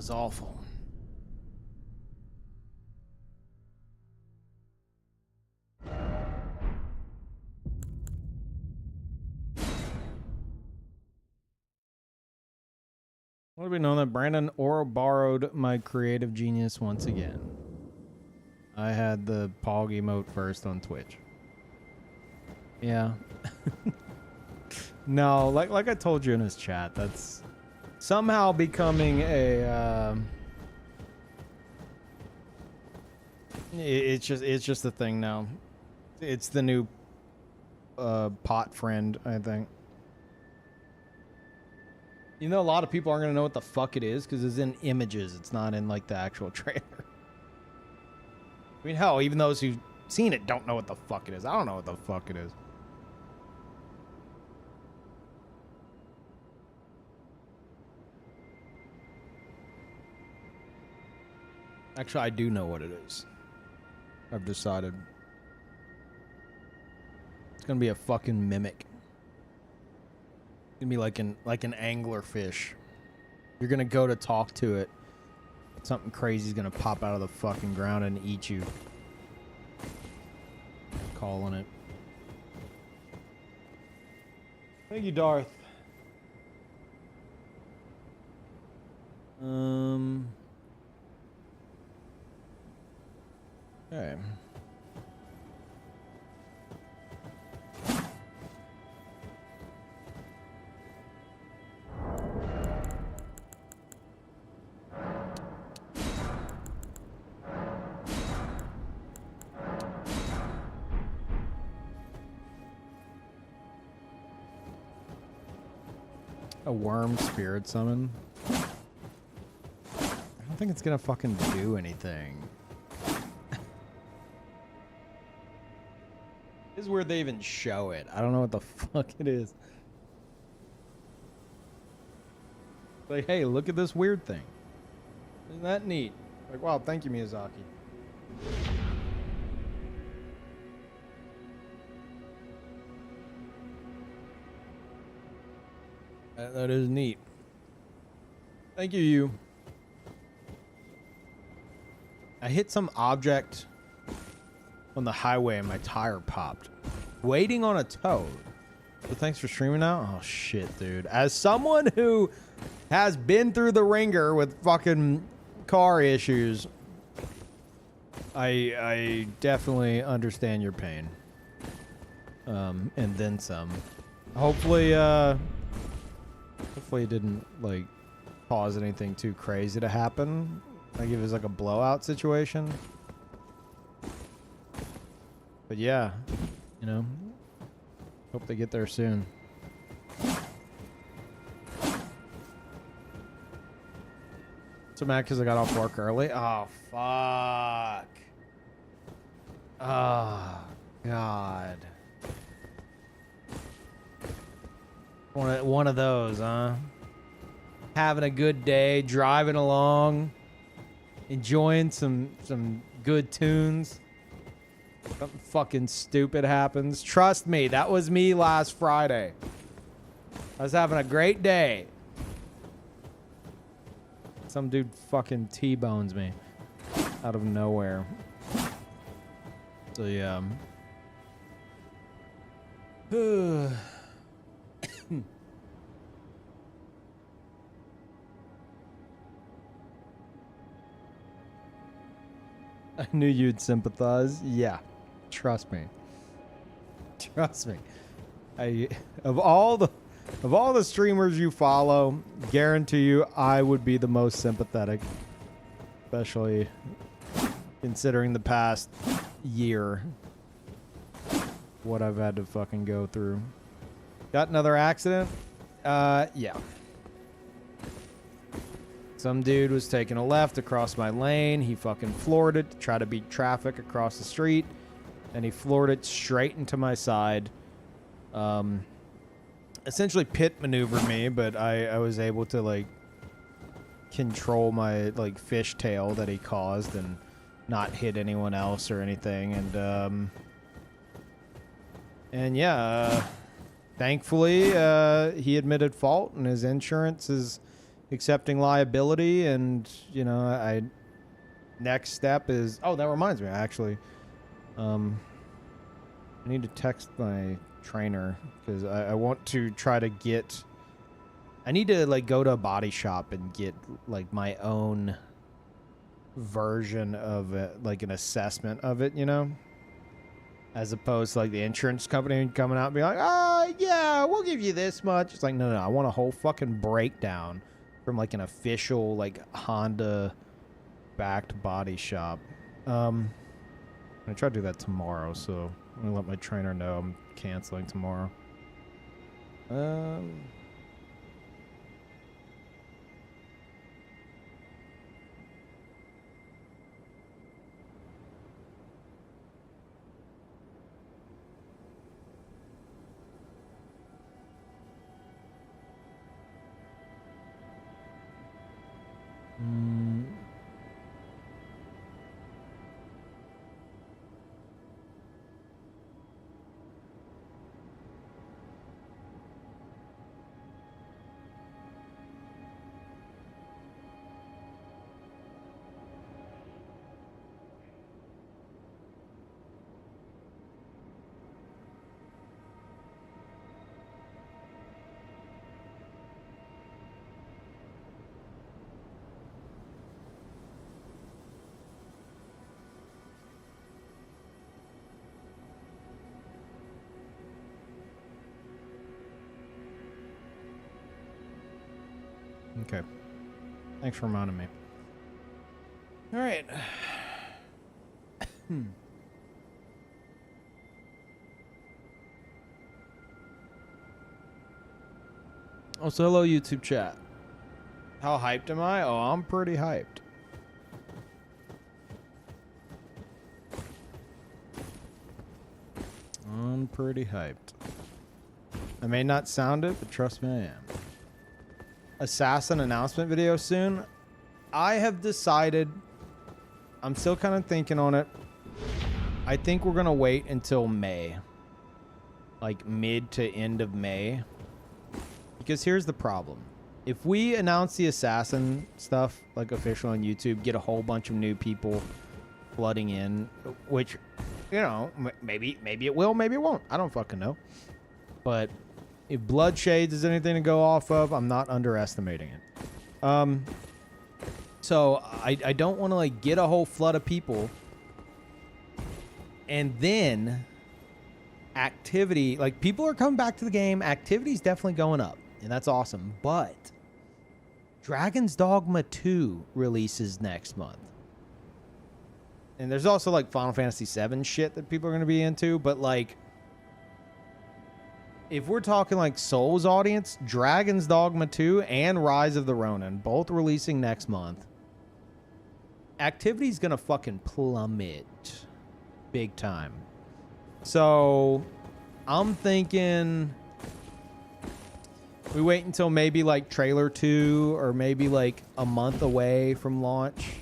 is awful. What do we know that Brandon Oro borrowed my creative genius once again? I had the Pog emote first on Twitch. Yeah. No, like I told you in his chat, that's somehow becoming a it's just a thing now. It's the new pot friend, I think. You know, a lot of people aren't gonna know what the fuck it is because it's in images. It's not in like the actual trailer. I mean, hell, even those who've seen it don't know what the fuck it is. I don't know what the fuck it is. Actually, I do know what it is. I've decided. It's gonna be a fucking mimic. It's gonna be like an anglerfish. You're gonna go to talk to it. Something crazy is gonna pop out of the fucking ground and eat you. Calling it. Thank you, Darth. Okay. A worm spirit summon? I don't think it's gonna fucking do anything. This is where they even show it. I don't know what the fuck it is. Like, hey, look at this weird thing. Isn't that neat? Like, wow, thank you, Miyazaki. That is neat. Thank you. I hit some object on the highway and my tire popped. Waiting on a toad. So thanks for streaming now. Oh shit, dude. As someone who has been through the ringer with fucking car issues, I definitely understand your pain. And then some. Hopefully it didn't like cause anything too crazy to happen. Like if it was like a blowout situation. But yeah, you know, hope they get there soon. So mad because I got off work early. Oh, fuck. Oh, God. One of those, huh? Having a good day, driving along, enjoying some good tunes. Something fucking stupid happens. Trust me, that was me last Friday. I was having a great day. Some dude fucking T-bones me out of nowhere. So yeah. I knew you'd sympathize. Yeah. Trust me. Trust me. Of all the streamers you follow, guarantee you I would be the most sympathetic. Especially considering the past year. What I've had to fucking go through. Got another accident? Yeah. Some dude was taking a left across my lane. He fucking floored it to try to beat traffic across the street. And he floored it straight into my side. Essentially pit maneuvered me, but I was able to like control my like fishtail that he caused and not hit anyone else or anything. And yeah, thankfully he admitted fault and his insurance is accepting liability, and you know, next step is, oh, that reminds me, actually, I need to text my trainer because I want to try to get, I need to like go to a body shop and get like my own version of it, like an assessment of it, you know, as opposed to like the insurance company coming out and being like, oh yeah, we'll give you this much. It's like, no, I want a whole fucking breakdown from like an official like Honda backed body shop. I'm gonna try to do that tomorrow, so I'm gonna let my trainer know I'm canceling tomorrow. Okay. Thanks for reminding me. All right. Oh, so hello, YouTube chat. How hyped am I? Oh, I'm pretty hyped. I'm pretty hyped. I may not sound it, but trust me, I am. Assassin announcement video soon. I have decided, I'm still kind of thinking on it. I think we're going to wait until May. Like mid to end of May. Because here's the problem. If we announce the Assassin stuff, like official on YouTube, get a whole bunch of new people flooding in, which, you know, maybe it will, maybe it won't. I don't fucking know. But if Bloodshades is anything to go off of, I'm not underestimating it. So I don't want to like get a whole flood of people and then activity, like people are coming back to the game. Activity's definitely going up and that's awesome. But Dragon's Dogma 2 releases next month. And there's also like Final Fantasy 7 shit that people are going to be into. But like, if we're talking like Souls audience, Dragon's Dogma 2 and Rise of the Ronin, both releasing next month. Activity's gonna fucking plummet big time. So I'm thinking we wait until maybe like trailer 2 or maybe like a month away from launch.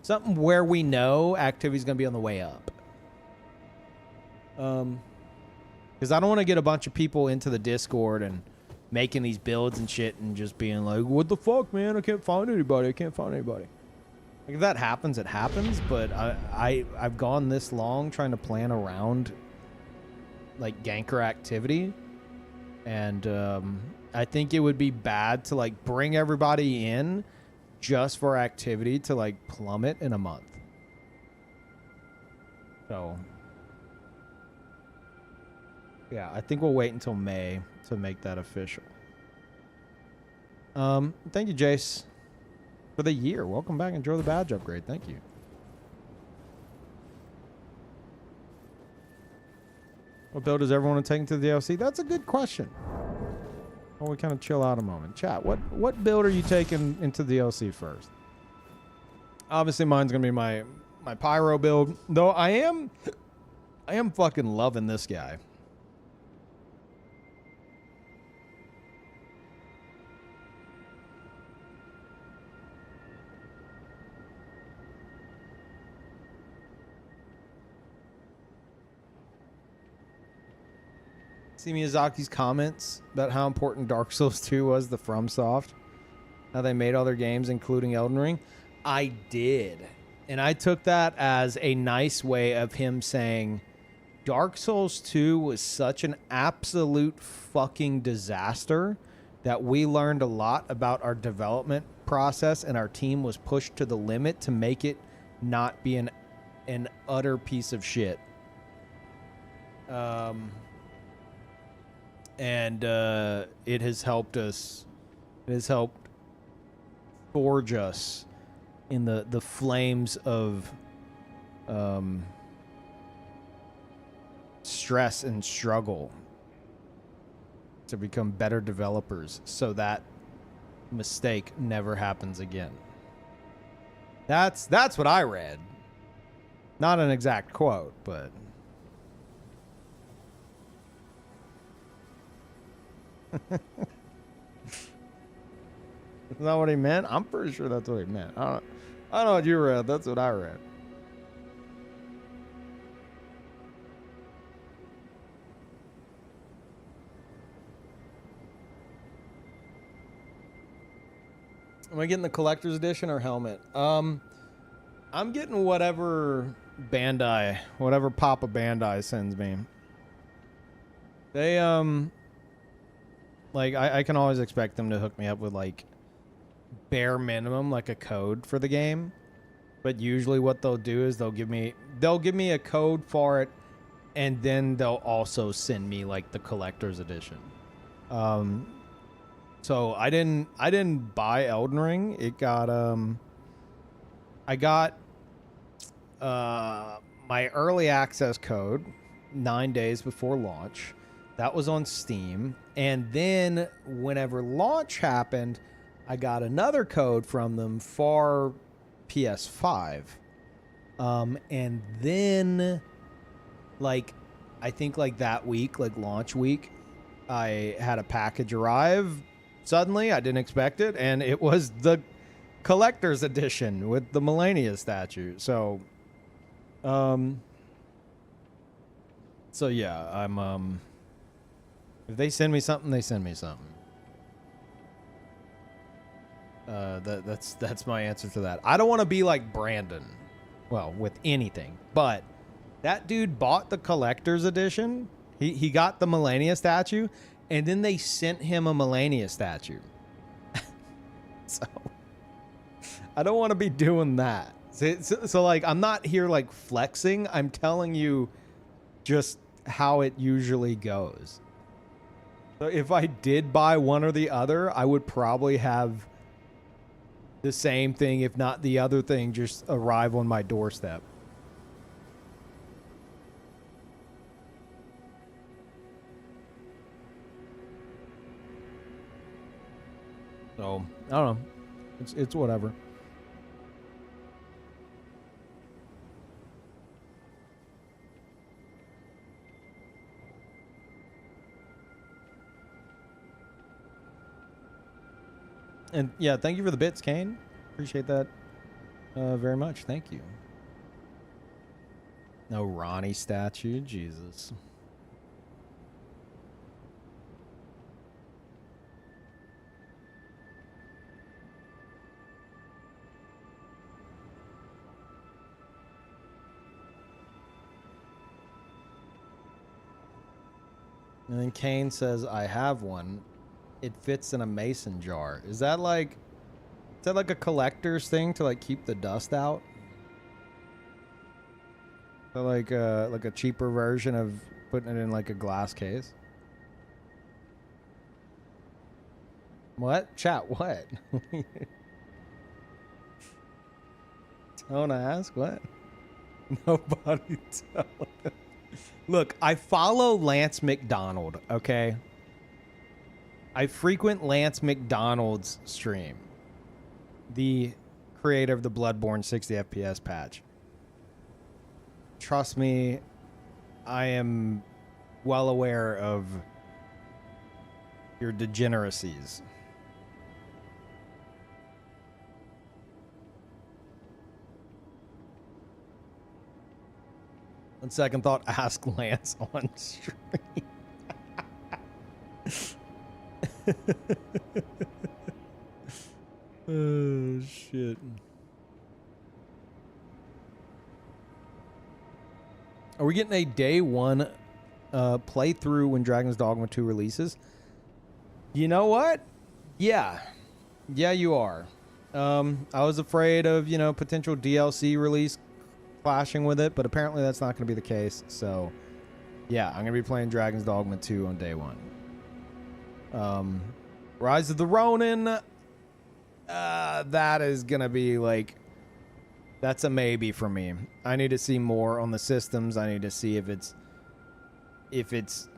Something where we know activity's gonna be on the way up. Because I don't want to get a bunch of people into the Discord and making these builds and shit and just being like, what the fuck, man? I can't find anybody. I can't find anybody. Like, if that happens, it happens. But I've gone this long trying to plan around like ganker activity. And I think it would be bad to like bring everybody in just for activity to like plummet in a month. So yeah, I think we'll wait until May to make that official. Thank you, Jace, for the year. Welcome back. Enjoy the badge upgrade. Thank you. What build does everyone want to take into the DLC? That's a good question. Well, we kind of chill out a moment. Chat, what build are you taking into the DLC first? Obviously, mine's going to be my Pyro build. Though I am fucking loving this guy. See Miyazaki's comments about how important Dark Souls 2 was, the FromSoft. how they made all their games, including Elden Ring? I did. And I took that as a nice way of him saying Dark Souls 2 was such an absolute fucking disaster that we learned a lot about our development process, and our team was pushed to the limit to make it not be an utter piece of shit. And it has helped us. It has helped forge us in the flames of stress and struggle to become better developers, so that mistake never happens again. That's what I read. Not an exact quote, but isn't that what he meant? I'm pretty sure that's what he meant. I don't know what you read. That's what I read. Am I getting the collector's edition or helmet? I'm getting whatever Papa Bandai sends me. They like I can always expect them to hook me up with like bare minimum, like a code for the game. But usually what they'll do is they'll give me a code for it, and then they'll also send me like the collector's edition. So I didn't buy Elden Ring. It got I got my early access code 9 days before launch. That was on Steam. And then whenever launch happened, I got another code from them for PS5. And then like I think like that week, like launch week, I had a package arrive suddenly. I didn't expect it, and it was the collector's edition with the Melania statue. So yeah, I'm if they send me something, they send me something. That's my answer to that. I don't want to be like Brandon, well, with anything, but that dude bought the collector's edition. He got the Melania statue, and then they sent him a Melania statue. So I don't want to be doing that. So like, I'm not here like flexing. I'm telling you just how it usually goes. So if I did buy one or the other, I would probably have the same thing, if not the other thing, just arrive on my doorstep. So I don't know. It's whatever. And yeah, thank you for the bits, Kane. Appreciate that very much. Thank you. No Ronnie statue, Jesus. And then Kane says, I have one. It fits in a mason jar. Is that like a collector's thing to like keep the dust out? So like a cheaper version of putting it in like a glass case? What? Chat, what? Don't ask, what? Nobody tell him. Look, I follow Lance McDonald, okay? I frequent Lance McDonald's stream, the creator of the Bloodborne 60 FPS patch. Trust me, I am well aware of your degeneracies. On second thought, ask Lance on stream. Are we getting a day one playthrough when Dragon's Dogma 2 releases? You know what? Yeah. Yeah, you are. I was afraid of, you know, potential DLC release clashing with it, but apparently that's not going to be the case. So, yeah, I'm going to be playing Dragon's Dogma 2 on day one. Rise of the Ronin, that is going to be like, that's a maybe for me. I need to see more on the systems. I need to see if it's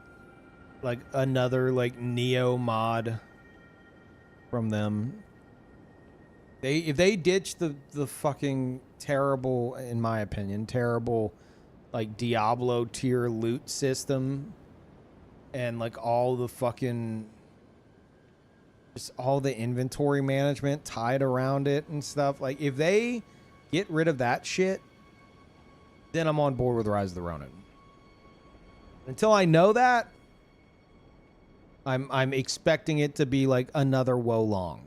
like another like Neo mod from them. If they ditch the fucking terrible, in my opinion, terrible like Diablo tier loot system and like all the fucking just all the inventory management tied around it and stuff, like if they get rid of that shit, then I'm on board with Rise of the Ronin. Until I know that, I'm expecting it to be like another Wo Long,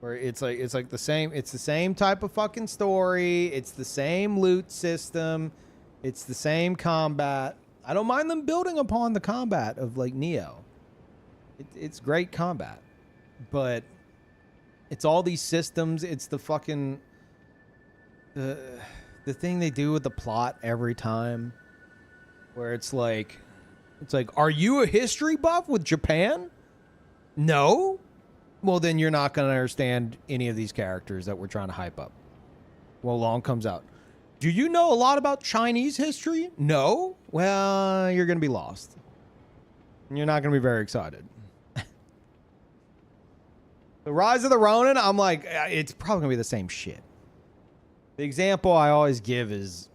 where it's like the same type of fucking story, it's the same loot system, it's the same combat. I don't mind them building upon the combat of like Neo. It's great combat, but it's all these systems. It's the fucking the thing they do with the plot every time, where it's like, are you a history buff with Japan? No? Well, then you're not going to understand any of these characters that we're trying to hype up. Well, Long comes out. Do you know a lot about Chinese history? No? Well, you're going to be lost. You're not going to be very excited. The Rise of the Ronin, I'm like, it's probably going to be the same shit. The example I always give is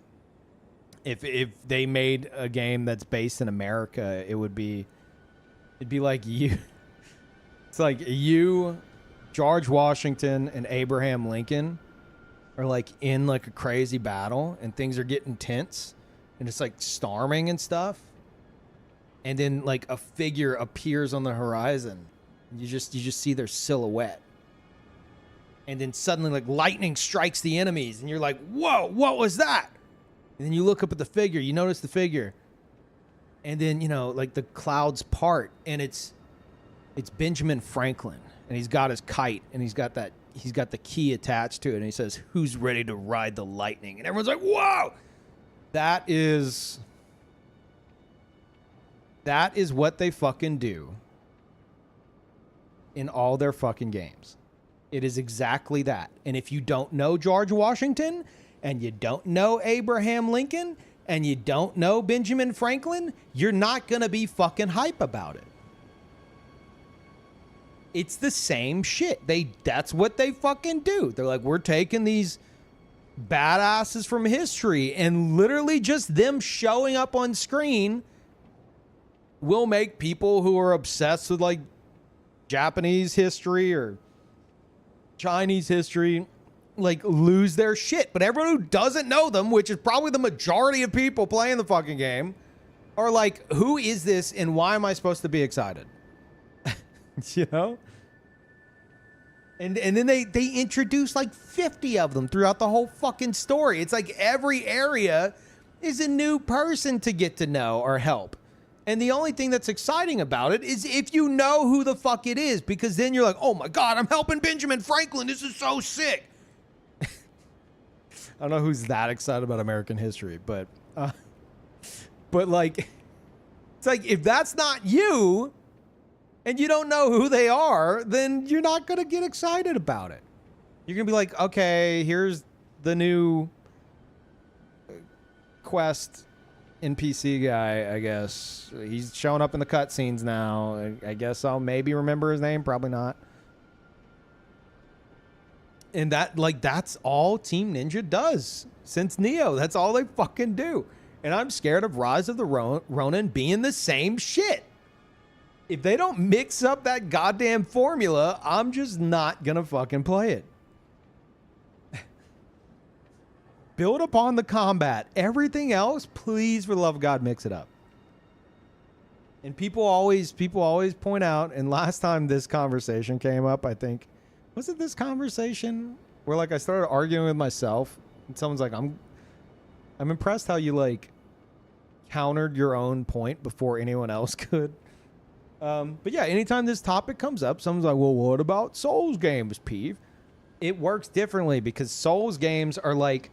if they made a game that's based in America, it'd be like you. It's like you, George Washington, and Abraham Lincoln are like in like a crazy battle and things are getting tense and it's like storming and stuff. And then like a figure appears on the horizon. You just see their silhouette. And then suddenly like lightning strikes the enemies and you're like, whoa, what was that? And then you look up at the figure, you notice the figure. And then, you know, like the clouds part and it's Benjamin Franklin and he's got his kite and he's got the key attached to it and he says, "Who's ready to ride the lightning?" And everyone's like, "Whoa!" That is what they fucking do in all their fucking games. It is exactly that. And if you don't know George Washington and you don't know Abraham Lincoln and you don't know Benjamin Franklin, you're not going to be fucking hype about it. It's the same shit. That's what they fucking do. They're like, we're taking these badasses from history and literally just them showing up on screen will make people who are obsessed with like Japanese history or Chinese history like lose their shit. But everyone who doesn't know them, which is probably the majority of people playing the fucking game, are like, who is this and why am I supposed to be excited? You know? And then they introduce like 50 of them throughout the whole fucking story. It's like every area is a new person to get to know or help. And the only thing that's exciting about it is if you know who the fuck it is, because then you're like, oh my God, I'm helping Benjamin Franklin. This is so sick. I don't know who's that excited about American history, but like, it's like, if that's not you and you don't know who they are, then you're not going to get excited about it. You're going to be like, okay, here's the new Quest NPC guy, I guess. He's showing up in the cutscenes now. I guess I'll maybe remember his name. Probably not. And that's all Team Ninja does since Neo. That's all they fucking do. And I'm scared of Rise of the Ronin being the same shit. If they don't mix up that goddamn formula, I'm just not gonna fucking play it. Build upon the combat. Everything else, please, for the love of God, mix it up. And people always point out, and last time this conversation came up, I think, was it this conversation where like I started arguing with myself and someone's like, I'm impressed how you like countered your own point before anyone else could. But yeah, anytime this topic comes up, someone's like, well, what about Souls games, Peeve? It works differently because Souls games are like,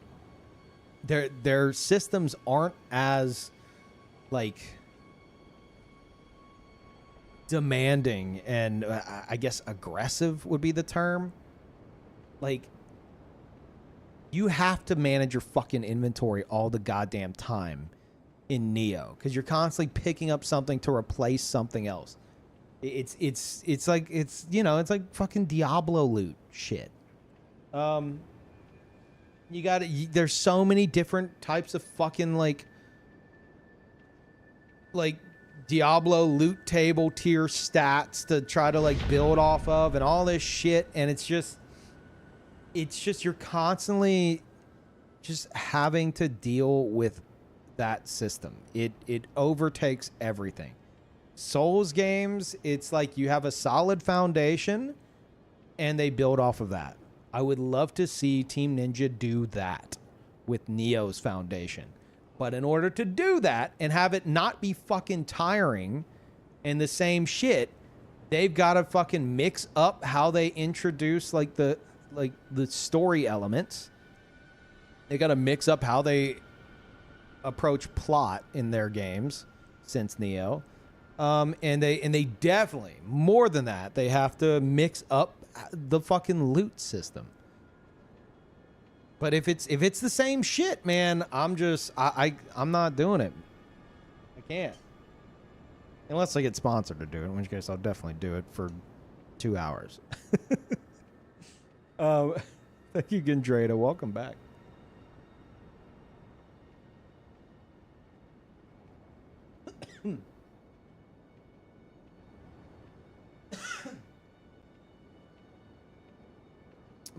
their systems aren't as like demanding and I guess aggressive would be the term. Like, you have to manage your fucking inventory all the goddamn time in Neo because you're constantly picking up something to replace something else. It's like you know, it's like fucking Diablo loot shit. You got there's so many different types of fucking like Diablo loot table tier stats to try to like build off of and all this shit, and it's just you're constantly just having to deal with that system. It overtakes everything. Souls games, it's like you have a solid foundation and they build off of that. I would love to see Team Ninja do that with Neo's foundation. But in order to do that and have it not be fucking tiring and the same shit, they've got to fucking mix up how they introduce like the story elements. They got to mix up how they approach plot in their games since Neo. And they definitely, more than that, they have to mix up the fucking loot system. But if it's the same shit, man, I'm not doing it. I can't. Unless I get sponsored to do it, in which case I'll definitely do it for 2 hours. Thank you, Gendrada. Welcome back.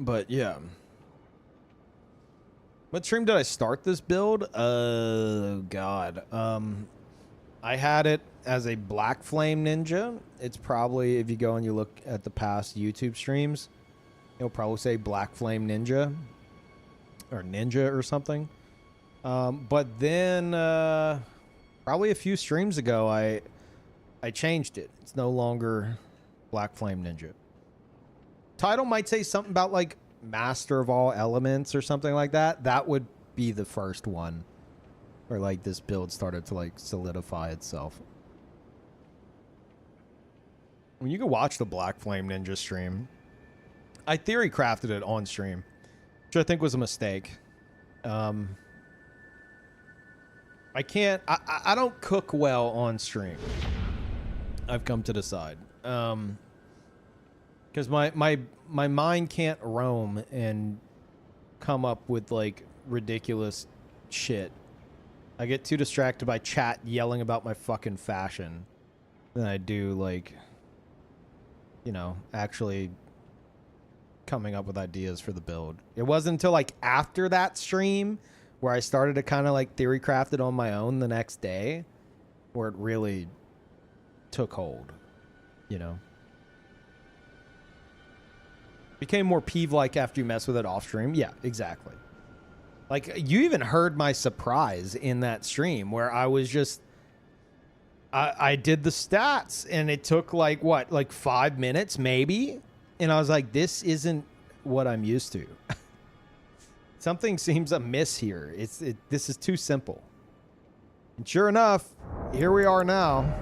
But yeah. What stream did I start this build? Oh god. I had it as a Black Flame Ninja. It's probably, if you go and you look at the past YouTube streams, it'll probably say Black Flame Ninja or Ninja or something. But then probably a few streams ago I changed it. It's no longer Black Flame Ninja. Title might say something about like Master of All Elements or something like that. That would be the first one where like this build started to like solidify itself. I mean, you can watch the Black Flame Ninja stream. I theory crafted it on stream, which I think was a mistake. I don't cook well on stream. I've come to decide. Because my mind can't roam and come up with like ridiculous shit. I get too distracted by chat yelling about my fucking fashion than I do like, you know, actually coming up with ideas for the build. It wasn't until like after that stream where I started to kind of like theory craft it on my own the next day where it really took hold, you know. Became more Peeve-like after you mess with it off stream. Yeah, exactly. Like, you even heard my surprise in that stream where I was just... I did the stats, and it took, like, what? Like, 5 minutes, maybe? And I was like, this isn't what I'm used to. Something seems amiss here. This is too simple. And sure enough, here we are now.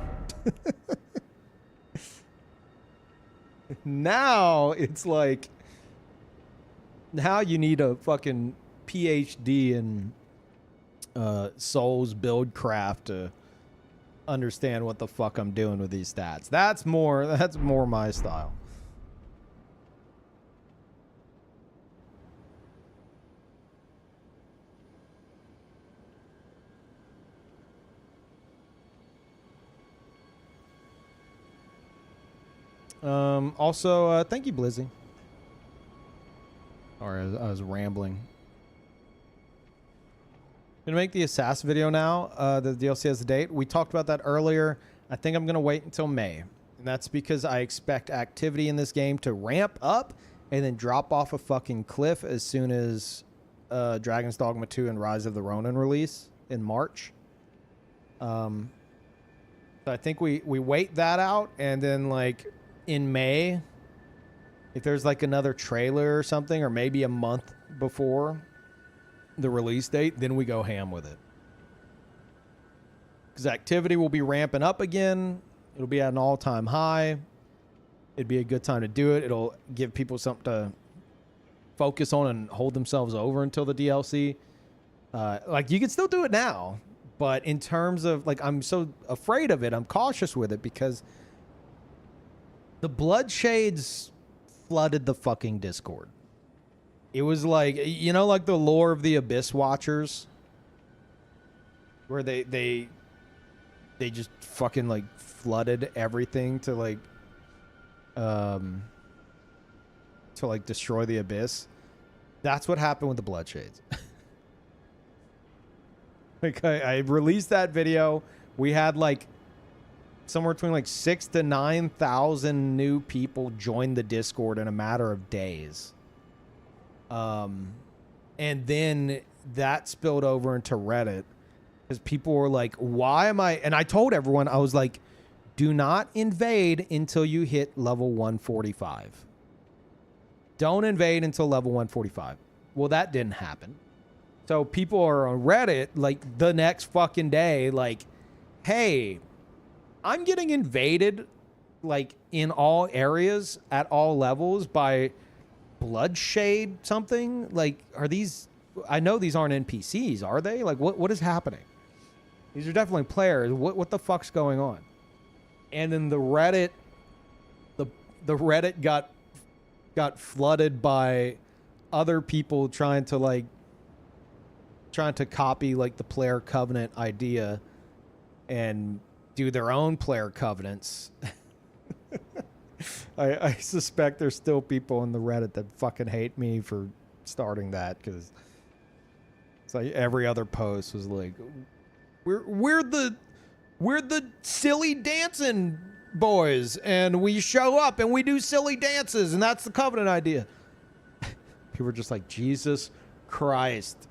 Now it's like, now you need a fucking PhD in Souls build craft to understand what the fuck I'm doing with these stats. That's more my style. Also, thank you, Blizzy. Or I was rambling. Gonna make the Assassin video now. The DLC has a date. We talked about that earlier. I think I'm gonna wait until May. And that's because I expect activity in this game to ramp up and then drop off a fucking cliff as soon as Dragon's Dogma 2 and Rise of the Ronin release in March. So I think we wait that out, and then like in May, if there's like another trailer or something, or maybe a month before the release date, then we go ham with it. Because activity will be ramping up again. It'll be at an all-time high. It'd be a good time to do it. It'll give people something to focus on and hold themselves over until the DLC. Like, you can still do it now, but in terms of, like, I'm so afraid of it, I'm cautious with it because the Bloodshades flooded the fucking Discord. It was like, you know, like the lore of the Abyss Watchers, where they just fucking like flooded everything to like destroy the Abyss. That's what happened with the Bloodshades. Like I released that video. We had like somewhere between like 6,000 to 9,000 new people join the Discord in a matter of days. And then that spilled over into Reddit because people were like, why am I? And I told everyone, I was like, do not invade until you hit level 145. Don't invade until level 145. Well, that didn't happen. So people are on Reddit like the next fucking day, like, hey, I'm getting invaded like in all areas at all levels by Bloodshade something. Like, are these, I know these aren't NPCs, are they? Like, what is happening? These are definitely players. What the fuck's going on? And then the Reddit, the Reddit got flooded by other people trying to copy like the player covenant idea and do their own player covenants. I suspect there's still people in the Reddit that fucking hate me for starting that, because it's like every other post was like, we're the silly dancing boys, and we show up and we do silly dances, and that's the covenant idea. People are just like, Jesus Christ.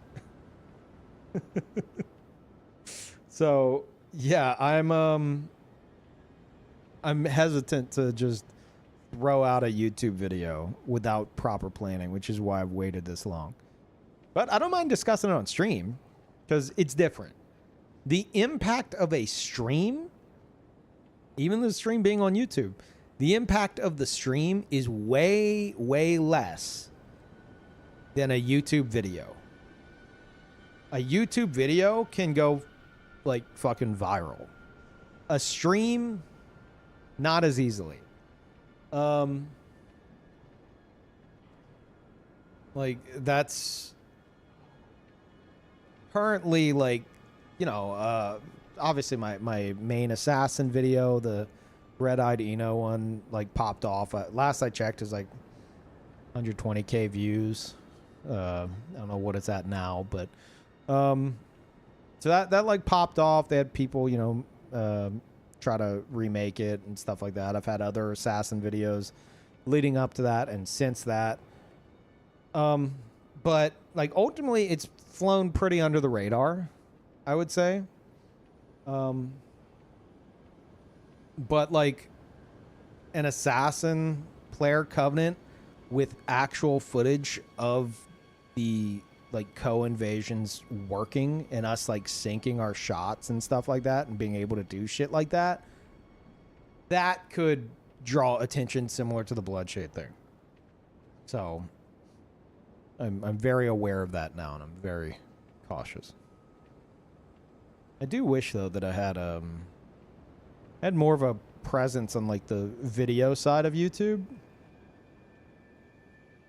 So yeah, I'm hesitant to just throw out a YouTube video without proper planning, which is why I've waited this long. But I don't mind discussing it on stream because it's different. The impact of a stream, even the stream being on YouTube, the impact of the stream is way, way less than a YouTube video. A YouTube video can go like fucking viral. A stream, not as easily. Like, that's currently like, you know, obviously my main assassin video, the red-eyed Eno one, like popped off. Last I checked, is like 120k views. I don't know what it's at now, but so that like popped off. They had people, you know, try to remake it and stuff like that. I've had other assassin videos leading up to that and since that. But like ultimately it's flown pretty under the radar, I would say. But like an assassin player covenant with actual footage of the like co-invasions working and us like syncing our shots and stuff like that and being able to do shit like that, that could draw attention similar to the Bloodshade thing. So I'm very aware of that now, and I'm very cautious. I do wish though that I had more of a presence on like the video side of YouTube,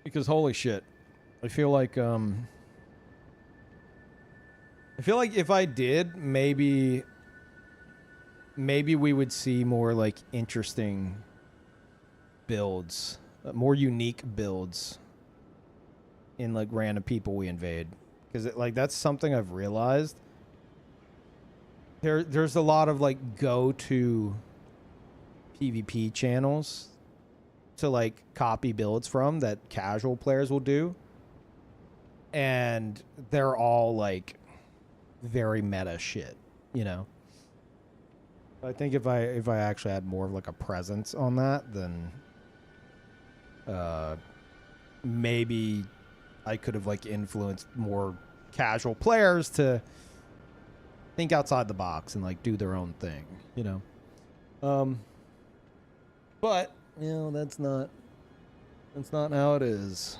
because holy shit, I feel like if I did, maybe we would see more like interesting builds, more unique builds in like random people we invade, because like that's something I've realized. There's a lot of like go-to PvP channels to like copy builds from that casual players will do. and they're all like very meta shit, you know. I think if I actually had more of like a presence on that, then maybe I could have like influenced more casual players to think outside the box and like do their own thing, you know. But you know, that's not how it is.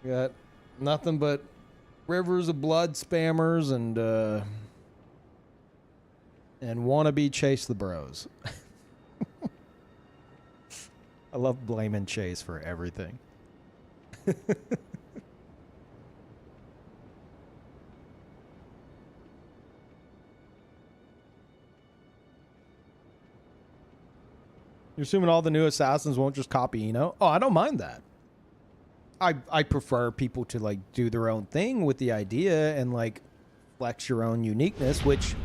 We got nothing but rivers of blood spammers and wannabe Chase the Bros. I love blaming Chase for everything. You're assuming all the new assassins won't just copy Eno? Oh, I don't mind that. I prefer people to like do their own thing with the idea and like flex your own uniqueness, which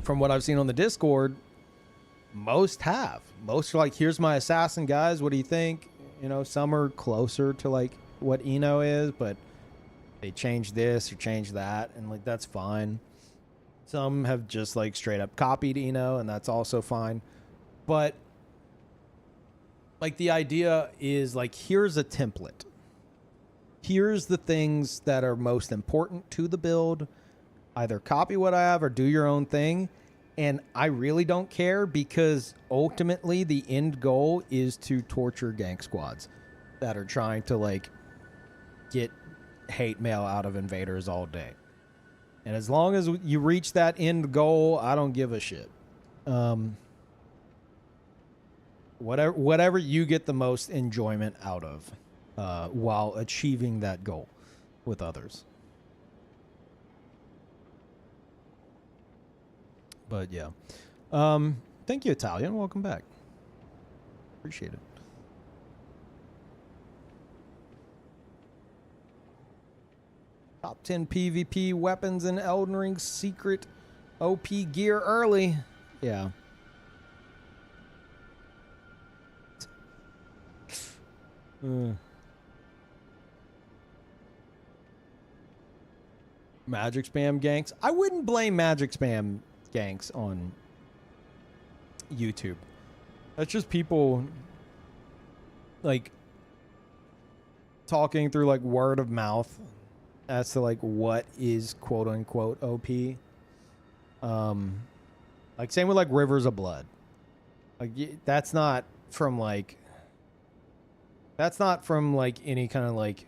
from what I've seen on the Discord, most have. Most are like, here's my assassin, guys. What do you think? You know, some are closer to like what Eno is, but they change this or change that, and like that's fine. Some have just like straight up copied Eno, and that's also fine. But like the idea is like, here's a template. Here's the things that are most important to the build. Either copy what I have or do your own thing. And I really don't care, because ultimately the end goal is to torture gank squads that are trying to like get hate mail out of invaders all day. And as long as you reach that end goal, I don't give a shit. Whatever you get the most enjoyment out of while achieving that goal with others. But yeah. Thank you, Italian. Welcome back. Appreciate it. Top 10 PvP weapons in Elden Ring secret OP gear early. Yeah. Magic spam ganks. I wouldn't blame magic spam ganks on YouTube. That's just people like talking through like word of mouth as to like what is quote unquote OP. Like same with like Rivers of Blood. Like that's not from like any kind of like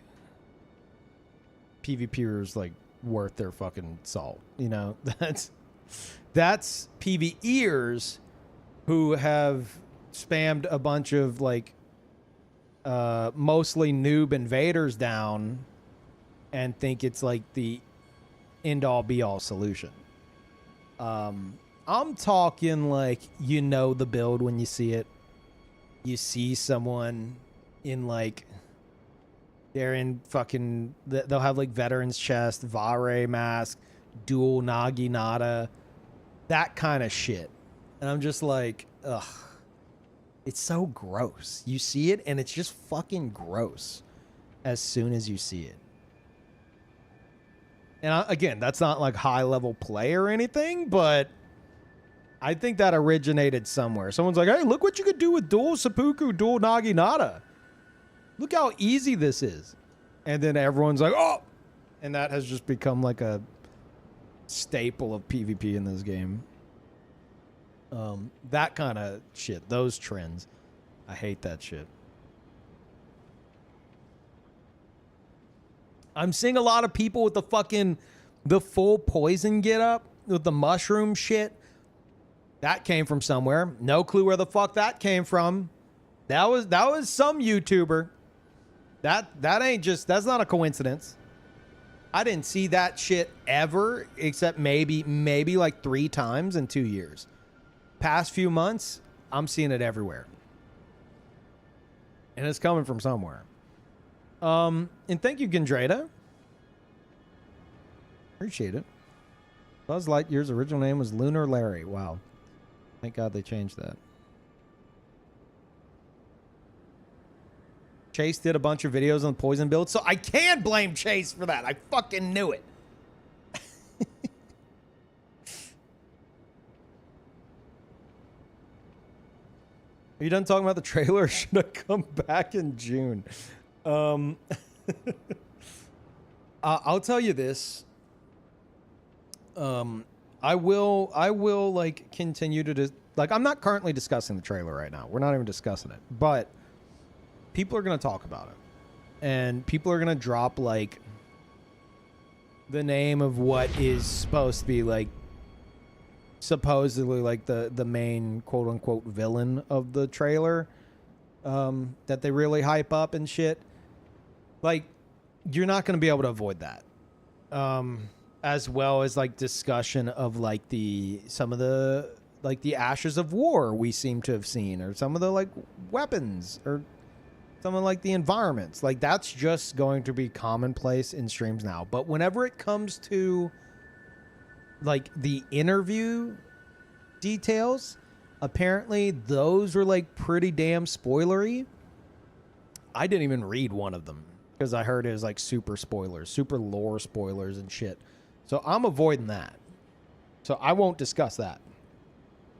PvPers like worth their fucking salt, you know. That's PvEers who have spammed a bunch of like mostly noob invaders down and think it's like the end all be all solution. I'm talking like, you know, the build when you see it. You see someone in like, they're in fucking, they'll have like veteran's chest, Vare mask, dual Naginata, that kind of shit. And I'm just like, ugh. It's so gross. You see it and it's just fucking gross as soon as you see it. And again, that's not like high level play or anything, but I think that originated somewhere. Someone's like, hey, look what you could do with dual Seppuku, dual Naginata. Look how easy this is. And then everyone's like, oh! And that has just become like a staple of PvP in this game. That kind of shit, those trends. I hate that shit. I'm seeing a lot of people with the full poison get up with the mushroom shit. That came from somewhere. No clue where the fuck that came from. That was some YouTuber. That ain't just, that's not a coincidence. I didn't see that shit ever, except maybe like 3 times in 2 years. Past few months, I'm seeing it everywhere. And it's coming from somewhere. And thank you, Gendrada. Appreciate it. Buzz Lightyear's original name was Lunar Larry. Wow. Thank God they changed that. Chase did a bunch of videos on poison build, so I can blame Chase for that. I fucking knew it. Are you done talking about the trailer, or should I come back in June? I'll tell you this. I will like continue to like, I'm not currently discussing the trailer right now. We're not even discussing it, but people are going to talk about it, and people are going to drop like the name of what is supposed to be like supposedly like the main quote unquote villain of the trailer, that they really hype up and shit. Like, you're not going to be able to avoid that. As well as like discussion of like some of the like the ashes of war we seem to have seen, or some of the like weapons, or some of like the environments. Like, that's just going to be commonplace in streams now. But whenever it comes to like the interview details, apparently those were like pretty damn spoilery. I didn't even read one of them because I heard it was like super spoilers, super lore spoilers and shit. So I'm avoiding that. So I won't discuss that.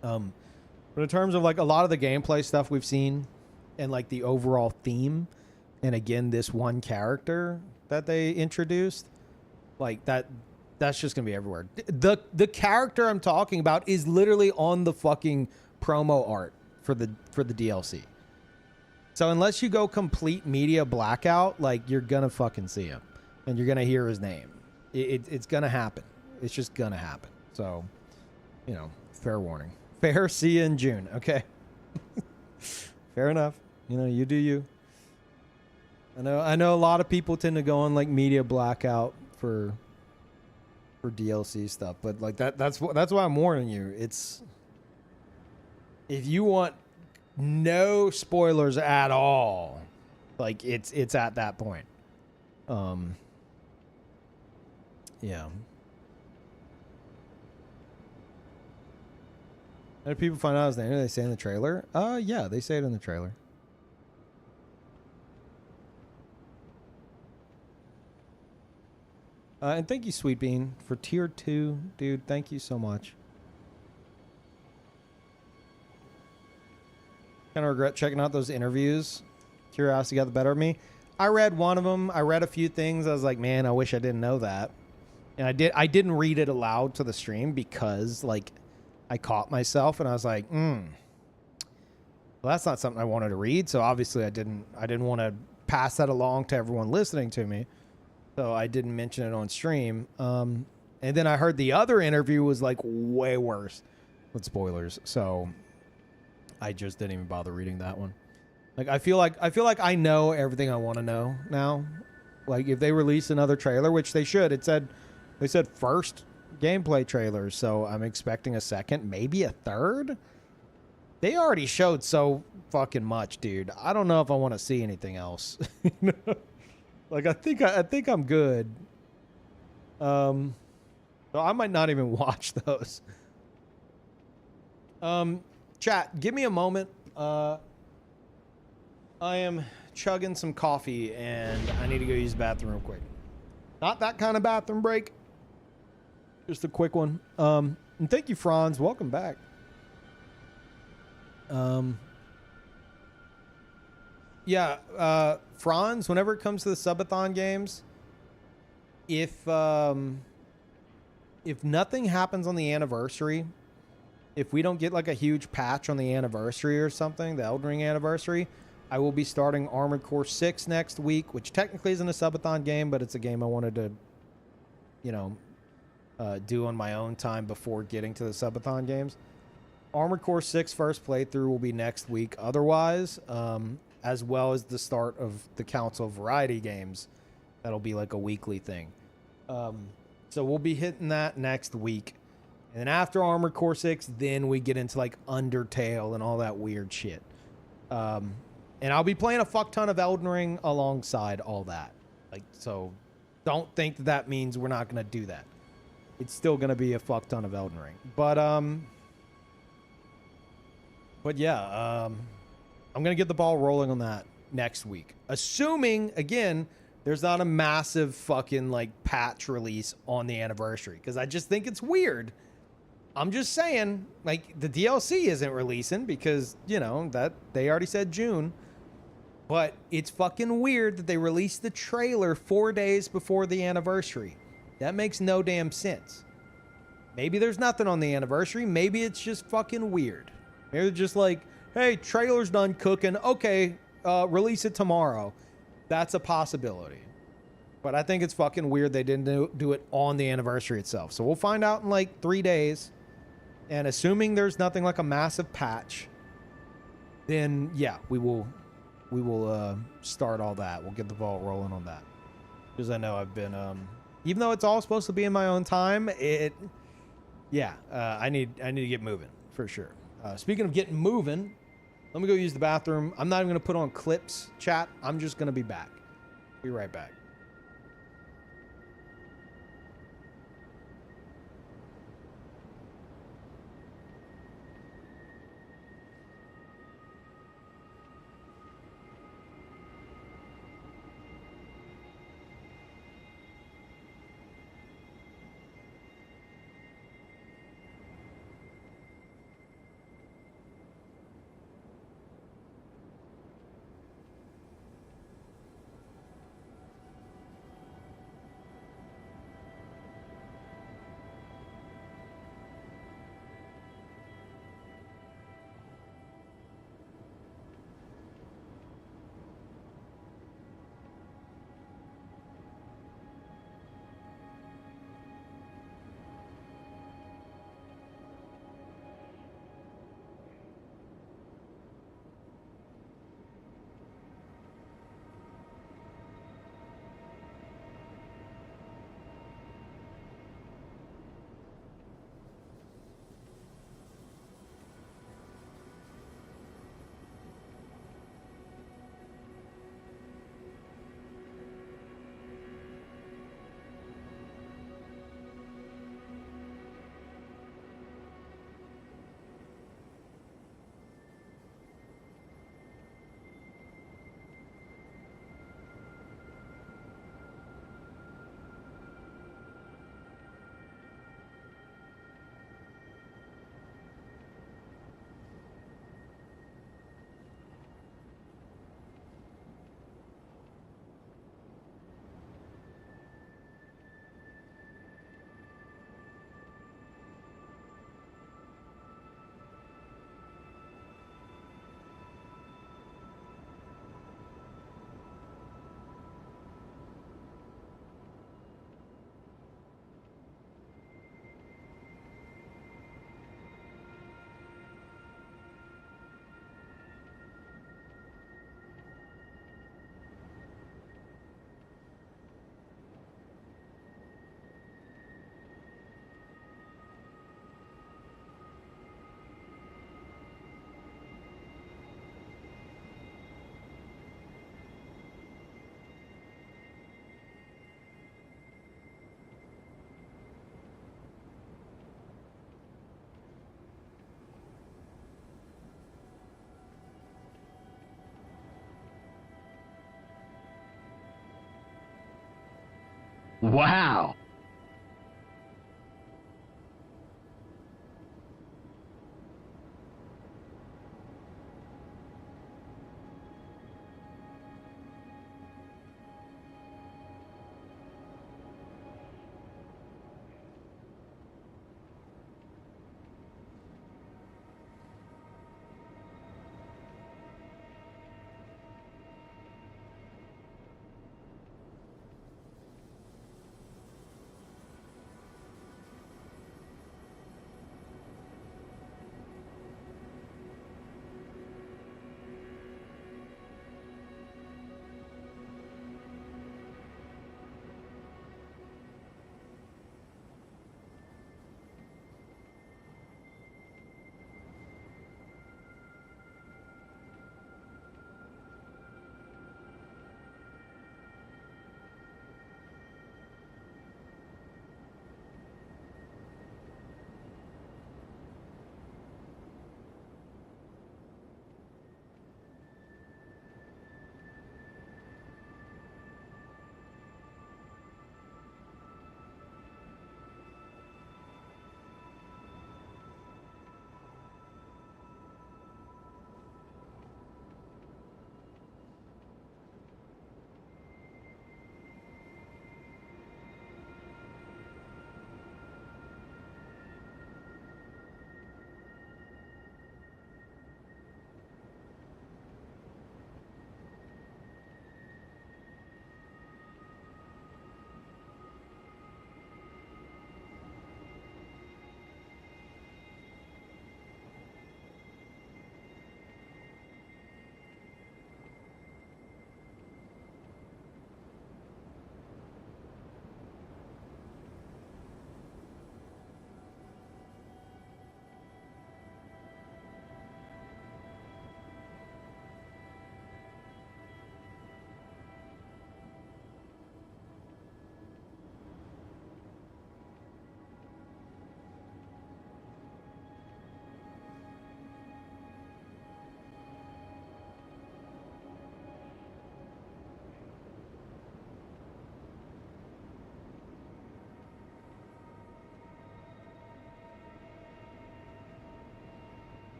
But in terms of like a lot of the gameplay stuff we've seen and like the overall theme, and again, this one character that they introduced, like that's just gonna be everywhere. The character I'm talking about is literally on the fucking promo art for the DLC. So unless you go complete media blackout, like, you're gonna fucking see him and you're gonna hear his name. It's gonna happen. It's just gonna happen. So, you know, fair warning. Fair, see you in June. Okay. Fair enough. You know, you do you. I know a lot of people tend to go on like media blackout for DLC stuff, but like that's why I'm warning you. It's, if you want no spoilers at all, like it's at that point. Yeah. How do people find out his name? Do they say in the trailer? Yeah, they say it in the trailer. And thank you, Sweet Bean, for tier 2. Dude, thank you so much. Kind of regret checking out those interviews. Curiosity got the better of me. I read one of them. I read a few things. I was like, man, I wish I didn't know that. And I didn't read it aloud to the stream because, like, I caught myself and I was like, well, that's not something I wanted to read. So obviously I didn't want to pass that along to everyone listening to me. So I didn't mention it on stream. And then I heard the other interview was like way worse with spoilers. So I just didn't even bother reading that one. Like, I feel like I know everything I want to know now. Like, if they release another trailer, which they should, they said first gameplay trailer, so I'm expecting a second, maybe a third. They already showed so fucking much, dude. I don't know if I want to see anything else. Like, I think I'm good. So I might not even watch those. Chat, give me a moment. I am chugging some coffee and I need to go use the bathroom real quick. Not that kind of bathroom break. Just a quick one. And thank you, Franz. Welcome back. Yeah, Franz, whenever it comes to the subathon games, if nothing happens on the anniversary, if we don't get like a huge patch on the anniversary or something, the Elden Ring anniversary, I will be starting Armored Core 6 next week, which technically isn't a subathon game, but it's a game I wanted to, you know, do on my own time before getting to the subathon games. Armored Core 6 first playthrough will be next week. Otherwise, as well as the start of the Council Variety games, that'll be like a weekly thing. So we'll be hitting that next week. And then after Armored Core 6, then we get into like Undertale and all that weird shit. And I'll be playing a fuck ton of Elden Ring alongside all that. Like, so don't think that means we're not going to do that. It's still going to be a fuck ton of Elden Ring. But yeah, I'm going to get the ball rolling on that next week. Assuming, again, there's not a massive fucking like patch release on the anniversary. Because I just think it's weird. I'm just saying, like, the DLC isn't releasing because, you know, that they already said June. But it's fucking weird that they released the trailer 4 days before the anniversary. That makes no damn sense. Maybe there's nothing on the anniversary. Maybe it's just fucking weird. Maybe they're just like, hey, trailer's done cooking. Okay, release it tomorrow. That's a possibility. But I think it's fucking weird they didn't do it on the anniversary itself. So we'll find out in like 3 days. And assuming there's nothing like a massive patch, then yeah, we will start all that. We'll get the ball rolling on that. Because I know I've been, even though it's all supposed to be in my own time, I need to get moving for sure. Speaking of getting moving, let me go use the bathroom. I'm not even going to put on clips, chat. I'm just going to be back. Be right back. Wow.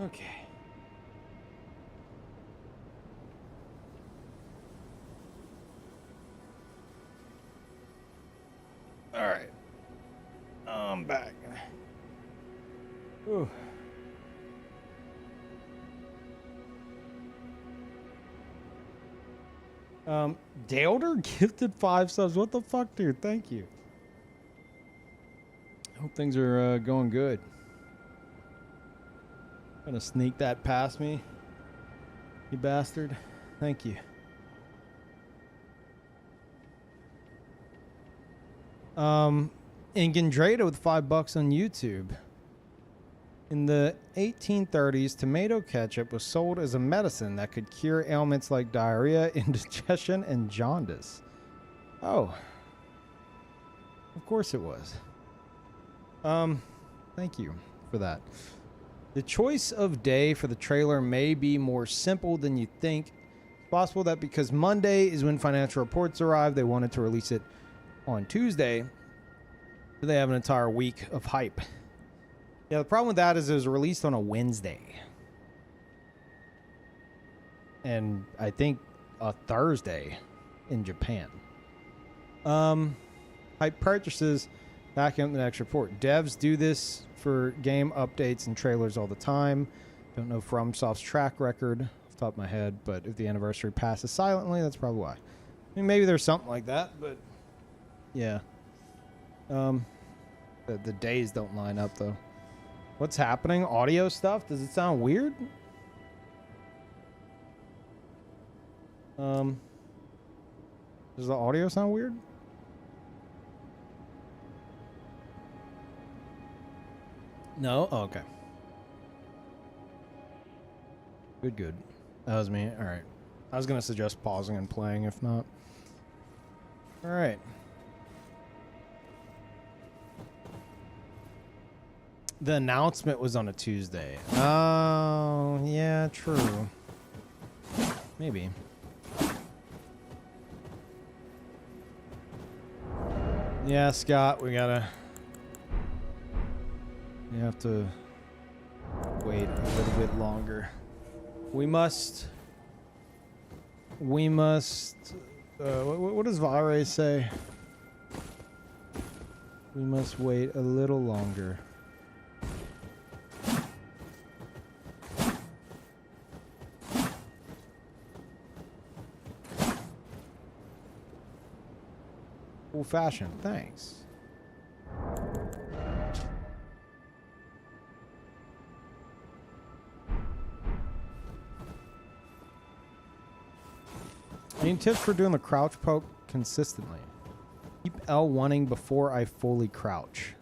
Okay. All right. I'm back. Ooh. Dailder gifted 5 subs. What the fuck, dude? Thank you. Hope things are going good. Gonna sneak that past me, you bastard. Thank you. Ingendrada with $5 on YouTube. In the 1830s, tomato ketchup was sold as a medicine that could cure ailments like diarrhea, indigestion, and jaundice. Oh. Of course it was. Thank you for that. The choice of day for the trailer may be more simple than you think. It's possible that because Monday is when financial reports arrive, they wanted to release it on Tuesday. So they have an entire week of hype. Yeah, the problem with that is it was released on a Wednesday. And I think a Thursday in Japan. Hype purchases back in the next report. Devs do this for game updates and trailers all the time. Don't know FromSoft's track record off the top of my head, but if the anniversary passes silently, that's probably why. I mean, maybe there's something like that, but yeah. The days don't line up though. What's happening? Audio stuff? Does it sound weird? Does the audio sound weird? No? Oh, okay. Good. That was me. All right. I was going to suggest pausing and playing if not. All right. The announcement was on a Tuesday. Oh, yeah, true. Maybe. Yeah, Scott, we have to wait a little bit longer. We must, what does Vare say? We must wait a little longer. Old fashioned, thanks. Any tips for doing the crouch poke consistently? Keep L1ing before I fully crouch.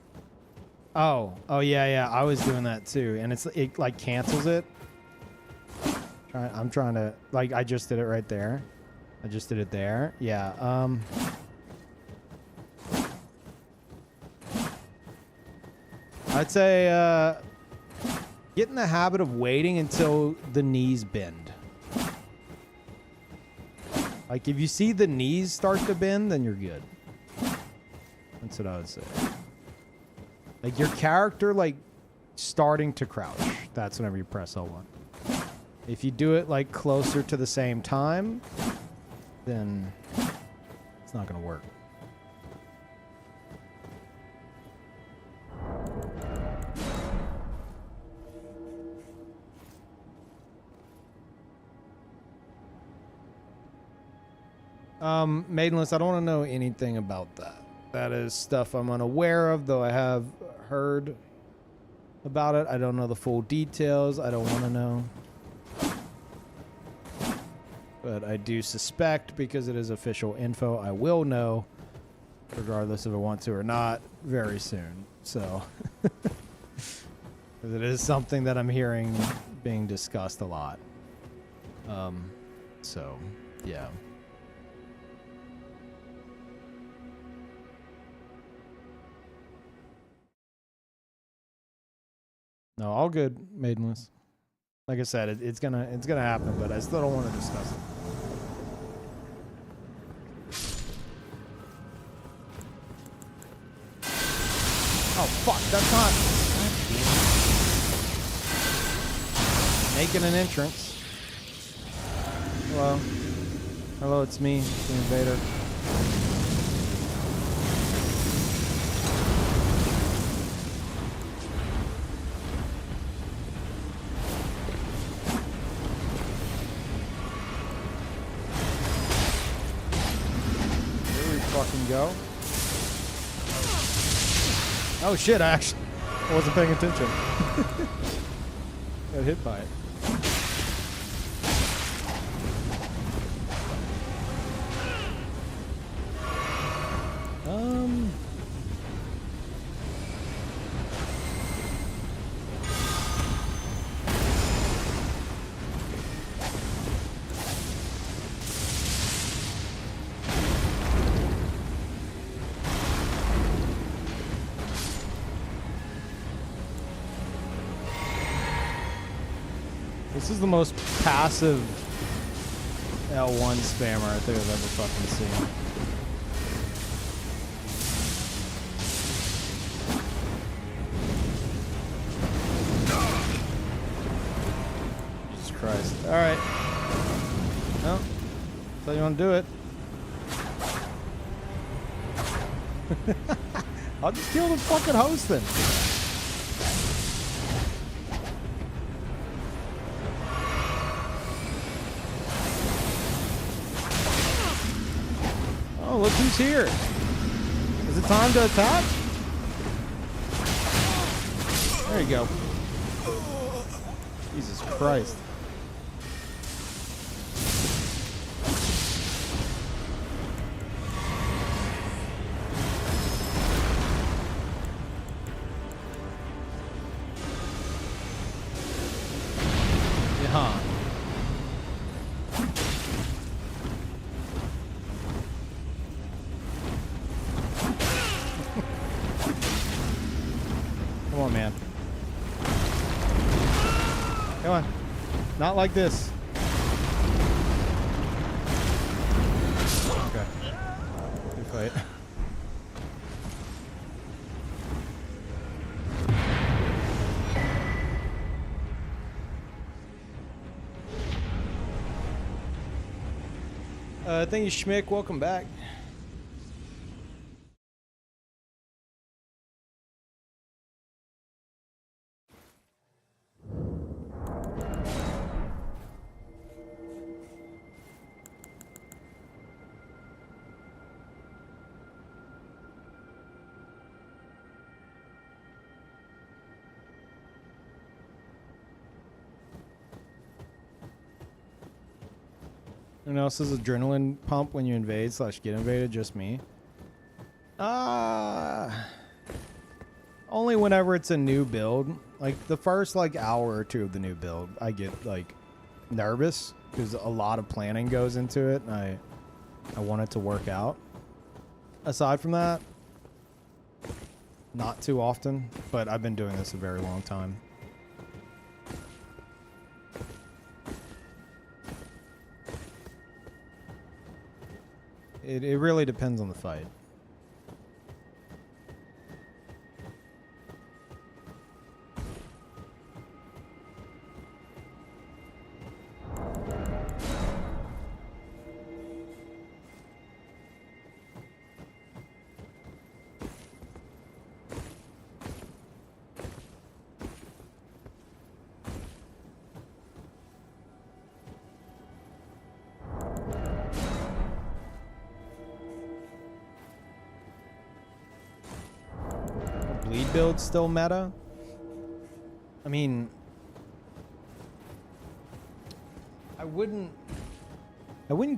Oh yeah. I was doing that too, and it like cancels it. I'm trying to like I just did it right there. I just did it there. Yeah. I'd say get in the habit of waiting until the knees bend. Like if you see the knees start to bend, then you're good. That's what I would say. Like your character like starting to crouch. That's whenever you press L1. If you do it like closer to the same time, then it's not gonna work. Maidenless, I don't want to know anything about that. That is stuff I'm unaware of, though I have heard about it. I don't know the full details. I don't want to know. But I do suspect, because it is official info, I will know, regardless if I want to or not, very soon. So, because it is something that I'm hearing being discussed a lot. So, yeah. No, all good, Maidenless. Like I said, it's gonna happen, but I still don't want to discuss it. Oh fuck, that's not. making an entrance. Hello. Hello, it's me, the invader. Here we fucking go. Oh shit, I wasn't paying attention. Got hit by it. This is the most passive L1 spammer I think I've ever fucking seen. Jesus Christ. Alright. Well, that's how you want to do it. I'll just kill the fucking host then. Oh, look who's here. Is it time to attack? There you go. Jesus Christ. Yeah. Come on, man. Come on. Not like this. Okay. Good fight. Thank you, Schmick. Welcome back. Anyone else's adrenaline pump when you invade / get invaded? Just me. Only whenever it's a new build. Like the first hour or two of the new build, I get nervous because a lot of planning goes into it, and I want it to work out. Aside from that, not too often, but I've been doing this a very long time. It really depends on the fight. Bleed build still meta? I mean, I wouldn't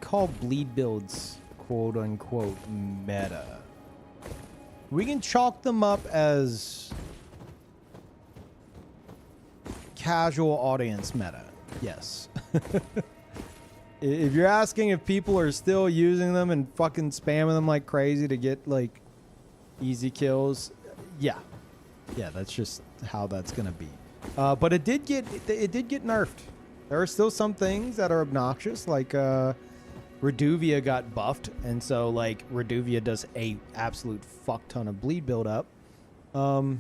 call bleed builds quote unquote meta. We can chalk them up as casual audience meta. Yes. If you're asking if people are still using them and fucking spamming them like crazy to get easy kills, yeah, that's just how that's gonna be. But it did get nerfed. There are still some things that are obnoxious, like Reduvia got buffed, and so Reduvia does a absolute fuck ton of bleed build up. And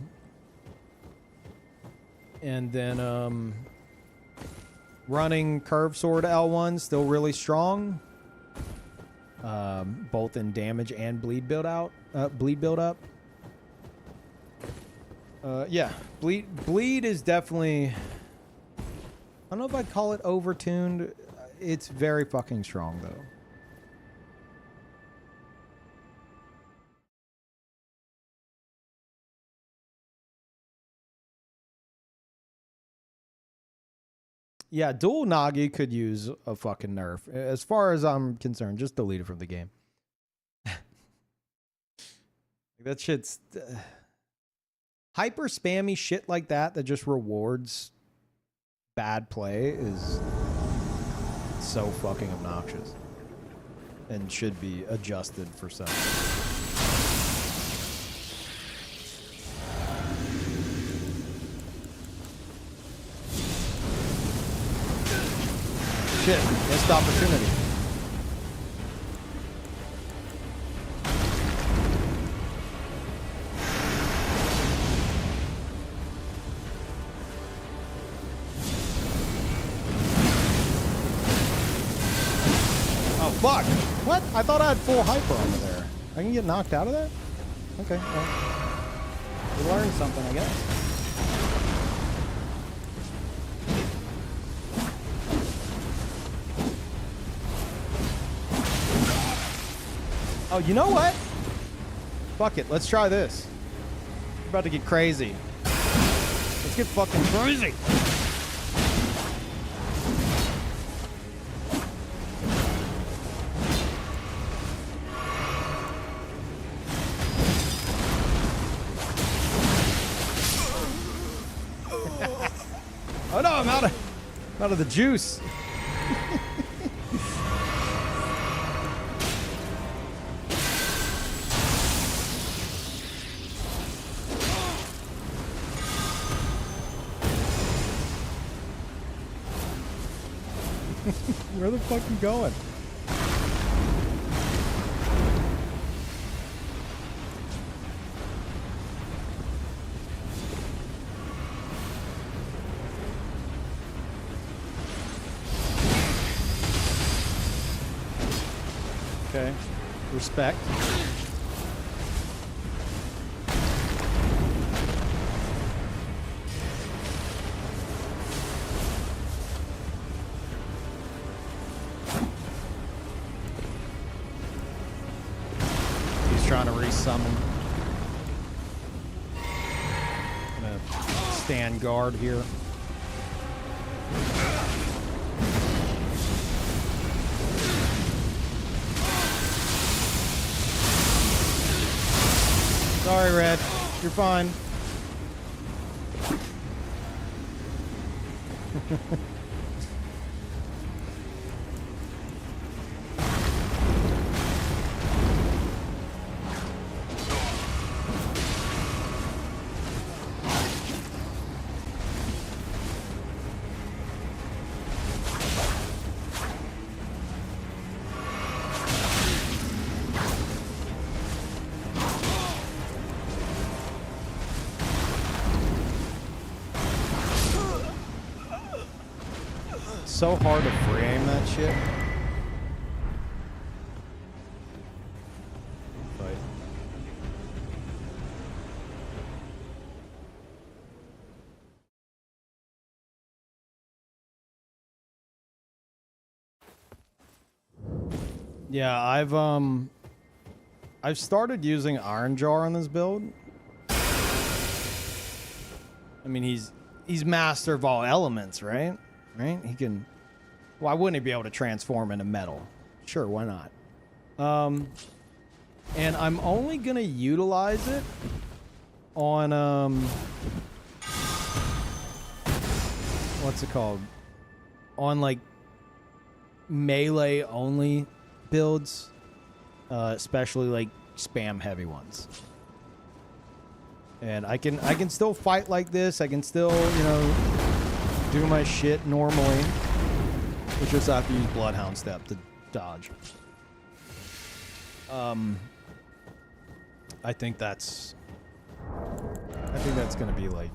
then Running curve sword L1 still really strong. Both in damage and bleed build up. Yeah, bleed is definitely, I don't know if I'd call it overtuned. It's very fucking strong though. Yeah, dual Nagi could use a fucking nerf. As far as I'm concerned, just delete it from the game. That shit's hyper spammy shit like that just rewards bad play is so fucking obnoxious and should be adjusted for some. Shit, missed opportunity. Oh, fuck. What? I thought I had full hyper over there. I can get knocked out of that? Okay, well. We learned something, I guess. Oh, you know what? Fuck it. Let's try this. We're about to get crazy. Let's get fucking crazy. Oh no, I'm out of the juice. Where the fuck you going? Okay. Respect. Trying to resummon. Gonna stand guard here. Sorry, Red. You're fine. So hard to frame that shit. Fight. Yeah, I've started using Iron Jar on this build. I mean, he's master of all elements, right? Right? He can. Why wouldn't he be able to transform into metal? Sure, why not? And I'm only gonna utilize it on what's it called? On like melee only builds, especially like spam heavy ones. And I can still fight like this. I can still, you know, do my shit normally. We just have to use Bloodhound Step to dodge. I think that's gonna be like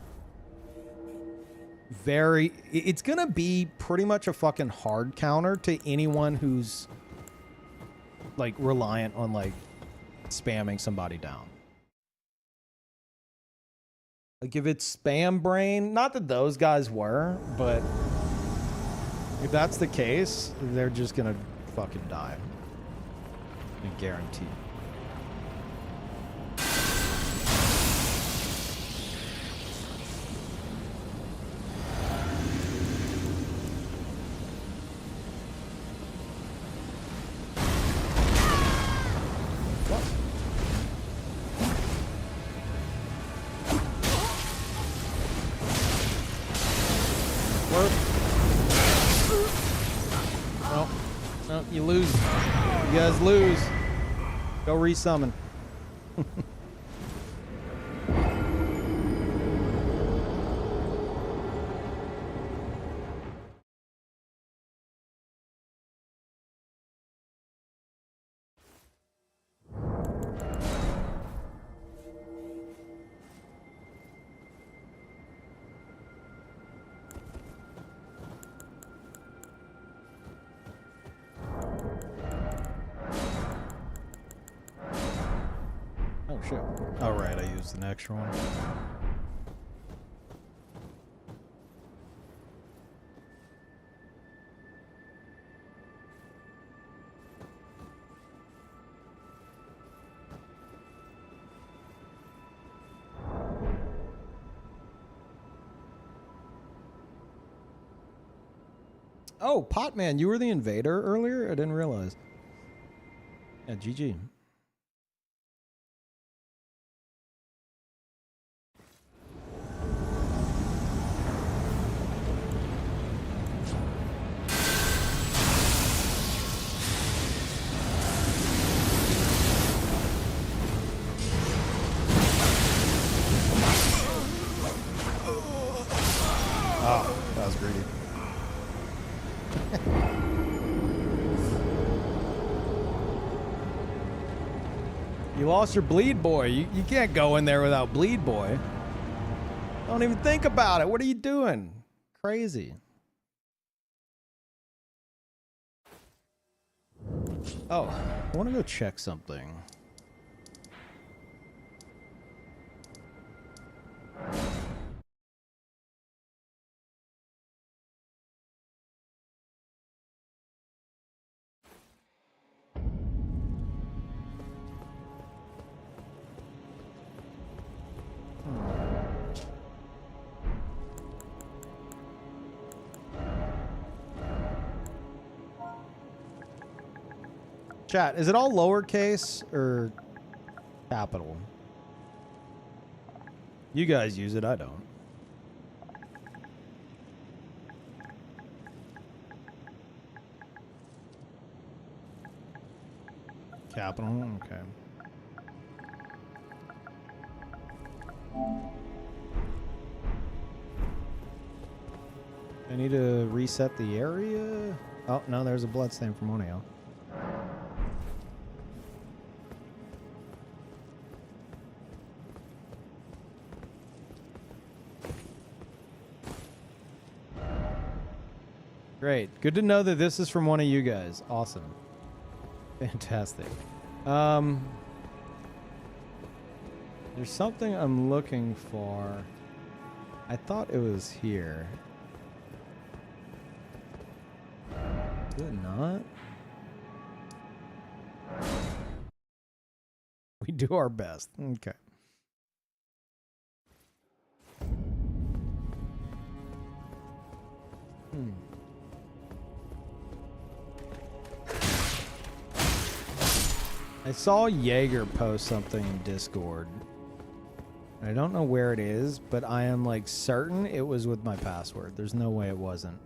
It's gonna be pretty much a fucking hard counter to anyone who's like reliant on like spamming somebody down. Like if it's spam brain, not that those guys were, but if that's the case, they're just gonna fucking die. I guarantee. No, you lose. You guys lose. Go resummon. Oh shit. Oh right, I used an extra one. Oh, Potman, you were the invader earlier? I didn't realize. Yeah, GG. Oh, that was greedy. You lost your bleed boy. You can't go in there without bleed boy. Don't even think about it. What are you doing? Crazy. Oh, I want to go check something. Chat, is it all lowercase or capital? You guys use it, I don't. Capital, okay. I need to reset the area. Oh, no, there's a bloodstain from Onio. Great. Good to know that this is from one of you guys. Awesome. Fantastic. There's something I'm looking for. I thought it was here. Is it not? We do our best. Okay. I saw Jaeger post something in Discord. I don't know where it is, but I am like certain it was with my password. There's no way it wasn't.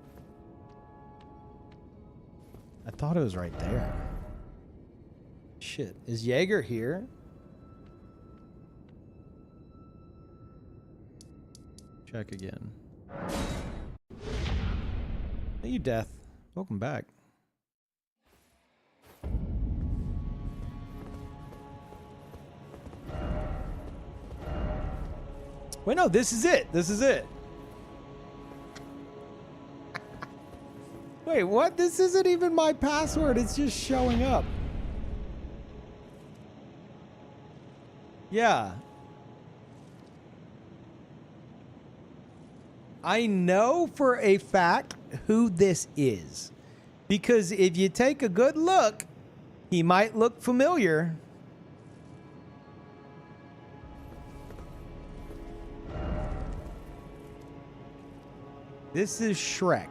I thought it was right there. Shit. Is Jaeger here? Check again. Hey, you Death. Welcome back. Wait, no, this is it. This is it. Wait, what? This isn't even my password. It's just showing up. Yeah. I know for a fact who this is. Because if you take a good look, he might look familiar. This is Shrek.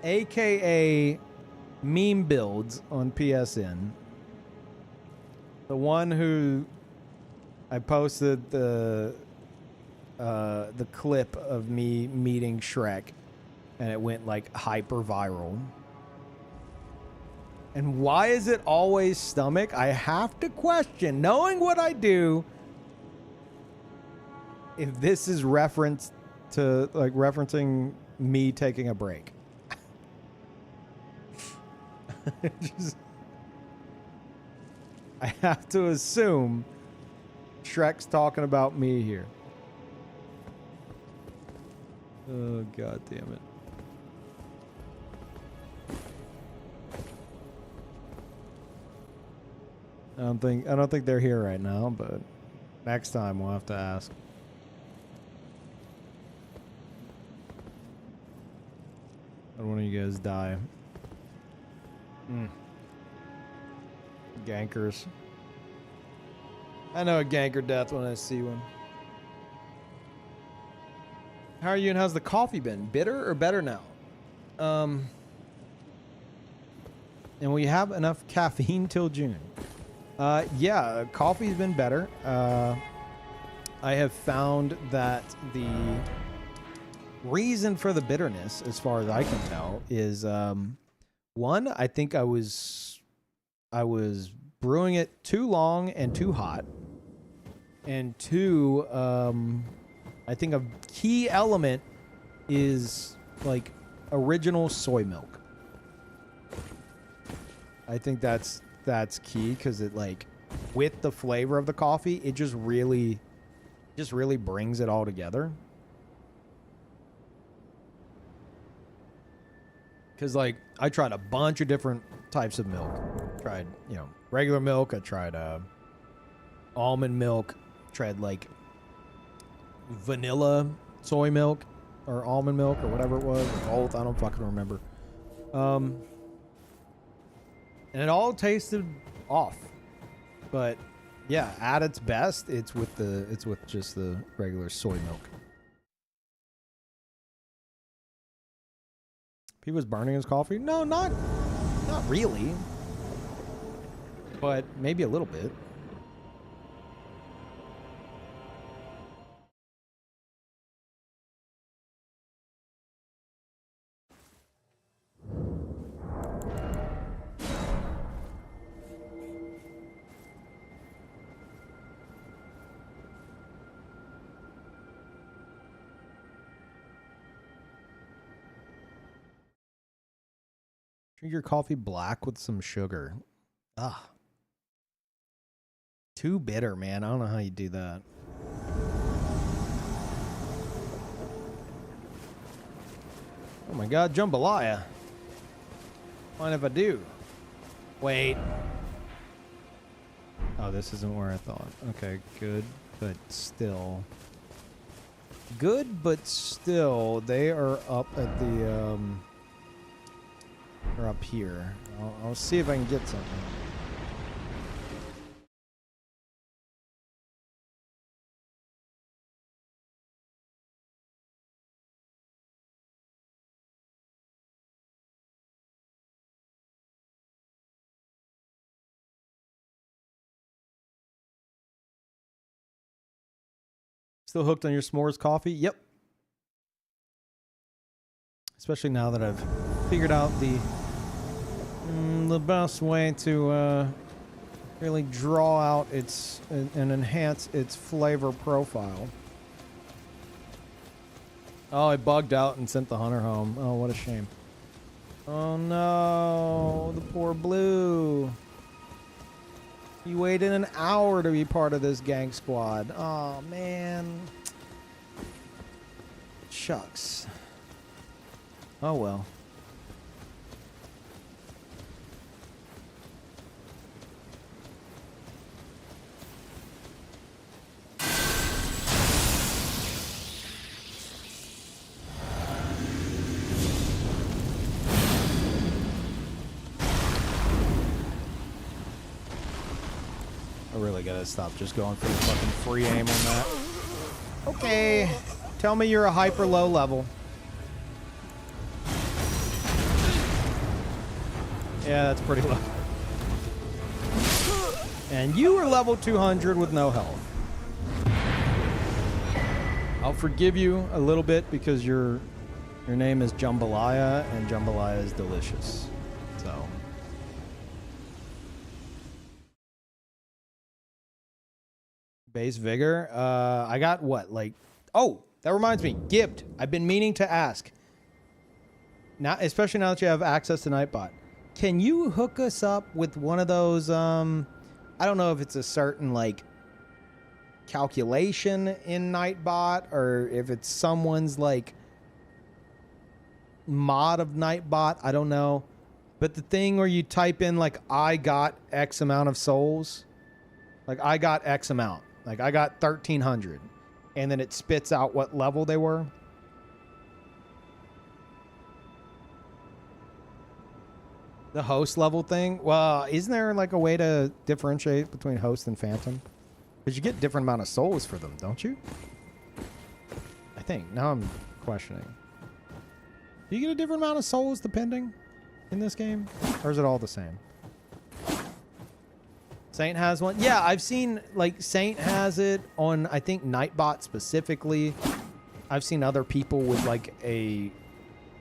AKA Meme Builds on PSN. The one who I posted the clip of me meeting Shrek, and it went like hyper viral. And why is it always stomach? I have to question, knowing what I do, if this is referenced to like referencing me taking a break. Just, I have to assume Shrek's talking about me here. Oh, god damn it. I don't think they're here right now, but next time we'll have to ask. I don't want you guys die. Gankers. I know a ganker death when I see one. How are you and how's the coffee been? Bitter or better now? And we have enough caffeine till June. Yeah, coffee's been better. I have found that the reason for the bitterness, as far as I can tell, is one, I think I was brewing it too long and too hot. And two, I think a key element is like original soy milk. I think that's key because it like with the flavor of the coffee, it just really brings it all together. Because like I tried a bunch of different types of milk. Tried, you know, regular milk. I tried almond milk. Tried like vanilla soy milk or almond milk or whatever it was. Or both. I don't fucking remember. And it all tasted off. But yeah, at its best, it's with just the regular soy milk. He was burning his coffee? No, not really. But maybe a little bit. Drink your coffee black with some sugar. Ah. Too bitter, man. I don't know how you do that. Oh my god, jambalaya. Mind if I do? Wait. Oh, this isn't where I thought. Okay, good, but still. Good, but still. They are up at the, They're up here. I'll see if I can get something. Still hooked on your s'mores coffee? Yep. Especially now that I've figured out the best way to really draw out its and enhance its flavor profile. Oh, I bugged out and sent the hunter home. Oh, what a shame. Oh no, the poor Blue. He waited an hour to be part of this gang squad. Oh man. Shucks. Oh well. I really gotta stop just going for the fucking free aim on that. Okay. Tell me you're a hyper low level. Yeah, that's pretty low. And you were level 200 with no health. I'll forgive you a little bit because your name is Jambalaya, and Jambalaya is delicious. So. Base vigor. I got what? Like, oh, that reminds me. Gibbed. I've been meaning to ask. Now, especially now that you have access to Nightbot. Can you hook us up with one of those, I don't know if it's a certain, like, calculation in Nightbot, or if it's someone's, like, mod of Nightbot. I don't know. But the thing where you type in, like, I got X amount of souls. Like, I got X amount. Like, I got 1,300. And then it spits out what level they were. The host level thing? Well, isn't there like a way to differentiate between host and phantom? Because you get different amount of souls for them, don't you? I think. Now I'm questioning. Do you get a different amount of souls depending in this game? Or is it all the same? Saint has one. Yeah, I've seen, like, Saint has it on, I think, Nightbot specifically. I've seen other people with, like, a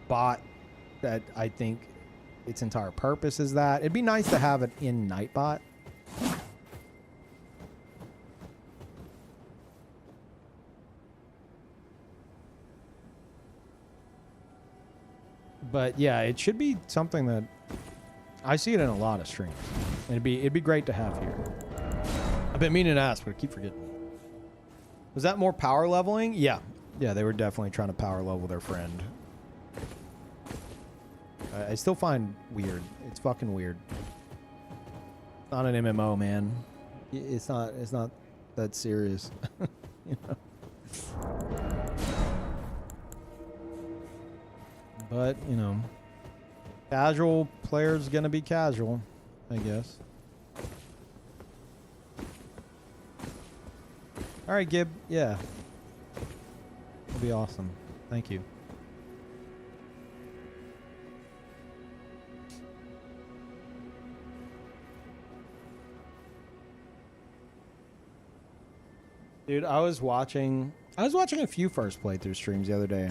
bot that I think its entire purpose is that. It'd be nice to have it in Nightbot. But yeah, it should be something that I see it in a lot of streams. It'd be great to have here. I've been meaning to ask, but I keep forgetting. Was that more power leveling? Yeah. Yeah, they were definitely trying to power level their friend. I still find weird. It's fucking weird. It's not an MMO, man. It's not that serious. You know? But, you know, casual player's gonna be casual, I guess. All right, Gib. Yeah. That'll be awesome. Thank you. Dude, I was watching a few first playthrough streams the other day.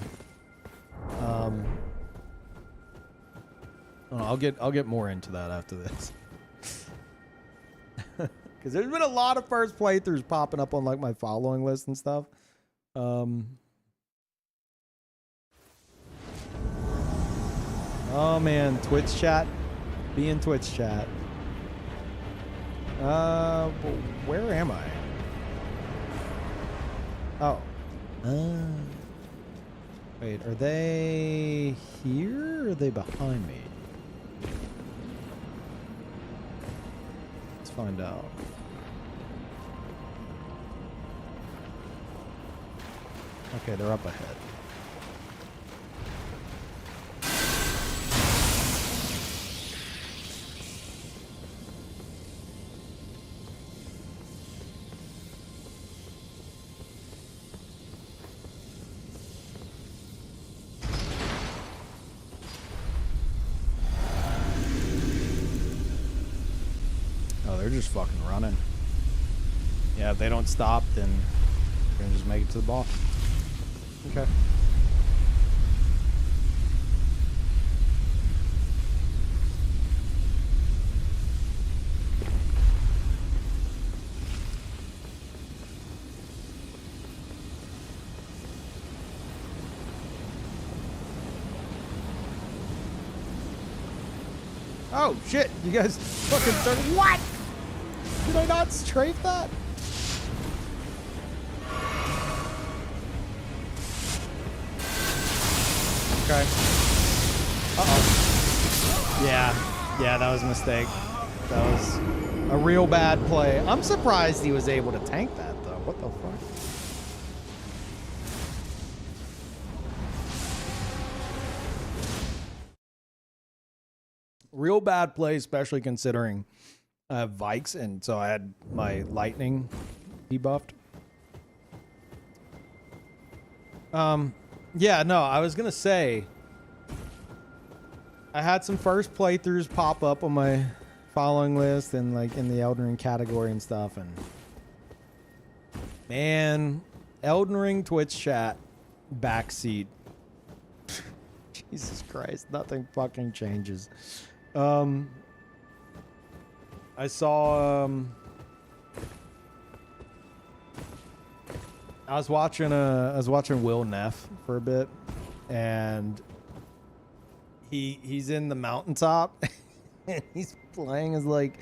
I'll get more into that after this. Because there's been a lot of first playthroughs popping up on like my following list and stuff. Oh man, Twitch chat. Be in Twitch chat. Where am I? Oh. Wait, are they here or are they behind me? Let's find out. Okay, they're up ahead. They're just fucking running. Yeah, if they don't stop, then we're gonna just make it to the boss. Okay. Oh shit! You guys fucking started. What? Did I not strafe that? Okay. Uh-oh. Yeah, that was a mistake. That was a real bad play. I'm surprised he was able to tank that, though. What the fuck? Real bad play, especially considering I have Vikes, and so I had my lightning debuffed. Yeah, no, I was gonna say I had some first playthroughs pop up on my following list and like in the Elden Ring category and stuff, and man, Elden Ring Twitch chat backseat. Jesus Christ, nothing fucking changes. I saw I was watching Will Neff for a bit, and he's in the mountaintop and he's playing as like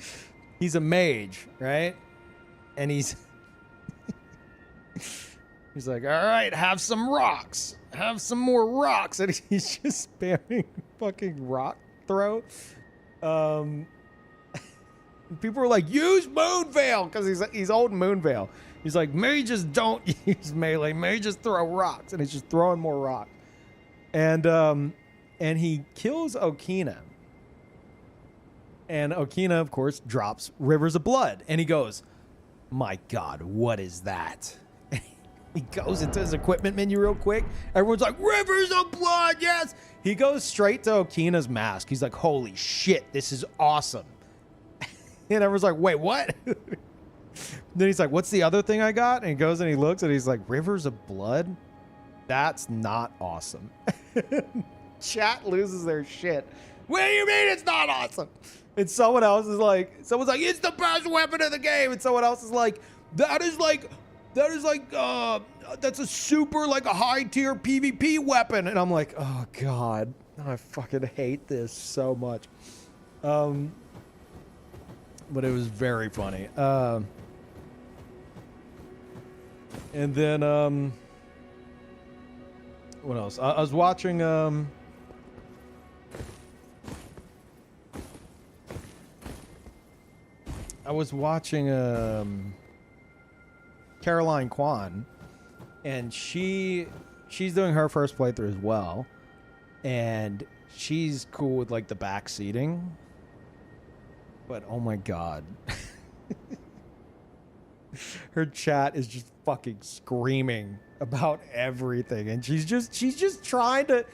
he's a mage, right? And he's like, all right, have some rocks, have some more rocks, and he's just spamming fucking rock throw. People were like, use Moonveil, because he's old Moonveil. He's like, mages don't use melee, mages throw rocks, and he's just throwing more rocks. And he kills Okina. And Okina, of course, drops Rivers of Blood. And he goes, my God, what is that? He goes into his equipment menu real quick. Everyone's like, Rivers of Blood, yes! He goes straight to Okina's mask. He's like, holy shit, this is awesome. And everyone's like, wait, what? Then he's like, what's the other thing I got? And he goes and he looks and he's like, Rivers of Blood? That's not awesome. Chat loses their shit. What do you mean it's not awesome? And someone's like, it's the best weapon in the game. And someone else is like, that's a super, like a high tier PvP weapon. And I'm like, oh God, I fucking hate this so much. But it was very funny. And then, what else? I was watching, Caroline Kwan, and she's doing her first playthrough as well, and she's cool with like the back seating, but oh my God. Her chat is just fucking screaming about everything, and she's just trying to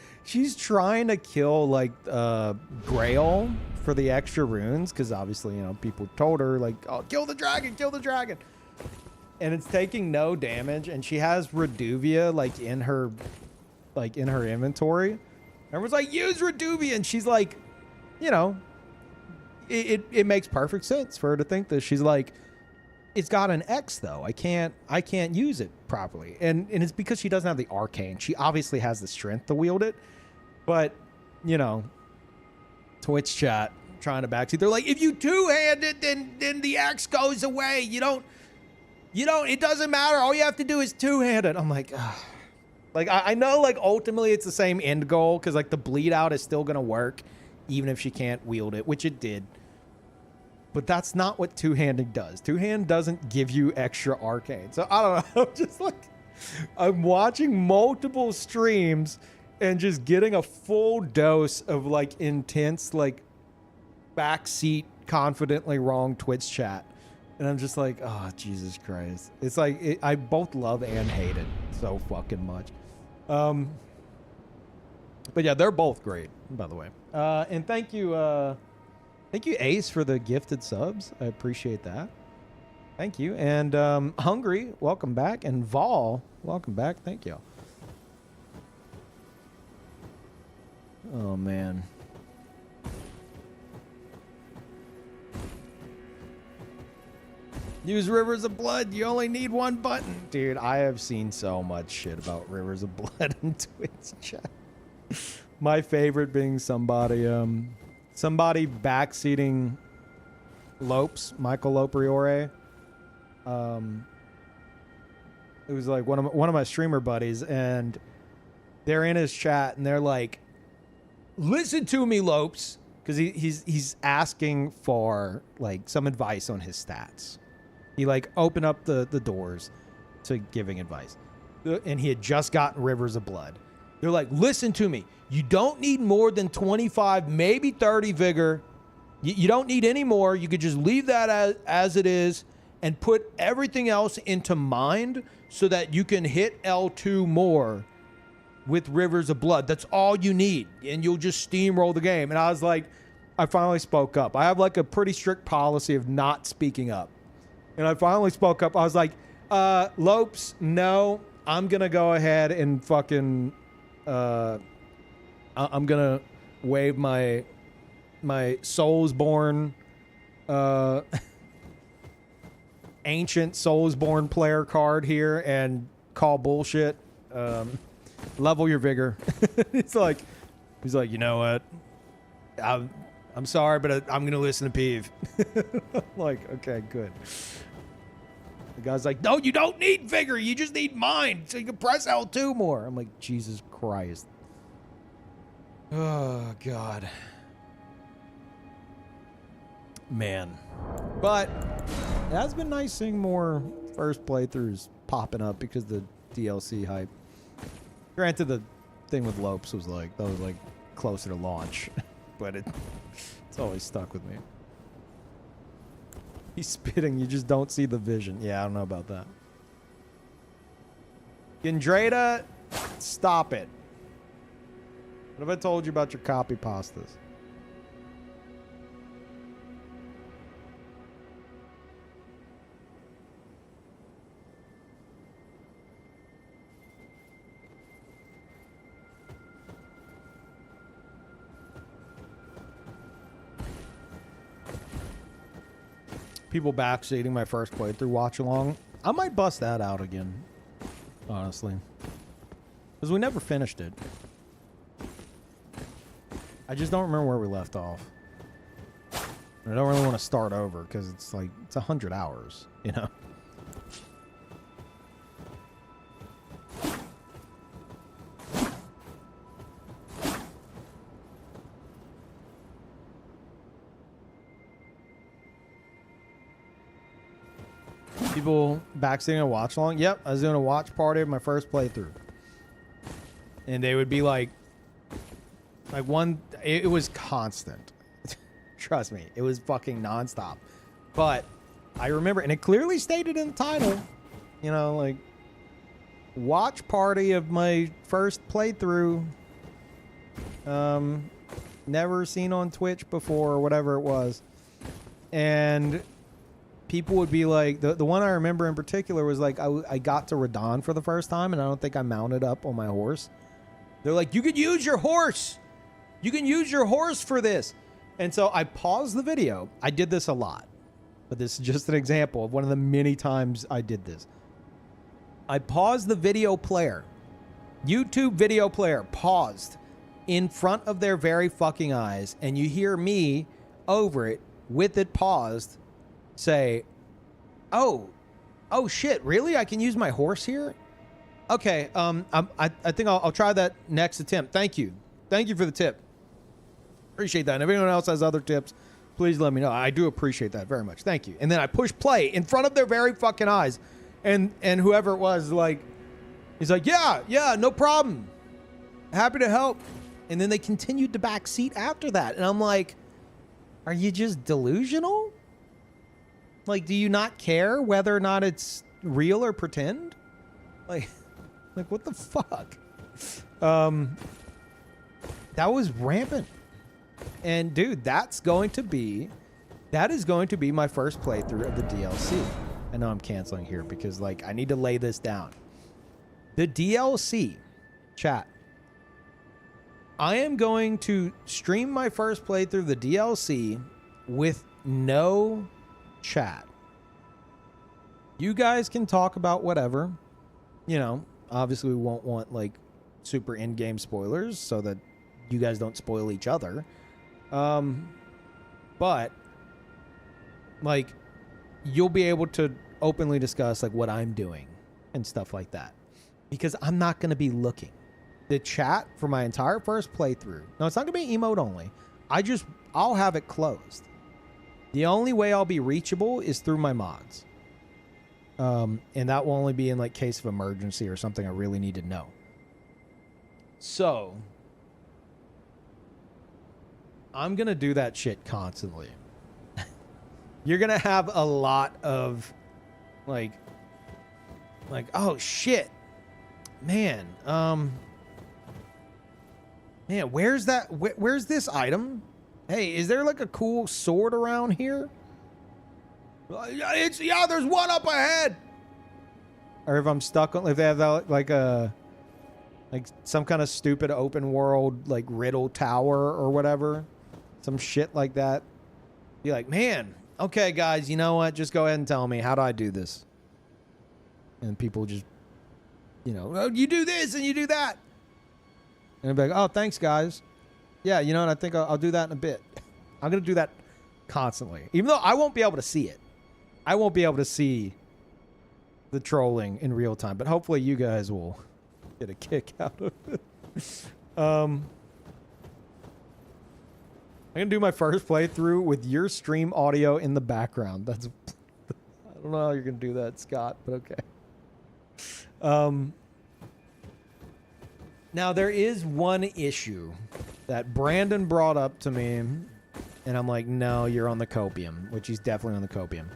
kill like Grail for the extra runes, because obviously, you know, people told her like, oh, kill the dragon, and it's taking no damage, and she has Reduvia like in her inventory. Everyone's like, use Reduvia, and she's like, you know, it makes perfect sense for her to think this. She's like, it's got an X though. I can't use it properly. And it's because she doesn't have the arcane. She obviously has the strength to wield it. But, you know, Twitch chat trying to backseat. They're like, if you two-hand it, then the X goes away. You don't, it doesn't matter. All you have to do is two-hand it. I'm like, ugh. Like, I know, like, ultimately it's the same end goal, because, like, the bleed out is still going to work, even if she can't wield it, which it did. But that's not what two-handing does. Two-hand doesn't give you extra arcane. So, I don't know. I'm just, like, I'm watching multiple streams and just getting a full dose of, like, intense, like, backseat, confidently wrong Twitch chat. And I'm just like, oh, Jesus Christ. It's like, I both love and hate it so fucking much. But yeah, they're both great, by the way. And thank you, Ace, for the gifted subs. I appreciate that. Thank you. And Hungry, welcome back. And Vol, welcome back. Thank you. Oh, man. Use Rivers of Blood. You only need one button. Dude, I have seen so much shit about Rivers of Blood in Twitch chat. My favorite being somebody backseating Lopes, Michael Lopriore. It was like one of my streamer buddies, and they're in his chat, and they're like, listen to me, Lopes, because he's asking for like some advice on his stats. He like opened up the doors to giving advice, and he had just gotten Rivers of Blood. They're like, listen to me. You don't need more than 25, maybe 30 vigor. You don't need any more. You could just leave that as it is and put everything else into mind so that you can hit L2 more with Rivers of Blood. That's all you need, and you'll just steamroll the game. And I was like, I finally spoke up. I have like a pretty strict policy of not speaking up. And I finally spoke up. I was like, Lopes, no, I'm going to go ahead and fucking, I'm going to wave my Soulsborne, ancient Soulsborne player card here and call bullshit. Level your vigor. He's like, you know what? I'm sorry, but I'm gonna listen to Peeve. I'm like, okay, good. The guy's like, no, you don't need vigor. You just need mind, so you can press L2 more. I'm like, Jesus Christ. Oh God. Man. But it has been nice seeing more first playthroughs popping up because the DLC hype. Granted, the thing with Lopes was like, that was like closer to launch, but it's always stuck with me. He's spitting, you just don't see the vision. Yeah, I don't know about that. Gendrada, stop it. What have I told you about your copy pastas? People backseating my first playthrough watch along. I might bust that out again, honestly, because we never finished it. I just don't remember where we left off. I don't really want to start over because it's like it's 100 hours, you know. People backseating a watch along. Yep, I was doing a watch party of my first playthrough, and they would be like one. It was constant. Trust me, it was fucking nonstop. But I remember, and it clearly stated in the title, you know, like watch party of my first playthrough. Never seen on Twitch before, or whatever it was, and people would be like, the one I remember in particular was like, I got to Radon for the first time, and I don't think I mounted up on my horse. They're like, you could use your horse. You can use your horse for this. And so I paused the video. I did this a lot, but this is just an example of one of the many times I did this. I paused the video player. YouTube video player paused in front of their very fucking eyes, and you hear me over it with it paused say, oh shit, really? I can use my horse here? Okay, I think I'll try that next attempt. Thank you for the tip. Appreciate that. And if anyone else has other tips, please let me know. I do appreciate that very much. Thank you. And then I push play in front of their very fucking eyes, and whoever it was, like, he's like, yeah, no problem, happy to help. And then they continued to back seat after that, and I'm like, are you just delusional? Like, do you not care whether or not it's real or pretend? Like what the fuck? That was rampant. And dude, that is going to be my first playthrough of the DLC. I know I'm canceling here because like I need to lay this down. The DLC, chat. I am going to stream my first playthrough of the DLC with no chat. You guys can talk about whatever, you know. Obviously we won't want like super in-game spoilers so that you guys don't spoil each other, but like you'll be able to openly discuss like what I'm doing and stuff like that, because I'm not going to be looking. the chat for my entire first playthrough. No, it's not gonna be emote only. I'll have it closed. The only way I'll be reachable is through my mods. And that will only be in like case of emergency or something I really need to know. So I'm gonna do that shit constantly. You're gonna have a lot of like, oh shit, man, man, where's that? Where's this item? Hey, is there like a cool sword around here? Yeah, there's one up ahead. Or if I'm stuck on, if they have that, like some kind of stupid open world like riddle tower or whatever, some shit like that. Be like, man, okay, guys, you know what? Just go ahead and tell me, how do I do this? And people just, you know, oh, you do this and you do that. And I'd be like, oh, thanks, guys. Yeah, you know what? I think I'll do that in a bit. I'm going to do that constantly. Even though I won't be able to see it. I won't be able to see the trolling in real time. But hopefully you guys will get a kick out of it. I'm going to do my first playthrough with your stream audio in the background. That's... I don't know how you're going to do that, Scott, but okay. Now, there is one issue that Brandon brought up to me, and I'm like, no, you're on the copium, which he's definitely on the copium.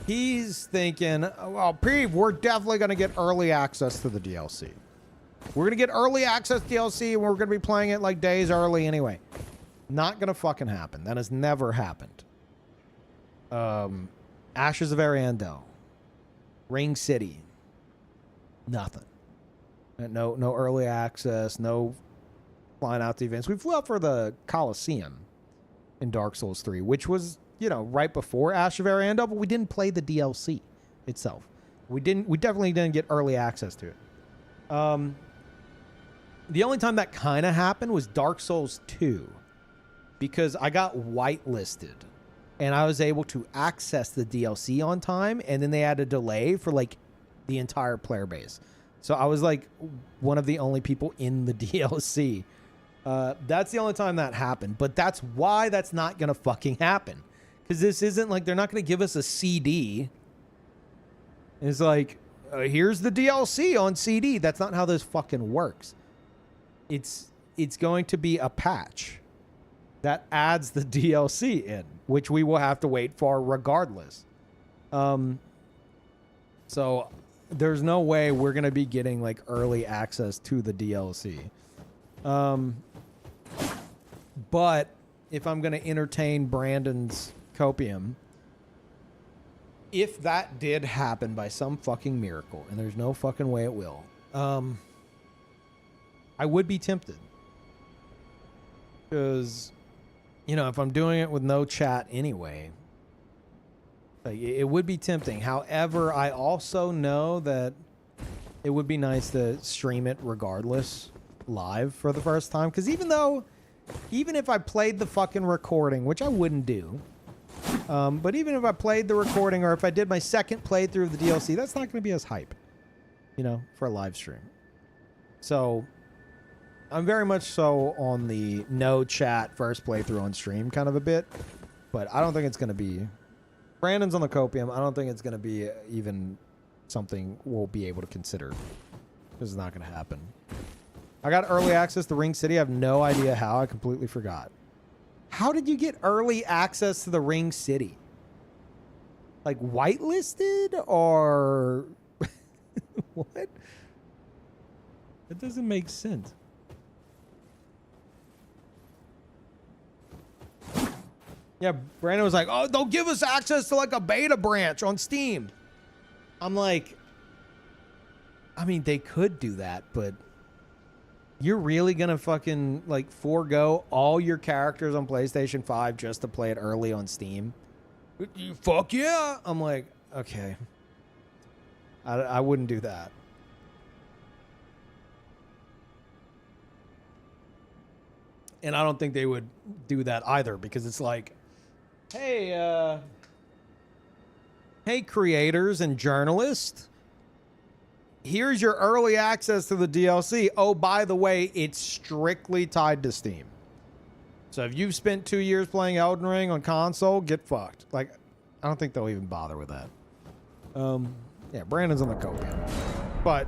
He's thinking, well, Peeve, we're definitely going to get early access to the DLC. We're going to get early access to DLC, and we're going to be playing it like days early anyway. Not going to fucking happen. That has never happened. Ashes of Ariandel. Ring City. Nothing. No early access, no flying out to events. We flew out for the Coliseum in Dark Souls 3, which was, you know, right before Ash of Ariandel, but we didn't play the DLC itself. We definitely didn't get early access to it. The only time that kind of happened was Dark Souls 2, because I got whitelisted and I was able to access the DLC on time, and then they had a delay for like the entire player base. So I was like one of the only people in the DLC. That's the only time that happened. But that's why that's not going to fucking happen. Because this isn't like, they're not going to give us a CD. It's like, here's the DLC on CD. That's not how this fucking works. It's going to be a patch that adds the DLC in, which we will have to wait for regardless. So there's no way we're going to be getting like early access to the DLC. But if I'm going to entertain Brandon's copium, if that did happen by some fucking miracle, and there's no fucking way it will, I would be tempted. Because, you know, if I'm doing it with no chat anyway, like, it would be tempting. However, I also know that it would be nice to stream it regardless live for the first time. Because even if I played the fucking recording, which I wouldn't do, but even if I played the recording or if I did my second playthrough of the DLC, that's not going to be as hype, you know, for a live stream. So I'm very much so on the no chat first playthrough on stream kind of a bit, but I don't think it's going to be... Brandon's on the copium. I don't think it's going to be even something we'll be able to consider. This is not going to happen. I got early access to Ring City. I have no idea how. I completely forgot. How did you get early access to the Ring City? Like whitelisted or what? That doesn't make sense. Yeah, Brandon was like, oh, they'll give us access to like a beta branch on Steam. I'm like, I mean, they could do that, but you're really going to fucking like forego all your characters on PlayStation 5 just to play it early on Steam? Fuck yeah. I'm like, okay. I wouldn't do that. And I don't think they would do that either, because it's like, hey, creators and journalists, here's your early access to the DLC. Oh, by the way, it's strictly tied to Steam. So if you've spent 2 years playing Elden Ring on console, get fucked. Like, I don't think they'll even bother with that. Yeah, Brandon's on the copium. But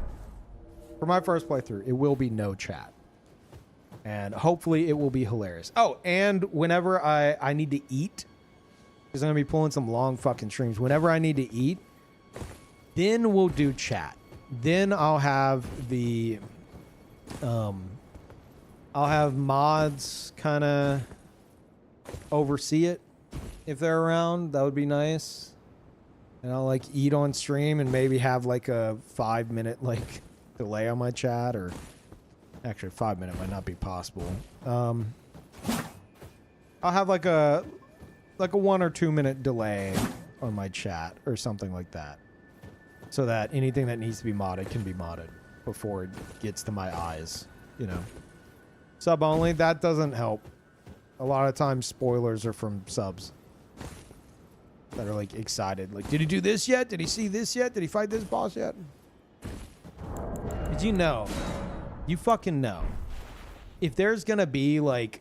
for my first playthrough, it will be no chat. And hopefully it will be hilarious. Oh, and whenever I need to eat, because I'm going to be pulling some long fucking streams. Whenever I need to eat, then we'll do chat. Then I'll have the... I'll have mods kind of oversee it if they're around. That would be nice. And I'll like eat on stream and maybe have like a 5-minute like delay on my chat, or actually 5-minute might not be possible. I'll have like a 1 or 2 minute delay on my chat or something like that, so that anything that needs to be modded can be modded before it gets to my eyes, you know. Sub only, that doesn't help. A lot of times spoilers are from subs that are like excited. Like, did he do this yet? Did he see this yet? Did he fight this boss yet? Did you know? You fucking know. If there's gonna be like,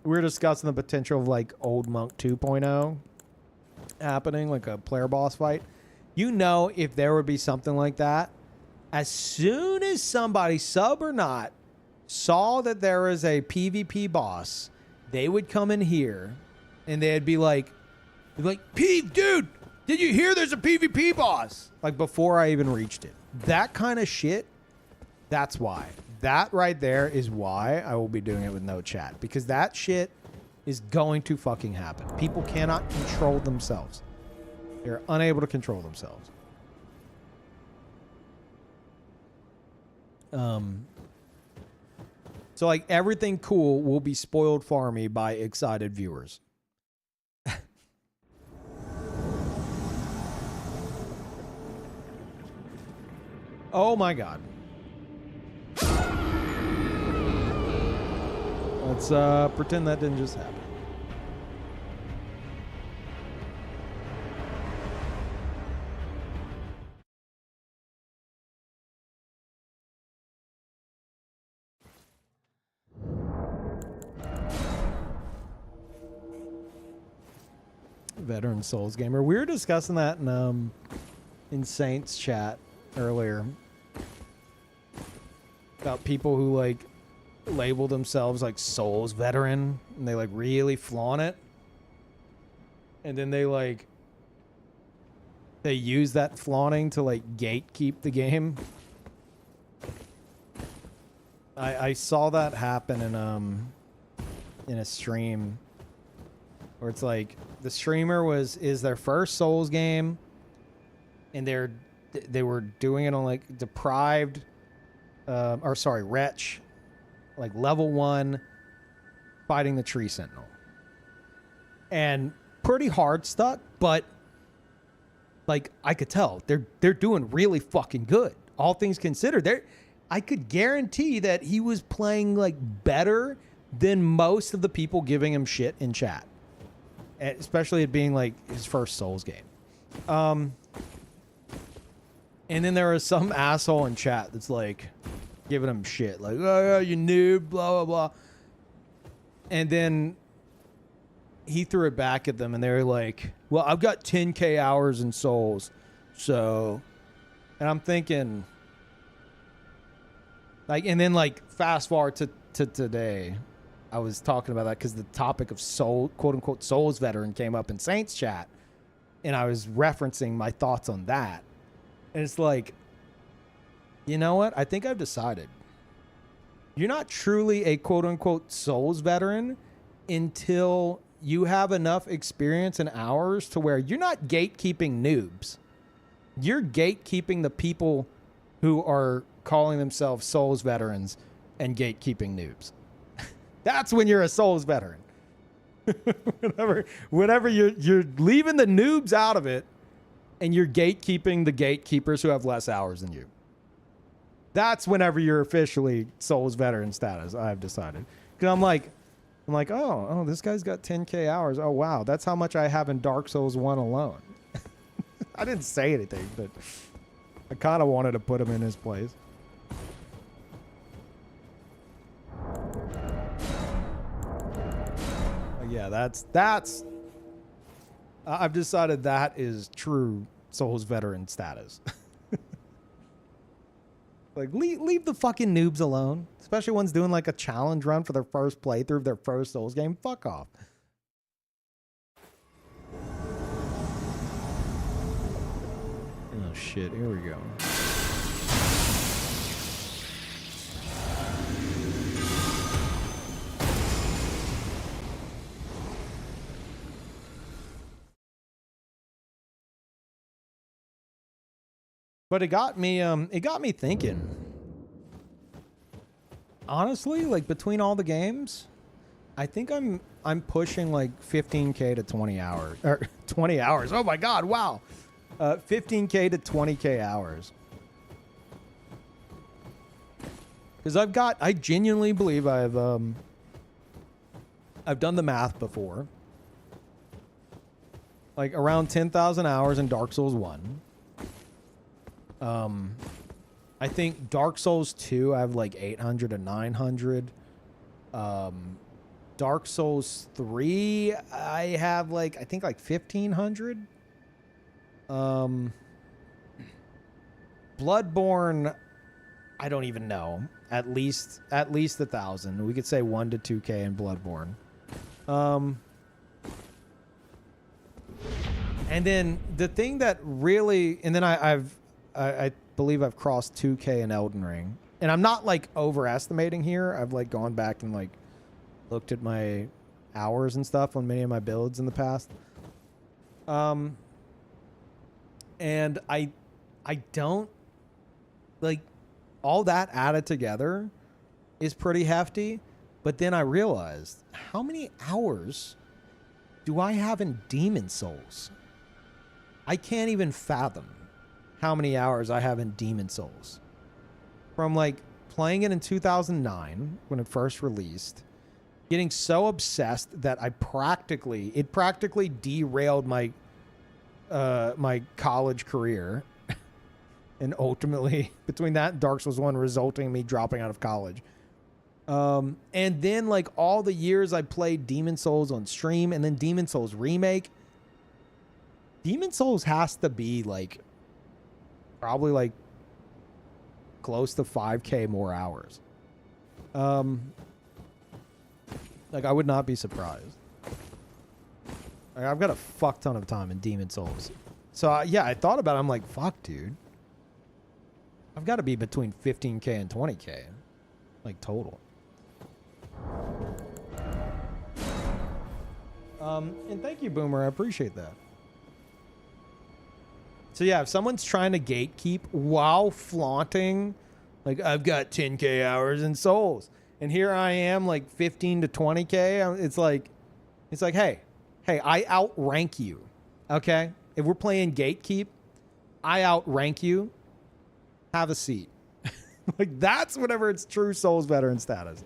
we're discussing the potential of like Old Monk 2.0 happening, like a player boss fight. You know, if there would be something like that, as soon as somebody, sub or not, saw that there is a PvP boss, they would come in here and they'd be like, Peeve, dude, did you hear there's a PvP boss? Like before I even reached it. That kind of shit, that's why. That right there is why I will be doing it with no chat. Because that shit is going to fucking happen. People cannot control themselves. They're unable to control themselves. So like everything cool will be spoiled for me by excited viewers. Oh my god. Let's pretend that didn't just happen. Veteran Souls gamer. We were discussing that in Saints chat earlier about people who like label themselves like Souls veteran and they like really flaunt it, and then they use that flaunting to like gatekeep the game. I saw that happen in a stream where it's like the streamer is their first Souls game, and they were doing it on like deprived, Wretch, like level 1, fighting the Tree Sentinel, and pretty hard stuck, but like I could tell they're doing really fucking good. All things considered, I could guarantee that he was playing like better than most of the people giving him shit in chat. Especially it being like his first Souls game. And then there was some asshole in chat that's like giving him shit. Like, oh, you noob, blah, blah, blah. And then he threw it back at them and they were like, well, I've got 10K hours in Souls. So, and I'm thinking, like, and then like fast forward to today. I was talking about that because the topic of soul, quote unquote, Souls veteran came up in Saints chat, and I was referencing my thoughts on that. And it's like, you know what? I think I've decided. You're not truly a quote unquote Souls veteran until you have enough experience and hours to where you're not gatekeeping noobs. You're gatekeeping the people who are calling themselves Souls veterans and gatekeeping noobs. That's when you're a Souls veteran. whenever you're leaving the noobs out of it and you're gatekeeping the gatekeepers who have less hours than you. That's whenever you're officially Souls veteran status, I've decided. Because I'm like, oh, this guy's got 10K hours. Oh, wow. That's how much I have in Dark Souls 1 alone. I didn't say anything, but I kind of wanted to put him in his place. Yeah, that's. I've decided that is true Souls veteran status. Like, leave the fucking noobs alone, especially ones doing like a challenge run for their first playthrough of their first Souls game. Fuck off. Oh shit! Here we go. But it got me thinking. Honestly, like between all the games, I think I'm pushing like 15k to 20 hours or 20 hours. Oh my god, wow. 15k to 20k hours. Cuz I genuinely believe I've done the math before. Like around 10,000 hours in Dark Souls 1. I think Dark Souls 2 I have like 800 to 900. Dark Souls 3 I have like I think like 1500. Bloodborne I don't even know. At least 1,000. We could say 1 to 2k in Bloodborne. And then the thing that really, and then I believe I've crossed 2k in Elden Ring, and I'm not like overestimating here. I've like gone back and like looked at my hours and stuff on many of my builds in the past. And I don't like all that added together is pretty hefty. But then I realized how many hours do I have in Demon Souls? I can't even fathom how many hours I have in Demon Souls. From like playing it in 2009 when it first released, getting so obsessed that it practically derailed my my college career. And ultimately, between that and Dark Souls 1 resulting in me dropping out of college. And then like all the years I played Demon Souls on stream and then Demon Souls Remake. Demon Souls has to be like probably like close to 5k more hours. Like I would not be surprised. Like, I've got a fuck ton of time in Demon Souls. So yeah, I thought about it. I'm like, fuck, dude. I've got to be between 15k and 20k, like total. And thank you, Boomer. I appreciate that. So yeah, if someone's trying to gatekeep while flaunting, like I've got 10k hours in Souls, and here I am like 15 to 20k, it's like, hey, I outrank you, okay? If we're playing gatekeep, I outrank you. Have a seat. Like that's whenever it's true Souls veteran status.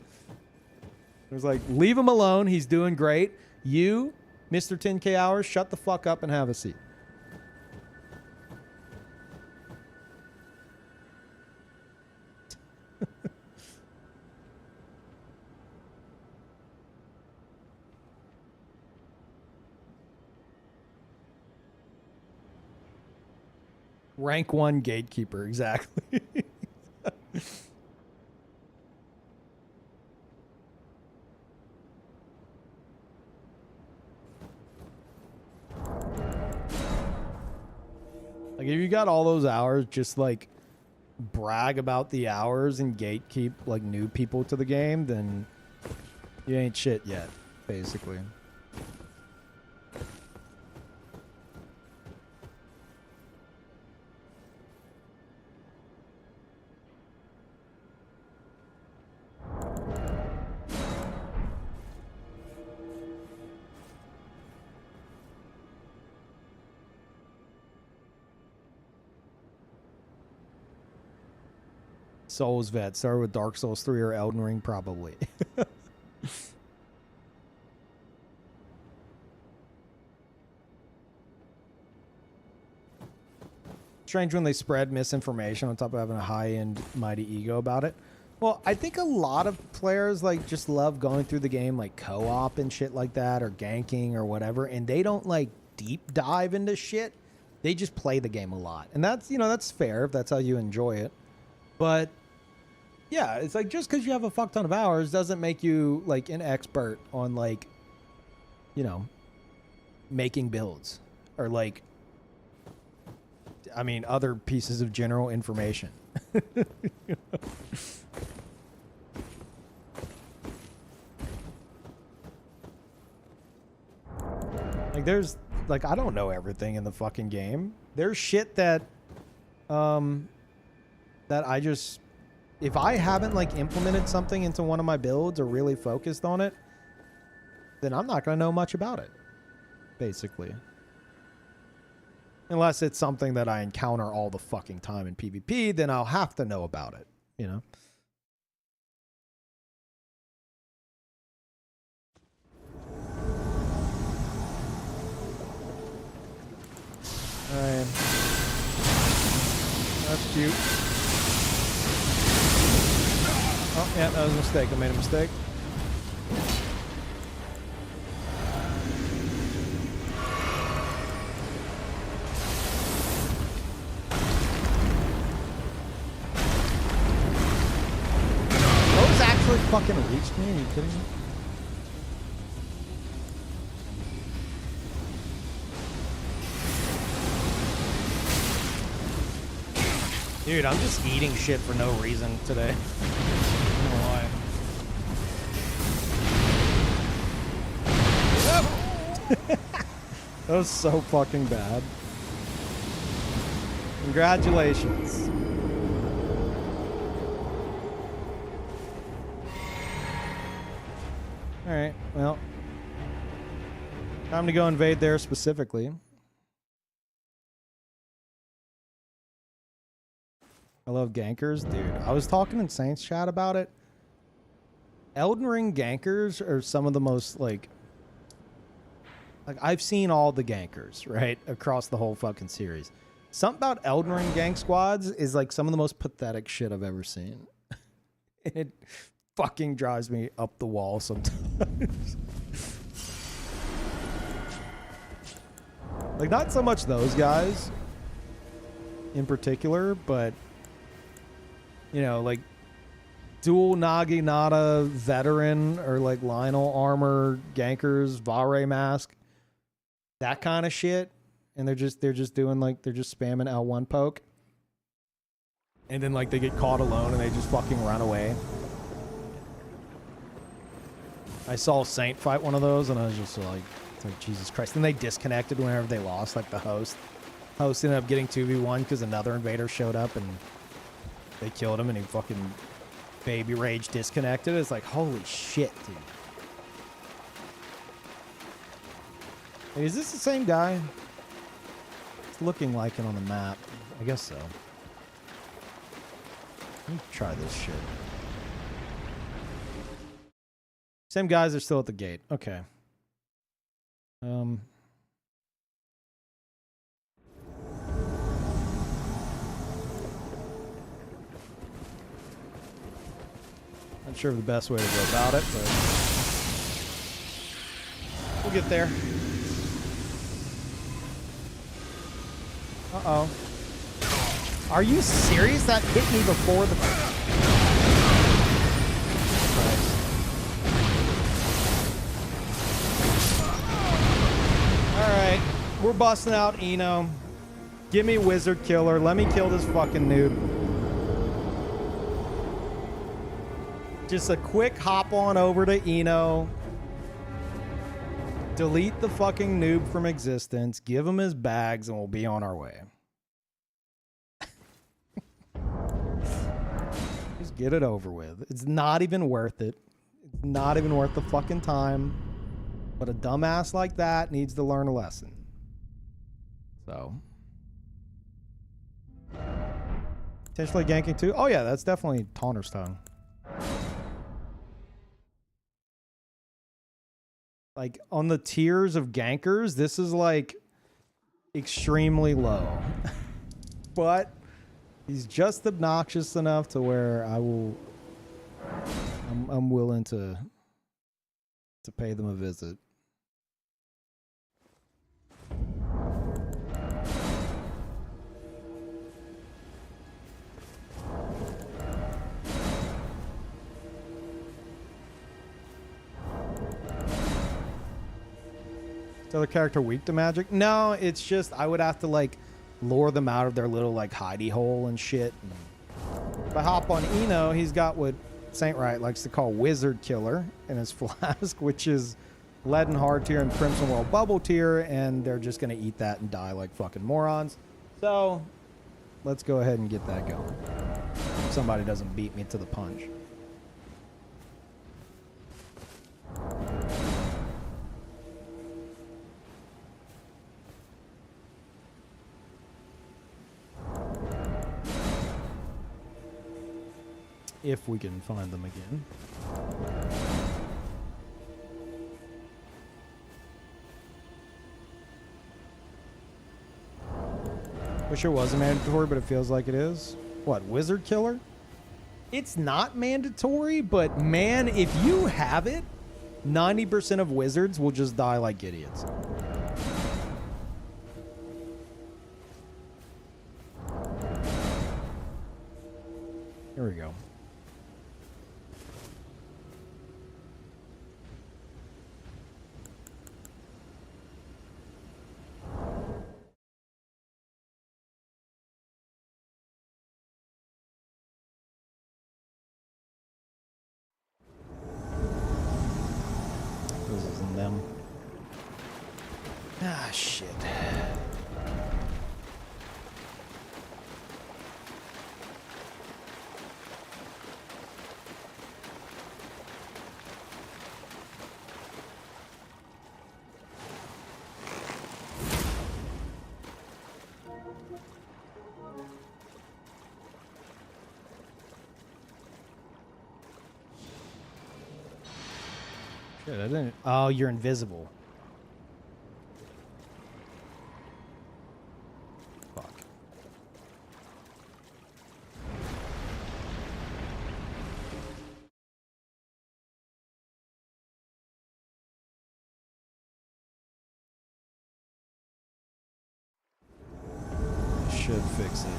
It was like, leave him alone. He's doing great. You, Mr. 10k hours, shut the fuck up and have a seat. Rank 1 gatekeeper, exactly. Like if you got all those hours, just like brag about the hours and gatekeep like new people to the game, then you ain't shit yet, basically. Souls vet. Start with Dark Souls 3 or Elden Ring, probably. Strange when they spread misinformation on top of having a high-end mighty ego about it. Well, I think a lot of players like just love going through the game like co-op and shit like that, or ganking or whatever, and they don't like deep dive into shit. They just play the game a lot, and that's, you know, that's fair if that's how you enjoy it. But yeah, it's like just because you have a fuck ton of hours doesn't make you like an expert on like, you know, making builds or like, I mean, other pieces of general information. Like there's like, I don't know everything in the fucking game. There's shit that that I just, if I haven't like implemented something into one of my builds or really focused on it, then I'm not going to know much about it, basically. Unless it's something that I encounter all the fucking time in PvP, then I'll have to know about it, you know? Alright. That's cute. Oh, yeah, that was a mistake. I made a mistake. Those actually fucking reached me? Are you kidding me? Dude, I'm just eating shit for no reason today. I don't know why. That was so fucking bad. Congratulations. Alright, well. Time to go invade there specifically. I love gankers. Dude, I was talking in Saints chat about it. Elden Ring gankers are some of the most, like I've seen all the gankers, right? Across the whole fucking series. Something about Elden Ring gank squads is like some of the most pathetic shit I've ever seen. It fucking drives me up the wall sometimes. Like, not so much those guys in particular, but you know, like dual Naginata veteran or like Lionel armor gankers, Vare mask, that kind of shit. And they're just doing like, they're just spamming L1 poke. And then like they get caught alone and they just fucking run away. I saw Saint fight one of those and I was just like Jesus Christ. And they disconnected whenever they lost, like the host. Host ended up getting 2v1 because another invader showed up and they killed him and he fucking baby rage disconnected. It's like, holy shit, dude. Hey, is this the same guy? It's looking like it on the map. I guess so. Let me try this shit. Same guys are still at the gate. Okay. Not sure of the best way to go about it, but we'll get there. Uh-oh. Are you serious? That hit me before the... Alright. We're busting out Eno. Give me Wizard Killer. Let me kill this fucking noob. Just a quick hop on over to Eno. Delete the fucking noob from existence. Give him his bags and we'll be on our way. Just get it over with. It's not even worth it. It's not even worth the fucking time. But a dumbass like that needs to learn a lesson. So. Potentially ganking too? Oh yeah, that's definitely Taunter's Tongue. Like, on the tiers of gankers, this is, like, extremely low. but he's just obnoxious enough to where I'm willing to pay them a visit. Is the other character weak to magic? No, it's just I would have to like lure them out of their little like hidey hole and shit. If I hop on Eno, he's got what Saint Right likes to call Wizard Killer in his flask, which is Lead and Hard tier and Crimson World Bubble tier, and they're just gonna eat that and die like fucking morons. So let's go ahead and get that going. If somebody doesn't beat me to the punch. If we can find them again. Wish it was mandatory, but it feels like it is. What, Wizard Killer? It's not mandatory, but man, if you have it, 90% of wizards will just die like idiots. Here we go. This isn't them. Ah, shit. Shit, I didn't. Oh, you're invisible. Fuck. Should fix it.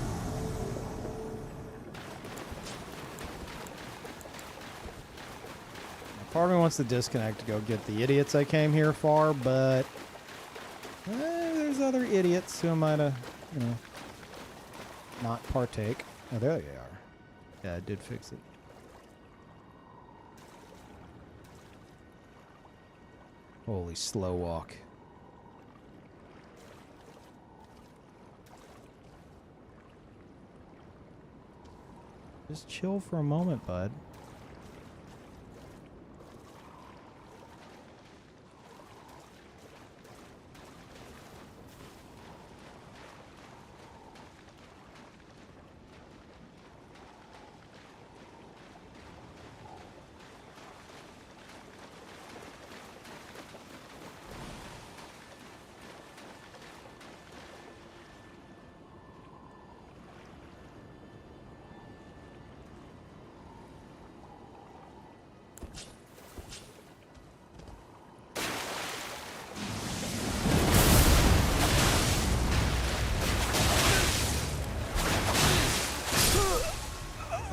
Part of me wants to disconnect to go get the idiots I came here for, but there's other idiots who might have, you know, not partake. Oh, there they are. Yeah, I did fix it. Holy slow walk. Just chill for a moment, bud.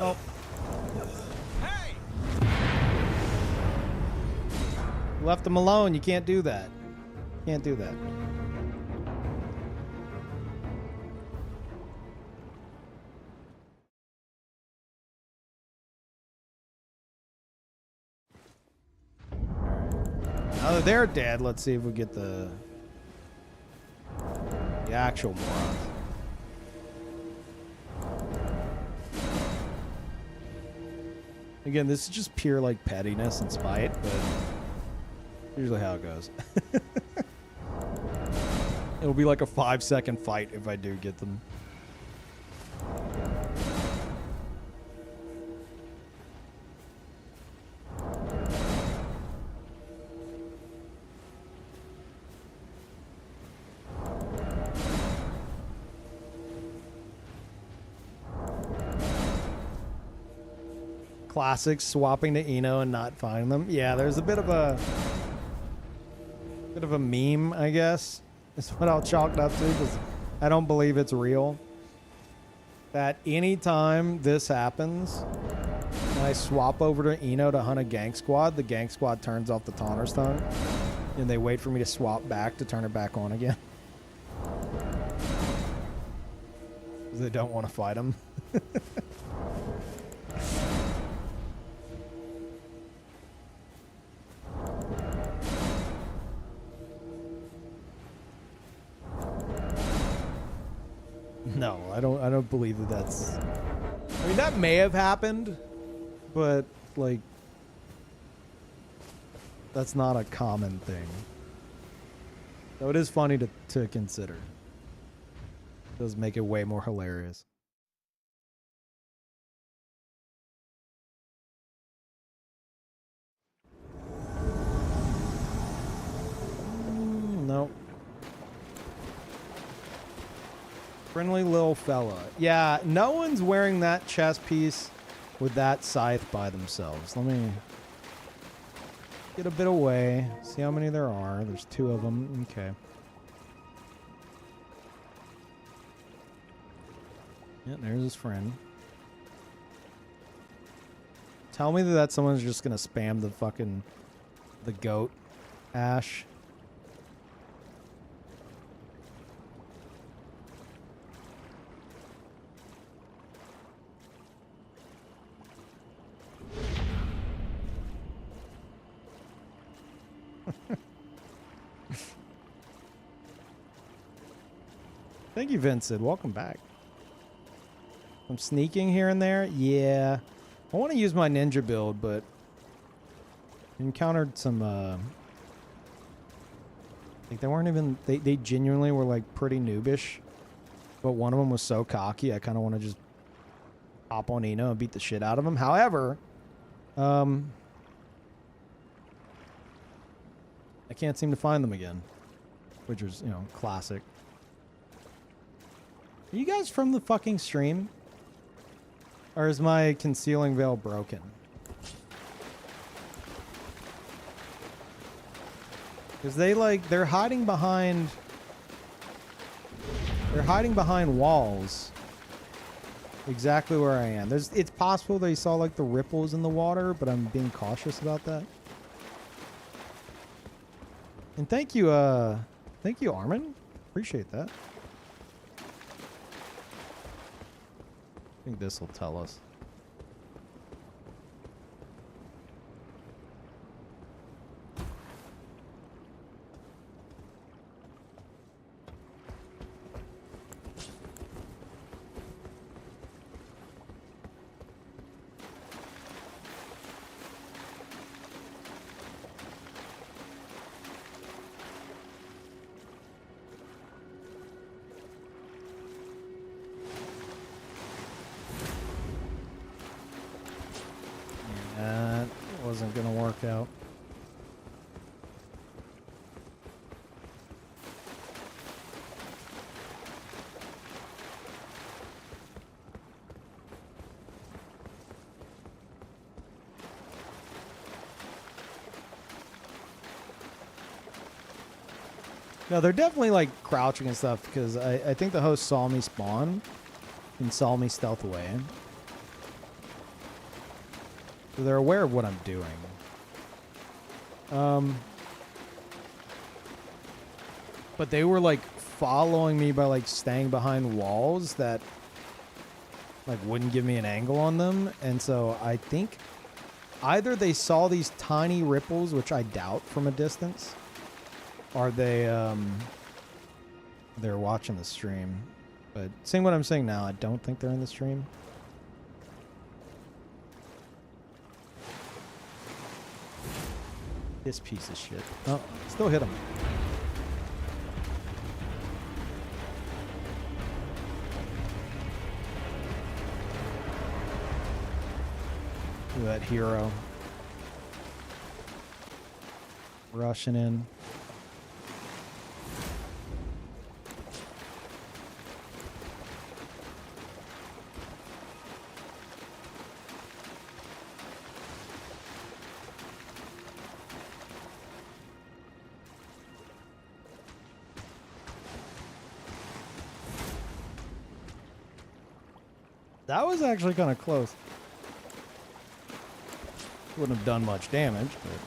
Oh. Hey! Left him alone. You can't do that. Can't do that. Now that they're dead, let's see if we get the actual morons. Again, this is just pure like pettiness and spite, but usually how it goes. It'll be like a 5-second fight if I do get them. Classic swapping to Eno and not finding them. Yeah, there's a bit of a meme, I guess. Is what I'll chalk it up to, because I don't believe it's real. That anytime this happens, and I swap over to Eno to hunt a gank squad, the gank squad turns off the Taunter's Tongue, and they wait for me to swap back to turn it back on again. They don't want to fight him. No, I don't believe that that's... I mean, that may have happened, but, like, that's not a common thing. So it is funny to consider. It does make it way more hilarious. No. Friendly little fella. Yeah, no one's wearing that chest piece with that scythe by themselves. Let me get a bit away. See how many there are. There's 2 of them. Okay. Yeah, there's his friend. Tell me that someone's just gonna spam the goat ash. Thank you, Vincent. Welcome back. I'm sneaking here and there. Yeah. I want to use my ninja build, but encountered some like they weren't even they genuinely were like pretty noobish. But one of them was so cocky, I kind of want to just hop on Eno and beat the shit out of him. However, I can't seem to find them again, which is, you know, classic. Are you guys from the fucking stream? Or is my concealing veil broken? Because they're hiding behind walls. Exactly where I am. It's possible they saw like the ripples in the water, but I'm being cautious about that. And thank you, Armin. Appreciate that. I think this will tell us. Wasn't gonna work out. No, they're definitely like crouching and stuff because I think the host saw me spawn and saw me stealth away. So they're aware of what I'm doing. But they were like following me by like staying behind walls that like wouldn't give me an angle on them. And so I think either they saw these tiny ripples, which I doubt from a distance, or they're watching the stream. But seeing what I'm saying now, I don't think they're in the stream. This piece of shit. Oh, still hit him. Look at that hero. Rushing in. That was actually kind of close. Wouldn't have done much damage, but...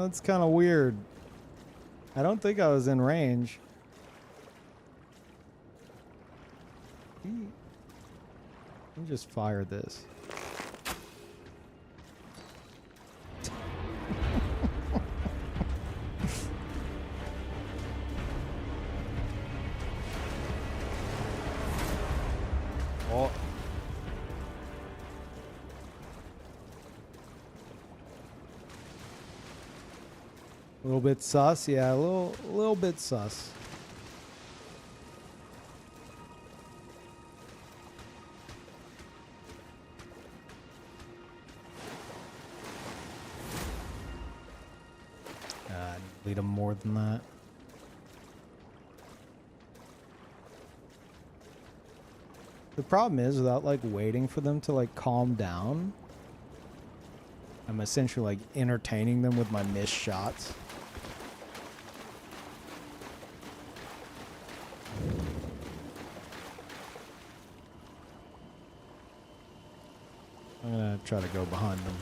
That's kind of weird. I don't think I was in range. Let me just fire this. Oh. A little bit sus, yeah, a little bit sus. Lead them more than that. The problem is, without like waiting for them to like calm down, I'm essentially like entertaining them with my missed shots. I'm gonna try to go behind them.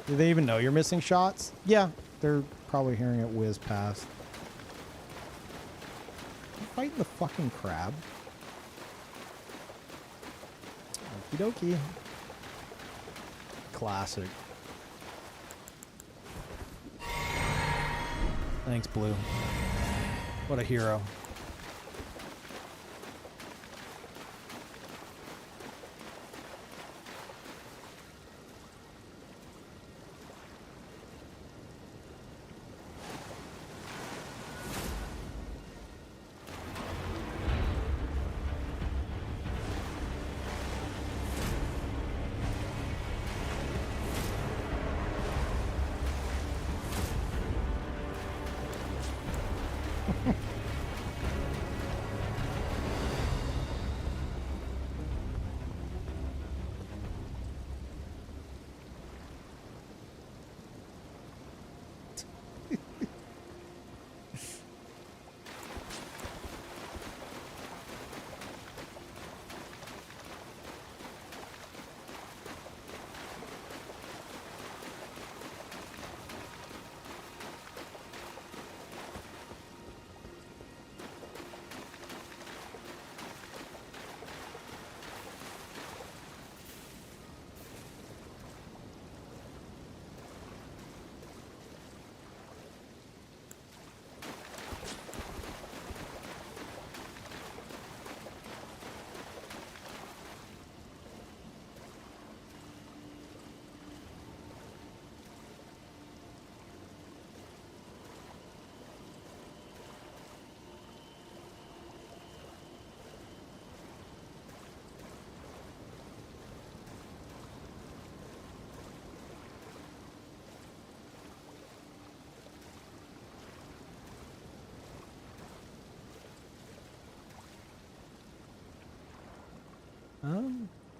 Do they even know you're missing shots? Yeah, they're probably hearing it whiz past. I'm fighting the fucking crab. Okie dokie. Classic. Thanks, Blue. What a hero.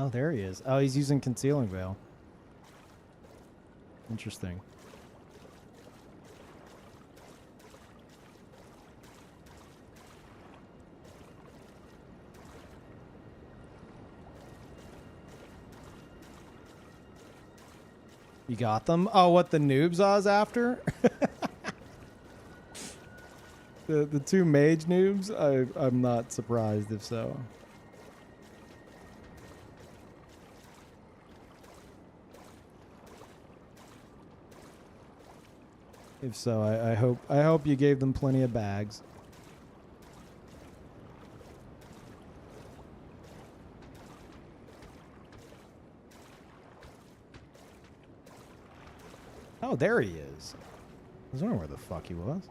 Oh, there he is. Oh, he's using concealing veil. Interesting. You got them? Oh, what the noobs I was after? the two mage noobs? I'm not surprised if so. If so, I hope you gave them plenty of bags. Oh, there he is. I was wondering where the fuck he was.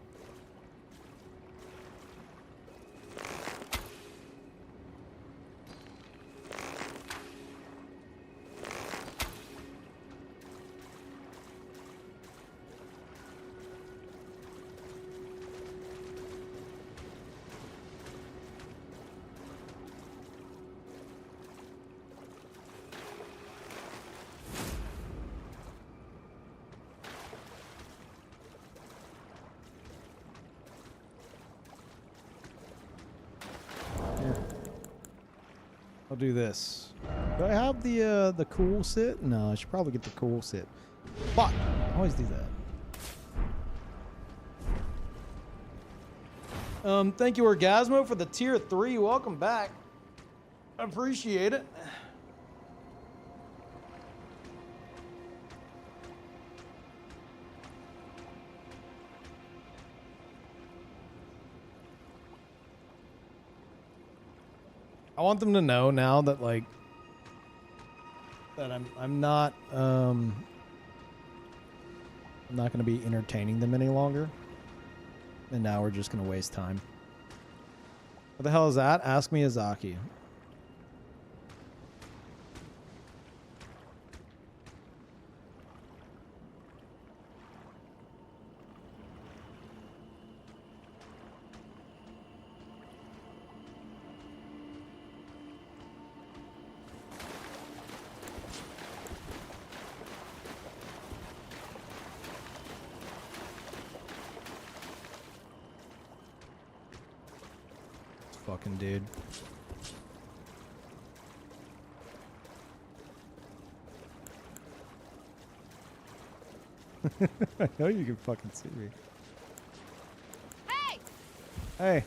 I'll do this. Do I have the cool sit? No, I should probably get the cool sit. Fuck! I always do that. Thank you, Orgasmo, for the tier 3. Welcome back. I appreciate it. I want them to know now that like that I'm not going to be entertaining them any longer. And now we're just going to waste time. What the hell is that? Ask me Izaki. Fucking dude. I know you can fucking see me. Hey! Hey.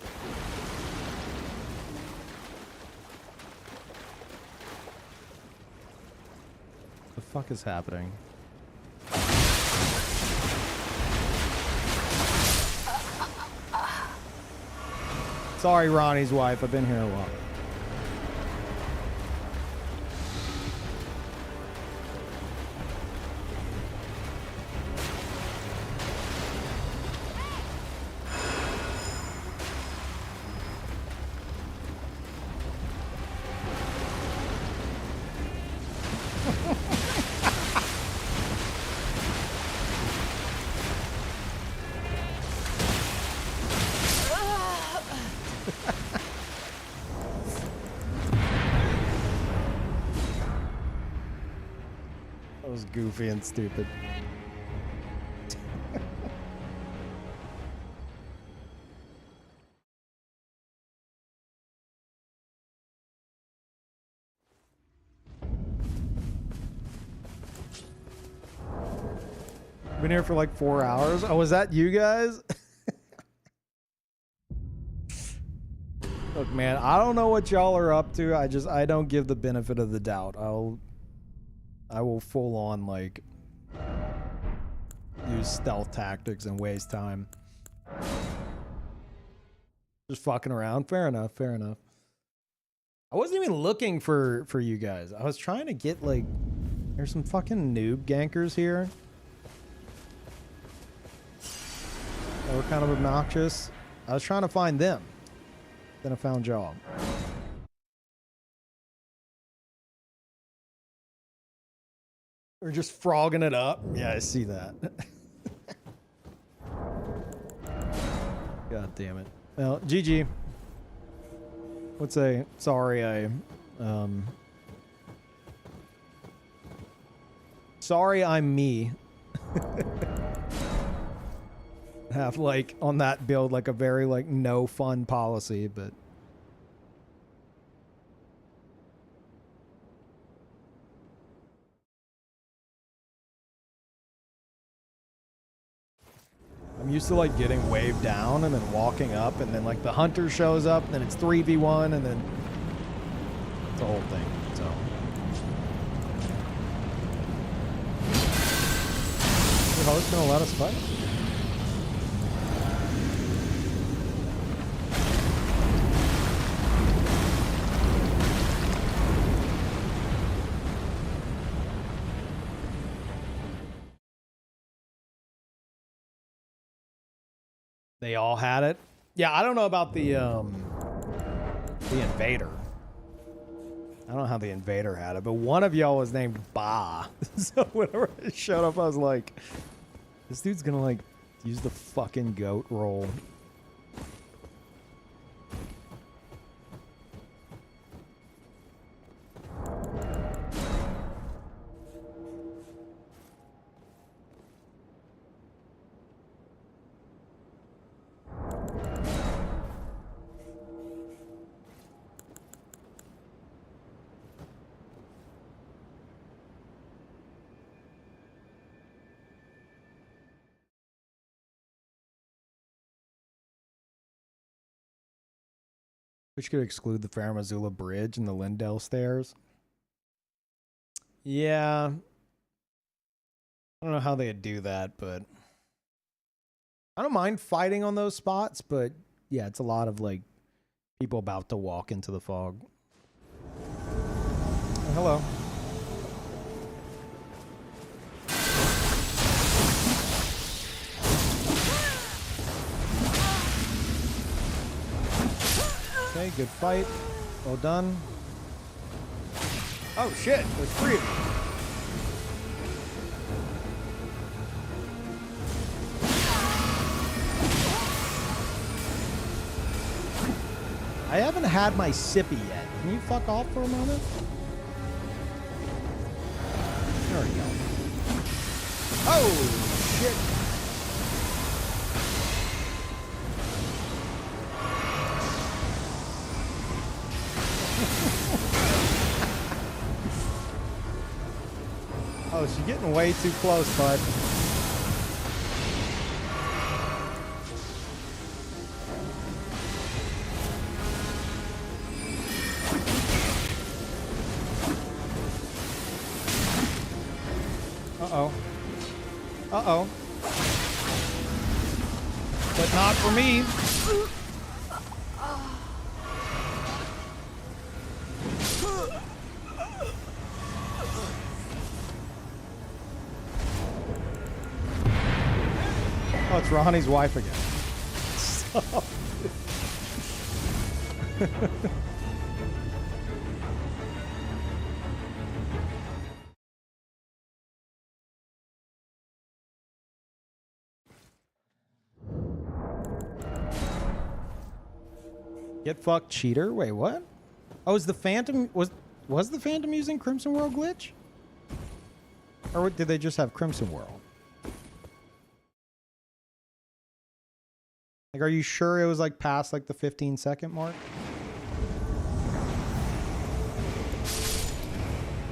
The fuck is happening? Sorry, Ronnie's wife. I've been here a while. That was goofy and stupid. Been here for like 4 hours. Oh, was that you guys? Look, man, I don't know what y'all are up to. I don't give the benefit of the doubt. I will full on like use stealth tactics and waste time. Just fucking around. Fair enough. Fair enough. I wasn't even looking for you guys. I was trying to get like, there's some fucking noob gankers here that were kind of obnoxious. I was trying to find them. Then I found y'all. We're just frogging it up. Yeah, I see that. God damn it. Well, GG. Would say sorry sorry I'm me. Have like on that build like a very like no fun policy, but I'm used to like getting waved down and then walking up and then like the hunter shows up and then it's 3v1 and then it's a whole thing. So the host gonna let us fight? They all had it. Yeah, I don't know about the invader. I don't know how the invader had it, but one of y'all was named Ba. So whenever I showed up, I was like, this dude's gonna like use the fucking goat roll. Which could exclude the Faramazula Bridge and the Lindell Stairs. Yeah. I don't know how they'd do that, but I don't mind fighting on those spots, but yeah, it's a lot of like people about to walk into the fog. Oh, hello. Okay, good fight. Well done. Oh shit, there's 3 of you. I haven't had my sippy yet. Can you fuck off for a moment? There we go. Oh shit. Oh, she's getting way too close, bud. Uh-oh. Uh-oh. But not for me. Oh, it's Ronnie's wife again. Stop. Get fucked, cheater. Wait, what? Oh, is the Phantom was the Phantom using Crimson World glitch? Or did they just have Crimson World? Like, are you sure it was like past like the 15-second mark?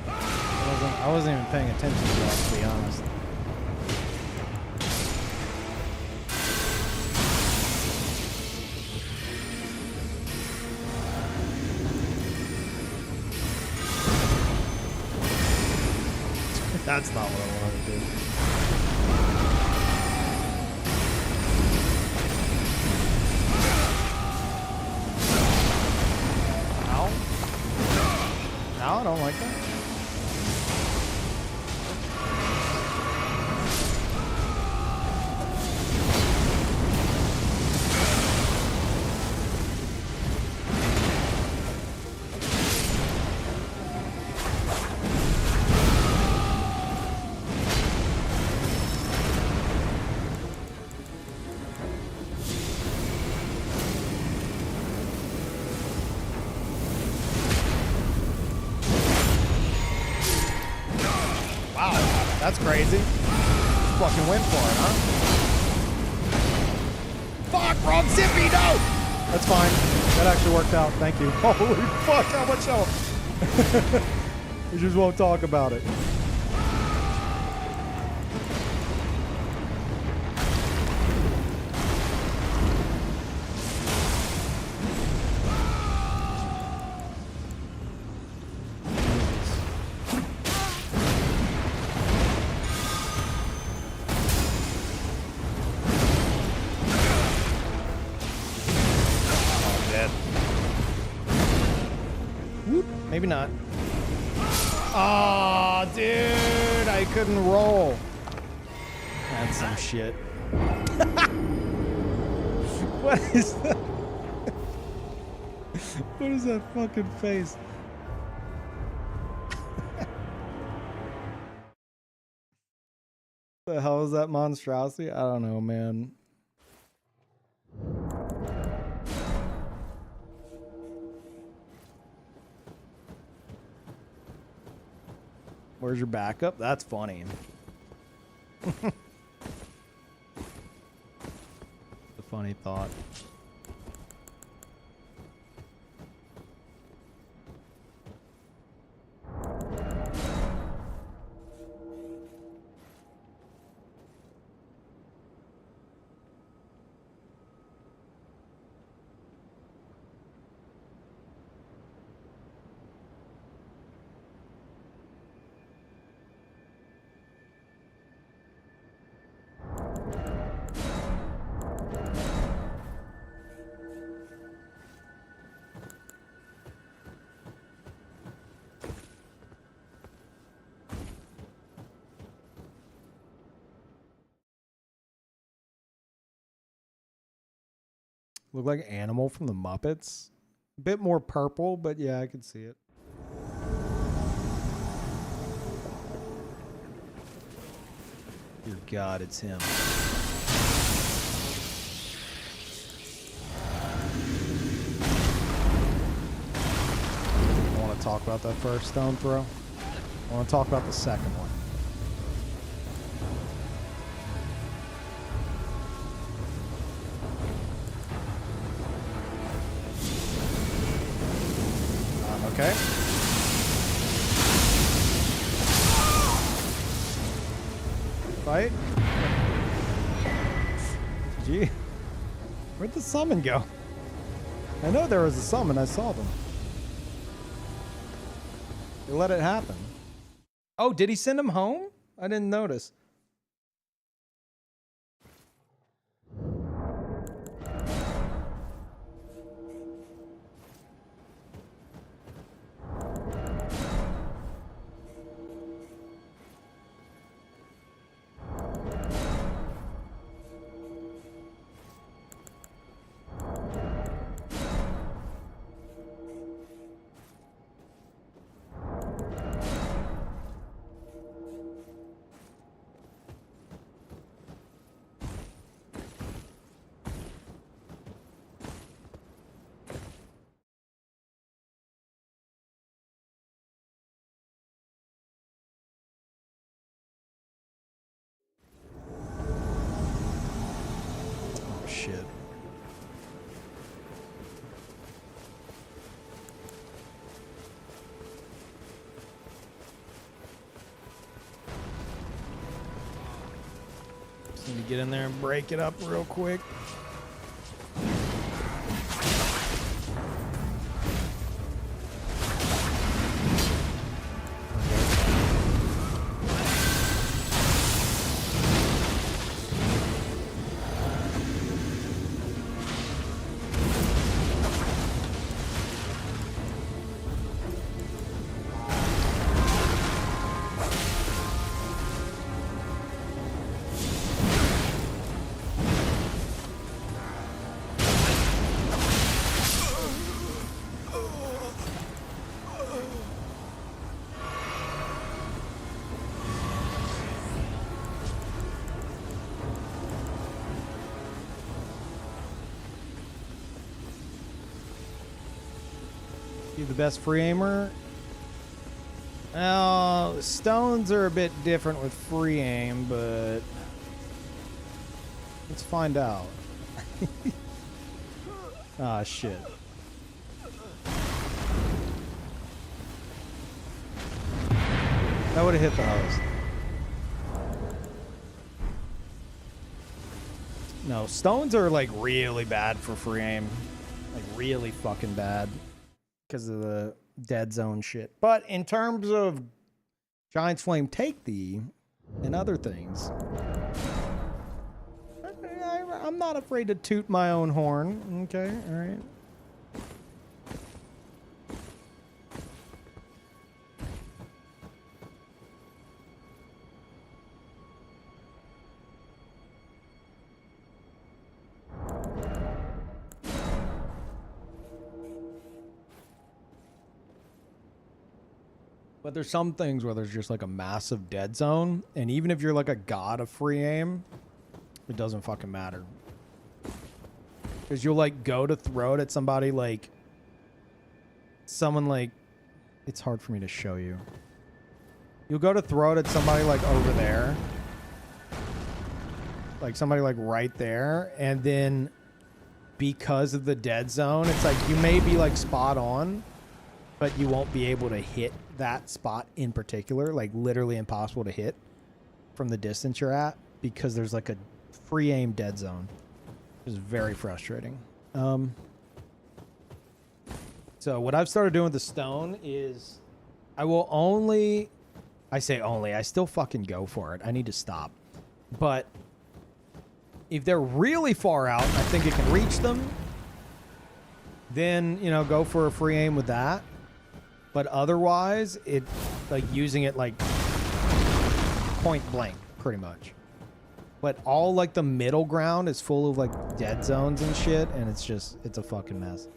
I wasn't even paying attention to that, to be honest. That's not what I wanted to do. Ow. Ow, I don't like that. That's crazy. Fucking went for it, huh? Fuck, wrong zippy, no! That's fine. That actually worked out. Thank you. Holy fuck, how much help? We just won't talk about it. Maybe not. Aw, oh, dude, I couldn't roll. That's some shit. What is that? What is that fucking face? The hell is that monstrosity? I don't know, man. Where's your backup? That's funny. The funny thought. Look like Animal from the Muppets. A bit more purple, but yeah, I could see it. Dear God, it's him. I want to talk about that first stone throw. I want to talk about the second one. Okay. Fight. Gee. Where'd the summon go? I know there was a summon. I saw them. They let it happen. Oh, did he send him home? I didn't notice. Shit. Just need to get in there and break it up real quick. You the best free aimer? Well, stones are a bit different with free aim, but let's find out. Ah, shit. That would have hit the host. No, stones are like really bad for free aim. Like really fucking bad. Because of the dead zone shit. But in terms of Giant's Flame Take Thee and other things, I'm not afraid to toot my own horn. Okay, all right. But there's some things where there's just like a massive dead zone, and even if you're like a god of free aim, it doesn't fucking matter. Because you'll like go to throw it at somebody like someone like, it's hard for me to show you. You'll go to throw it at somebody like over there. Like somebody like right there, and then because of the dead zone, it's like you may be like spot on, but you won't be able to hit that spot in particular, like literally impossible to hit from the distance you're at because there's like a free aim dead zone. It's very frustrating. So what I've started doing with the stone is I will only, I say only, I still fucking go for it. I need to stop. But if they're really far out, I think it can reach them, then, you know, go for a free aim with that. But otherwise, it, like, using it, like, point blank, pretty much. But all, like, the middle ground is full of, like, dead zones and shit, and it's just, it's a fucking mess.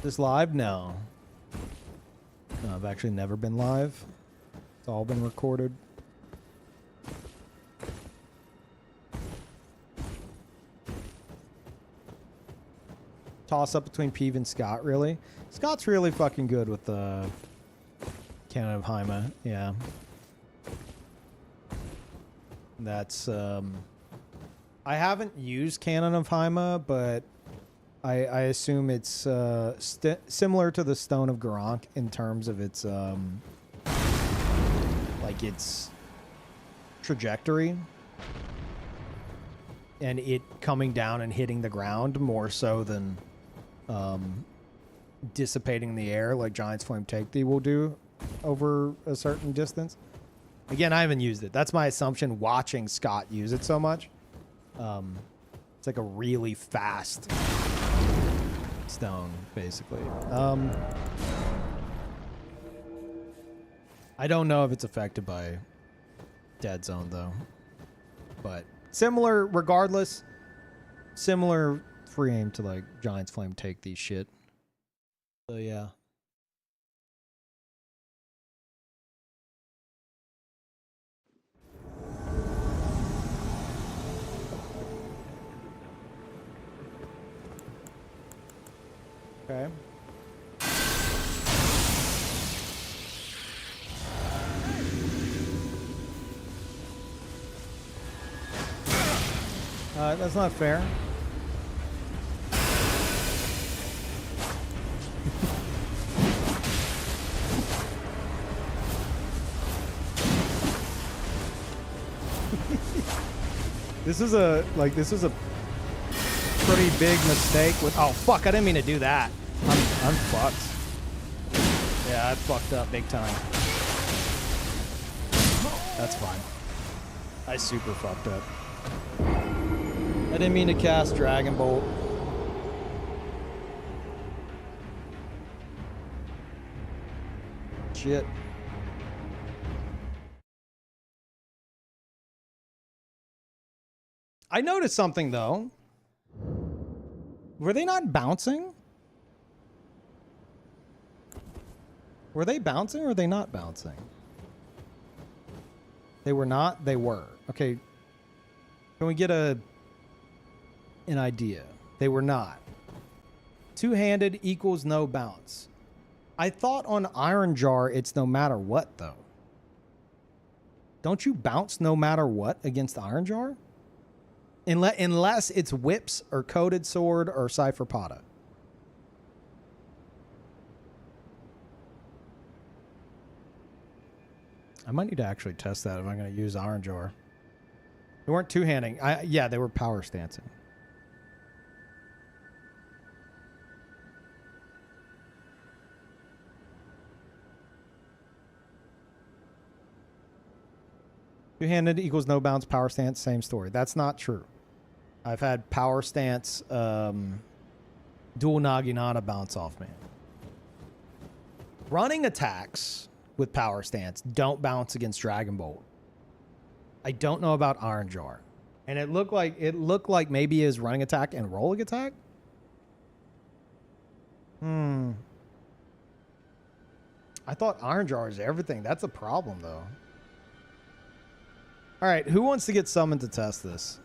This live? No. No, I've actually never been live. It's all been recorded. Toss up between Peeve and Scott, really? Scott's really fucking good with the Canon of Hyma, yeah. That's, I haven't used Canon of Hyma, but I assume it's similar to the Stone of Garank in terms of its, like its trajectory. And it coming down and hitting the ground more so than dissipating in the air like Giant's Flame Take Thee will do over a certain distance. Again, I haven't used it. That's my assumption watching Scott use it so much. It's like a really fast stone, basically. I don't know if it's affected by Dead Zone, though. But similar, regardless, similar free aim to, like, Giant's Flame Take These shit. So, yeah. Okay. That's not fair. This is a pretty big mistake with, oh fuck, I didn't mean to do that. I'm fucked. Yeah, I fucked up big time. That's fine. I super fucked up. I didn't mean to cast Dragon Bolt. Shit. I noticed something though. Were they not bouncing? Were they bouncing or were they not bouncing? They were not, they were. Okay. Can we get an idea? They were not. Two-handed equals no bounce. I thought on Iron Jar it's no matter what though. Don't you bounce no matter what against Iron Jar? Unless it's Whips or Coated Sword or Cypher Pata. I might need to actually test that if I'm going to use Iron Jar. They weren't two-handing. Yeah, they were power stancing. Two-handed equals no bounce, power stance, same story. That's not true. I've had power stance, dual Naginata bounce off me. Running attacks with power stance don't bounce against Dragon Bolt. I don't know about Iron Jar. And it looked like maybe his running attack and rolling attack. I thought Iron Jar is everything. That's a problem, though. All right, who wants to get summoned to test this?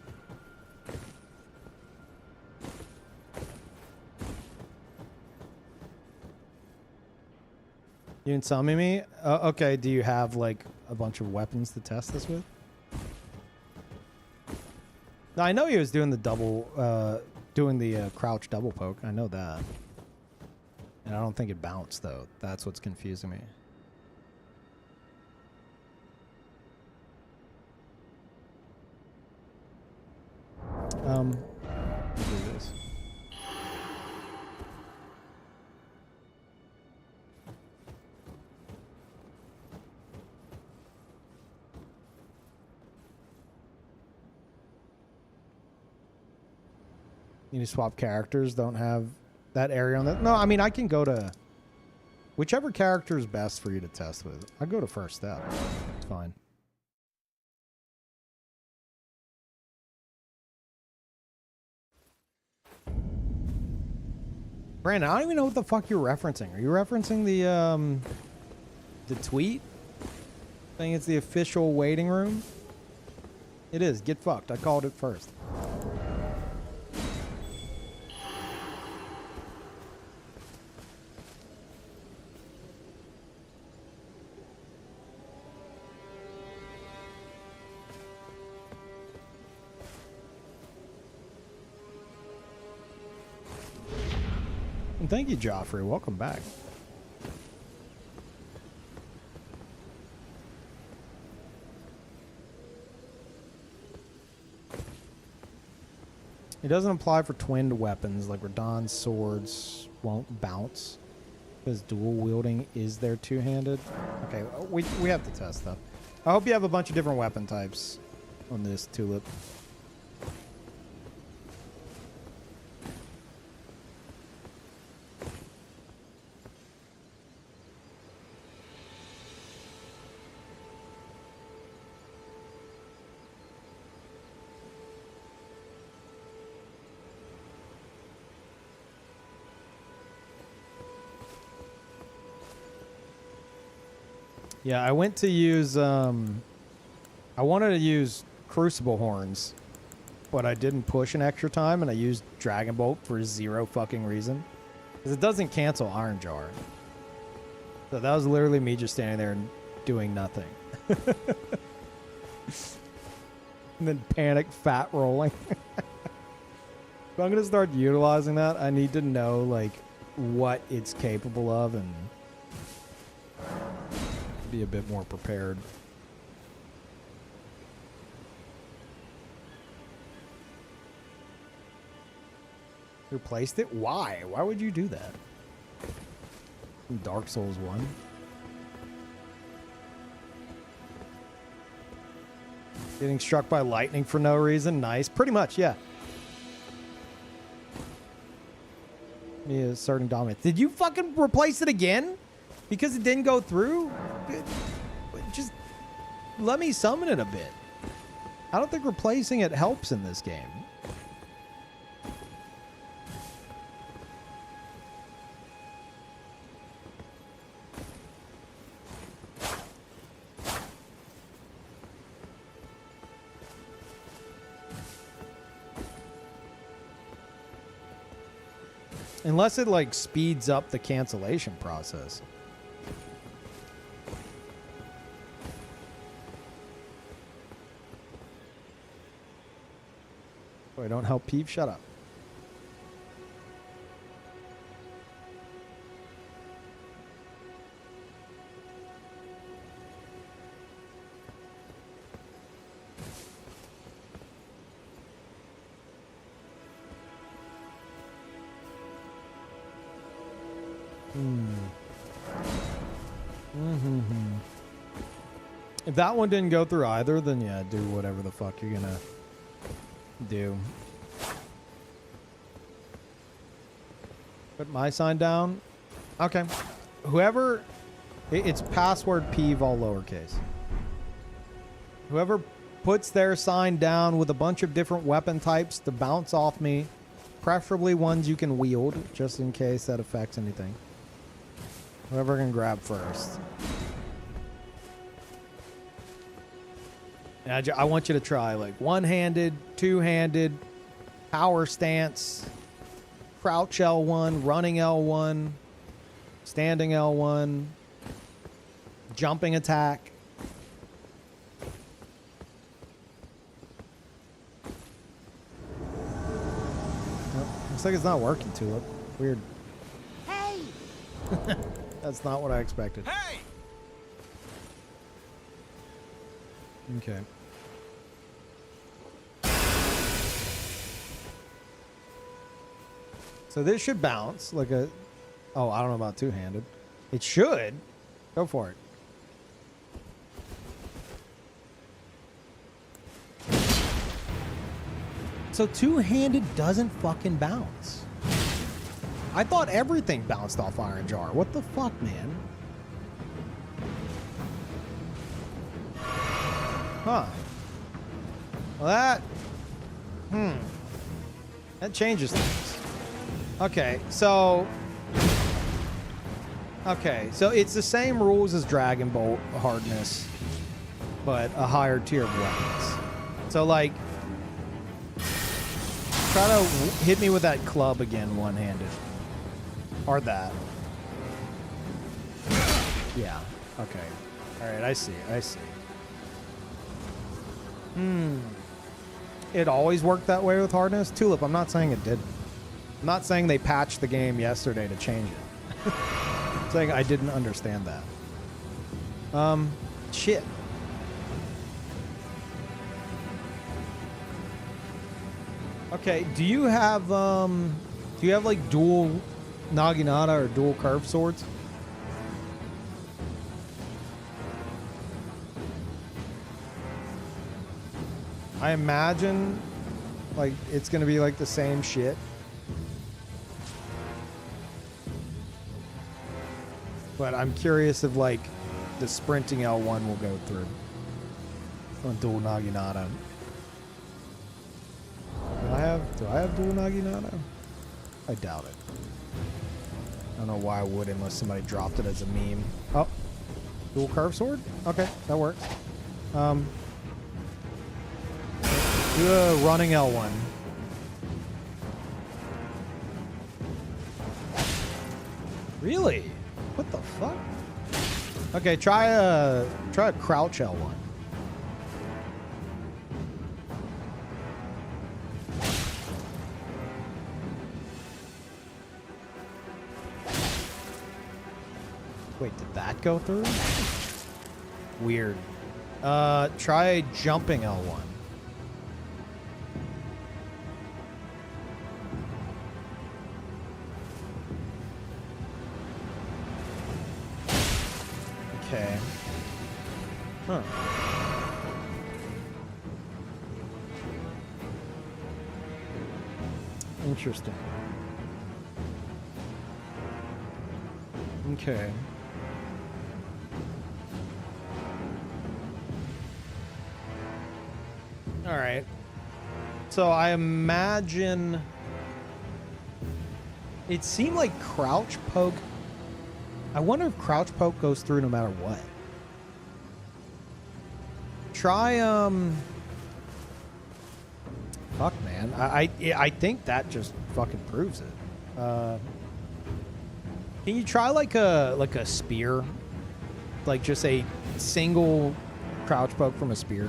You didn't summon me? Okay, do you have, like, a bunch of weapons to test this with? No, I know he was doing the double, crouch double poke. I know that. And I don't think it bounced, though. That's what's confusing me. Let me do this. You need to swap characters. Don't have that area on that. No, I mean, I can go to whichever character is best for you to test with. I go to first step. It's fine. Brandon, I don't even know what the fuck you're referencing. Are you referencing the tweet saying it's the official waiting room? It is. Get fucked. I called it first. And thank you, Joffrey. Welcome back. It doesn't apply for twinned weapons, like Radon's swords won't bounce because dual wielding is their two-handed. Okay, we have to test though. I hope you have a bunch of different weapon types on this tulip. Yeah, I went to use, I wanted to use Crucible Horns, but I didn't push an extra time, and I used Dragon Bolt for zero fucking reason. Because it doesn't cancel Iron Jar. So that was literally me just standing there and doing nothing. And then panic fat rolling. If I'm going to start utilizing that, I need to know, like, what it's capable of and be a bit more prepared. Replaced it? Why? Why would you do that? Dark Souls 1. Getting struck by lightning for no reason. Nice. Pretty much, yeah. Me asserting dominance. Did you fucking replace it again? Because it didn't go through? Just let me summon it a bit. I don't think replacing it helps in this game. Unless it, like, speeds up the cancellation process. Boy, don't help Peeve. Shut up. If that one didn't go through either, then yeah, do whatever the fuck you're gonna do. Put my sign down. Okay. Whoever... It's password Peeve all lowercase. Whoever puts their sign down with a bunch of different weapon types to bounce off me. Preferably ones you can wield, just in case that affects anything. Whoever can grab first. And I want you to try like one-handed, two-handed, power stance, crouch L1, running L1, standing L1, jumping attack. Looks like it's not working, Tulip. Weird. Hey! That's not what I expected. Hey! Okay. So this should bounce like a... Oh, I don't know about two-handed. It should. Go for it. So two-handed doesn't fucking bounce. I thought everything bounced off Iron Jar. What the fuck, man? Huh. Well, that... That changes things. Okay, so... Okay, so it's the same rules as Dragon Bolt hardness, but a higher tier of weapons. So, like... Try to hit me with that club again one-handed. Or that. Yeah, okay. Alright, I see, I see. It always worked that way with hardness? Tulip, I'm not saying it didn't. I'm not saying they patched the game yesterday to change it. I'm saying I didn't understand that. Shit. Okay, do you have like dual Naginata or dual curved swords? I imagine like it's gonna be like the same shit. But I'm curious if like the sprinting L1 will go through on dual Naginata. Do I have dual Naginata? I doubt it. I don't know why I would unless somebody dropped it as a meme. Oh, dual curve sword? Okay, that works. Do a running L1. Really? What the fuck? Okay, try a crouch L1. Wait, did that go through? Weird. Try jumping L1. Okay. Huh. Interesting. Okay. All right. So I imagine it seemed like crouch poke. I wonder if crouch poke goes through no matter what. Try fuck, man. I think that just fucking proves it. Can you try like a spear? Like just a single crouch poke from a spear?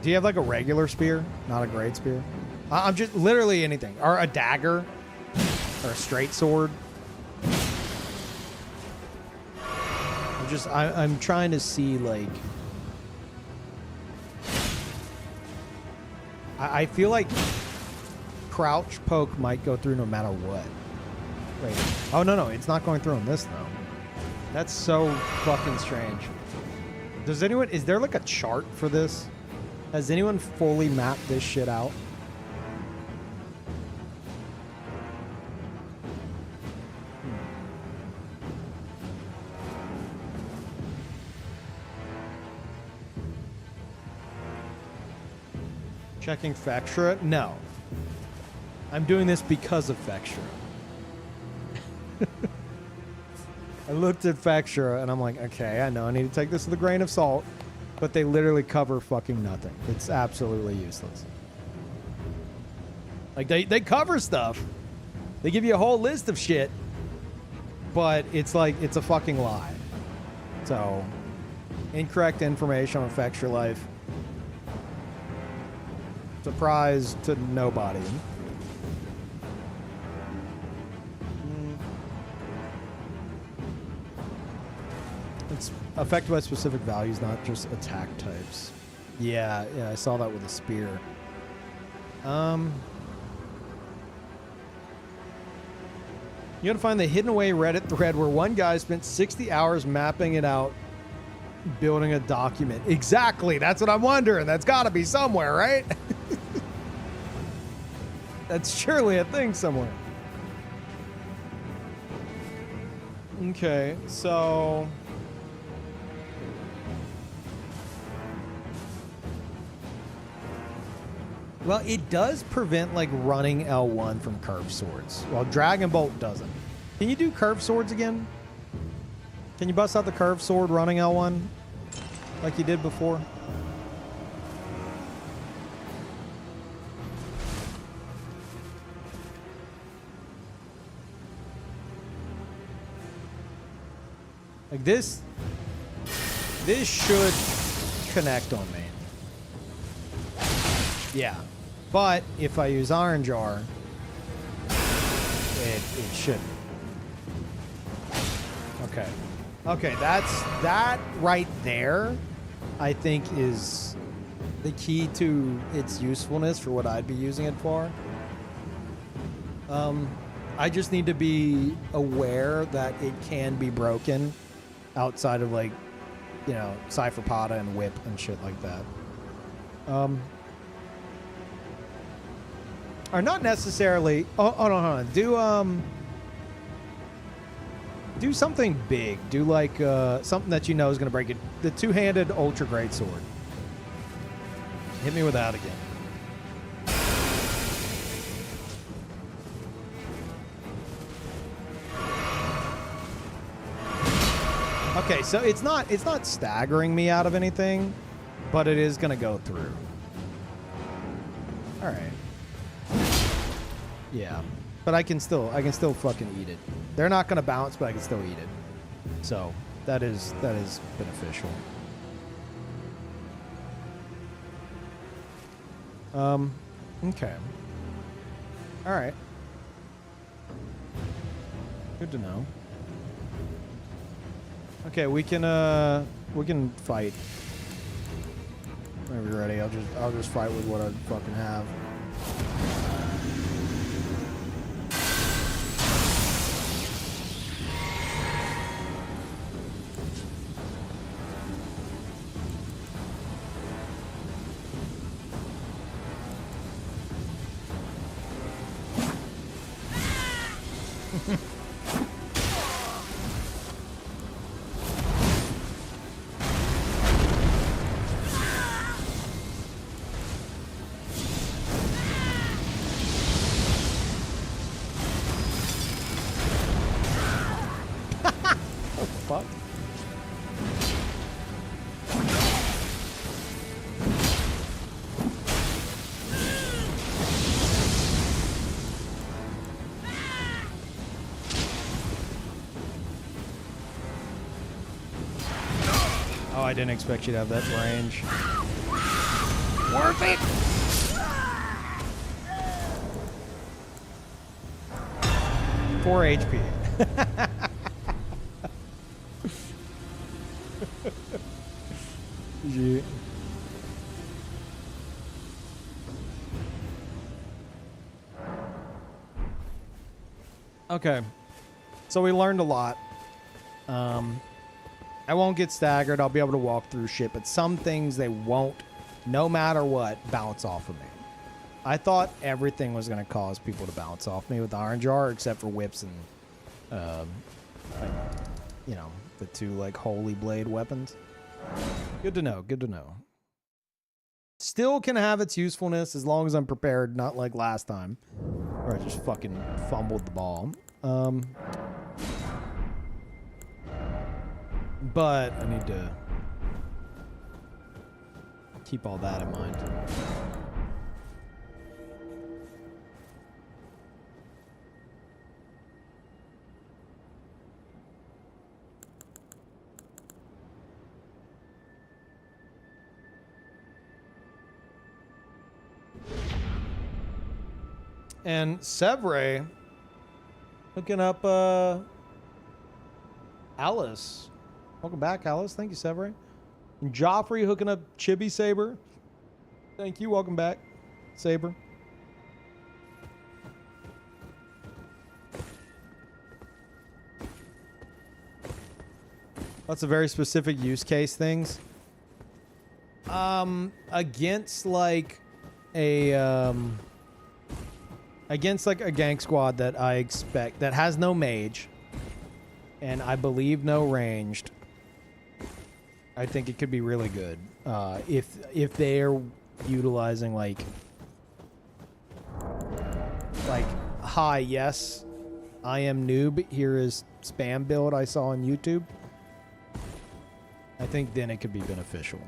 Do you have like a regular spear? Not a great spear? I'm just literally anything. Or a dagger? Or a straight sword? I'm trying to see like... I feel like crouch poke might go through no matter what. Wait. Oh, no, it's not going through on this though. That's so fucking strange. Is there like a chart for this? Has anyone fully mapped this shit out? Checking Fextra? No. I'm doing this because of Fextra. I looked at Fextra and I'm like, okay, I know I need to take this with a grain of salt, but they literally cover fucking nothing. It's absolutely useless. Like, they cover stuff. They give you a whole list of shit, but it's like, it's a fucking lie. So, incorrect information on Fextra Life. Surprise to nobody. It's affected by specific values, not just attack types. Yeah, I saw that with a spear. You gotta find the hidden away Reddit thread where one guy spent 60 hours mapping it out, building a document. Exactly, that's what I'm wondering. That's gotta be somewhere, right? That's surely a thing somewhere. Okay, so... Well, it does prevent, like, running L1 from curved swords. Well, Dragon Bolt doesn't. Can you do curved swords again? Can you bust out the curved sword running L1 like you did before? Like, this should connect on me. Yeah. But if I use Iron Jar, it shouldn't. Okay. Okay, that right there, I think, is the key to its usefulness for what I'd be using it for. I just need to be aware that it can be broken outside of, like, you know, Cypher Pata and Whip and shit like that. Or not necessarily. Oh, hold on. Do something big. Do like something that you know is gonna break it. The two-handed Ultra Great Sword. Hit me with that again. Okay, so it's not staggering me out of anything, but it is gonna go through. All right. Yeah, but I can still fucking eat it. They're not gonna bounce, but I can still eat it. So that is beneficial. Okay. All right. Good to know. Okay, we can fight. Whenever you're ready, I'll just fight with what I fucking have. Fuck. Oh, I didn't expect you to have that range. Worth it! 4 HP. Yeah. Okay, so we learned a lot. I won't get staggered. I'll be able to walk through shit, but some things they won't, no matter what, bounce off of me. I thought everything was going to cause people to bounce off me with the Iron Jar, except for whips and, like, you know, the two, like, Holy Blade weapons. Good to know. Good to know. Still can have its usefulness as long as I'm prepared, not like last time, where I just fucking fumbled the ball. But I need to keep all that in mind. And Sevre hooking up Alice. Welcome back, Alice. Thank you, Sevre. And Joffrey hooking up Chibi Saber. Thank you. Welcome back, Saber. Lots of very specific use case things. Against like a gank squad that I expect that has no mage and I believe no ranged. I think it could be really good if they're utilizing like hi, yes, I am noob, here is spam build I saw on YouTube. I think then it could be beneficial.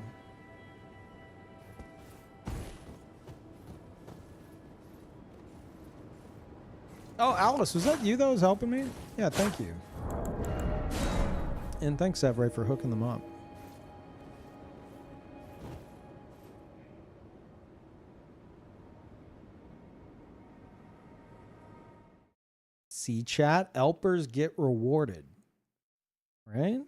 Oh, Alice, was that you that was helping me? Yeah, thank you. And thanks, Sevre, for hooking them up. See chat, Elpers get rewarded. Right?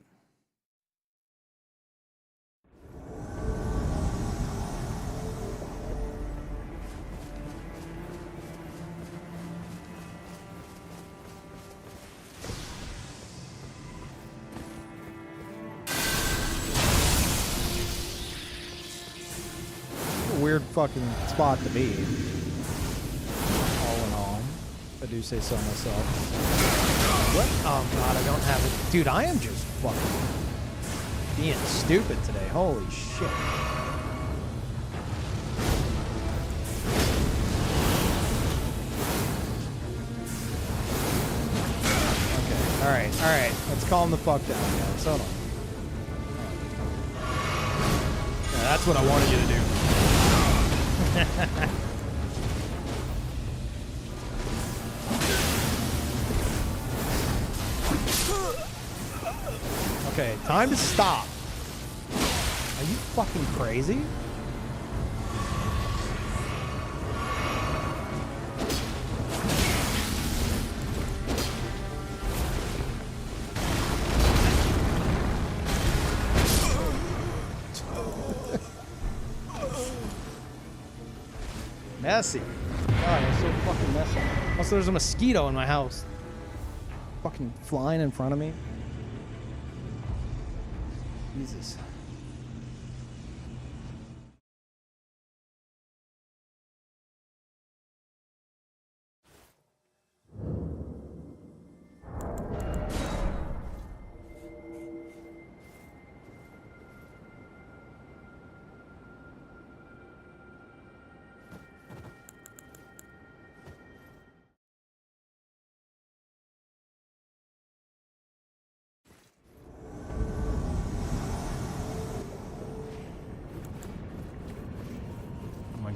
Weird fucking spot to be. All in all, I do say so myself. What? Oh god, I don't have it. Dude, I am just fucking being stupid today. Holy shit. Okay, alright. Let's calm the fuck down, guys. Hold on. Yeah, that's what I wanted you to do. Okay, time to stop. Are you fucking crazy? Messy. God, it's so fucking messy. Also, there's a mosquito in my house. Fucking flying in front of me. Jesus.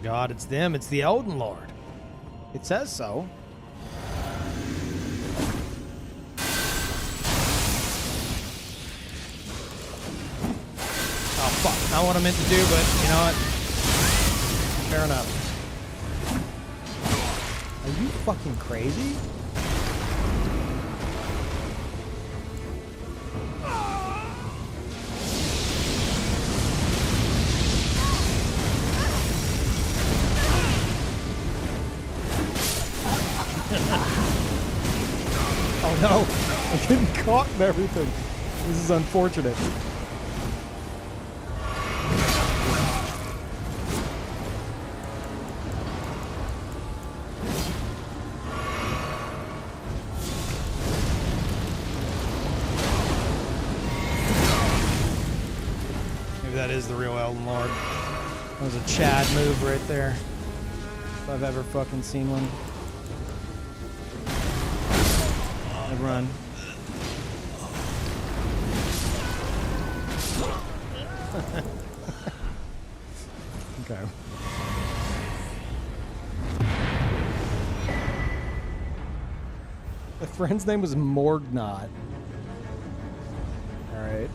God, it's them. It's the Elden Lord. It says so. Oh, fuck. Not what I meant to do, but you know what? Fair enough. Are you fucking crazy? Oh no, I'm getting caught in everything. This is unfortunate. Maybe that is the real Elden Lord. That was a Chad move right there. If I've ever fucking seen one. I run. Okay. My friend's name was Morgnot. All right.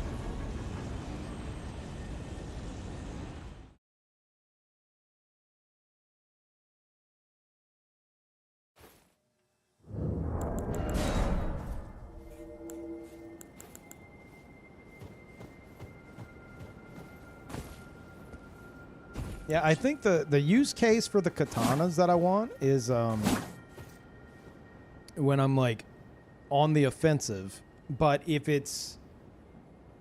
Yeah, I think the use case for the katanas that I want is when I'm like on the offensive, but if it's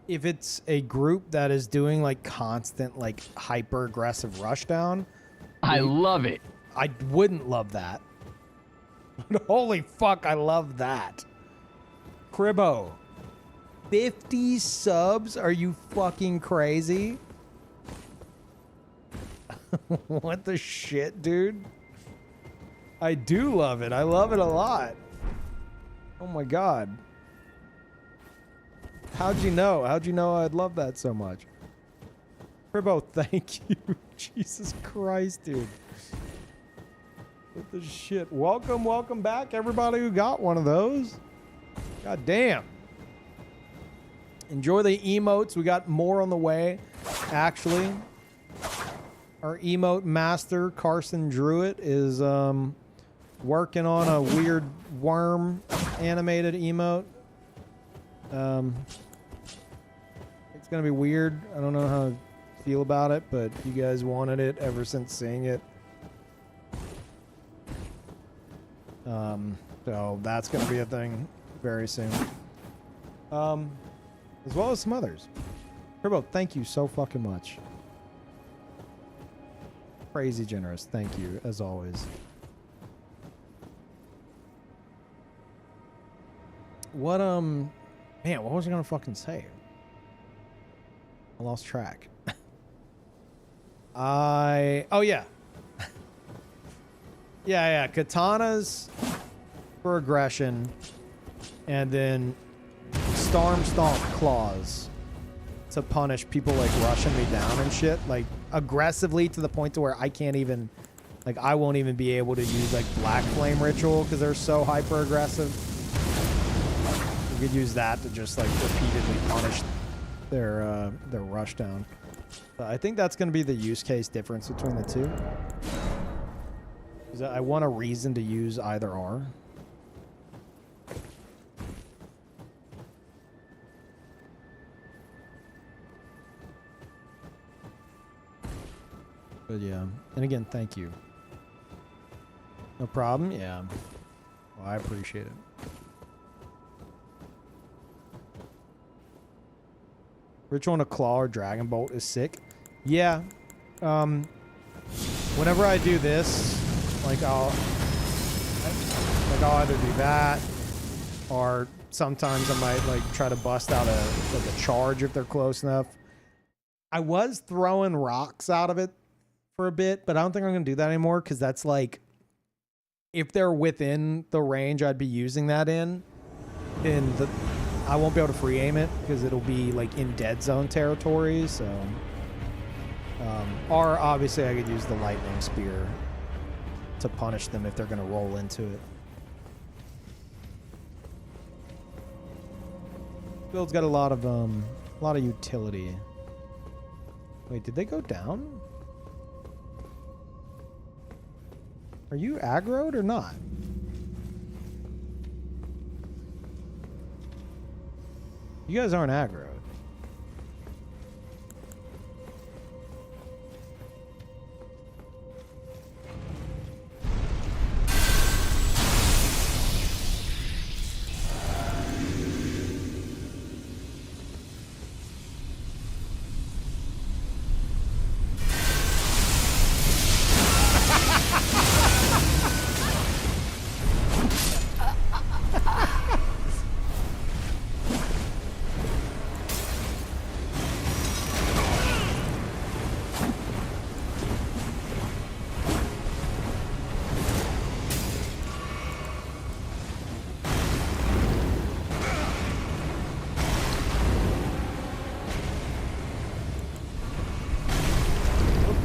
a group that is doing like constant like hyper aggressive rushdown, I love it. I wouldn't love that. Holy fuck, I love that. Cribbo, 50 subs? Are you fucking crazy? What the shit, dude? I do love it. I love it a lot. Oh my god. How'd you know? How'd you know I'd love that so much? Cribbo, thank you. Jesus Christ, dude. What the shit? Welcome back, everybody who got one of those. God damn. Enjoy the emotes. We got more on the way, actually. Our emote master, Carson Druitt, is working on a weird worm animated emote. It's going to be weird. I don't know how I feel about it, but you guys wanted it ever since seeing it. So that's going to be a thing very soon. As well as some others. Turbo, thank you so fucking much. Crazy generous. Thank you, as always. What, man, what was I gonna fucking say? I lost track. Oh, yeah. yeah, katanas for aggression, and then Storm Stomp claws to punish people like rushing me down and shit, like aggressively to the point to where I can't even, like I won't even be able to use like Black Flame Ritual because they're so hyper aggressive. You could use that to just like repeatedly punish their rush down. I think that's going to be the use case difference between the two. Because I want a reason to use either or. But yeah, and again, thank you. No problem. Yeah, well, I appreciate it. Ritual on a claw or dragon bolt is sick. Yeah. Whenever I do this, like I'll either do that, or sometimes I might like try to bust out a charge if they're close enough. I was throwing rocks out of it for a bit, but I don't think I'm gonna do that anymore because that's like, if they're within the range I'd be using that in I won't be able to free aim it because it'll be like in dead zone territory. So, or obviously I could use the lightning spear to punish them if they're gonna roll into it. Build's got a lot of utility. Wait, did they go down? Are you aggroed or not? You guys aren't aggroed.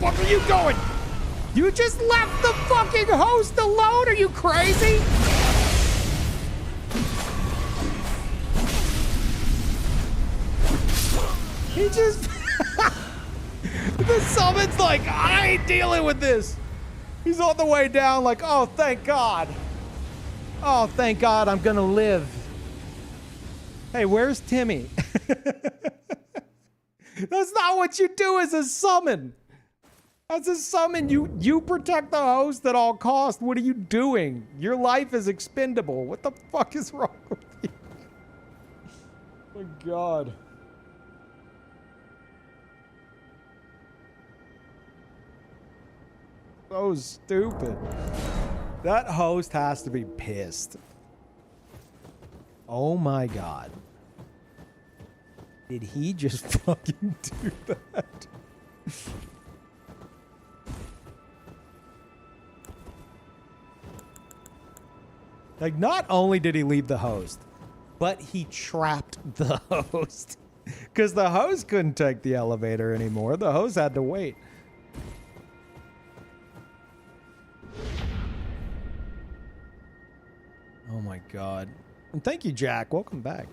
fuck are you doing? You just left the fucking host alone? Are you crazy? He just... The summon's like, I ain't dealing with this. He's on the way down like, oh, thank God. Oh, thank God I'm gonna live. Hey, where's Timmy? That's not what you do as a summon. As a summon, you protect the host at all costs. What are you doing? Your life is expendable. What the fuck is wrong with you? Oh my God. So stupid. That host has to be pissed. Oh my God. Did he just fucking do that? Like, not only did he leave the host, but he trapped the host. Because the host couldn't take the elevator anymore. The host had to wait. Oh my God. And thank you, Jack. Welcome back.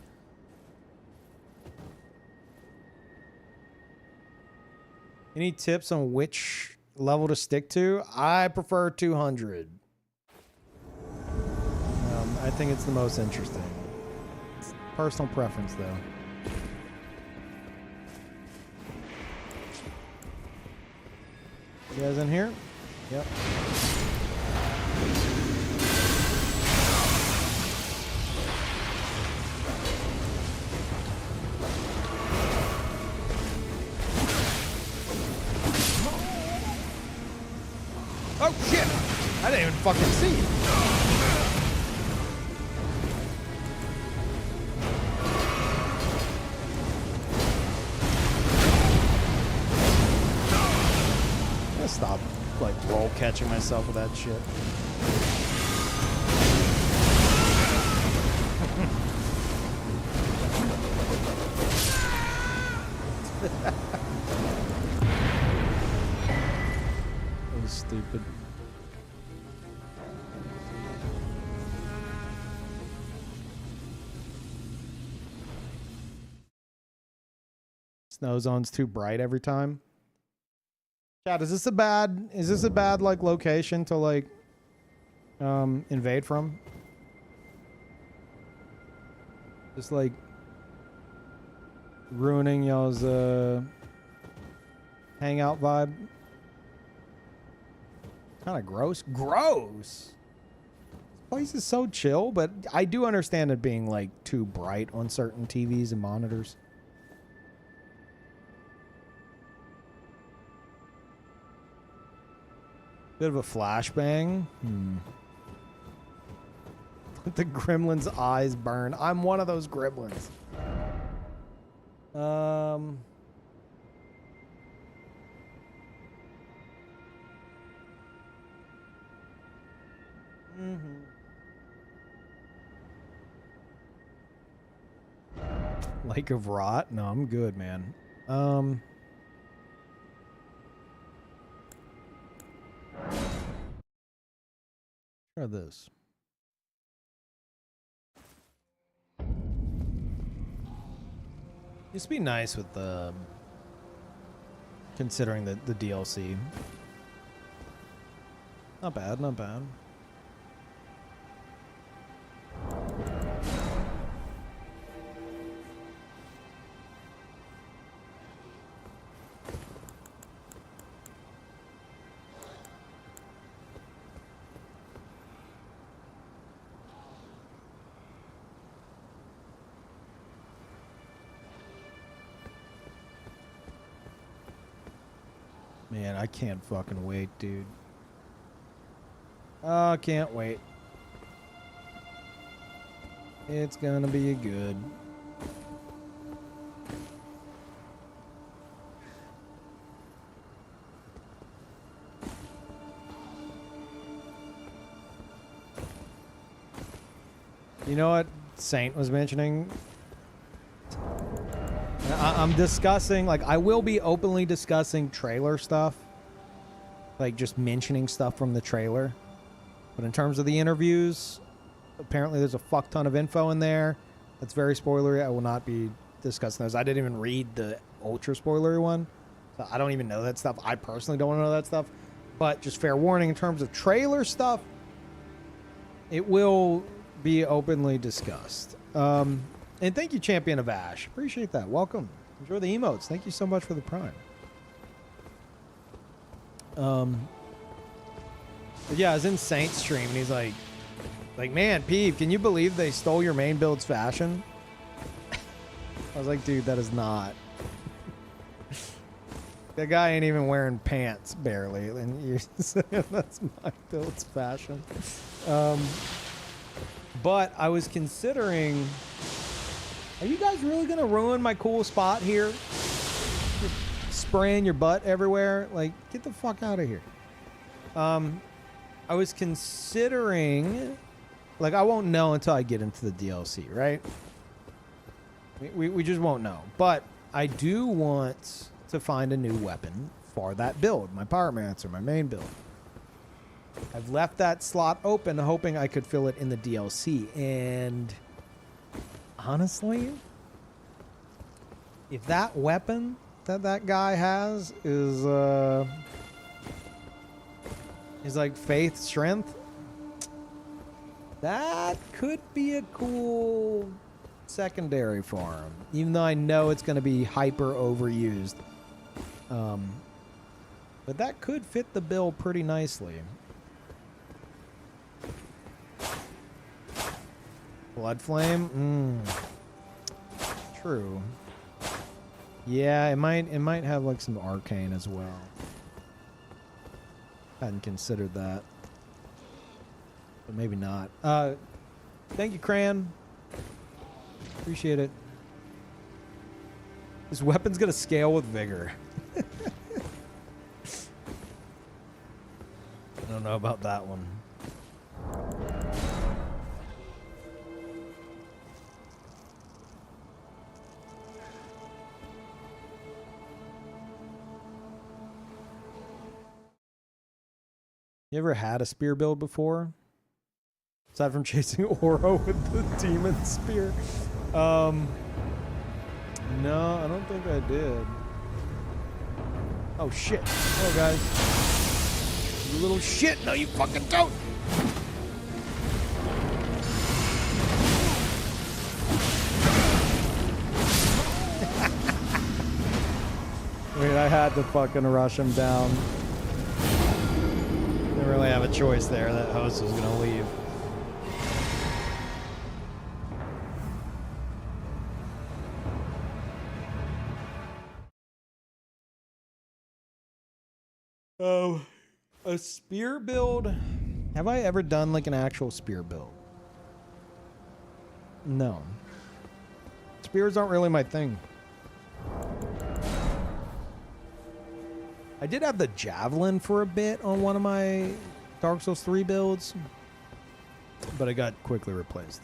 Any tips on which level to stick to? I prefer 200. I think it's the most interesting. It's personal preference, though. You guys in here? Yep. Oh shit! I didn't even fucking see you. I'll stop, like, roll catching myself with that shit. That was stupid. Snow zone's too bright every time. Chat, is this a bad like location to like invade from? Just like ruining y'all's hangout vibe. Kind of gross. Gross. This place is so chill, but I do understand it being like too bright on certain TVs and monitors. Bit of a flashbang. Let the gremlin's eyes burn. I'm one of those gremlins. Lake of Rot? No, I'm good, man. Try this. Used to be nice with the considering the DLC. Not bad, not bad. Man, I can't fucking wait, dude. Oh, I can't wait. It's gonna be good. You know what Saint was mentioning? I'm discussing, like, I will be openly discussing trailer stuff like just mentioning stuff from the trailer. But in terms of the interviews, apparently there's a fuck ton of info in there that's very spoilery. I will not be discussing those. I didn't even read the ultra spoilery one, so I don't even know that stuff. I personally don't want to know that stuff. But just fair warning, in terms of trailer stuff, it will be openly discussed. And thank you, Champion of Ash. Appreciate that. Welcome. Enjoy the emotes. Thank you so much for the prime. But yeah, I was in Saint's stream, and he's like, man, Peeve, can you believe they stole your main build's fashion? I was like, dude, that is not. That guy ain't even wearing pants, barely, and you're saying that's my build's fashion. But I was considering, are you guys really gonna ruin my cool spot here? Just spraying your butt everywhere? Like, get the fuck out of here. I was considering, like, I won't know until I get into the DLC, right? We just won't know. But I do want to find a new weapon for that build, my Pyromancer, my main build. I've left that slot open, hoping I could fill it in the DLC. And honestly, if that weapon that guy has is like faith, strength, that could be a cool secondary for him, even though I know it's going to be hyper overused. But that could fit the bill pretty nicely. Blood Flame? True. Yeah, it might have like some arcane as well. Hadn't considered that. But maybe not. Thank you, Cran. Appreciate it. This weapon's gonna scale with vigor. I don't know about that one. You ever had a spear build before? Aside from chasing Oro with the demon spear? No, I don't think I did. Oh shit. Oh guys. You little shit. No, you fucking don't. Wait, I had to fucking rush him down. Didn't really have a choice there. That host was gonna leave. Oh, a spear build? Have I ever done like an actual spear build? No. Spears aren't really my thing. I did have the javelin for a bit on one of my Dark Souls 3 builds, but it got quickly replaced.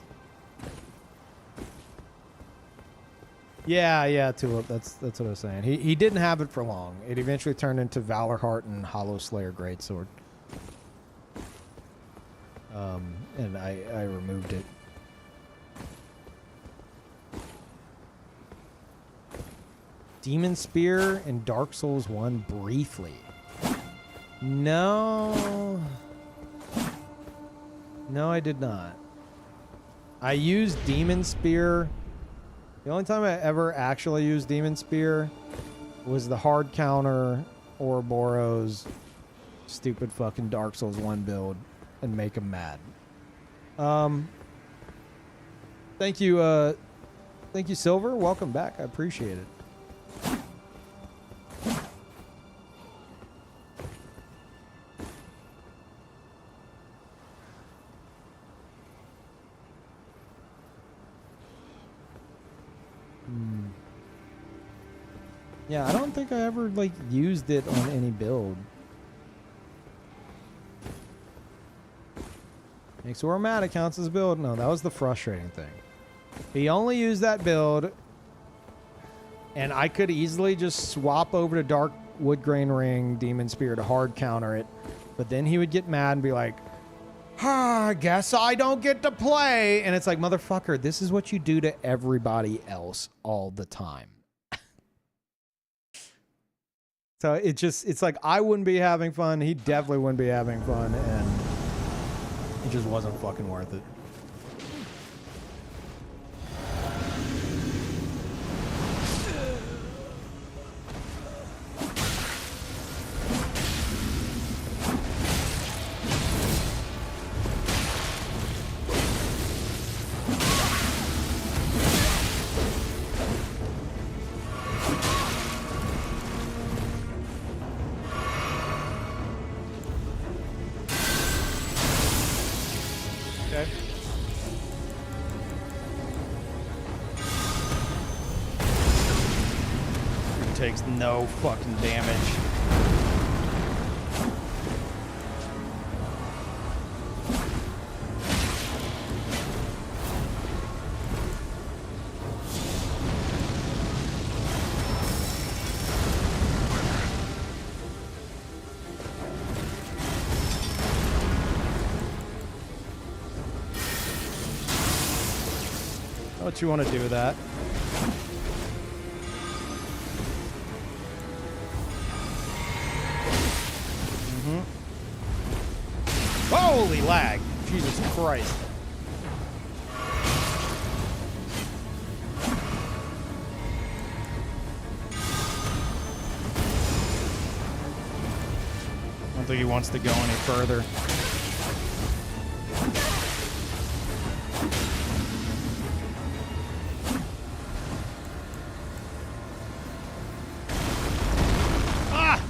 Yeah, Tulip. That's what I was saying. He didn't have it for long. It eventually turned into Valor Heart and Hollow Slayer Greatsword. And I removed it. Demon Spear in Dark Souls 1 briefly. No, I did not. I used Demon Spear. The only time I ever actually used Demon Spear was the hard counter Ouroboros stupid fucking Dark Souls 1 build and make him mad. Thank you, Silver. Welcome back. I appreciate it. Yeah, I don't think I ever, like, used it on any build. Makes Automatic counts as a build. No, that was the frustrating thing. He only used that build, and I could easily just swap over to Wood Grain Ring, Demon Spear to hard counter it. But then he would get mad and be like, I guess I don't get to play. And it's like, motherfucker, this is what you do to everybody else all the time. So it's like I wouldn't be having fun. He definitely wouldn't be having fun. And it just wasn't fucking worth it. Takes no fucking damage. What you want to do with that? Holy lag. Jesus Christ. I don't think he wants to go any further. Ah!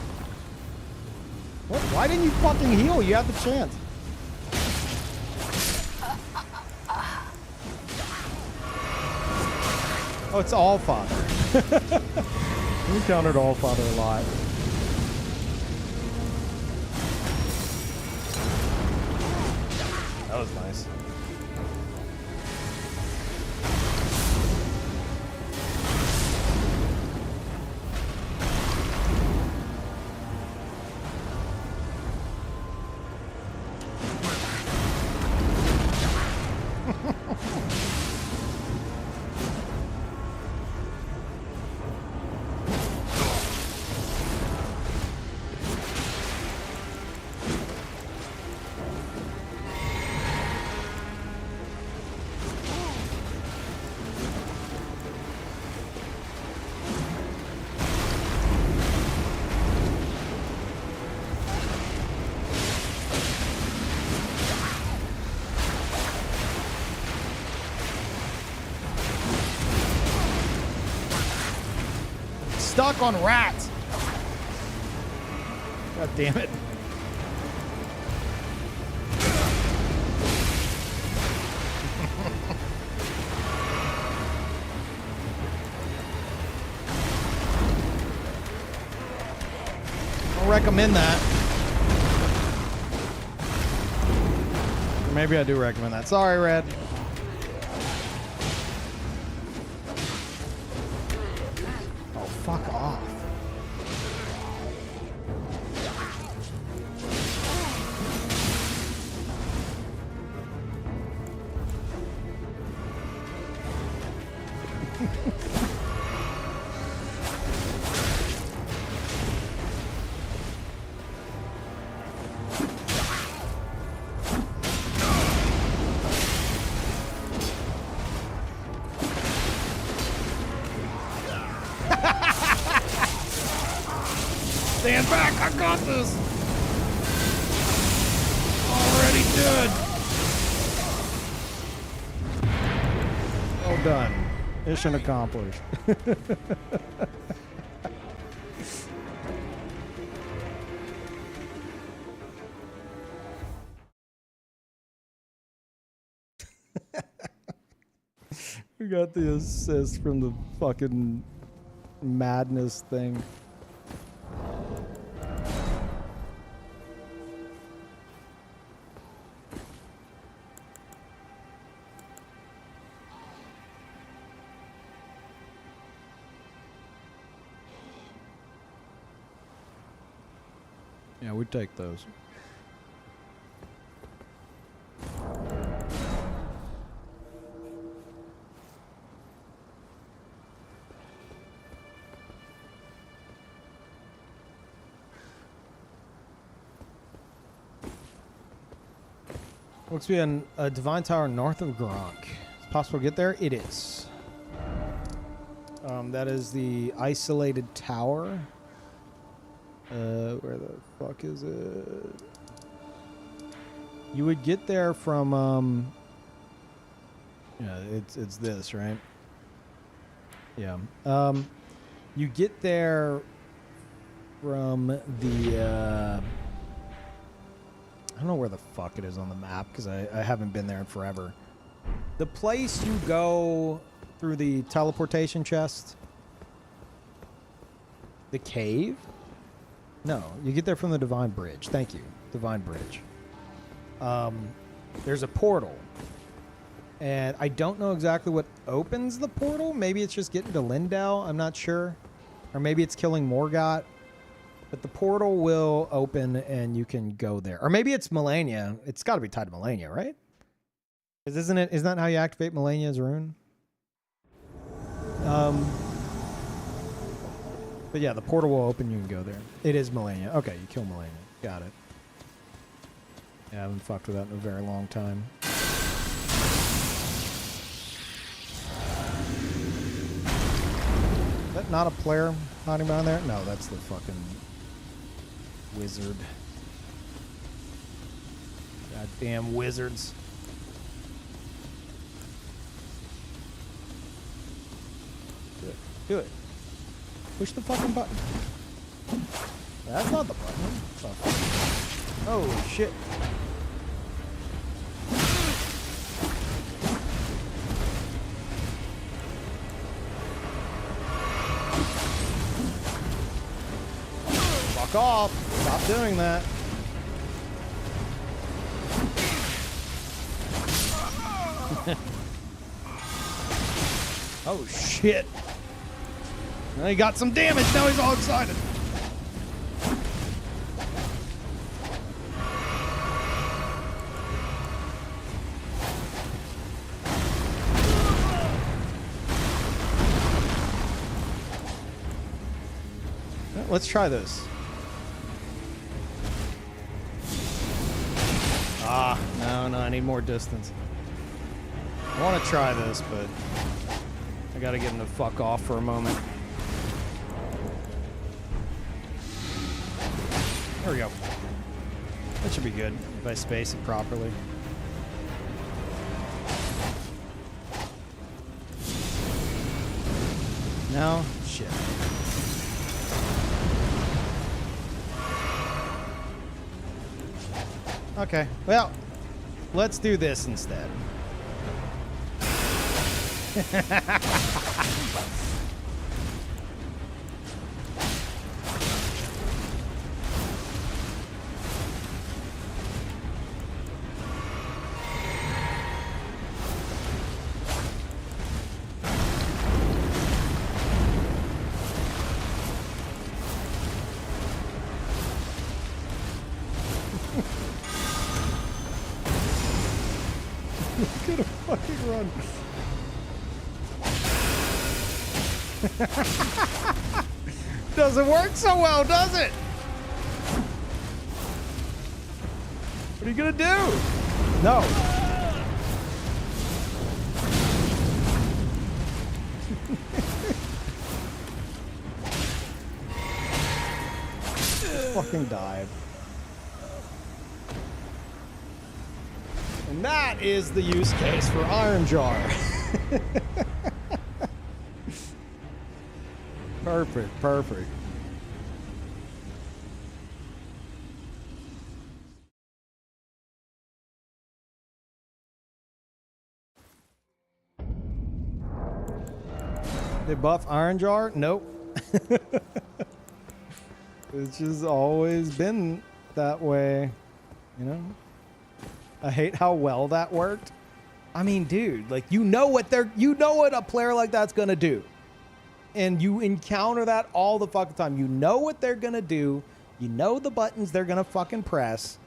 What? Why didn't you fucking heal? You had the chance. Oh, it's All Father. We countered All Father a lot. That was nice. Stuck on rats. God damn it. I'll recommend that. Or maybe I do recommend that. Sorry, Red. Fuck off. Stand back, I got this. Already dead. Well done. Mission accomplished. We got the assist from the fucking madness thing. Yeah, we'd take those. Looks to be a divine tower north of Gronk. It's possible to get there? It is. That is the isolated tower. Where the fuck is it? You would get there from, yeah, it's this, right? Yeah. You get there from the, I don't know where the fuck it is on the map because I haven't been there in forever. The place you go through the teleportation chest. The cave? No, you get there from the Divine Bridge. Thank you. Divine Bridge. There's a portal. And I don't know exactly what opens the portal. Maybe it's just getting to Lindell. I'm not sure. Or maybe it's killing Morgott. But the portal will open and you can go there. Or maybe it's Melania. It's got to be tied to Melania, right? Isn't that how you activate Melania's rune? But yeah, the portal will open. You can go there. It is Melania. Okay, you kill Melania. Got it. Yeah, I haven't fucked with that in a very long time. Is that not a player hiding behind there? No, that's the fucking wizard. Goddamn wizards. Do it. Do it. Push the fucking button. That's not the button. Oh, shit. Fuck off. Stop doing that. Oh, shit. Now he got some damage. Now he's all excited. Let's try this. No, I need more distance. I want to try this, but I gotta get him to fuck off for a moment. There we go. That should be good if I space it properly. No? Shit. Okay, well, let's do this instead. Look at him fucking run. Doesn't work so well, does it? What are you gonna do? No. Fucking dive. And that is the use case for Iron Jar. Perfect, perfect. They buff Iron Jar? Nope. It's just always been that way, you know? I hate how well that worked. I mean, dude, like you know what a player like that's gonna do. And you encounter that all the fucking time. You know what they're gonna do. You know the buttons they're gonna fucking press.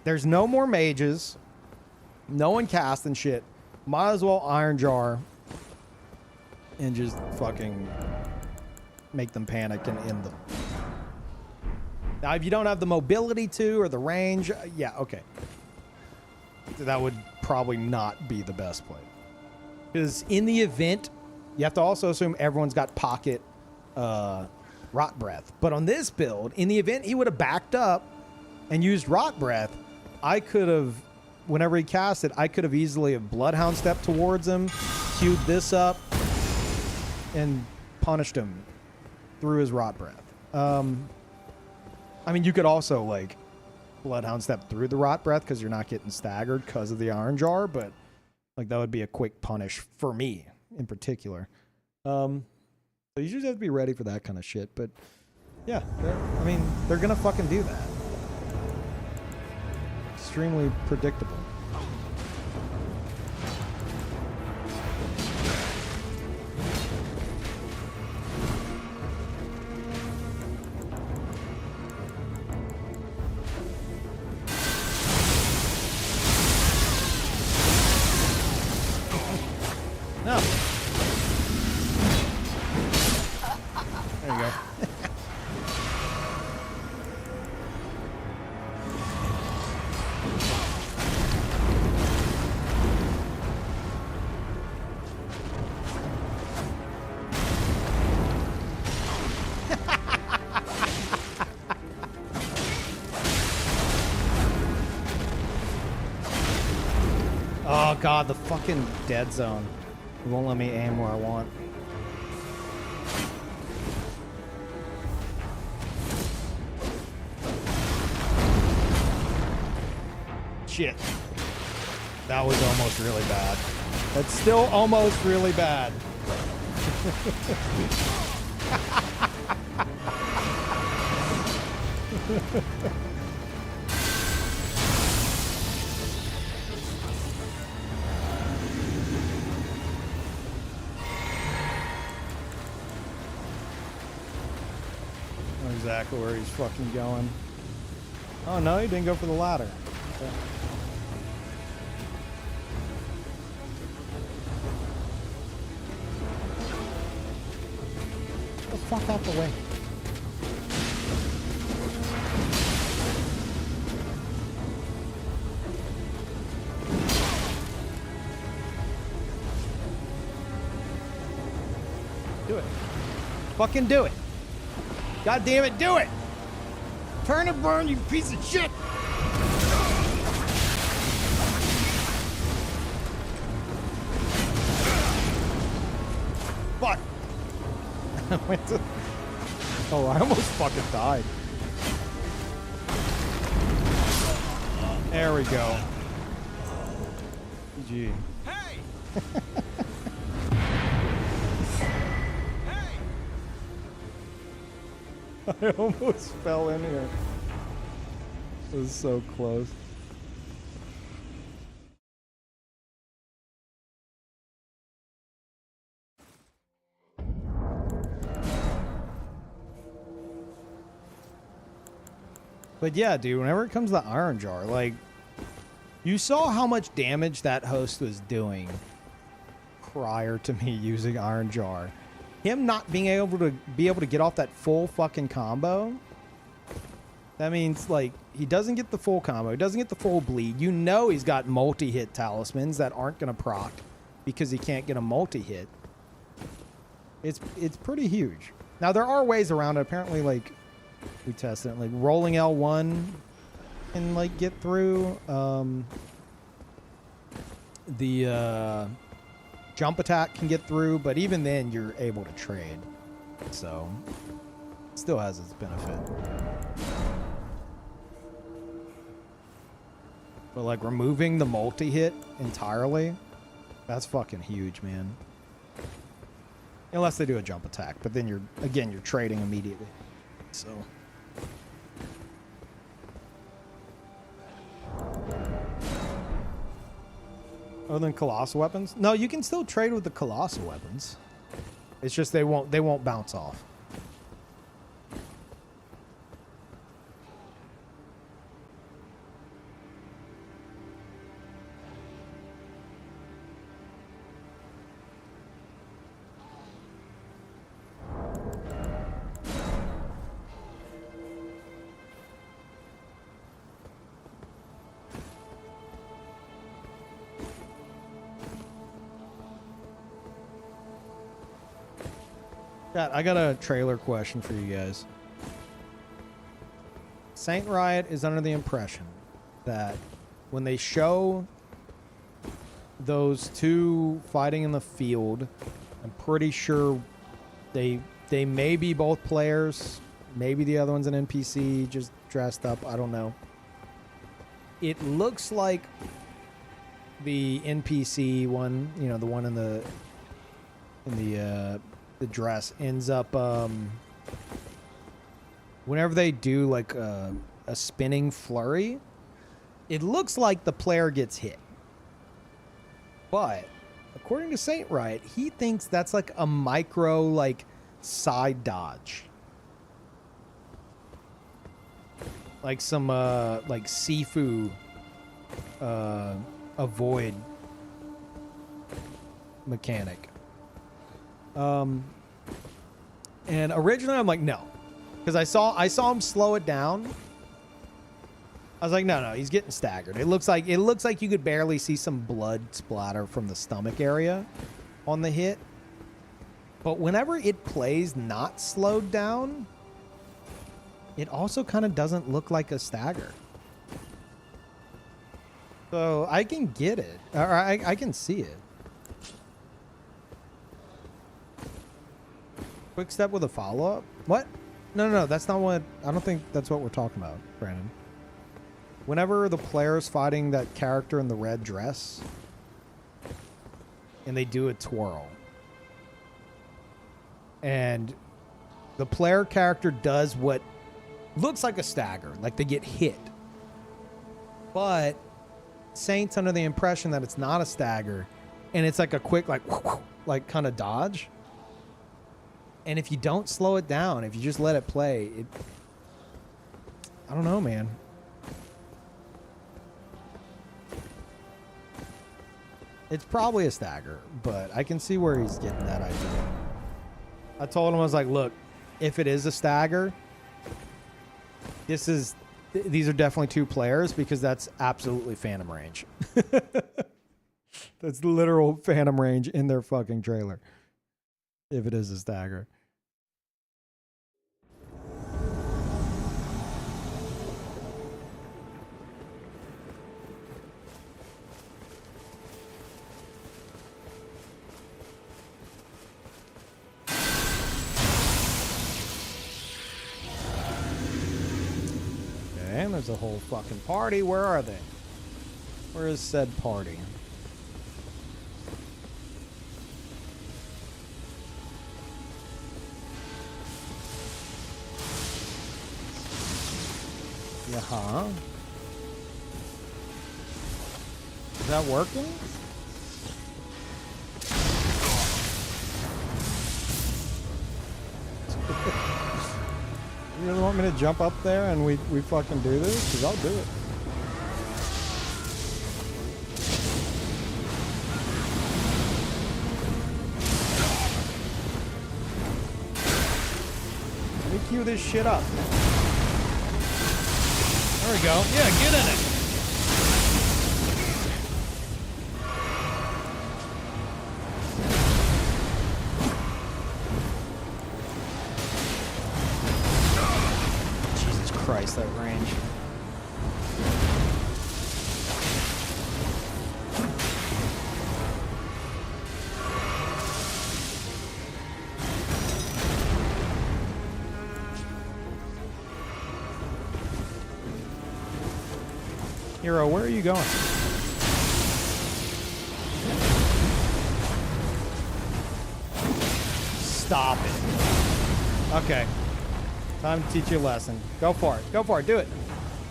There's no more mages. No one casting shit. Might as well Iron Jar and just fucking make them panic and end them. Now, if you don't have the mobility to or the range, yeah, okay. That would probably not be the best play. Because in the event, you have to also assume everyone's got pocket Rot Breath. But on this build, in the event he would have backed up and used Rot Breath, I could have, whenever he cast it, I could have easily have Bloodhound stepped towards him, queued this up, and punished him through his Rot Breath. I mean, you could also, like, Bloodhound step through the Rot Breath because you're not getting staggered because of the Iron Jar, but, like, that would be a quick punish for me in particular. So you just have to be ready for that kind of shit, but, yeah, I mean, they're going to fucking do that. Extremely predictable. No. There you go. Oh god, the fucking dead zone. It won't let me aim where I want. Shit. That was almost really bad. That's still almost really bad. Exactly where he's fucking going. Oh no, he didn't go for the ladder. Okay. Get the fuck out the way. Do it. Fucking do it. God damn it, do it! Turn and burn, you piece of shit! Fuck! I went to... Oh, I almost fucking died. There we go. GG. Hey! I almost fell in here. It was so close. But yeah, dude, whenever it comes to Iron Jar, like, you saw how much damage that host was doing prior to me using Iron Jar. Him not being able to get off that full fucking combo, that means, like, he doesn't get the full combo, he doesn't get the full bleed. You know he's got multi-hit talismans that aren't going to proc because he can't get a multi-hit. It's pretty huge. Now, there are ways around it. Apparently, like, we tested it. Like, rolling L1 can, like, get through. Jump attack can get through, but even then you're able to trade. So, it still has its benefit. But like removing the multi-hit entirely, that's fucking huge, man. Unless they do a jump attack, but then you're trading immediately. So... Other than colossal weapons? No, you can still trade with the colossal weapons. It's just they won't bounce off. I got a trailer question for you guys. Saint Riot is under the impression that when they show those two fighting in the field, I'm pretty sure they may be both players. Maybe the other one's an NPC just dressed up. I don't know. It looks like the NPC one, you know, the one in the dress ends up whenever they do like a spinning flurry, it looks like the player gets hit. But according to Saint Riot, he thinks that's like a micro like side dodge. Like some like Sifu avoid mechanic. And originally I'm like, no. Because I saw him slow it down. I was like, no, he's getting staggered. It looks like you could barely see some blood splatter from the stomach area on the hit. But whenever it plays not slowed down, it also kind of doesn't look like a stagger. So I can get it. Or I can see it. Quick step with a follow-up? What? No, that's not what... I don't think that's what we're talking about, Brandon. Whenever the player's fighting that character in the red dress, and they do a twirl, and the player character does what looks like a stagger, like they get hit. But Saint's under the impression that it's not a stagger, and it's like a quick, like kind of dodge. And if you don't slow it down, if you just let it play, I don't know, man. It's probably a stagger, but I can see where he's getting that idea. I told him, I was like, look, if it is a stagger, these are definitely two players because that's absolutely Phantom range. That's literal Phantom range in their fucking trailer. If it is a stagger. Okay, and there's a whole fucking party. Where are they? Where is said party? Yeah. Is that working? You really want me to jump up there and we fucking do this? Because I'll do it. Let me cue this shit up. There we go. Yeah, get in it. Jesus Christ, that range. Hero, where are you going? Stop it. Okay. Time to teach you a lesson. Go for it. Go for it. Do it.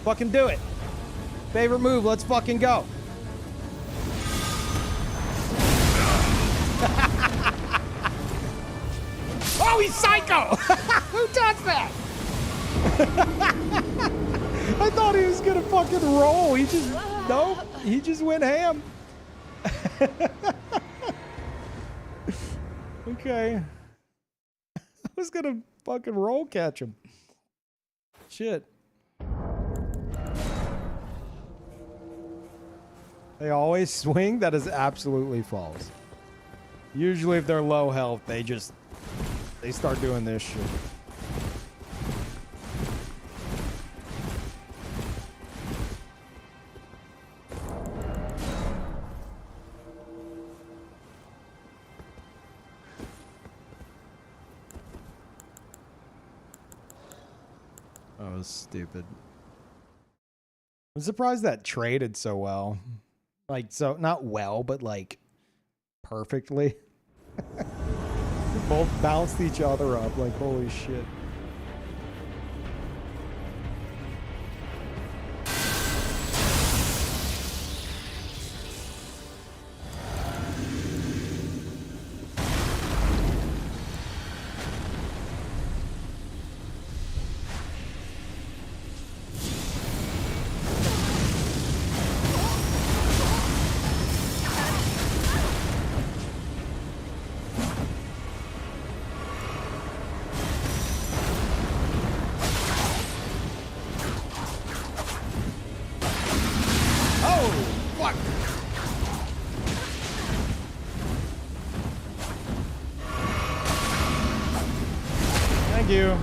Fucking do it. Favorite move. Let's fucking go. Oh, he's psycho! Who does that? I thought he was gonna fucking roll. He just, nope. He just went ham. Okay. I was gonna fucking roll catch him. Shit. They always swing? That is absolutely false. Usually if they're low health, they just They start doing this shit. That was stupid. I'm surprised that traded so well. Like, so, not well, but like, perfectly. They both bounced each other up, like, holy shit. You.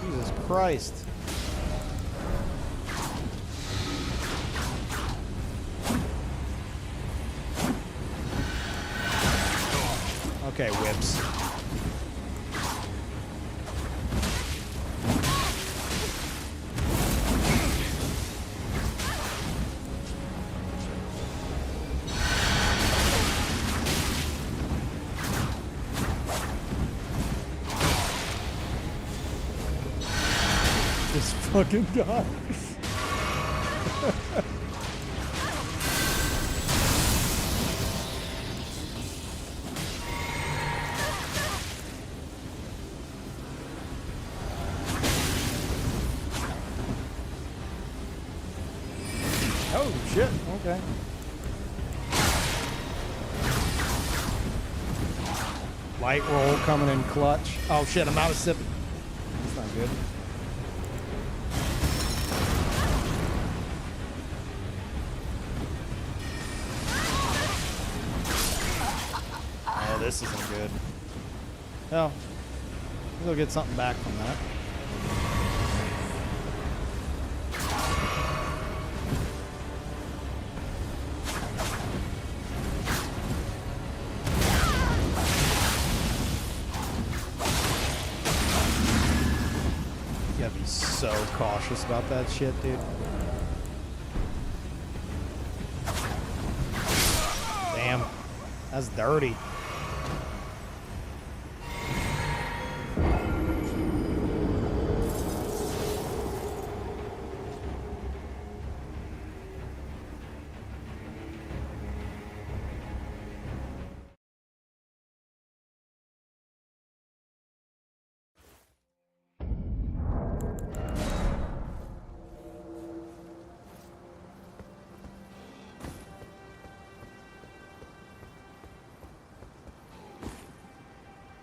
Jesus Christ. Okay, whips. This fucking guy. Oh shit, okay. Light roll coming in clutch. Oh shit, I'm out of sip. That's not good. Oh, this isn't good. Oh, we'll get something back from that. You gotta be so cautious about that shit, dude. Damn, that's dirty.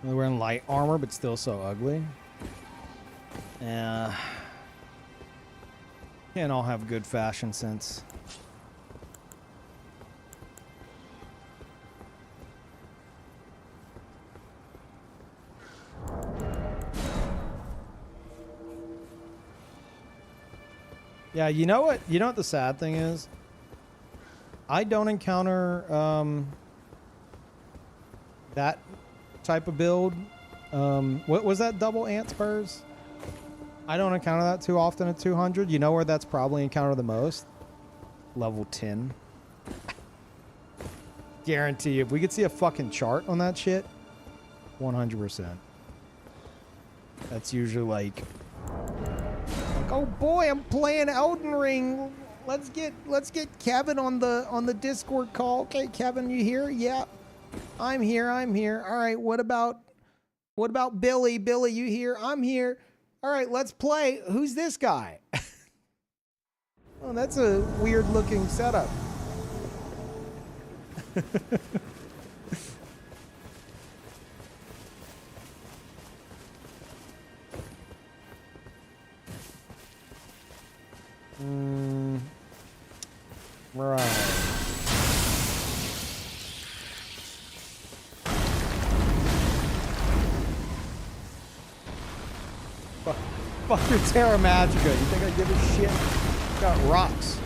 They're wearing light armor, but still so ugly. Yeah. Can't all have good fashion sense. Yeah, you know what? You know what the sad thing is? I don't encounter that type of build. What was that double ant spurs? I don't encounter that too often at 200. You know where that's probably encountered the most? Level 10. Guarantee if we could see a fucking chart on that shit, 100%. That's usually like, oh boy, I'm playing Elden Ring. Let's get Kevin on the Discord call. Okay, Kevin, you here? Yeah. I'm here. All right, what about Billy? Billy, you here? I'm here. All right, let's play. Who's this guy? Oh, that's a weird looking setup. Right. Fuck your Terra Magica. You think I give a shit? Got rocks.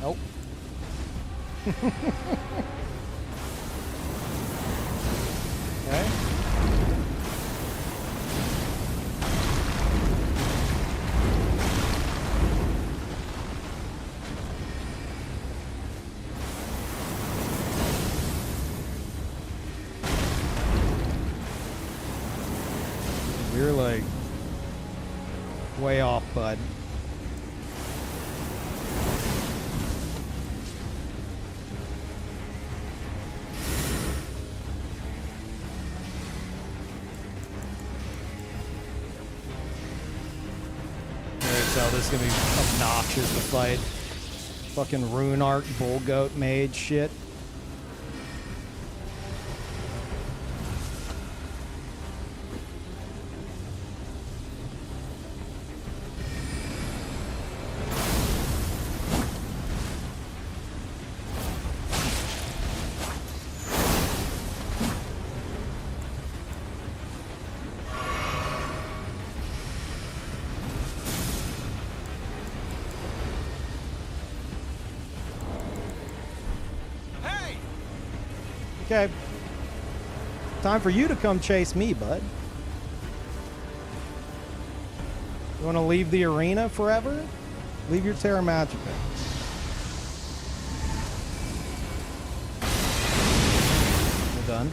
Nope. Okay. You're like way off, bud. So this is gonna be obnoxious to fight. Fucking Rune Art Bull Goat Mage shit. Okay. Time for you to come chase me, bud. You want to leave the arena forever? Leave your Terra Magica. We're done.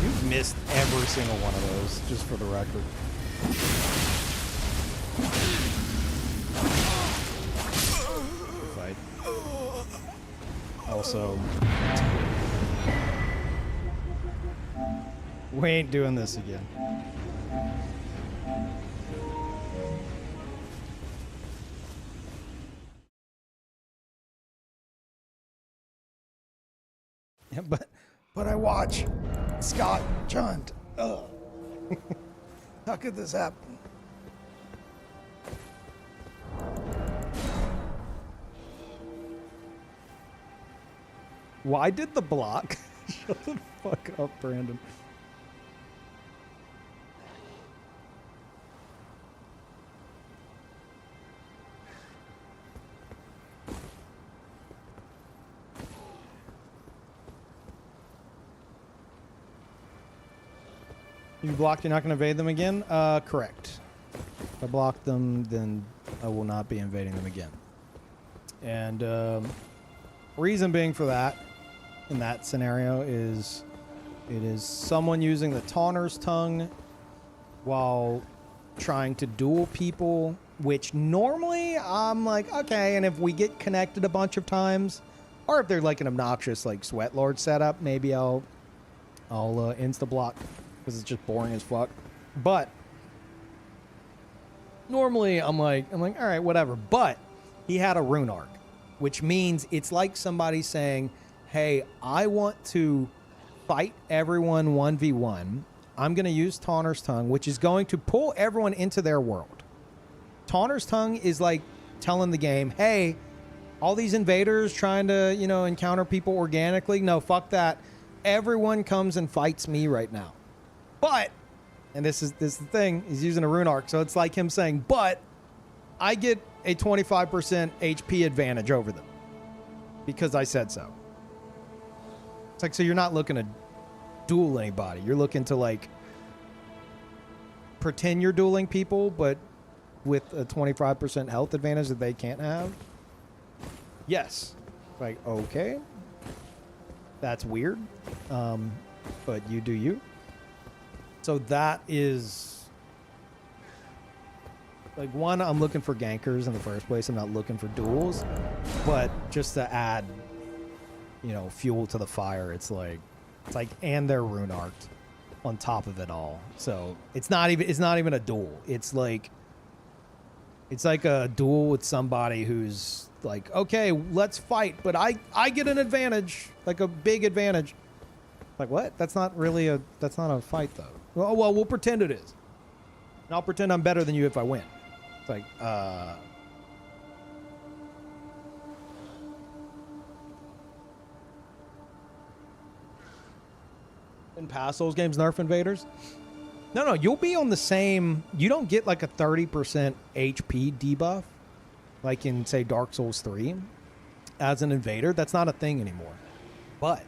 You've missed every single one of those, just for the record. Fight. Also, we ain't doing this again. Yeah, but I watch Scott Chunt. Ugh. How could this happen? Why did the block? Shut the fuck up, Brandon. You blocked, you're not going to evade them again? Correct. If I block them, then I will not be invading them again. And reason being for that, in that scenario, is it is someone using the Taunter's Tongue while trying to duel people, which normally I'm like, okay, and if we get connected a bunch of times, or if they're like an obnoxious like Sweat Lord setup, maybe I'll insta-block. Because it's just boring as fuck. But normally I'm like, all right, whatever. But he had a rune arc, which means it's like somebody saying, hey, I want to fight everyone 1v1. I'm going to use Taunter's Tongue, which is going to pull everyone into their world. Taunter's Tongue is like telling the game, hey, all these invaders trying to, encounter people organically. No, fuck that. Everyone comes and fights me right now. But, and this is the thing, he's using a rune arc, so it's like him saying, but I get a 25% HP advantage over them because I said so. It's like, so you're not looking to duel anybody. You're looking to like pretend you're dueling people, but with a 25% health advantage that they can't have. Yes. Like, okay. That's weird. But you do you. So that is, like, one, I'm looking for gankers in the first place. I'm not looking for duels. But just to add, fuel to the fire, it's like, and they're rune arced on top of it all. So it's not even a duel. It's It's like a duel with somebody who's like, okay, let's fight, but I get an advantage, like a big advantage. Like, what? That's not a fight, though. Well, we'll pretend it is. And I'll pretend I'm better than you if I win. It's like, in past Souls games, nerf invaders? No, you'll be on the same... You don't get like a 30% HP debuff, like in, say, Dark Souls 3, as an invader. That's not a thing anymore. But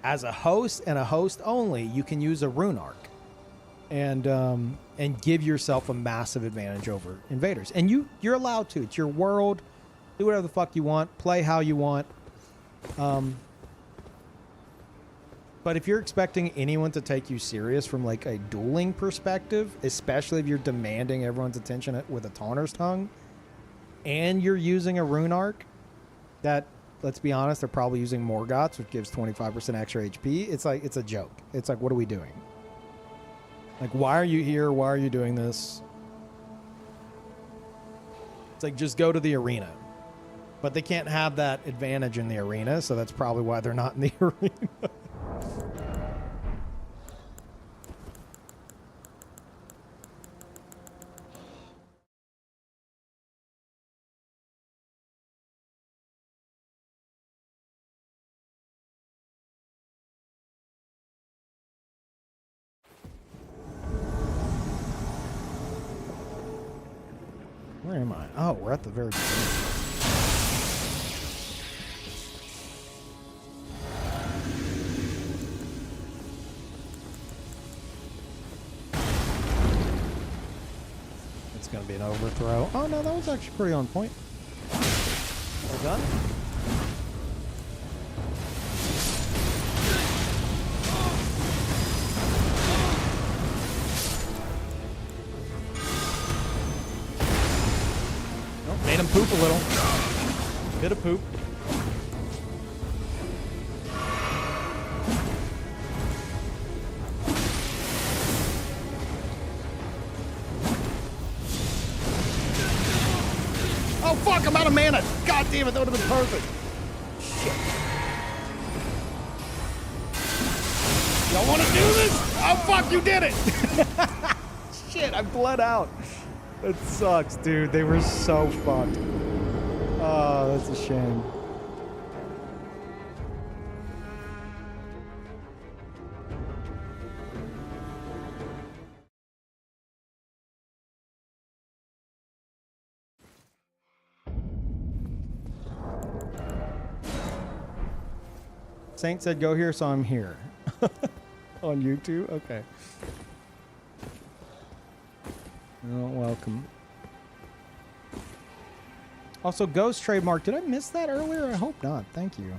as a host and a host only, you can use a rune arc and give yourself a massive advantage over invaders. And you're allowed to. It's your world. Do whatever the fuck you want. Play how you want. But if you're expecting anyone to take you serious from like a dueling perspective, especially if you're demanding everyone's attention with a taunter's tongue, and you're using a rune arc, that, let's be honest, they're probably using Morgoth's, which gives 25% extra HP. It's like, it's a joke. It's like, what are we doing? Like, why are you here? Why are you doing this? It's like, just go to the arena. But they can't have that advantage in the arena, so that's probably why they're not in the arena. Where am I? Oh, we're at the very beginning. It's going to be an overthrow. Oh, no, that was actually pretty on point. Well done. Made him poop a little. Bit of poop. Oh fuck, I'm out of mana. God damn it, that would have been perfect. Shit. Y'all want to do this? Oh fuck, you did it. Shit, I bled out. That sucks, dude. They were so fucked. Oh, that's a shame. Saint said go here, so I'm here. On YouTube? Okay. Oh, welcome. Also, Ghost trademark. Did I miss that earlier? I hope not. Thank you.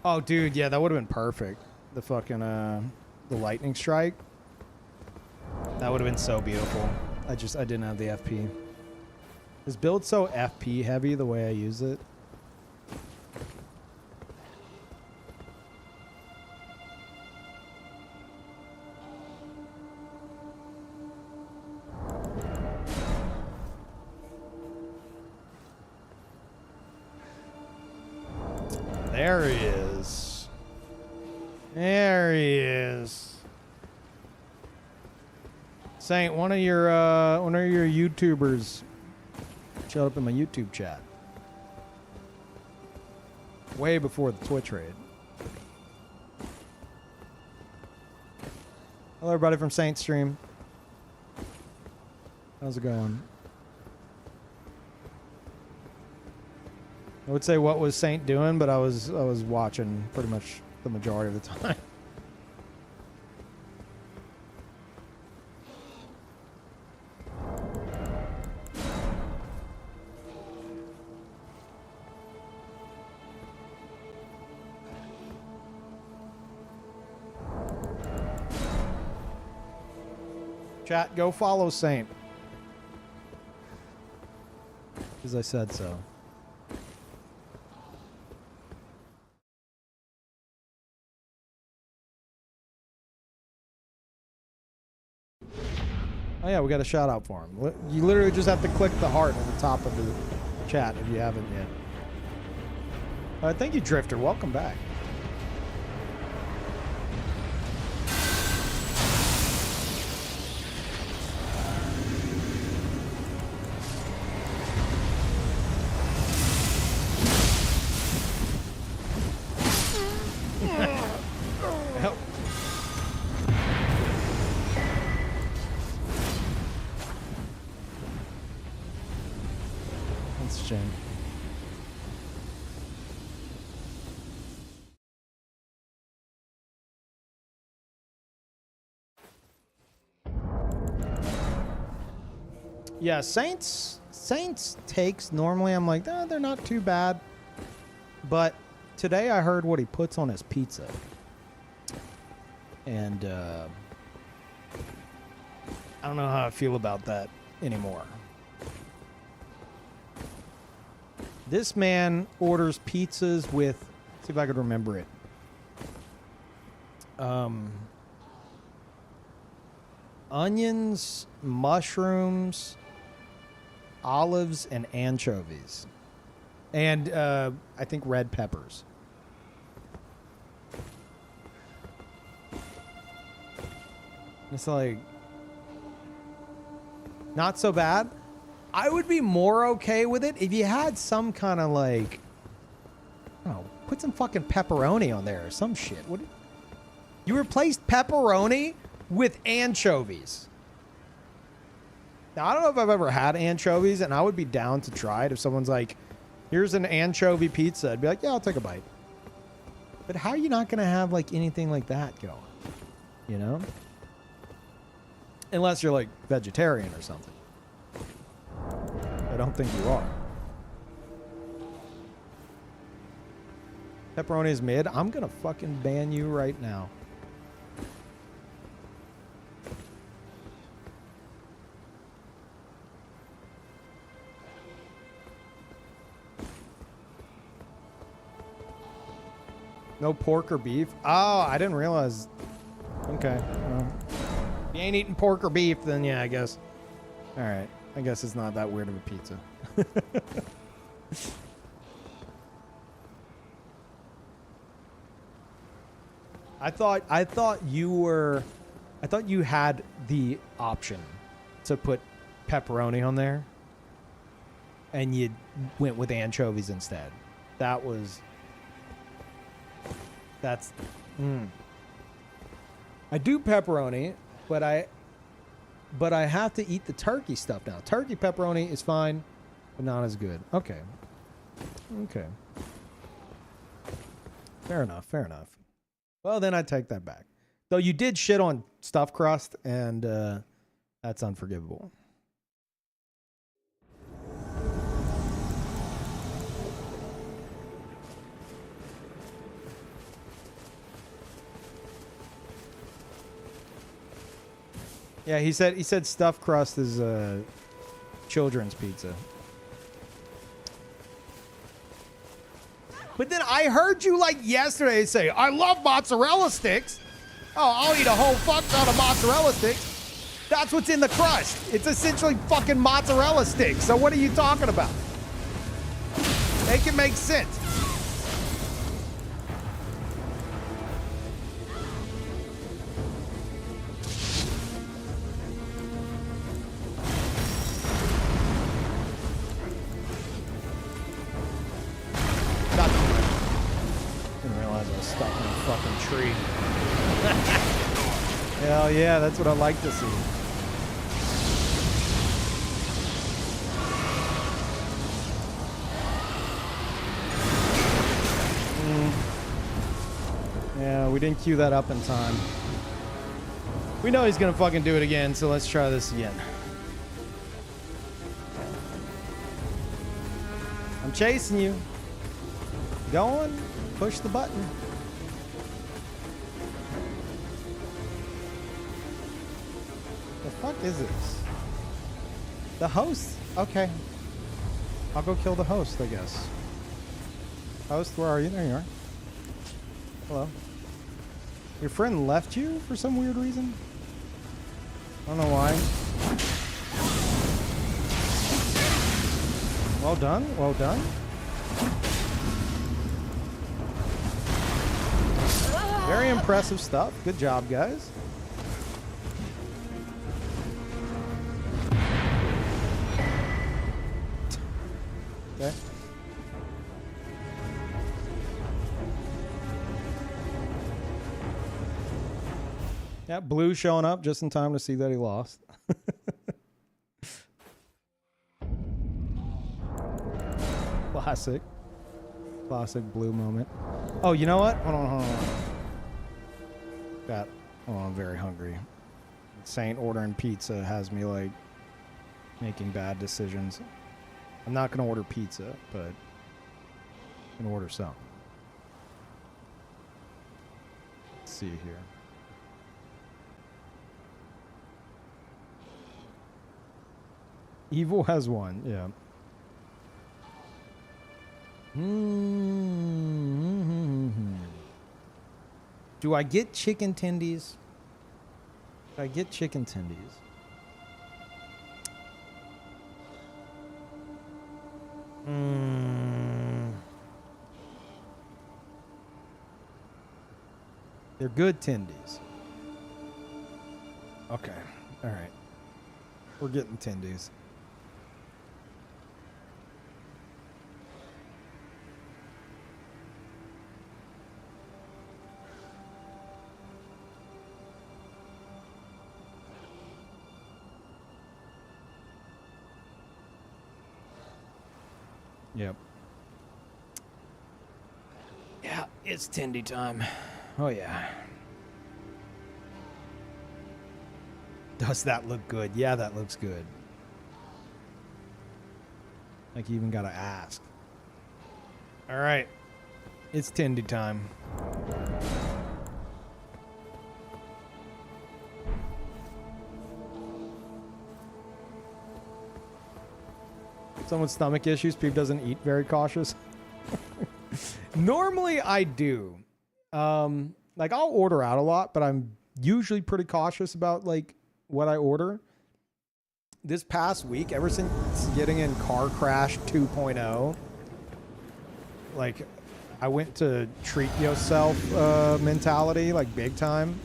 Oh, dude, yeah, that would have been perfect. The fucking, the lightning strike. That would have been so beautiful. I didn't have the FP. This build's so FP heavy the way I use it. There he is. There he is. Saint, one of your YouTubers showed up in my YouTube chat. Way before the Twitch raid. Hello everybody from Saint Stream. How's it going? I would say what was Saint doing, but I was watching pretty much the majority of the time. Chat, go follow Saint. Because I said so. Oh yeah, we got a shout out for him. You literally just have to click the heart at the top of the chat if you haven't yet. Thank you, Drifter. Welcome back. That's a shame. Yeah, Saints takes normally I'm like, they're not too bad. But today I heard what he puts on his pizza. And I don't know how I feel about that anymore. This man orders pizzas with, see if I could remember it. Onions, mushrooms, olives, and anchovies. And I think red peppers. It's like, not so bad. I would be more okay with it if you had some kind of like, I don't know, put some fucking pepperoni on there or some shit. What? You replaced pepperoni with anchovies. Now, I don't know if I've ever had anchovies, and I would be down to try it if someone's like, here's an anchovy pizza. I'd be like, yeah, I'll take a bite. But how are you not going to have like anything like that going? You know? Unless you're like vegetarian or something. I don't think you are. Pepperoni is mid. I'm going to fucking ban you right now. No pork or beef? Oh, I didn't realize. Okay. Well, if you ain't eating pork or beef, then yeah, I guess. All right. I guess it's not that weird of a pizza. I thought you had the option to put pepperoni on there, and you went with anchovies instead. That's. I do pepperoni, but I have to eat the turkey stuff now. Turkey pepperoni is fine, but not as good. Okay. Okay. Fair enough. Fair enough. Well, then I take that back. Though you did shit on stuffed crust, and that's unforgivable. Yeah, he said stuffed crust is children's pizza. But then I heard you like yesterday say, I love mozzarella sticks. Oh, I'll eat a whole fuck ton of mozzarella sticks. That's what's in the crust. It's essentially fucking mozzarella sticks. So what are you talking about? Make it make sense. Tree. Hell yeah, that's what I like to see. Yeah, we didn't queue that up in time. We know he's gonna fucking do it again, so let's try this again. I'm chasing you. Go on, push the button. The fuck is this? The host? Okay. I'll go kill the host, I guess. Host, where are you? There you are. Hello. Your friend left you for some weird reason? I don't know why. Well done. Well done. Very impressive stuff. Good job, guys. Okay. Yeah, Blue showing up just in time to see that he lost. Classic. Classic Blue moment. Oh, you know what? Hold on. Oh, I'm very hungry. Saint ordering pizza has me, like, making bad decisions. I'm not going to order pizza, but I'm going to order some. Let's see here. Evil has one, yeah. Do I get chicken tendies? Do I get chicken tendies? They're good tendies. Okay. All right. We're getting tendies. Yep. Yeah, it's tendy time. Oh, yeah. Does that look good? Yeah, that looks good. Like you even gotta ask. All right. It's tendy time. Someone with stomach issues, Peeve doesn't eat very cautious. Normally I do. Like I'll order out a lot, but I'm usually pretty cautious about like what I order. This past week, ever since getting in Car Crash 2.0, like I went to treat yourself mentality, like big time.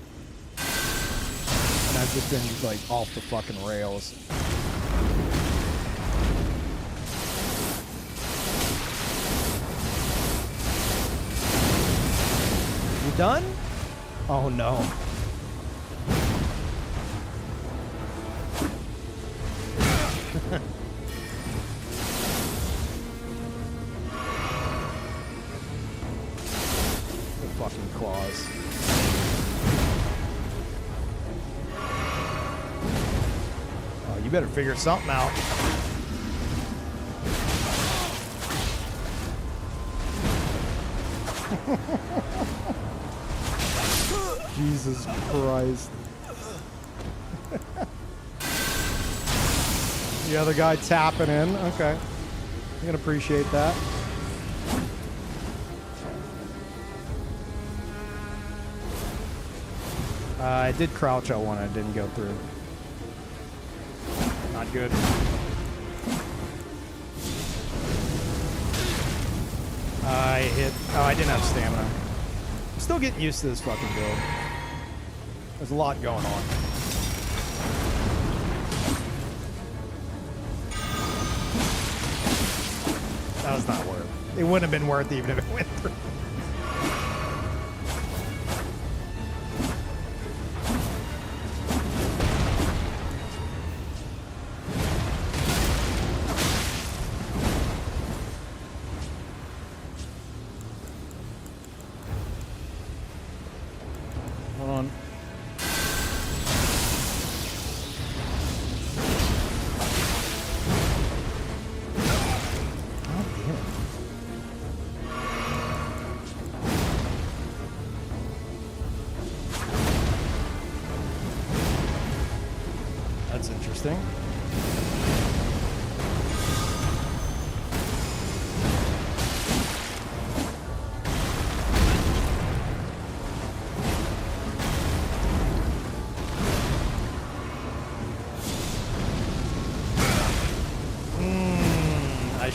And I've just been like off the fucking rails. You done? Oh no. The fucking claws. Oh, you better figure something out. Jesus Christ. The other guy tapping in. Okay. I can appreciate that. I did crouch L1. I didn't go through. Not good. I hit. Oh, I didn't have stamina. I'm still getting used to this fucking build. There's a lot going on. That was not worth it. It wouldn't have been worth it even if it went through. Hold on. That's interesting.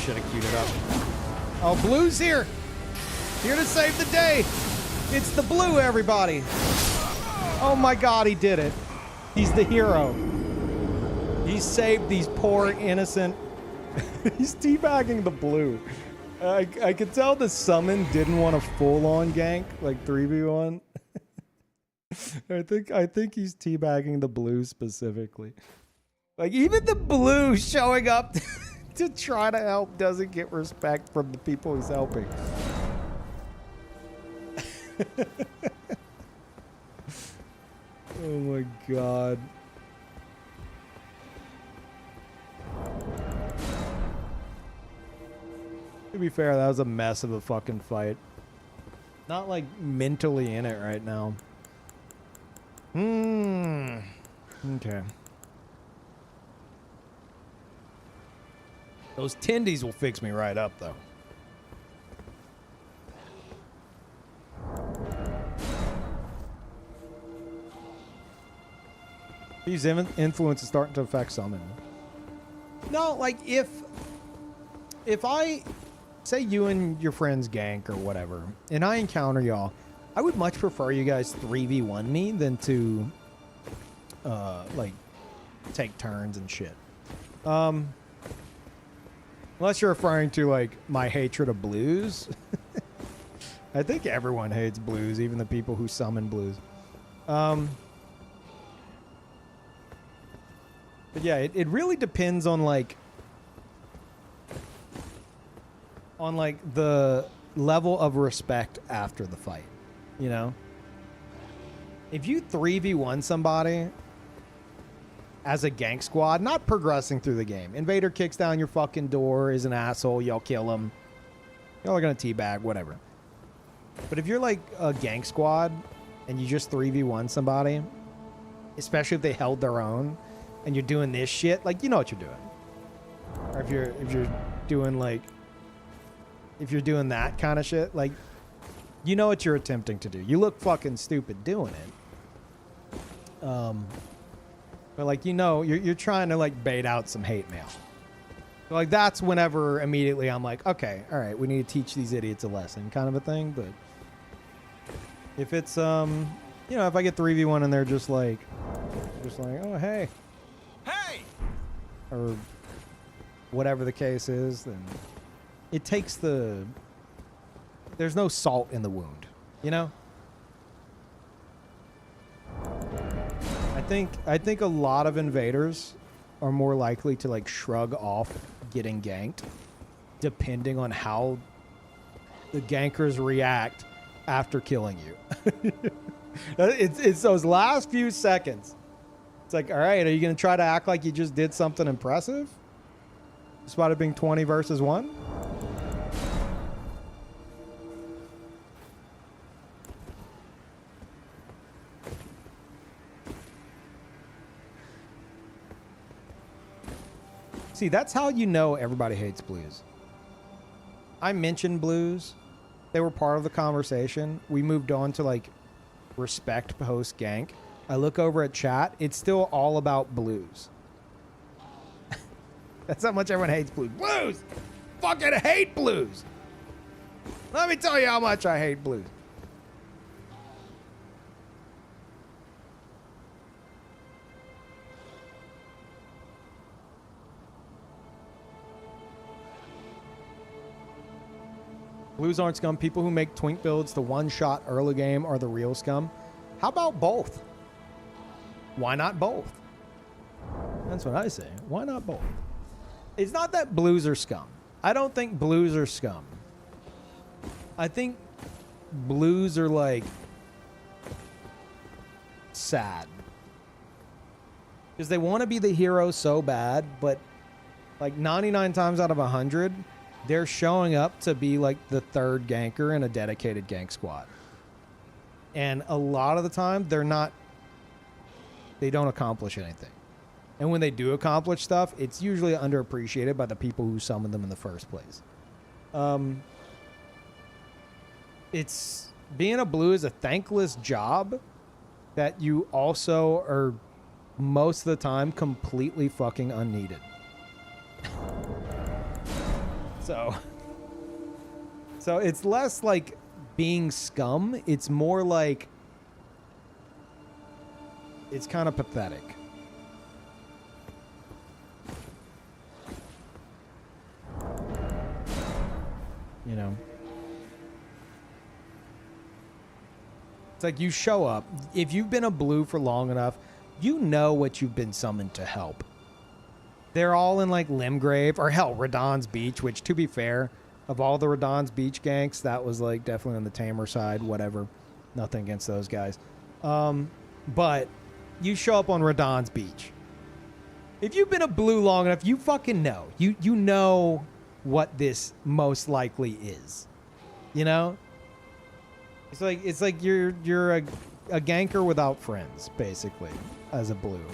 should have queued it up. Oh, Blue's here. Here to save the day. It's the Blue, everybody. Oh my God, he did it. He's the hero. He saved these poor innocent. He's teabagging the Blue. I could tell the summon didn't want a full-on gank, like 3v1. I think he's teabagging the Blue specifically. Like, even the Blue showing up to try to help doesn't get respect from the people he's helping. Oh my God. To be fair, that was a mess of a fucking fight. Not like mentally in it right now. Okay. Those tendies will fix me right up, though. These influence is starting to affect summon. No, like if I say you and your friends gank or whatever, and I encounter y'all, I would much prefer you guys 3v1 me than to like take turns and shit. Unless you're referring to like my hatred of blues. I think everyone hates blues, even the people who summon blues. But yeah, it really depends on like the level of respect after the fight, you know? If you 3v1 somebody as a gank squad, not progressing through the game, Invader kicks down your fucking door, is an asshole, y'all kill him, y'all are gonna teabag, whatever. But if you're like a gank squad and you just 3v1 somebody, especially if they held their own, and you're doing this shit, like, you know what you're doing. Or if you're doing like, if you're doing that kind of shit, like, you know what you're attempting to do. You look fucking stupid doing it. But like, you know, you're trying to like bait out some hate mail. So like, that's whenever immediately I'm like, okay, all right, we need to teach these idiots a lesson, kind of a thing. But if it's you know, if I get 3v1 and they're just like, oh hey, or whatever the case is, then it takes there's no salt in the wound, you know? I think a lot of invaders are more likely to like shrug off getting ganked depending on how the gankers react after killing you. It's those last few seconds. It's like, all right, are you going to try to act like you just did something impressive? Despite it being 20 versus 1? See, that's how you know everybody hates blues. I mentioned blues. They were part of the conversation. We moved on to like respect post gank. I look over at chat. It's still all about blues. That's how much everyone hates blues. Blues! Fucking hate blues! Let me tell you how much I hate blues. Blues aren't scum. People who make twink builds the one-shot early game are the real scum. How about both? Why not both? That's what I say. Why not both? It's not that blues are scum. I don't think blues are scum. I think blues are like sad. Because they want to be the hero so bad, but like 99 times out of 100, they're showing up to be like the third ganker in a dedicated gank squad. And a lot of the time, they don't accomplish anything. And when they do accomplish stuff, it's usually underappreciated by the people who summoned them in the first place. It's being a blue is a thankless job that you also are most of the time completely fucking unneeded. So it's less like being scum. It's more like it's kind of pathetic. You know? It's like you show up. If you've been a blue for long enough, you know what you've been summoned to help. They're all in like Limgrave or hell, Radahn's Beach, which to be fair, of all the Radahn's Beach ganks, that was like definitely on the tamer side, whatever. Nothing against those guys. But you show up on Radahn's Beach. If you've been a blue long enough, you fucking know. You know what this most likely is. You know? It's like you're a ganker without friends, basically, as a blue.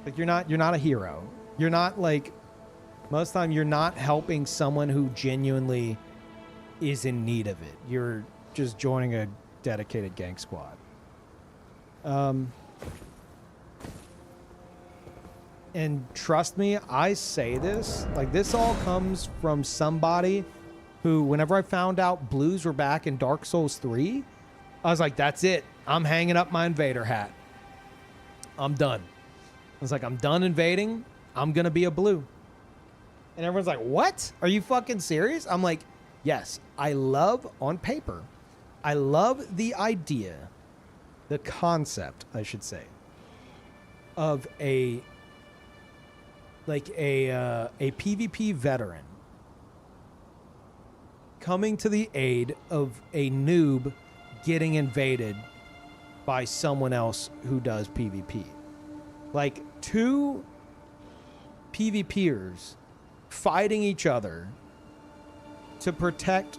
Like you're not a hero. You're not like most of the time you're not helping someone who genuinely is in need of it. You're just joining a dedicated gank squad. And trust me, I say this, like this all comes from somebody who, whenever I found out blues were back in Dark Souls 3, I was like, that's it. I'm hanging up my invader hat. I'm done. I was like, I'm done invading. I'm going to be a blue. And everyone's like, what? Are you fucking serious? I'm like, yes, I love, on paper, I love the idea, the concept, I should say, of a PvP veteran coming to the aid of a noob getting invaded by someone else who does PvP. Like two PvPers fighting each other to protect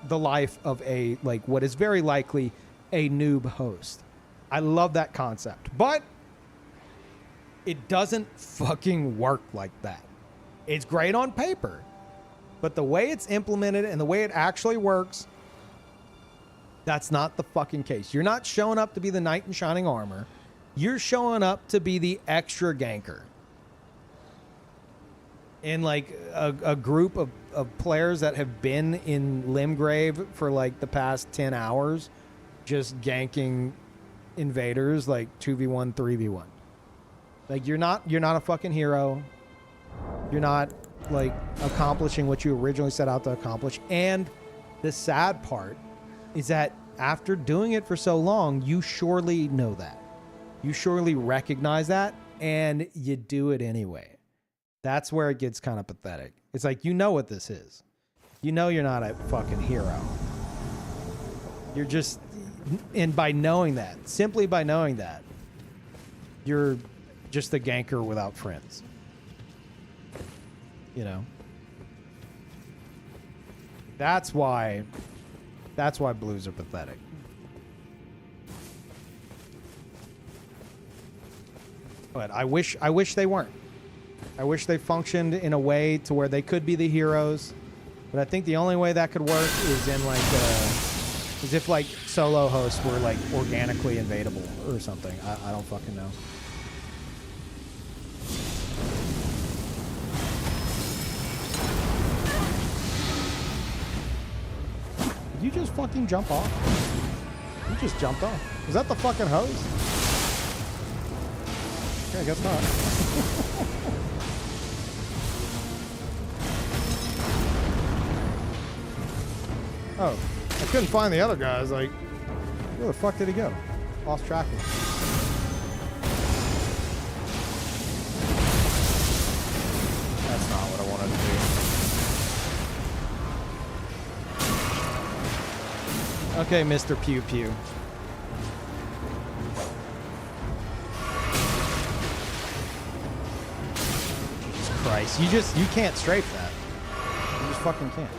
the life of a, like, what is very likely a noob host. I love that concept, but it doesn't fucking work like that. It's great on paper, but the way it's implemented and the way it actually works, that's not the fucking case. You're not showing up to be the knight in shining armor. You're showing up to be the extra ganker. In like a group of players that have been in Limgrave for like the past 10 hours, just ganking invaders like 2v1, 3v1. Like you're not a fucking hero. You're not like accomplishing what you originally set out to accomplish. And the sad part is that after doing it for so long, you surely know that. You surely recognize that, and you do it anyway. That's where it gets kind of pathetic. It's like, you know what this is. You know you're not a fucking hero. You're just, and by knowing that, simply by knowing that, you're just a ganker without friends. You know? That's why blues are pathetic. But I wish they weren't. I wish they functioned in a way to where they could be the heroes. But I think the only way that could work is in like is if like solo hosts were like organically invadable or something. I don't fucking know. Did you just fucking jump off? You just jumped off. Was that the fucking hose? Okay, I guess not. Oh, I couldn't find the other guy. I was like, where the fuck did he go? Lost track of him. That's not what I wanted to do. Okay, Mr. Pew Pew. Jesus Christ. You can't strafe that. You just fucking can't.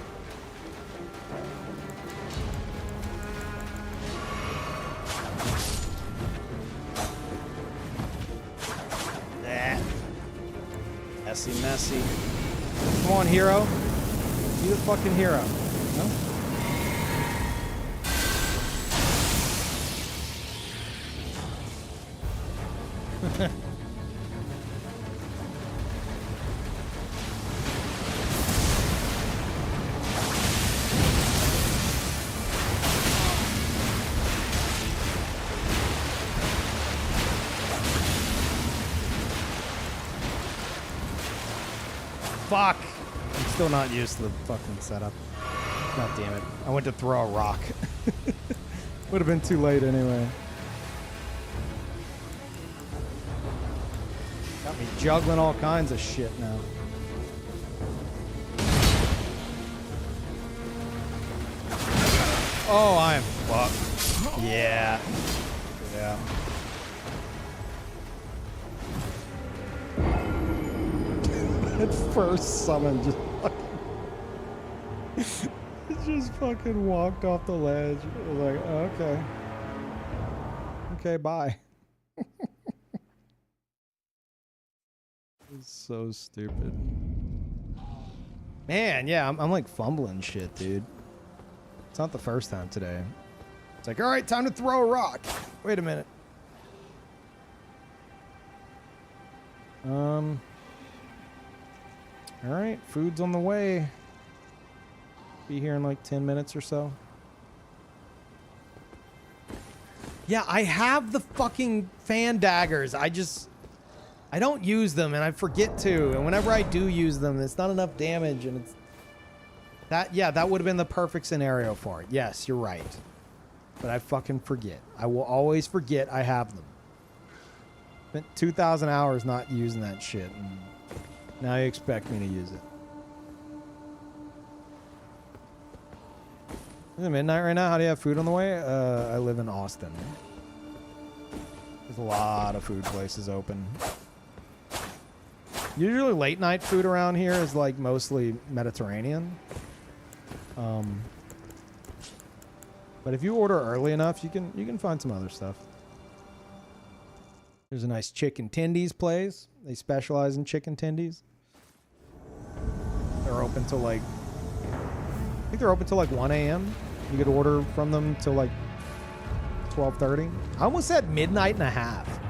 Messy. Come on, hero. Be the fucking hero. No? fuck! I'm still not used to the fucking setup. God damn it. I went to throw a rock. Would have been too late anyway. Got me juggling all kinds of shit now. Oh, I am fucked. Yeah. Yeah. That first summon just fucking... it just fucking walked off the ledge. I was like, oh, okay. Okay, bye. It's so stupid. Man, yeah, I'm like fumbling shit, dude. It's not the first time today. It's like, all right, time to throw a rock. Wait a minute. All right, food's on the way. Be here in like 10 minutes or so. Yeah, I have the fucking fan daggers. I don't use them and I forget to. And whenever I do use them, it's not enough damage and it's... that would have been the perfect scenario for it. Yes, you're right. But I fucking forget. I will always forget I have them. Spent 2,000 hours not using that shit. And now you expect me to use it. Is it midnight right now? How do you have food on the way? I live in Austin. There's a lot of food places open. Usually late night food around here is like mostly Mediterranean. But if you order early enough, you can find some other stuff. There's a nice chicken tendies place. They specialize in chicken tendies. They're open till like... I think they're open till like 1 a.m. You could order from them till like 12:30. I almost said midnight and a half.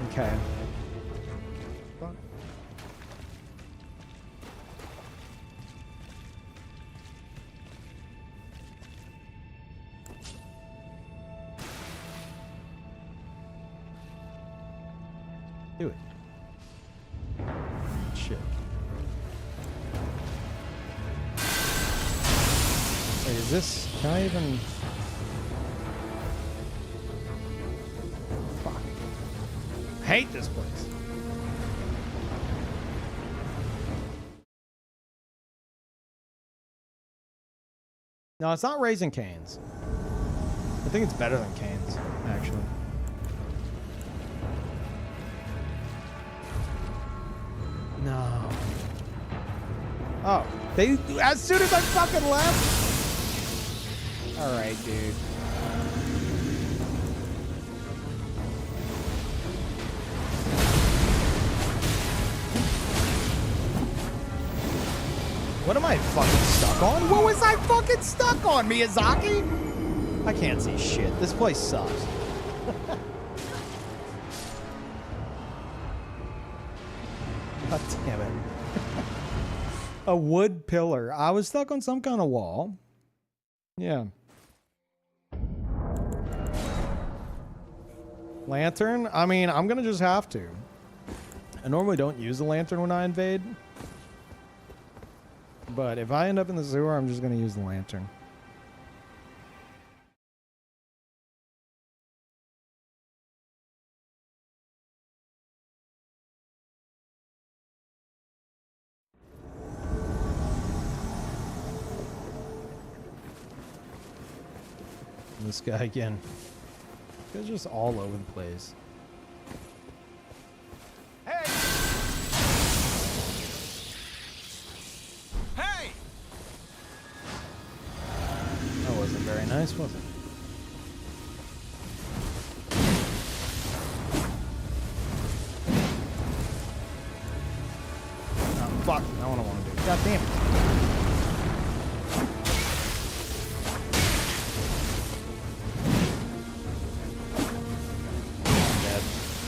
Okay. Do it. Shit. Wait, is this... Can I even... Fuck. I hate this place. No, it's not Raising Cane's. I think it's better than Cane's, actually. No. Oh, they... As soon as I fucking left... All right, dude. What am I fucking stuck on? What was I fucking stuck on, Miyazaki? I can't see shit. This place sucks. God damn it. A wood pillar. I was stuck on some kind of wall. Yeah. Lantern? I mean, I'm gonna just have to. I normally don't use the lantern when I invade. But if I end up in the sewer, I'm just gonna use the lantern. This guy again. This guy's just all over the place. Hey! Hey! That wasn't very nice, was it? Oh, fuck. Not what I want to do. God damn it.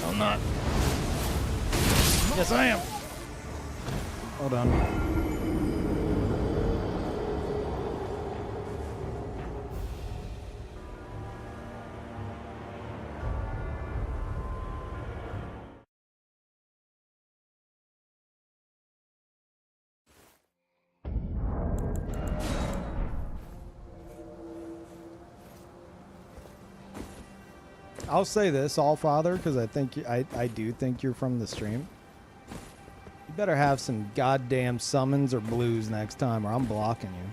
I'm not. Yes, I am. Hold on. I'll say this, Allfather, because I do think you're from the stream. You better have some goddamn summons or blues next time, or I'm blocking you.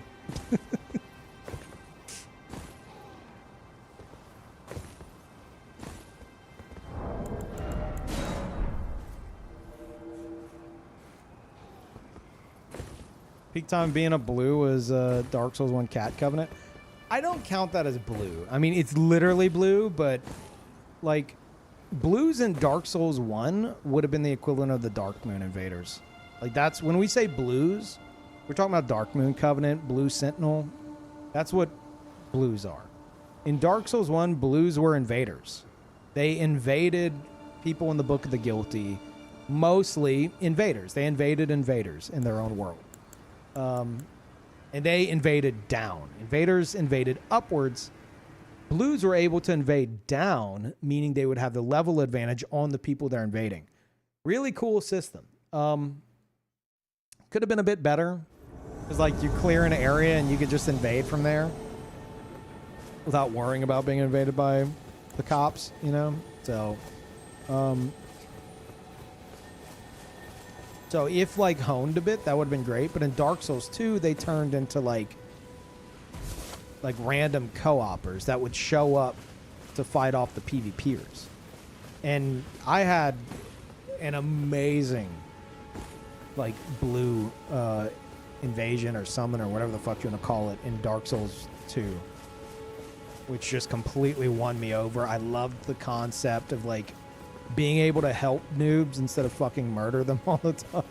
Peak time being a blue was Dark Souls 1 Cat Covenant. I don't count that as blue. I mean, it's literally blue, but like blues in Dark Souls 1 would have been the equivalent of the Dark Moon Invaders. Like that's when we say blues, we're talking about Dark Moon Covenant, Blue Sentinel. That's what blues are. In Dark Souls 1, blues were invaders. They invaded people in the Book of the Guilty, mostly invaders. They invaded invaders in their own world. And they invaded down. Invaders invaded upwards. Blues were able to invade down, meaning they would have the level advantage on the people they're invading. Really cool system. Could have been a bit better. It's like you clear an area and you could just invade from there without worrying about being invaded by the cops, you know? So if like honed a bit, that would have been great. But in Dark Souls 2, they turned into like random co-opers that would show up to fight off the PvPers. And I had an amazing like blue invasion or summon or whatever the fuck you want to call it in Dark Souls 2, which just completely won me over. I loved the concept of like being able to help noobs instead of fucking murder them all the time.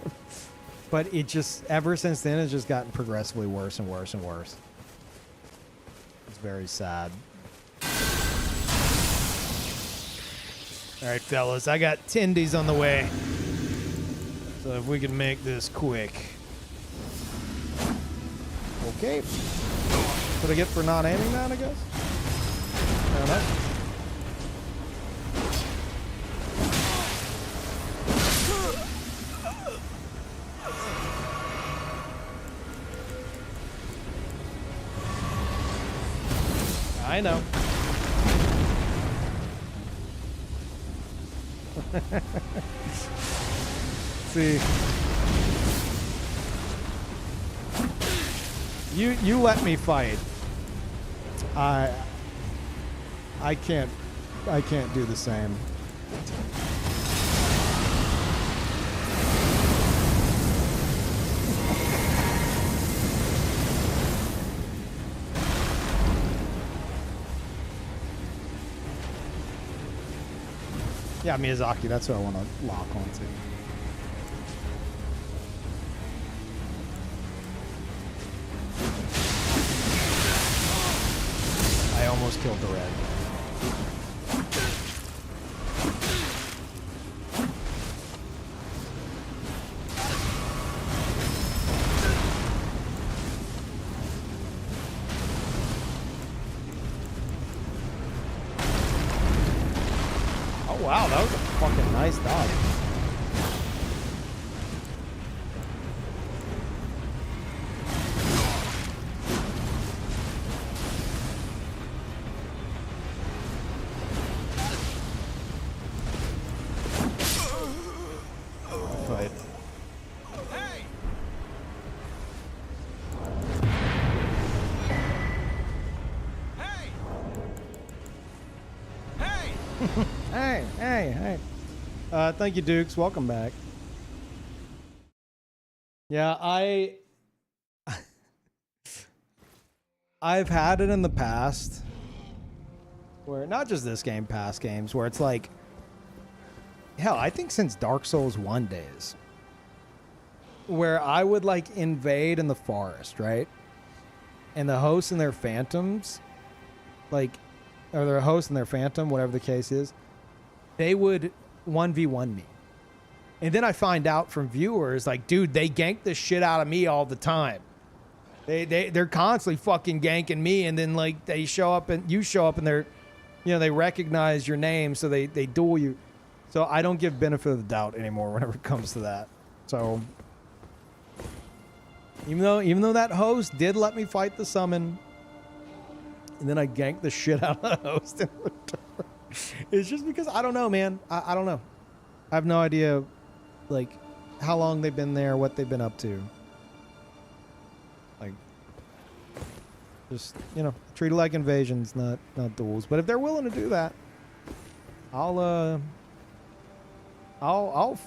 But it just, ever since then, it's just gotten progressively worse and worse and worse. It's very sad. All right, fellas, I got tendies on the way. So if we can make this quick. Okay. What do I get for not aiming that, I guess? I don't know. I know. See. You let me fight. I can't do the same. Yeah, Miyazaki, that's what I want to lock onto. I almost killed the red. Wow, that was a fucking nice dodge. Fight. Hey! Hey! Hey! Hey. Thank you, Dukes. Welcome back. Yeah, I've had it in the past where, not just this game, past games, where it's like, hell, I think since Dark Souls 1 days, where I would like invade in the forest, right? And the hosts and their phantoms, like, or their host and their phantom, whatever the case is, they would 1v1 me. And then I find out from viewers, like, dude, they gank the shit out of me all the time. They're constantly fucking ganking me, and then like they show up and you show up and they're, you know, they recognize your name, so they duel you. So I don't give benefit of the doubt anymore whenever it comes to that. So even though that host did let me fight the summon, and then I ganked the shit out of the host in return. It's just because I don't know, man. I don't know. I have no idea, like, how long they've been there, what they've been up to. Like, just, you know, treat it like invasions, not duels. But if they're willing to do that, I'll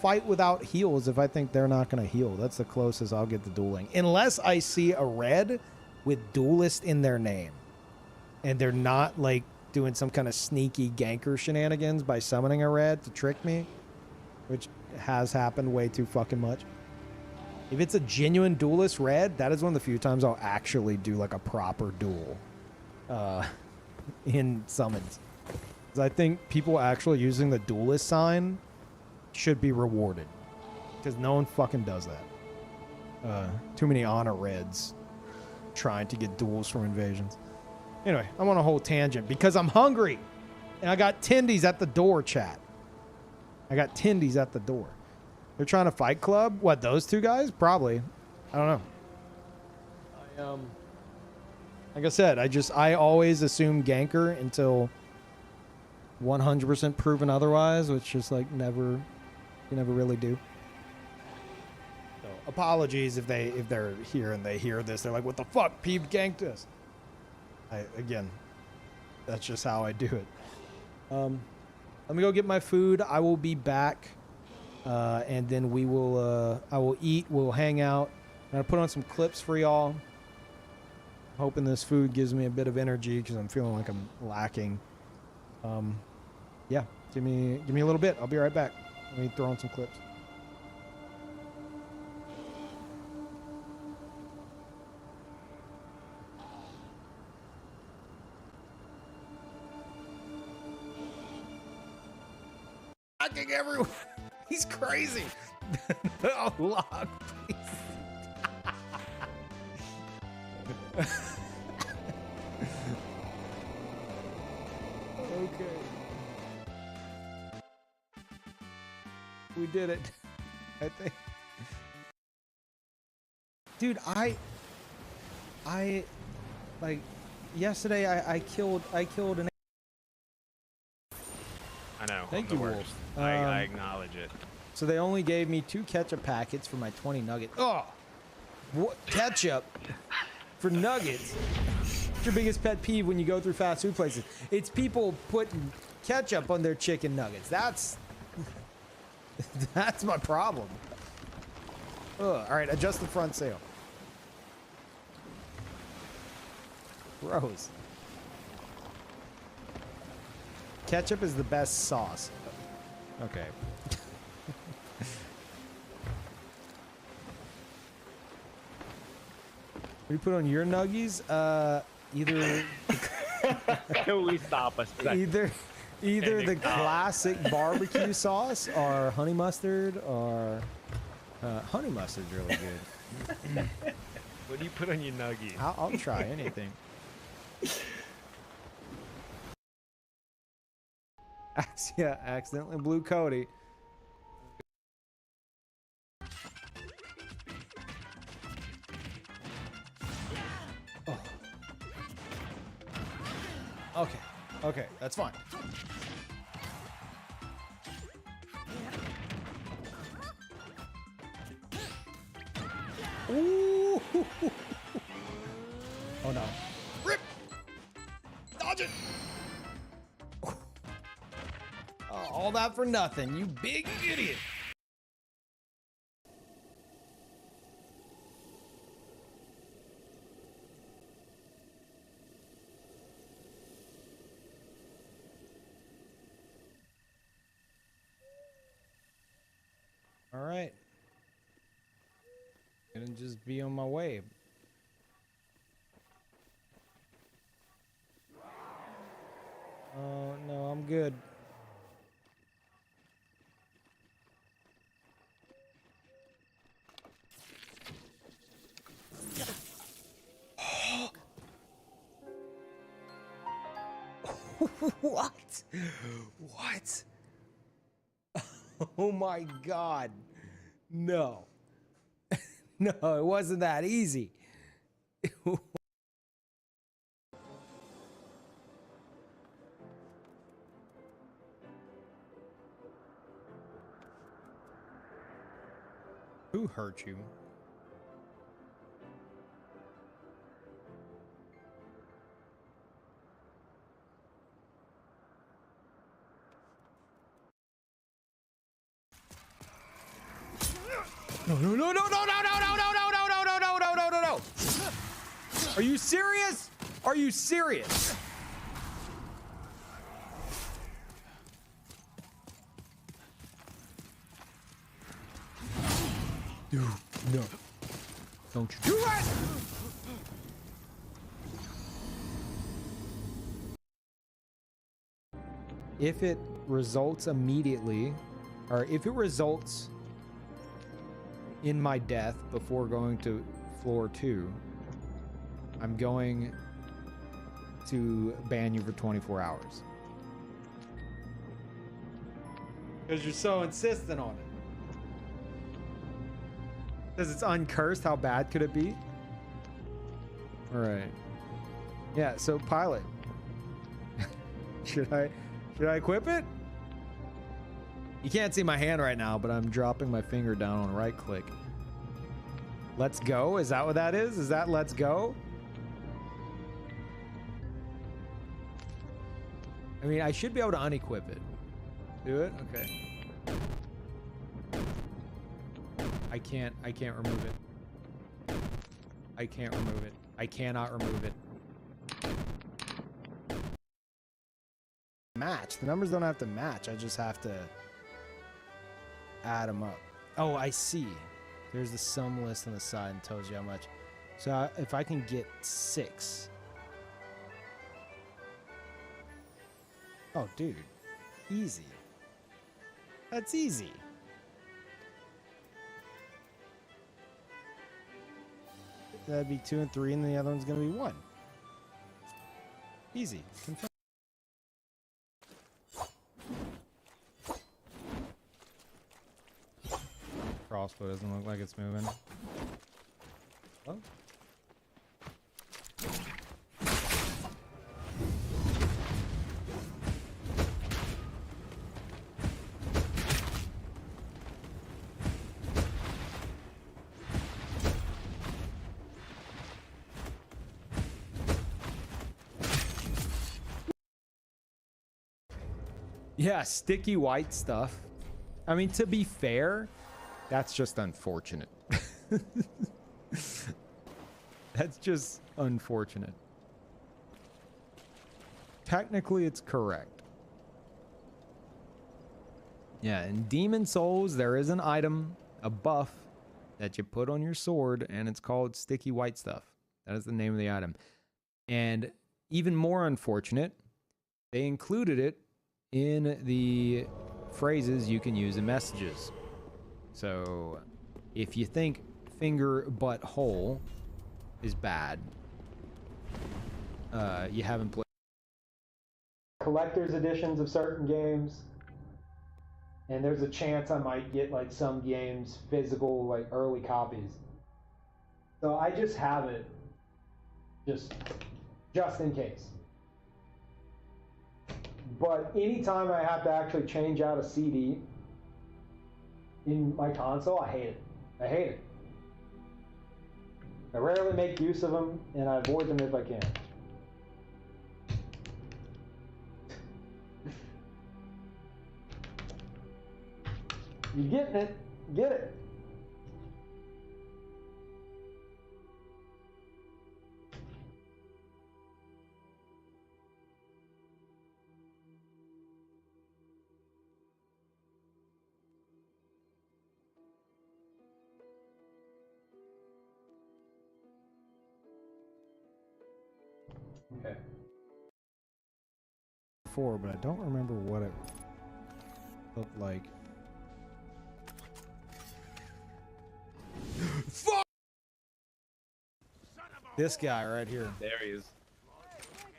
fight without heals if I think they're not going to heal. That's the closest I'll get to dueling. Unless I see a red with duelist in their name. And they're not, like, doing some kind of sneaky ganker shenanigans by summoning a red to trick me. Which has happened way too fucking much. If it's a genuine duelist red, that is one of the few times I'll actually do, like, a proper duel. In summons. Because I think people actually using the duelist sign should be rewarded. Because no one fucking does that. Too many honor reds trying to get duels from invasions. Anyway, I'm on a whole tangent because I'm hungry. And I got tendies at the door, chat. I got tendies at the door. They're trying to fight club? What, those two guys? Probably. I don't know. Like I said, I always assume ganker until 100% proven otherwise, which is like you never really do. So apologies if they're here and they hear this, they're like, what the fuck? Peeve ganked us. Again, that's just how I do it. Let me go get my food. I will be back, and then we will. I will eat. We'll hang out. I'm gonna put on some clips for y'all. Hoping this food gives me a bit of energy because I'm feeling like I'm lacking. Yeah, give me a little bit. I'll be right back. Let me throw on some clips. Knocking everywhere. He's crazy. Oh, lock, please. Okay. We did it. I think. Dude, I like yesterday I killed an. I know. Thank I'm you, the Wolf. worst. I acknowledge it. So they only gave me 2 ketchup packets for my 20 nuggets. Oh, what ketchup for nuggets? What's your biggest pet peeve when you go through fast food places? It's people putting ketchup on their chicken nuggets. That's my problem. Ugh. All right, adjust the front sail. Gross. Ketchup is the best sauce. Okay. What do you put on your nuggies? Either Can we stop us? either the classic barbecue sauce or honey mustard or honey mustard's really good. What do you put on your nuggies? I'll try anything. Yeah, accidentally blew Cody. Oh. Okay, that's fine. Ooh. Oh no. Rip! Dodge it! Oh, all that for nothing, you big idiot. All right. Gonna just be on my way. Oh, no, I'm good. What? What? Oh my God. No. No, it wasn't that easy. Who hurt you? No, no, no, no, no, no, no, no, no, no, no, no, no, no, no, no, no, no. Are you serious? Are you serious? Dude, no. Don't you do it! If it results immediately, or if it results in my death before going to floor 2, I'm going to ban you for 24 hours. Because you're so insistent on it. Because it's uncursed, how bad could it be? Alright. Yeah, so pilot. Should I equip it? You can't see my hand right now, but I'm dropping my finger down on right click. Let's go? Is that what that is? Is that let's go? I mean, I should be able to unequip it. Do it? Okay. I can't remove it. I can't remove it. I cannot remove it. Match. The numbers don't have to match. I just have to add them up. Oh, I see. There's the sum list on the side and tells you how much. So if I can get 6. Oh, dude. Easy. That's easy. That'd be 2 and 3, and the other one's gonna be 1. Easy. Confirm. Crossbow doesn't look like it's moving. Oh. Yeah, sticky white stuff. I mean, to be fair, that's just unfortunate. That's just unfortunate. Technically, it's correct. Yeah, in Demon Souls, there is an item, a buff, that you put on your sword, and it's called sticky white stuff. That is the name of the item. And even more unfortunate, they included it in the phrases you can use in messages. So if you think finger butt hole is bad, you haven't played collector's editions of certain games, and there's a chance I might get like some games physical, like early copies. So I just have it just in case. But anytime I have to actually change out a CD in my console, I hate it. I hate it. I rarely make use of them, and I avoid them if I can. You getting it? Get it. Okay. Before, but I don't remember what it looked like. Fuck! This guy right here. There he is.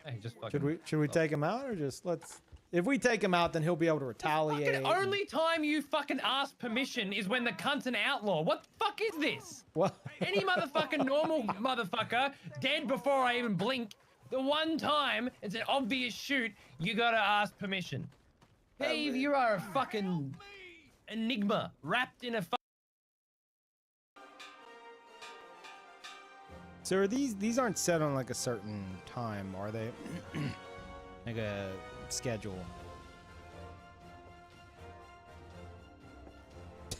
Hey, just fucking... Should we take him out, or just let's? If we take him out, then he'll be able to retaliate. Fucking only time you fucking ask permission is when the cunt's an outlaw. What the fuck is this? What? Any motherfucking normal motherfucker dead before I even blink. The one time it's an obvious shoot, you gotta ask permission. Peeve, you are a fucking enigma wrapped in a So are these aren't set on like a certain time, are they? Like a schedule.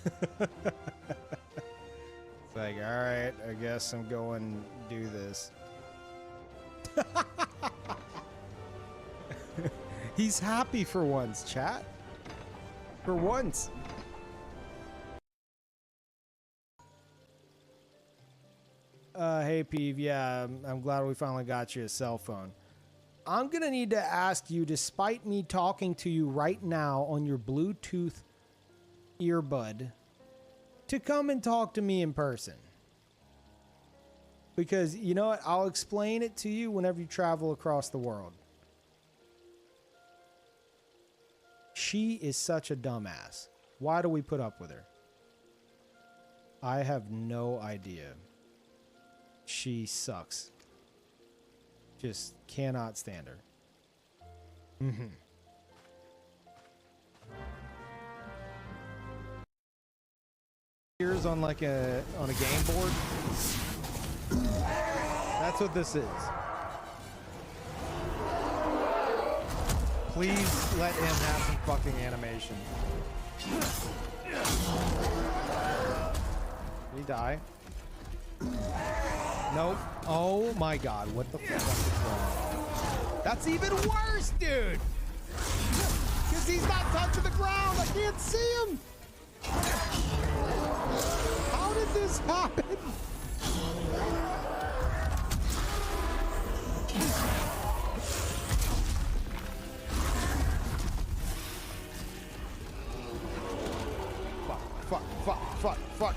It's like, all right, I guess I'm going to do this. He's happy for once, chat. For once. Hey, Peeve. Yeah, I'm glad we finally got you a cell phone. I'm going to need to ask you, despite me talking to you right now on your Bluetooth earbud, to come and talk to me in person. Because, you know what? I'll explain it to you whenever you travel across the world. She is such a dumbass. Why do we put up with her? I have no idea. She sucks. Just cannot stand her. Mm-hmm. Here's on like a game board. That's what this is. Please let him have some fucking animation. Did he die? Nope. Oh my god, what the fuck is wrong? That's even worse, dude! Because he's not touching the ground! I can't see him! How did this happen? Fuck.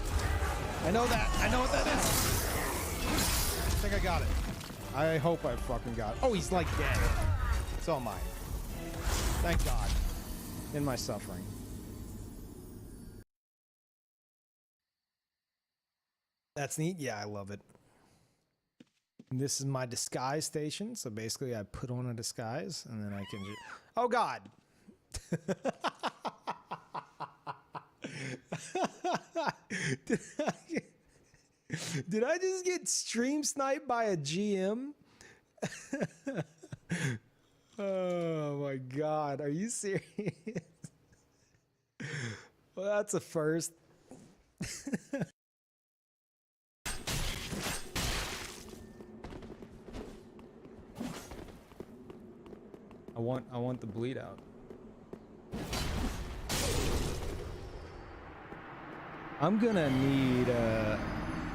I know that. I know what that is. I think I got it. I hope I fucking got it. Oh, he's like dead. So am I. Thank God. In my suffering. That's neat. Yeah, I love it. And this is my disguise station. So basically I put on a disguise and then I can just... Oh, God. Did I just get stream sniped by a GM? Oh my god, are you serious? Well, that's a first. I want the bleed out. I'm gonna need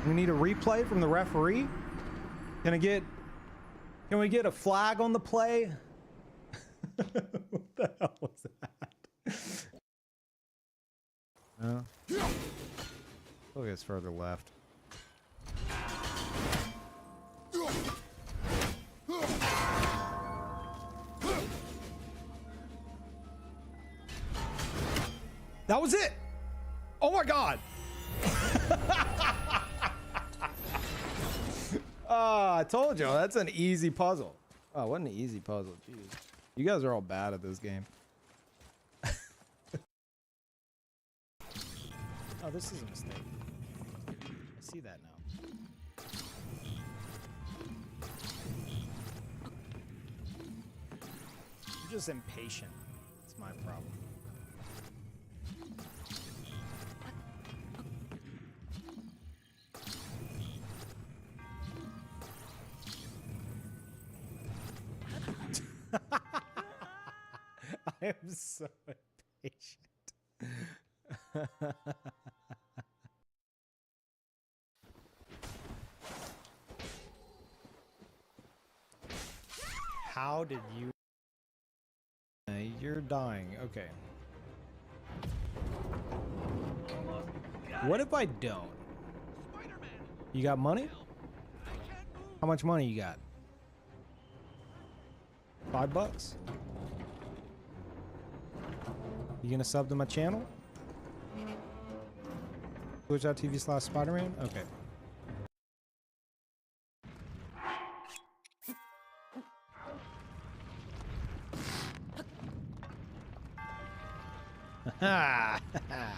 we need a replay from the referee. Can we get a flag on the play? What the hell was that? No. Look, it's further left. That was it. Oh my god. I told you, that's an easy puzzle. Oh, what an easy puzzle. Jeez. You guys are all bad at this game. Oh, this is a mistake. I see that now. I'm just impatient. It's my problem. I am so impatient. How did you... You're dying. Okay. What if I don't? You got money? How much money you got? $5? You gonna sub to my channel? Twitch.tv/Spider-Man? Okay. Ha ha!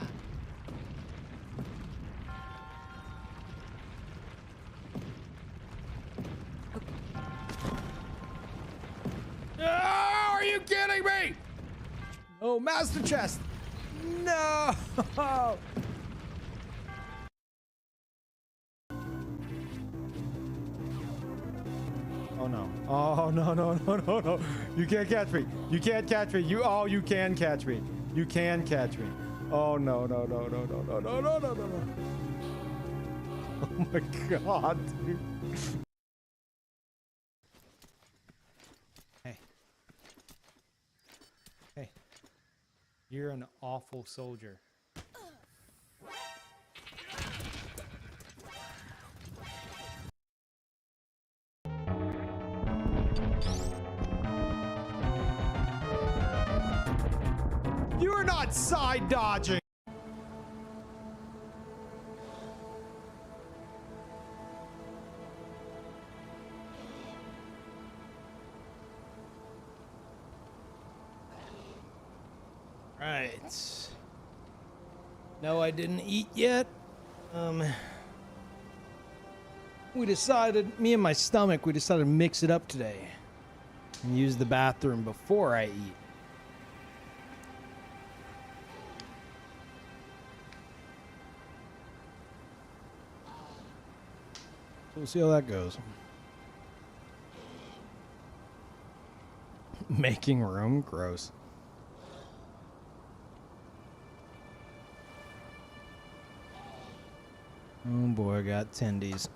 Oh, master chest. No. Oh no. Oh no, no, no, no, no. You can't catch me. You can't catch me. You can catch me. You can catch me. Oh no, no, no, no, no, no, no, no, no, no. Oh my god, dude. Hey. Hey. You're an awful soldier. You're not side dodging. Right. No, I didn't eat yet. We decided, me and my stomach, we decided to mix it up today and use the bathroom before I eat. So we'll see how that goes. Making room? Gross. Oh boy, I got tendies.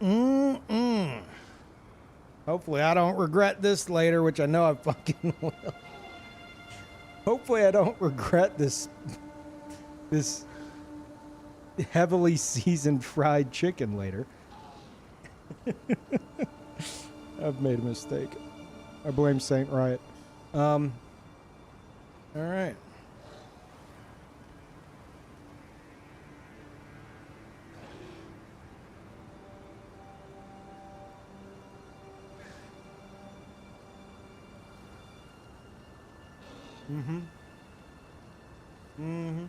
Hopefully I don't regret this later, which I know I fucking will. Hopefully I don't regret this heavily seasoned fried chicken later. I've made a mistake. I blame Saint Riot. All right. Mm-hmm. Mm-hmm.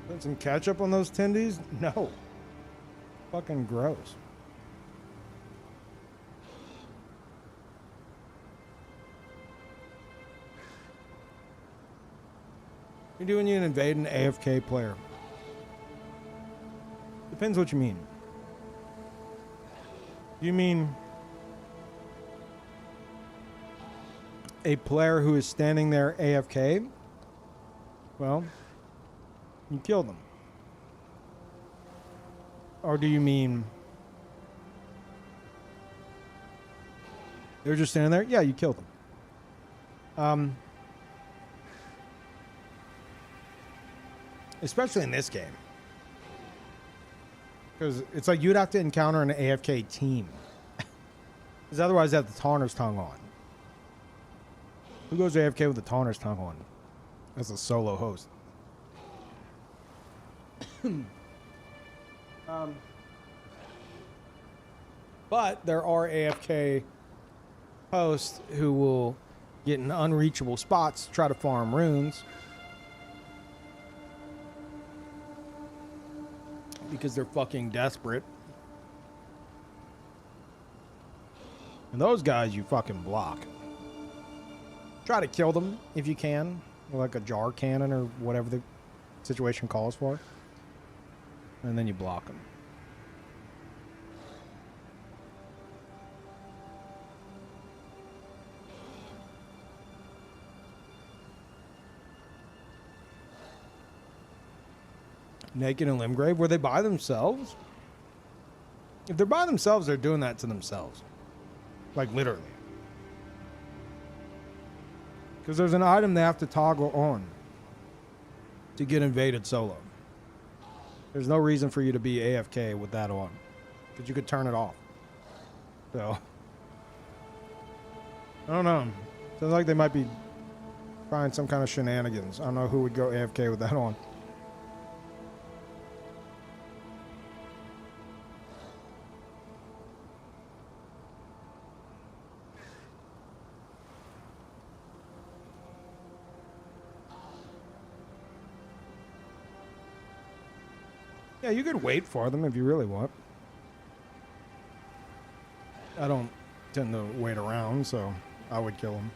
Put some ketchup on those tendies? No. Fucking gross. You're doing you invade an AFK player. Depends what you mean. You mean a player who is standing there AFK? Well, you kill them. Or do you mean they're just standing there? Yeah, you kill them. Especially in this game. Because it's like you'd have to encounter an AFK team. Because otherwise, they have the Taunter's Tongue on. Who goes AFK with the Taunter's Tongue on? As a solo host. But there are AFK hosts who will get in unreachable spots to try to farm runes. Because they're fucking desperate. And those guys you fucking block. Try to kill them if you can. With like a jar cannon or whatever the situation calls for. And then you block them. Naked and Limgrave, were they by themselves? If they're by themselves, they're doing that to themselves. Like, literally. Because there's an item they have to toggle on to get invaded solo. There's no reason for you to be AFK with that on. Because you could turn it off. So. I don't know. Sounds like they might be trying some kind of shenanigans. I don't know who would go AFK with that on. Yeah, you could wait for them if you really want. I don't tend to wait around, so I would kill him.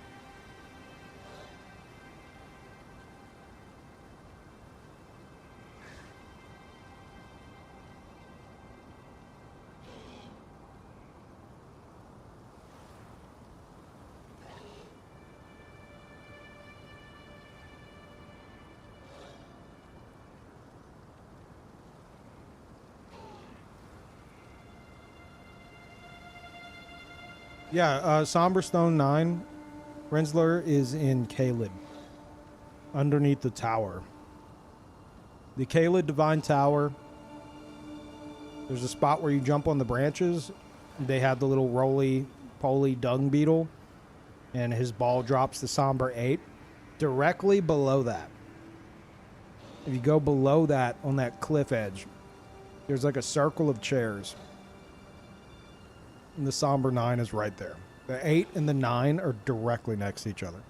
Yeah, Somberstone 9, Rensler is in Kaled, underneath the tower. The Kaled Divine Tower, there's a spot where you jump on the branches. They have the little roly-poly dung beetle, and his ball drops the Somber 8. Directly below that, if you go below that on that cliff edge, there's like a circle of chairs. And the Somber 9 is right there. The 8 and the 9 are directly next to each other.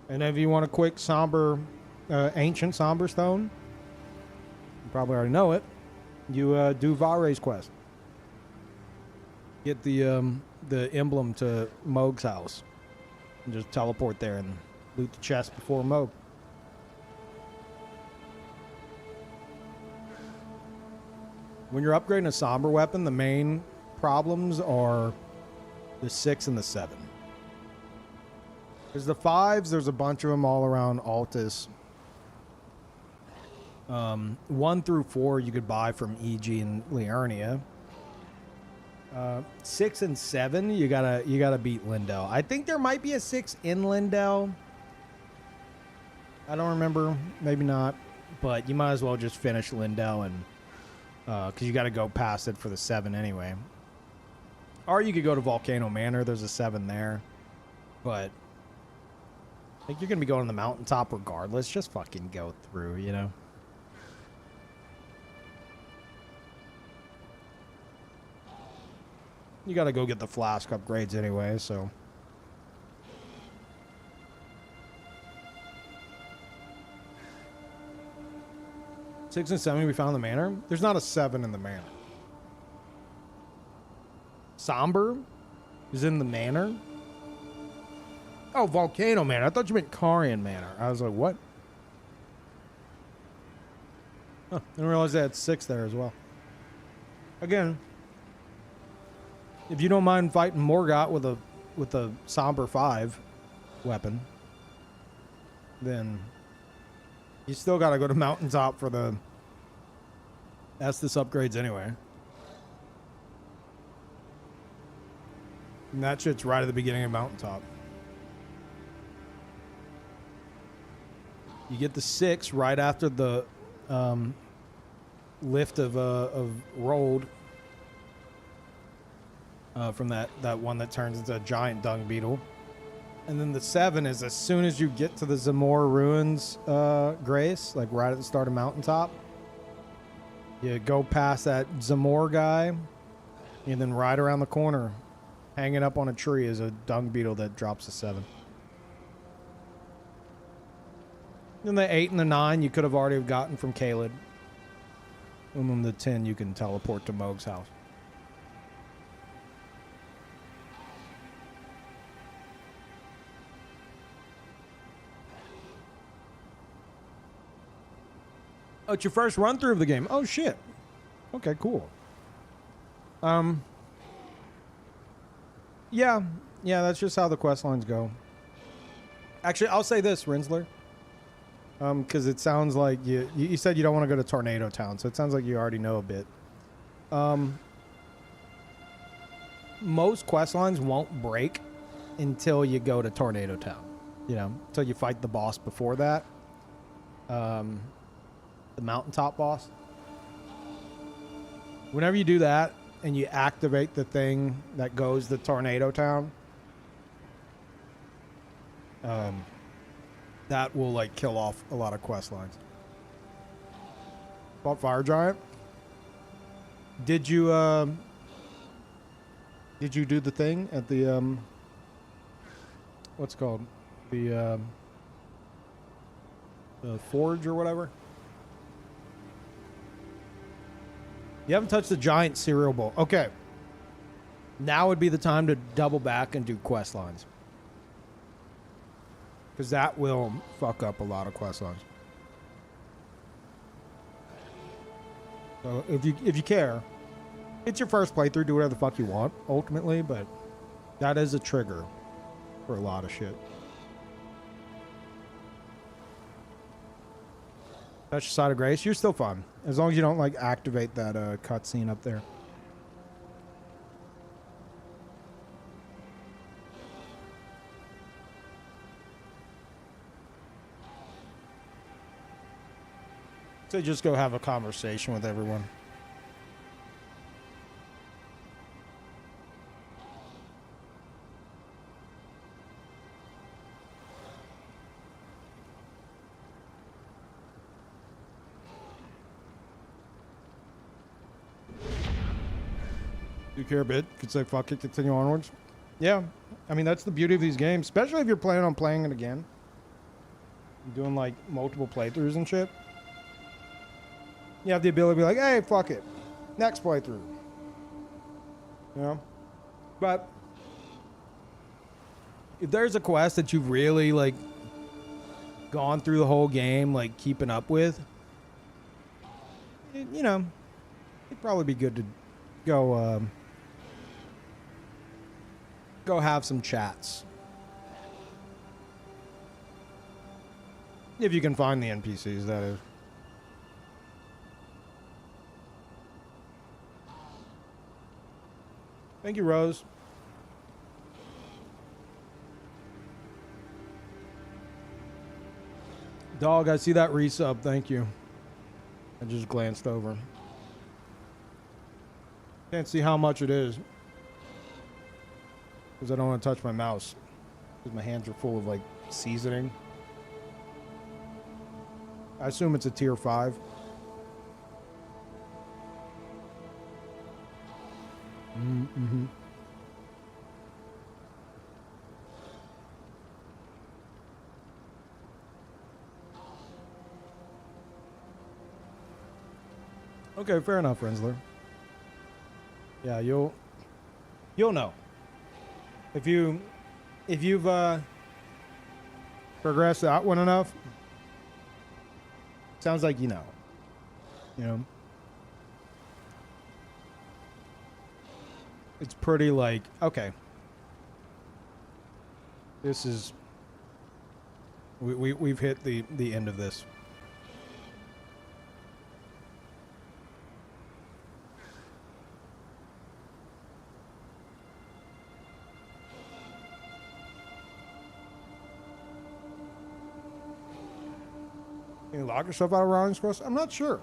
And if you want a quick Somber, ancient Somber Stone, you probably already know it. You do Vare's quest. Get the emblem to Moog's house. And just teleport there and loot the chest before Moog. When you're upgrading a Somber weapon, the main problems are the 6 and the 7. There's the 5s, there's a bunch of them all around Altus. 1 through 4 you could buy from EG and Liurnia. 6 and 7 you gotta beat Lindell. I think there might be a 6 in Lindell. I don't remember, maybe not, but you might as well just finish Lindell and because you got to go past it for the 7 anyway. Or you could go to Volcano Manor. There's a 7 there. But I think you're going to be going to the mountaintop regardless. Just fucking go through, you know? You got to go get the flask upgrades anyway, so... Six and 7 we found in the manor. There's not a 7 in the manor. Somber is in the manor. Oh, Volcano Manor. I thought you meant Carian Manor. I was like, what? Huh, didn't realize they had 6 there as well. Again, if you don't mind fighting Morgott with a Somber 5 weapon, then you still got to go to Mountaintop for the Estus upgrades anyway. And that shit's right at the beginning of Mountaintop. You get the 6 right after the lift of Rolled from that one that turns into a giant dung beetle. And then the 7 is as soon as you get to the Zamora Ruins, Grace, like right at the start of Mountaintop. You go past that Zamora guy, and then right around the corner, hanging up on a tree, is a dung beetle that drops a 7. And the 8 and the 9 you could have already gotten from Kaled. And then the 10 you can teleport to Moog's house. Oh, it's your first run through of the game. Oh shit. Okay, cool. Yeah, that's just how the quest lines go. Actually, I'll say this, Rensler. Because it sounds like you said you don't want to go to Tornado Town, so it sounds like you already know a bit. Most quest lines won't break until you go to Tornado Town. You know, until you fight the boss before that. The mountaintop boss. Whenever you do that and you activate the thing that goes to Tornado Town, that will like kill off a lot of quest lines. Fought Fire Giant. Did you do the thing at the what's it called, the forge or whatever? You haven't touched the giant cereal bowl. Okay. Now would be the time to double back and do quest lines. Because that will fuck up a lot of quest lines. So if you care, it's your first playthrough, do whatever the fuck you want, ultimately, but that is a trigger for a lot of shit. Touch the side of grace, you're still fun. As long as you don't like activate that cutscene up there. So just go have a conversation with everyone. Do you care a bit? Could say fuck it, continue onwards. Yeah, I mean that's the beauty of these games, especially if you're planning on playing it again. Doing like multiple playthroughs and shit. You have the ability to be like, hey, fuck it. Next playthrough. You know? But if there's a quest that you've really like gone through the whole game, like keeping up with, you know, it'd probably be good to go go have some chats. If you can find the NPCs, that is. Thank you, Rose. Dog, I see that resub. Thank you. I just glanced over. Can't see how much it is. Because I don't want to touch my mouse. Because my hands are full of, like, seasoning. I assume it's a tier 5. Mm-hmm. Okay, fair enough, Rensler. Yeah, you'll know. If you've progressed that one enough, sounds like you know. You know? It's pretty like, okay. This is we've hit the end of this. Can you lock yourself out of Ronnie's quest? I'm not sure.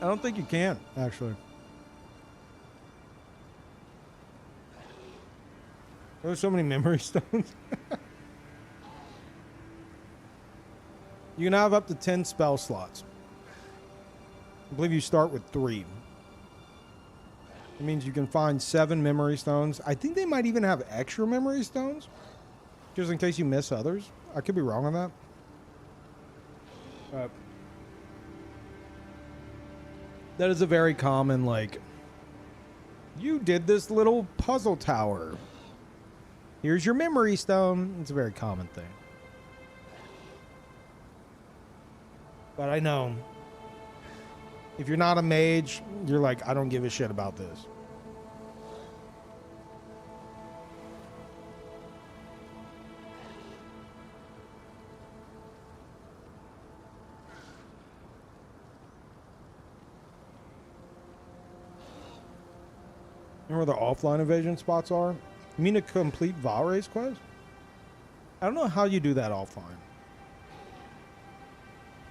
I don't think you can, actually. There's so many memory stones. You can have up to 10 spell slots. I believe you start with 3. It means you can find 7 memory stones. I think they might even have extra memory stones, just in case you miss others. I could be wrong on that. That is a very common, like, you did this little puzzle tower. Here's your memory stone. It's a very common thing. But I know, if you're not a mage, you're like, I don't give a shit about this. You know where the offline evasion spots are? You mean to complete Valray's quest? I don't know how you do that offline.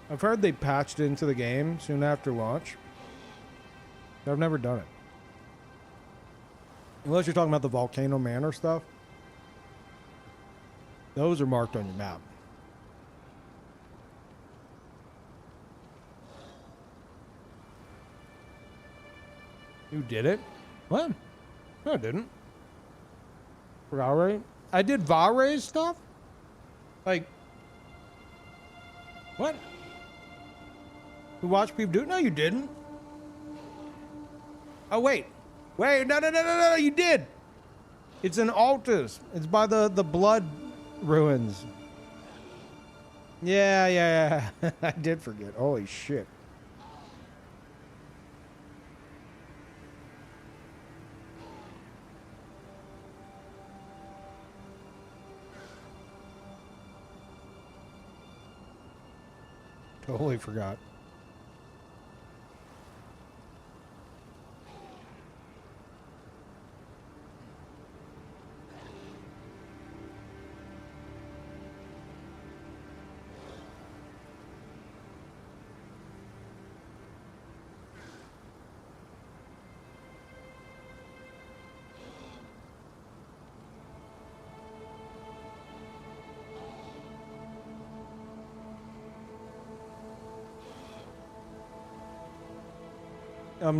I've heard they patched it into the game soon after launch. But I've never done it. Unless you're talking about the Volcano Manor stuff. Those are marked on your map. You did it? What? No, I didn't. For Valray? I did Valray's stuff? Like, what? We watched Peeve do it? No, you didn't. Oh, wait. Wait, no, you did. It's in Altus. It's by the blood ruins. Yeah. I did forget. Holy shit. Totally forgot.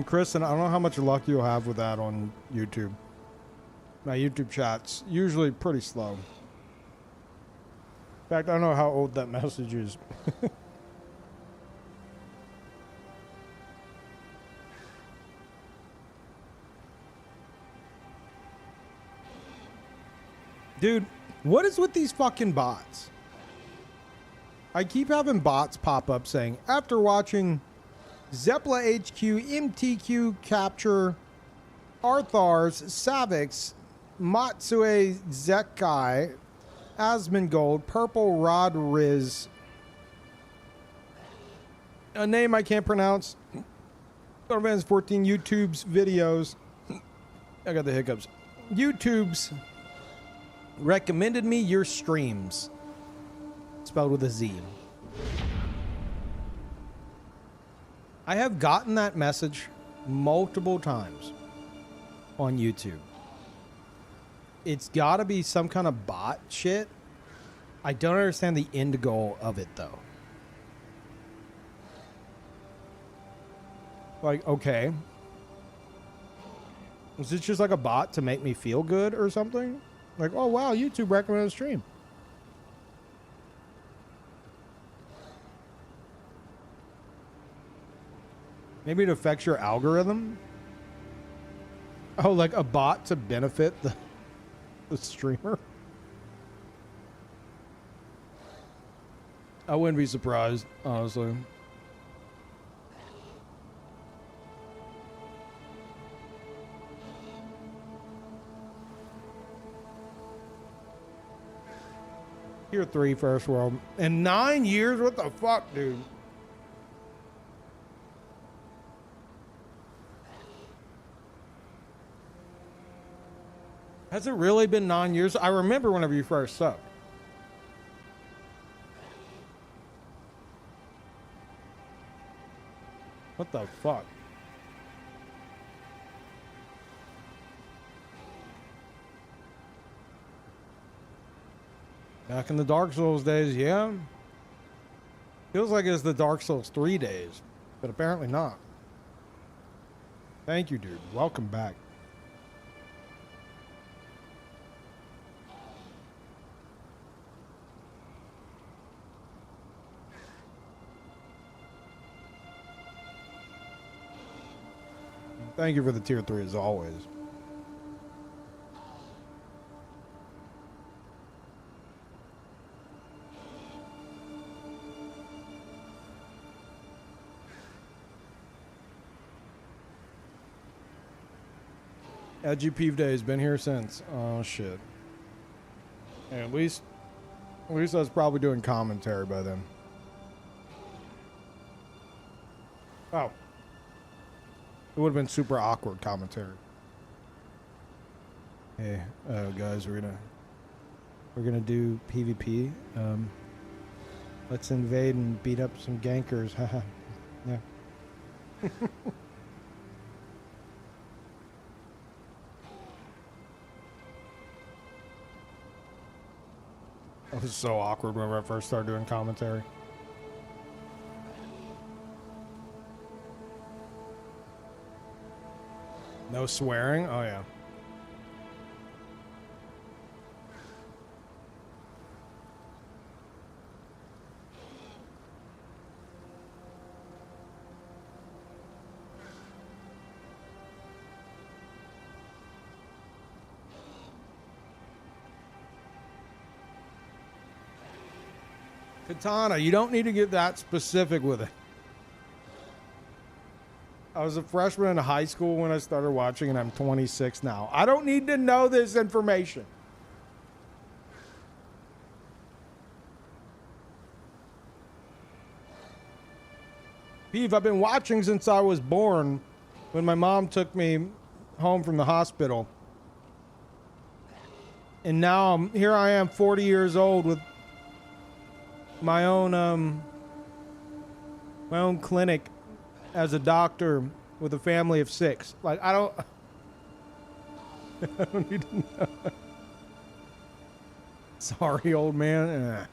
Kristen, I don't know how much luck you'll have with that on YouTube. My YouTube chat's usually pretty slow. In fact, I don't know how old that message is. Dude, what is with these fucking bots? I keep having bots pop up saying, after watching Zeppla HQ, MTQ Capture, Arthars, Savix, Matsue Zekai, Asmongold, Purple Rod Riz, a name I can't pronounce, Advance 14, YouTube's videos, I got the hiccups, YouTube's recommended me your streams, spelled with a Z. I have gotten that message multiple times on YouTube. It's got to be some kind of bot shit. I don't understand the end goal of it, though. Like, okay. Is this just like a bot to make me feel good or something? Like, oh, wow, YouTube recommended a stream. Maybe it affects your algorithm? Oh, like a bot to benefit the streamer? I wouldn't be surprised, honestly. Tier 3 first world. In 9 years? What the fuck, dude? Has it really been 9 years? I remember whenever you first subbed. What the fuck? Back in the Dark Souls days, yeah. Feels like it's the Dark Souls 3 days, but apparently not. Thank you, dude. Welcome back. Thank you for the tier 3 as always. Edgy Peeve Day has been here since. Oh shit. And at least I was probably doing commentary by then. Oh. It would have been super awkward commentary. Hey, guys, we're gonna do PvP. Let's invade and beat up some gankers. Haha. Yeah. It was so awkward whenever I first started doing commentary. No swearing? Oh, yeah. Katana, you don't need to get that specific with it. I was a freshman in high school when I started watching, and I'm 26 now. I don't need to know this information. Peeve, I've been watching since I was born when my mom took me home from the hospital. And now here I am 40 years old with my own clinic as a doctor with a family of 6. Like, I don't need to know. Sorry, old man.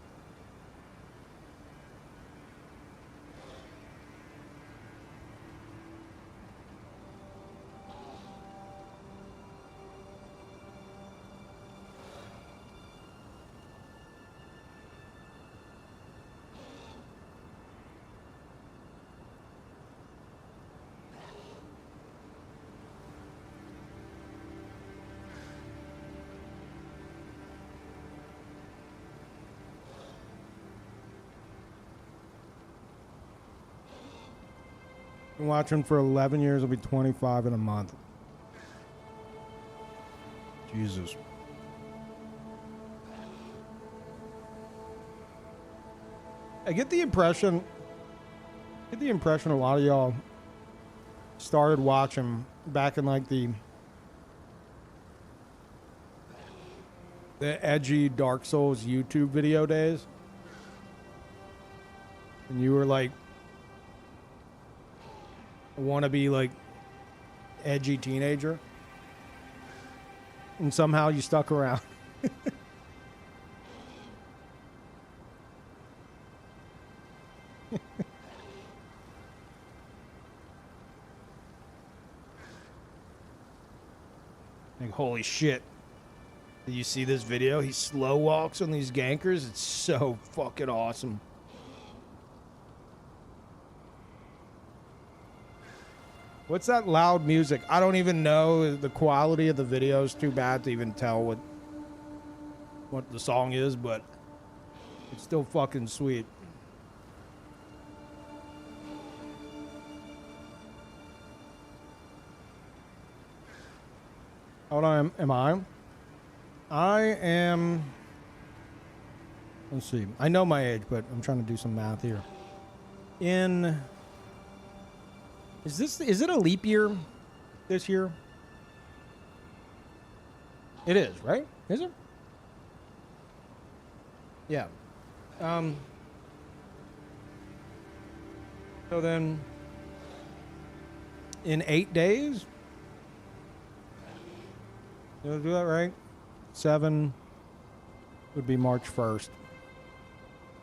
Been watching for 11 years. I'll be 25 in a month. Jesus. I get the impression a lot of y'all started watching back in like the edgy Dark Souls YouTube video days. And you were like a wannabe like edgy teenager. And somehow you stuck around. Like, holy shit. Did you see this video? He slow walks on these gankers. It's so fucking awesome. What's that loud music? I don't even know. The quality of the video is too bad to even tell what the song is, but it's still fucking sweet. Hold on, am I? I am... Let's see. I know my age, but I'm trying to do some math here. Is it a leap year this year? It is, right? Is it? Yeah. So then, in 8 days, did I do that right? 7 would be March 1st.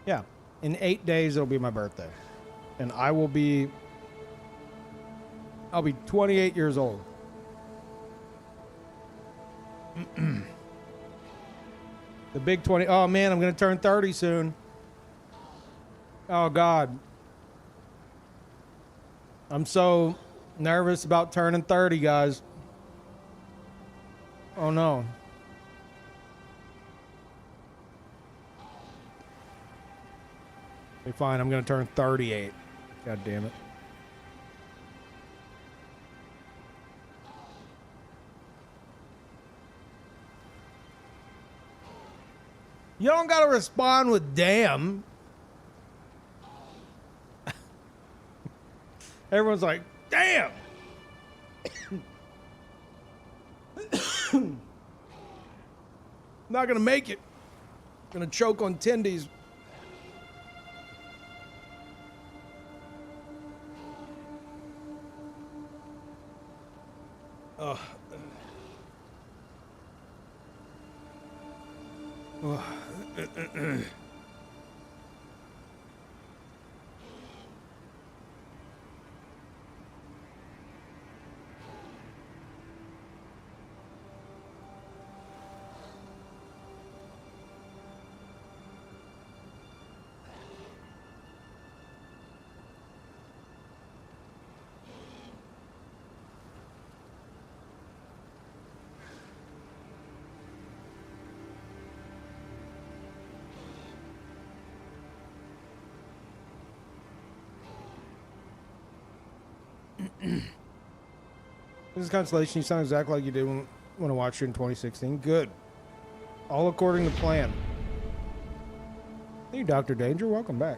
Yeah. In 8 days, it'll be my birthday. And I'll be 28 years old. The big 20. Oh, man, I'm going to turn 30 soon. Oh, God. I'm so nervous about turning 30, guys. Oh, no. Okay, fine. I'm going to turn 38. God damn it. You don't got to respond with damn. Everyone's like, damn. Not going to make it. Going to choke on tendies. Ugh. This is Constellation. You sound exactly like you did when I watched you in 2016. Good. All according to plan. Hey, Dr. Danger. Welcome back.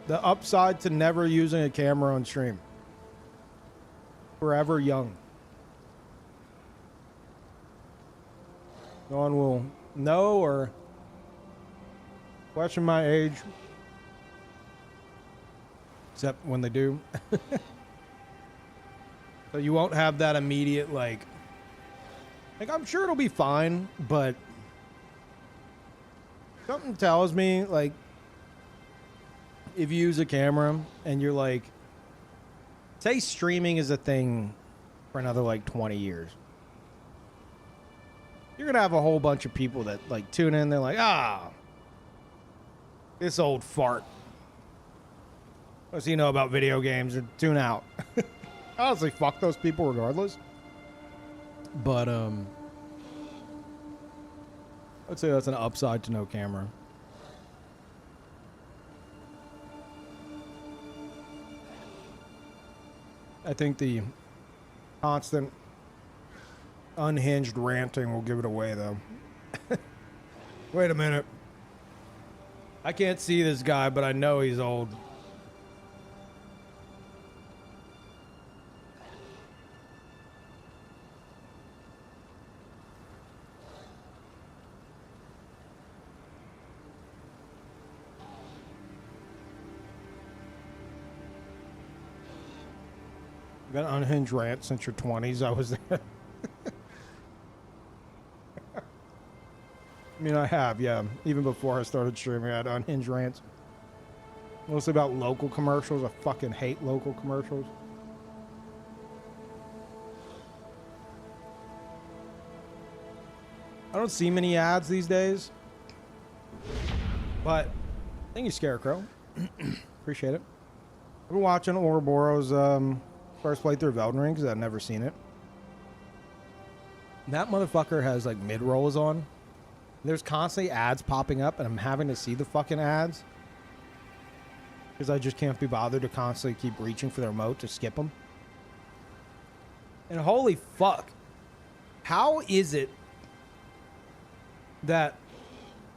The upside to never using a camera on stream. Forever young. No one will know or question my age. Except when they do. So you won't have that immediate, like I'm sure it'll be fine, but something tells me, like, if you use a camera and you're like, say streaming is a thing for another like 20 years. You're gonna have a whole bunch of people that like tune in, they're like, this old fart. What's he know about video games, and tune out. Honestly, fuck those people regardless. But I'd say that's an upside to no camera. I think the constant unhinged ranting will give it away, though. Wait a minute. I can't see this guy, but I know he's old. Got an unhinged rant since your 20s. I was there. I mean, I have, yeah. Even before I started streaming, I had unhinged rants. Mostly about local commercials. I fucking hate local commercials. I don't see many ads these days. But thank you, Scarecrow. Appreciate it. I've been watching Ouroboros first playthrough of Elden Ring because I've never seen it. That motherfucker has like mid-rolls on. There's constantly ads popping up, and I'm having to see the fucking ads because I just can't be bothered to constantly keep reaching for the remote to skip them. And holy fuck, how is it that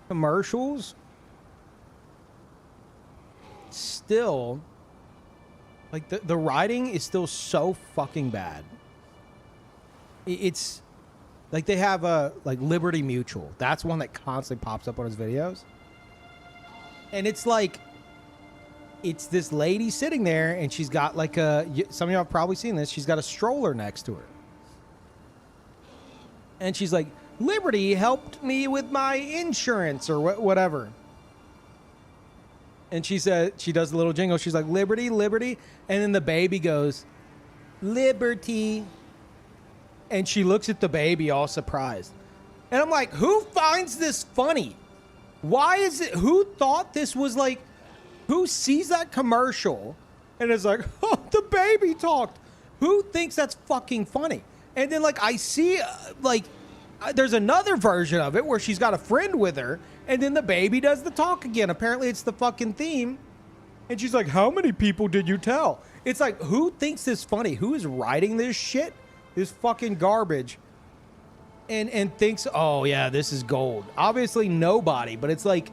commercials still, like, the writing is still so fucking bad? It's like they have a, like, Liberty Mutual. That's one that constantly pops up on his videos. And it's like, it's this lady sitting there, and she's got like some of y'all have probably seen this, she's got a stroller next to her. And she's like, Liberty helped me with my insurance or whatever. And she said, she does the little jingle. She's like, Liberty, Liberty. And then the baby goes, Liberty. And she looks at the baby all surprised. And I'm like, who finds this funny? Why is it, who thought this was like, who sees that commercial and is like, oh, the baby talked? Who thinks that's fucking funny? And then, like, I see, there's another version of it where she's got a friend with her, and then the baby does the talk again. Apparently, it's the fucking theme. And she's like, how many people did you tell? It's like, who thinks this funny? Who is writing this shit? This fucking garbage. And thinks, oh, yeah, this is gold. Obviously, nobody, but it's like,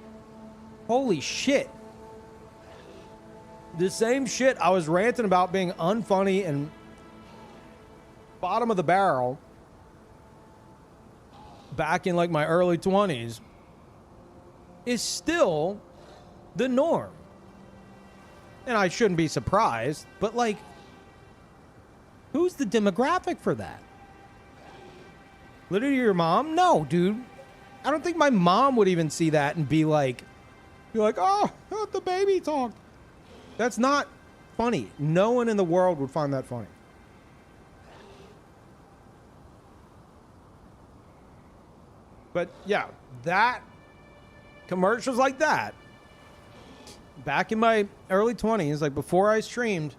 holy shit. The same shit I was ranting about being unfunny and bottom of the barrel back in like my early 20s is still the norm. And I shouldn't be surprised, but like, who's the demographic for that? Literally your mom? No, dude. I don't think my mom would even see that and be like, oh, the baby talked. That's not funny. No one in the world would find that funny. But yeah, that commercials like that back in my early 20s, like before I streamed,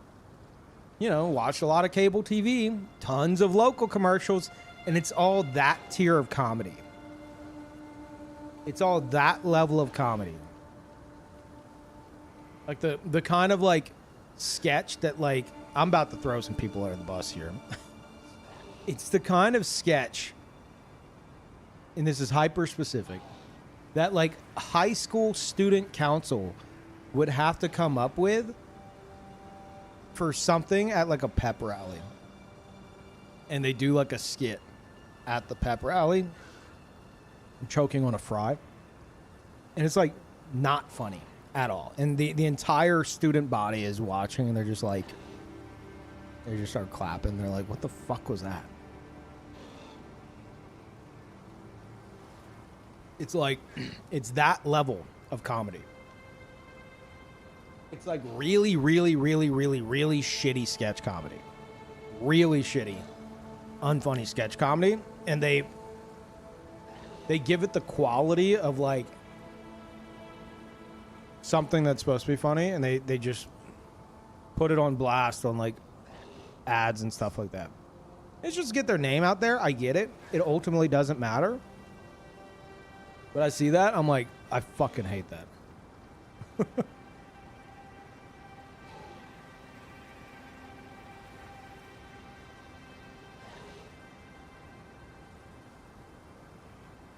you know, watched a lot of cable TV, tons of local commercials, and it's all that tier of comedy. It's all that level of comedy. Like the kind of like sketch that like I'm about to throw some people under the bus here. It's the kind of sketch, and this is hyper specific, that like high school student council would have to come up with for something at like a pep rally. And they do like a skit at the pep rally. I'm choking on a fry. And it's like not funny at all. And the entire student body is watching and they're just like, they just start clapping. They're like, what the fuck was that? It's like, it's that level of comedy. It's like really, really, really, really, really shitty sketch comedy. Really shitty, unfunny sketch comedy. And they give it the quality of like something that's supposed to be funny, and they just put it on blast on like ads and stuff like that. It's just to get their name out there. I get it. It ultimately doesn't matter. But I see that, I'm like, I fucking hate that.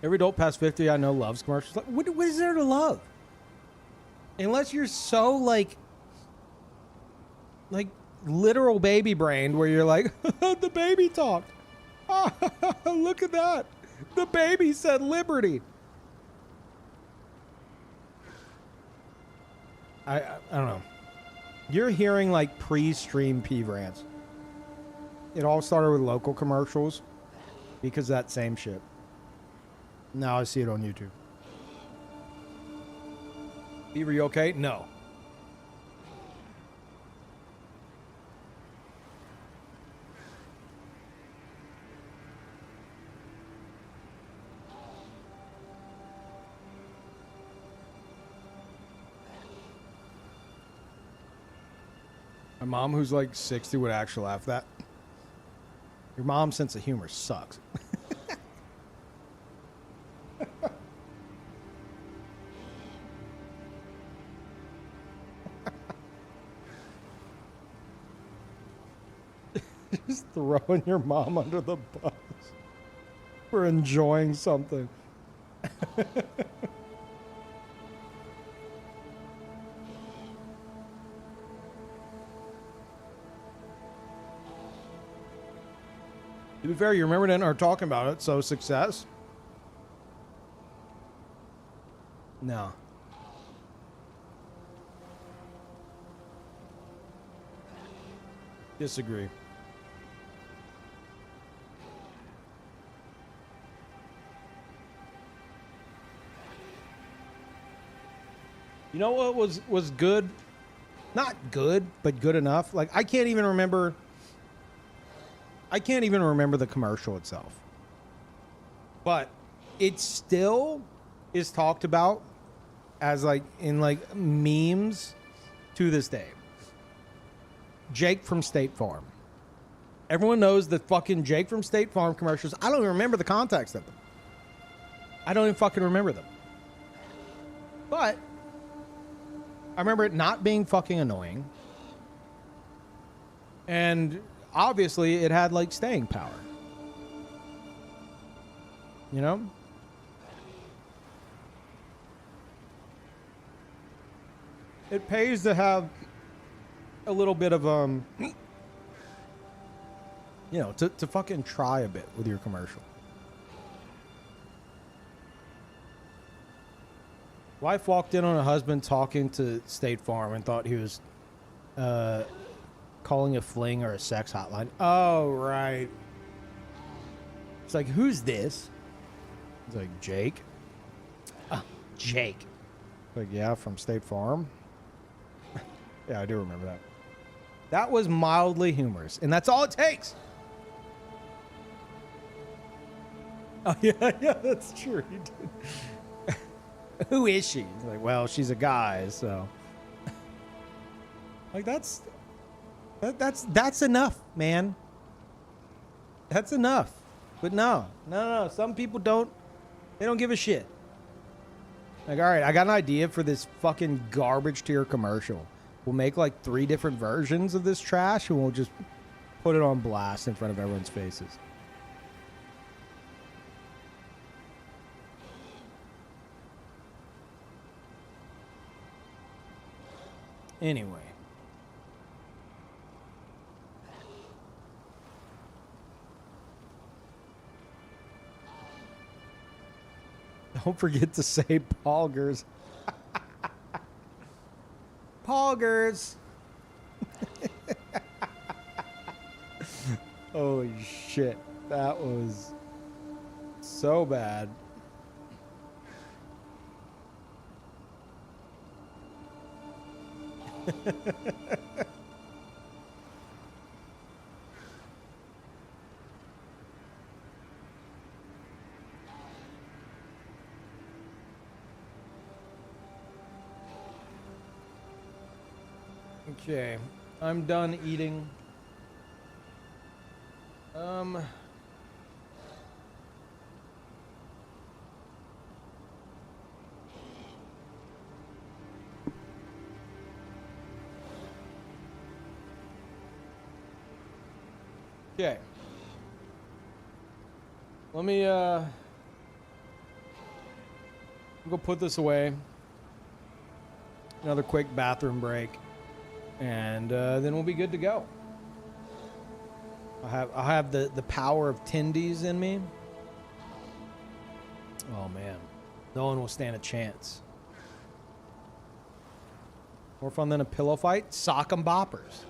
Every adult past 50 I know loves commercials. Like, what is there to love? Unless you're so like literal baby brained where you're like, the baby talked. Look at that. The baby said liberty. I don't know. You're hearing like pre-stream Peeve rants. It all started with local commercials because of that same shit. Now I see it on YouTube. Peeve, are you okay? No. My mom, who's like 60, would actually laugh at that. Your mom's sense of humor sucks. Just throwing your mom under the bus for enjoying something. To be fair, you remember then are talking about it, so success? No. Disagree. You know what was good? Not good, but good enough. Like I can't even remember the commercial itself. But it still is talked about as like in like memes to this day. Jake from State Farm. Everyone knows the fucking Jake from State Farm commercials. I don't even remember the context of them. I don't even fucking remember them. But I remember it not being fucking annoying. And obviously it had like staying power. You know? It pays to have a little bit of you know, to fucking try a bit with your commercial. Wife walked in on a husband talking to State Farm and thought he was calling a fling or a sex hotline. Oh, right. It's like, who's this? It's like, Jake. Oh, Jake. Like, yeah, from State Farm. Yeah, I do remember that. That was mildly humorous, and that's all it takes. Oh, yeah, that's true. You did. Who is she? It's like, well, she's a guy, so. Like, that's enough, man. That's enough. But no. Some people don't. They don't give a shit. Like, all right, I got an idea for this fucking garbage tier commercial. We'll make like 3 different versions of this trash and we'll just put it on blast in front of everyone's faces. Anyway. Don't forget to say Poggers. Poggers. Holy shit. That was so bad. Okay, I'm done eating. Okay. Let me go put this away. Another quick bathroom break. And then we'll be good to go. I have the power of Tindies in me. Oh man, no one will stand a chance. More fun than a pillow fight? Sock 'em boppers.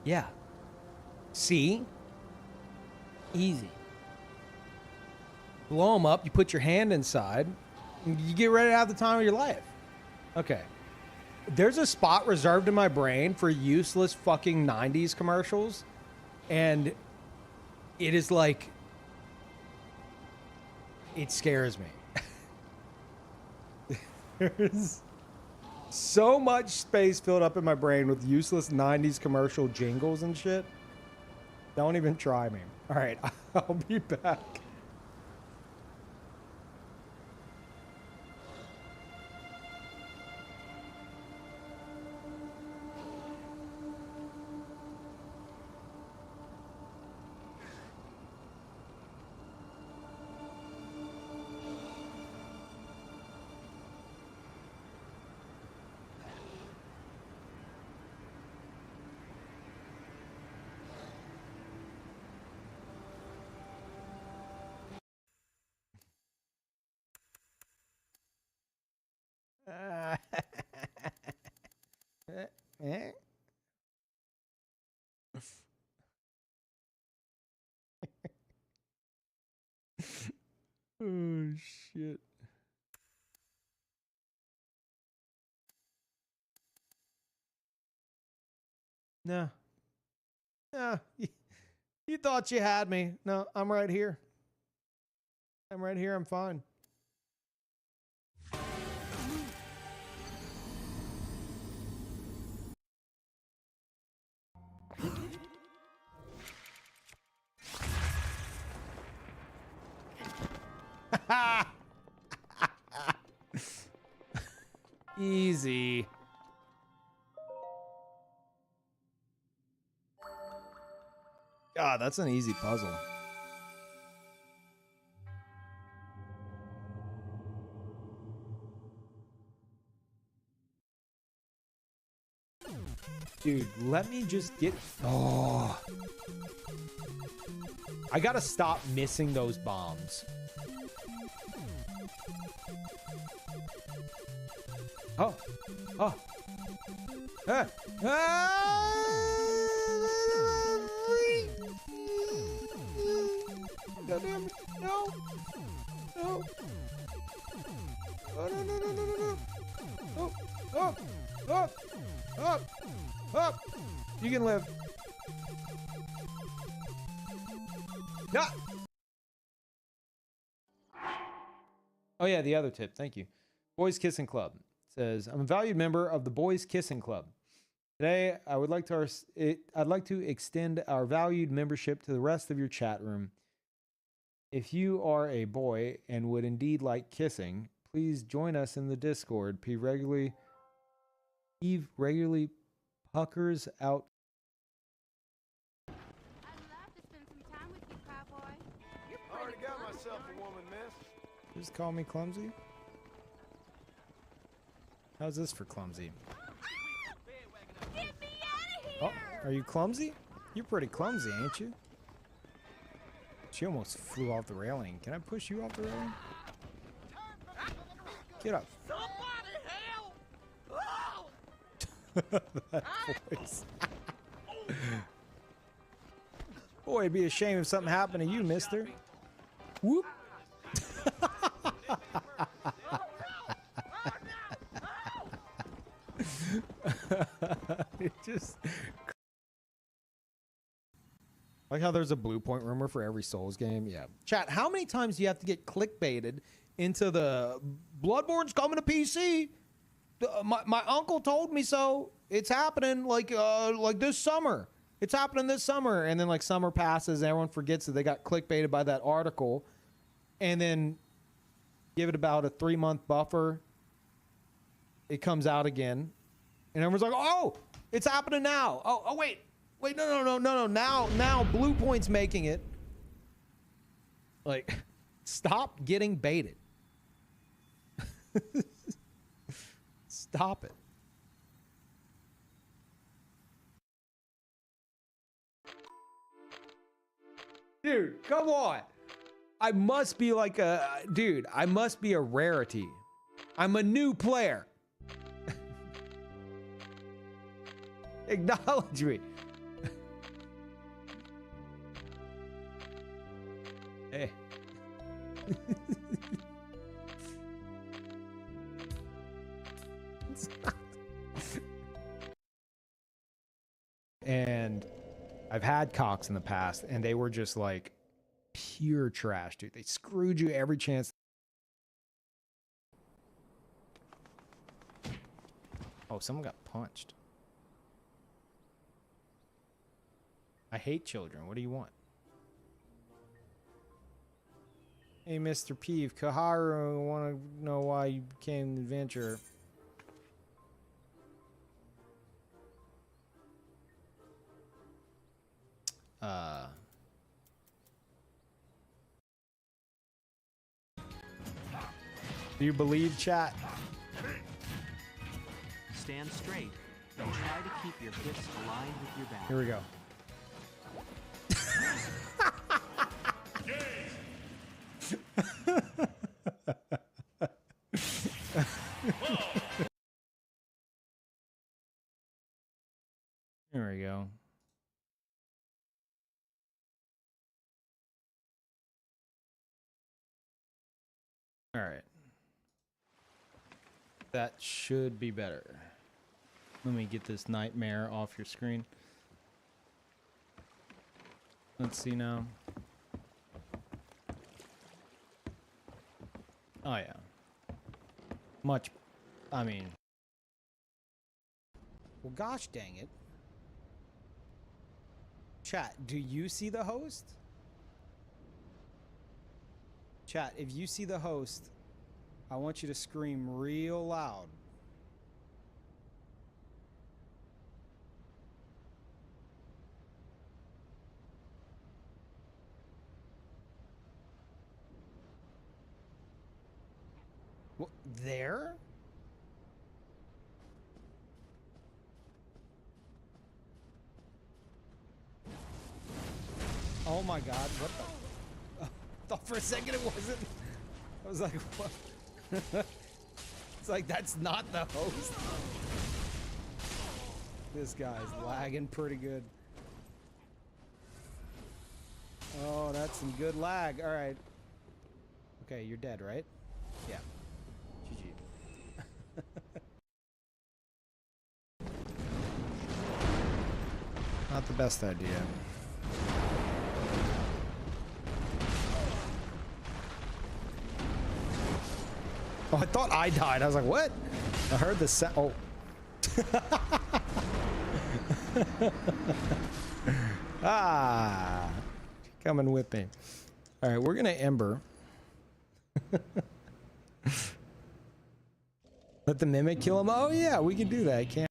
Yeah. See? Easy. Blow them up. You put your hand inside. And you get ready to have the time of your life. Okay. There's a spot reserved in my brain for useless fucking 90s commercials. And it is like, it scares me. There's so much space filled up in my brain with useless 90s commercial jingles and shit. Don't even try me. All right, I'll be back. Oh shit. No. No. You thought you had me. No, I'm right here. I'm right here. I'm fine. Easy. God, that's an easy puzzle. Dude, let me just get... Oh. I gotta stop missing those bombs. Oh. Oh. Ah. Ah. Goddamn. No. No. Oh, no, no, no, no, no, no. Oh. Oh. Oh. Oh. Oh. You can live. No. Oh, yeah, the other tip. Thank you. Boys Kissing Club says, I'm a valued member of the Boys Kissing Club. Today, I'd like to extend our valued membership to the rest of your chat room. If you are a boy and would indeed like kissing, please join us in the Discord. Eve regularly puckers out. I'd love to spend some time with you, cowboy. You're I already pretty got good, myself son. a woman, miss. Just call me clumsy. How's this for clumsy? Get me out of Oh, here! are you clumsy? You're pretty clumsy, ain't you? She almost flew off the railing. Can I push you off the railing? Get up. Somebody help! Oh! That voice. Boy, it'd be a shame if something happened to you, mister. Whoop. It just like how there's a blue point rumor for every Souls game. Yeah. Chat, how many times do you have to get clickbaited into the Bloodborne's coming to PC? My uncle told me so. It's happening like this summer. It's happening this summer. And then like summer passes and everyone forgets that they got clickbaited by that article. And then give it about a 3-month buffer. It comes out again. And everyone's like, oh, it's happening now. Oh, wait. Wait, no. Now Blue Point's making it. Like, stop getting baited. Stop it. Dude, come on. I must be like a... Dude, I must be a rarity. I'm a new player. Acknowledge me. Hey. And I've had cocks in the past, and they were just like pure trash, dude. They screwed you every chance. Oh, someone got punched. I hate children. What do you want? Hey, Mr. Peeve, Kaharu, I want to know why you became an adventurer. Do you believe, chat? Stand straight and try to keep your hips aligned with your back. Here we go. There we go. All right. That should be better. Let me get this nightmare off your screen. Let's see now. Oh, yeah. Much. I mean. Well, gosh dang it. Chat, do you see the host? Chat, if you see the host, I want you to scream real loud. What, there? Oh my god, what the? I thought for a second it wasn't. I was like, what? It's like, that's not the host. This guy's lagging pretty good. Oh, that's some good lag. All right. Okay, you're dead, right? Yeah. GG. Not the best idea. Oh, I thought I died. I was like, what? I heard the sound. Oh. Ah. Coming with me. All right, we're going to Ember. Let the mimic kill him. Oh yeah, we can do that. Can't.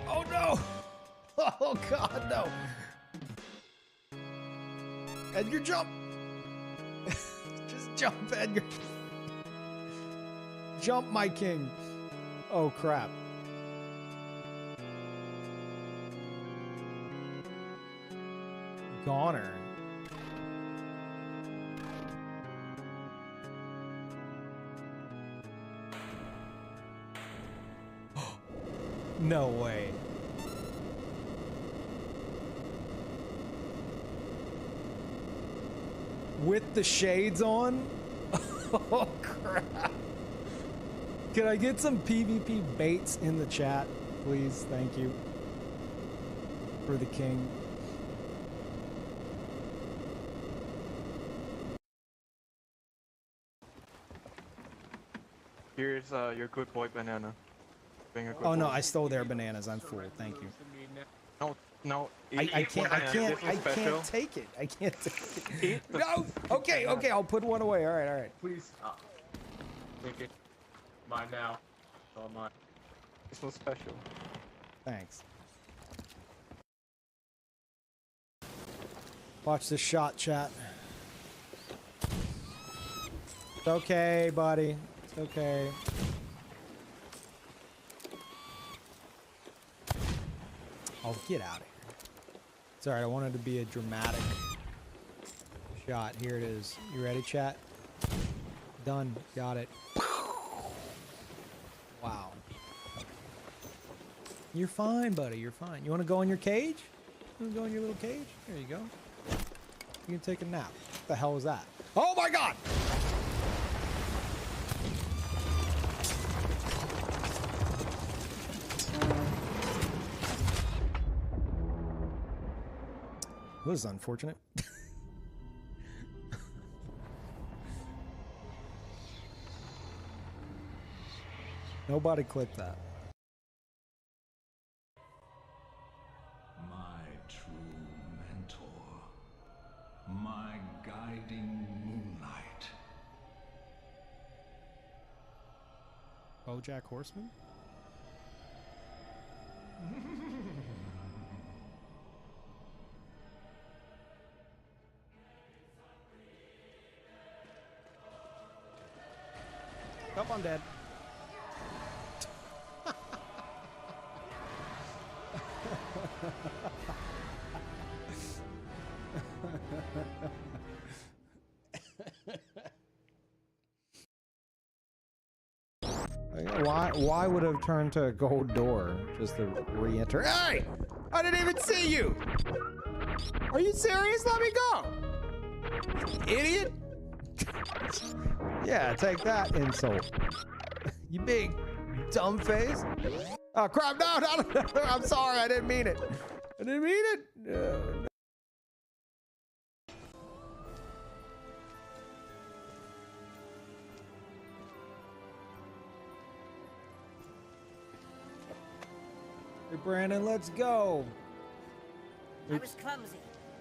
Oh no! Oh god, no! Edgar, jump! Just jump, Edgar. Jump, my king. Oh crap. Goner. No way. With the shades on? Oh crap. Can I get some PvP baits in the chat, please? Thank you. For the king. Here's your good boy banana. Being a good Oh no, boy. I stole their bananas. I'm full. Thank you. No, I can't take it. I can't take it. No. Okay, okay. I'll put one away. All right, all right. Please. Take it. Mine now. It's all mine. It's so special. Thanks. Watch this shot, chat. It's okay, buddy. It's okay. Oh, get out of here. It's alright, I wanted to be a dramatic shot. Here it is. You ready, chat? Done. Got it. Wow. You're fine, buddy. You're fine. You want to go in your cage? You want to go in your little cage? There you go. You can take a nap. What the hell was that? Oh my god! This is unfortunate. Nobody clicked that. My true mentor, my guiding moonlight. BoJack Horseman? Oh, I'm dead. Why would have turned to a gold door just to re-enter? Hey! I didn't even see you! Are you serious? Let me go! Idiot! Yeah, take that insult. You big dumb face. Oh crap, no, no, I'm sorry, I didn't mean it. I didn't mean it. No. Hey Brandon, let's go. I was clumsy.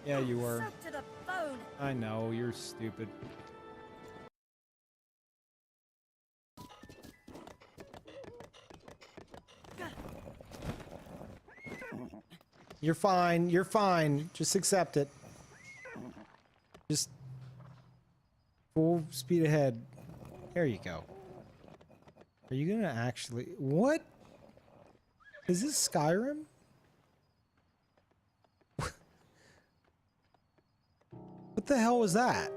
Yeah, you were. Soaked to the bone. I know, you're stupid. You're fine, you're fine. Just accept it. Just full speed ahead. There you go. Are you gonna actually... What? Is this Skyrim? What the hell was that?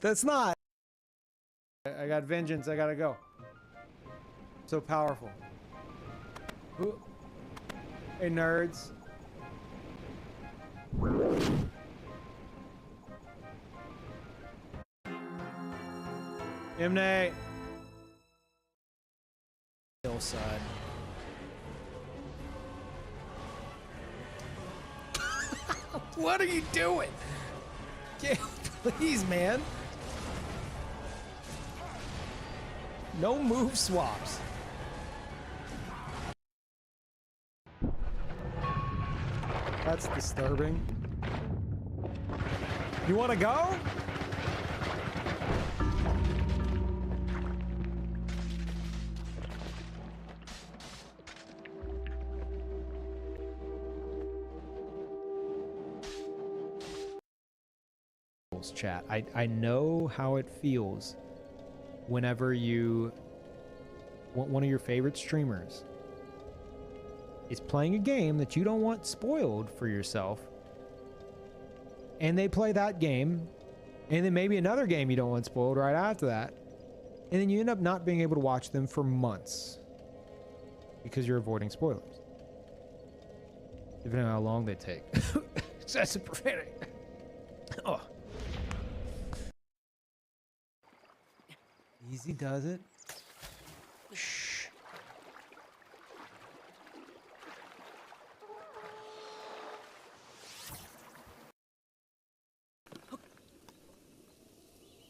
That's not... I got vengeance, I gotta go. So powerful. Ooh. Hey nerds. Imnate. Hillside. What are you doing? Please, man. No move swaps. That's disturbing. You want to go? Chat. I know how it feels whenever you one of your favorite streamers is playing a game that you don't want spoiled for yourself, and they play that game, and then maybe another game you don't want spoiled right after that, and then you end up not being able to watch them for months because you're avoiding spoilers, depending on how long they take. Excessive profanity. Oh. Easy does it. Shh.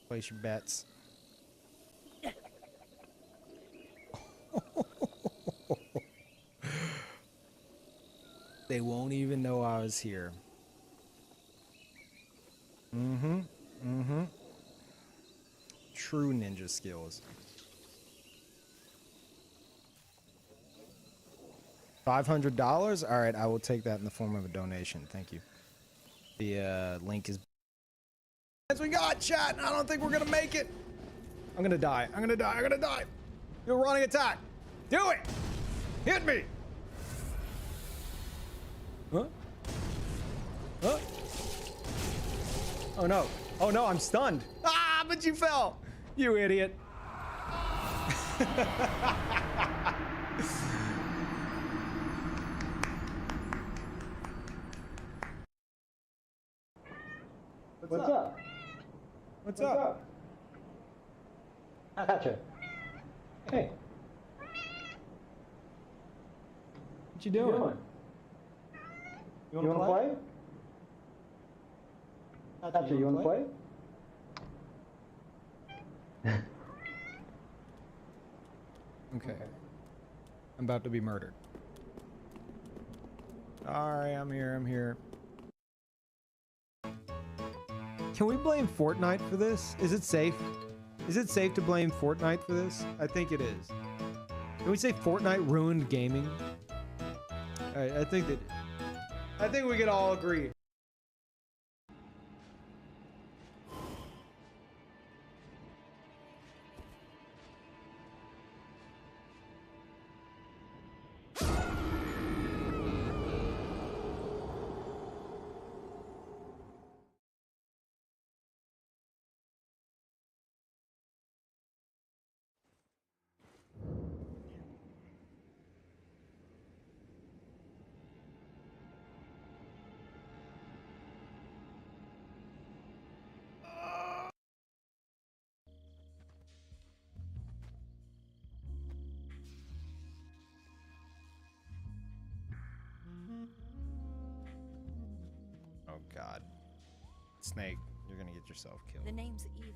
Place your bets. They won't even know I was here. True ninja skills. $500? All right, I will take that in the form of a donation. Thank you. The link is... As we got, chat, I don't think we're gonna make it. I'm gonna die. I'm gonna die. I'm gonna die. Do a running attack. Do it. Hit me. Huh? Huh? Oh no. Oh no, I'm stunned. Ah, but you fell. You idiot. What's up? What's up? Hatcher. Hey. What you doing? You wanna play? Hatcher, you wanna play? Okay. I'm about to be murdered. Alright, I'm here, I'm here. Can we blame Fortnite for this? Is it safe? Is it safe to blame Fortnite for this? I think it is. Can we say Fortnite ruined gaming? Alright, I think we can all agree. Oh god. Snake, you're gonna get yourself killed. The name's Eva.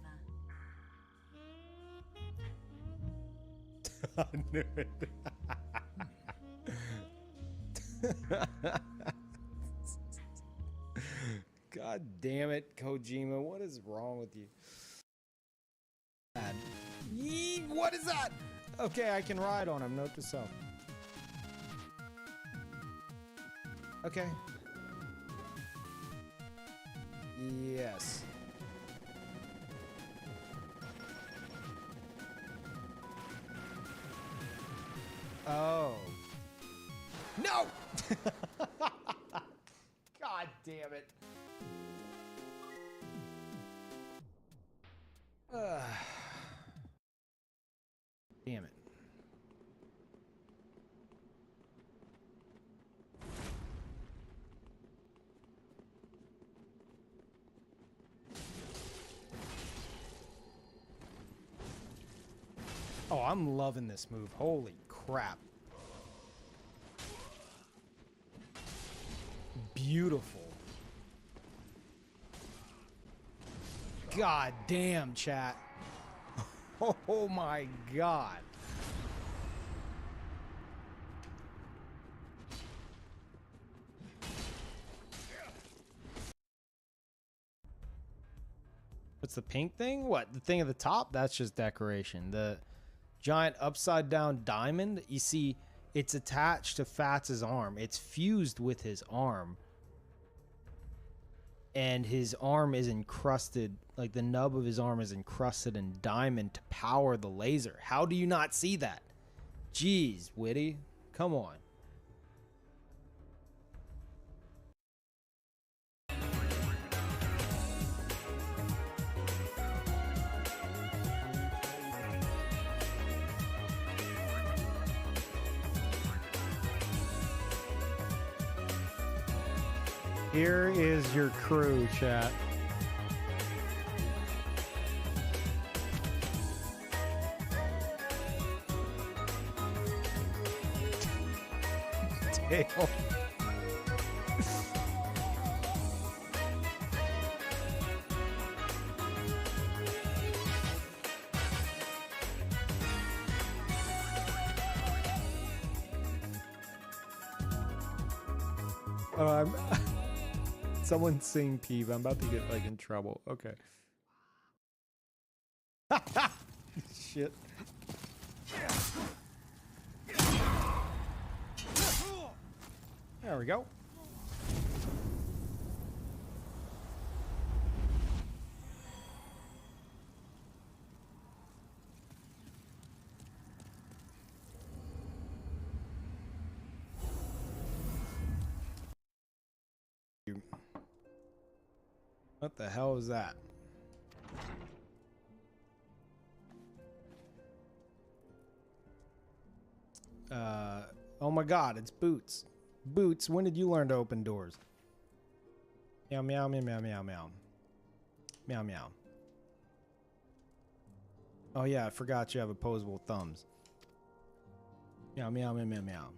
I knew it. God damn it, Kojima. What is wrong with you? Yee, what is that? Okay, I can ride on him. Note to self. Okay. Yes. Oh. No! God damn it. Damn it. Oh, I'm loving this move. Holy crap. Beautiful. God damn, chat. Oh my god. What's the pink thing? What, the thing at the top? That's just decoration. The giant upside down diamond, you see, it's attached to Fatz's arm. It's fused with his arm. And his arm is encrusted, like the nub of his arm is encrusted in diamond to power the laser. How do you not see that? Jeez, Witty. Come on. Here is your crew, chat. Damn. Someone's saying Peeve. I'm about to get like in trouble. Okay. Shit. There we go. What the hell is that? Oh my god, it's Boots. Boots, when did you learn to open doors? Meow, meow, meow, meow, meow, meow. Meow, meow. Oh yeah, I forgot you have opposable thumbs. Meow, meow, meow, meow, meow.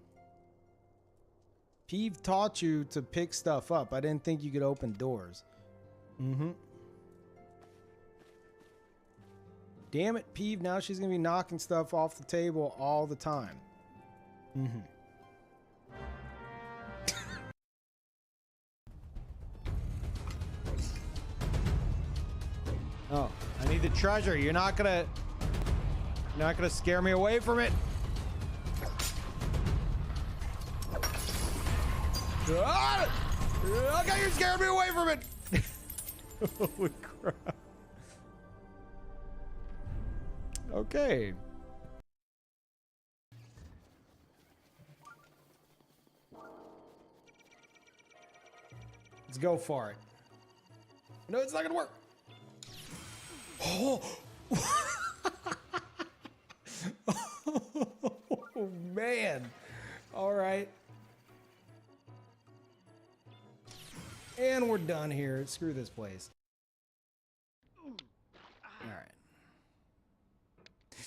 Peeve taught you to pick stuff up. I didn't think you could open doors. Mm-hmm. Damn it, Peeve. Now she's gonna be knocking stuff off the table all the time. Mm-hmm. Oh, I need the treasure. You're not gonna scare me away from it. Ah! Okay, you're scaring me away from it. Holy crap. Okay. Let's go for it. No, it's not gonna work. Oh, oh man. All right. And we're done here. Screw this place. All right.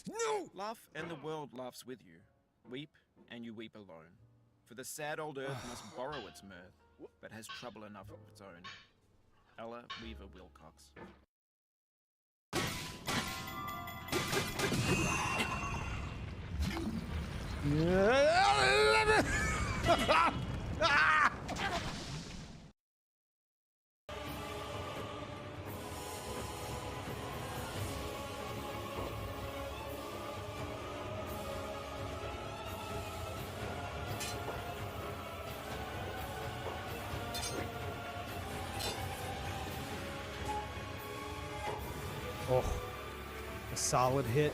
No! Laugh and the world laughs with you. Weep and you weep alone. For the sad old earth must borrow its mirth, but has trouble enough of its own. Ella Weaver Wilcox. Oh, a solid hit.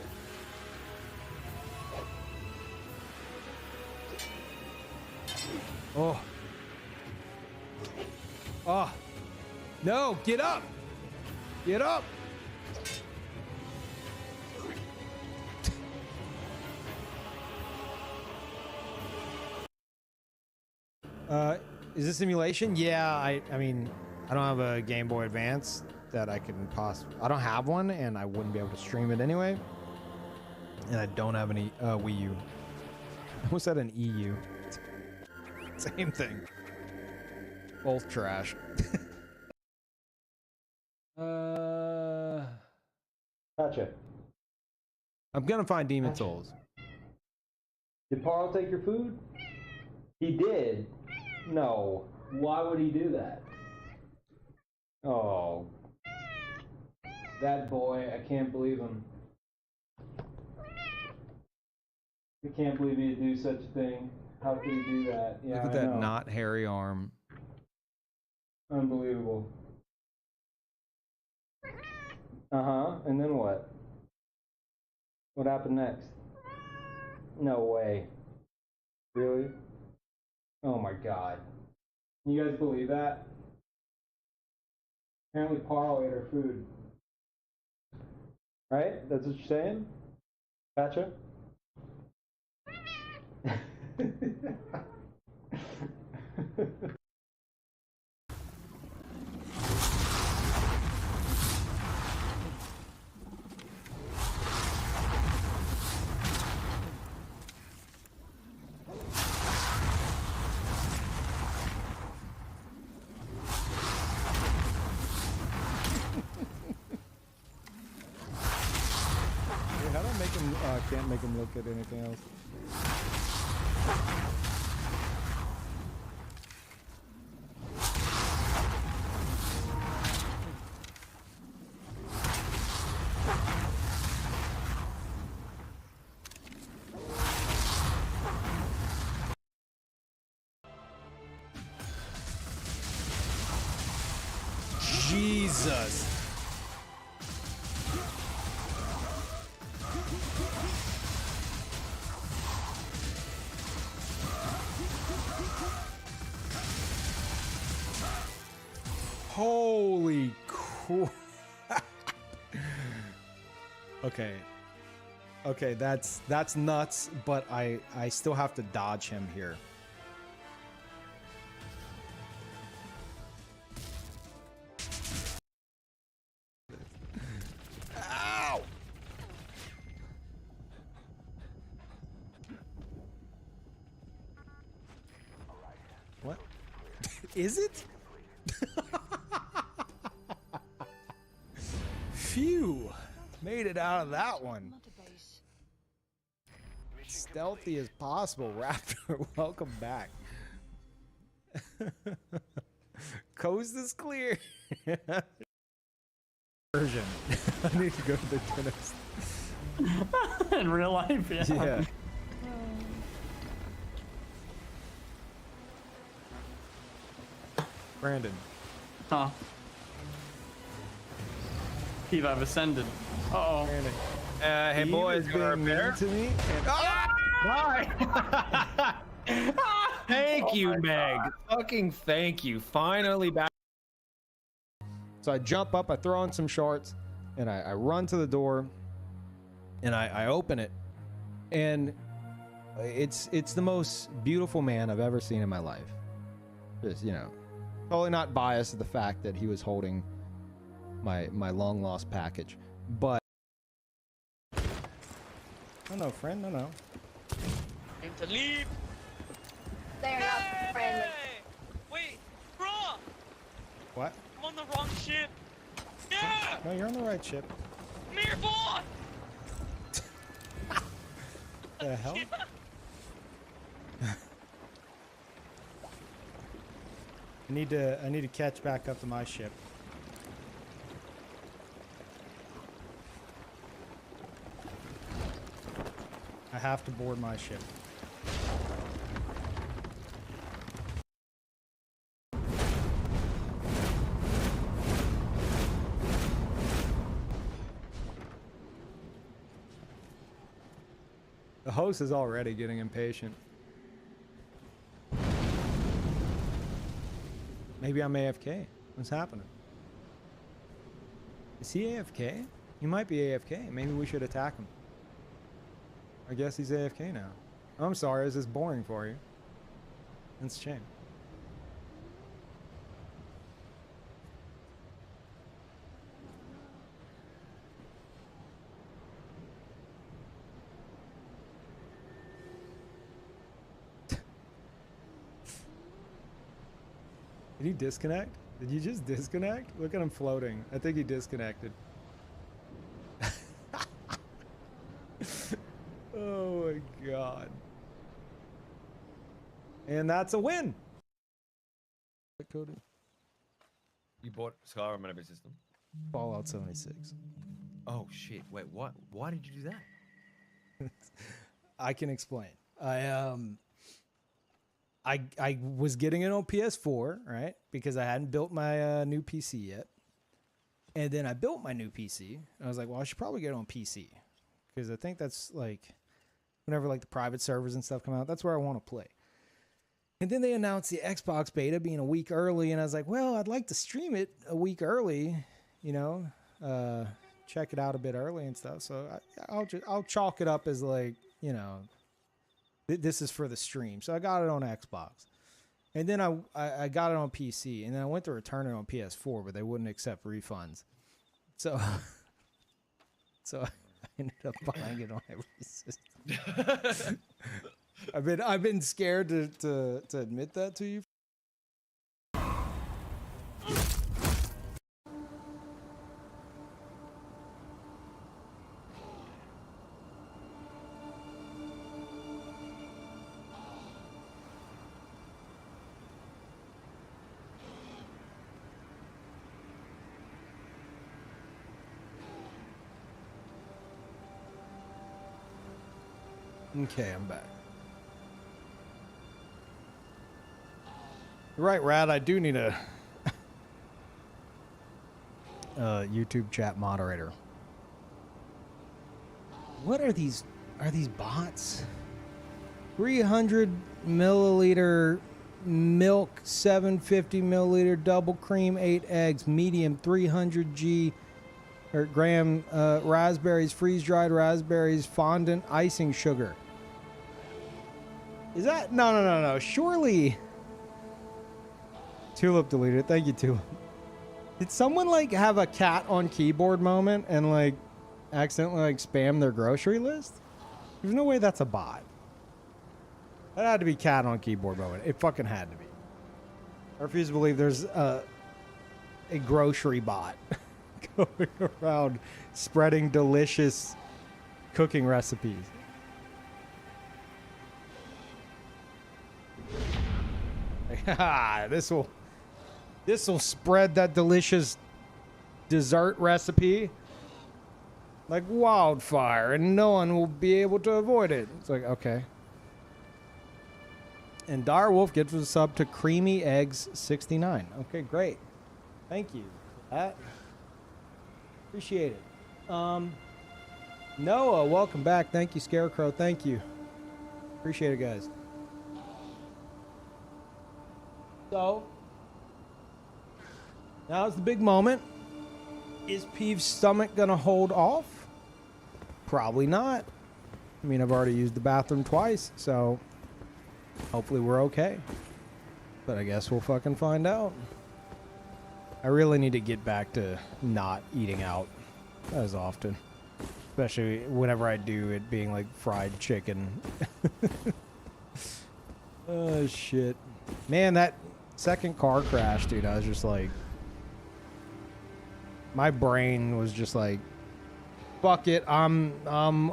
Oh. Oh. No, get up. Get up. Is this simulation? Yeah, I mean, I don't have a Game Boy Advance that I can possibly... I don't have one, and I wouldn't be able to stream it anyway. And I don't have any Wii U. I almost said an EU. Same thing. Both trash. Gotcha. I'm gonna find Demon Souls. Did Parl take your food? He did. No. Why would he do that? Oh. That boy, I can't believe him. I can't believe he'd do such a thing. How could he do that? Yeah, Look at I that know. not hairy arm. Unbelievable. Uh-huh, and then what? What happened next? No way. Really? Oh my god. Can you guys believe that? Apparently Parl ate her food. Right? That's what you're saying? Gotcha? Wait, how do I make him? Can't make him look at anything else. Jesus. Holy crap. Okay. Okay, that's nuts, but I still have to dodge him here. Ow! What? Is it? Phew! Made it out of that one. Stealthy as possible, Raptor. Welcome back. Coast is clear. Version. I need to go to the dentist. In real life, yeah. Yeah. Brandon. Huh. Peeve, I've ascended. Uh-oh. Brandon. Hey Eve boys, is got our being bear? mean to me. And Thank you, Meg. Fucking thank you. Finally back. So I jump up, I throw on some shorts, and I run to the door, and I open it, and it's the most beautiful man I've ever seen in my life. Just, you know, totally not biased to the fact that he was holding my long lost package, but no, friend, no. Time to leave. They're not friendly. Wait, bro, What? I'm on the wrong ship. Yeah, No, you're on the right ship. come here, boy. The hell? I need to catch back up to my ship. I have to board my ship. The host is already getting impatient. Maybe I'm AFK. What's happening? Is he AFK? He might be AFK. Maybe we should attack him. I guess he's AFK now. I'm sorry, is this boring for you? That's a shame. Did he disconnect? Did you just disconnect? Look at him floating. I think he disconnected. Oh my god. And that's a win. You bought Skyrim on every system? Fallout 76. Oh shit! Wait, what? Why did you do that? I can explain. I was getting it on PS4, right? Because I hadn't built my new PC yet. And then I built my new PC. And I was like, well, I should probably get it on PC. Because I think that's like, whenever like the private servers and stuff come out, that's where I want to play. And then they announced the Xbox beta being a week early. And I was like, well, I'd like to stream it a week early, you know, check it out a bit early and stuff. So I'll chalk it up as like, you know, this is for the stream. So I got it on Xbox. And then I got it on PC. And then I went to return it on PS4, but they wouldn't accept refunds. So I ended up buying it on every system. I've been scared to admit that to you. Okay, I'm back. You're right, Rad. I do need a YouTube chat moderator. What are these? Are these bots? 300 milliliter milk, 750 milliliter double cream, 8 eggs, medium, 300 gram raspberries, freeze-dried raspberries, fondant, icing sugar. Is that? No. Surely. Tulip deleted. Thank you, Tulip. Did someone like have a cat on keyboard moment and like accidentally like spam their grocery list? There's no way that's a bot. That had to be cat on keyboard moment. It fucking had to be. I refuse to believe there's a grocery bot going around spreading delicious cooking recipes. This will spread that delicious dessert recipe like wildfire, and no one will be able to avoid it. It's like, okay. And Direwolf gives us a sub to Creamy Eggs 69. Okay, great. Thank you for that. Appreciate it. Noah, welcome back. Thank you, Scarecrow. Thank you. Appreciate it, guys. So, now's the big moment. Is Peeve's stomach gonna hold off? Probably not. I mean, I've already used the bathroom twice, so hopefully we're okay. But I guess we'll fucking find out. I really need to get back to not eating out as often. Especially whenever I do, it being like fried chicken. Oh, shit. Man, that second car crash, dude, I was just like... My brain was just like, fuck it, I'm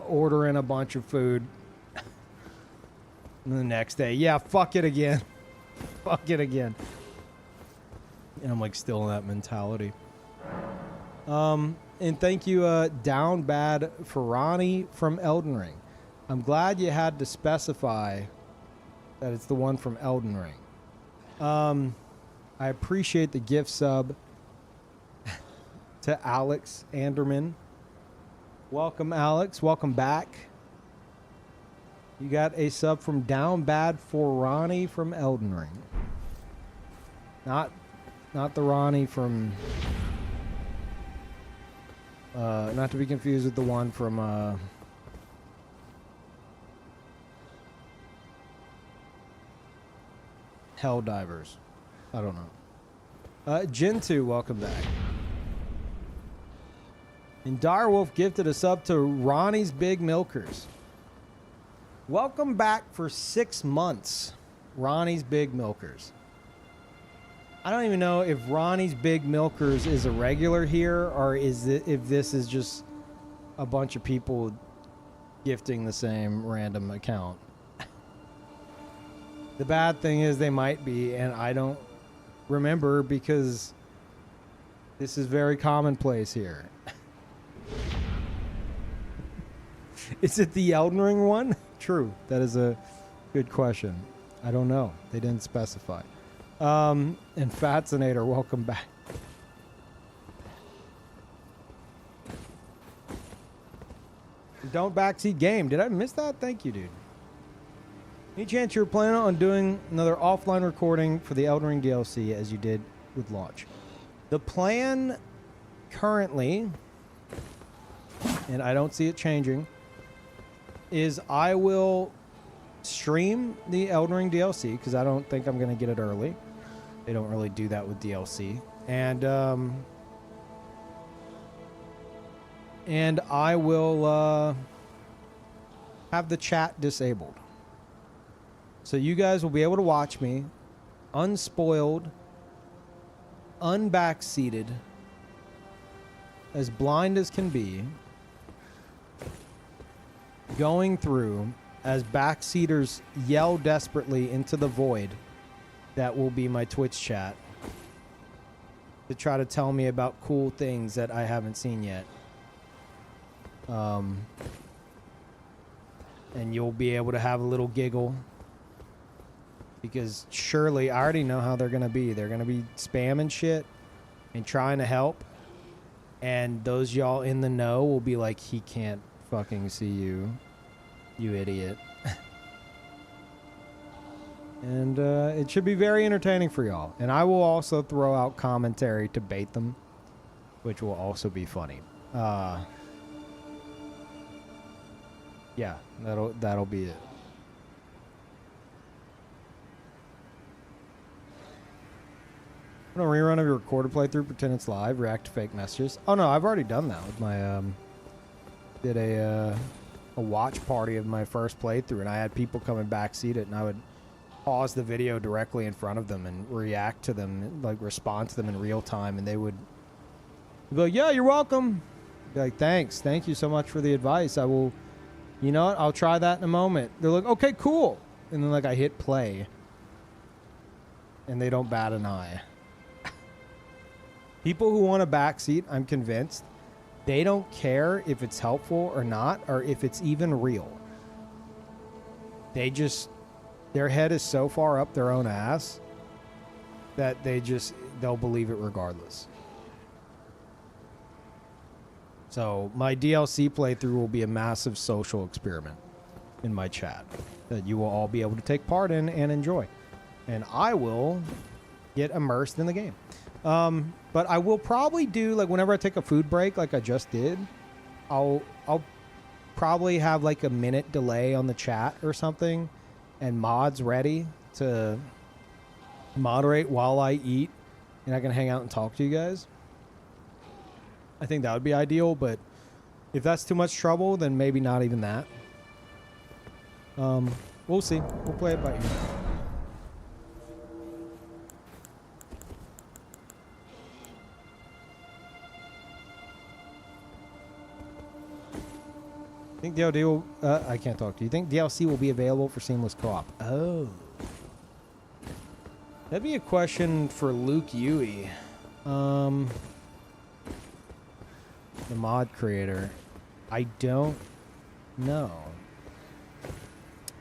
ordering a bunch of food. And the next day, yeah, fuck it again. Fuck it again. And I'm like still in that mentality. And thank you, Down Bad Ferrani from Elden Ring. I'm glad you had to specify that it's the one from Elden Ring. I appreciate the gift sub to Alex Anderman. Welcome, Alex. Welcome back. You got a sub from Down Bad for Ronnie from Elden Ring. Not the Ronnie from... not to be confused with the one from... Helldivers. I don't know. Gentoo, welcome back. And Direwolf gifted a sub to Ronnie's Big Milkers. Welcome back for 6 months, Ronnie's Big Milkers. I don't even know if Ronnie's Big Milkers is a regular here, or is it, if this is just a bunch of people gifting the same random account. The bad thing is they might be, and I don't remember because This is very commonplace here. Is it the Elden Ring one? True. That is a good question. I don't know. They didn't specify. And Fatsinator, welcome back. Don't backseat game. Did I miss that? Thank you, dude. Any chance you're planning on doing another offline recording for the Elden Ring DLC as you did with launch? The plan currently, and I don't see it changing, is I will stream the Elden Ring DLC because I don't think I'm going to get it early. They don't really do that with DLC. And I will have the chat disabled. So you guys will be able to watch me unspoiled, unbackseated, as blind as can be, going through as backseaters yell desperately into the void that will be my Twitch chat to try to tell me about cool things that I haven't seen yet. And you'll be able to have a little giggle because surely I already know how they're going to be. They're going to be spamming shit and trying to help. And those y'all in the know will be like, he can't fucking see you, you idiot. And it should be very entertaining for y'all. And I will also throw out commentary to bait them, which will also be funny. Yeah, that'll be it. I'm gonna rerun of your recorded playthrough, pretend it's live, react to fake messages. Oh no, I've already done that with my did a watch party of my first playthrough, and I had people come and backseat it, and I would pause the video directly in front of them and react to them, like respond to them in real time, and they would be like, "Yeah, you're welcome." Be like, "Thanks, thank you so much for the advice. I will." You know what? I'll try that in a moment. They're like, okay, cool. And then, like, I hit play. And they don't bat an eye. People who want a backseat, I'm convinced, they don't care if it's helpful or not, or if it's even real. They just, their head is so far up their own ass that they'll believe it regardless. So my DLC playthrough will be a massive social experiment in my chat that you will all be able to take part in and enjoy. And I will get immersed in the game. But I will probably do, like, whenever I take a food break like I just did, I'll probably have like a minute delay on the chat or something and mods ready to moderate while I eat and I can hang out and talk to you guys. I think that would be ideal, but if that's too much trouble, then maybe not even that. We'll see. We'll play it by ear. Think DLC will... I can't talk to you. Think DLC will be available for seamless co-op? Oh. That'd be a question for Luke Huey. The mod creator. I don't know.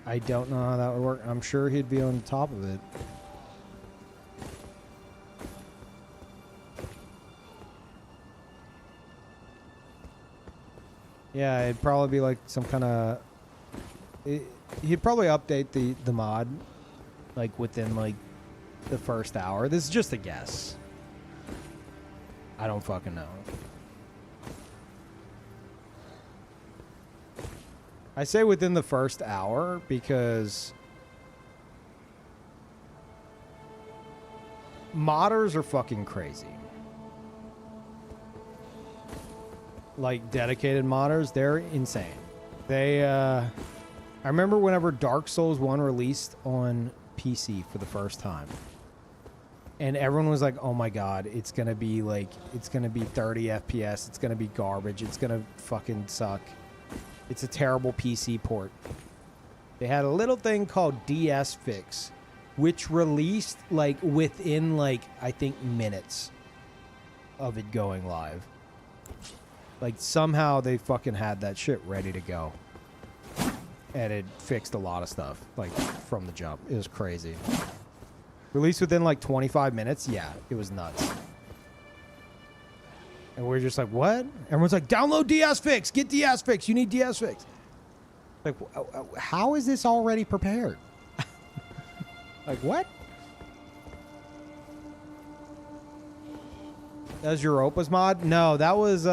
I don't know how that would work. I'm sure he'd be on top of it. Yeah, it'd probably be like some kind of... He'd probably update the mod like within like the first hour. This is just a guess. I don't fucking know. I say within the first hour because modders are fucking crazy. Like dedicated modders, they're insane. They I remember whenever Dark Souls 1 released on PC for the first time. And everyone was like, "Oh my god, it's going to be like it's going to be 30 FPS. It's going to be garbage. It's going to fucking suck. It's a terrible PC port." They had a little thing called DS Fix, which released like within like I think minutes of it going live. Like somehow they fucking had that shit ready to go. And it fixed a lot of stuff, like from the jump. It was crazy. Released within like 25 minutes? Yeah, it was nuts. And we're just like, what? Everyone's like, download DS Fix, get DS Fix, you need DS Fix. Like, how is this already prepared? Like, what? That was Europa's mod? No, that was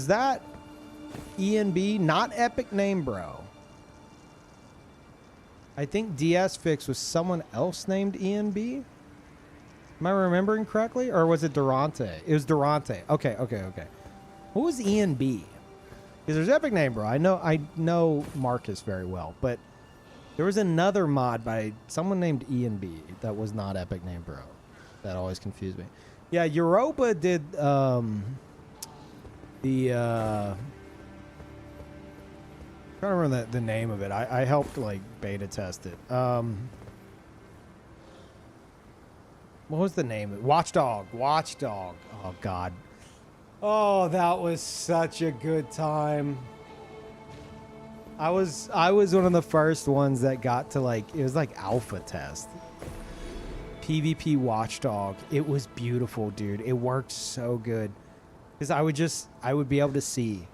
that ENB? Not Epic Name Bro. I think DS Fix was someone else named ENB. Am I remembering correctly? Or was it Durante? It was Durante. Okay. What was ENB? Because there's Epic Name Bro. I know Marcus very well, but there was another mod by someone named ENB that was not Epic Name Bro. That always confused me. Yeah, Europa did I'm trying to remember the name of it. I helped like beta test it. What was the name of it? Watchdog. Oh god. Oh, that was such a good time. I was one of the first ones that got to like, it was like alpha test. PvP Watchdog. It was beautiful, dude. It worked so good. Because I would be able to see.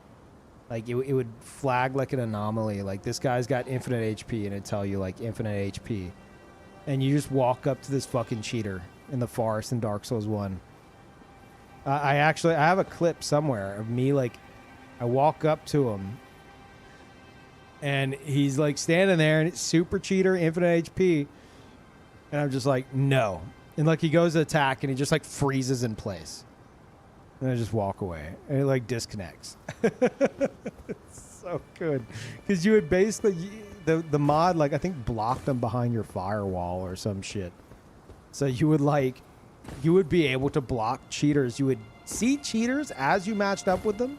Like, it would flag like an anomaly. Like, this guy's got infinite HP, and it'd tell you, like, infinite HP. And you just walk up to this fucking cheater in the forest in Dark Souls 1. I have a clip somewhere of me, like, I walk up to him, and he's, like, standing there, and it's super cheater, infinite HP. And I'm just like, no. And, like, he goes to attack, and he just, like, freezes in place. And I just walk away. And it, like, disconnects. It's so good. Because you would basically... The mod, like, I think blocked them behind your firewall or some shit. So you would, like... You would be able to block cheaters. You would see cheaters as you matched up with them.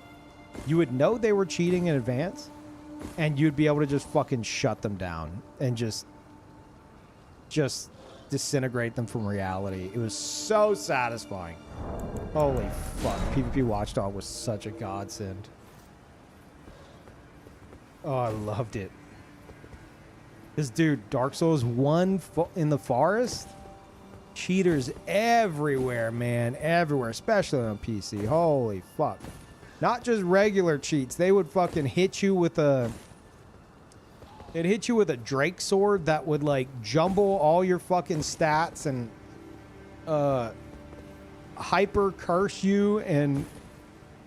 You would know they were cheating in advance. And you'd be able to just fucking shut them down. And just disintegrate them from reality. It was so satisfying. Holy fuck. PvP Watchdog was such a godsend. Oh, I loved it. This dude, Dark Souls 1 in the forest? Cheaters everywhere, man. Everywhere. Especially on PC. Holy fuck. Not just regular cheats. They would fucking hit you with a... They'd hit you with a Drake sword that would, like, jumble all your fucking stats and hyper curse you and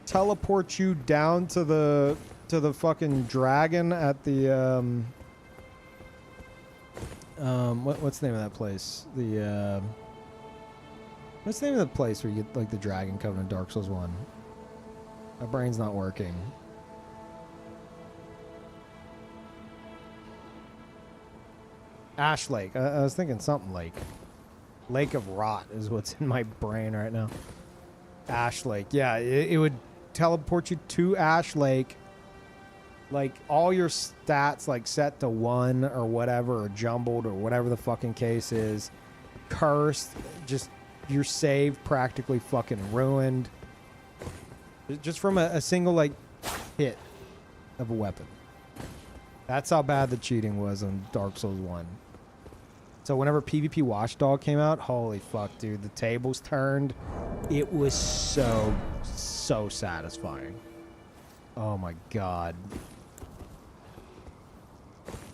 teleport you down to the fucking dragon at the what's the name of that place? What's the name of the place where you get, like, the dragon coming in Dark Souls 1? My brain's not working. Ash Lake. I was thinking something like Lake of Rot is what's in my brain right now. Ash Lake. Yeah, it would teleport you to Ash Lake. Like, all your stats, like, set to 1 or whatever, or jumbled, or whatever the fucking case is. Cursed. Just your save practically fucking ruined. Just from a single, like, hit of a weapon. That's how bad the cheating was on Dark Souls 1. So whenever PvP Watchdog came out, holy fuck, dude. The tables turned. It was so satisfying. Oh my god.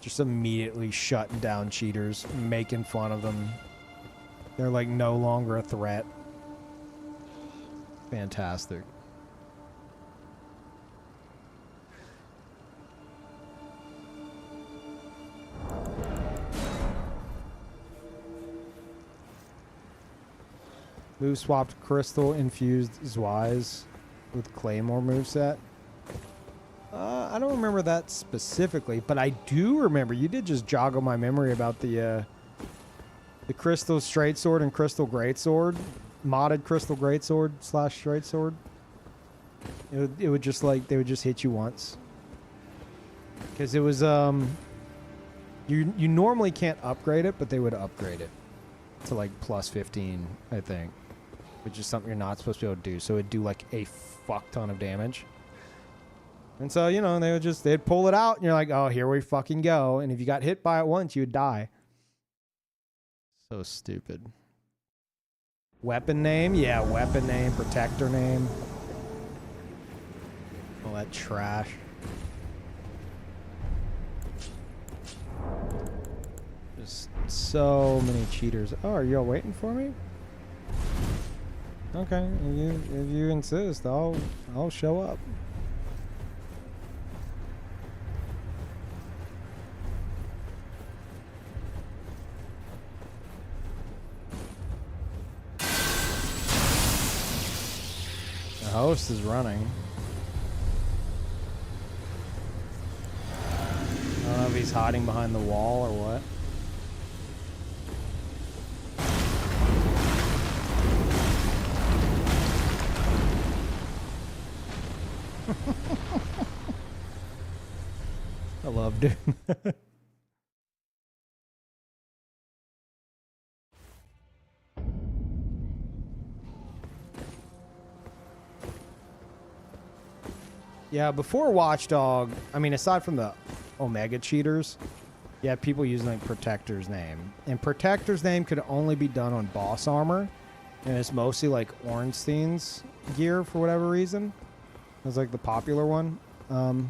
Just immediately shutting down cheaters, making fun of them. They're, like, no longer a threat. Fantastic. Move swapped Crystal infused Zweiss with Claymore moveset. I don't remember that specifically, but I do remember you did just joggle my memory about the Crystal Straight Sword and Crystal Great Sword, modded Crystal Great Sword / Straight Sword. It would just, like, they would just hit you once, because it was you normally can't upgrade it, but they would upgrade it. to like plus 15, I think, which is something you're not supposed to be able to do. So it'd do like a fuck ton of damage. And so, you know, they'd pull it out and you're like, oh, here we fucking go. And if you got hit by it once, you'd die. So stupid. Weapon name? Yeah, weapon name, protector name. All that trash. Just so many cheaters. Oh, are you all waiting for me? Okay, if you insist, I'll show up. The host is running. I don't know if he's hiding behind the wall or what. I love doing that. Yeah, before Watchdog, I mean, aside from the Omega cheaters, you have people using like Protector's name. And Protector's name could only be done on boss armor. And it's mostly like Ornstein's gear for whatever reason. It's like the popular one. Probably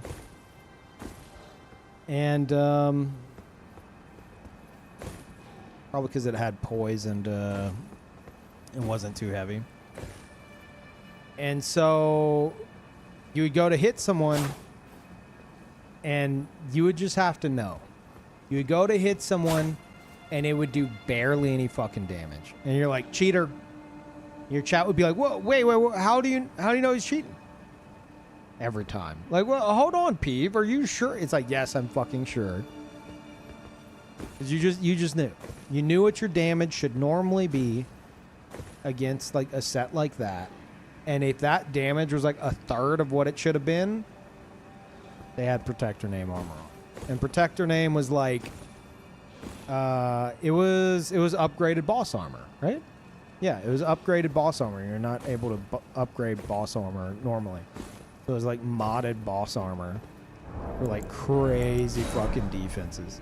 because it had poise and it wasn't too heavy. And so you would go to hit someone and you would just have to know. You would go to hit someone and it would do barely any fucking damage. And you're like, cheater. Your chat would be like, whoa, wait, how do you know he's cheating? Every time. Like, well, hold on, Peeve. Are you sure? It's like, yes, I'm fucking sure. 'Cause you just knew. You knew what your damage should normally be against like a set like that. And if that damage was like a third of what it should have been, they had Protector name armor on. And Protector name was like, it was upgraded boss armor, right? Yeah, it was upgraded boss armor. You're not able to upgrade boss armor normally. So it was like modded boss armor for like crazy fucking defenses.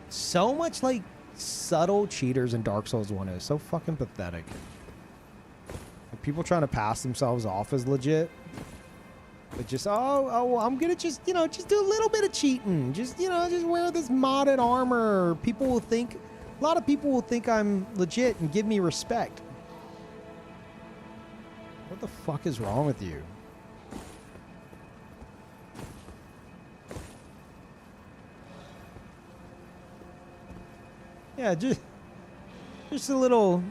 So much like subtle cheaters in Dark Souls 1 is so fucking pathetic. Like people trying to pass themselves off as legit. But just, well, I'm gonna just, just do a little bit of cheating. Just, just wear this modded armor. People will think, a lot of people will think I'm legit and give me respect. What the fuck is wrong with you? Yeah, just a little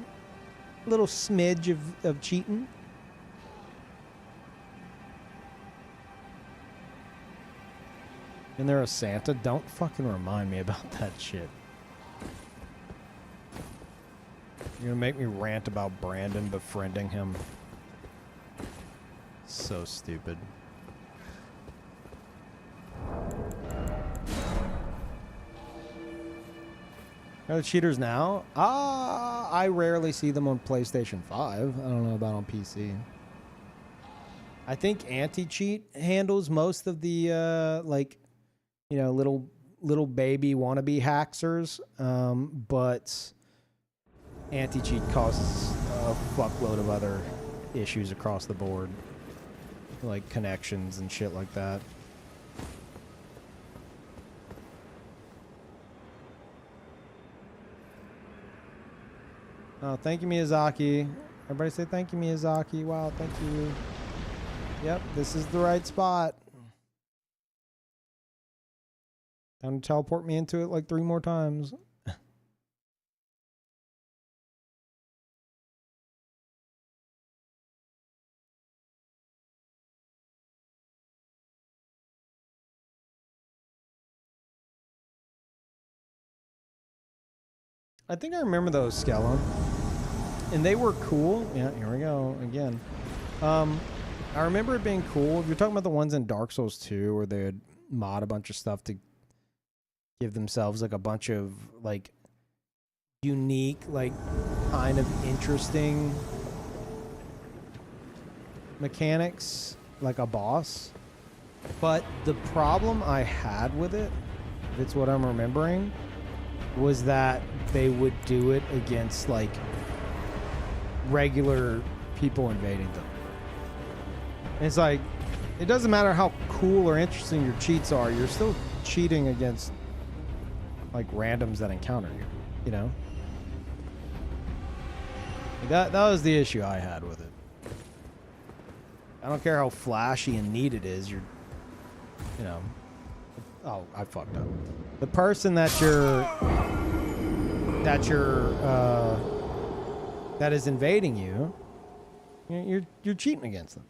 smidge of cheating. And they're a Santa. Don't fucking remind me about that shit. You're gonna make me rant about Brandon befriending him. So stupid. Are the cheaters now? I rarely see them on PlayStation 5. I don't know about on PC. I think anti-cheat handles most of the little baby wannabe hackers, but anti-cheat causes a fuckload of other issues across the board, like connections and shit like that. Oh, thank you, Miyazaki. Everybody say thank you, Miyazaki. Wow, thank you. Yep, this is the right spot. Time to teleport me into it like 3 more times. I think I remember those Skellum. And they were cool. Yeah, here we go again. I remember it being cool. You're talking about the ones in Dark Souls 2 where they would mod a bunch of stuff to give themselves like a bunch of like unique, like kind of interesting mechanics, like a boss. But the problem I had with it, if it's what I'm remembering, was that they would do it against like regular people invading them. And it's like, it doesn't matter how cool or interesting your cheats are, you're still cheating against like randoms that encounter you, you know? That was the issue I had with it. I don't care how flashy and neat it is, you know. Oh, I fucked up. The person that is invading you, you're cheating against them.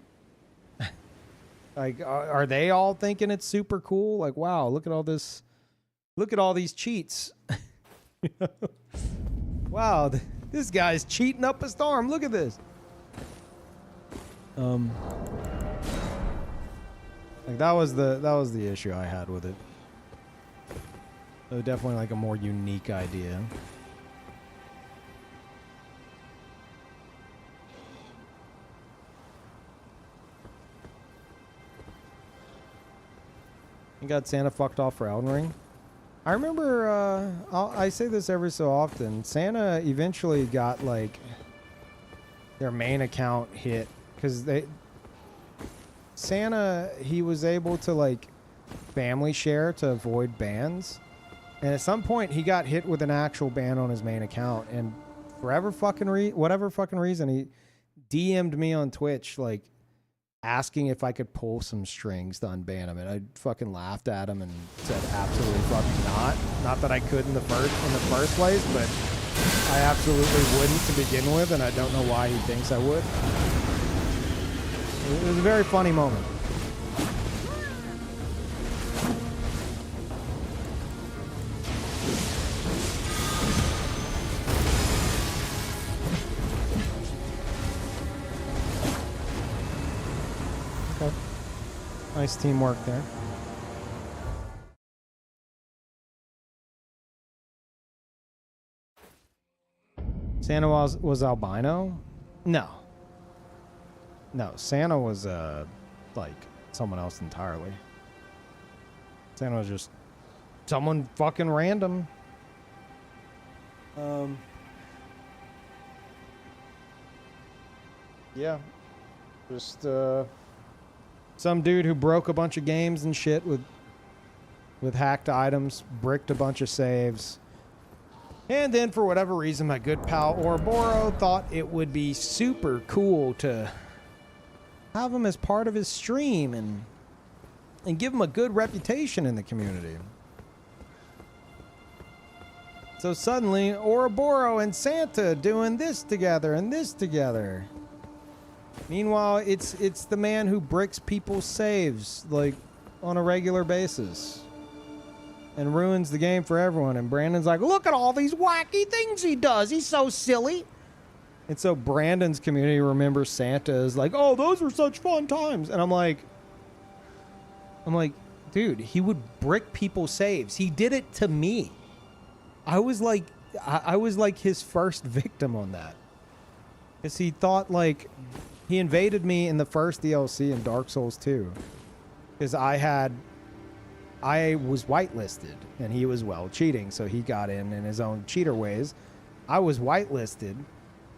Like, are they all thinking it's super cool? Like, wow, look at all this, look at all these cheats. Wow, this guy's cheating up a storm. Look at this. Like that was the issue I had with it. So definitely like a more unique idea. You got Santa fucked off for Elden Ring. I remember, I say this every so often, Santa eventually got like their main account hit because Santa, he was able to like family share to avoid bans, and at some point he got hit with an actual ban on his main account, and whatever fucking reason, he DM'd me on Twitch like asking if I could pull some strings to unban him, and I fucking laughed at him and said absolutely fucking not. Not that I could in the first place, but I absolutely wouldn't to begin with, and I don't know why he thinks I would. It was a very funny moment. Okay. Nice teamwork there. Santa was albino? No. No, Santa was like someone else entirely. Santa was just someone fucking random. Yeah. Just some dude who broke a bunch of games and shit with hacked items, bricked a bunch of saves. And then for whatever reason, my good pal Ouroboros thought it would be super cool to have him as part of his stream and give him a good reputation in the community. So suddenly, Ouroboros and Santa doing this together and this together. Meanwhile, it's the man who bricks people's saves like on a regular basis and ruins the game for everyone. And Brandon's like, look at all these wacky things he does. He's so silly. And so Brandon's community remembers Santa as like, oh, those were such fun times. And I'm like, dude, he would brick people's saves. He did it to me. I was like his first victim on that. Because he thought like, he invaded me in the first DLC in Dark Souls 2. Because I was whitelisted and he was cheating. So he got in his own cheater ways. I was whitelisted.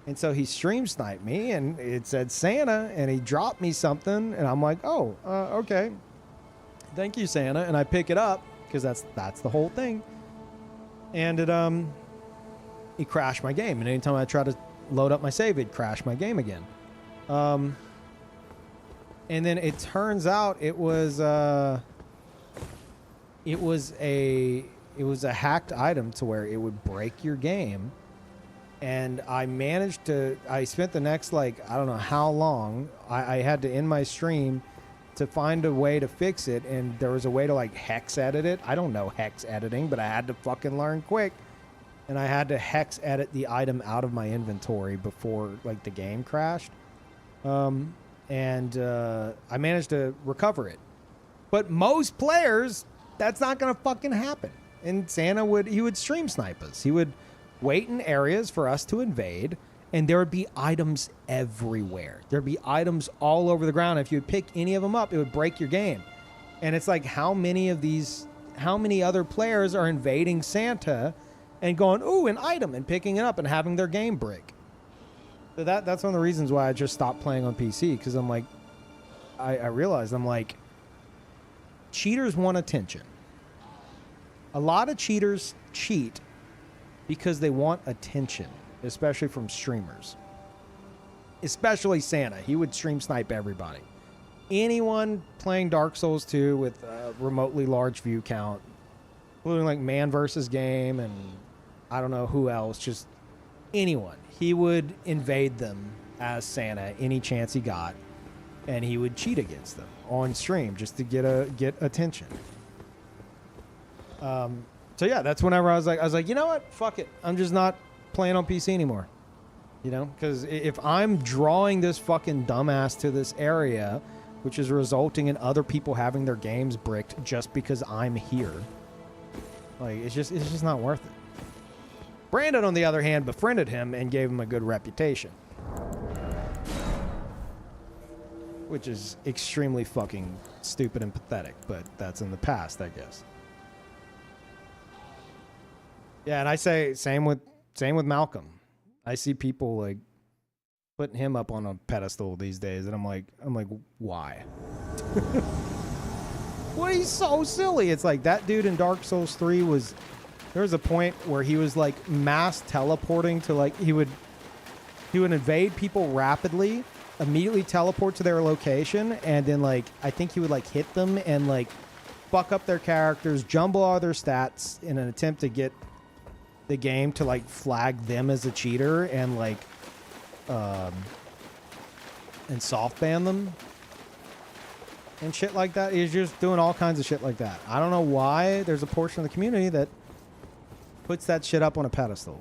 And so he stream sniped me, and it said Santa, and he dropped me something, and I'm like, oh, okay. Thank you, Santa. And I pick it up, because that's the whole thing. And it crashed my game. And anytime I try to load up my save, it'd crash my game again. And then it turns out it was a hacked item to where it would break your game. And I spent the next, like, I don't know how long, I had to end my stream to find a way to fix it, and there was a way to, like, hex edit it. I don't know hex editing, but I had to fucking learn quick. And I had to hex edit the item out of my inventory before, like, the game crashed. I managed to recover it. But most players, that's not gonna fucking happen. And Santa would stream snipe us. He would wait in areas for us to invade, and there would be items everywhere. There'd be items all over the ground. If you would pick any of them up, it would break your game. And it's like, how many other players are invading Santa and going, ooh, an item, and picking it up and having their game break? So that's one of the reasons why I just stopped playing on PC, because I'm like, I realized, I'm like, cheaters want attention. A lot of cheaters cheat because they want attention, especially from streamers. Especially Santa. He would stream snipe everybody. Anyone playing Dark Souls 2 with a remotely large view count, including like Man vs. Game and I don't know who else, just anyone. He would invade them as Santa any chance he got, and he would cheat against them on stream just to get attention. So yeah, that's whenever I was like, you know what? Fuck it. I'm just not playing on PC anymore. You know, because if I'm drawing this fucking dumbass to this area, which is resulting in other people having their games bricked just because I'm here, like, it's just not worth it. Brandon, on the other hand, befriended him and gave him a good reputation, which is extremely fucking stupid and pathetic, but that's in the past, I guess. Yeah, and I say same with Malcolm. I see people like putting him up on a pedestal these days, and I'm like, why? Well, he's so silly. It's like that dude in Dark Souls 3 was. There was a point where he was like mass teleporting to like he would invade people rapidly, immediately teleport to their location, and then like I think he would like hit them and like fuck up their characters, jumble all their stats in an attempt to get the game to like flag them as a cheater and like and soft ban them and shit like that. He's just doing all kinds of shit like that. I don't know why there's a portion of the community that puts that shit up on a pedestal.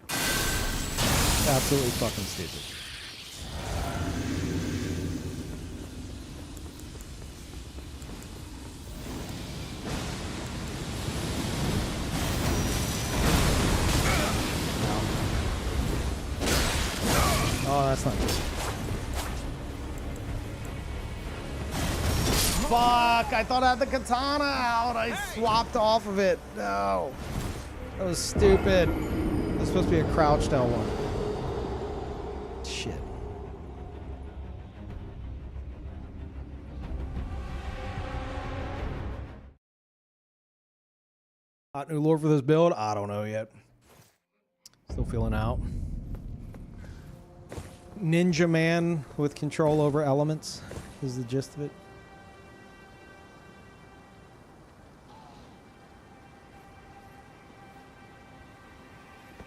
Absolutely fucking stupid. Oh, that's not good. Fuck! I thought I had the katana out. I swapped off of it. No. That was stupid. That's supposed to be a crouched L1. Shit. Hot new lore for this build? I don't know yet. Still feeling out. Ninja man with control over elements is the gist of it.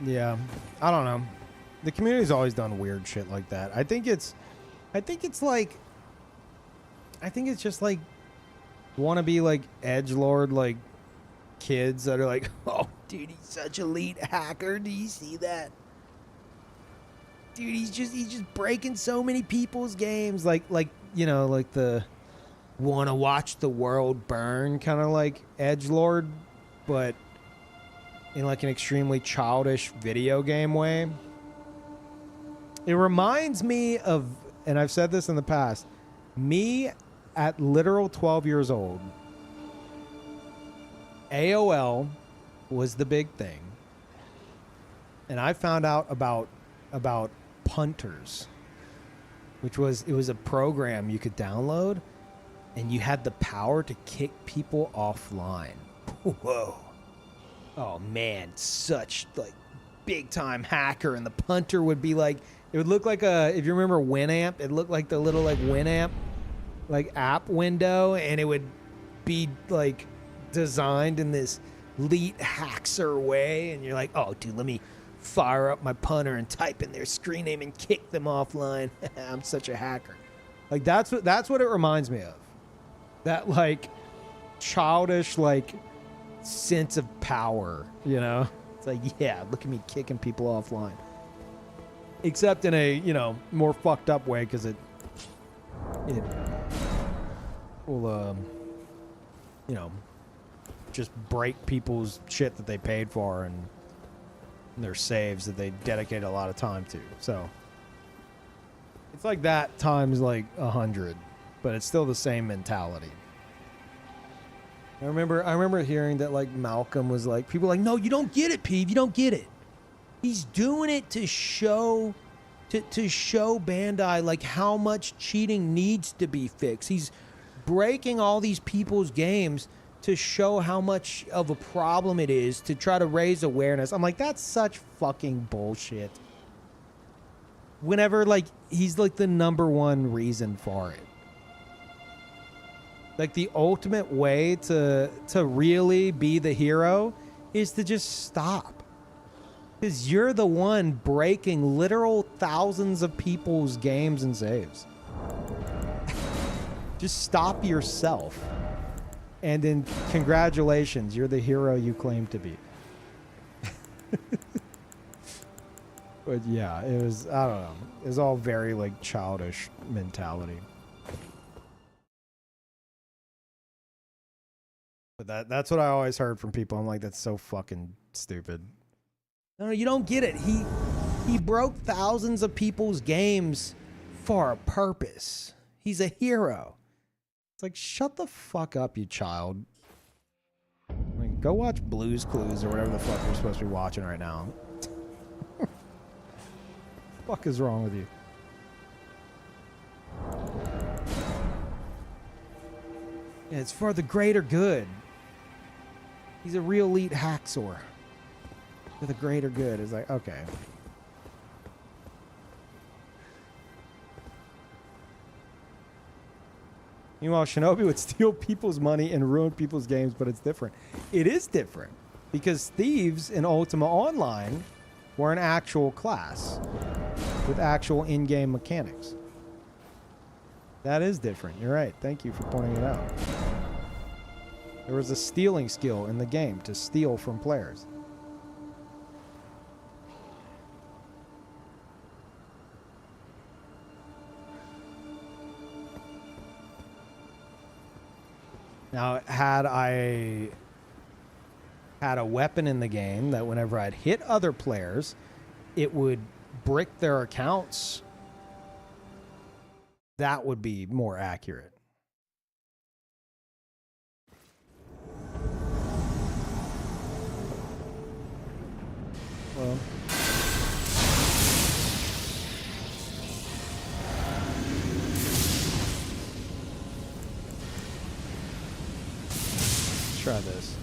Yeah, I don't know. The community's always done weird shit like that. I think it's just like wannabe like edgelord like kids that are like, oh dude, he's such elite hacker. Do you see that? Dude, he's just breaking so many people's games. Like you know, like the wanna watch the world burn kind of like edgelord, but in like an extremely childish video game way. It reminds me of, and I've said this in the past, me at literal 12 years old. AOL was the big thing. And I found out about punters, which was, it was a program you could download and you had the power to kick people offline. Whoa. Oh man, such like big time hacker. And the punter would be like, it would look like a, if you remember Winamp, it looked like the little like Winamp like app window, and it would be like designed in this elite hacker way. And you're like, oh dude, let me fire up my punter and type in their screen name and kick them offline. I'm such a hacker. Like that's what it reminds me of. That like childish like sense of power, you know? It's like, yeah, look at me kicking people offline. Except in a, you know, more fucked up way, because it will, you know, just break people's shit that they paid for and their saves that they dedicate a lot of time to. So it's like that times like 100, but it's still the same mentality. I remember hearing that like Malcolm was like, people were like, no, you don't get it, Peeve, you don't get it. He's doing it to show to show Bandai like how much cheating needs to be fixed. He's breaking all these people's games to show how much of a problem it is, to try to raise awareness. I'm like, that's such fucking bullshit. Whenever like he's like the #1 reason for it. Like the ultimate way to really be the hero is to just stop. Because you're the one breaking literal thousands of people's games and saves. Just stop yourself. And then congratulations, you're the hero you claim to be. But yeah, it was, I don't know. It was all very like childish mentality. But that's what I always heard from people. I'm like, that's so fucking stupid. No, you don't get it. He broke thousands of people's games for a purpose. He's a hero. It's like, shut the fuck up, you child. I mean, go watch Blue's Clues or whatever the fuck you're supposed to be watching right now. What the fuck is wrong with you? Yeah, it's for the greater good. He's a real elite hacksaw. For the greater good. It's like, okay. Meanwhile, Shinobi would steal people's money and ruin people's games, but it's different. It is different. Because thieves in Ultima Online were an actual class with actual in-game mechanics. That is different. You're right. Thank you for pointing it out. There was a stealing skill in the game to steal from players. Now, had I had a weapon in the game that whenever I'd hit other players, it would brick their accounts, that would be more accurate. Well, let's try this.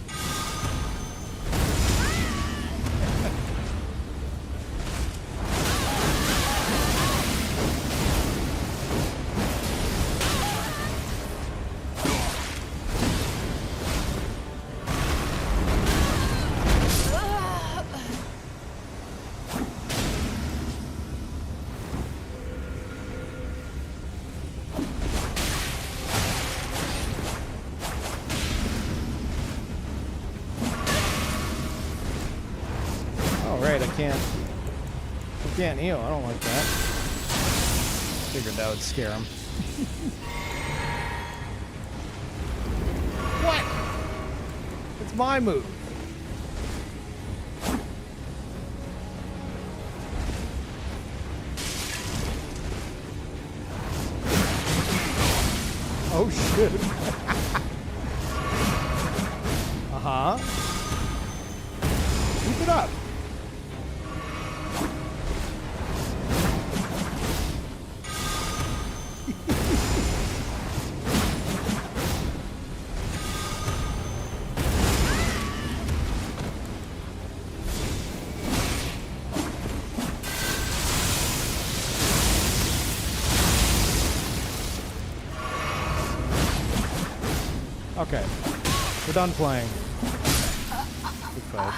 I can't heal. I don't like that. Figured that would scare him. What? It's my move. Oh shit. Uh-huh. Keep it up. Okay, we're done playing. Good fight.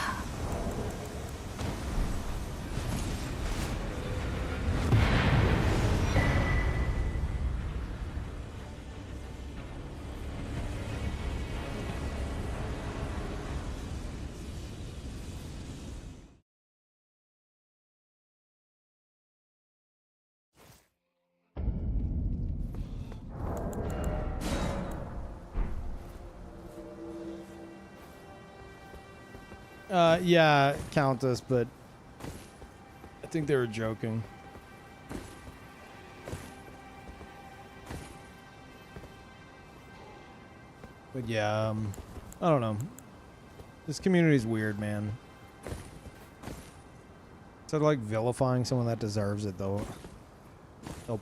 Yeah, Countess, but think they were joking. But yeah, I don't know. This community's weird, man. Instead of like vilifying someone that deserves it, they'll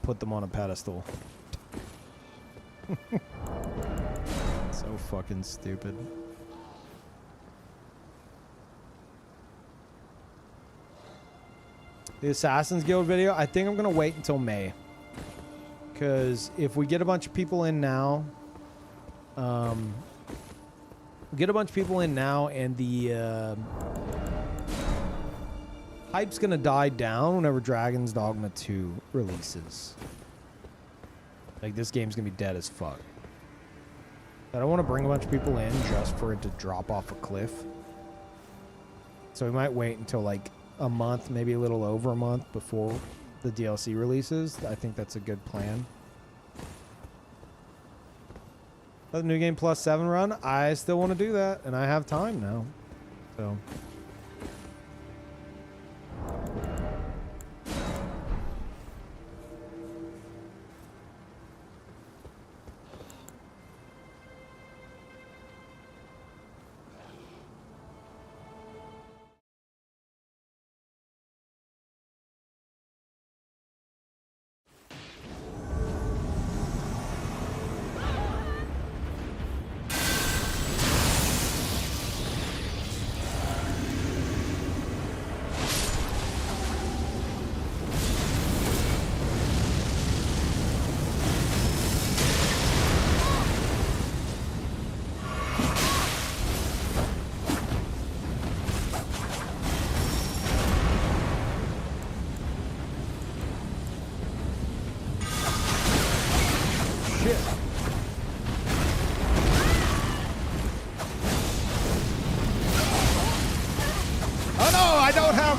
put them on a pedestal. So fucking stupid. The Assassin's Guild video, I think I'm gonna wait until May. Because if we get a bunch of people in now, and the hype's gonna die down whenever Dragon's Dogma 2 releases. Like, this game's gonna be dead as fuck. I don't want to bring a bunch of people in just for it to drop off a cliff. So we might wait until like a month, maybe a little over a month before the DLC releases. I think that's a good plan. The New Game Plus 7 run, I still want to do that, and I have time now. So...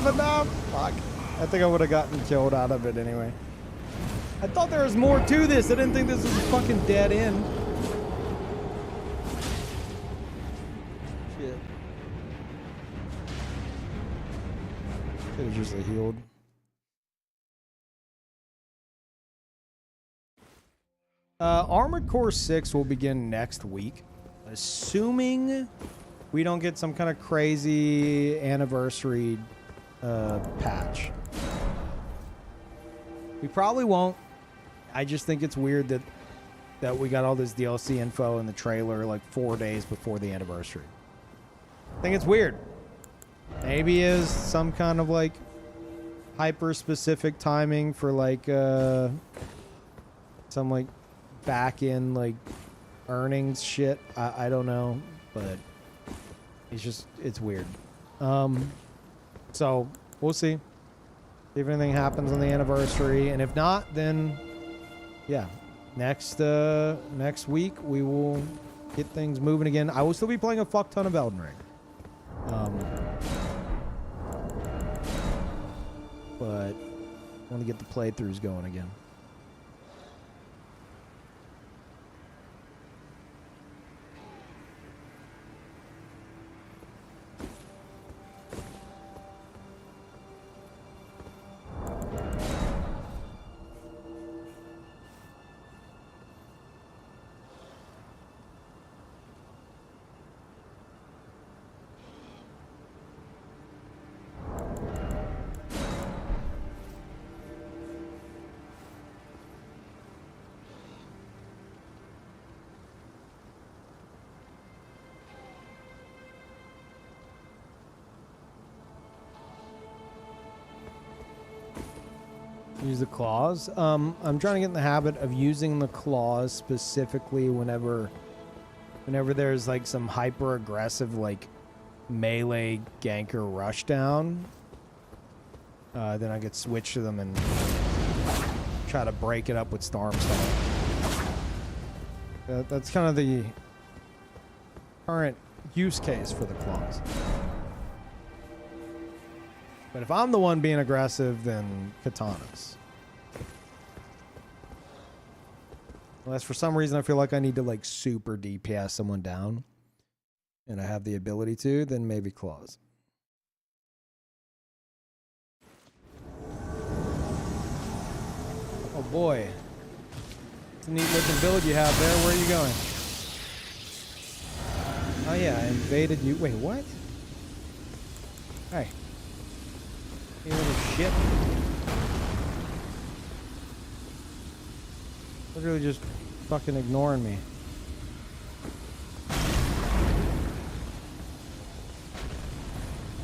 enough. Fuck. I think I would have gotten killed out of it anyway. I thought there was more to this. I didn't think this was a fucking dead end. Shit. Could have just healed. Armored Core 6 will begin next week. Assuming we don't get some kind of crazy anniversary patch. We probably won't. I just think it's weird that we got all this DLC info in the trailer like 4 days before the anniversary. I think it's weird. Maybe is some kind of like hyper specific timing for like some like back in like earnings shit. I don't know, but it's weird. So we'll see if anything happens on the anniversary, and if not, then yeah, next week we will get things moving again. I will still be playing a fuck ton of Elden Ring, but I want to get the playthroughs going again. Use the claws. I'm trying to get in the habit of using the claws specifically whenever there's like some hyper aggressive like melee ganker rushdown. Then I get switched to them and try to break it up with Storm Stomp. That's kind of the current use case for the claws. But if I'm the one being aggressive, then katanas. Unless for some reason I feel like I need to like super DPS someone down, and I have the ability to, then maybe claws. boy. It's a neat looking build you have there. Where are you going? Oh yeah, I invaded you. Wait, what? Hey. You little shit. Literally just fucking ignoring me.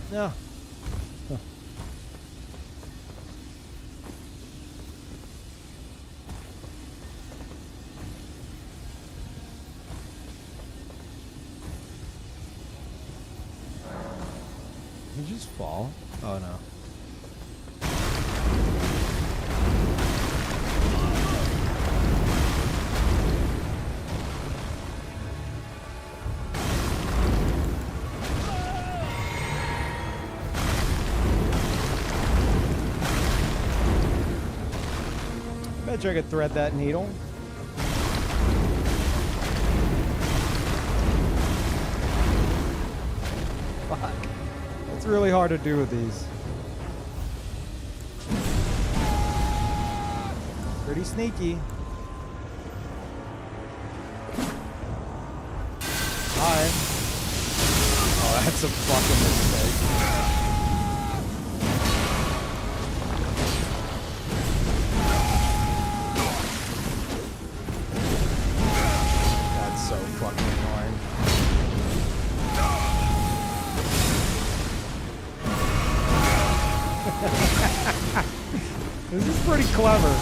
No. Huh. Did you just fall? Oh no. Bet you I could thread that needle. Fuck. It's really hard to do with these. Pretty sneaky. Hi. Oh, that's a fucking mistake. That's so fucking annoying. This is pretty clever.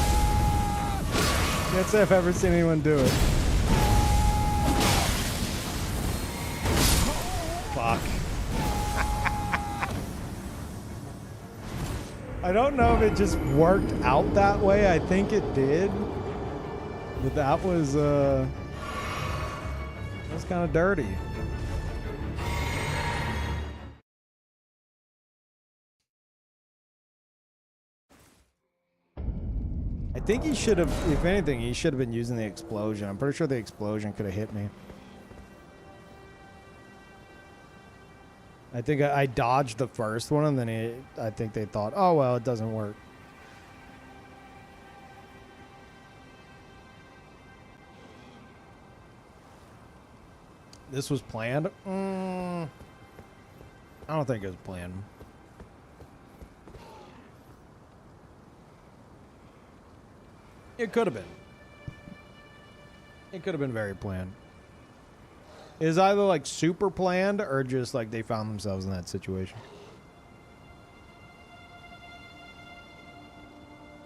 Can't say I've ever seen anyone do it. Fuck. I don't know if it just worked out that way. I think it did. But that was kind of dirty. I think he should have, if anything, he should have been using the explosion. I'm pretty sure the explosion could have hit me. I think I dodged the first one, and then I think they thought, oh, well, it doesn't work. This was planned? I don't think it was planned. It could have been. It could have been very planned. It's either like super planned or just like they found themselves in that situation.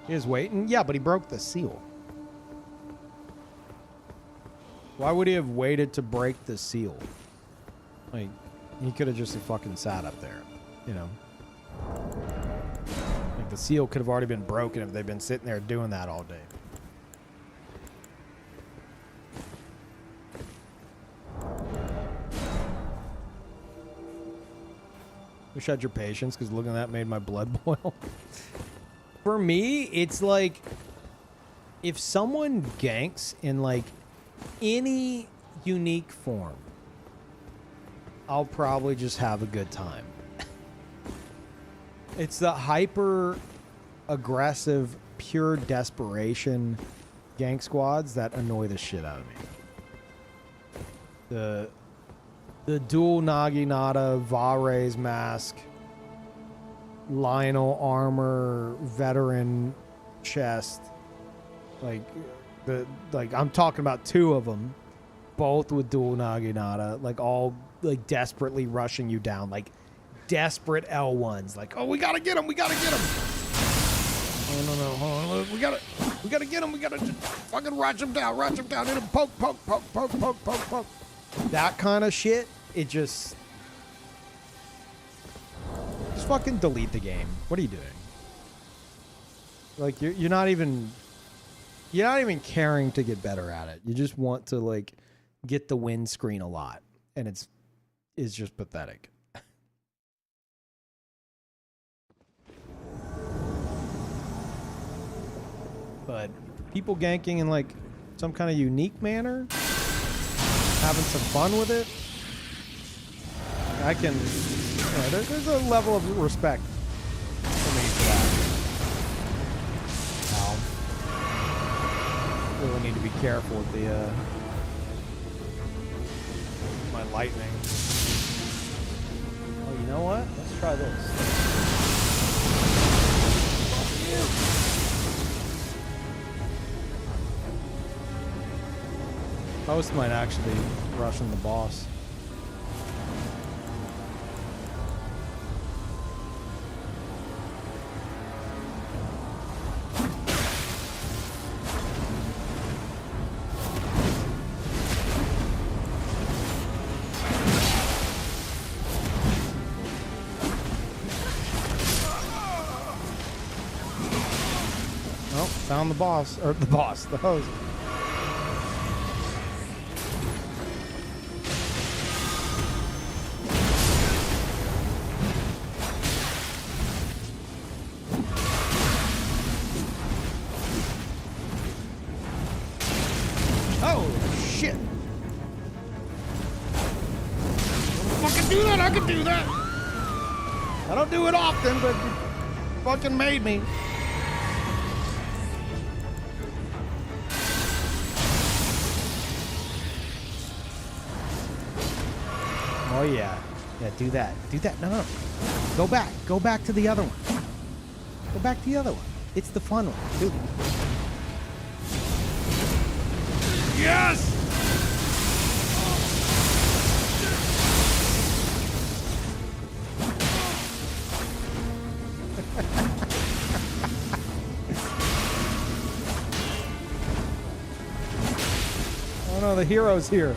He is waiting? Yeah, but he broke the seal. Why would he have waited to break the seal? Like, he could have just fucking sat up there, you know? Like, the seal could have already been broken if they've been sitting there doing that all day. Wish I had your patience, because looking at that made my blood boil. For me, it's like, if someone ganks in like any unique form, I'll probably just have a good time. It's the hyper aggressive, pure desperation gank squads that annoy the shit out of me. The dual Naginata, Vare's mask, Lionel armor, veteran chest. Like I'm talking about two of them, both with dual Naginata, like all like desperately rushing you down, like desperate L1s. Like, oh, we gotta get him, we gotta get him. Oh no, hold on, we gotta get him, we gotta just fucking rush him down, hit him, poke. That kind of shit, it just fucking delete the game. What are you doing? Like, you're not even caring to get better at it. You just want to like get the win screen a lot, and it's just pathetic. But people ganking in like some kind of unique manner, having some fun with it, I can, there's a level of respect for me for that. need to be careful with the my lightning. Oh, you know what? Let's try this. Host might actually be rushing the boss. Oh, found the boss, or the boss, the host. Oh, shit. Fucking do that, I can do that. I don't do it often, but you fucking made me. Oh yeah. Yeah, do that. Do that. No, no. Go back. Go back to the other one. Go back to the other one. It's the fun one. Do it. Yes! Oh no, the hero's here.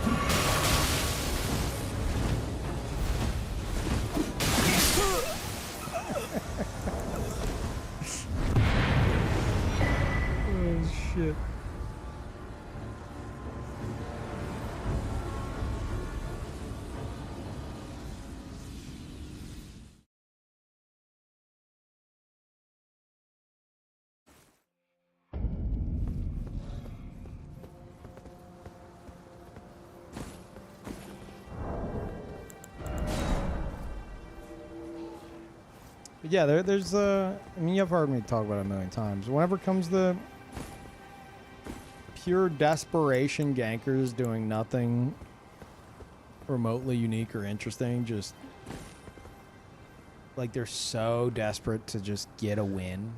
Oh shit. But yeah, there's I mean, you've heard me talk about it a million times. Whenever it comes to pure desperation gankers doing nothing remotely unique or interesting, just like they're so desperate to just get a win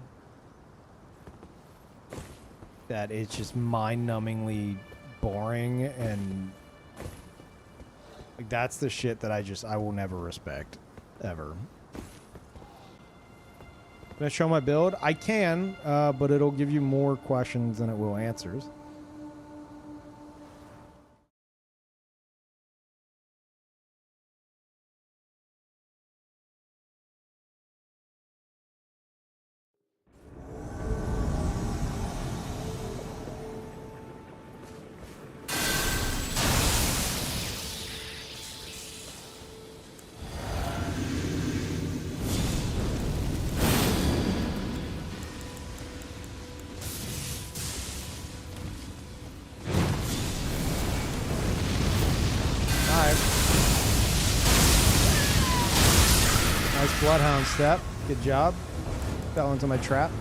that it's just mind-numbingly boring, and like that's the shit that I will never respect ever. Can I show my build? I can, but it'll give you more questions than it will answers. Nice bloodhound step. Good job. Fell into my trap.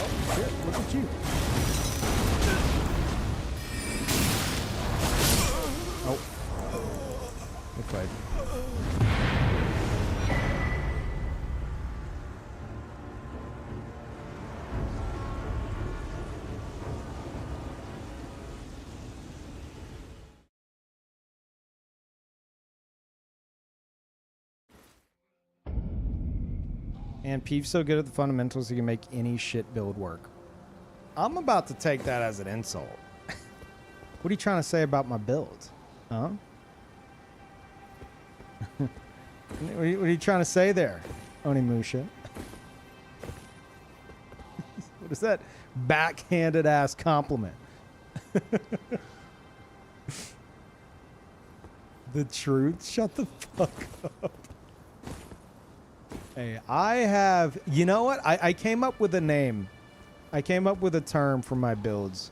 Oh, shit. Look at you. Oh. Good fight. And Peeve's so good at the fundamentals he can make any shit build work. I'm about to take that as an insult. What are you trying to say about my build? Huh? What are you trying to say there, Onimusha? What is that backhanded ass compliment? The truth? Shut the fuck up. Hey, I have... You know what? I came up with a name. I came up with a term for my builds.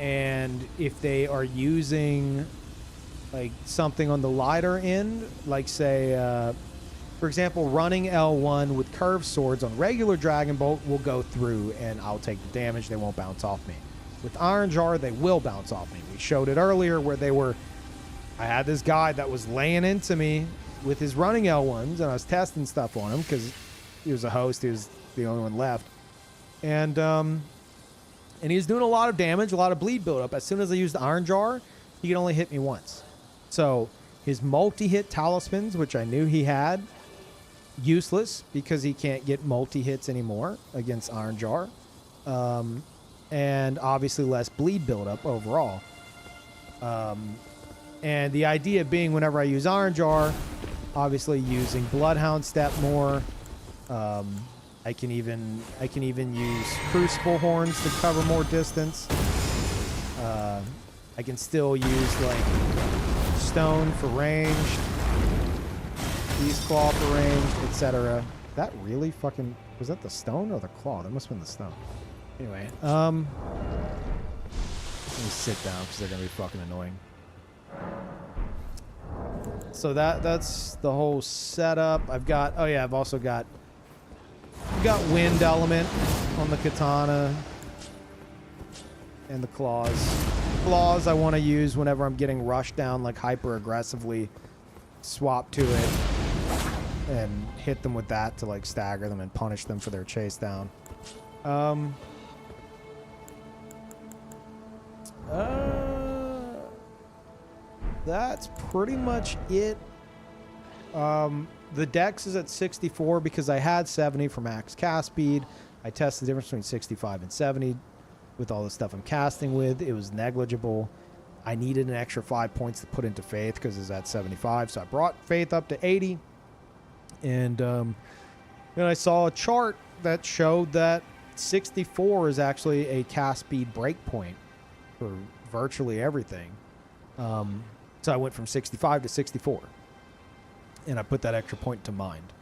And if they are using like something on the lighter end, like say, for example, running L1 with curved swords on regular Dragon Bolt will go through and I'll take the damage. They won't bounce off me. With Iron Jar, they will bounce off me. We showed it earlier where I had this guy that was laying into me with his running L1s, and I was testing stuff on him because he was a host. He was the only one left. And he was doing a lot of damage, a lot of bleed buildup. As soon as I used the Iron Jar, he could only hit me once. So his multi-hit talismans, which I knew he had, useless because he can't get multi-hits anymore against Iron Jar. And obviously less bleed buildup overall. And the idea being whenever I use Iron Jar, obviously using Bloodhound Step more. I can even use Crucible Horns to cover more distance. I can still use like Stone for ranged, Beast Claw for ranged, etc. That really fucking was that the stone or the claw? That must have been the stone. Anyway, let me sit down because they're gonna be fucking annoying. So that's the whole setup. I've also got wind element on the katana and the claws. Claws I want to use whenever I'm getting rushed down like hyper aggressively. Swap to it and hit them with that to like stagger them and punish them for their chase down. That's pretty much it. The dex is at 64 because I had 70 for max cast speed. I tested the difference between 65 and 70 with all the stuff I'm casting with. It was negligible. I needed an extra 5 points to put into Faith because it's at 75. So I brought Faith up to 80. And then I saw a chart that showed that 64 is actually a cast speed breakpoint for virtually everything. So I went from 65 to 64. And I put that extra point to mind.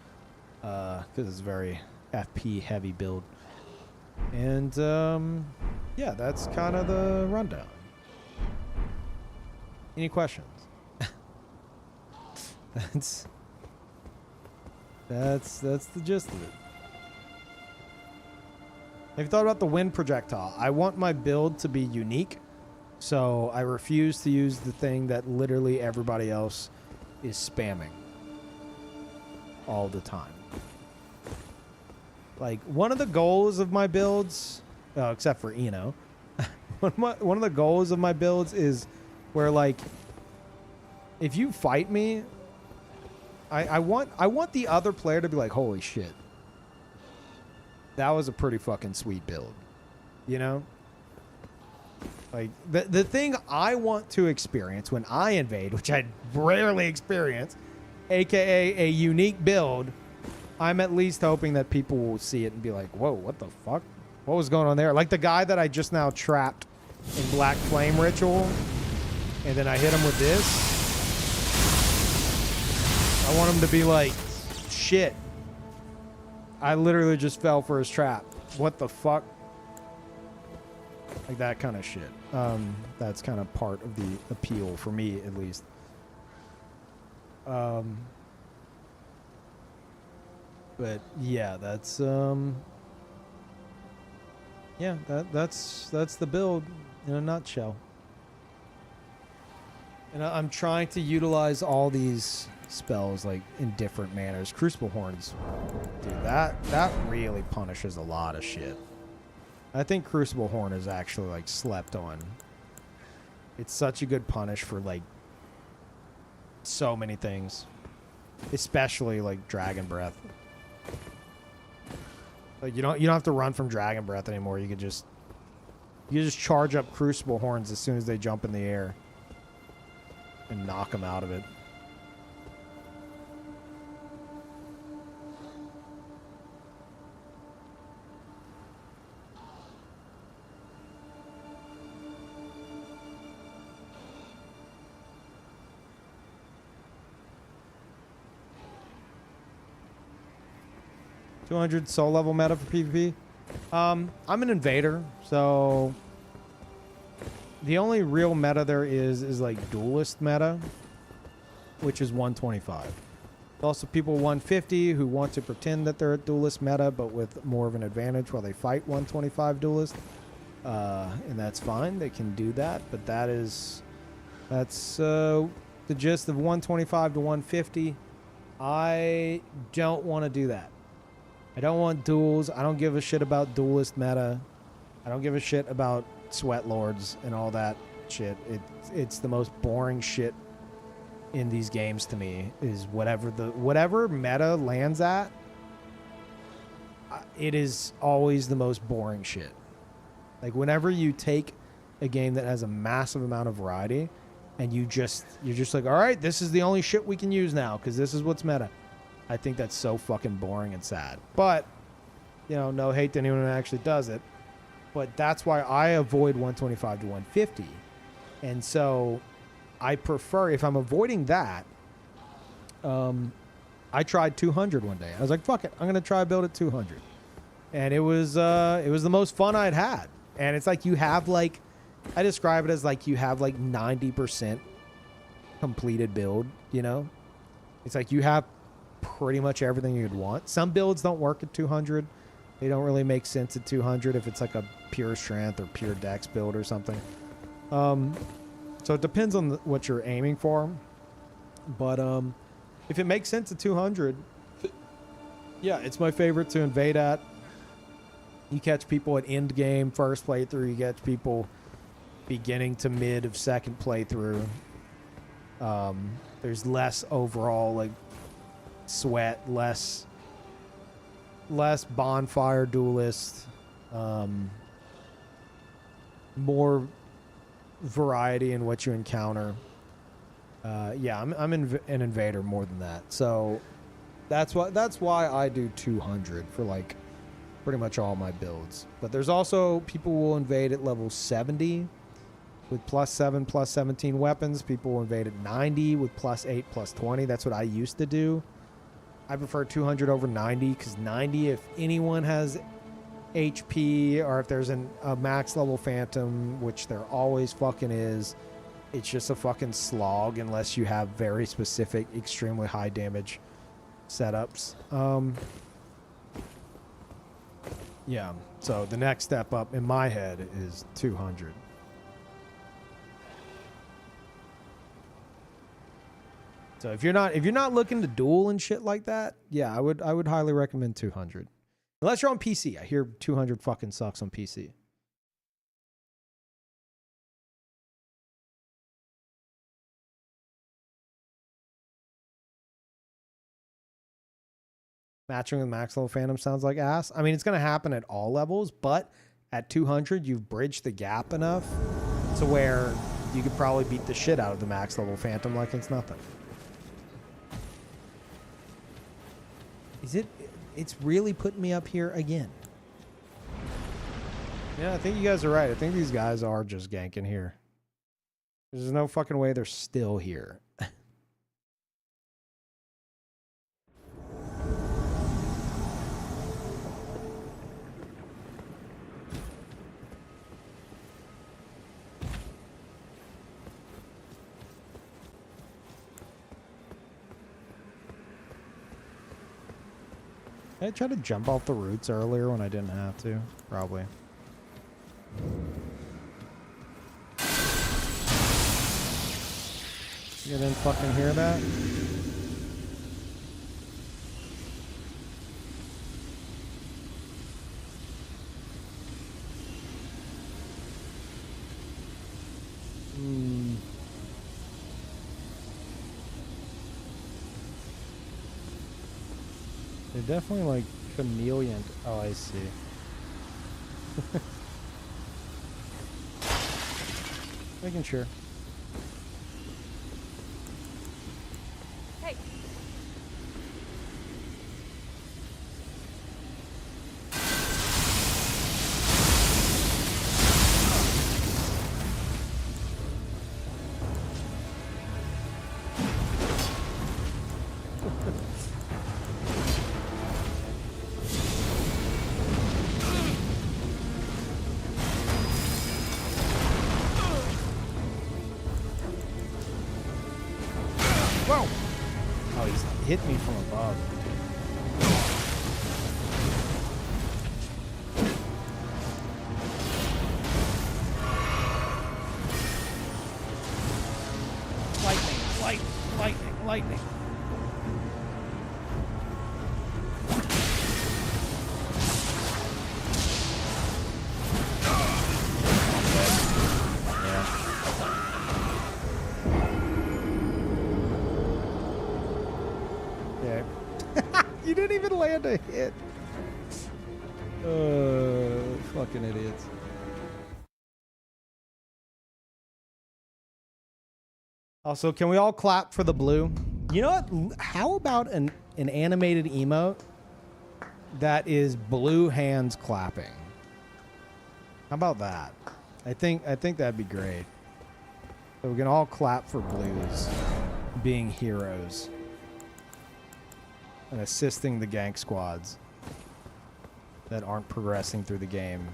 Because it's a very FP heavy build. And yeah, that's kind of the rundown. Any questions? That's the gist of it. Have you thought about the wind projectile? I want my build to be unique. So I refuse to use the thing that literally everybody else is spamming all the time. Like, one of the goals of my builds, except for Eno, one of the goals of my builds is where, like, if you fight me, I want the other player to be like, holy shit, that was a pretty fucking sweet build, you know? Like, the thing I want to experience when I invade, which I rarely experience, aka a unique build, I'm at least hoping that people will see it and be like, whoa, what the fuck? What was going on there? Like the guy that I just now trapped in Black Flame Ritual, and then I hit him with this. I want him to be like, shit, I literally just fell for his trap. What the fuck? Like that kind of shit. That's kind of part of the appeal for me, at least. But yeah, that's yeah, that's the build in a nutshell. And I'm trying to utilize all these spells like in different manners. Crucible Horns, dude, that really punishes a lot of shit. I think Crucible Horn is actually like slept on. It's such a good punish for like so many things, especially like Dragon Breath. Like you don't have to run from Dragon Breath anymore. You just charge up Crucible Horns as soon as they jump in the air and knock them out of it. $200 soul level meta for PvP. I'm an invader, so the only real meta there is like duelist meta, which is 125. Also, people 150 who want to pretend that they're a duelist meta, but with more of an advantage while they fight 125 duelist. And that's fine. They can do that, but that's the gist of 125 to 150. I don't want to do that. I don't want duels. I don't give a shit about duelist meta. I don't give a shit about sweat lords and all that shit. It's the most boring shit in these games to me. Is whatever meta lands at, it is always the most boring shit. Like whenever you take a game that has a massive amount of variety and you're just like, all right, this is the only shit we can use now because this is what's meta. I think that's so fucking boring and sad. But, you know, no hate to anyone who actually does it. But that's why I avoid 125 to 150. And so I prefer, if I'm avoiding that, I tried 200 one day. I was like, fuck it, I'm going to try build at 200. And it was the most fun I'd had. And it's like you have like, I describe it as like you have like 90% completed build, you know? It's like you have pretty much everything you'd want. Some builds don't work at 200. They don't really make sense at 200 if it's like a pure strength or pure dex build or something. So it depends on what you're aiming for. But if it makes sense at 200, yeah, it's my favorite to invade at. You catch people at end game first playthrough. You catch people beginning to mid of second playthrough. There's less overall like sweat, less bonfire duelist, more variety in what you encounter. Yeah, I'm an invader more than that. So that's why I do 200 for like pretty much all my builds. But there's also people will invade at level 70 with +7, +17 weapons. People will invade at 90 with +8, +20. That's what I used to do. I prefer 200 over 90 because 90, if anyone has HP or if there's a max level phantom, which there always fucking is, it's just a fucking slog unless you have very specific, extremely high damage setups. Yeah, so the next step up in my head is 200. So if you're not looking to duel and shit like that, yeah, I would highly recommend 200. Unless you're on PC. I hear 200 fucking sucks on PC. Matching with max level phantom sounds like ass. I mean, it's going to happen at all levels, but at 200, you've bridged the gap enough to where you could probably beat the shit out of the max level phantom like it's nothing. It's really putting me up here again. Yeah, I think you guys are right. I think these guys are just ganking here. There's no fucking way they're still here. Did I try to jump off the roots earlier when I didn't have to? Probably. You didn't fucking hear that? They're definitely like chameleon. Oh, I see. Making sure. Hey. hit me from above. Lightning. Yeah. You didn't even land a hit. Fucking idiots. Also, can we all clap for the blue? You know what? How about an animated emote that is blue hands clapping? How about that? I think that'd be great. So we can all clap for blues being heroes and assisting the gank squads that aren't progressing through the game.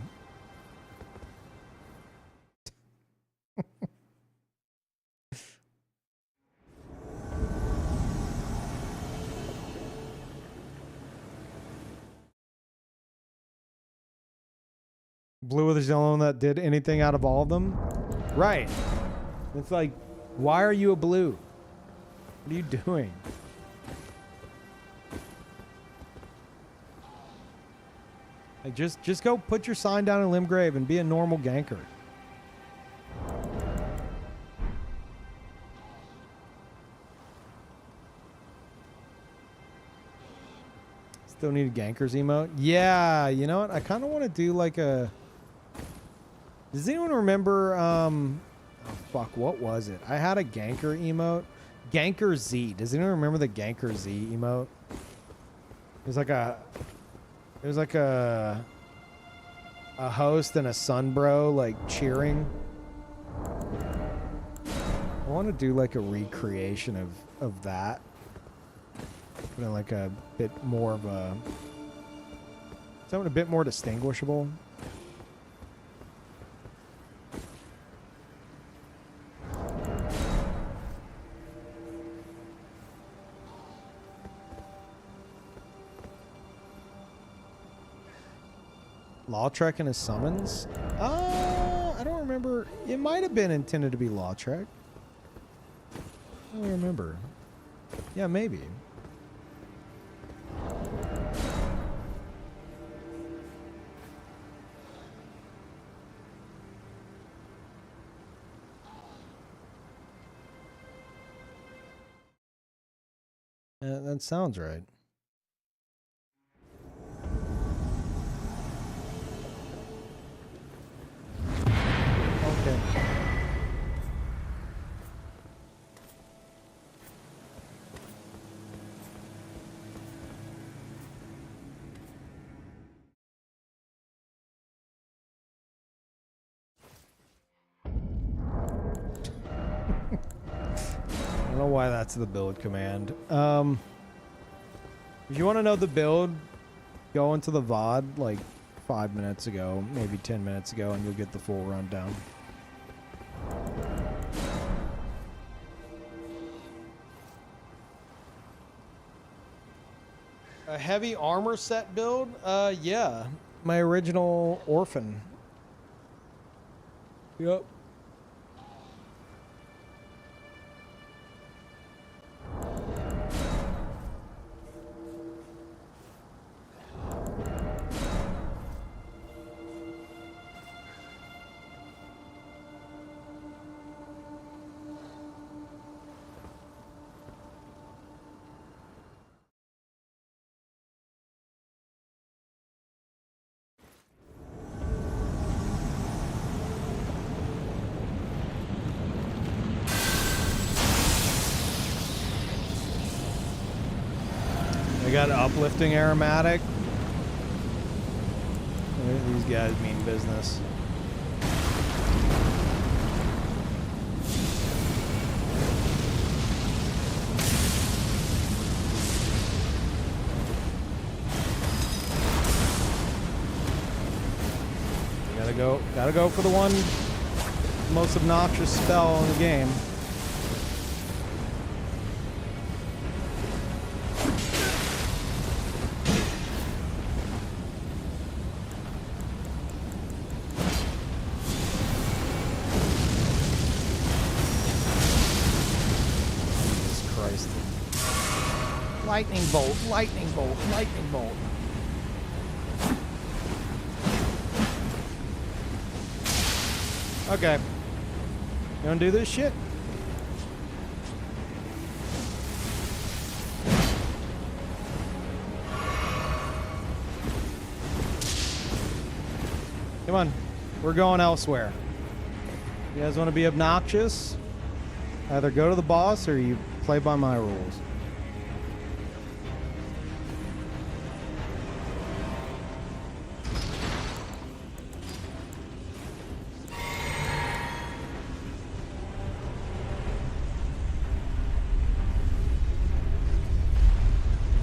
Blue was the only one that did anything out of all of them? Right. It's like, why are you a blue? What are you doing? Like, just go put your sign down in Limgrave and be a normal ganker. Still need a gankers emote? Yeah, you know what? I kind of want to do like a... Does anyone remember, oh fuck, what was it? I had a ganker emote. Ganker Z. Does anyone remember the Ganker Z emote? It was like a host and a sunbro like cheering. I want to do like a recreation of that. Put in like a bit more of a... something a bit more distinguishable. Lautrec and his summons? I don't remember. It might have been intended to be Lautrec. I don't remember. Yeah, maybe. Yeah, that sounds right. Okay. I don't know why that's the build command. If you want to know the build, go into the VOD like 5 minutes ago, maybe 10 minutes ago, and you'll get the full rundown. A heavy armor set build? Yeah. My original orphan. Yep. I got uplifting aromatic. These guys mean business. Gotta go for the one most obnoxious spell in the game. Lightning bolt, lightning bolt, lightning bolt. Okay. You wanna do this shit? Come on. We're going elsewhere. You guys want to be obnoxious? Either go to the boss or you play by my rules.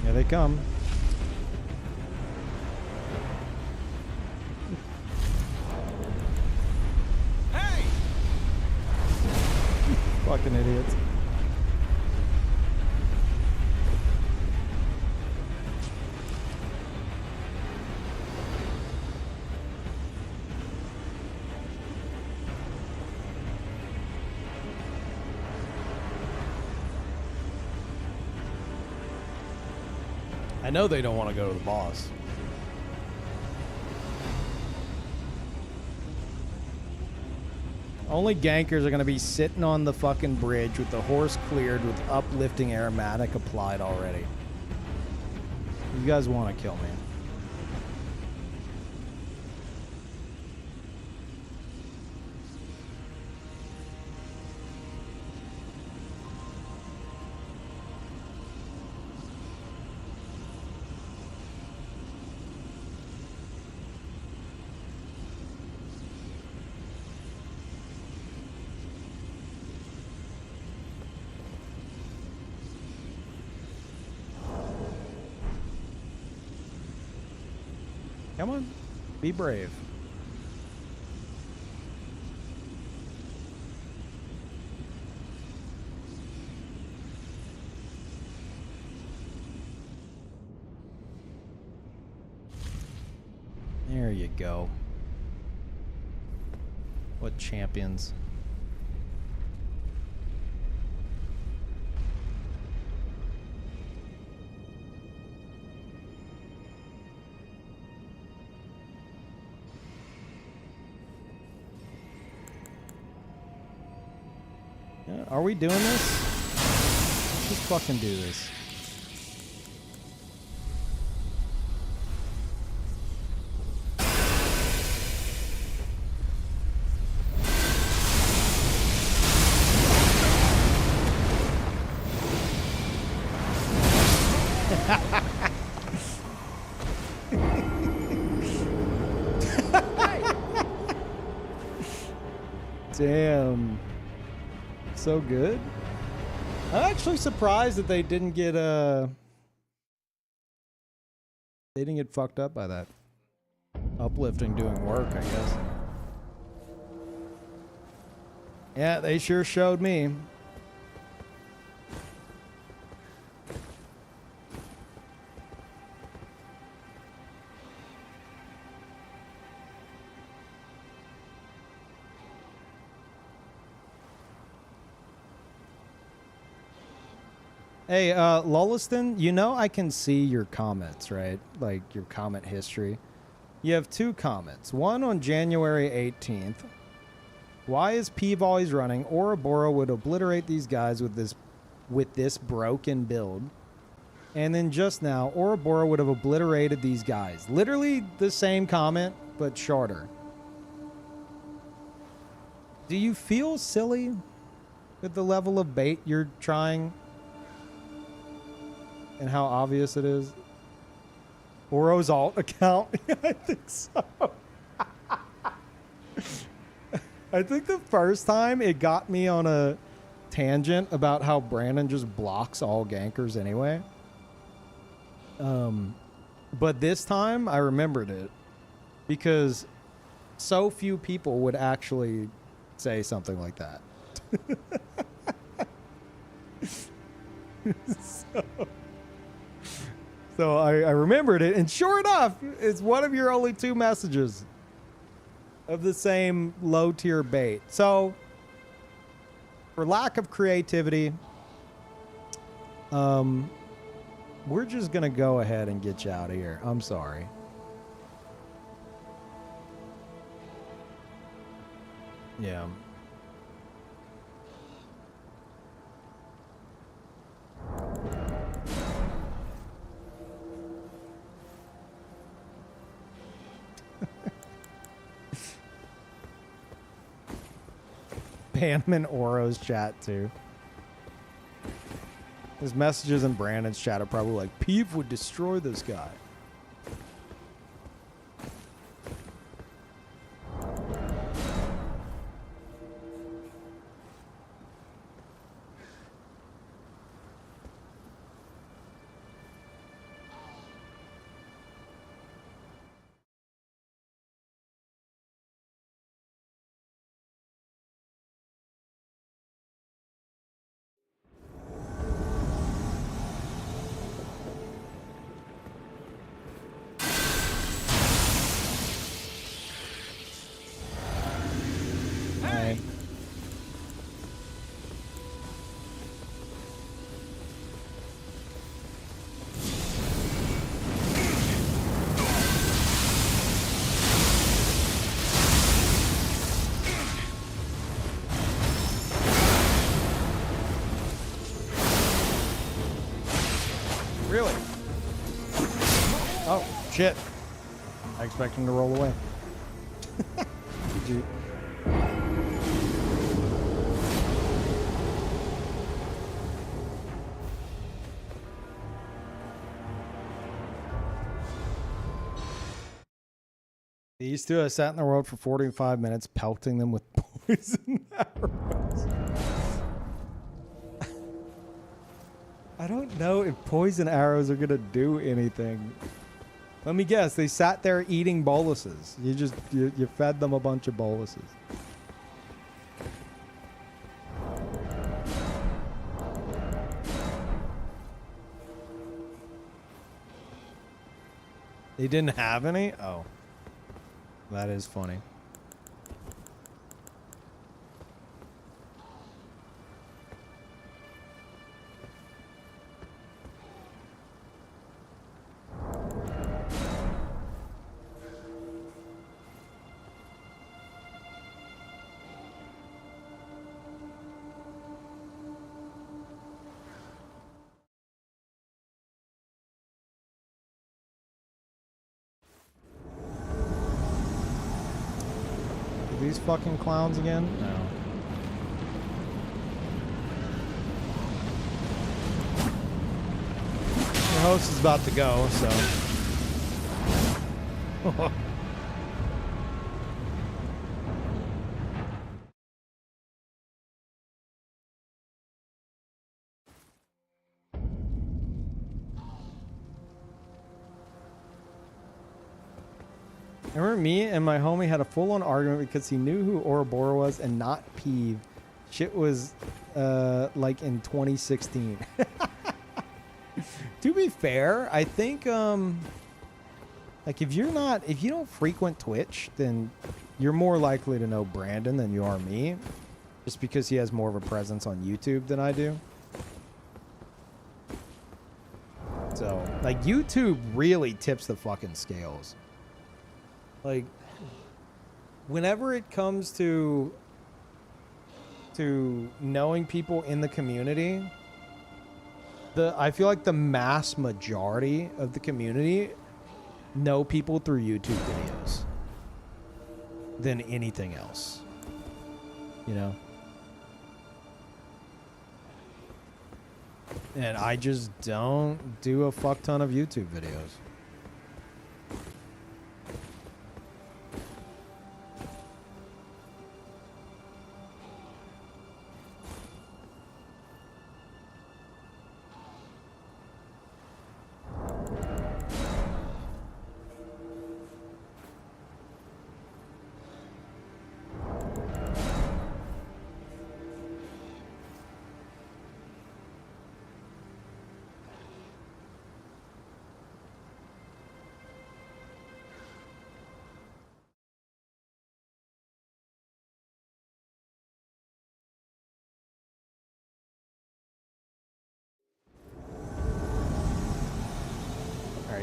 Here they come. Fucking idiots. I know they don't want to go to the boss. Only gankers are going to be sitting on the fucking bridge with the horse cleared with uplifting aromatic applied already. You guys want to kill me. Come on, be brave. There you go. What champions? Are we doing this? Let's just fucking do this. Damn. So good. I'm actually surprised that they didn't get fucked up by that. Uplifting doing work, I guess. Yeah, they sure showed me. Hey, Lulliston, you know I can see your comments, right? Like, your comment history. You have two comments. One on January 18th. Why is Peeve always running? Ouroboros would obliterate these guys with this broken build. And then just now, Ouroboros would have obliterated these guys. Literally the same comment, but shorter. Do you feel silly with the level of bait you're trying? And how obvious it is. Oro's alt account? I think so. I think the first time it got me on a tangent about how Brandon just blocks all gankers anyway. But this time I remembered it because so few people would actually say something like that. So I remembered it, and sure enough, it's one of your only two messages of the same low-tier bait. So, for lack of creativity, we're just gonna go ahead and get you out of here. I'm sorry. Yeah. Ban him in Oro's chat too. His messages in Brandon's chat are probably like, Peeve would destroy this guy. Hey. Really? Oh, shit. I expect him to roll away. GG. These two have sat in the road for 45 minutes, pelting them with poison arrows. I don't know if poison arrows are gonna do anything. Let me guess, they sat there eating boluses. You fed them a bunch of boluses. They didn't have any? Oh. That is funny. These fucking clowns again? No. Your host is about to go, so. I remember me and my homie had a full-on argument because he knew who Ouroboros was and not Peeve. Shit was like in 2016. To be fair, I think like if you don't frequent Twitch, then you're more likely to know Brandon than you are me, just because he has more of a presence on YouTube than I do. So, like, YouTube really tips the fucking scales. Like, whenever it comes to knowing people in the community, I feel like the mass majority of the community know people through YouTube videos than anything else. You know? And I just don't do a fuck ton of YouTube videos.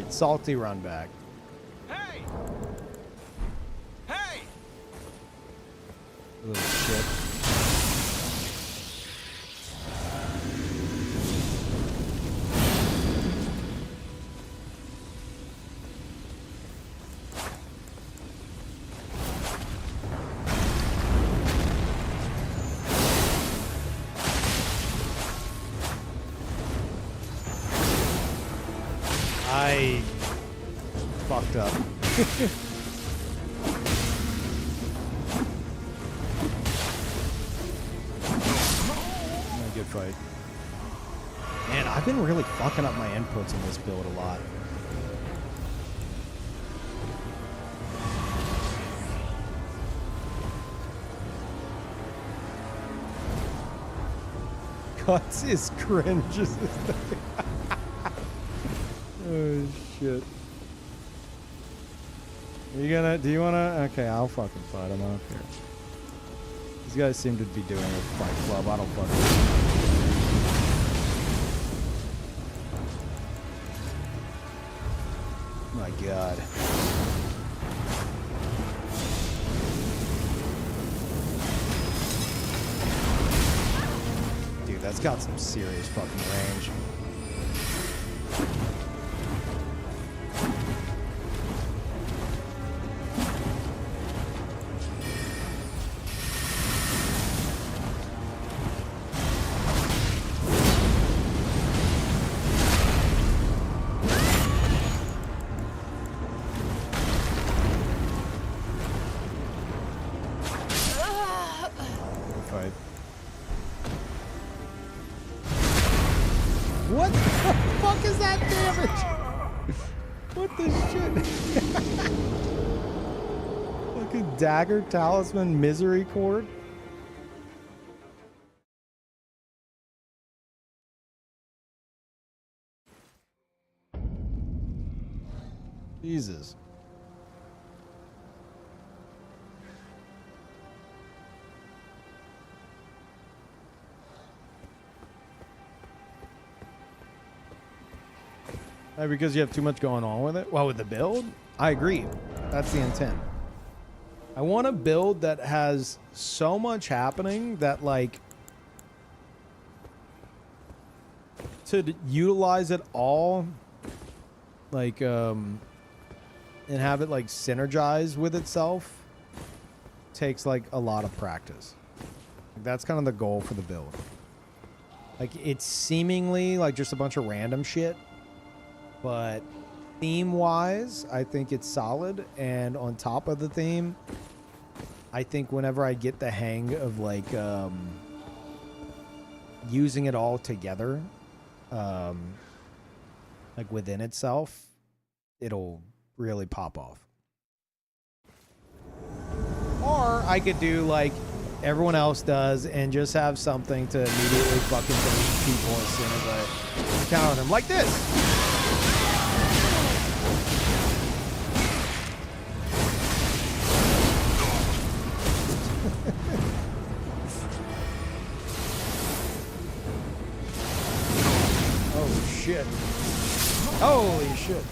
right, salty run back. Hey! Hey! Little shit. I fucked up. Good fight. Man, I've been really fucking up my inputs in this build a lot. Cuts is cringe. Oh shit. Are you gonna, do you wanna? Okay, I'll fucking fight him up here. These guys seem to be doing a fight club. I don't fucking. My god. Dude, that's got some serious fucking range. What the fuck is that damage? What the shit? Fucking dagger, talisman, misery cord. Jesus. Because you have too much going on with it? Well, with the build? I agree. That's the intent. I want a build that has so much happening that, like, to utilize it all, like, and have it, like, synergize with itself takes, like, a lot of practice. That's kind of the goal for the build. Like, it's seemingly, like, just a bunch of random shit. But theme-wise, I think it's solid. And on top of the theme, I think whenever I get the hang of, like, using it all together, like, within itself, it'll really pop off. Or I could do, like, everyone else does and just have something to immediately fucking delete people as soon as I encounter them. Like this! Shit. Holy shit.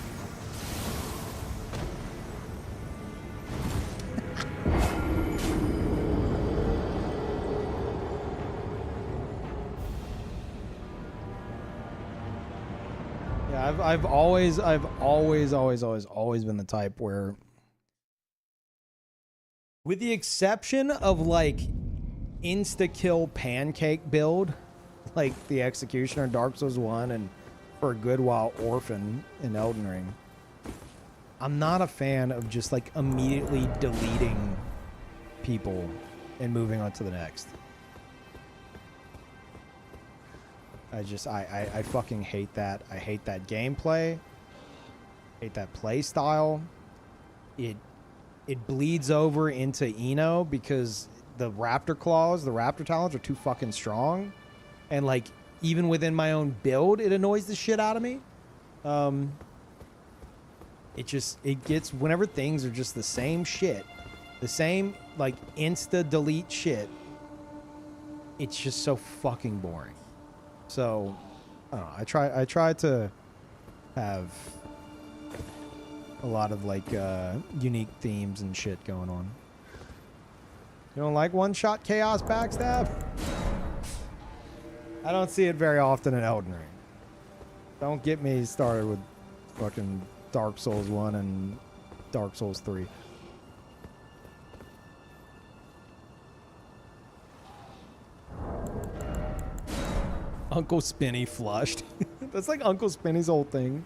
Yeah, I've always been the type where, with the exception of, like, insta-kill pancake build, like the Executioner in Dark Souls 1 and for a good while Orphan in Elden Ring, I'm not a fan of just, like, immediately deleting people and moving on to the next. I fucking hate that. I hate that gameplay. Hate that play style. It bleeds over into Eno because the Raptor Claws, the Raptor Talons are too fucking strong. And, like, even within my own build, it annoys the shit out of me. It gets, whenever things are just the same shit, the same, like, insta-delete shit, it's just so fucking boring. So, I don't know, I try to have a lot of like unique themes and shit going on. You don't like one-shot chaos backstab? I don't see it very often in Elden Ring. Don't get me started with fucking Dark Souls 1 and Dark Souls 3. Uncle Spinny flushed. That's like Uncle Spinny's whole thing.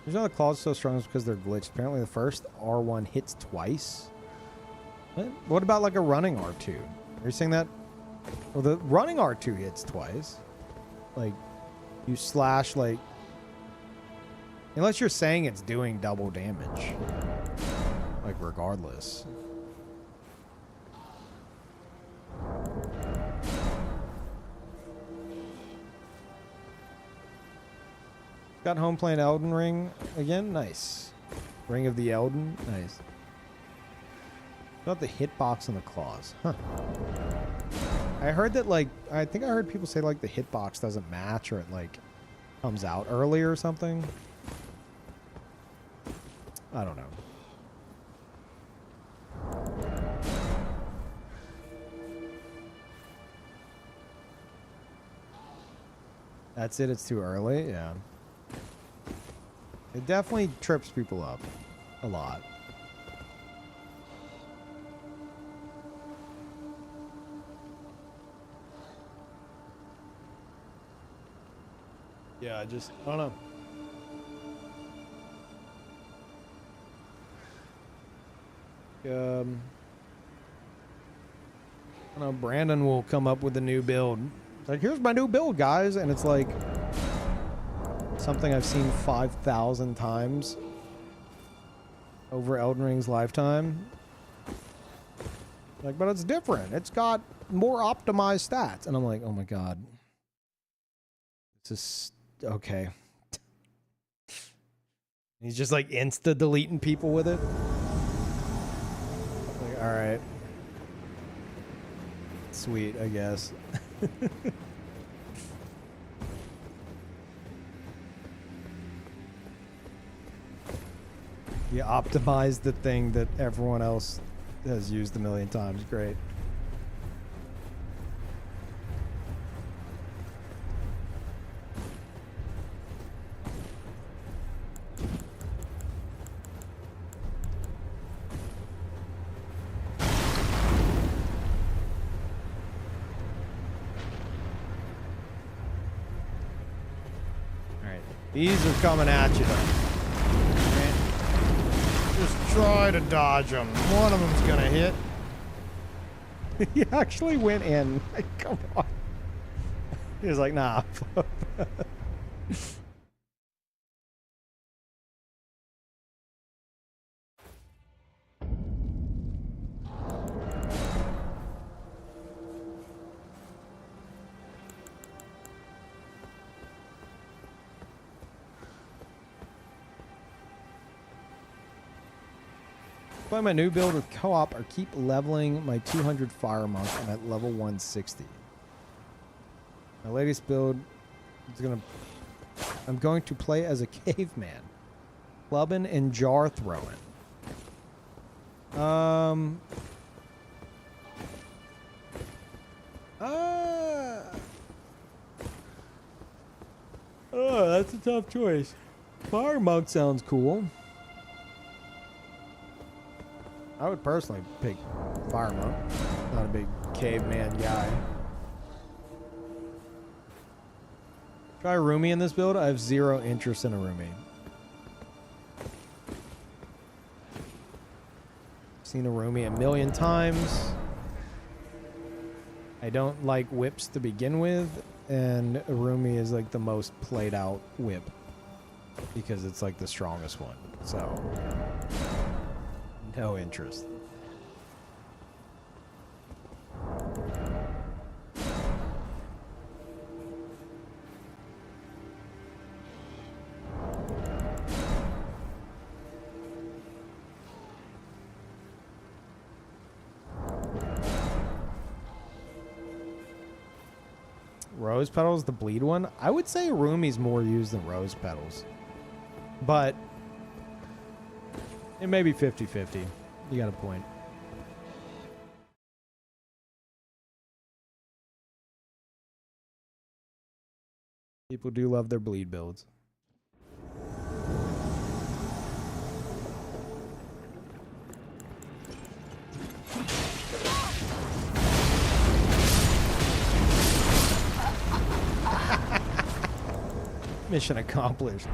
There's no the claws so strong is because they're glitched. Apparently the first R1 hits twice. What about like a running R2? Are you saying that? Well, the running R2 hits twice. Like, you slash like... Unless you're saying it's doing double damage. Like, regardless. Got home playing Elden Ring again? Nice. Ring of the Elden? Nice. About the hitbox and the claws. Huh. I heard that, like, I think I heard people say, like, the hitbox doesn't match or it, like, comes out early or something. I don't know. That's it? It's too early? Yeah. It definitely trips people up a lot. Yeah, I don't know. I don't know, Brandon will come up with a new build. It's like, here's my new build, guys. And it's like something I've seen 5,000 times over Elden Ring's lifetime. Like, but it's different. It's got more optimized stats. And I'm like, oh my God. This is okay. He's just like insta deleting people with it. Like, all right. Sweet, I guess. You optimized the thing that everyone else has used a million times. Great. Alright. These are coming at you though. Just try to dodge them. One of them's gonna hit. He actually went in. Like, come on. He was like, nah. Play my new build with co-op or keep leveling my 200 fire monk. I'm at level 160. My latest build is I'm going to play as a caveman, clubbing and jar throwing. Oh, that's a tough choice. Fire monk sounds cool. I would personally pick fire monk. Not a big caveman guy. Try Rumi in this build. I have zero interest in a Rumi. Seen a Rumi a million times. I don't like whips to begin with, and a Rumi is like the most played out whip because it's like the strongest one. So no interest. Rose petals, the bleed one. I would say Rumi's more used than rose petals. But it may be 50-50. You got a point. People do love their bleed builds. Mission accomplished.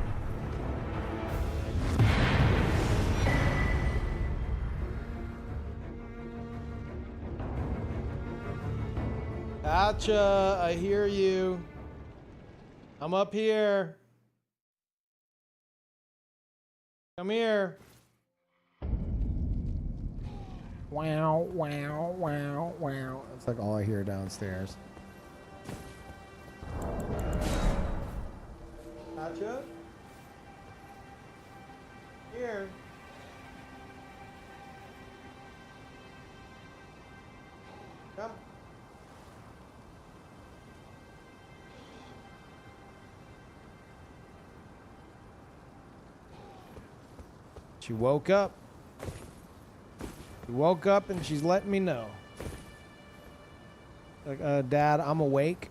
Gotcha. I hear you. I'm up here. Come here. Wow, wow, wow, wow. That's like all I hear downstairs. Gotcha. Here. Come. She woke up. She woke up and she's letting me know. Like, Dad, I'm awake.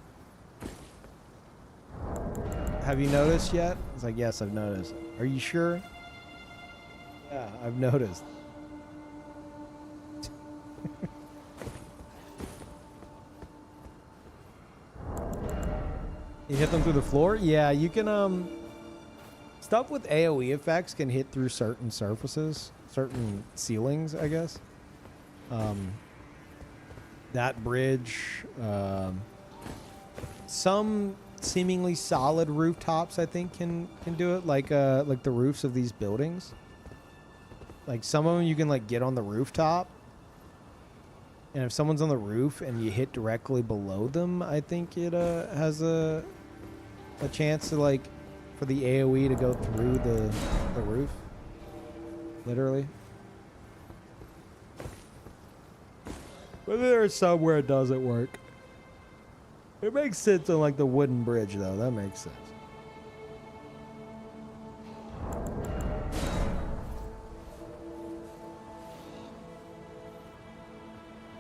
Have you noticed yet? It's like, yes, I've noticed. Are you sure? Yeah, I've noticed. You hit them through the floor? Yeah, you can, stuff with AoE effects can hit through certain surfaces, certain ceilings, I guess. That bridge, some seemingly solid rooftops, I think, can do it, like the roofs of these buildings. Like some of them you can like get on the rooftop, and if someone's on the roof and you hit directly below them, I think it has a chance to like for the AoE to go through the roof, literally. But there's some where it doesn't work. It makes sense on like the wooden bridge though. That makes sense.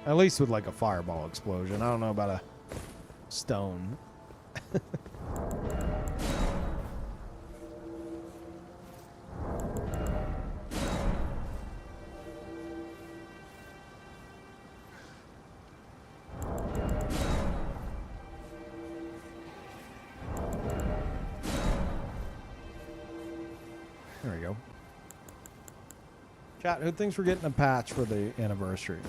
At least with like a fireball explosion. I don't know about a stone. There we go. Chat, who thinks we're getting a patch for the anniversary?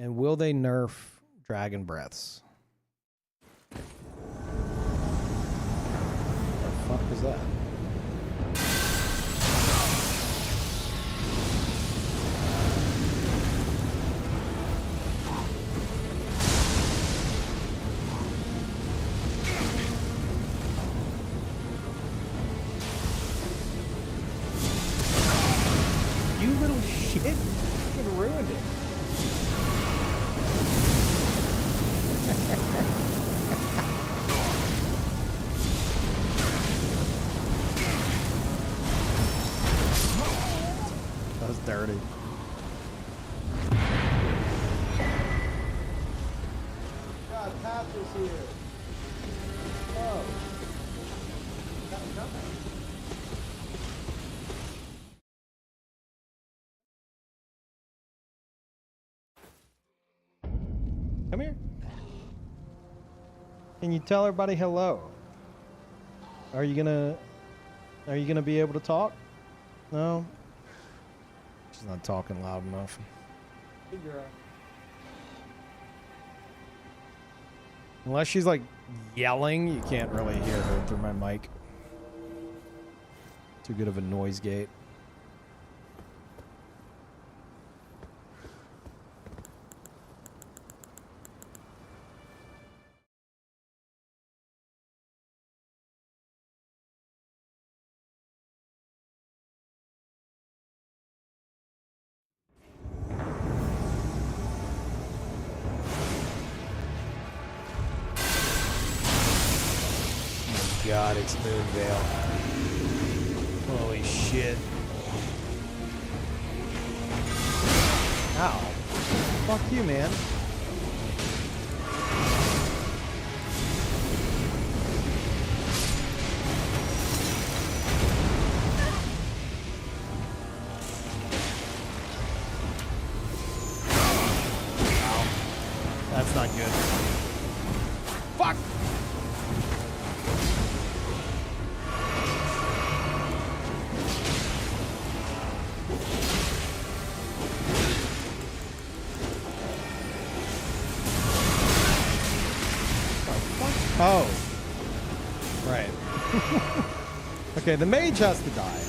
And will they nerf dragon breaths? What the fuck is that? You little shit! You fucking ruined it. That was dirty. God, Patch is here. Oh. Come here. Can you tell everybody hello? Are you gonna be able to talk? No? She's not talking loud enough. Unless she's like yelling, you can't really hear her through my mic. Too good of a noise gate. god, it's Moonvale. Holy shit. Ow. Fuck you, man. That's not good. Fuck! Oh. Right. Okay, the mage has to die.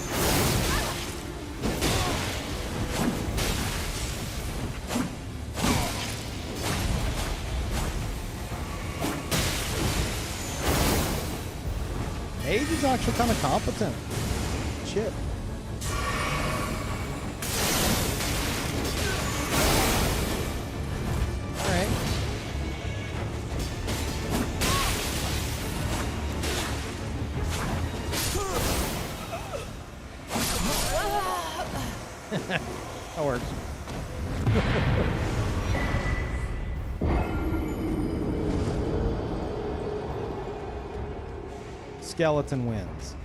Mage is actually kind of competent. Shit. Alright. That works. Skeleton wins.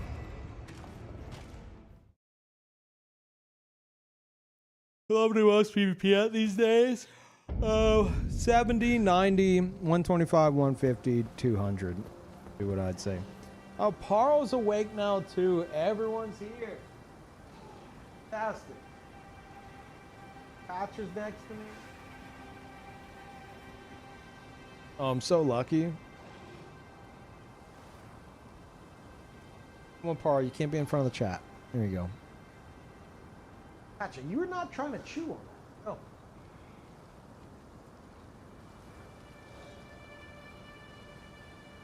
Love to watch PvP at these days. 70, 90, 125, 150, 200. Be what I'd say. Oh, Parl's awake now too. Everyone's here. Fantastic. Patcher's next to me. Oh, I'm so lucky. Come on, Parl, you can't be in front of the chat. There you go. Patcher, you were not trying to chew on that. No.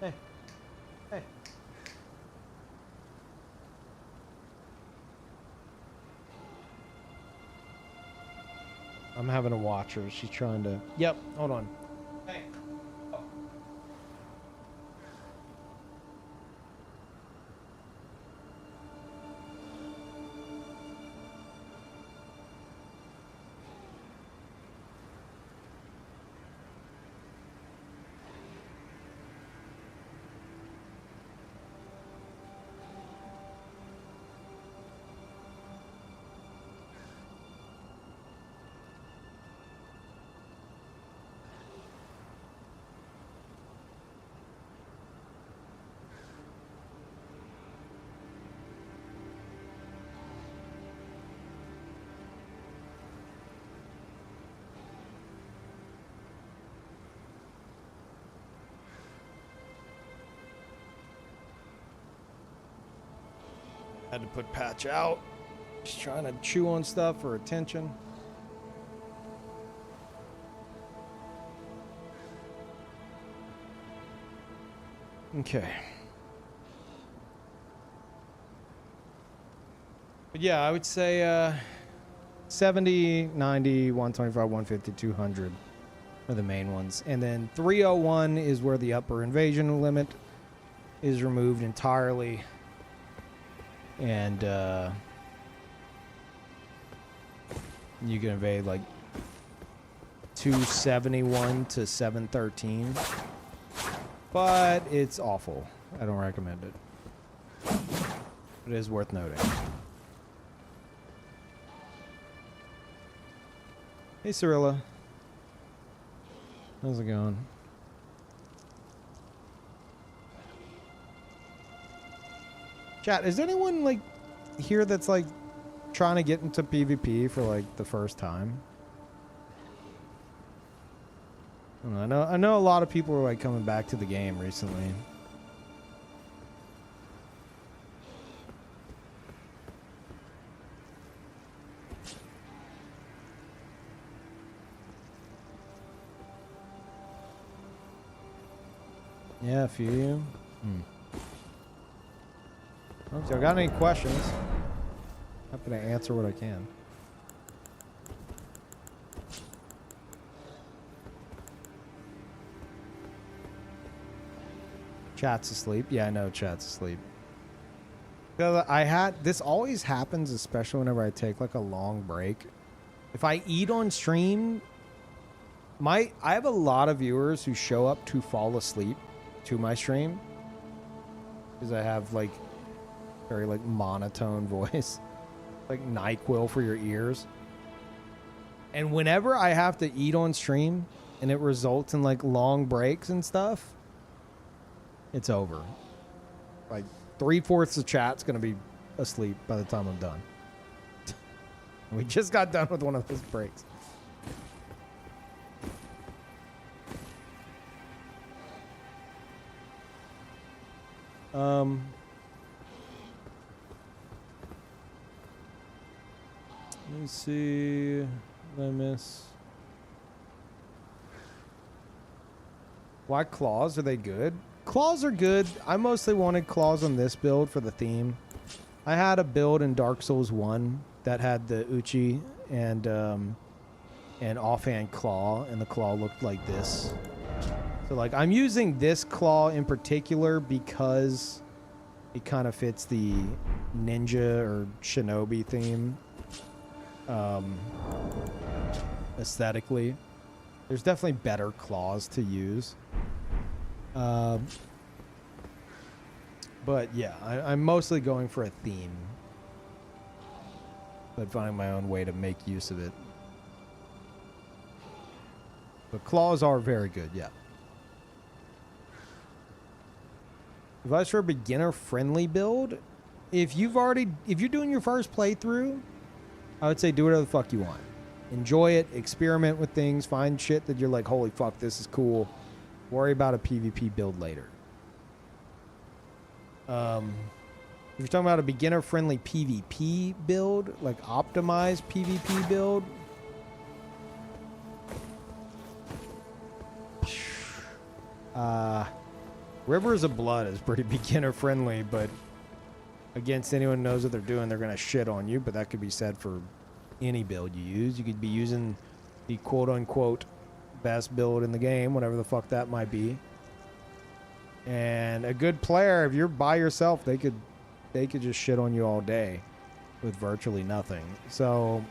Hey. Hey. I'm having to watch her. She's trying to... Yep, hold on. Hey. Oh. Had to put Patch out. She's trying to chew on stuff for attention. Okay. But yeah, I would say 70, 90, 125, 150, 200 are the main ones. And then 301 is where the upper invasion limit is removed entirely. And you can invade like 271 to 713. But it's awful. I don't recommend it. It is worth noting. Hey, Cirilla. How's it going? Chat, is anyone like here that's like trying to get into PvP for like the first time? I know a lot of people are like coming back to the game recently. Yeah, a few of you. If y'all got any questions, happy to answer what I can. Chat's asleep. Yeah, I know chat's asleep. Because this always happens, especially whenever I take like a long break. If I eat on stream, I have a lot of viewers who show up to fall asleep to my stream. Because I have like very like monotone voice. Like NyQuil for your ears. And whenever I have to eat on stream and it results in like long breaks and stuff, it's over. Like 3/4 of chat's gonna be asleep by the time I'm done. We just got done with one of those breaks. Let me see. What did I miss? Why claws? Are they good? Claws are good. I mostly wanted claws on this build for the theme. I had a build in Dark Souls 1 that had the Uchi and offhand claw, and the claw looked like this. So like I'm using this claw in particular because it kind of fits the ninja or shinobi theme aesthetically. There's definitely better claws to use. But yeah, I'm mostly going for a theme, but finding my own way to make use of it. But claws are very good, yeah. Advice for a beginner-friendly build: if you're doing your first playthrough, I would say do whatever the fuck you want. Enjoy it, experiment with things, find shit that you're like, holy fuck, this is cool. Worry about a PvP build later. If you're talking about a beginner-friendly PvP build, like optimized PvP build, Rivers of Blood is pretty beginner-friendly, but against anyone who knows what they're doing, they're gonna shit on you. But that could be said for any build you use. You could be using the quote-unquote best build in the game, whatever the fuck that might be. And a good player, if you're by yourself, they could just shit on you all day with virtually nothing. So,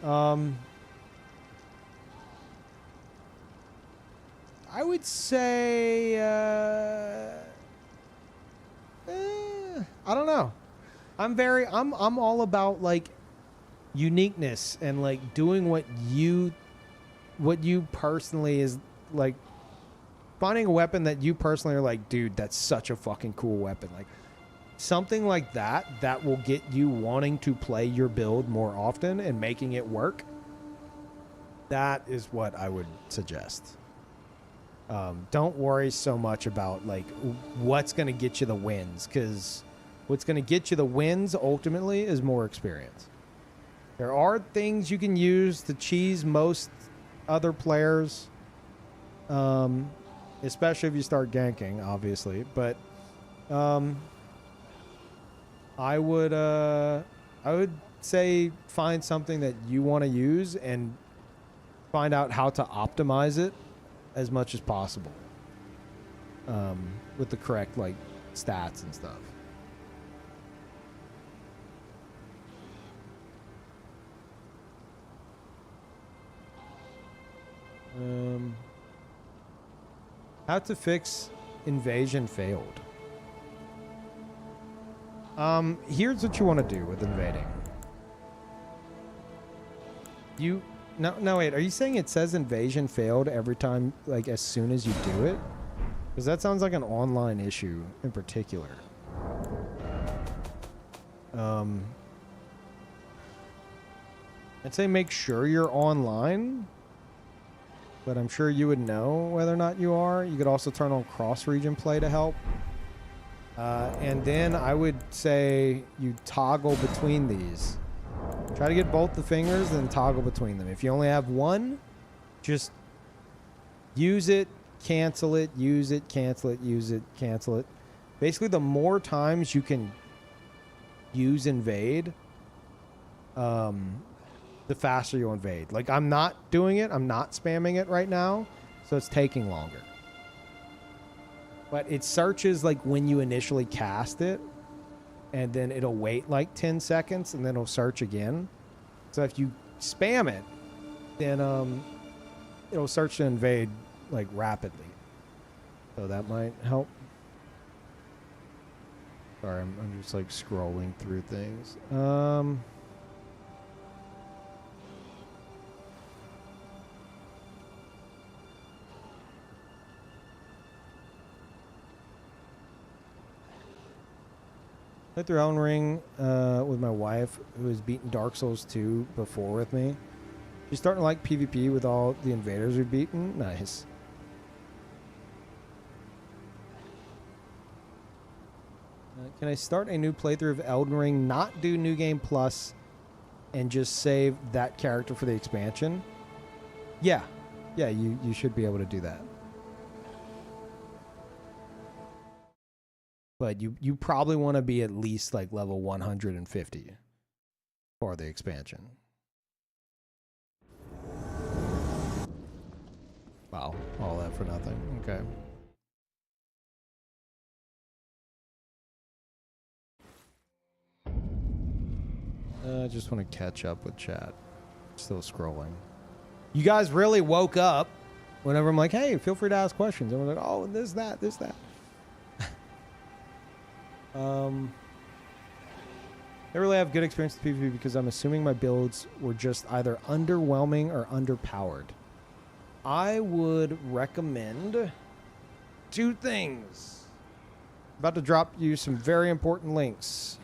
I would say, I don't know. I'm all about like uniqueness and like doing what you personally is like, finding a weapon that you personally are like, dude, that's such a fucking cool weapon. Like something like that will get you wanting to play your build more often and making it work. That is what I would suggest. Don't worry so much about like what's going to get you the wins, because what's going to get you the wins ultimately is more experience. There are things you can use to cheese most other players, especially if you start ganking, obviously. But I would say find something that you want to use and find out how to optimize it as much as possible, with the correct like stats and stuff. How to fix invasion failed. Here's what you want to do with invading. No, wait, are you saying it says invasion failed every time, like as soon as you do it? Because that sounds like an online issue in particular. I'd say make sure you're online, but I'm sure you would know whether or not you are. You could also turn on cross-region play to help. And then I would say you toggle between these. Try to get both the fingers, then toggle between them. If you only have one, just use it, cancel it, use it, cancel it, use it, cancel it. Basically, the more times you can use invade, the faster you'll invade. Like, I'm not doing it. I'm not spamming it right now, so it's taking longer. but it searches like when you initially cast it, and then it'll wait like 10 seconds, and then it'll search again. So if you spam it, then it'll search to invade like rapidly. So that might help. Sorry, I'm just like scrolling through things. Played through Elden Ring with my wife, who has beaten Dark Souls 2 before with me. She's starting to like PvP with all the invaders we've beaten. Nice. Can I start a new playthrough of Elden Ring, not do New Game Plus, and just save that character for the expansion? Yeah. Yeah, you should be able to do that. But you probably want to be at least like level 150 for the expansion. Wow, all that for nothing. Okay. I just want to catch up with chat. Still scrolling. You guys really woke up whenever I'm like, hey, feel free to ask questions. And we're like, oh, this, that. I really have good experience with PvP because I'm assuming my builds were just either underwhelming or underpowered. I would recommend 2 things. About to drop you some very important links.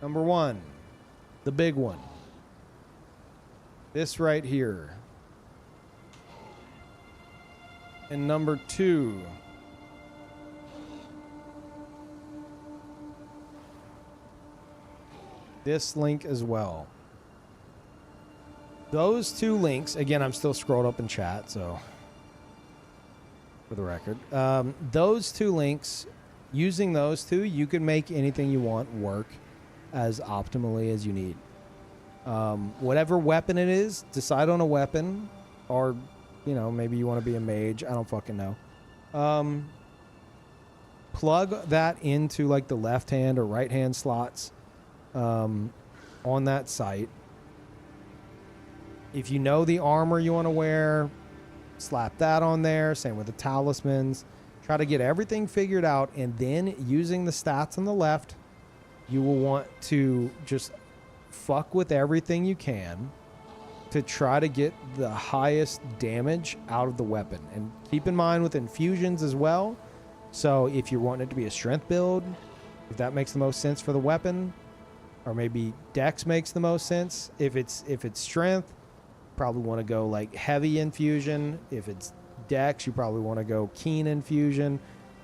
Number 1, the big one. This right here. And number 2, this link as well. Those 2 links, again, I'm still scrolled up in chat, so for the record. Those 2 links, using those 2, you can make anything you want work as optimally as you need. Whatever weapon it is, decide on a weapon, or you know, maybe you want to be a mage. I don't fucking know. Plug that into like the left hand or right hand slots on that site. If you know the armor you want to wear, slap that on there. Same with the talismans. Try to get everything figured out, and then using the stats on the left, you will want to just fuck with everything you can to try to get the highest damage out of the weapon. And keep in mind with infusions as well. So if you're wanting it to be a strength build, if that makes the most sense for the weapon, or maybe dex makes the most sense. If it's strength, probably want to go like heavy infusion. If it's dex, you probably want to go keen infusion,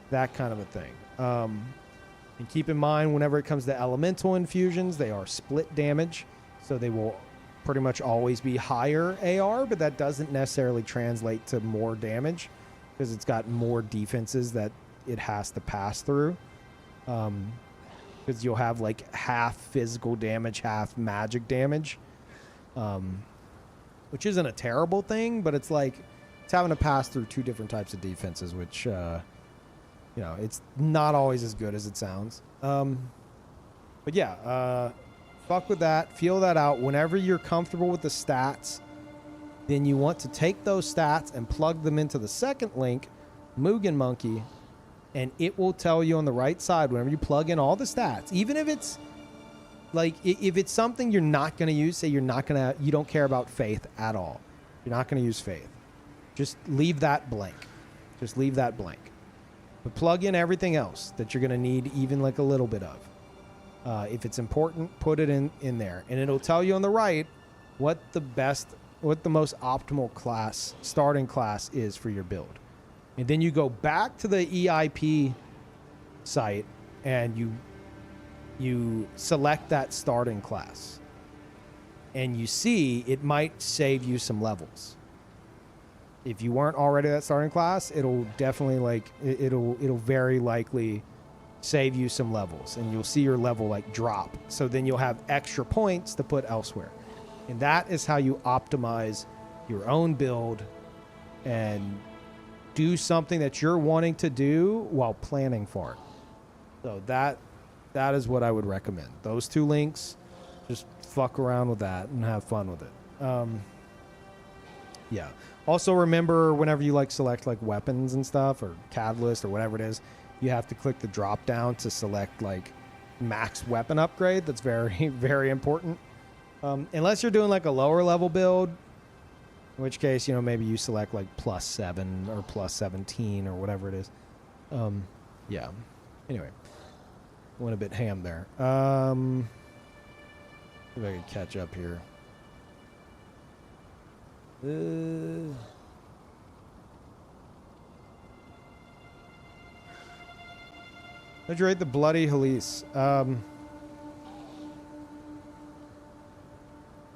that kind of a thing. And keep in mind, whenever it comes to elemental infusions, they are split damage, so they will pretty much always be higher AR, but that doesn't necessarily translate to more damage because it's got more defenses that it has to pass through. Because you'll have like half physical damage, half magic damage, which isn't a terrible thing, but it's like it's having to pass through 2 different types of defenses, which you know, it's not always as good as it sounds. But yeah, fuck with that. Feel that out. Whenever you're comfortable with the stats, then you want to take those stats and plug them into the second link, Mugen Monkey, and it will tell you on the right side whenever you plug in all the stats, even if it's like, if it's something you're not going to use, say you don't care about faith at all. You're not going to use faith. Just leave that blank. Just leave that blank. But plug in everything else that you're going to need, even like a little bit of. If it's important, put it in there. And it'll tell you on the right what the most optimal class, starting class is for your build. And then you go back to the EIP site and you select that starting class. And you see it might save you some levels. If you weren't already that starting class, it'll definitely like it'll very likely save you some levels, and you'll see your level like drop. So then you'll have extra points to put elsewhere. And that is how you optimize your own build and do something that you're wanting to do while planning for it. So that is what I would recommend. Those 2 links, just fuck around with that and have fun with it. Yeah. Also remember, whenever you like select like weapons and stuff or catalyst or whatever it is, you have to click the drop down to select like max weapon upgrade. That's very, very important. Unless you're doing like a lower level build, in which case, you know, maybe you select like +7 or +17 or whatever it is. Yeah. Anyway, went a bit ham there. See if I can catch up here. How'd you rate the Bloody Halise?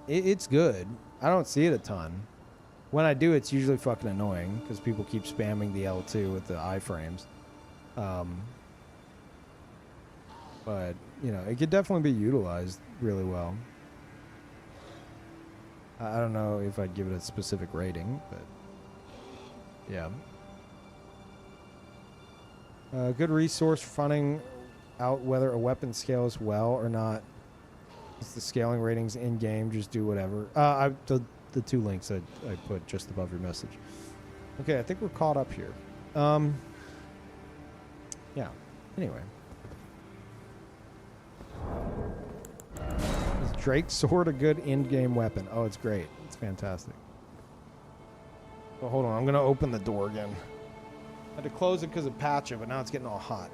It's good. I don't see it a ton. When I do, it's usually fucking annoying because people keep spamming the L2 with the iframes. But, you know, it could definitely be utilized really well. I don't know if I'd give it a specific rating, but yeah. Good resource for finding out whether a weapon scales well or not. It's the scaling ratings in game. Just do whatever. The 2 links I put just above your message. Okay, I think we're caught up here. Yeah. Anyway. Is Drake's sword a good in-game weapon? Oh, it's great. It's fantastic. Oh, hold on. I'm going to open the door again. I had to close it because of Patcha, but now it's getting all hot.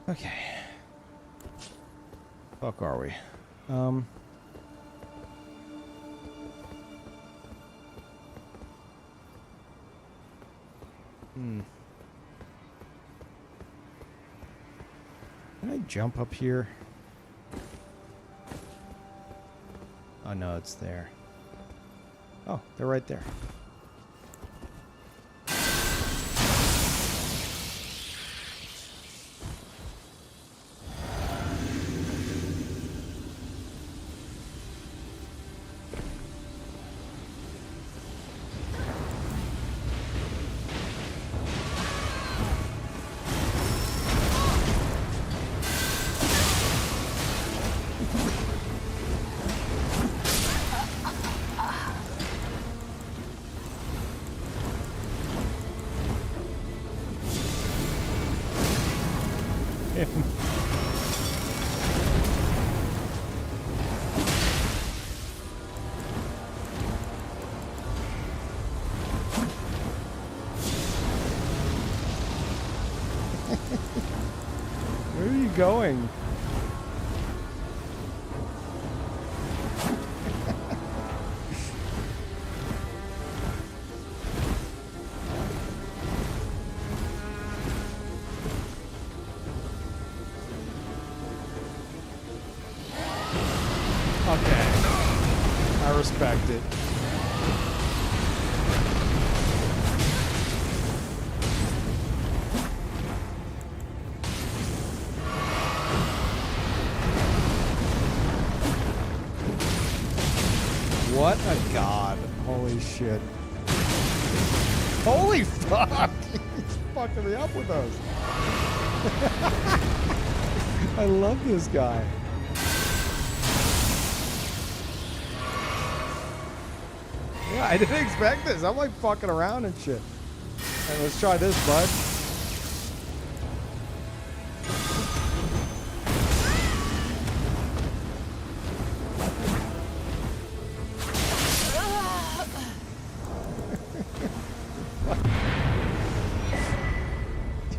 Okay. Fuck are we? Can I jump up here? Oh no, it's there. Oh, they're right there. Where are you going? respect it. What a god. Holy shit. Holy fuck! He's fucking me up with those. I love this guy. Yeah, I didn't expect this. I'm like fucking around and shit. Alright, let's try this, bud.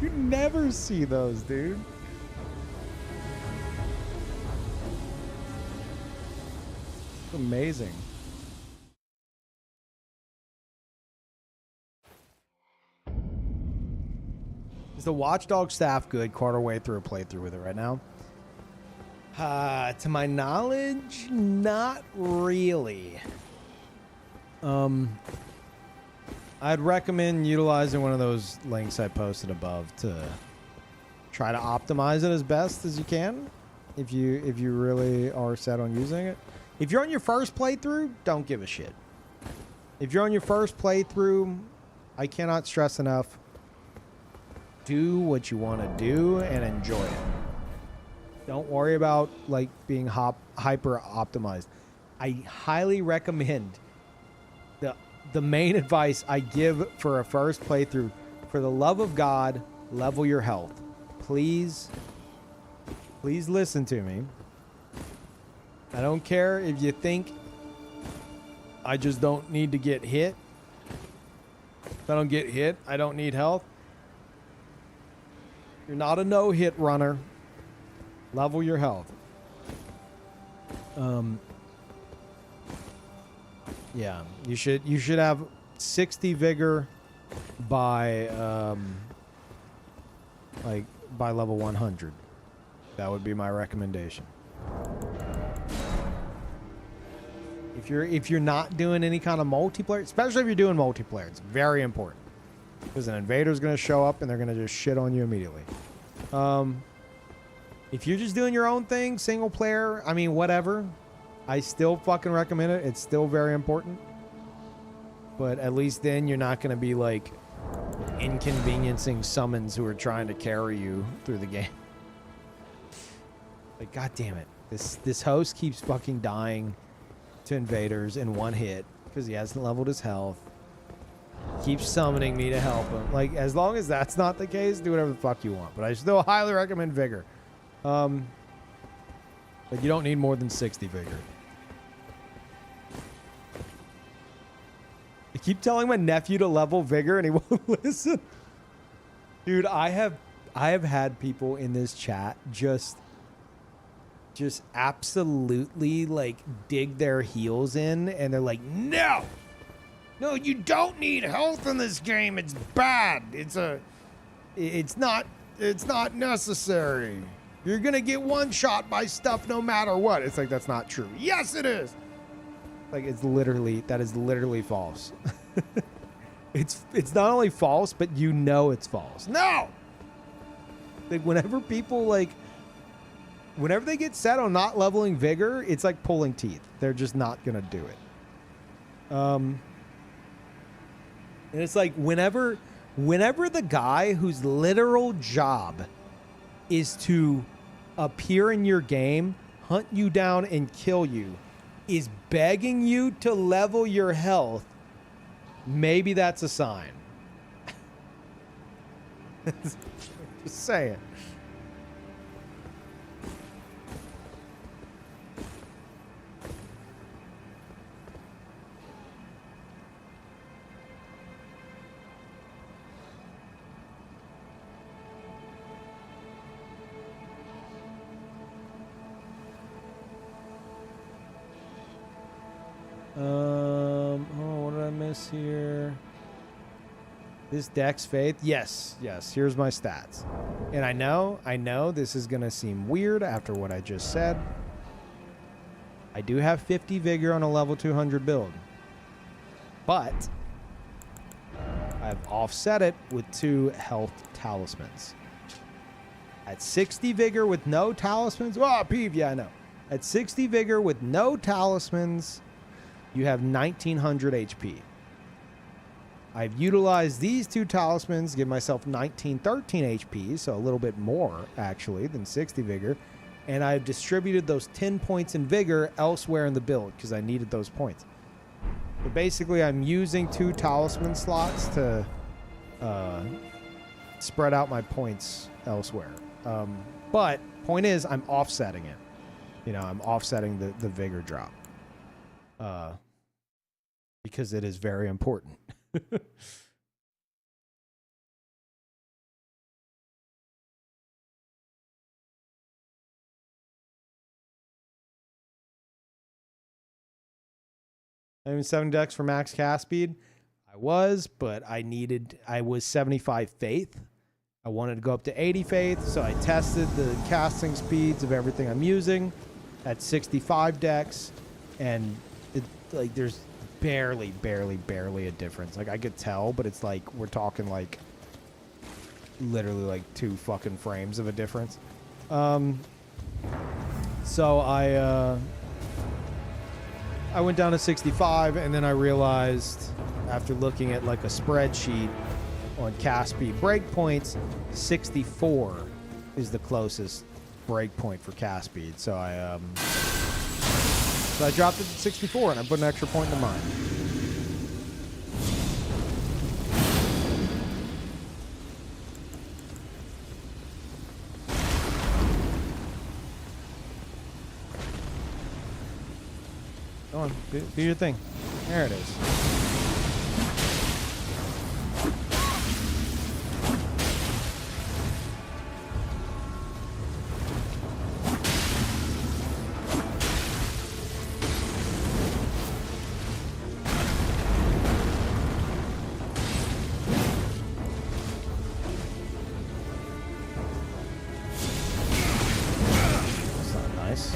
You never see those, dude. It's amazing. Is the Watchdog staff good? Quarter way through a playthrough with it right now. To my knowledge, not really. I'd recommend utilizing one of those links I posted above to try to optimize it as best as you can. If you really are set on using it. If you're on your first playthrough, don't give a shit. If you're on your first playthrough, I cannot stress enough. Do what you want to do and enjoy it. Don't worry about like being hyper optimized. I highly recommend the main advice I give for a first playthrough, for the love of God, level your health. Please listen to me. I don't care if you think I just don't need to get hit. If I don't get hit, I don't need health. You're not a no-hit runner. Level your health. Yeah, you should have 60 vigor by by level 100. That would be my recommendation. If you're not doing any kind of multiplayer, especially if you're doing multiplayer, it's very important. Because an invader's going to show up and they're going to just shit on you immediately. If you're just doing your own thing, single player, I mean, whatever. I still fucking recommend it. It's still very important. But at least then you're not going to be like inconveniencing summons who are trying to carry you through the game. Like, god damn it. This host keeps fucking dying to invaders in one hit because he hasn't leveled his health. Keeps summoning me to help him. Like, as long as that's not the case, do whatever the fuck you want. But I still highly recommend vigor. But you don't need more than 60 vigor. I keep telling my nephew to level vigor and he won't listen. Dude, I have had people in this chat just absolutely like dig their heels in and they're like, no, you don't need health in this game. It's bad. It's not necessary. You're going to get one shot by stuff no matter what. It's like, that's not true. Yes, it is. Like, that is literally false. It's not only false, but you know it's false. No! Like, whenever they get set on not leveling vigor, it's like pulling teeth. They're just not going to do it. And it's like, whenever the guy whose literal job is to appear in your game, hunt you down, and kill you, is begging you to level your health, maybe that's a sign. Just saying. Oh, what did I miss here? This Dex Faith? Yes. Here's my stats. And I know this is going to seem weird after what I just said. I do have 50 vigor on a level 200 build. But I've offset it with 2 health talismans. At 60 vigor with no talismans. Oh, Peeve, yeah, I know. At 60 vigor with no talismans, you have 1900 HP. I've utilized these 2 talismans, give myself 1913 HP, so a little bit more, actually, than 60 vigor. And I've distributed those 10 points in vigor elsewhere in the build, because I needed those points. But basically, I'm using 2 talisman slots to spread out my points elsewhere. But point is, I'm offsetting it. You know, I'm offsetting the vigor drop. Because it is very important. I'm in 7 decks for max cast speed. I was, but I was 75 faith. I wanted to go up to 80 faith, so I tested the casting speeds of everything I'm using at 65 decks, and it, like, there's barely a difference. Like, I could tell, but it's like we're talking like literally like 2 fucking frames of a difference. So I went down to 65, and then I realized after looking at like a spreadsheet on cast speed breakpoints, 64 is the closest breakpoint for cast speed. So I dropped it to 64, and I put an extra point into mine. Go on, do your thing. There it is. That's not nice.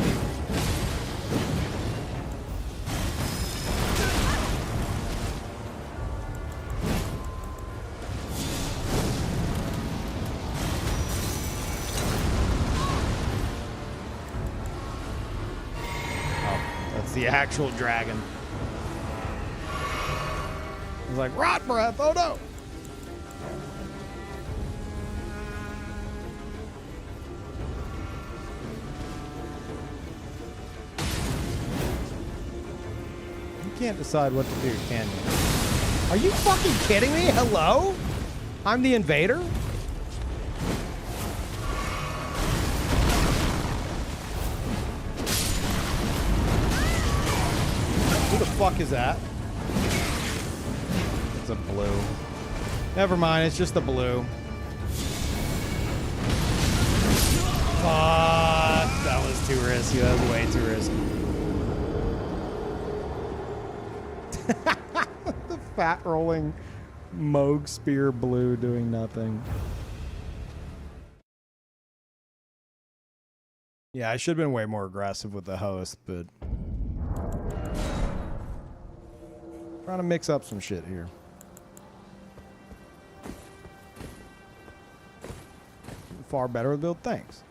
The actual dragon. He's like, rot breath, oh no! You can't decide what to do, can you? Are you fucking kidding me? Hello? I'm the invader? Who the fuck is that? It's a blue. Never mind, it's just a blue. Fuck, that was too risky. That was way too risky. The fat rolling Moog Spear blue doing nothing. Yeah, I should have been way more aggressive with the host, but trying to mix up some shit here. Far better build, thanks.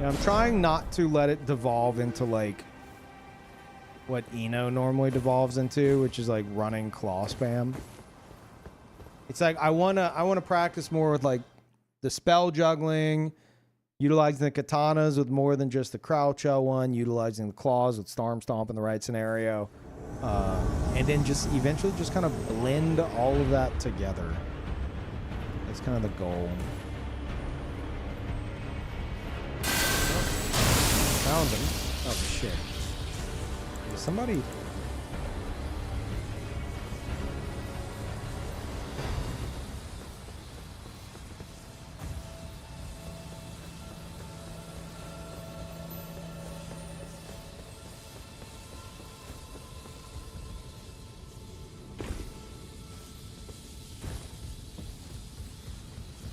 Yeah, I'm trying not to let it devolve into like what Eno normally devolves into, which is like running claw spam. It's like I wanna practice more with like the spell juggling, utilizing the katanas with more than just the crouch L1, utilizing the claws with storm stomp in the right scenario. And then just eventually just kind of blend all of that together. That's kind of the goal. Found him. Oh shit. Is somebody...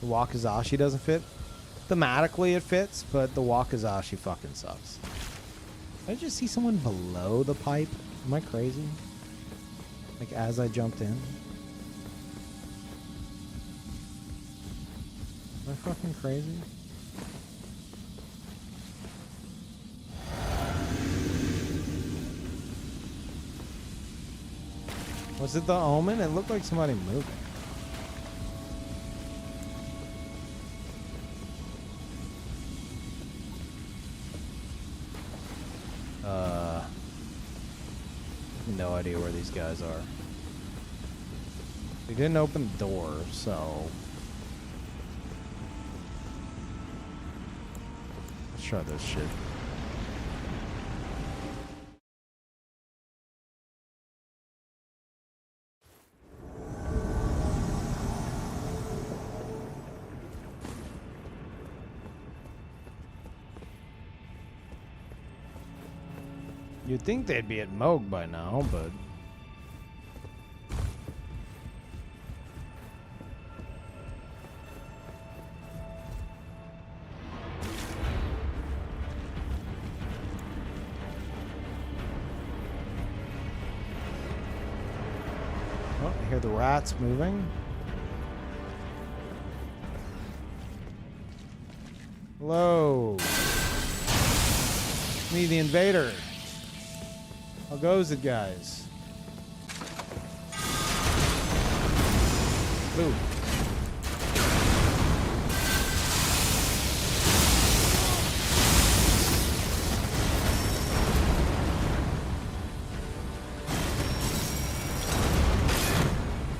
The Wakizashi doesn't fit. Thematically it fits, but the Wakizashi fucking sucks. Did I just see someone below the pipe? Am I crazy? Like as I jumped in? Am I fucking crazy? Was it the Omen? It looked like somebody moving. No idea where these guys are. They didn't open the door, so let's try this shit. You'd think they'd be at Moog by now, but oh, I hear the rats moving. Hello. Me, the invader. How goes it, guys? Ooh.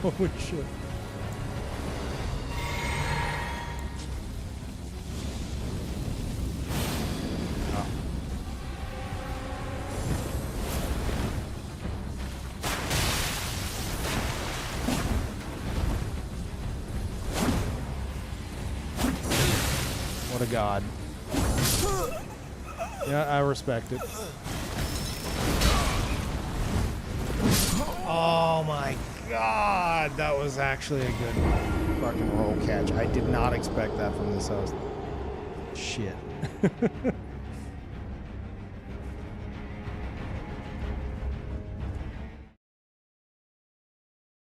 Holy shit. What a god. Yeah, I respect it. Oh my god, that was actually a good fucking roll catch. I did not expect that from this host. Shit.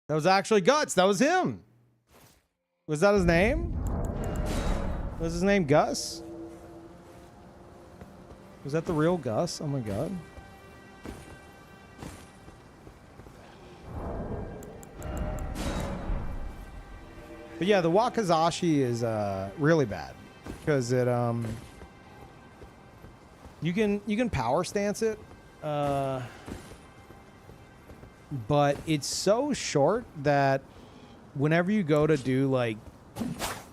That was actually Guts. That was him. Was that his name? Was his name Gus? Was that the real Gus? Oh my god. But yeah, the Wakizashi is really bad because it you can power stance it, but it's so short that whenever you go to do like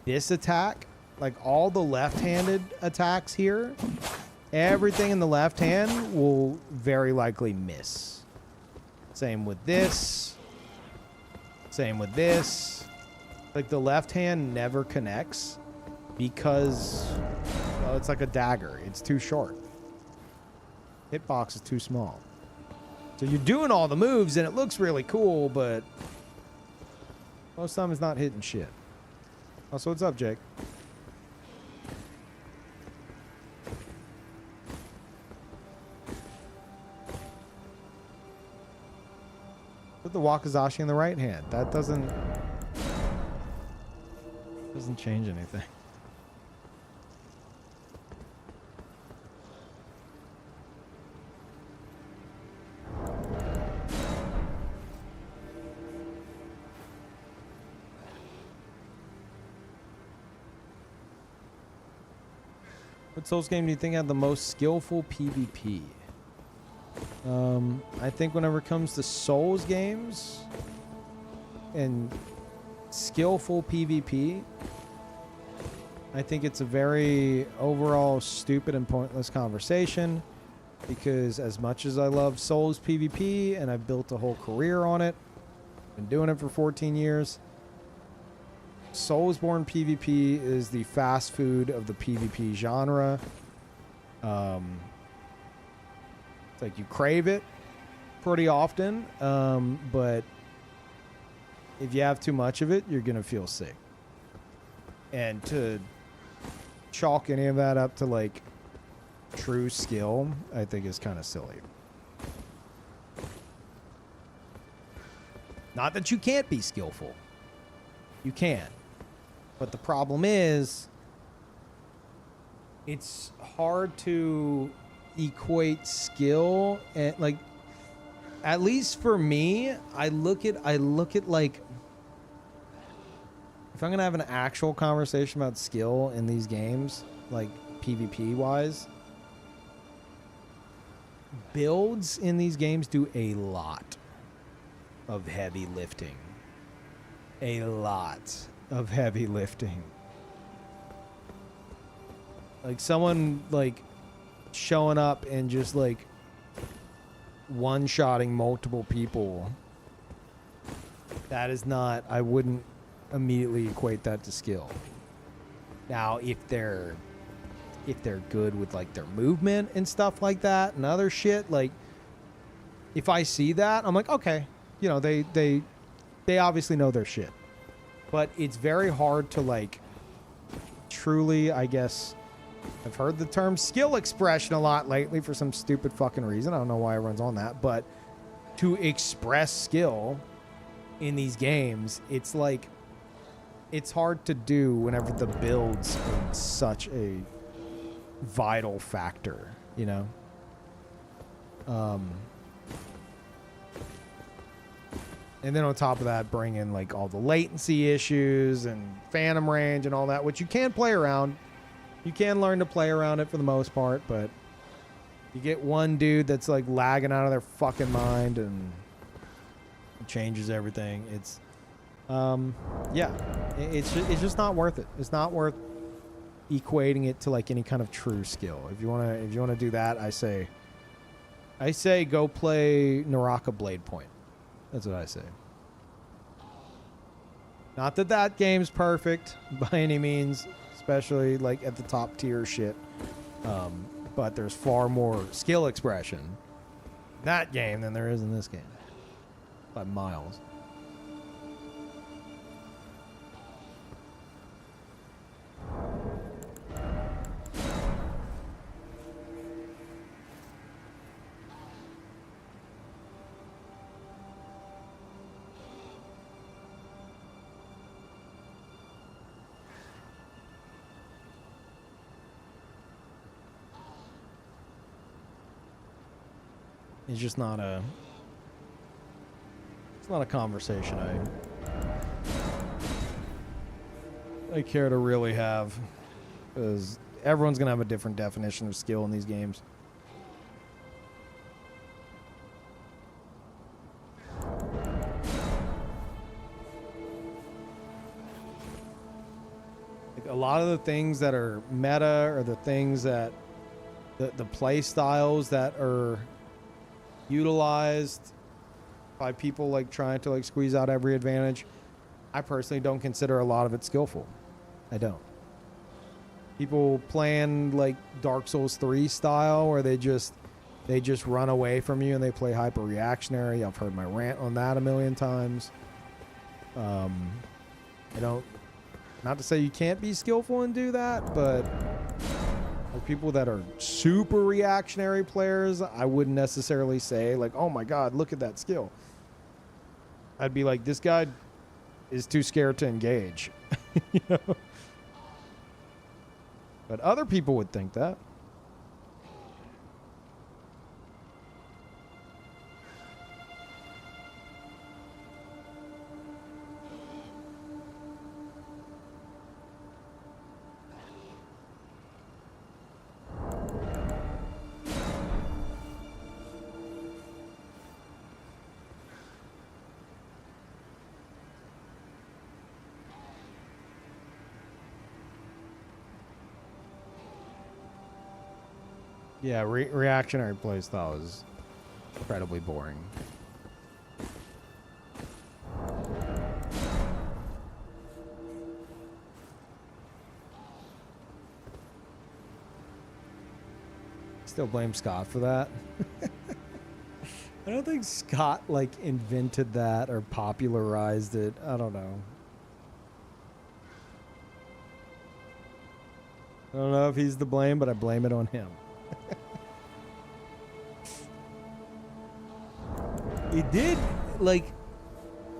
this attack, like all the left-handed attacks here, everything in the left hand will very likely miss. Same with this. Same with this. Like the left hand never connects because, well, it's like a dagger. It's too short. Hitbox is too small. So you're doing all the moves and it looks really cool, but most of the time it's not hitting shit. Also, what's up, Jake? Put the Wakizashi in the right hand. That doesn't change anything. What Souls game do you think had the most skillful PvP? I think whenever it comes to Souls games and skillful PvP, I think it's a very overall stupid and pointless conversation because as much as I love Souls PvP and I've built a whole career on it, been doing it for 14 years, Soulsborne PvP is the fast food of the PvP genre. It's like you crave it pretty often, but if you have too much of it, you're gonna feel sick. And to chalk any of that up to like true skill, I think is kind of silly. Not that you can't be skillful. You can. But the problem is, it's hard to equate skill and like, at least for me, I look at like, if I'm gonna have an actual conversation about skill in these games, like PvP wise, builds in these games do a lot of heavy lifting. A lot of heavy lifting. Like someone like showing up and just like one-shotting multiple people. That is not, I wouldn't immediately equate that to skill. Now, if they're good with like their movement and stuff like that and other shit, like if I see that, I'm like, okay, you know, they obviously know their shit. But it's very hard to like truly, I guess, I've heard the term skill expression a lot lately for some stupid fucking reason. I don't know why everyone's on that, but to express skill in these games, it's like, it's hard to do whenever the builds are such a vital factor, you know? And then on top of that, bring in like all the latency issues and phantom range and all that, which you can play around. You can learn to play around it for the most part, but you get one dude that's like lagging out of their fucking mind and it changes everything. It's, yeah, it's just not worth it. It's not worth equating it to like any kind of true skill. If you wanna do that, I say go play Naraka Blade Point. That's what I say. Not that that game's perfect by any means, especially like at the top tier shit. But there's far more skill expression in that game than there is in this game. By miles. It's just not a... It's not a conversation I care to really have. Because everyone's going to have a different definition of skill in these games. Like a lot of the things that are meta are the things that... The play styles that are utilized by people like trying to like squeeze out every advantage. I personally don't consider a lot of it skillful. I don't. People playing like Dark Souls 3 style where they just run away from you and they play hyper reactionary. I've heard my rant on that a million times. I don't, not to say you can't be skillful and do that, but like people that are super reactionary players, I wouldn't necessarily say like, oh my God, look at that skill. I'd be like, this guy is too scared to engage. You know? But other people would think that. Yeah, reactionary playstyle is incredibly boring. Still blame Scott for that. I don't think Scott like invented that or popularized it. I don't know. I don't know if he's to blame, but I blame it on him. It did, like,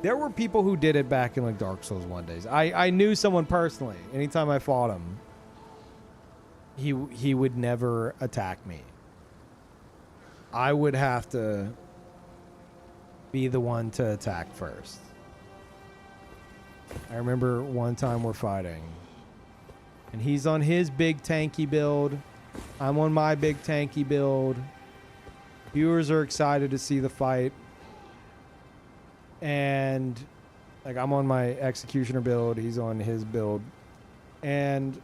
there were people who did it back in like Dark Souls 1 days. I knew someone personally. Anytime I fought him, he would never attack me. I would have to be the one to attack first. I remember one time we're fighting, and he's on his big tanky build. I'm on my big tanky build. Viewers are excited to see the fight. And like I'm on my executioner build, he's on his build. And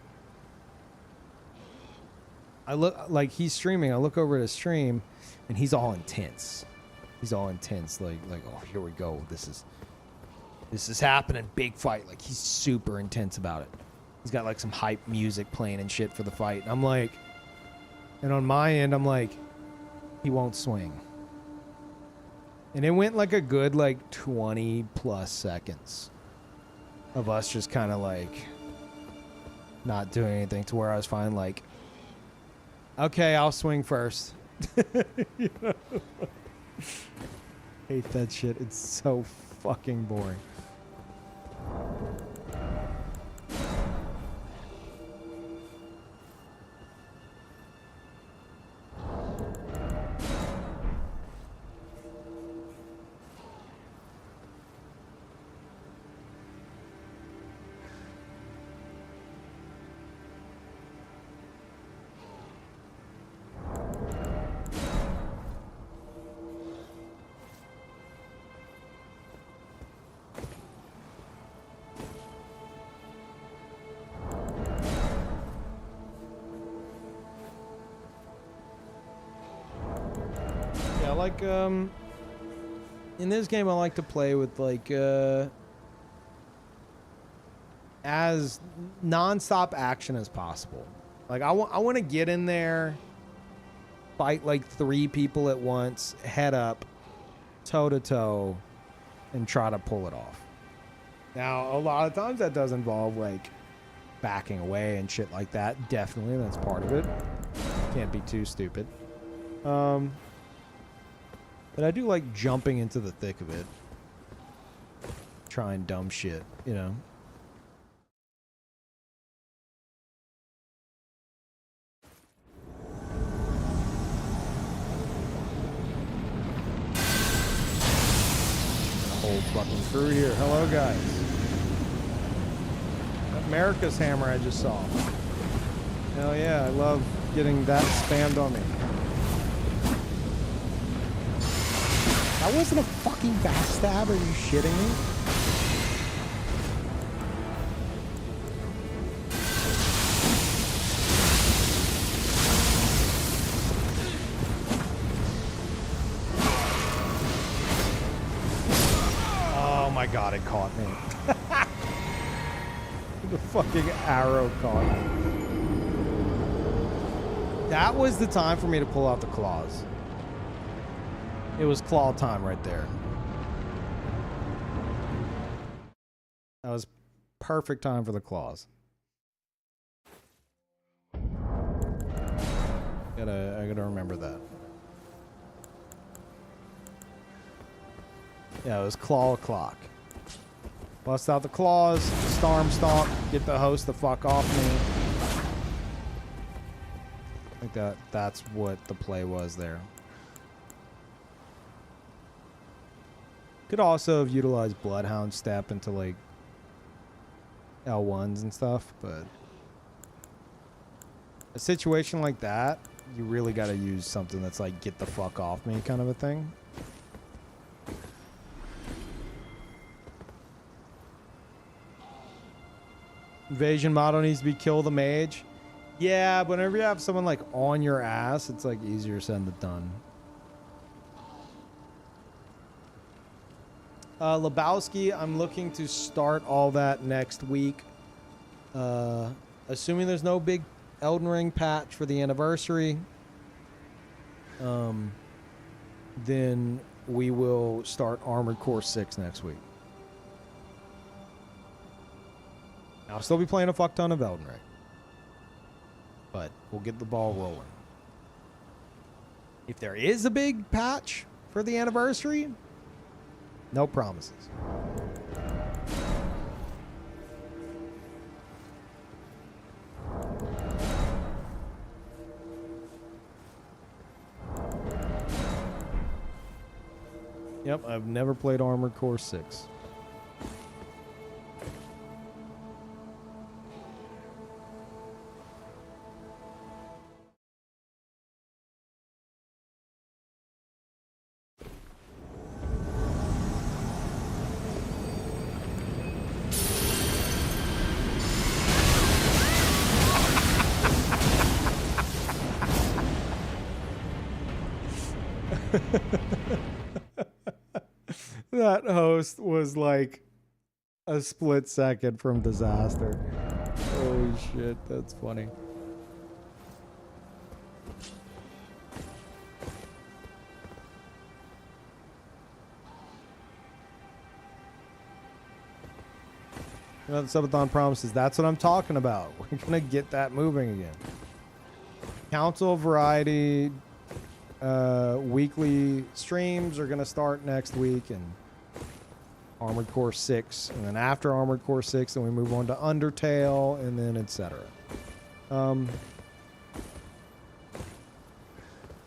I look like he's streaming. I look over at his stream and he's all intense. He's all intense, like oh, here we go. This is happening, big fight. Like he's super intense about it. He's got like some hype music playing and shit for the fight. And I'm like, and on my end, I'm like, he won't swing. And it went like a good like 20 plus seconds of us just kind of like not doing anything, to where I was fine like, okay, I'll swing first. You know? Hate that shit. It's so fucking boring. Like in this game I like to play with like as non-stop action as possible. Like I want to get in there, fight like 3 people at once, head up, toe to toe, and try to pull it off. Now a lot of times that does involve like backing away and shit like that. Definitely, that's part of it. Can't be too stupid. But I do like jumping into the thick of it. Trying dumb shit, you know? A whole fucking crew here. Hello, guys. America's hammer I just saw. Hell yeah, I love getting that spammed on me. That wasn't a fucking backstab. Are you shitting me? Oh my god, it caught me. The fucking arrow caught me. That was the time for me to pull out the claws. It was claw time right there. That was perfect time for the claws. I gotta remember that. Yeah, it was claw o'clock. Bust out the claws, storm stomp, get the host the fuck off me. I think that's what the play was there. Could also have utilized Bloodhound Step into like L1s and stuff, but a situation like that, you really got to use something that's like get the fuck off me kind of a thing. Invasion motto needs to be kill the mage. Yeah, but whenever you have someone like on your ass, it's like easier said than done. Lebowski, I'm looking to start all that next week. Assuming there's no big Elden Ring patch for the anniversary, then we will start Armored Core 6 next week. I'll still be playing a fuck ton of Elden Ring, but we'll get the ball rolling. If there is a big patch for the anniversary, No promises. Yep, I've never played Armored Core 6. That host was like a split second from disaster. Holy shit, that's funny. You know, the subathon promises, that's what I'm talking about. We're gonna get that moving again. Council variety weekly streams are gonna start next week, and Armored Core 6, and then after Armored Core 6, then we move on to Undertale, and then etc. And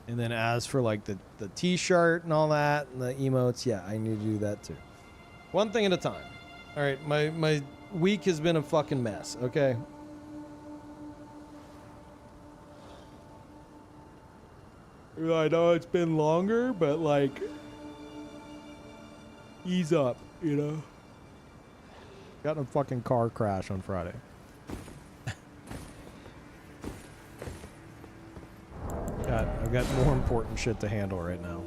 then as for like the t-shirt and all that, and the emotes, yeah, I need to do that too. One thing at a time. All right, my week has been a fucking mess, okay? I know it's been longer, but like, ease up, you know? Got in a fucking car crash on Friday. I've got more important shit to handle right now.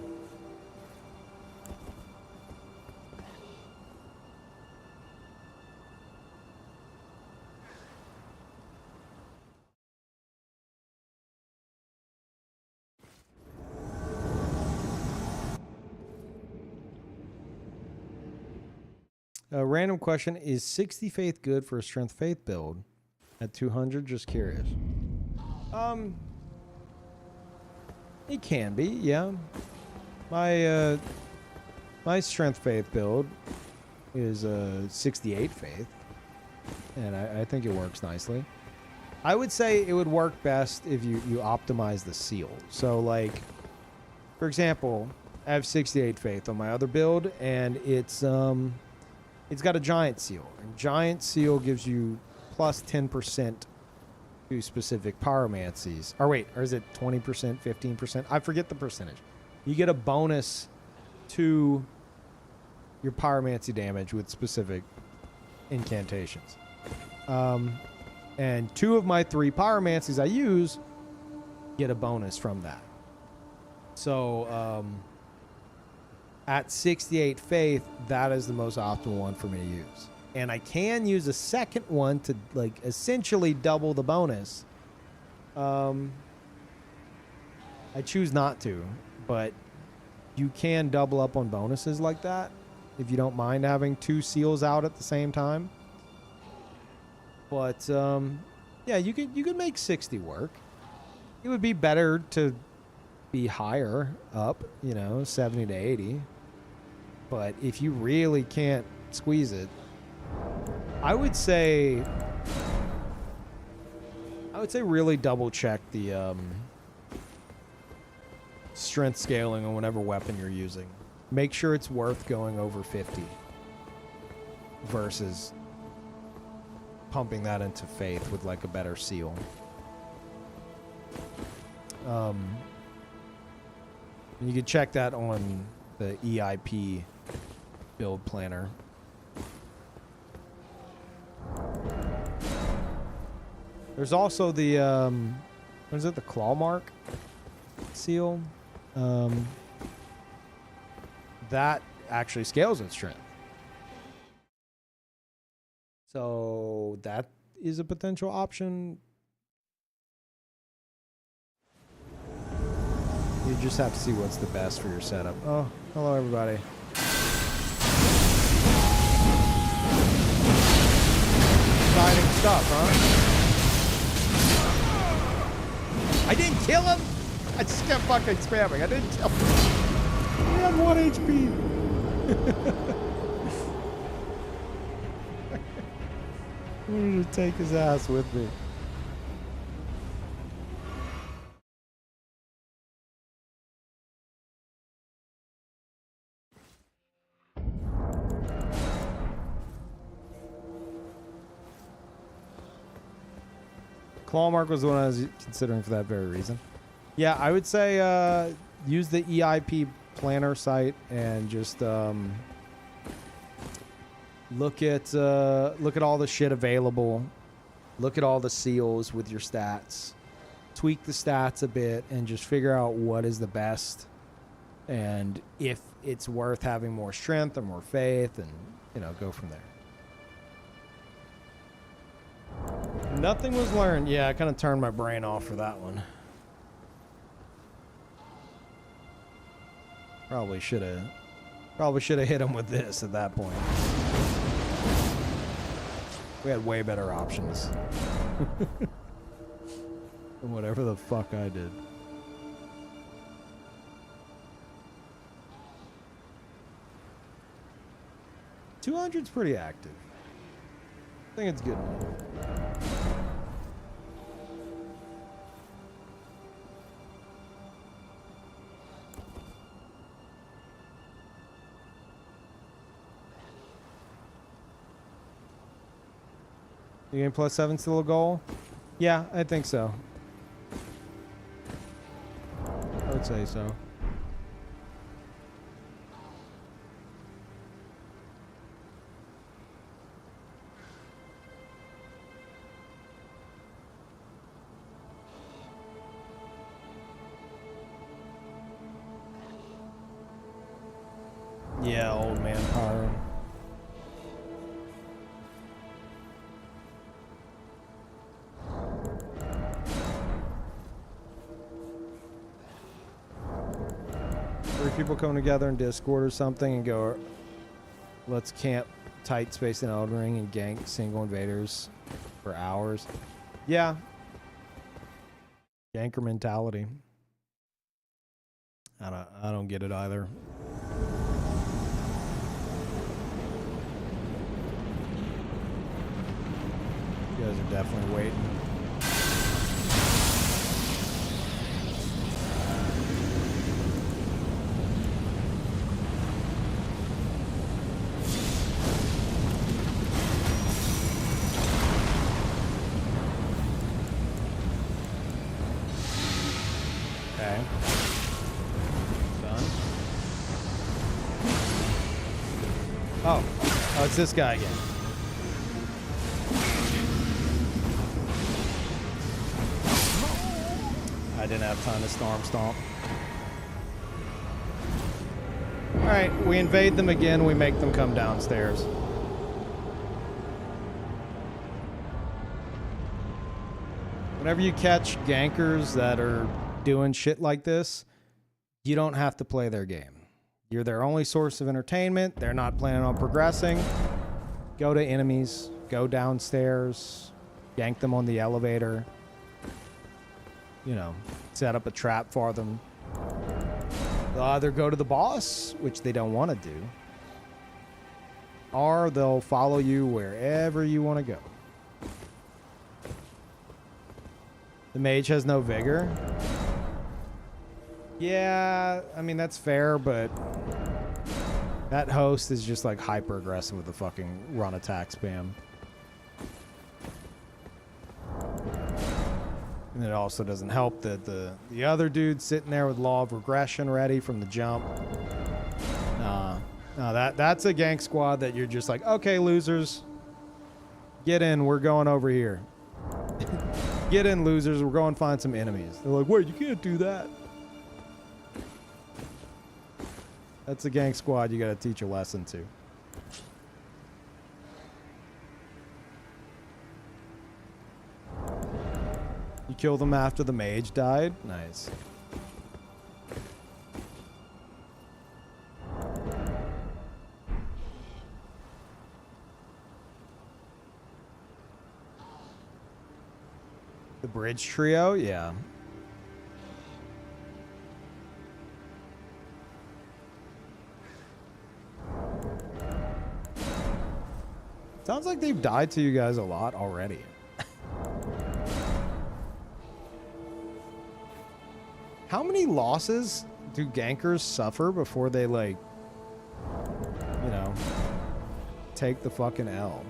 A random question, is 60 faith good for a strength faith build at 200? Just curious. It can be, yeah. My strength faith build is a 68 faith, and I think it works nicely. I would say it would work best if you optimize the seal. So like, for example, I have 68 faith on my other build, and it's got a giant seal, and giant seal gives you plus 10% to specific pyromancies. Or wait, or is it 20%, 15%? I forget the percentage. You get a bonus to your pyromancy damage with specific incantations. And 2 of my 3 pyromancies I use get a bonus from that. So, at 68 faith, that is the most optimal one for me to use. And I can use a second one to like essentially double the bonus. I choose not to, but you can double up on bonuses like that if you don't mind having 2 seals out at the same time. But yeah, you could make 60 work. It would be better to be higher up, you know, 70 to 80. But if you really can't squeeze it, I would say really double check the strength scaling on whatever weapon you're using. Make sure it's worth going over 50 versus pumping that into faith with like a better seal. And you can check that on the EIP build planner. There's also the what is it, the claw mark seal? That actually scales in strength. So that is a potential option. You just have to see what's the best for your setup. Oh, hello everybody. Exciting stuff, huh? I didn't kill him! I just kept fucking spamming. I didn't kill him. He had 1 HP. I wanted to take his ass with me. Claw mark was the one I was considering for that very reason. Yeah, I would say use the EIP planner site and just look at all the shit available. Look at all the seals with your stats. Tweak the stats a bit and just figure out what is the best and if it's worth having more strength or more faith, and go from there. Nothing was learned. Yeah, I kind of turned my brain off for that one. Probably should have hit him with this at that point. We had way better options. Than whatever the fuck I did. $200's pretty active. I think it's good enough. You getting +7 still a goal? Yeah, I think so. I would say so. Yeah, old man power. People come together in Discord or something and go, let's camp tight space in Elden Ring and gank single invaders for hours. Yeah. Ganker mentality. I don't get it either. You guys are definitely waiting. Oh, it's this guy again. I didn't have time to storm stomp. Alright, we invade them again, we make them come downstairs. Whenever you catch gankers that are doing shit like this, you don't have to play their game. You're their only source of entertainment. They're not planning on progressing. Go to enemies. Go downstairs. Gank them on the elevator. Set up a trap for them. They'll either go to the boss, which they don't want to do, or they'll follow you wherever you want to go. The mage has no vigor. Yeah, I mean, that's fair, but that host is just like hyper aggressive with the fucking run attack spam. And it also doesn't help that the other dude's sitting there with Law of Regression ready from the jump. No, that's a gank squad that you're just like, okay, losers, get in, we're going over here. Get in, losers, we're going to find some enemies. They're like, wait, you can't do that. That's a gank squad you gotta teach a lesson to. You killed them after the mage died? Nice. The bridge trio? Yeah. Sounds like they've died to you guys a lot already. How many losses do gankers suffer before they, like, you know, take the fucking L?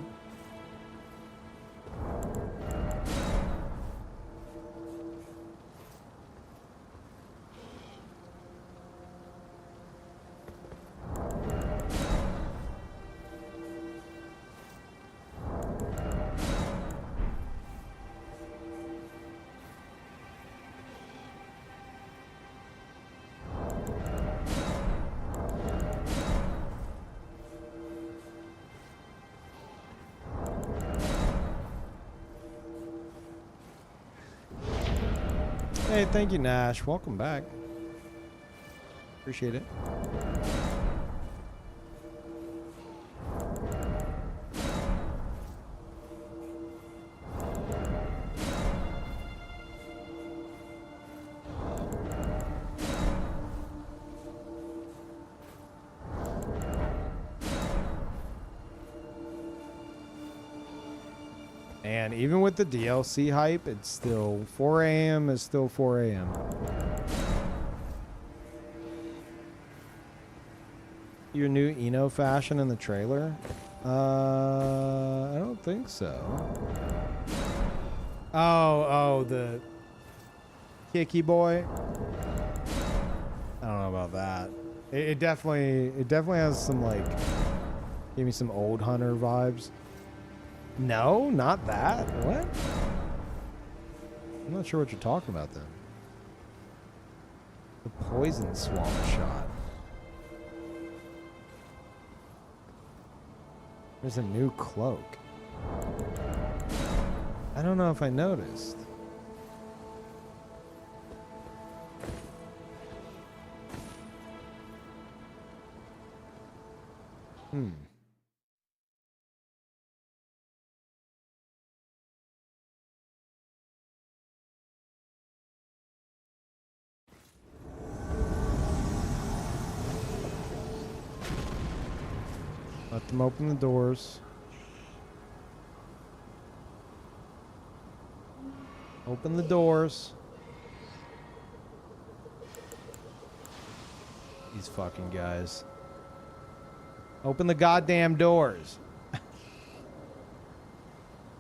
Hey, thank you, Nash. Welcome back. Appreciate it. And even with the DLC hype, it's still 4 a.m. is still 4 a.m. Your new Eno fashion in the trailer? I don't think so. Oh, the Kicky boy. I don't know about that. It definitely has some, like, give me some old hunter vibes. No, not that. What? I'm not sure what you're talking about then. The poison swamp shot. There's a new cloak. I don't know if I noticed. Let them open the doors. Open the doors. These fucking guys. Open the goddamn doors.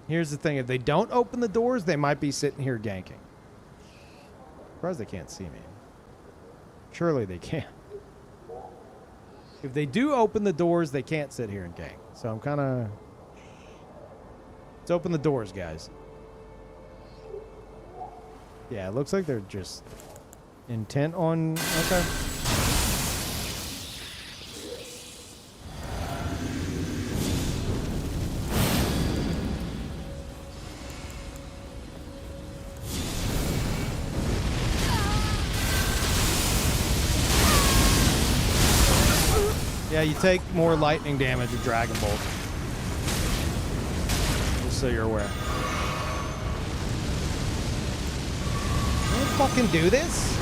Here's the thing. If they don't open the doors, they might be sitting here ganking. Surprised they can't see me. Surely they can. If they do open the doors, they can't sit here and gank. So I'm kind of... Let's open the doors, guys. Yeah, it looks like they're just intent on... Okay. Yeah, you take more lightning damage with Dragon Bolt. Just so you're aware. Can I fucking do this?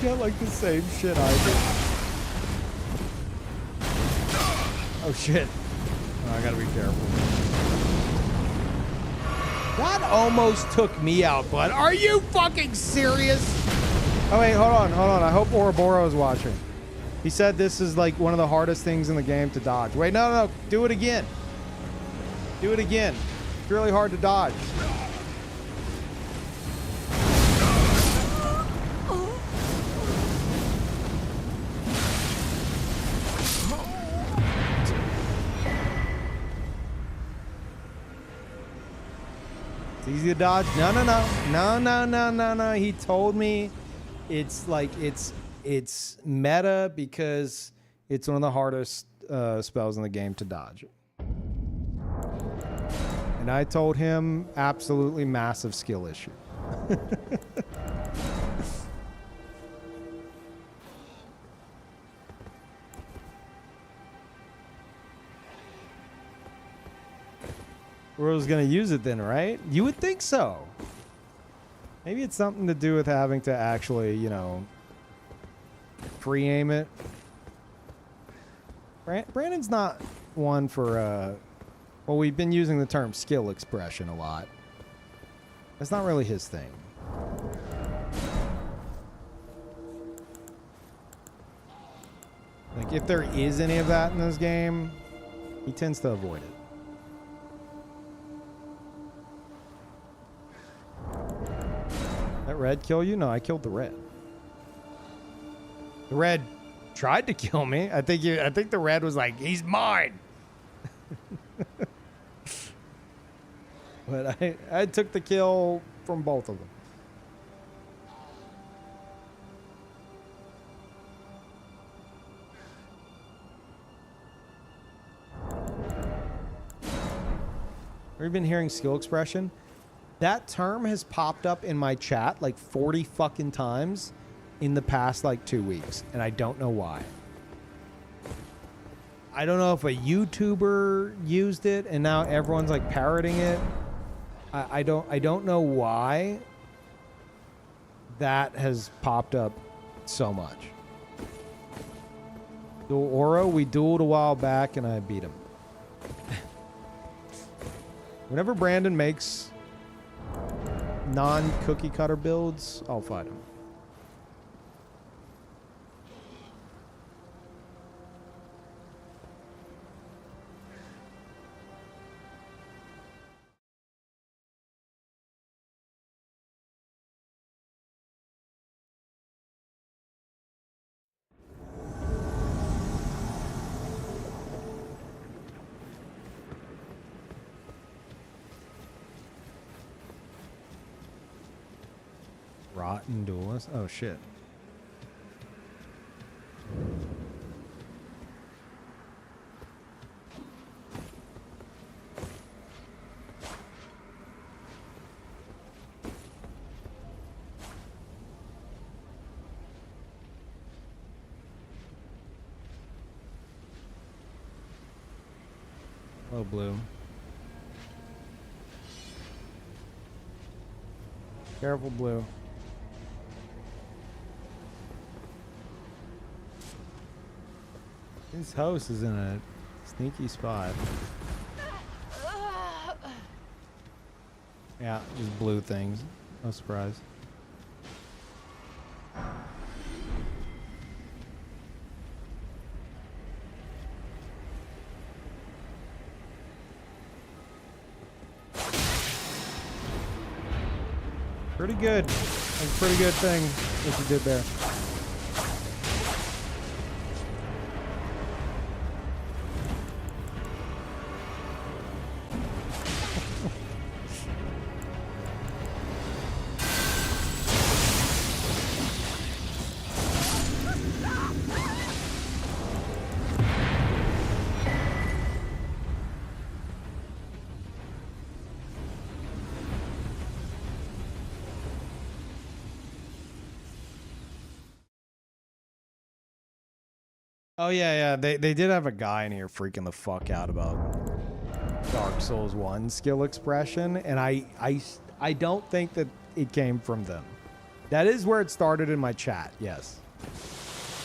You got like the same shit I do. Oh shit. Oh, I gotta be careful. That almost took me out, bud. Are you fucking serious? Oh, wait, hold on. I hope Ouroboros is watching. He said this is like one of the hardest things in the game to dodge. Wait, no. Do it again. Do it again. It's really hard to dodge. Easy to dodge? No. He told me it's like it's meta because it's one of the hardest spells in the game to dodge. And I told him absolutely massive skill issue. World's gonna use it then, right? You would think so. Maybe it's something to do with having to actually, you know, pre-aim it. Brandon's not one for, well, we've been using the term skill expression a lot. That's not really his thing. Like, if there is any of that in this game, he tends to avoid it. That red kill you? No, I killed the red. The red tried to kill me. I think the red was like, he's mine. But I took the kill from both of them. We've been hearing skill expression. That term has popped up in my chat like 40 fucking times in the past like 2 weeks, and I don't know why. I don't know if a YouTuber used it and now everyone's like parroting it. I don't know why that has popped up so much. Duel Oro, we dueled a while back and I beat him. Whenever Brandon makes non-cookie cutter builds, I'll fight him. Rotten duelist. Oh shit. Oh, blue. Careful, blue. His host is in a sneaky spot. Yeah, just blue things. No surprise. Pretty good. That's a pretty good thing what you did there. Oh yeah, they did have a guy in here freaking the fuck out about Dark Souls 1 skill expression, and I don't think that it came from them. That is where it started in my chat, yes.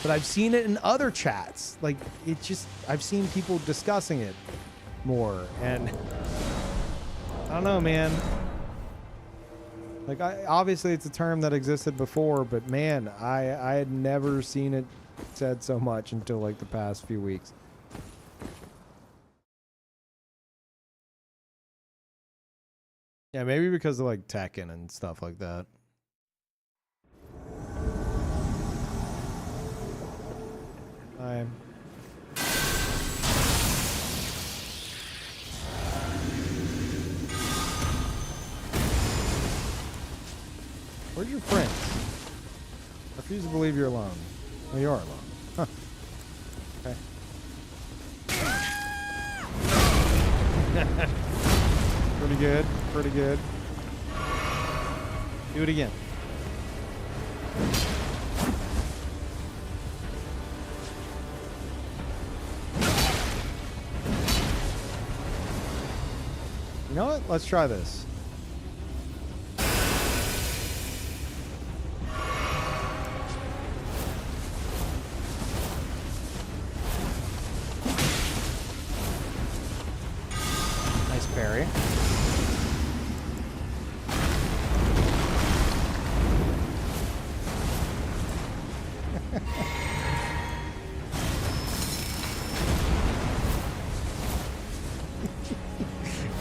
But I've seen it in other chats. Like, it just, I've seen people discussing it more, and I don't know, man. Like, obviously it's a term that existed before, but man, I had never seen it said so much until like the past few weeks. Yeah, maybe because of like Tekken and stuff like that. Where's your friends? I refuse to believe you're alone. Oh, you are alone. Huh. Okay. Pretty good. Pretty good. Do it again. You know what? Let's try this.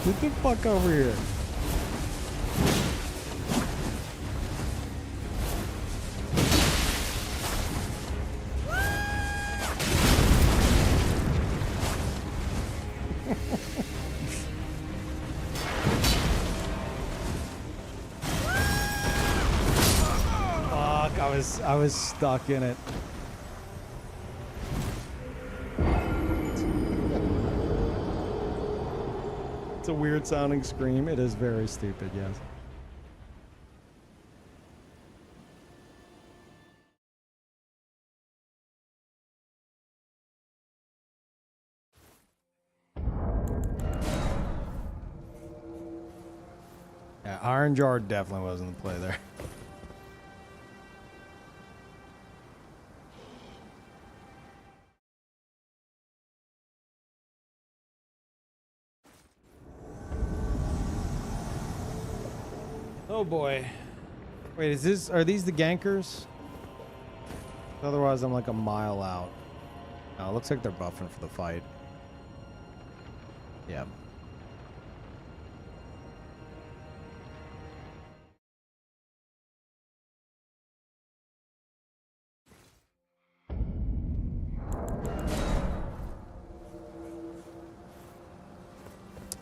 Get the fuck over here. Fuck, I was stuck in it. It's a weird sounding scream. It is very stupid, yes. Yeah, Iron Jar definitely wasn't the play there. Oh boy. Wait, are these the gankers? Otherwise I'm like a mile out. Oh, it looks like they're buffing for the fight. Yeah.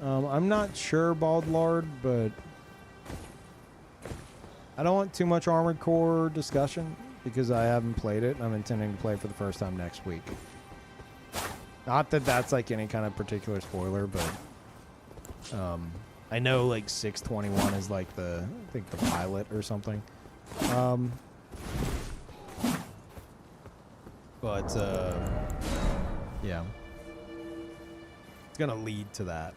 I'm not sure, Bald Lord, but I don't want too much Armored Core discussion because I haven't played it. I'm intending to play it for the first time next week. Not that that's like any kind of particular spoiler, but I know like 621 is like I think the pilot or something. But yeah, it's gonna lead to that.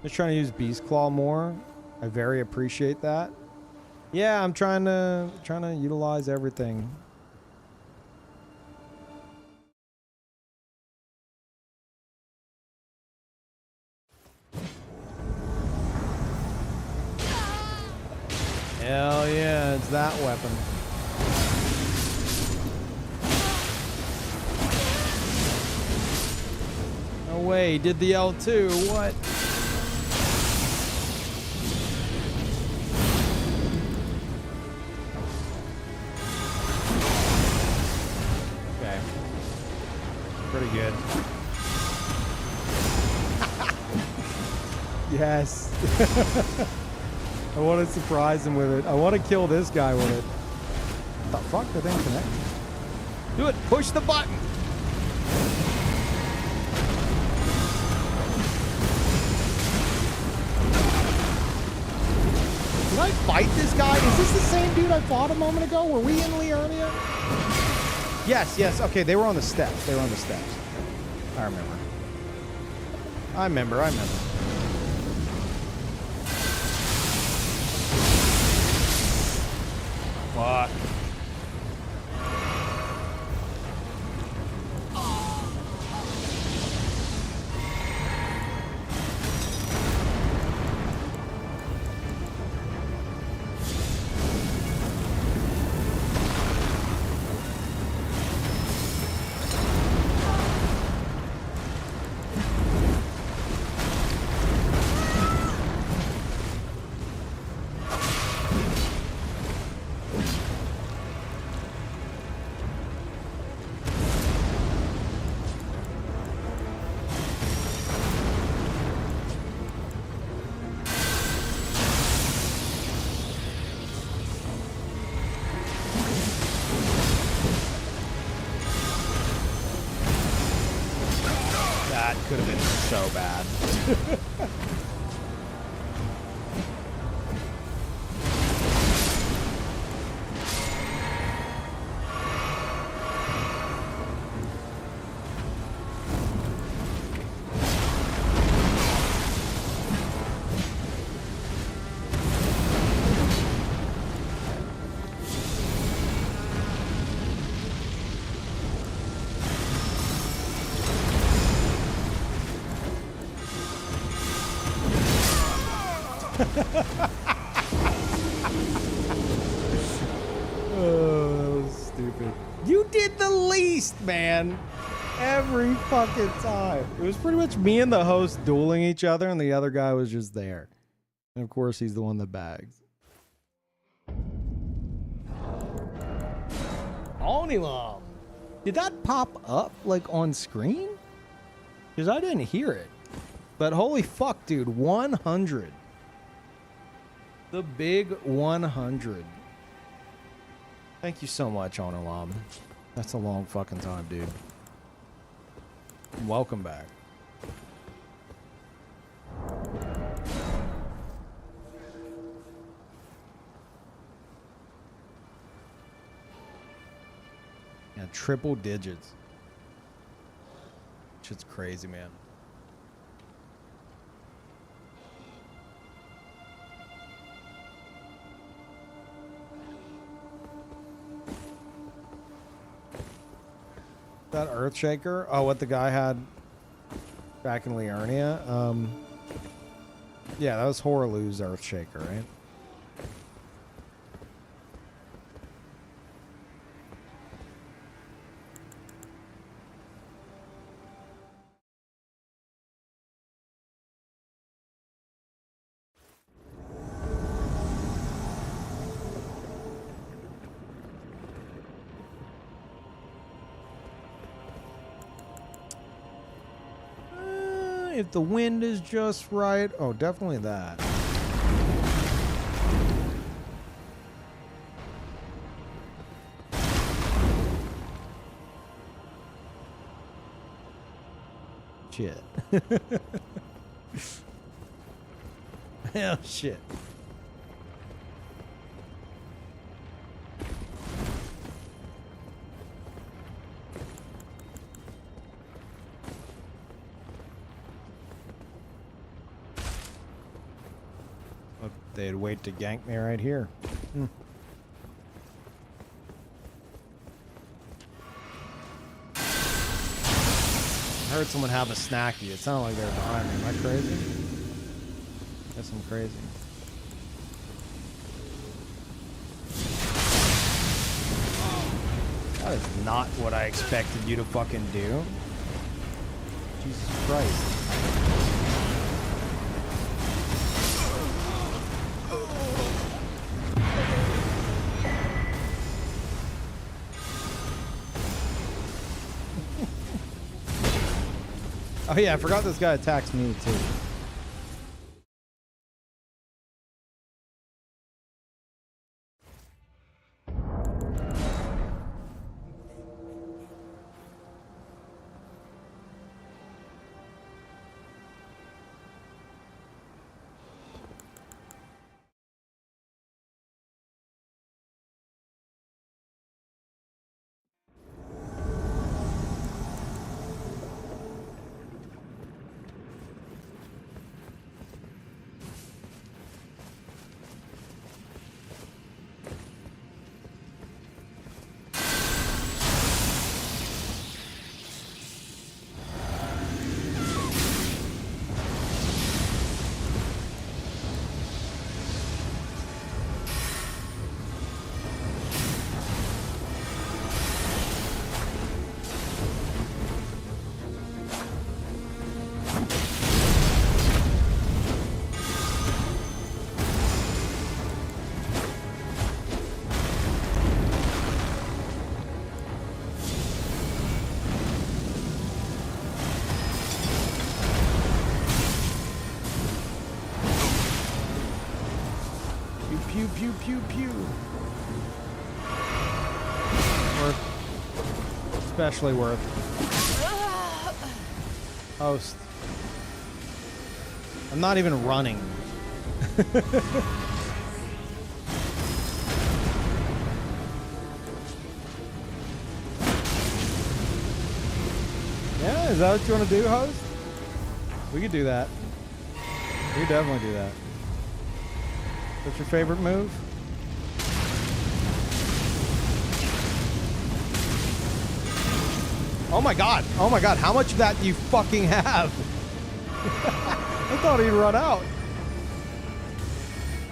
Just trying to use Beast Claw more. I very appreciate that. Yeah, I'm trying to utilize everything. Hell yeah, it's that weapon. No way, he did the L2, what? Okay. Pretty good. Yes. I want to surprise him with it. I want to kill this guy with it. What the fuck? The thing connect? Do it! Push the button! Did I fight this guy? Is this the same dude I fought a moment ago? Were we in Liurnia? Yes, yes. Okay, they were on the steps. They were on the steps. I remember. I remember. Fuck. Could have been so bad. Oh, that was stupid. You did the least, man. Every fucking time. It was pretty much me and the host dueling each other, and the other guy was just there. And of course, he's the one that bags. Onilam. Did that pop up like on screen? Because I didn't hear it. But holy fuck, dude, 100. The big 100. Thank you so much, Onilam. That's a long fucking time, dude. Welcome back. Yeah, triple digits. Shit's crazy, man. That Earthshaker? Oh, what the guy had back in Liurnia? Yeah, that was Horaloo's Earthshaker, right? If the wind is just right. Oh, definitely that. Shit. Hell shit. They'd wait to gank me right here. I heard someone have a snacky. It sounded like they were behind me. Am I crazy? Guess I'm crazy. That is not what I expected you to fucking do. Jesus Christ. Oh yeah, I forgot this guy attacks me too. Pew, pew, pew, pew. Worth. Especially worth. Host. I'm not even running. Yeah, is that what you want to do, host? We could do that. We could definitely do that. What's your favorite move? Oh my god! Oh my god! How much of that do you fucking have? I thought he'd run out.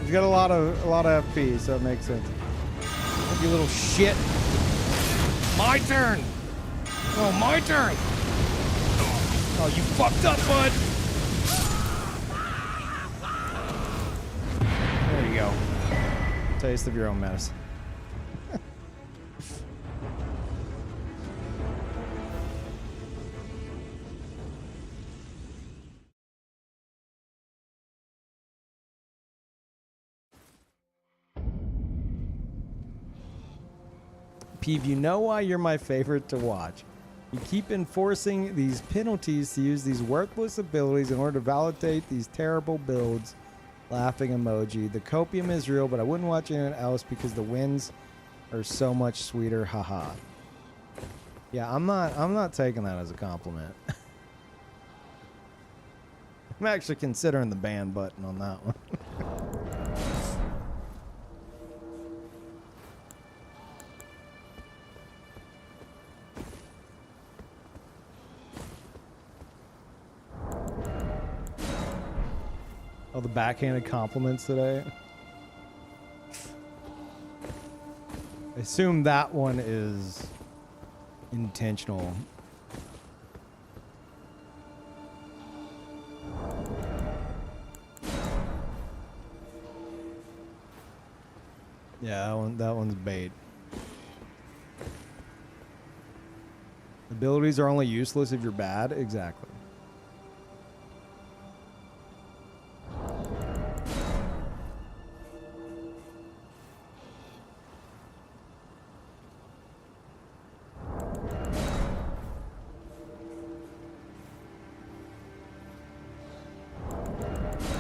He's got a lot of FP, so it makes sense. You little shit. My turn. Oh, my turn. Oh, you fucked up, bud. There you go. Taste of your own medicine. Peeve, you know why you're my favorite to watch. You keep enforcing these penalties to use these worthless abilities in order to validate these terrible builds. Laughing emoji. The copium is real, but I wouldn't watch anyone else because the wins are so much sweeter. Haha. Yeah, I'm not taking that as a compliment. I'm actually considering the ban button on that one. Oh, the backhanded compliments today. I assume that one is intentional. Yeah, that one's bait. Abilities are only useless if you're bad. Exactly.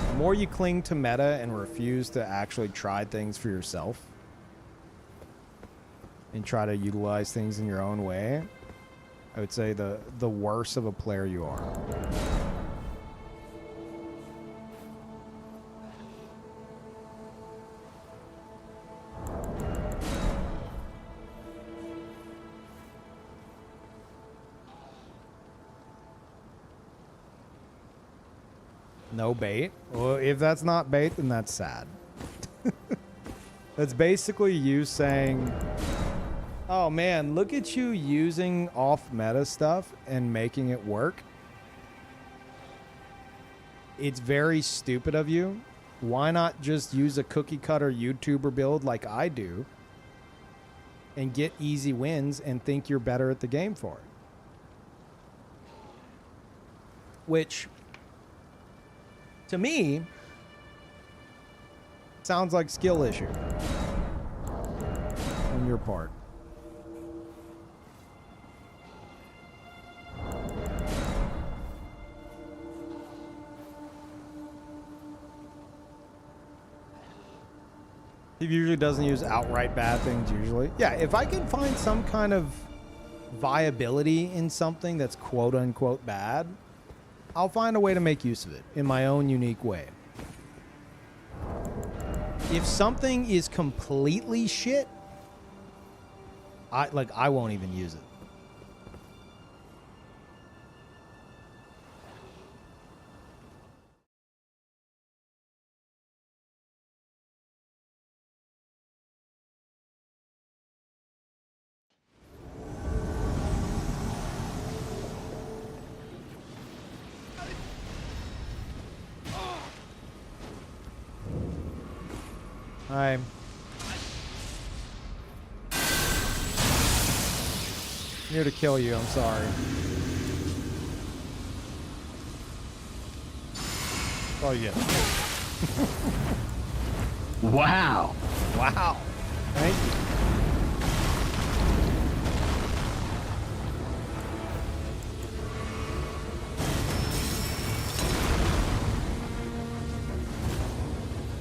The more you cling to meta and refuse to actually try things for yourself and try to utilize things in your own way, I would say the worse of a player you are. No bait? Well, if that's not bait, then that's sad. That's basically you saying, oh man, look at you using off-meta stuff and making it work. It's very stupid of you. Why not just use a cookie-cutter YouTuber build like I do and get easy wins and think you're better at the game for it? Which, to me, sounds like skill issue on your part. He usually doesn't use outright bad things usually. Yeah, if I can find some kind of viability in something that's quote unquote bad, I'll find a way to make use of it in my own unique way. If something is completely shit, I won't even use it. I'm here to kill you, I'm sorry. Oh, yeah. Wow. Wow. Thank you.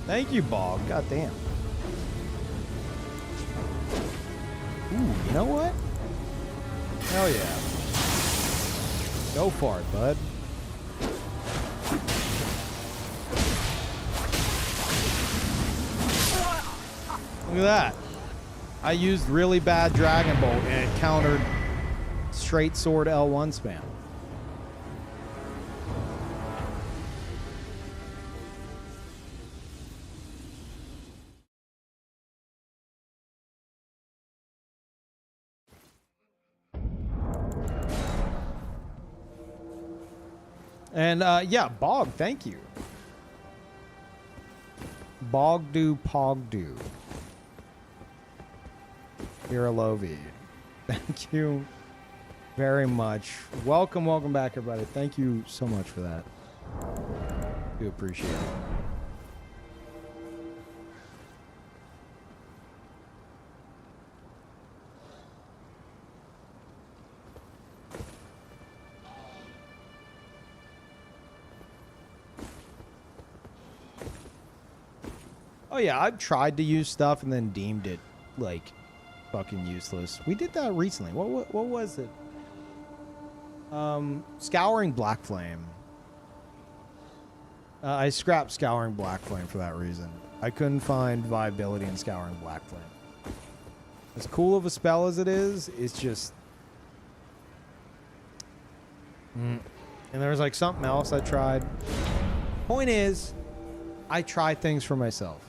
Thank you, Bog. God damn. Ooh, you know what? Hell yeah. Go for it, bud. Look at that. I used really bad Dragon Bolt and it countered straight sword L1 spam. And yeah, Bog, thank you. Bogdu Pogdu. Iralovi. Thank you very much. Welcome back, everybody. Thank you so much for that. Do appreciate it. Oh yeah, I've tried to use stuff and then deemed it like fucking useless. We did that recently. What was it? Scouring Black Flame. I scrapped Scouring Black Flame for that reason. I couldn't find viability in Scouring Black Flame. As cool of a spell as it is, it's just... And there was like something else I tried. Point is, I try things for myself.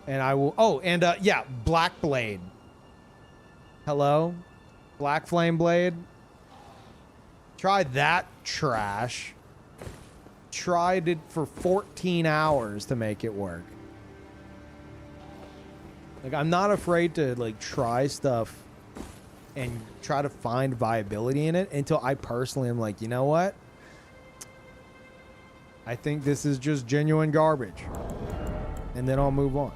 And I will... Oh, and yeah, Black Blade. Hello? Black Flame Blade. Tried that trash. Tried it for 14 hours to make it work. Like, I'm not afraid to, like, try stuff and try to find viability in it until I personally am like, you know what? I think this is just genuine garbage. And then I'll move on.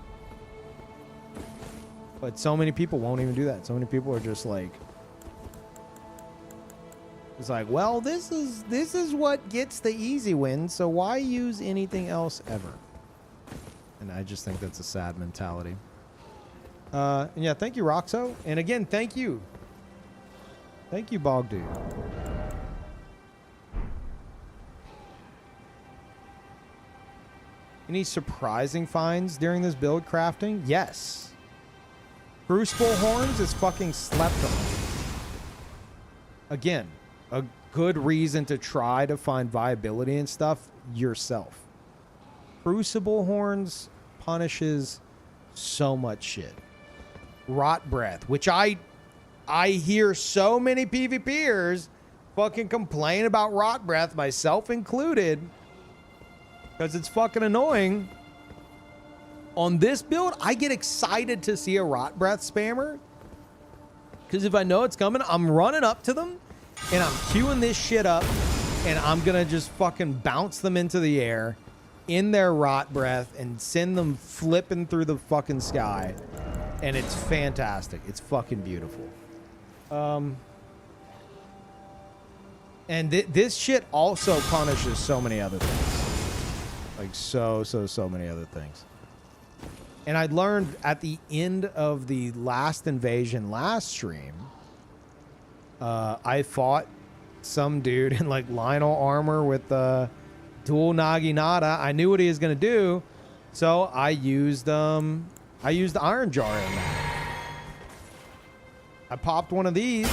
But so many people won't even do that. So many people are just like... It's like, well, this is what gets the easy win, so why use anything else ever? And I just think that's a sad mentality. And yeah, thank you, Roxo. And again, thank you. Thank you, Bogdu. Any surprising finds during this build crafting? Yes. Crucible horns is fucking slept on. Again, a good reason to try to find viability and stuff yourself. Crucible horns punishes so much shit. Rot breath, which I hear so many PvPers fucking complain about rot breath, myself included, because it's fucking annoying. On this build, I get excited to see a rot breath spammer, because if I know it's coming, I'm running up to them and I'm queuing this shit up and I'm gonna just fucking bounce them into the air in their rot breath and send them flipping through the fucking sky. And it's fantastic. It's fucking beautiful. And this shit also punishes so many other things. Like so many other things. And I learned at the end of the last invasion last stream, I fought some dude in like Lionel armor with dual Naginata. I knew what he was gonna do, so I used Iron Jar in that. I popped one of these,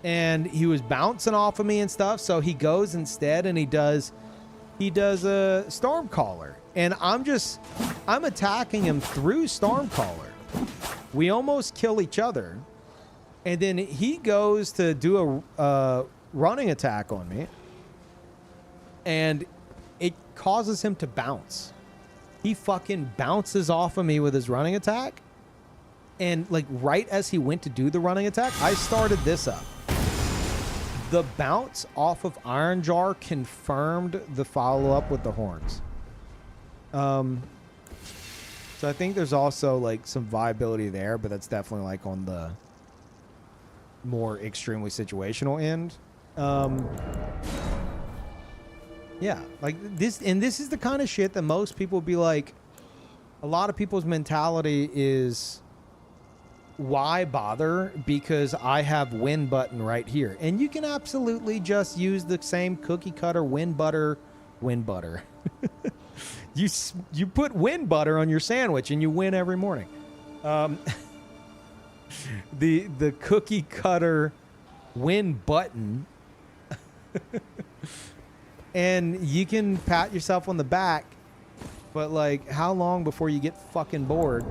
and he was bouncing off of me and stuff. So he goes instead, and he does a Stormcaller, and I'm attacking him through Stormcaller. We almost kill each other, and then he goes to do a running attack on me, and it causes him to bounce. He fucking bounces off of me with his running attack. And like right as he went to do the running attack, I started this up. The bounce off of Iron Jar confirmed the follow-up with the horns. So I think there's also like some viability there, but that's definitely like on the more extremely situational end. Yeah, like this, and this is the kind of shit that most people be like, a lot of people's mentality is, why bother? Because I have win button right here. And you can absolutely just use the same cookie cutter win butter. You put win butter on your sandwich and you win every morning. The cookie cutter win button. And you can pat yourself on the back, but like, how long before you get fucking bored?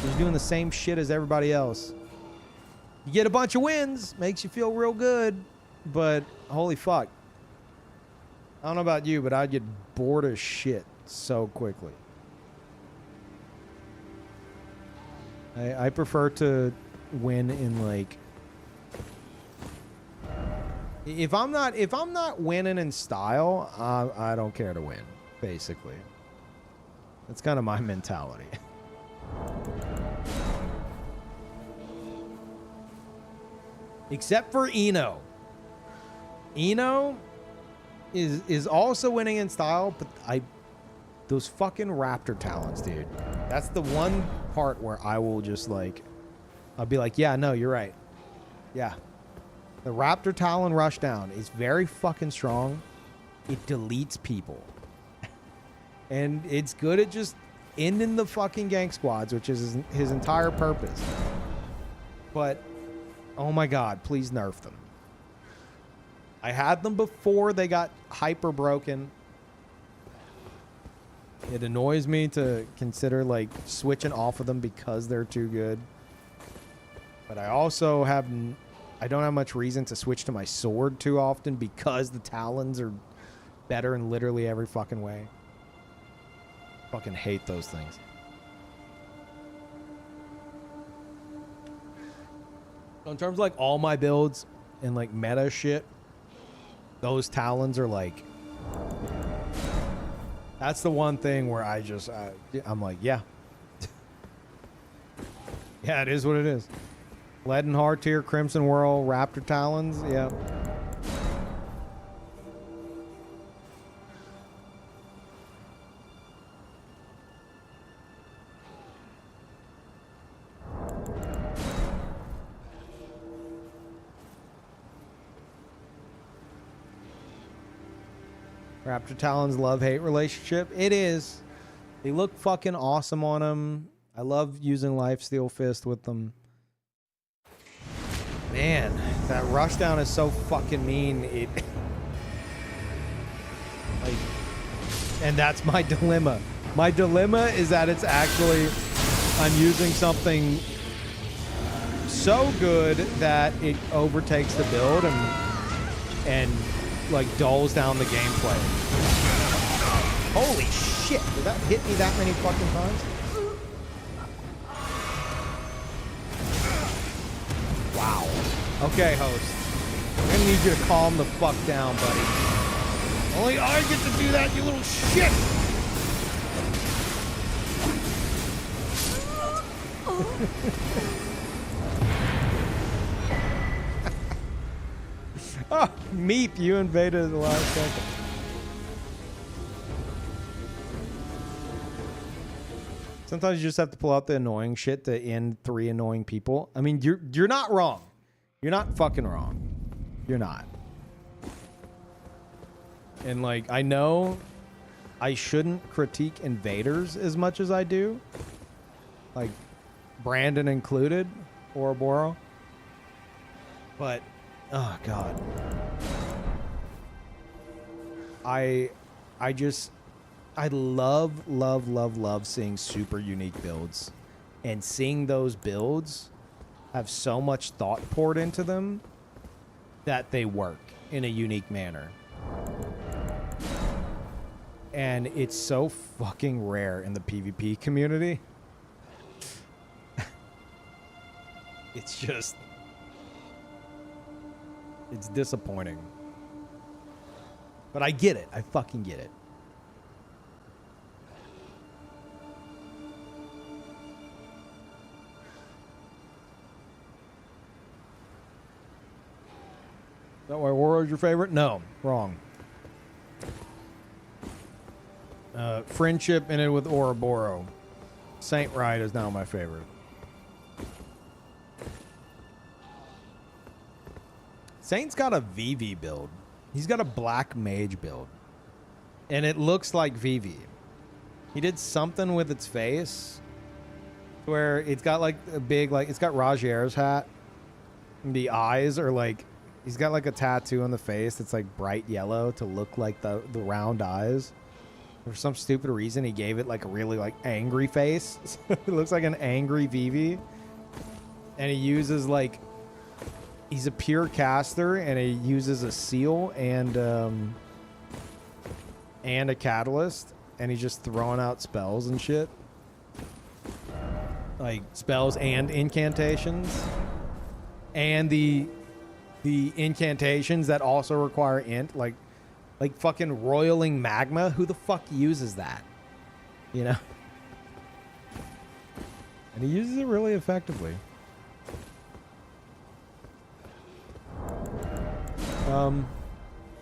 You're doing the same shit as everybody else. You get a bunch of wins, makes you feel real good, but holy fuck. I don't know about you, but I'd get bored as shit so quickly. I prefer to win in like if I'm not winning in style, I don't care to win, basically. That's kind of my mentality. Except for Eno. Eno is also winning in style, but those fucking raptor talons, dude. That's the one part where I will just like, I'll be like, yeah, no, you're right. Yeah. The raptor talon rushdown is very fucking strong. It deletes people. And it's good at just ending the fucking gank squads, which is his entire purpose. But, oh my god, please nerf them. I had them before they got hyper broken. It annoys me to consider like switching off of them because they're too good. But I also I don't have much reason to switch to my sword too often because the talons are better in literally every fucking way. Fucking hate those things. So in terms of like all my builds and like meta shit, those talons are like, that's the one thing where I just, I'm like, yeah. Yeah, it is what it is. Lead and Hard Tier, Crimson Whirl, Raptor Talons, yeah. Raptor Talon's love-hate relationship. It is. They look fucking awesome on them. I love using Lifesteal Fist with them. Man, that rushdown is so fucking mean. It like, and that's my dilemma. My dilemma is that it's actually, I'm using something so good that it overtakes the build and like dulls down the gameplay. Holy shit, did that hit me that many fucking times? Wow. Okay, host. I'm gonna need you to calm the fuck down, buddy. Only I get to do that, you little shit! Oh, Meep, you invaded at the last second. Sometimes you just have to pull out the annoying shit to end 3 annoying people. I mean, you're not wrong. You're not fucking wrong. You're not. And like, I know I shouldn't critique invaders as much as I do. Like, Brandon included, Ouroboros. But oh god. I love seeing super unique builds. And seeing those builds have so much thought poured into them that they work in a unique manner. And it's so fucking rare in the PvP community. It's just, it's disappointing. But I get it. I fucking get it. Is that why Warrior's your favorite? No, wrong. Friendship in it with Ouroboros. Saint Ride is now my favorite. Saint's got a VV build. He's got a black mage build. And it looks like VV. He did something with its face where it's got like a big, like, it's got Rajier's hat. And the eyes are like, he's got like a tattoo on the face that's like bright yellow to look like the round eyes. For some stupid reason, he gave it like a really like angry face. It looks like an angry VV. And he uses like he's a pure caster, and he uses a seal and a catalyst, and he's just throwing out spells and shit. Like spells and incantations. And the incantations that also require like fucking roiling magma. Who the fuck uses that? You know? And he uses it really effectively.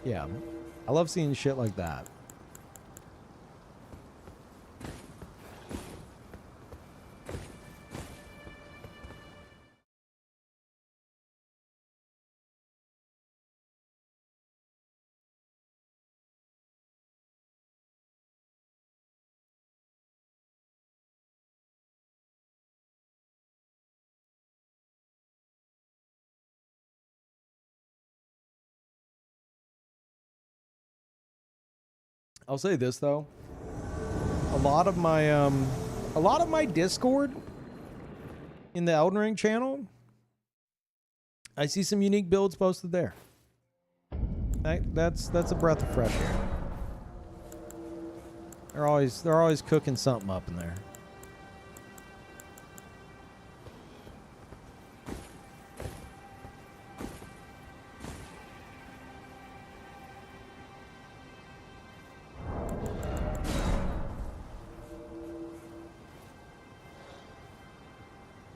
Yeah. I love seeing shit like that. I'll say this though. A lot of my Discord in the Elden Ring channel, I see some unique builds posted there. That's a breath of fresh air. They're always cooking something up in there.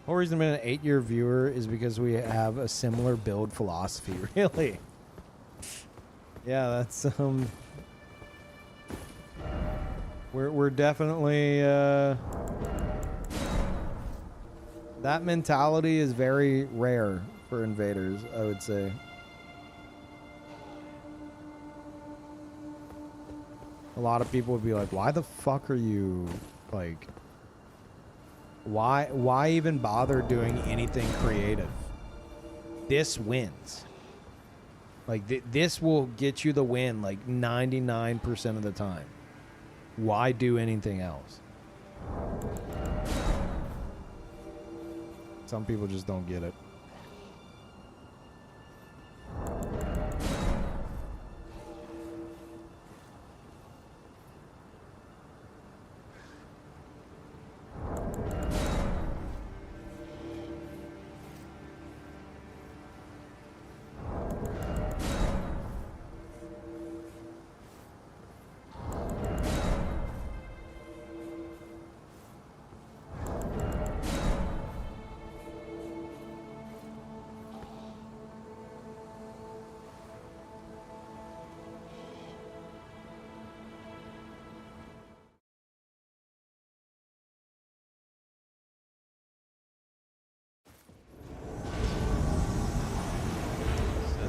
The reason I'm an 8-year viewer is because we have a similar build philosophy. Really? Yeah, that's we're definitely that mentality is very rare for invaders, I would say. A lot of people would be like, "Why the fuck are you like?" Why even bother doing anything creative? This wins. Like, this will get you the win, like, 99% of the time. Why do anything else? Some people just don't get it.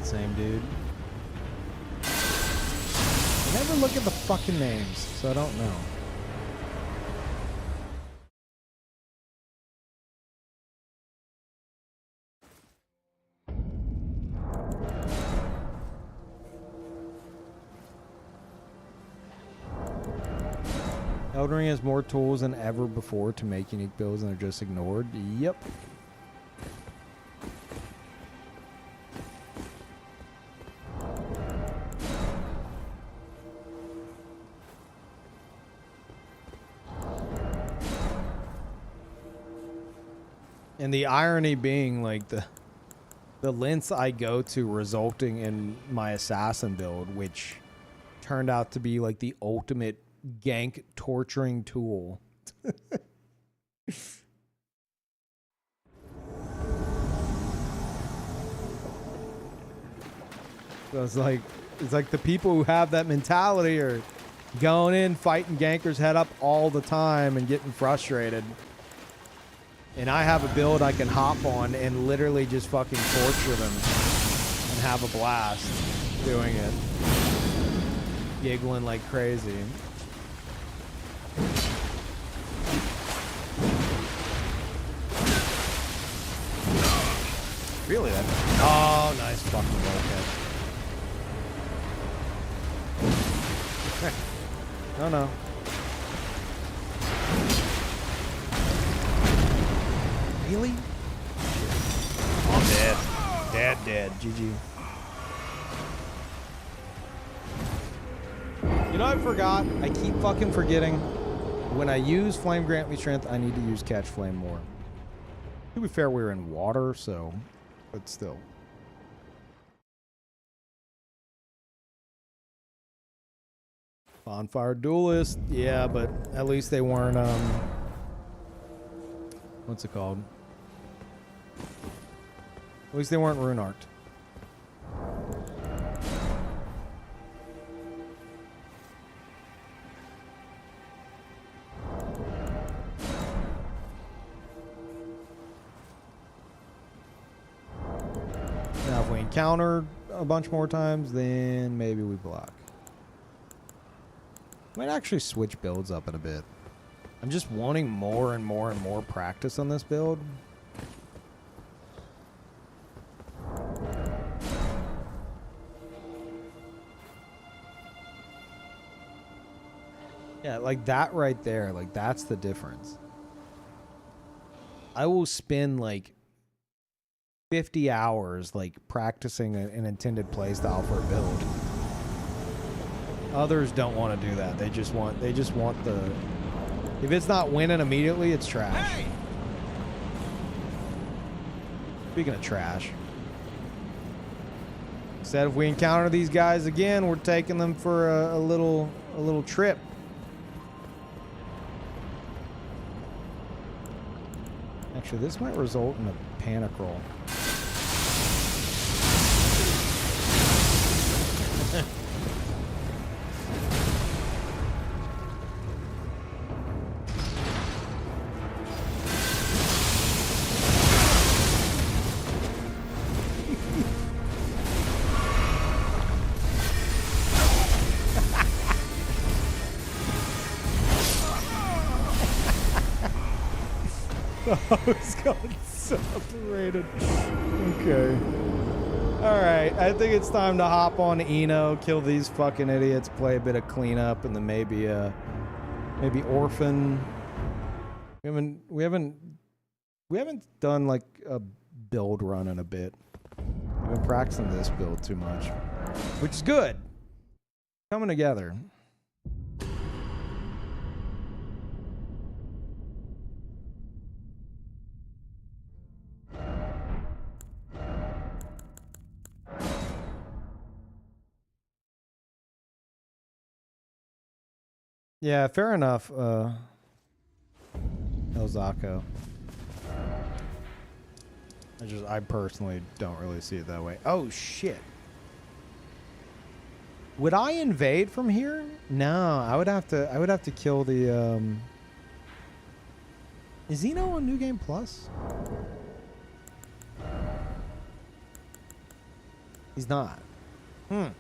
Same dude. I never look at the fucking names, so I don't know. Elden Ring has more tools than ever before to make unique builds and they're just ignored. Yep. And the irony being, like, the lengths I go to resulting in my assassin build, which turned out to be, like, the ultimate gank torturing tool. So it's like the people who have that mentality are going in, fighting gankers head up all the time and getting frustrated. And I have a build I can hop on and literally just fucking torture them and have a blast doing it. Giggling like crazy. Really? That? Oh, nice fucking roll catch. No, no. Really? I'm dead. Dead. dead. GG. You know, I forgot. I keep fucking forgetting. When I use Flame Grant Me Strength, I need to use Catch Flame more. To be fair, we were in water, so... But still. Bonfire Duelist. Yeah, but at least they weren't, what's it called? At least they weren't Rune Arced. Now, if we encounter a bunch more times, then maybe we block. Might actually switch builds up in a bit. I'm just wanting more and more and more practice on this build. Yeah, like that right there, like that's the difference. I will spend like 50 hours like practicing an intended playstyle for a build. Others don't want to do that. They just want the, if it's not winning immediately, it's trash. Hey! Speaking of trash, said if we encounter these guys again, we're taking them for a little trip. Actually, this might result in a panic roll. Oh, it's gotten separated. Okay. Alright, I think it's time to hop on Eno, kill these fucking idiots, play a bit of cleanup, and then maybe Orphan. We haven't done like a build run in a bit. We've been practicing this build too much. Which is good. Coming together. Yeah, fair enough, Elzako. I personally don't really see it that way. Oh shit. Would I invade from here? No, I would have to kill the Is Xeno on New Game Plus? He's not. Oh,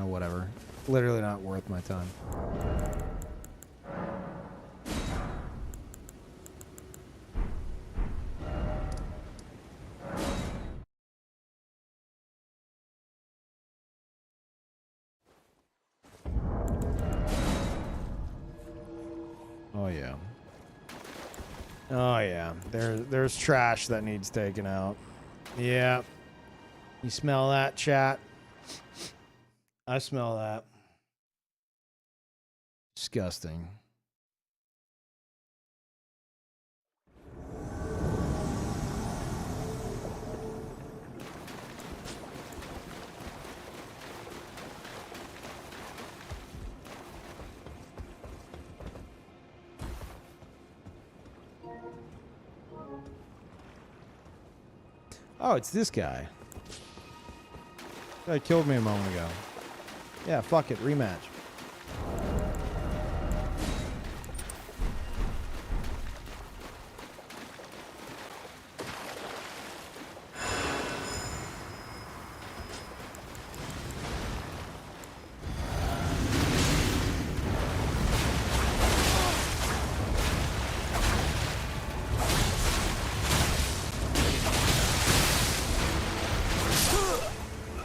whatever. Literally not worth my time. Oh yeah. Oh yeah. There's trash that needs taken out. Yeah. You smell that, chat? I smell that. Disgusting. Oh, it's this guy. Guy killed me a moment ago. Yeah, fuck it, rematch.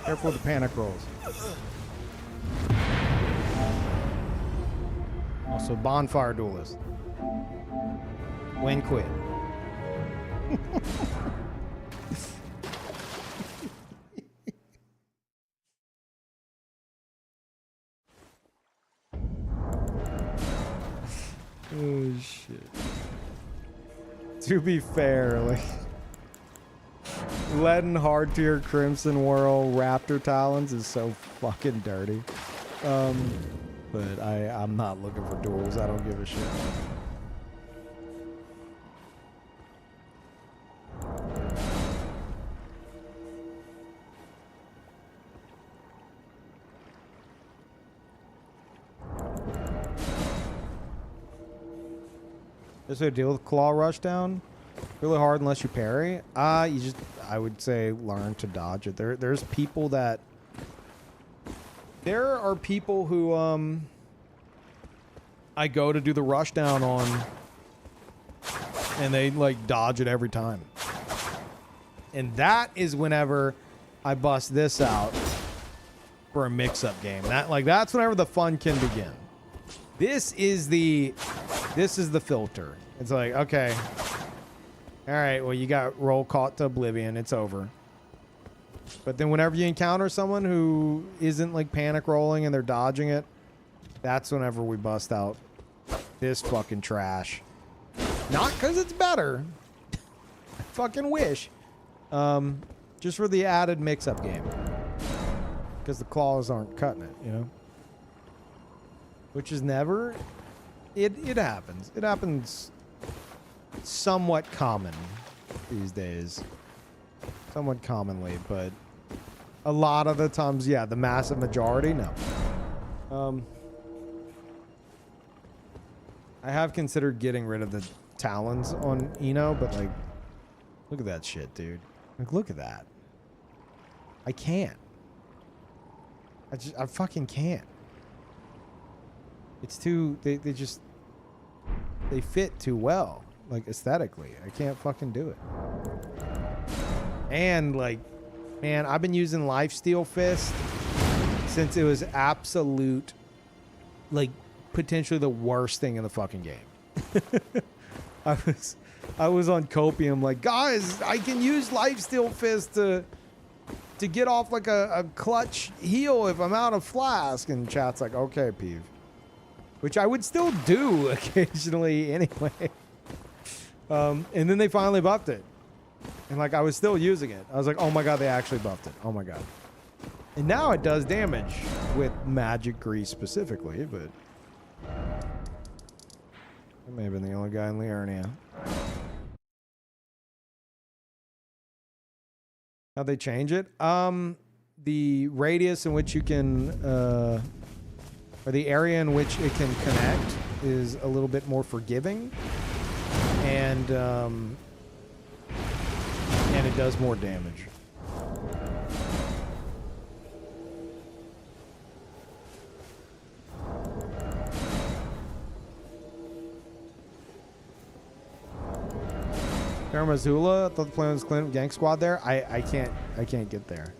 Careful with the panic rolls. Also, Bonfire Duelist. Win quit. Oh shit. To be fair, like letting hard-tier Crimson Whirl Raptor Talons is so fucking dirty. But I'm not looking for duels. I don't give a shit. Is there a deal with Claw Rushdown? Really hard unless you parry? You just, I would say, learn to dodge it. There's people that... There are people who, I go to do the rushdown on, and they, like, dodge it every time. And that is whenever I bust this out for a mix-up game. That's whenever the fun can begin. This is the filter. It's like, okay. All right, well, you got roll caught to oblivion. It's over. But then whenever you encounter someone who isn't, like, panic rolling and they're dodging it, that's whenever we bust out this fucking trash. Not because it's better. I fucking wish. Just for the added mix-up game. Because the claws aren't cutting it, you know? Which is never... It happens. It happens somewhat common these days. Somewhat commonly, but a lot of the times, yeah, the massive majority, no. I have considered getting rid of the talons on Eno, but, like, look at that shit, dude. Like, look at that. I can't. I fucking can't. It's too, they fit too well, like, aesthetically. I can't fucking do it. And, like, man, I've been using Lifesteal Fist since it was absolute, like, potentially the worst thing in the fucking game. I was on copium, like, guys, I can use Lifesteal Fist to get off, like, a clutch heal if I'm out of flask. And chat's like, okay, Peeve. Which I would still do occasionally anyway. And then they finally buffed it. And, like, I was still using it. I was like, oh my god, they actually buffed it. Oh my god. And now it does damage with magic grease specifically, but... I may have been the only guy in Liurnia. How'd they change it? The radius in which you can... or the area in which it can connect is a little bit more forgiving. And it does more damage. Karamazula, I thought the plan was clean Gang Squad there. I can't get there.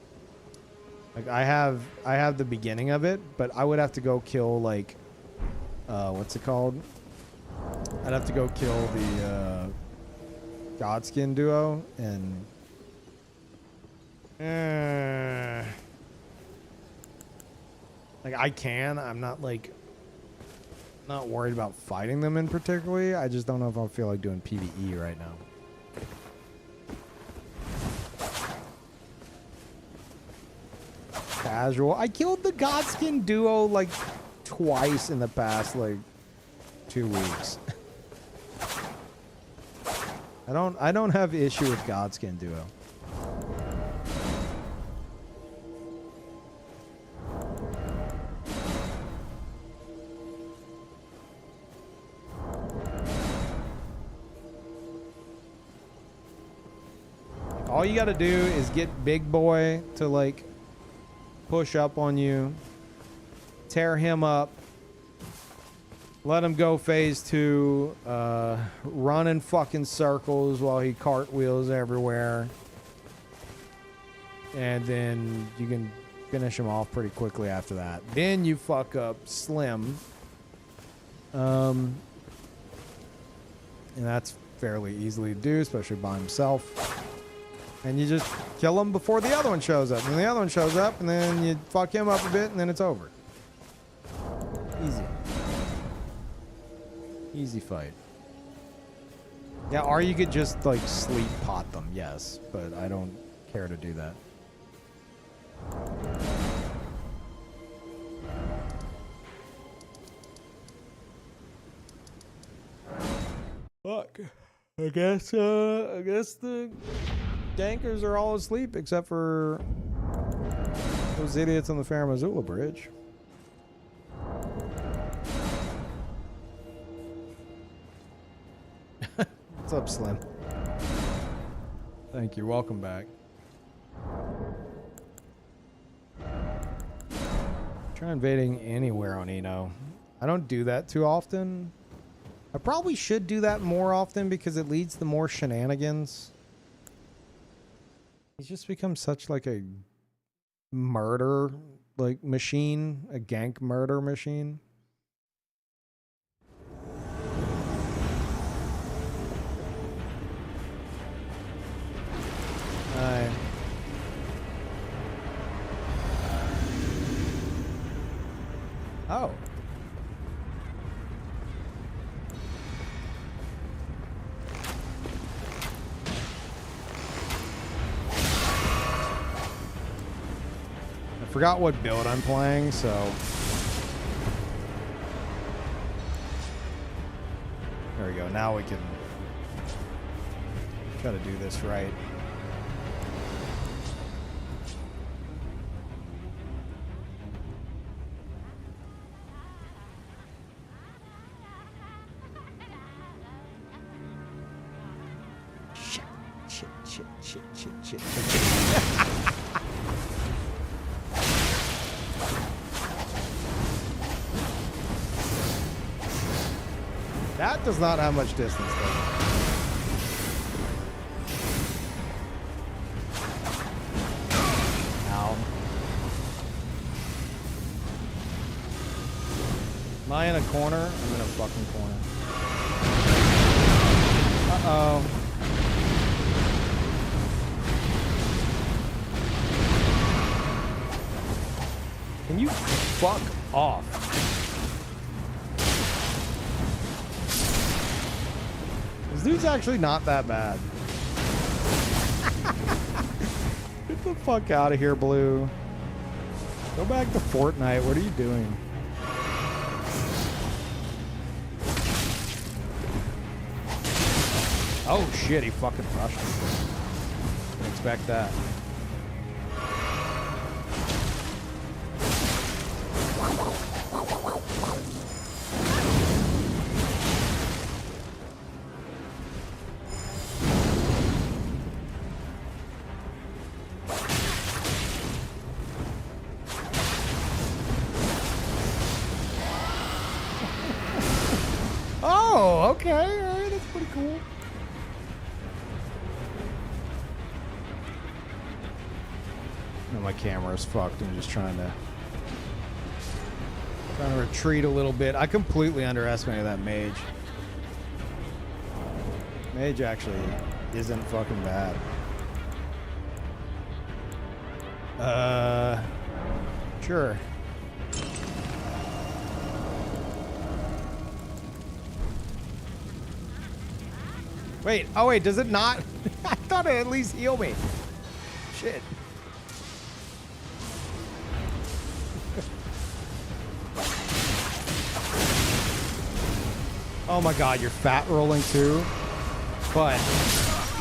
Like, I have the beginning of it, but I would have to go kill, like, what's it called? I'd have to go kill the Godskin duo, and like, I'm not, like, not worried about fighting them in particularly. I just don't know if I feel like doing PvE right now. Casual. I killed the Godskin duo, like, twice in the past, like, 2 weeks. I don't have issue with Godskin duo. All you gotta do is get Big Boy to, like, push up on you, tear him up, let him go phase 2, run in fucking circles while he cartwheels everywhere, and then you can finish him off pretty quickly after that. Then you fuck up Slim, and that's fairly easily to do, especially by himself. And you just kill him before the other one shows up. And the other one shows up, and then you fuck him up a bit, and then it's over. Easy. Easy fight. Yeah, or you could just like sleep pot them, yes, but I don't care to do that. Fuck. I guess the gankers are all asleep except for those idiots on the Faramazula bridge. What's up, Slim? Thank you. Welcome back. Try invading anywhere on Eno. I don't do that too often. I probably should do that more often because it leads to more shenanigans. He's just become such like a murder like machine, a gank murder machine. Oh. I forgot what build I'm playing, so there we go. Now we can try to do this right. Shit. That does not have much distance, though. Ow. Am I in a corner? I'm in a fucking corner. Uh-oh. Can you fuck off? This dude's actually not that bad. Get the fuck out of here, Blue. Go back to Fortnite. What are you doing? Oh shit, he fucking rushed me. Didn't expect that. Oh, okay. All right, that's pretty cool. No, my camera's fucked. I'm just trying to retreat a little bit. I completely underestimated that mage. Mage actually isn't fucking bad. Sure. Wait, oh wait, does it not? I thought it at least heal me. Shit. Oh my god, you're fat rolling too? But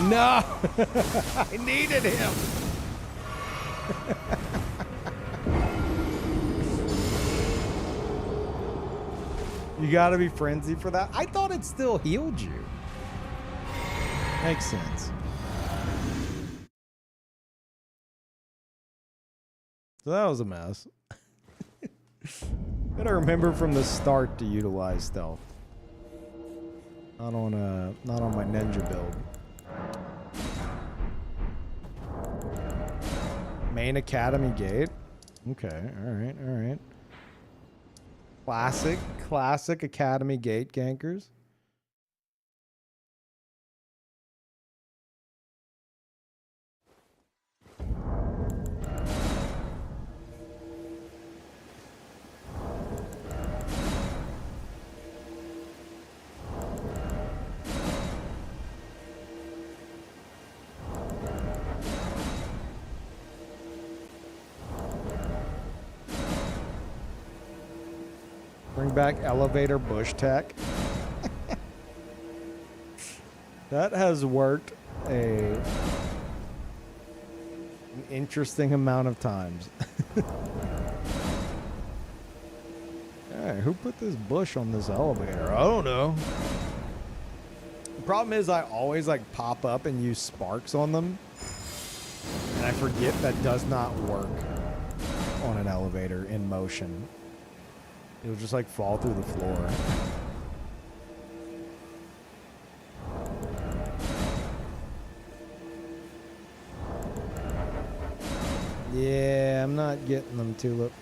no! I needed him! You gotta be frenzied for that? I thought it still healed you. Makes sense. So that was a mess. Gotta remember from the start to utilize stealth. Not on my ninja build. Main Academy Gate. Okay, alright. Classic Academy Gate gankers. back elevator bush tech. That has worked an interesting amount of times. Hey, who put this bush on this elevator? I don't know. The problem is I always like pop up and use sparks on them. And I forget that does not work on an elevator in motion. It'll just like fall through the floor. Yeah, I'm not getting them, Tulip.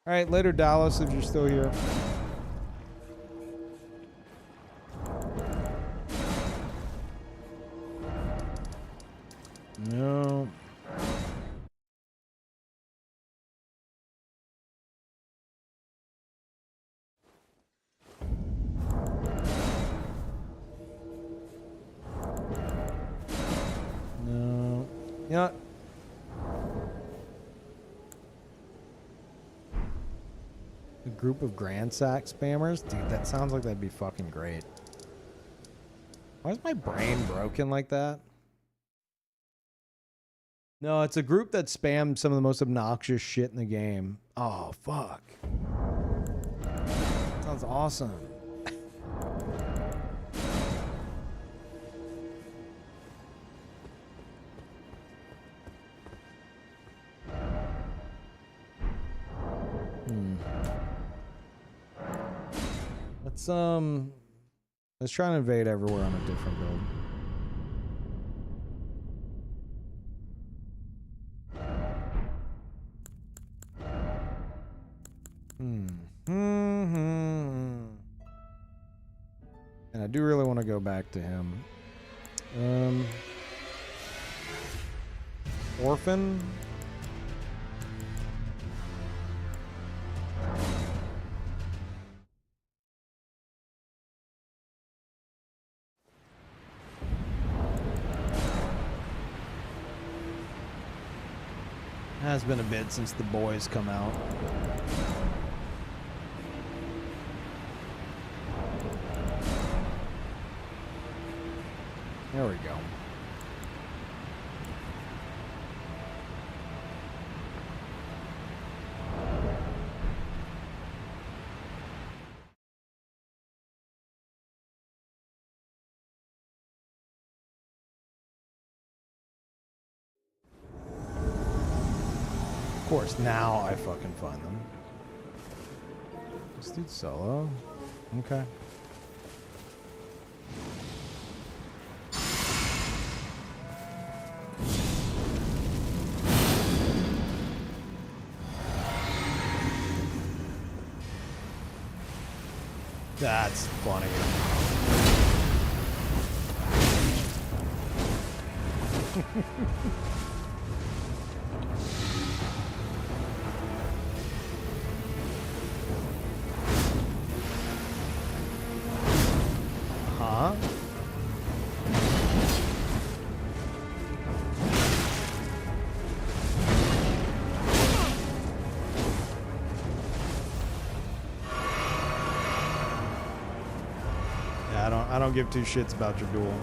All right, later, Dallas, if you're still here. No. No. Yeah. A group of Grand Sack spammers? Dude, that sounds like that'd be fucking great. Why is my brain broken like that? No, it's a group that spams some of the most obnoxious shit in the game. Oh, fuck. Sounds awesome. Let's try and invade everywhere on a different build. And I do really want to go back to him. Orphan? Has been a bit since the boys come out. There we go. Of course, now I fucking find them. This dude's solo? Okay. That's funny. Huh? Yeah, I don't give two shits about your duel.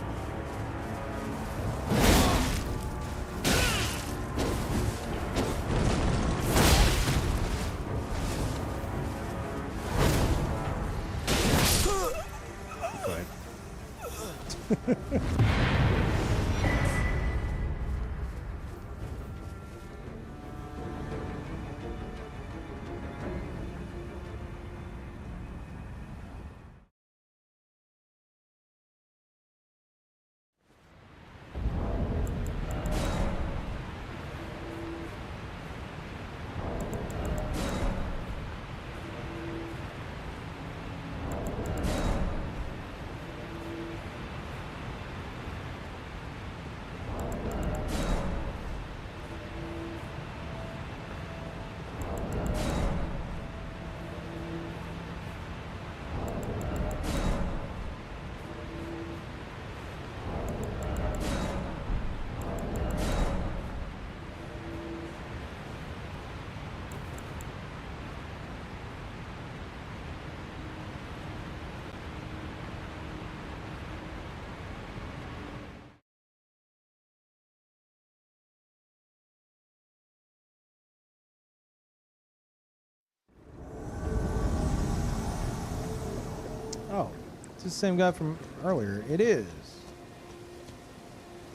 It's the same guy from earlier. It is.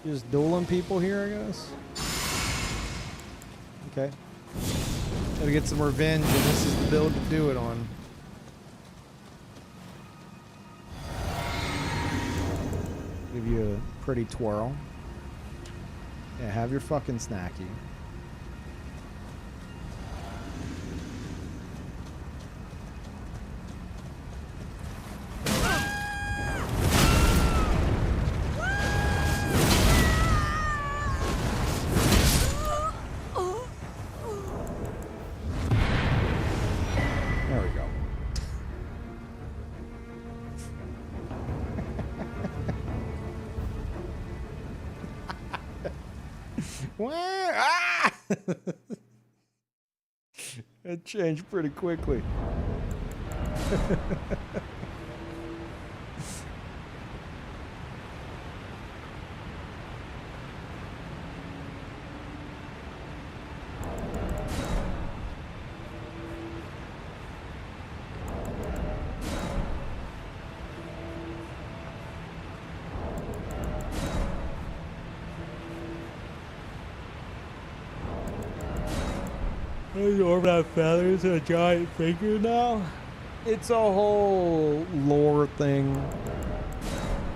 Just dueling people here, I guess. Okay. Gotta get some revenge, and this is the build to do it on. Give you a pretty twirl. Yeah, have your fucking snacky. There we go. Where? Ah! It changed pretty quickly. You have feathers and a giant finger now? It's a whole lore thing.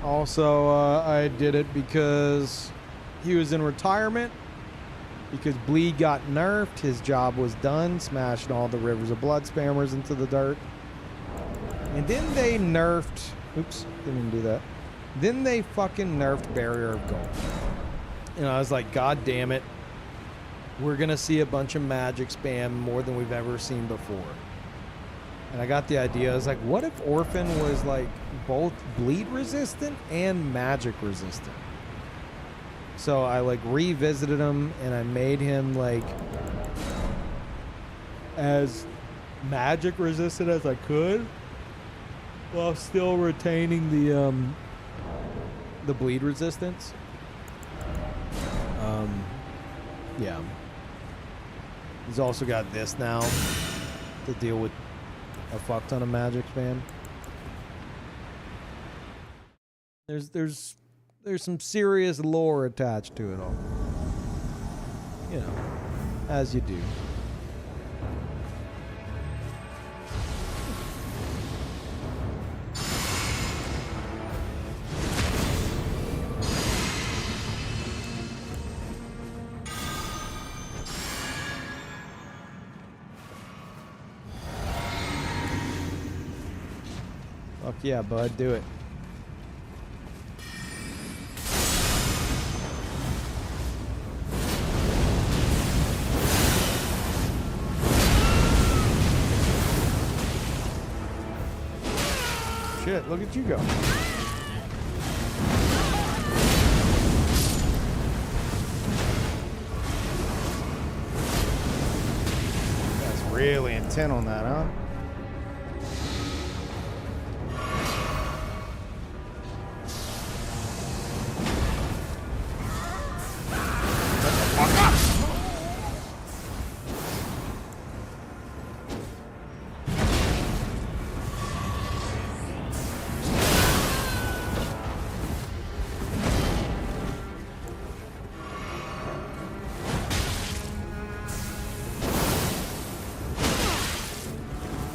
Also, I did it because he was in retirement. Because Bleed got nerfed, his job was done, smashing all the Rivers of Blood spammers into the dirt. And then they nerfed... Oops, didn't even do that. Then they fucking nerfed Barrier of Gold. And I was like, God damn it. We're going to see a bunch of magic spam more than we've ever seen before. And I got the idea. I was like, what if Orphan was like both bleed resistant and magic resistant? So I like revisited him and I made him like as magic resistant as I could while still retaining the bleed resistance. Yeah. He's also got this now to deal with a fuck ton of magic spam. There's some serious lore attached to it all. You know, as you do. Fuck yeah, bud, do it. Shit, look at you go. That's really intent on that, huh?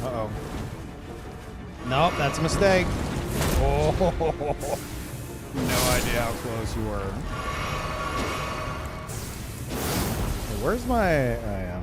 Uh-oh. Nope, that's a mistake. Oh, no idea how close you were. Hey, where's my... Oh, yeah.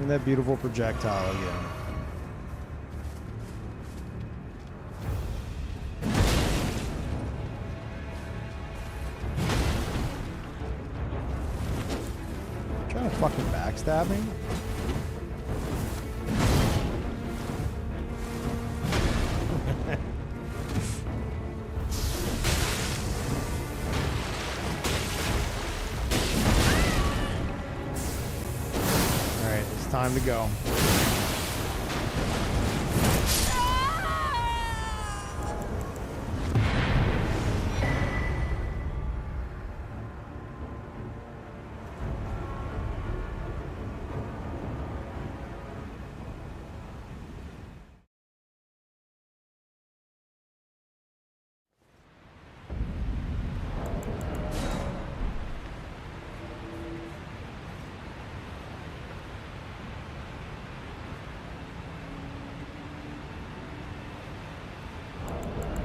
That beautiful projectile again. Trying to fucking backstab me? time to go.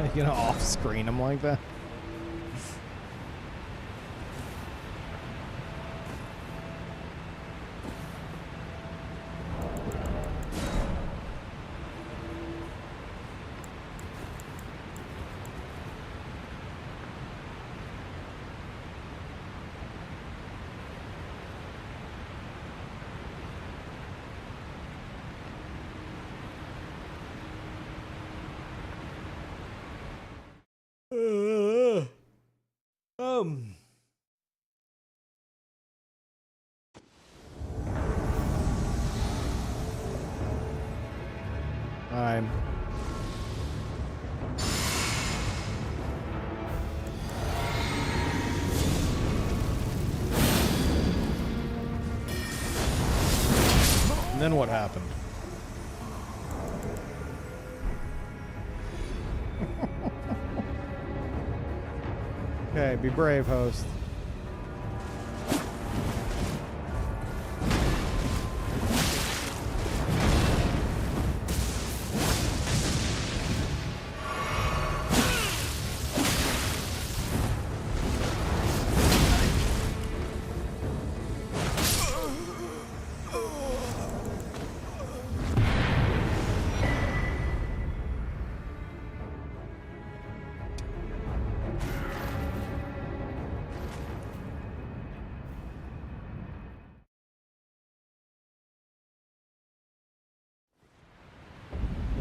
Are you gonna off-screen him like that? Um. I'm. And then what happened? Okay, be brave, host.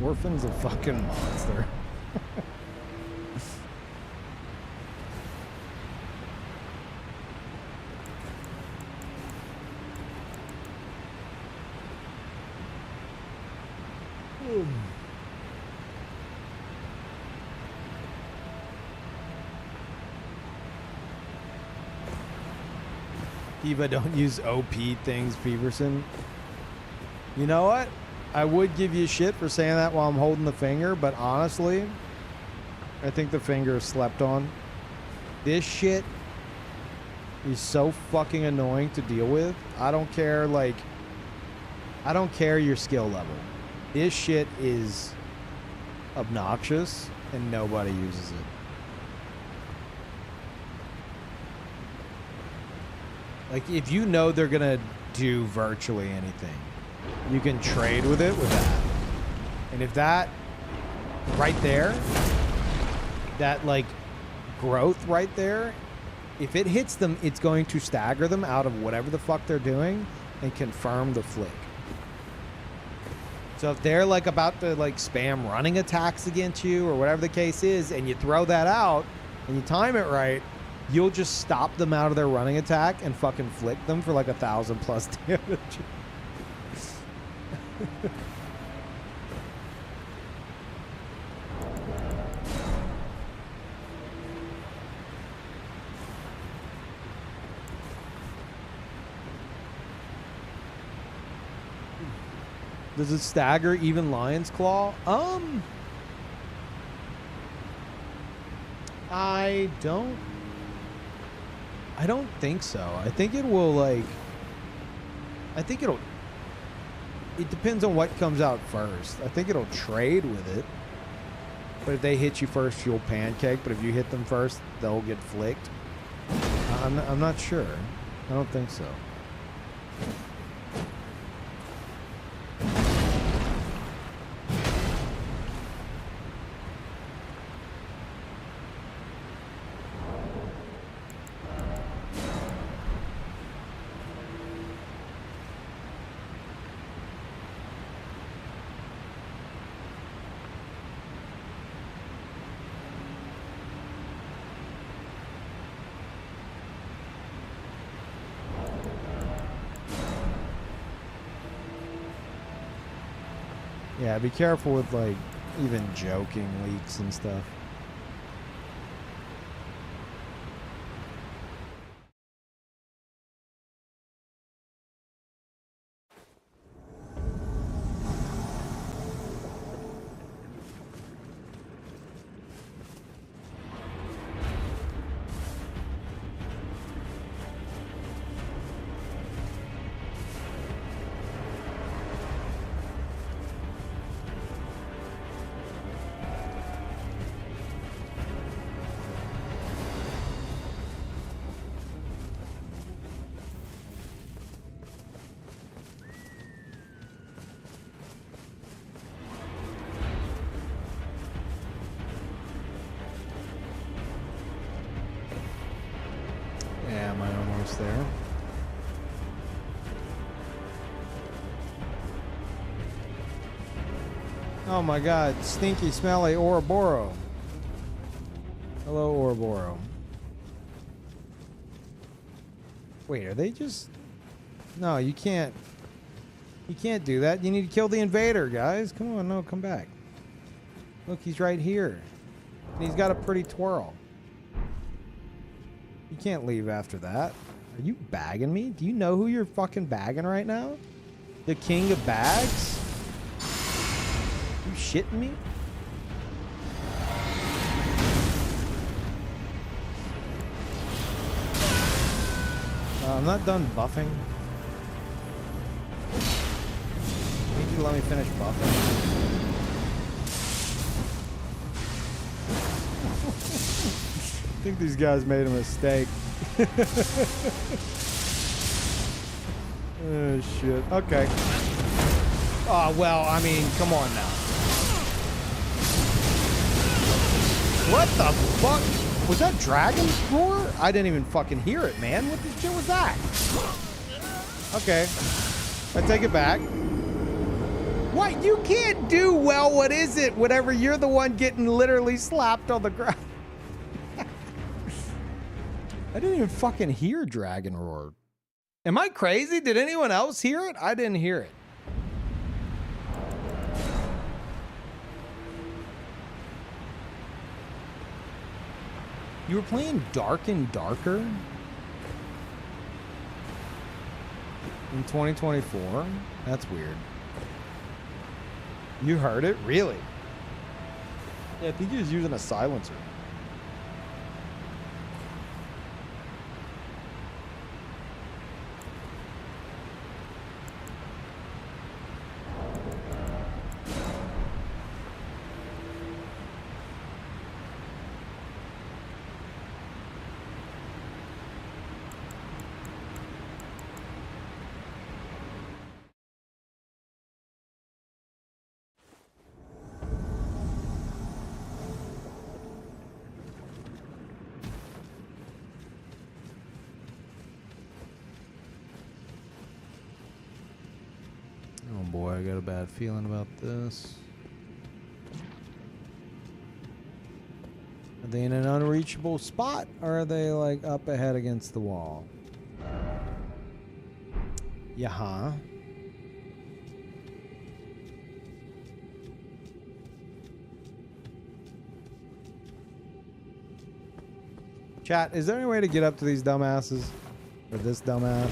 Orphan's a fucking monster. Eva, don't use OP things, Peverson. You know what? I would give you shit for saying that while I'm holding the finger, but honestly, I think the finger is slept on. This shit is so fucking annoying to deal with. I don't care, like, I don't care your skill level. This shit is obnoxious and nobody uses it. Like, if you know they're gonna do virtually anything, you can trade with it with that. And if that right there, that like growth right there, if it hits them, it's going to stagger them out of whatever the fuck they're doing and confirm the flick. So if they're like about to like spam running attacks against you or whatever the case is, and you throw that out and you time it right, you'll just stop them out of their running attack and fucking flick them for like 1,000 plus damage. Does it stagger even Lion's Claw? I don't think so. I think it will like, it depends on what comes out first. I think it'll trade with it. But if they hit you first, you'll pancake. But if you hit them first, they'll get flicked. I'm not sure. I don't think so. Yeah, be careful with like even joking leaks and stuff. Yeah, am I almost there? Oh my god, stinky, smelly Ouroboros. Hello, Ouroboros. Wait, are they just... No, you can't... You can't do that. You need to kill the invader, guys. Come on, no, come back. Look, he's right here. And he's got a pretty twirl. You can't leave after that. Are you bagging me? Do you know who you're fucking bagging right now? The king of bags? You shitting me? I'm not done buffing. Need you to let me finish buffing. I think these guys made a mistake. Oh shit. Okay. Oh well, I mean, come on now. What the fuck? Was that dragon roar? I didn't even fucking hear it, man. What the shit was that? Okay. I take it back. What? You can't do well, what is it? Whatever, you're the one getting literally slapped on the ground. I didn't even fucking hear dragon roar. Am I crazy? Did anyone else hear it? I didn't hear it. You were playing Dark and Darker in 2024? That's weird. You heard it? Really? Yeah, I think he was using a silencer. Oh boy, I got a bad feeling about this. Are they in an unreachable spot, or are they like up ahead against the wall? Yeah. Chat, is there any way to get up to these dumbasses? Or this dumbass?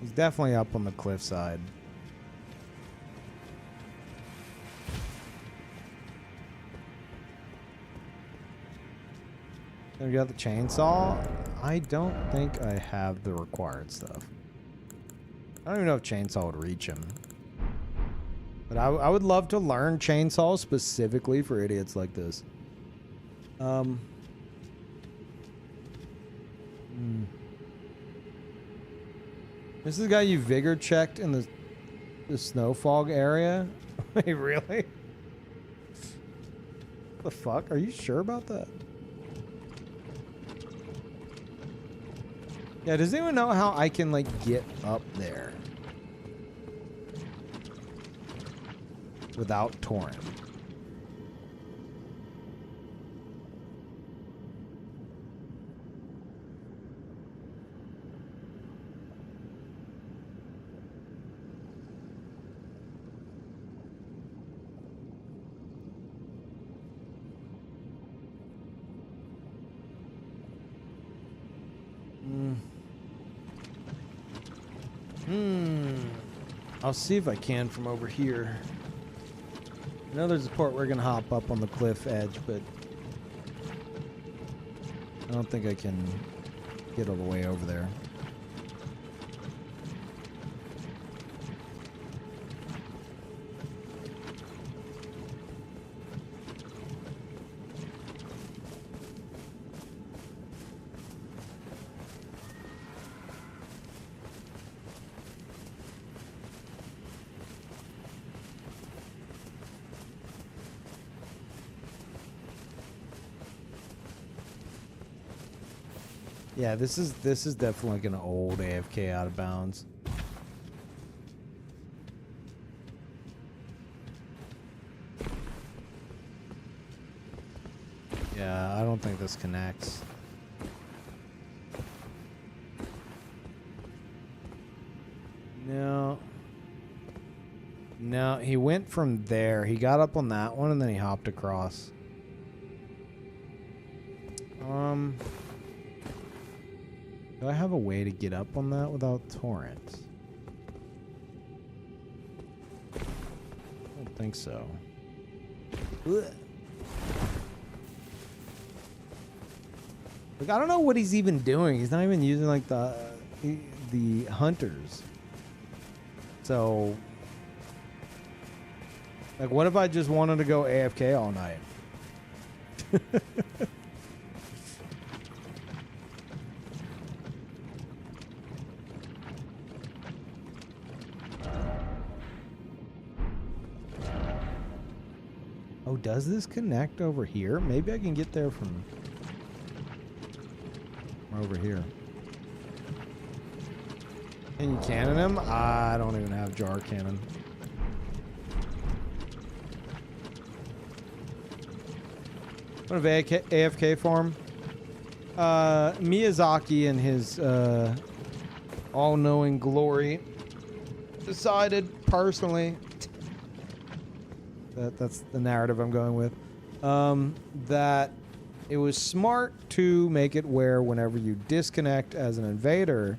He's definitely up on the cliffside. We got the chainsaw. I don't think I have the required stuff. I don't even know if chainsaw would reach him. But I would love to learn chainsaw specifically for idiots like this. This is the guy you vigor checked in the snow fog area? Wait, really? What the fuck? Are you sure about that? Yeah, does anyone know how I can, like, get up there without torrent? I'll see if I can from over here. I know there's a part where we're gonna hop up on the cliff edge, but I don't think I can get all the way over there. Yeah, this is definitely like an old AFK out of bounds. Yeah, I don't think this connects. No. No, he went from there. He got up on that one and then he hopped across. Do I have a way to get up on that without torrent? I don't think so. Ugh. Like, I don't know what he's even doing. He's not even using like the hunters. So, like, what if I just wanted to go AFK all night? Oh, does this connect over here? Maybe I can get there from over here. Can you cannon him? I don't even have jar cannon. What of AFK farm? Miyazaki and his all-knowing glory decided personally, that's the narrative I'm going with, that it was smart to make it where whenever you disconnect as an invader,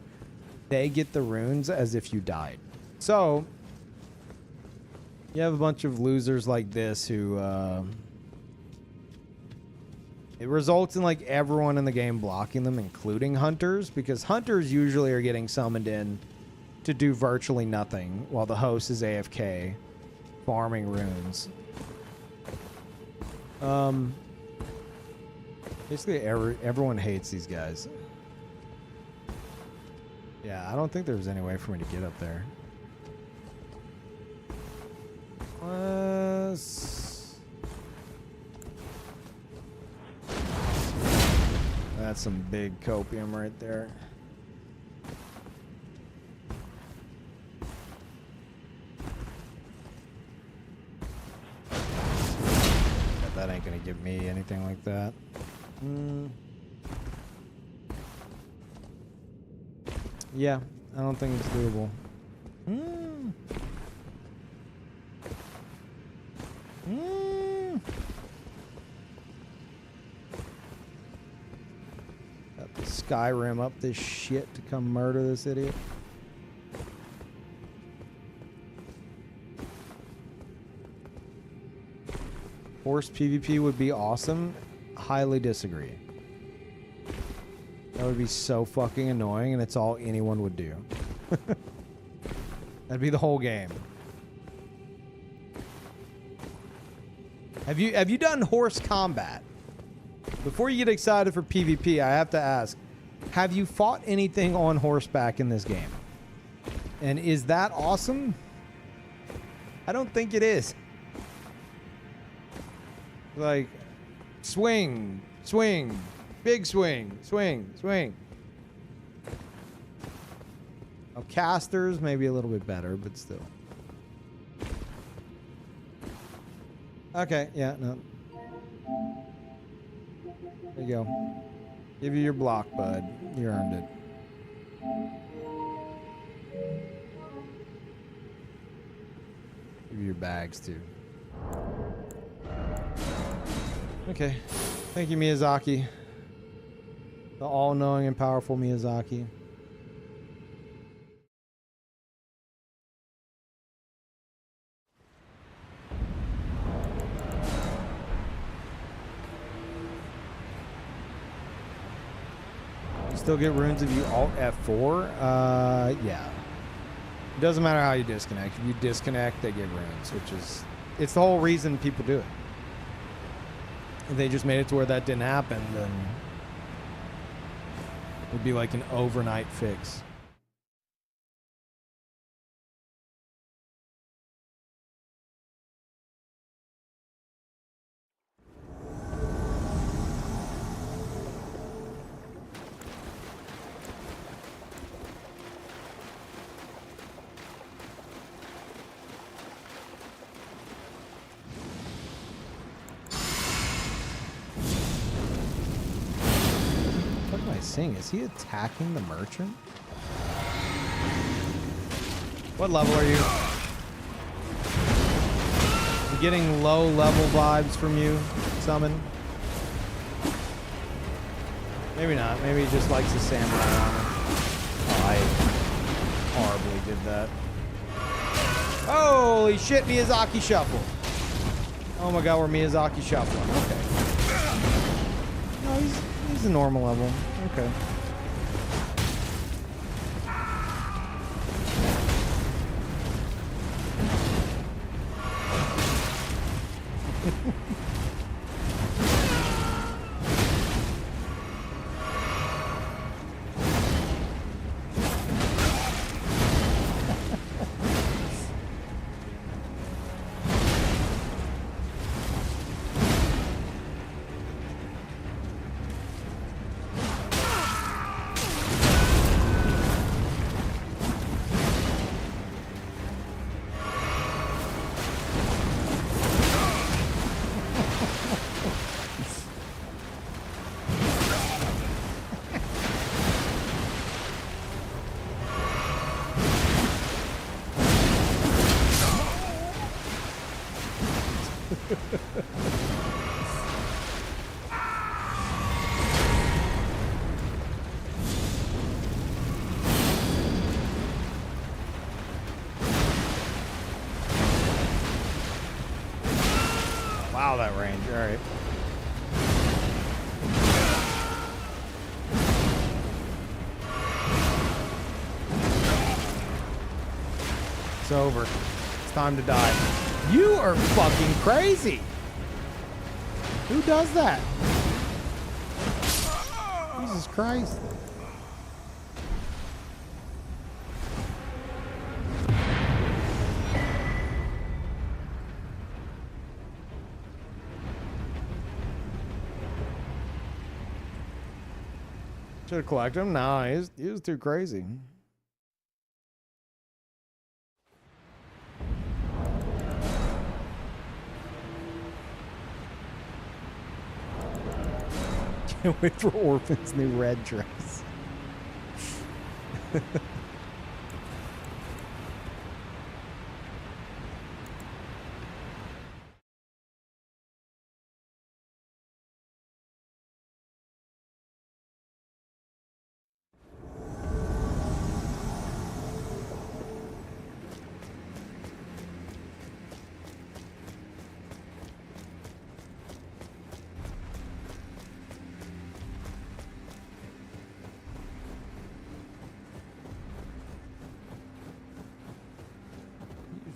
they get the runes as if you died. So you have a bunch of losers like this who it results in like everyone in the game blocking them, including hunters, because hunters usually are getting summoned in to do virtually nothing while the host is AFK farming runes. Basically everyone hates these guys. Yeah, I don't think there was any way for me to get up there. That's some big copium right there. That ain't gonna give me anything like that. Yeah, I don't think it's doable. Got the Skyrim up this shit to come murder this idiot. Horse PvP would be awesome. Highly disagree. That would be so fucking annoying, and it's all anyone would do. That'd be the whole game. Have you done horse combat? Before you get excited for PvP, I have to ask, have you fought anything on horseback in this game? And is that awesome? I don't think it is. Like, swing, swing, big swing, swing, swing. Oh, casters, maybe a little bit better, but still. Okay, yeah, no. There you go. Give you your block, bud. You earned it. Give you your bags, too. Okay. Thank you, Miyazaki. The all-knowing and powerful Miyazaki. Still get runes if you alt F4? Yeah. It doesn't matter how you disconnect. If you disconnect, they get runes, which is... It's the whole reason people do it. If they just made it to where that didn't happen, then... It would be like an overnight fix. What am I seeing? Is he attacking the merchant? What level are you? I'm getting low level vibes from you, Summon. Maybe not. Maybe he just likes his samurai armor. Oh, I horribly did that. Holy shit, Miyazaki shuffle. Oh my god, we're Miyazaki shuffling. Okay. No, he's a normal level. Okay. Wow, that range. All right. It's over. It's time to die. You are fucking crazy. Who does that? Jesus Christ. Should have collected him. No, he was too crazy. Can't wait for Orphan's new red dress.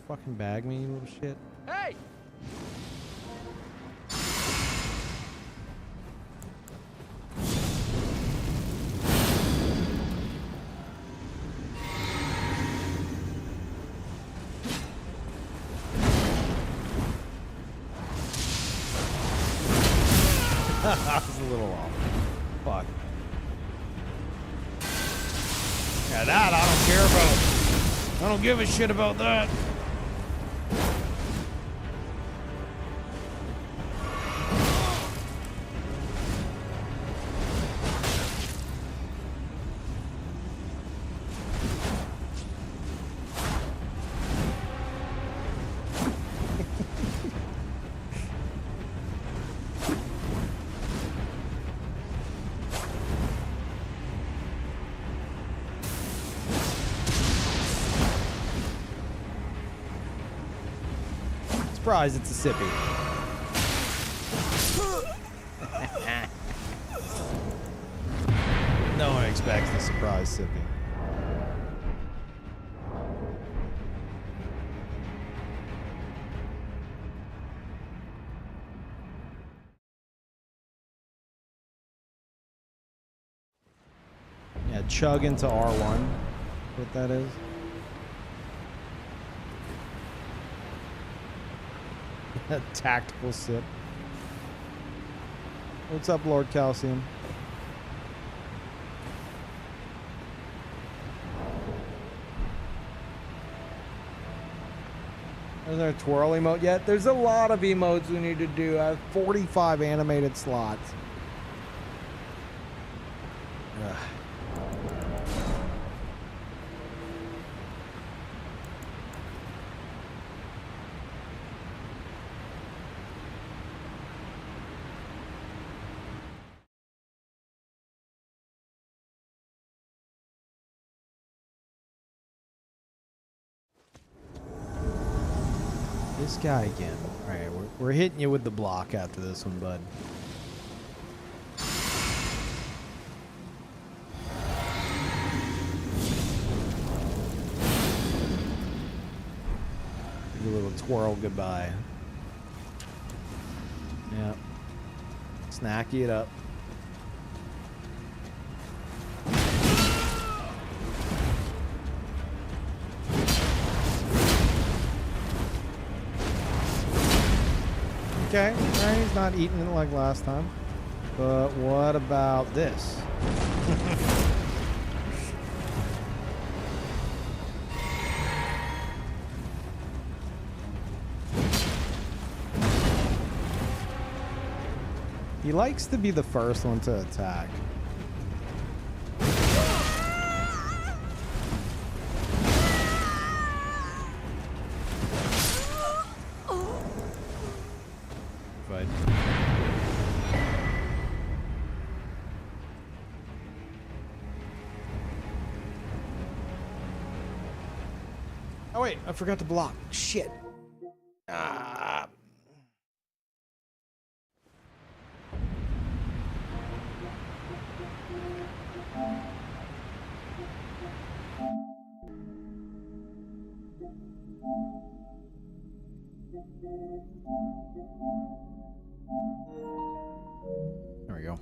Fucking bag me, you little shit. Hey! That was a little off. Fuck. Yeah, that I don't care about. I don't give a shit about that. Surprise, it's a sippy. No one expects the surprise sipping. Yeah, chug into R1. What that is? A tactical sip. What's up, Lord Calcium? Is there a twirl emote yet? There's a lot of emotes we need to do. I have 45 animated slots. Ugh. This guy again. All right, we're hitting you with the block after this one, bud. Do a little twirl goodbye. Yeah. Snacky it up. Okay, alright, he's not eating it like last time. But what about this? He likes to be the first one to attack. Oh wait, I forgot to block. Shit. Ah. There we go.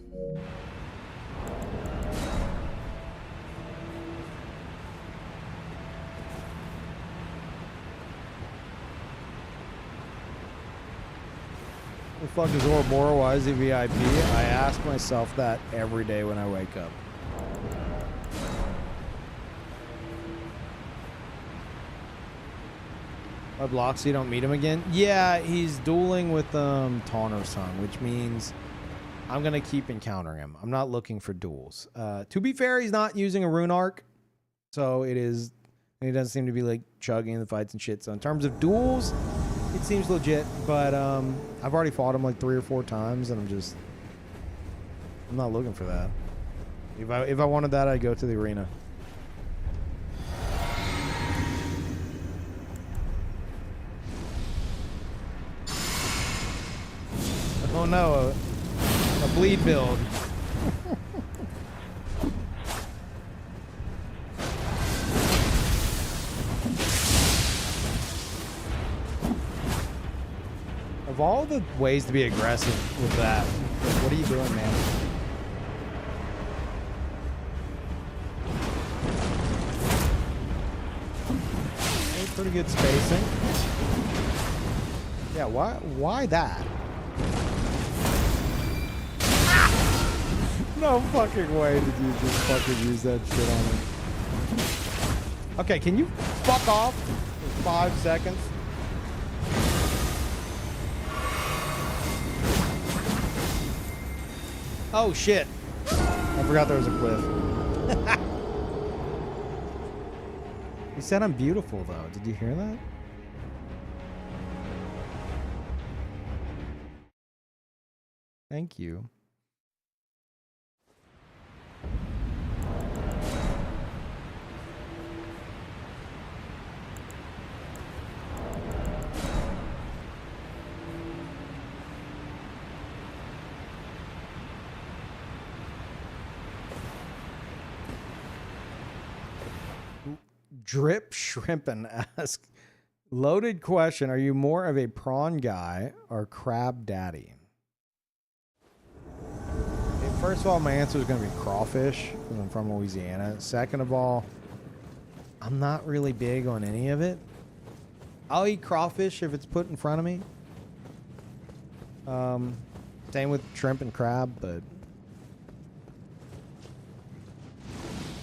The fuck is Ouroboros? Why is he VIP? I ask myself that every day when I wake up. By block so you don't meet him again? Yeah, he's dueling with Tawner Sung, which means I'm gonna keep encountering him. I'm not looking for duels. To be fair, he's not using a rune arc, so it is. And he doesn't seem to be like chugging the fights and shit. So in terms of duels, it seems legit. But I've already fought him like 3 or 4 times, and I'm not looking for that. If I wanted that, I'd go to the arena. Oh no, a bleed build. Of all the ways to be aggressive with that, like, what are you doing, man? Hey, pretty good spacing. Yeah, why that? No fucking way did you just fucking use that shit on him. Okay, can you fuck off for 5 seconds? Oh shit. I forgot there was a cliff. He said I'm beautiful though. Did you hear that? Thank you. Drip Shrimpin asks, loaded question. Are you more of a prawn guy or crab daddy? Okay, first of all, my answer is going to be crawfish because I'm from Louisiana. Second of all, I'm not really big on any of it. I'll eat crawfish if it's put in front of me. Same with shrimp and crab, but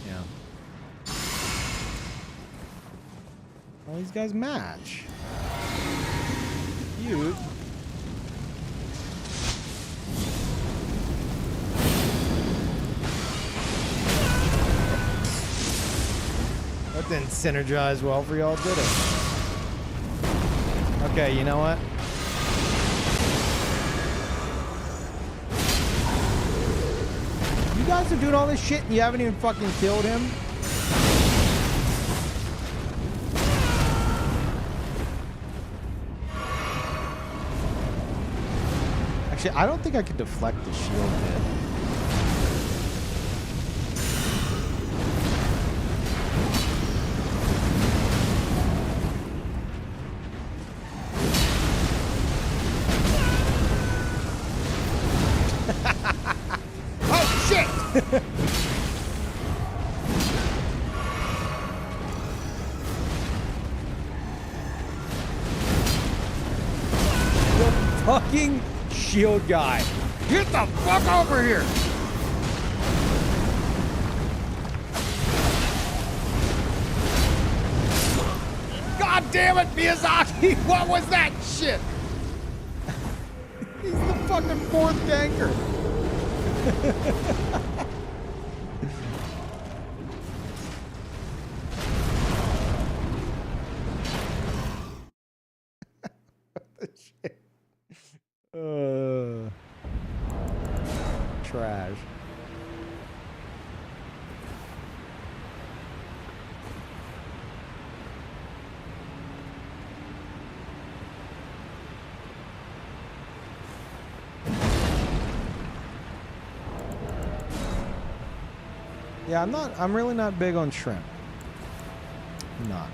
yeah. All these guys match. Cute. That didn't synergize well for y'all, did it? Okay, you know what? You guys are doing all this shit and you haven't even fucking killed him? Actually, I don't think I could deflect the shield bit. Fucking shield guy. Get the fuck over here. God damn it, Miyazaki. What was that shit? He's the fucking fourth ganker. Trash. Yeah, I'm really not big on shrimp. I'm not.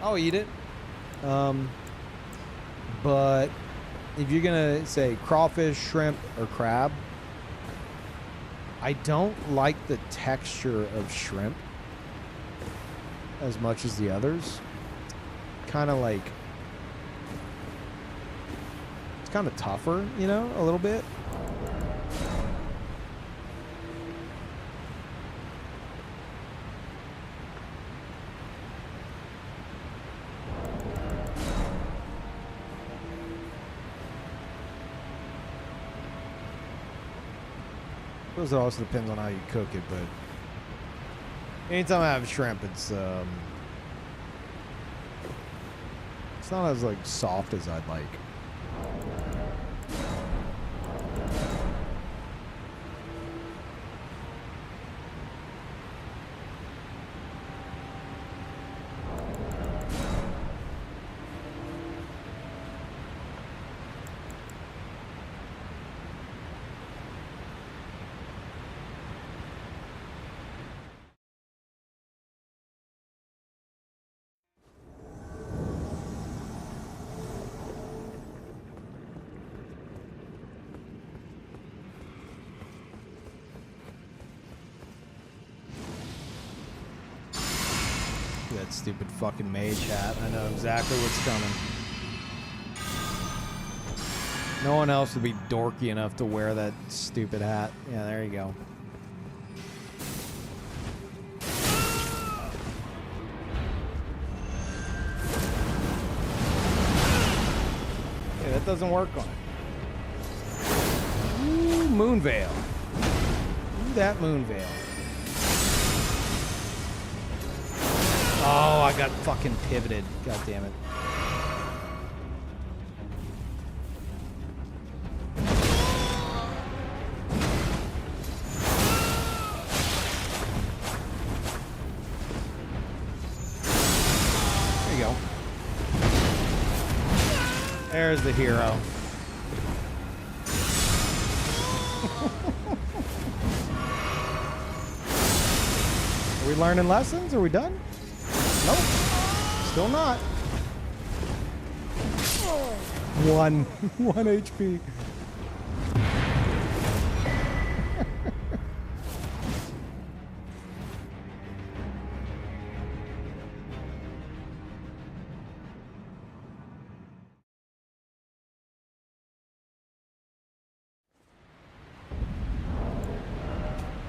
I'll eat it. But if you're gonna say crawfish, shrimp, or crab, I don't like the texture of shrimp as much as the others. Kind of like, it's kind of tougher, you know, a little bit. I suppose it also depends on how you cook it, but anytime I have shrimp, it's not as like soft as I'd like. That stupid fucking mage hat. I know exactly what's coming. No one else would be dorky enough to wear that stupid hat. Yeah, there you go. Yeah, that doesn't work on it. Ooh, moon veil. Ooh, that moon veil. Oh, I got fucking pivoted. God damn it. There you go. There's the hero. Are we learning lessons? Are we done? Nope. Still not. One. 1 HP.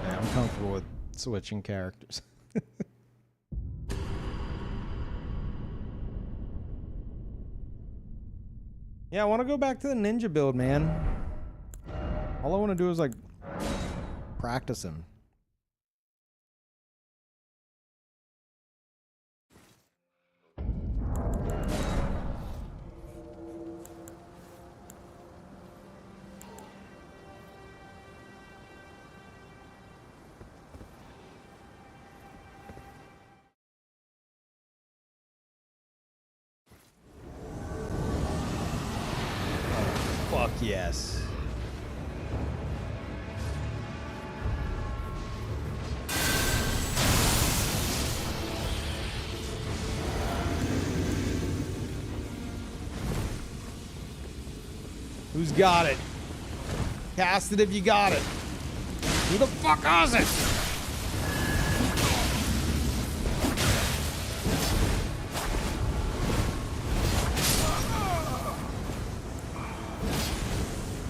Yeah, I'm comfortable with switching characters. Yeah, I want to go back to the ninja build, man. All I want to do is like practice him. Fuck yes. Who's got it? Cast it if you got it. Who the fuck is it?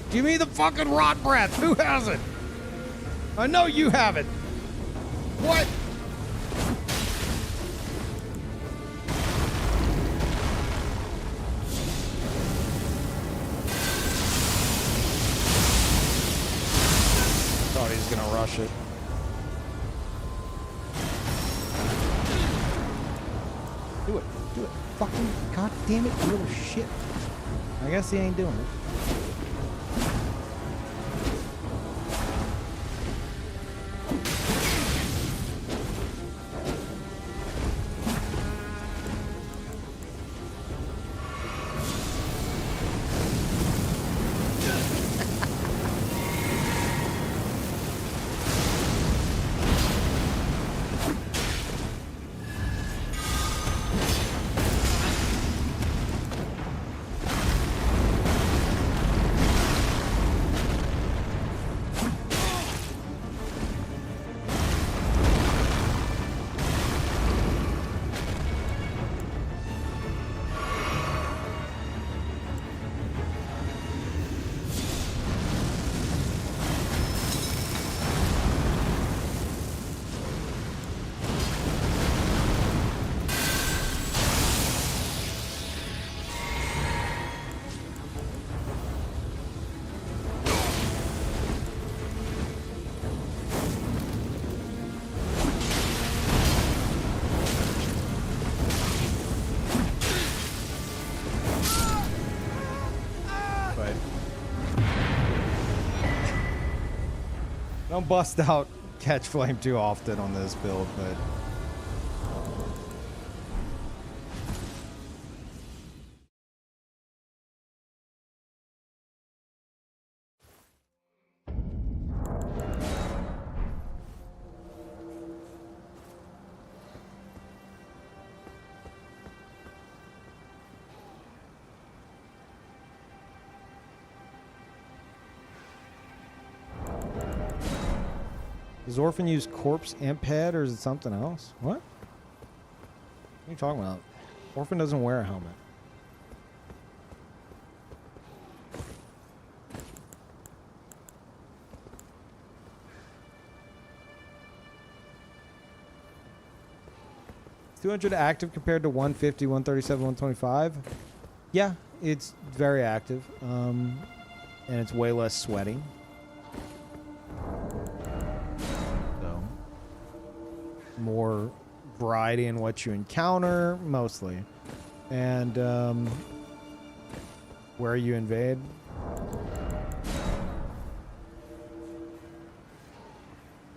Give me the fucking rot breath. Who has it? I know you have it. What? Thought he was gonna rush it. Do it. Do it. Fucking god damn it, you little shit. I guess he ain't doing it. Don't bust out catch flame too often on this build, but does Orphan use corpse imp head or is it something else? What? What are you talking about? Orphan doesn't wear a helmet. $200 active compared to 150, 137, 125. Yeah, it's very active. And it's way less sweating. More variety in what you encounter, mostly. And where you invade.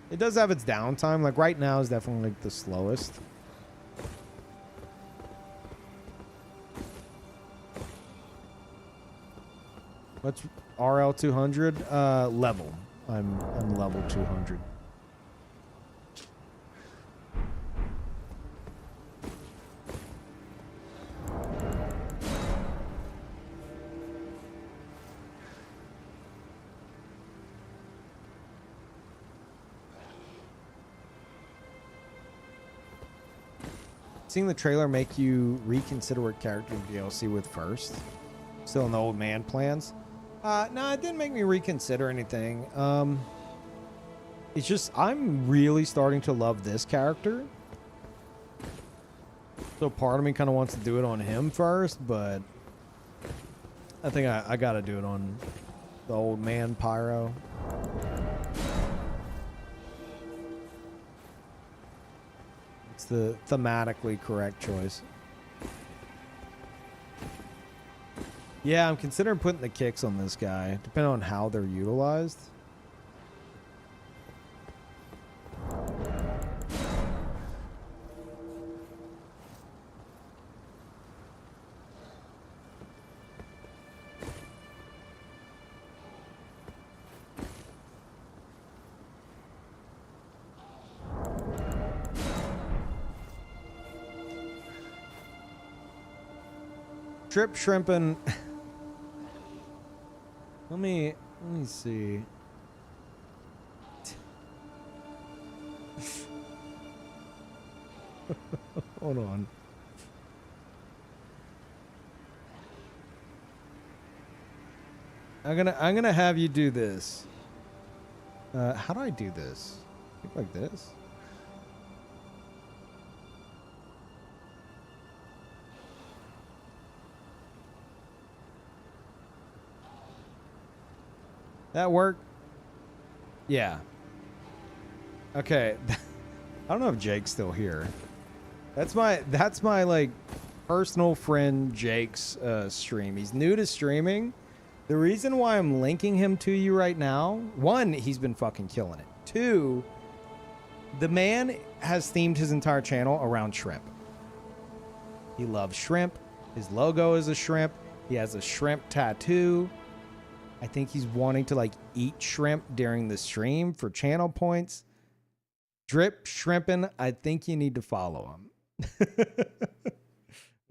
It does have its downtime. Like right now is definitely like the slowest. What's RL 200? Level. I'm level 200. seeing the trailer make you reconsider what character DLC with first? Still in the old man plans? No, it didn't make me reconsider anything. It's just I'm really starting to love this character. So part of me kind of wants to do it on him first, but I think I got to do it on the old man Pyro. It's the thematically correct choice. Yeah, I'm considering putting the kicks on this guy, depending on how they're utilized. Trip shrimping. Let me see. Hold on. I'm gonna have you do this. How do I do this? Like this? That work? Yeah. Okay. I don't know if Jake's still here. That's my like personal friend Jake's stream. He's new to streaming. The reason why I'm linking him to you right now, one, he's been fucking killing it. Two, the man has themed his entire channel around shrimp. He loves shrimp. His logo is a shrimp. He has a shrimp tattoo. I think he's wanting to like eat shrimp during the stream for channel points. Drip shrimping. I think you need to follow him.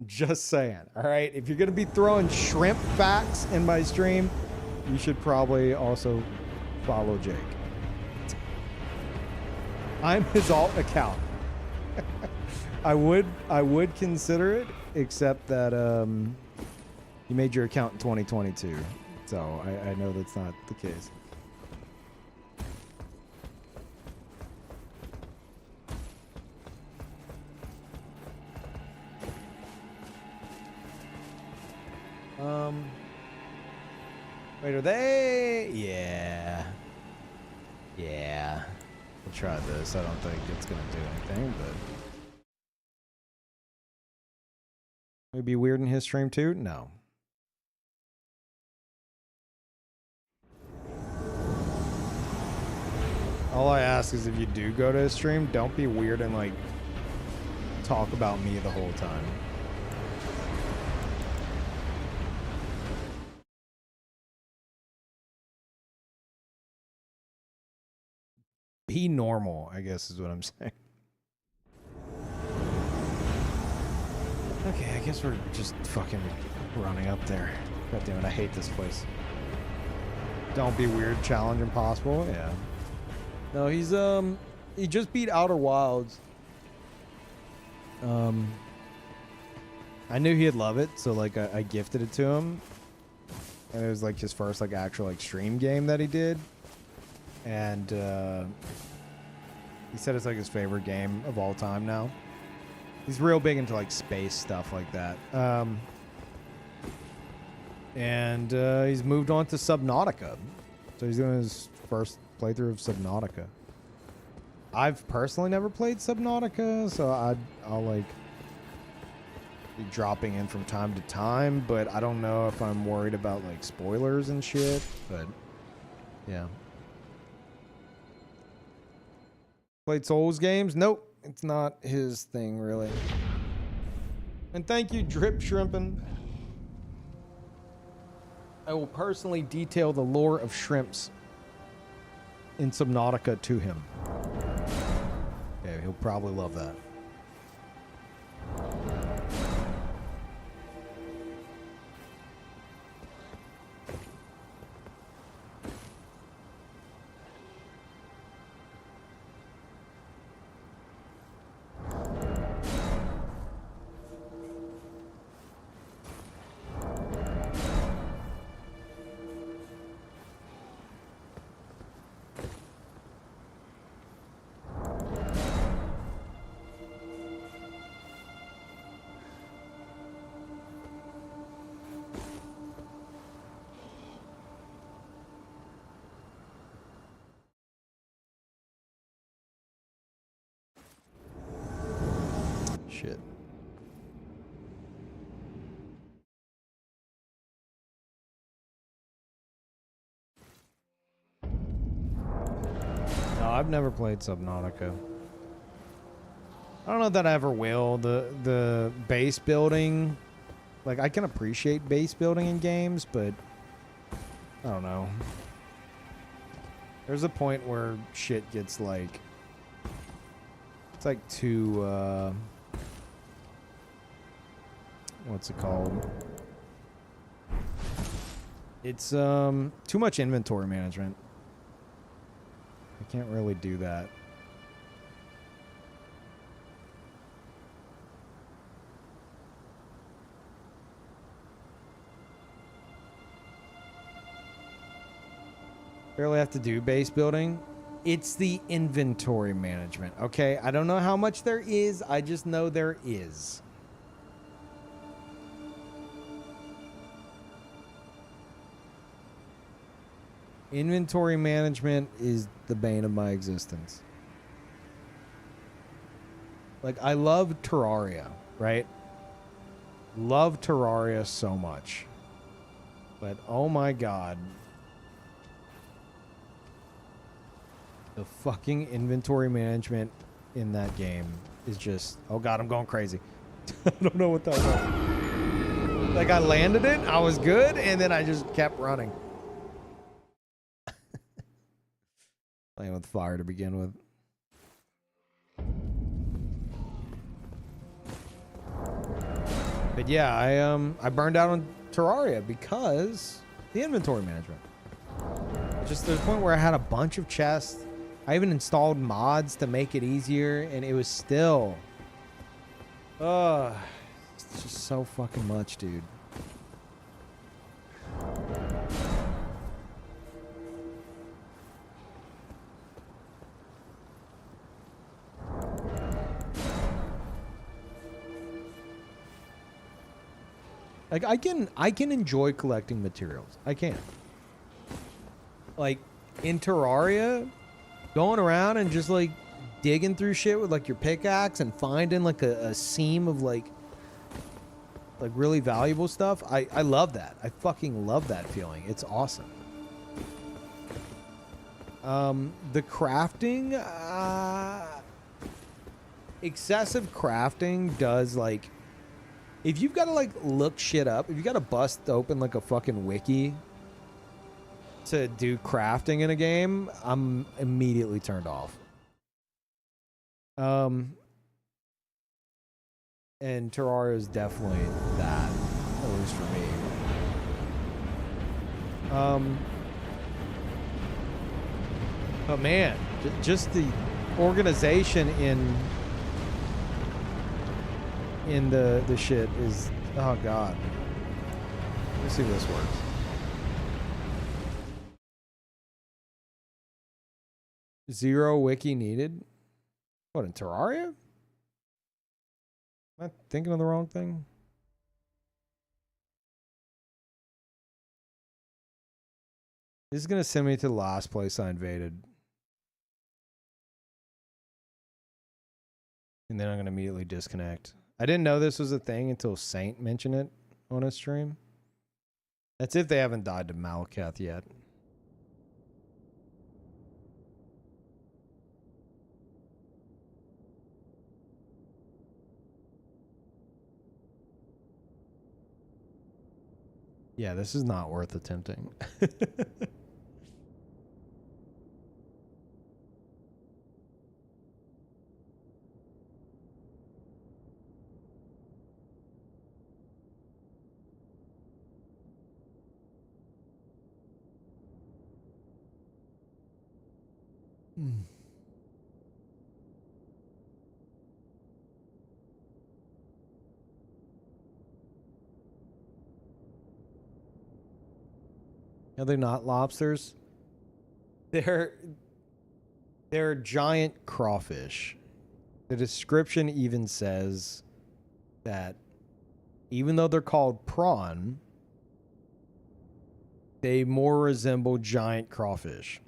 Just saying. All right. If you're going to be throwing shrimp facts in my stream, you should probably also follow Jake. I'm his alt account. I would consider it, except that you made your account in 2022. So I know that's not the case. Wait, are they? Yeah. Yeah. We'll try this. I don't think it's gonna do anything, but would it be weird in his stream too? No. All I ask is if you do go to his stream, don't be weird and like talk about me the whole time. Be normal, I guess is what I'm saying. Okay, I guess we're just fucking running up there. God damn it, I hate this place. Don't be weird, challenge impossible. Yeah. No, he's he just beat Outer Wilds. I knew he'd love it, so like I gifted it to him. And it was like his first like actual like stream game that he did. And he said it's like his favorite game of all time now. He's real big into like space stuff like that. And he's moved on to Subnautica. So he's doing his first playthrough of Subnautica. I've personally never played Subnautica, so I'll like be dropping in from time to time, but I don't know if I'm worried about like spoilers and shit, but yeah. Played Souls games? Nope. It's not his thing, really. And thank you, Drip Shrimpin'. I will personally detail the lore of shrimps in Subnautica to him. Yeah, he'll probably love that. shit. No, I've never played Subnautica. I don't know that I ever will. The base building, like, I can appreciate base building in games, but I don't know. There's a point where shit gets like, it's like too what's it called? It's too much inventory management. I can't really do that. Barely have to do base building. It's the inventory management, okay? I don't know how much there is. I just know there is. Inventory management is the bane of my existence. Like, I love Terraria, right? Love Terraria so much. But, oh my god. The fucking inventory management in that game is just... Oh god, I'm going crazy. I don't know what that was. Like, I landed it, I was good, and then I just kept running. Playing with fire to begin with. But yeah, I burned out on Terraria because the inventory management. Just to the point where I had a bunch of chests. I even installed mods to make it easier, and it was still... it's just so fucking much, dude. Like, I can enjoy collecting materials. I can. Like, in Terraria, going around and just, like, digging through shit with, like, your pickaxe and finding, like, a seam of, like, really valuable stuff. I love that. I fucking love that feeling. It's awesome. The crafting, excessive crafting does, like... If you've got to, like, look shit up, if you got to bust open, like, a fucking wiki to do crafting in a game, I'm immediately turned off. And Terraria is definitely that, at least for me. But man, just the organization in the shit is, oh god. Let's see if this works. Zero wiki needed? What, in Terraria? Am I thinking of the wrong thing? This is gonna send me to the last place I invaded. And then I'm gonna immediately disconnect. I didn't know this was a thing until Saint mentioned it on his stream. That's if they haven't died to Malakath yet. Yeah, this is not worth attempting. Are they not lobsters? They're giant crawfish. The description even says that even though they're called prawn, they more resemble giant crawfish.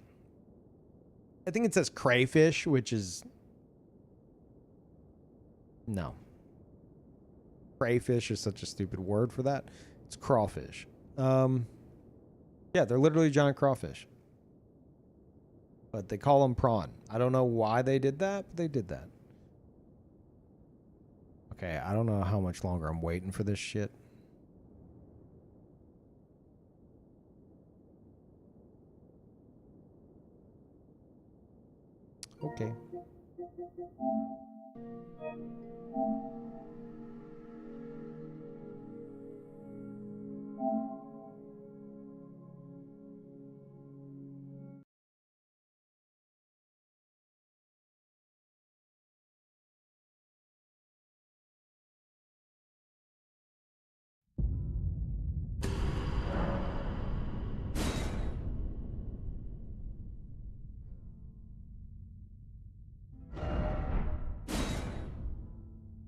I think it says crayfish, which is... No. crayfish is such a stupid word for that. It's crawfish. Yeah, they're literally giant crawfish. But they call them prawn. I don't know why they did that, but they did that. Okay, I don't know how much longer I'm waiting for this shit. Okay.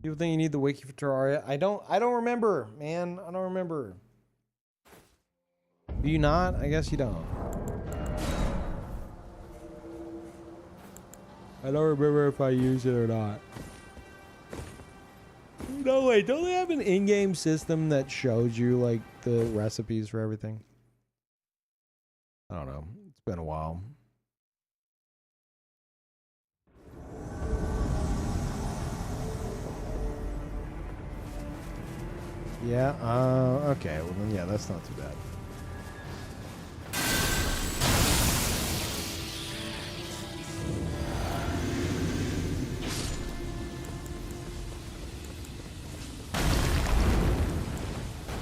People think you need the wiki for Terraria. I don't remember, man. I don't remember. Do you not? I guess you don't. I don't remember if I use it or not. No, wait. Don't they have an in-game system that shows you, like, the recipes for everything? I don't know. It's been a while. Yeah, okay. Well, then, yeah, that's not too bad.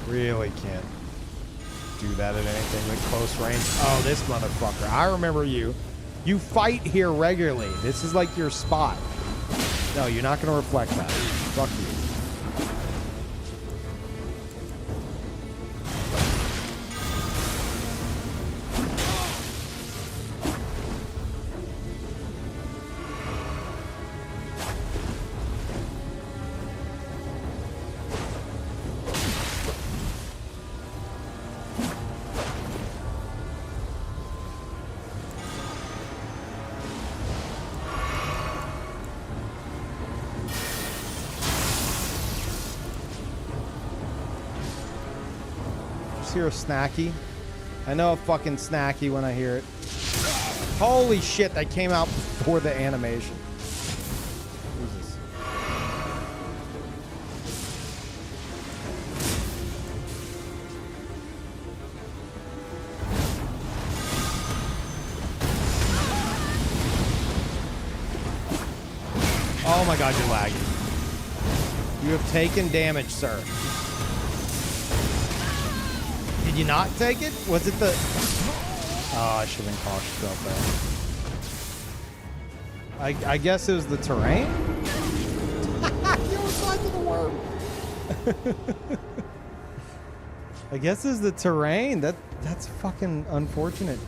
Really can't do that at anything like close range. Oh, this motherfucker. I remember you. You fight here regularly. This is like your spot. No, you're not going to reflect that. Fuck you. Hear a snacky. I know a fucking snacky when I hear it. Holy shit, that came out before the animation. Jesus. Oh my god, you're lagging. You have taken damage, sir. Did you not take it? Was it the... Oh, I should have been cautious about that. I guess it was the terrain? You almost went to the worm. I guess it's the terrain. That's fucking unfortunate.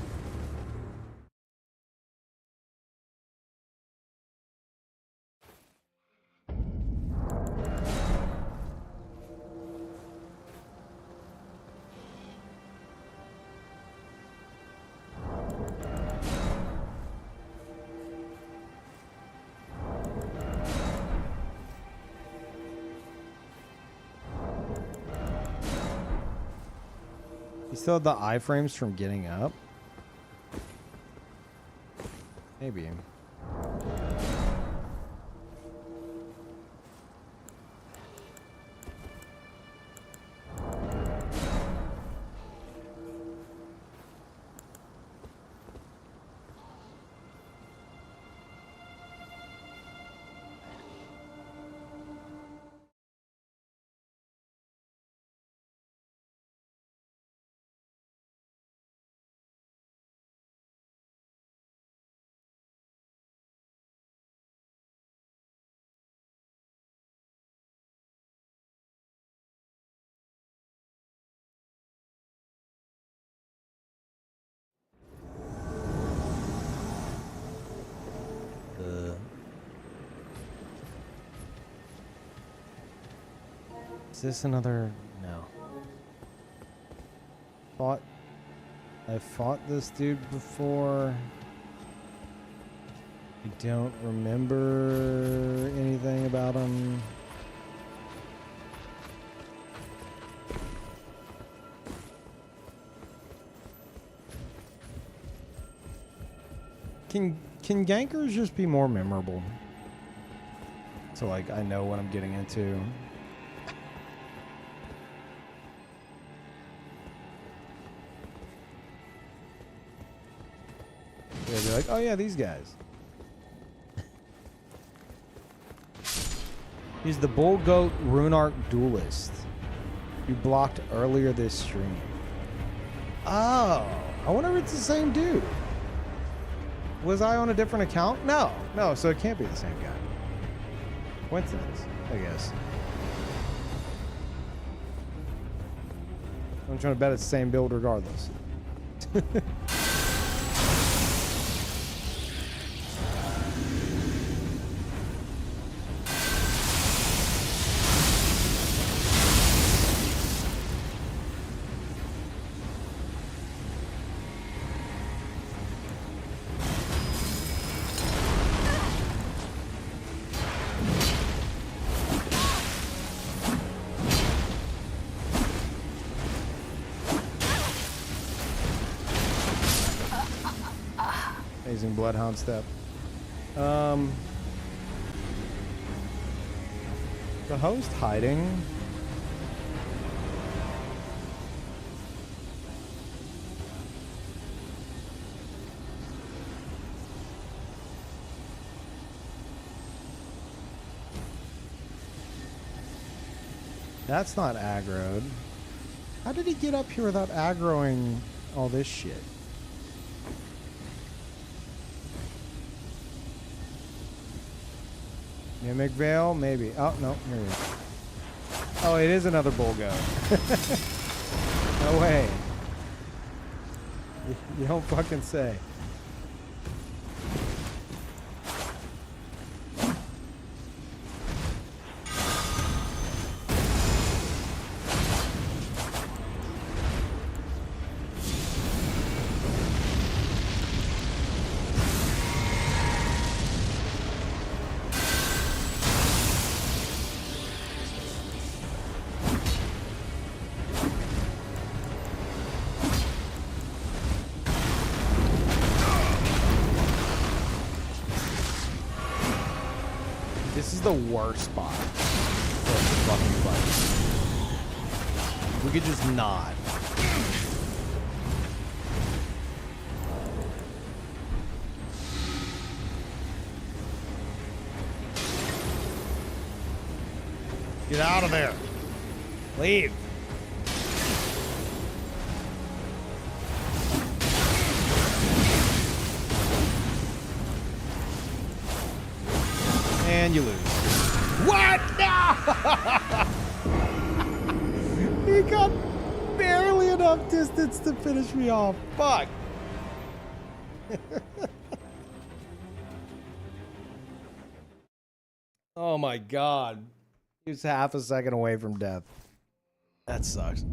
You still have the iframes from getting up? Maybe. Is this another... No. I fought this dude before. I don't remember anything about him. Can gankers just be more memorable? So like I know what I'm getting into. Yeah, be like, oh yeah, these guys. He's the Bull Goat Runark Duelist. You blocked earlier this stream. Oh, I wonder if it's the same dude. Was I on a different account? No, so it can't be the same guy. Coincidence, I guess. I'm trying to bet it's the same build regardless. Amazing Bloodhound step. The host hiding. That's not aggroed. How did he get up here without aggroing all this shit? Mimic Veil? Maybe. Oh, no. Here it is. Oh, it is another bull goat. No way. You don't fucking say. The worst spot for us to fucking fight. We could just not. Get out of there. Leave. And you lose. What? No! He got barely enough distance to finish me off. Fuck. Oh my god. He was half a second away from death. That sucks.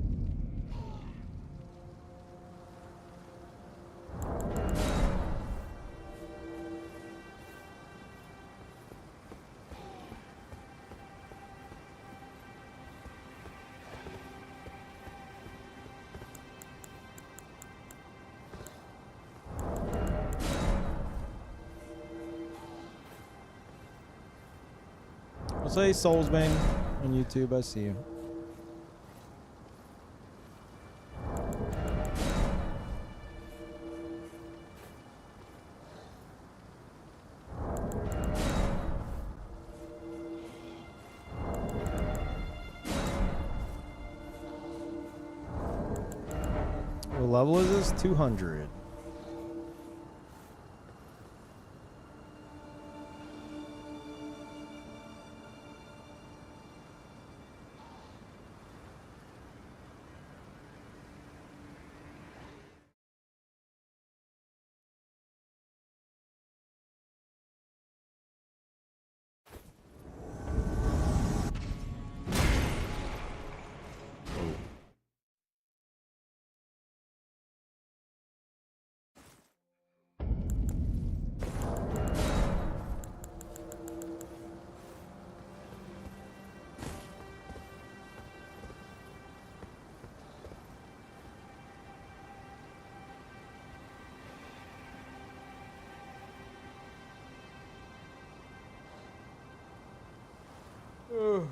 Say Soulsbane on YouTube. I see you. What level is this? 200. Oh.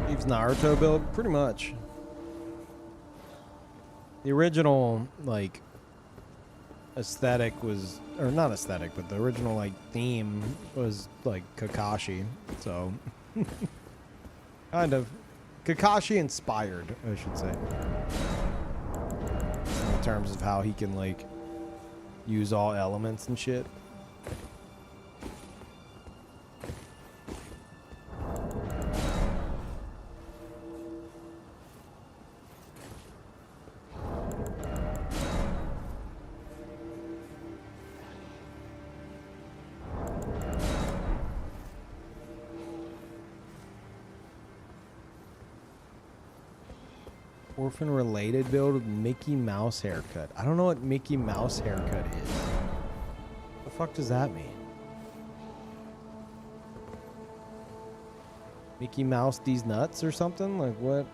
Peeve's Naruto build, pretty much. The original, like, aesthetic was, or not aesthetic, but the original, like, theme was, like, Kakashi, so. Kind of. Kakashi inspired, I should say. In terms of how he can, like, use all elements and shit. Orphan related build with Mickey Mouse haircut. I don't know what Mickey Mouse haircut is. What the fuck does that mean? Mickey Mouse these nuts or something? Like what?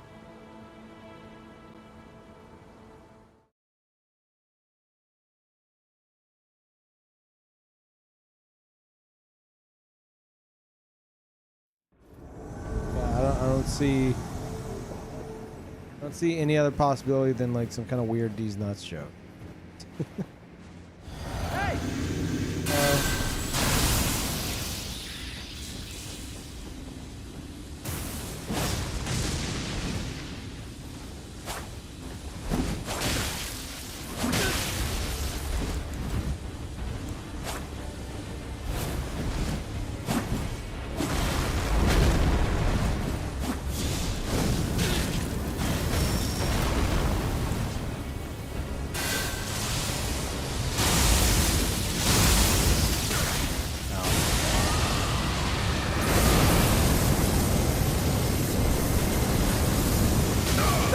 Yeah, I don't see any other possibility than like some kind of weird D's nuts joke. Hey!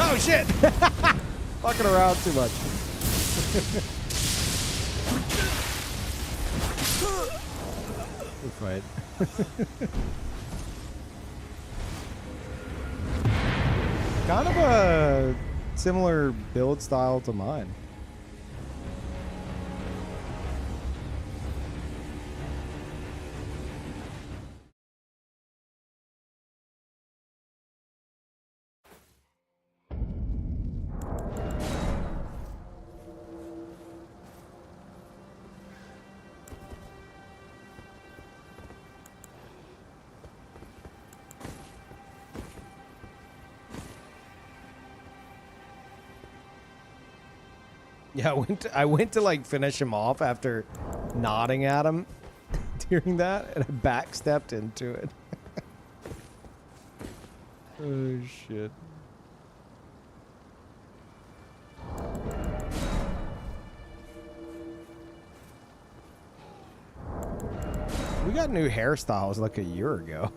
Oh shit! Fucking around too much. Good fight. Kind of a similar build style to mine. Yeah, I went to like finish him off after nodding at him during that, and I backstepped into it. Oh shit. We got new hairstyles like a year ago.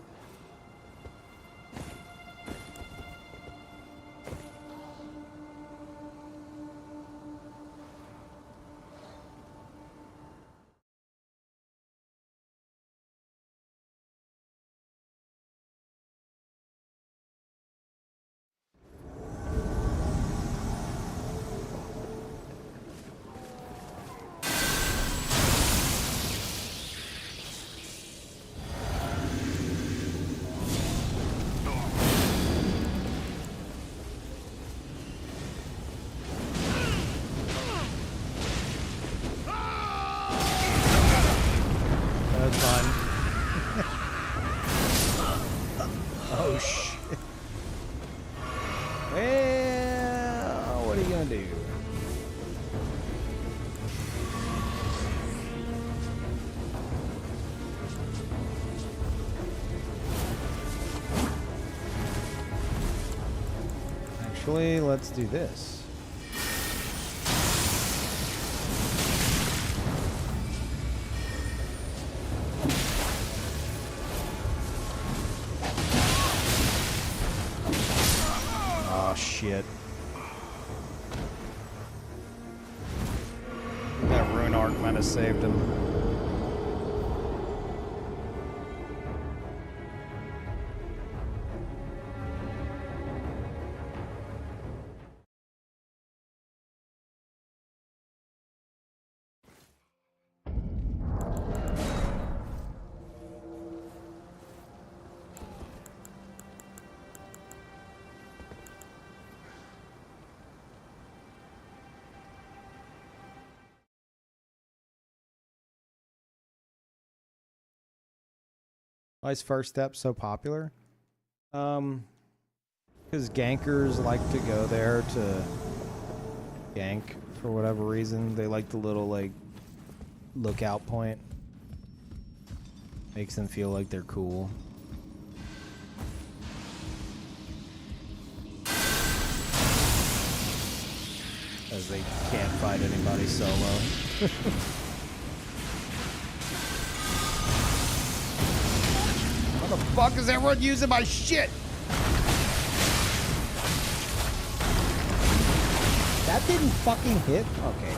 Oh shit. Well, what are you gonna do? Actually, let's do this. Oh shit. arc might have saved him. Why is First Step so popular? Because gankers like to go there to gank for whatever reason. They like the little, like, lookout point. Makes them feel like they're cool. As they can't fight anybody solo. How the fuck is everyone using my shit? That didn't fucking hit? Okay.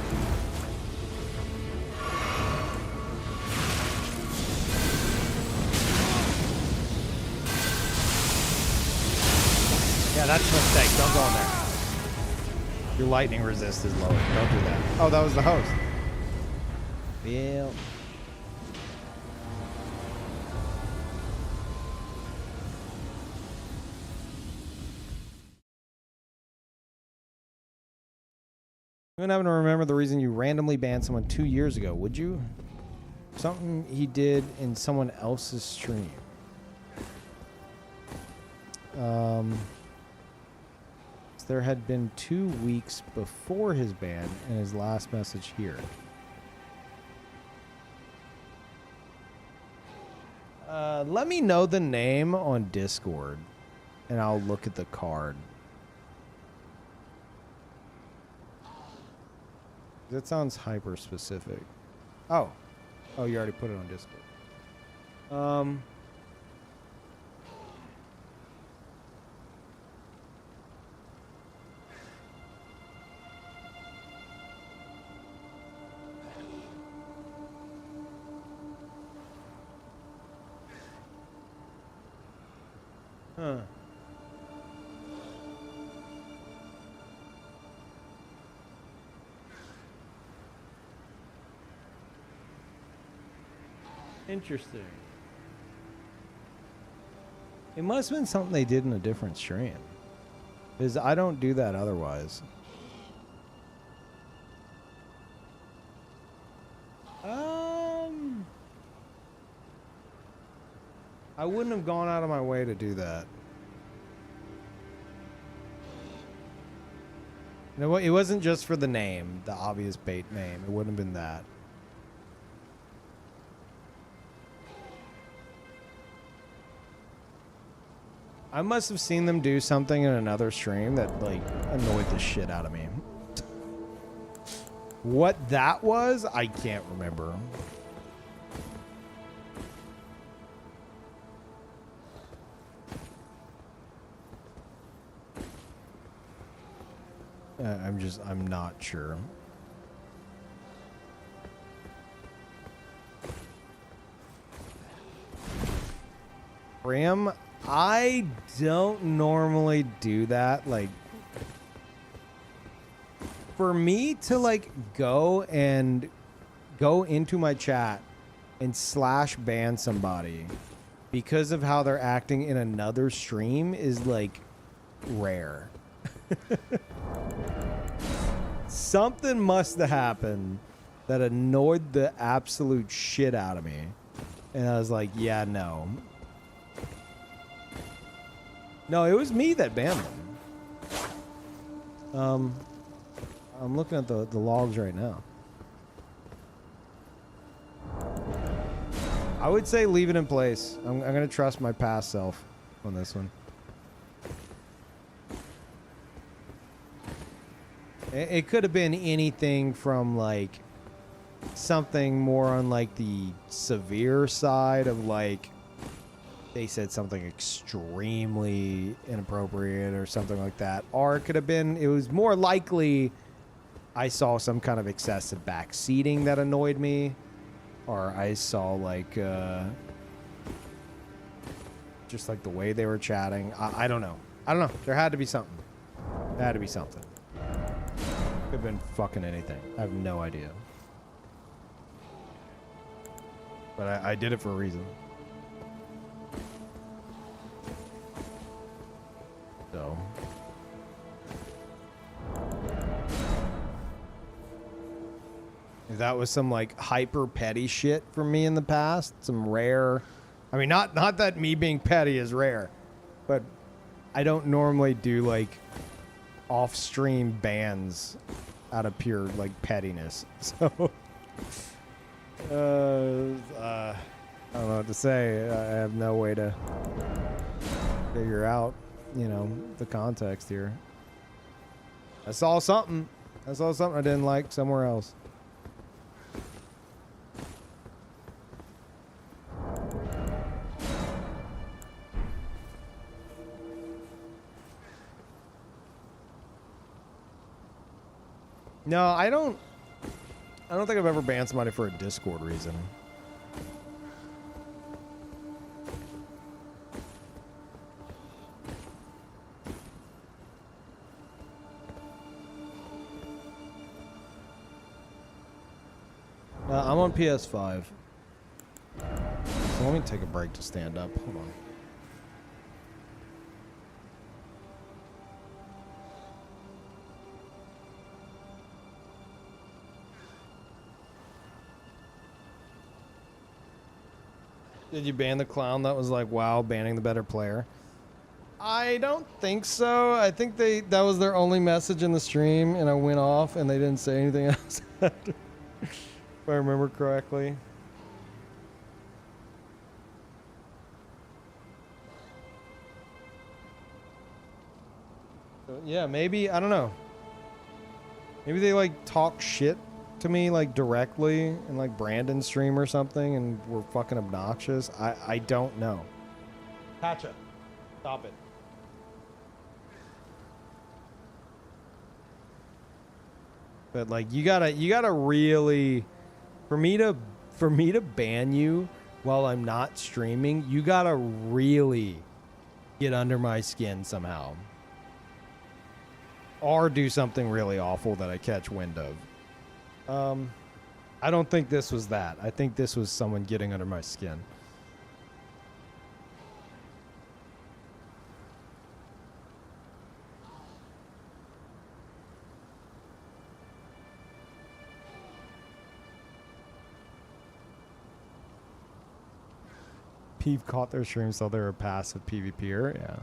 Yeah, that's a mistake. Don't go in there. Your lightning resist is lower. Don't do that. Oh, that was the host. Yeah. You wouldn't happen to remember the reason you randomly banned someone 2 years ago, would you? Something he did in someone else's stream. There had been 2 weeks before his ban and his last message here. Let me know the name on Discord and I'll look at the card. That sounds hyper specific. Oh. Oh, you already put it on Discord. Huh. Interesting. It must have been something they did in a different stream. Because I don't do that otherwise. I wouldn't have gone out of my way to do that. No, it wasn't just for the name, the obvious bait name. It wouldn't have been that. I must have seen them do something in another stream that, like, annoyed the shit out of me. What that was, I can't remember. I'm not sure. Ram, I don't normally do that. Like, for me to, like, go into my chat and slash ban somebody because of how they're acting in another stream is, like, rare. Something must have happened that annoyed the absolute shit out of me. And I was like, yeah, no. No, it was me that banned them. I'm looking at the logs right now. I would say leave it in place. I'm going to trust my past self on this one. It could have been anything from, like, something more on, like, the severe side of, like, they said something extremely inappropriate or something like that. Or it could have been, it was more likely I saw some kind of excessive back seating that annoyed me, or I saw like just like the way they were chatting. I don't know. I don't know. There had to be something. There had to be something. Could have been fucking anything. I have no idea. But I did it for a reason. So. If that was some like hyper petty shit for me in the past, some rare, I mean, not that me being petty is rare, but I don't normally do like off-stream bans out of pure like pettiness. So I don't know what to say. I have no way to figure out, you know, the context here. I saw something I didn't like somewhere else. No, I don't think I've ever banned somebody for a Discord reason. I'm on PS5. So let me take a break to stand up. Hold on. Did you ban the clown that was like, wow, banning the better player? I don't think so. I think that was their only message in the stream, and I went off, and they didn't say anything else after, if I remember correctly. So, yeah, maybe, I don't know. Maybe they like talk shit to me like directly in like Brandon's stream or something and were fucking obnoxious. I don't know. Patcha, stop it. But like you gotta really, for me to ban you while I'm not streaming, you gotta really get under my skin somehow. Or do something really awful that I catch wind of. I don't think this was that. I think this was someone getting under my skin. Peeve caught their stream, so they're a passive PvPer. Yeah.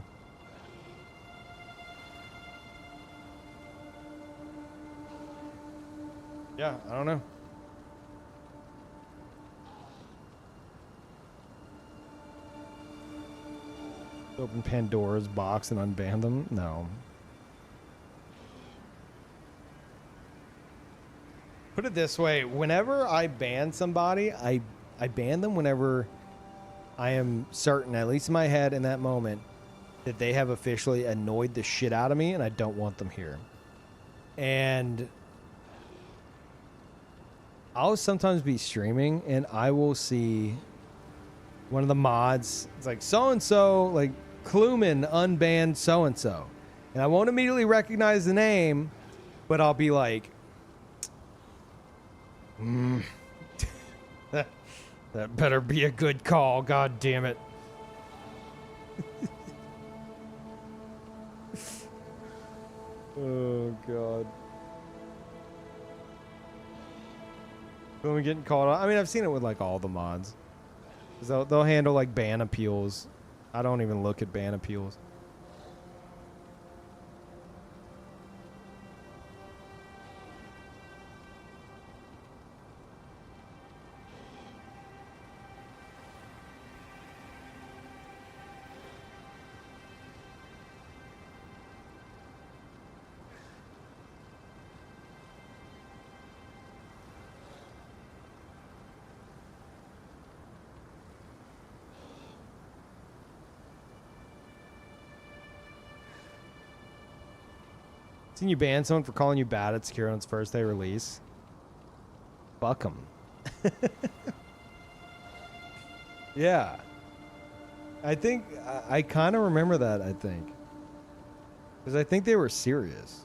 Yeah, I don't know. Open Pandora's box and unban them? No. Put it this way, whenever I ban somebody, I ban them whenever I am certain, at least in my head in that moment, that they have officially annoyed the shit out of me and I don't want them here. And I'll sometimes be streaming and I will see one of the mods. It's like so-and-so, like Kluman unbanned so-and-so. And I won't immediately recognize the name, but I'll be like, that better be a good call. God damn it. Oh, God. When we getting called out, I mean, I've seen it with like all the mods. They'll handle like ban appeals. I don't even look at ban appeals. Seen you ban someone for calling you bad at Sekiro on its first day release. Fuck them. Yeah. I think I kind of remember that. I think because I think they were serious.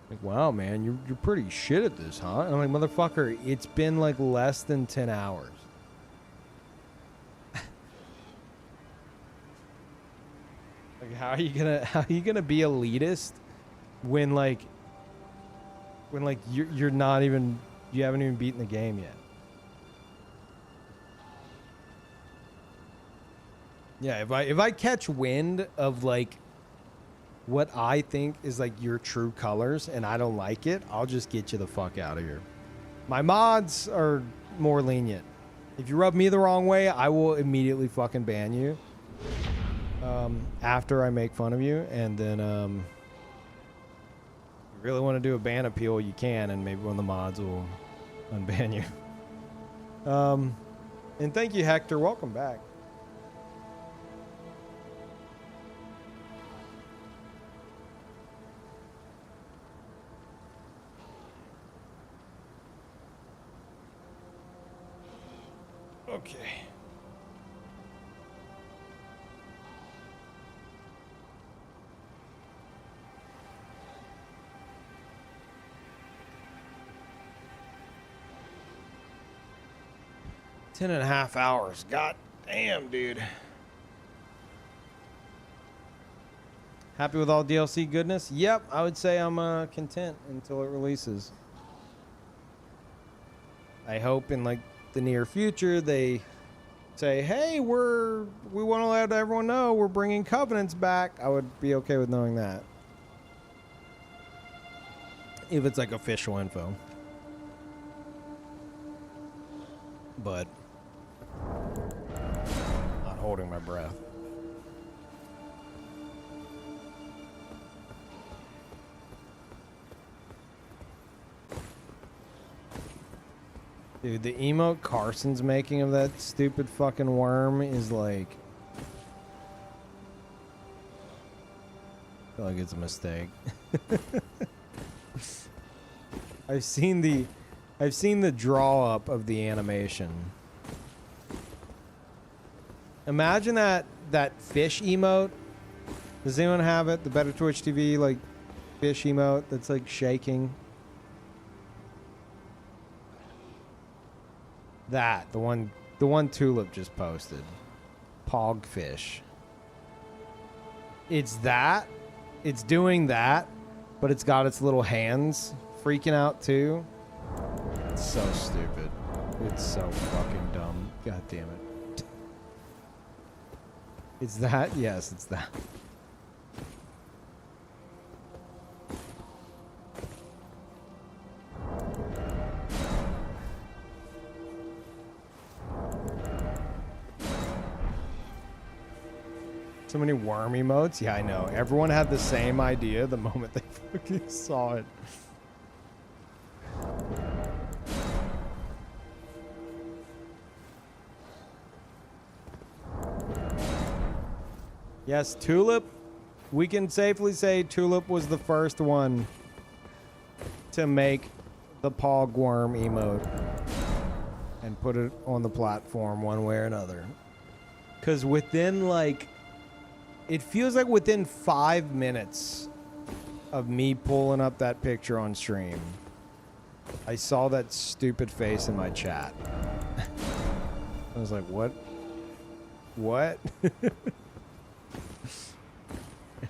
Like, wow, man, you're pretty shit at this, huh? And I'm like, motherfucker, it's been like less than 10 hours. Like, how are you gonna be elitist when you're not even, you haven't even beaten the game yet? Yeah, if I catch wind of like what I think is like your true colors and I don't like it, I'll just get you the fuck out of here. My mods are more lenient. If you rub me the wrong way, I will immediately fucking ban you. After I make fun of you, and then if you really want to do a ban appeal, you can, and maybe one of the mods will unban you. And thank you, Hector. Welcome back. Okay. Ten and a half hours. God damn, dude. Happy with all DLC goodness? Yep, I would say I'm content until it releases. I hope in like the near future they say, hey, we want to let everyone know we're bringing Covenants back. I would be okay with knowing that. If it's like official info. But not holding my breath. Dude, the emote Carson's making of that stupid fucking worm is like... I feel like it's a mistake. I've seen the draw up of the animation. Imagine that fish emote. Does anyone have it? The Better Twitch TV like fish emote that's like shaking. That, the one Tulip just posted. Pogfish. It's that. It's doing that, but it's got its little hands freaking out too. It's so stupid. It's so fucking dumb. God damn it. It's that? Yes, it's that. So many worm emotes? Yeah, I know. Everyone had the same idea the moment they fucking saw it. Yes, Tulip. We can safely say Tulip was the first one to make the Pog Worm emote and put it on the platform one way or another. Because within like... It feels like within 5 minutes of me pulling up that picture on stream, I saw that stupid face in my chat. I was like, what? What?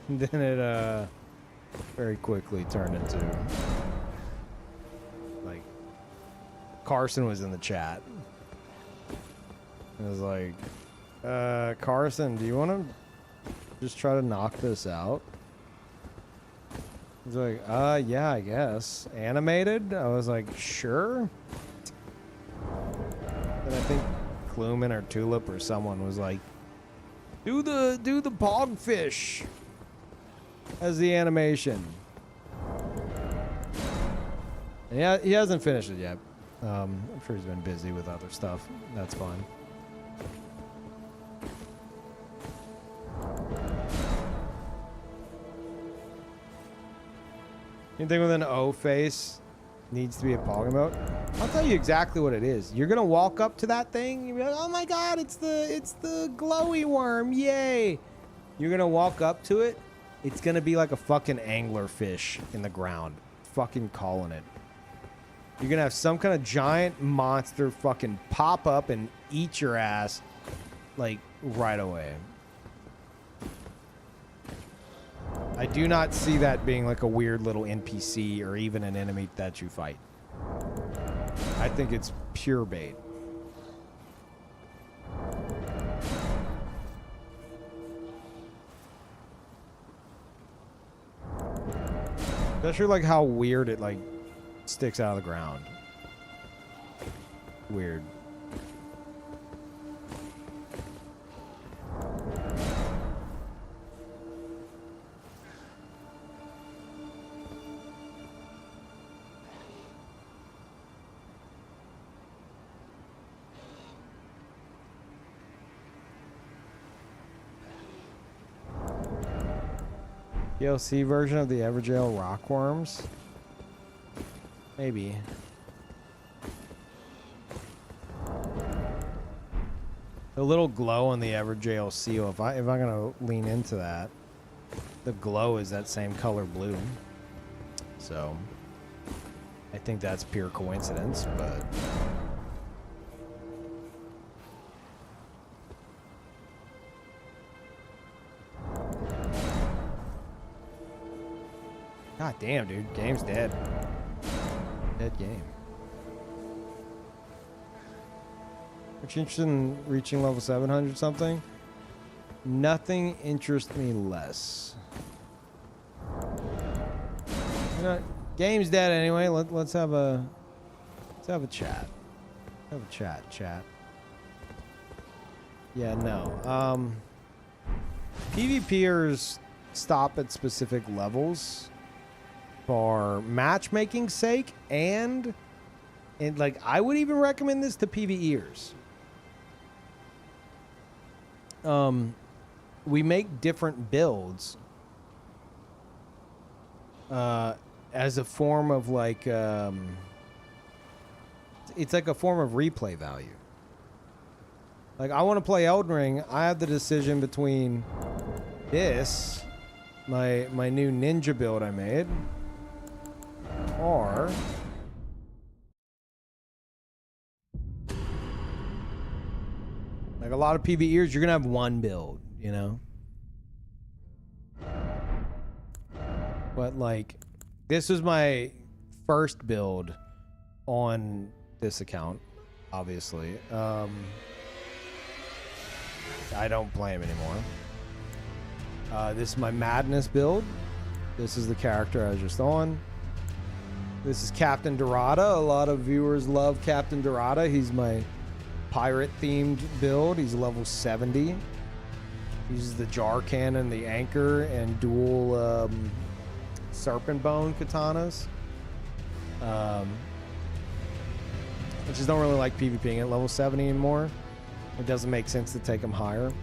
And then it very quickly turned into like Carson was in the chat. I was like, Carson, do you want to just try to knock this out? He's like, yeah, I guess. Animated? I was like, sure. And I think Kluman or Tulip or someone was like, do the Pogfish as the animation. And yeah, he hasn't finished it yet. I'm sure he's been busy with other stuff. That's fine. Anything with an O face needs to be a polygon mode. I'll tell you exactly what it is. You're gonna walk up to that thing. You're like, oh my god, it's the glowy worm! Yay! You're gonna walk up to it. It's gonna be like a fucking angler fish in the ground. Fucking calling it. You're gonna have some kind of giant monster fucking pop up and eat your ass like right away. I do not see that being like a weird little NPC or even an enemy that you fight. I think it's pure bait. Especially like how weird it like sticks out of the ground. Weird. DLC version of the Everjail rockworms? Maybe. The little glow on the Everjail seal, if I'm gonna lean into that, the glow is that same color blue. So I think that's pure coincidence, but god damn, dude. Game's dead. Dead game. Aren't you interested in reaching level 700 something? Nothing interests me less. You know, game's dead anyway. Let's have a chat. Have a chat. Yeah, no. PvPers stop at specific levels for matchmaking's sake, and like I would even recommend this to PvEers. We make different builds as a form of like it's like a form of replay value. Like I want to play Elden Ring, I have the decision between this, my new ninja build I made, or like a lot of PvEers, you're gonna have one build, you know? But like, this was my first build on this account, obviously. I don't play him anymore. This is my Madness build. This is the character I was just on. This is Captain Dorada. A lot of viewers love Captain Dorada. He's my pirate-themed build. He's level 70. He uses the jar cannon, the anchor, and dual serpent bone katanas. I just don't really like PvPing at level 70 anymore. It doesn't make sense to take him higher.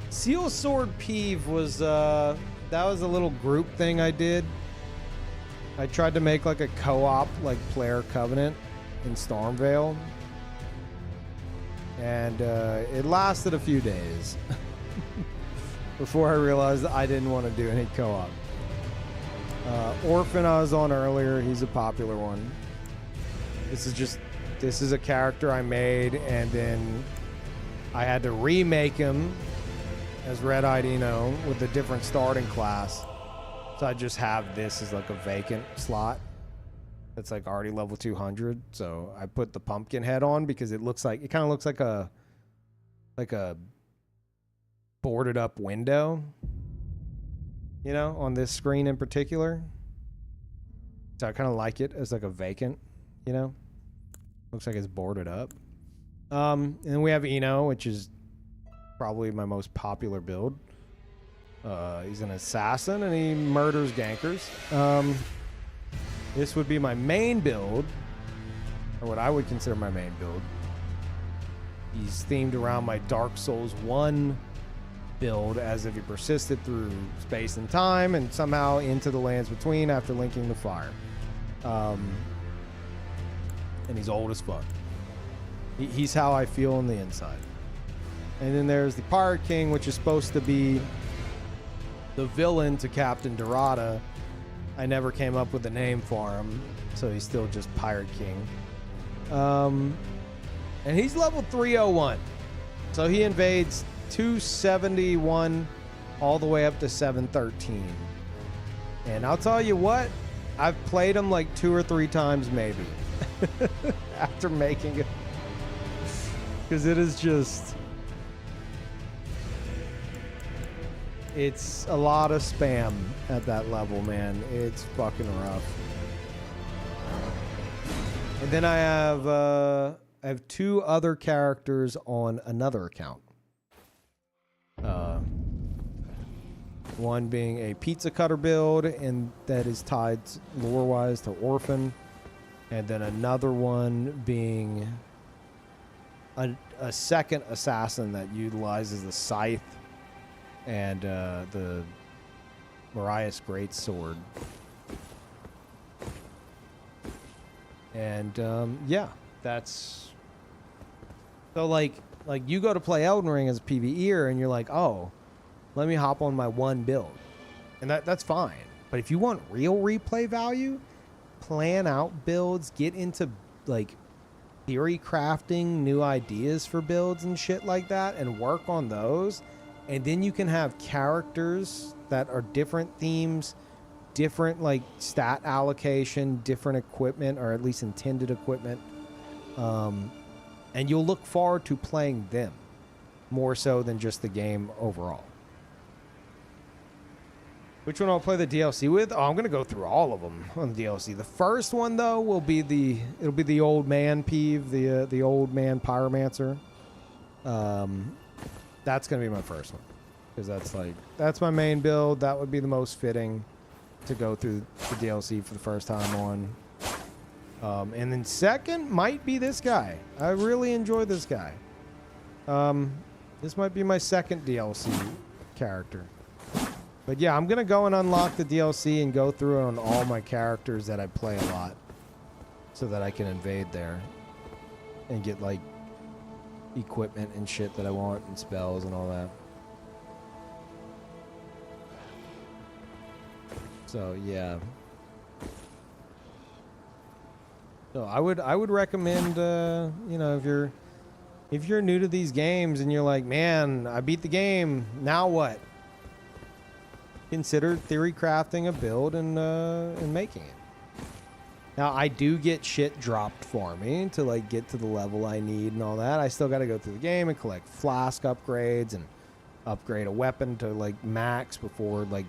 Seal Sword Peeve was, that was a little group thing I did. I tried to make like a co-op, like player covenant in Stormvale. And it lasted a few days before I realized I didn't want to do any co-op. Orphan I was on earlier, he's a popular one. This is a character I made, and then I had to remake him as Red-Eyed Eno with a different starting class. So I just have this as like a vacant slot that's like already level 200. So I put the pumpkin head on because it kind of looks like a boarded up window, you know, on this screen in particular. So I kind of like it as like a vacant, you know, looks like it's boarded up. And then we have Eno, which is probably my most popular build. He's an assassin and he murders gankers. This would be my main build, or what I would consider my main build. He's themed around my Dark Souls 1 build as if he persisted through space and time and somehow into the lands between after linking the fire. And he's old as fuck. He's how I feel on the inside. And then there's the Pirate King, which is supposed to be the villain to Captain Dorada. I never came up with a name for him, so he's still just Pirate King. And he's level 301. So he invades 271 all the way up to 713. And I'll tell you what, I've played him like 2 or 3 times maybe after making it. Because it is just... It's a lot of spam at that level, man. It's fucking rough. And then I have 2 other characters on another account. One being a pizza cutter build, and that is tied lore-wise to Orphan. And then another one being a second assassin that utilizes the scythe and the Mariah's Greatsword. And yeah, that's so like you go to play Elden Ring as a PvEer and you're like, oh, let me hop on my one build, and that's fine. But if you want real replay value, plan out builds, get into like theory crafting, new ideas for builds and shit like that, and work on those. And then you can have characters that are different themes, different like stat allocation, different equipment, or at least intended equipment. And you'll look forward to playing them more so than just the game overall. Which one I'll play the DLC with? Oh, I'm gonna go through all of them on the DLC. The first one though will be it'll be the old man Peeve, the old man pyromancer. That's gonna be my first one, because that's my main build. That would be the most fitting to go through the DLC for the first time on. And then second might be this guy. I really enjoy this guy. This might be my second DLC character. But yeah, I'm gonna go and unlock the DLC and go through it on all my characters that I play a lot, so that I can invade there and get like equipment and shit that I want and spells and all that. So yeah. So I would recommend you know, if you're new to these games and you're like, man, I beat the game, now what? Consider theory crafting a build and making it. Now I do get shit dropped for me to like get to the level I need and all that. I still got to go through the game and collect flask upgrades and upgrade a weapon to like max before like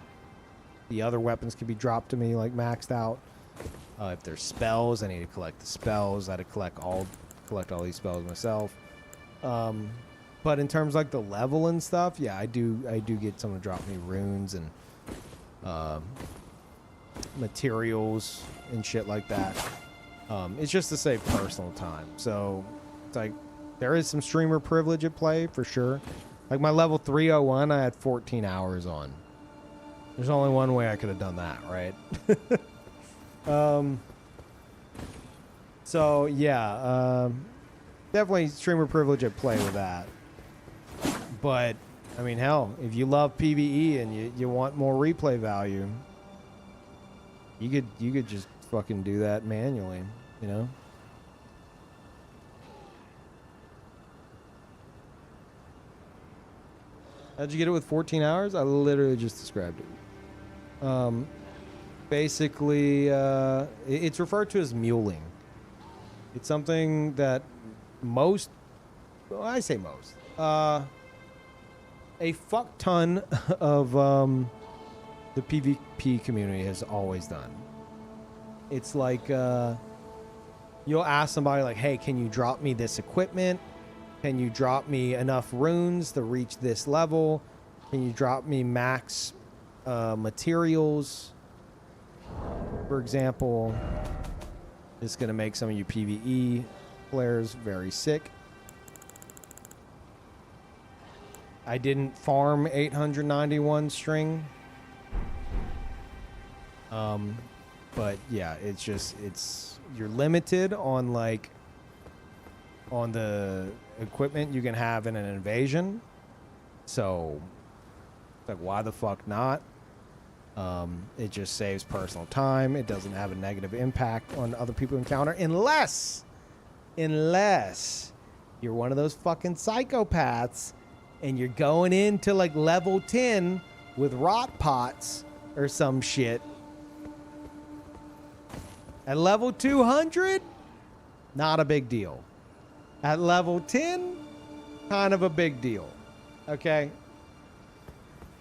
the other weapons can be dropped to me like maxed out. If there's spells, I need to collect the spells. I had to collect all these spells myself. But in terms of like the level and stuff, yeah, I do get someone to drop me runes and materials and shit like that. It's just to save personal time. So it's like there is some streamer privilege at play for sure. Like my level 301, I had 14 hours on. There's only one way I could have done that, right? So yeah, definitely streamer privilege at play with that. But I mean, hell, if you love PvE and you want more replay value, you could just fucking do that manually, you know? How'd you get it with 14 hours? I literally just described it. Basically, it's referred to as muling. It's something that most, well, I say most, a fuck ton of the PvP community has always done. It's like you'll ask somebody like, hey, can you drop me this equipment? Can you drop me enough runes to reach this level? Can you drop me max materials? For example, it's going to make some of you PvE players very sick. I didn't farm 891 string. But yeah, it's just, you're limited on like, on the equipment you can have in an invasion. So, like, why the fuck not? It just saves personal time. It doesn't have a negative impact on other people who encounter, unless you're one of those fucking psychopaths and you're going into like level 10 with rot pots or some shit. At level 200, not a big deal. At level 10, kind of a big deal. Okay?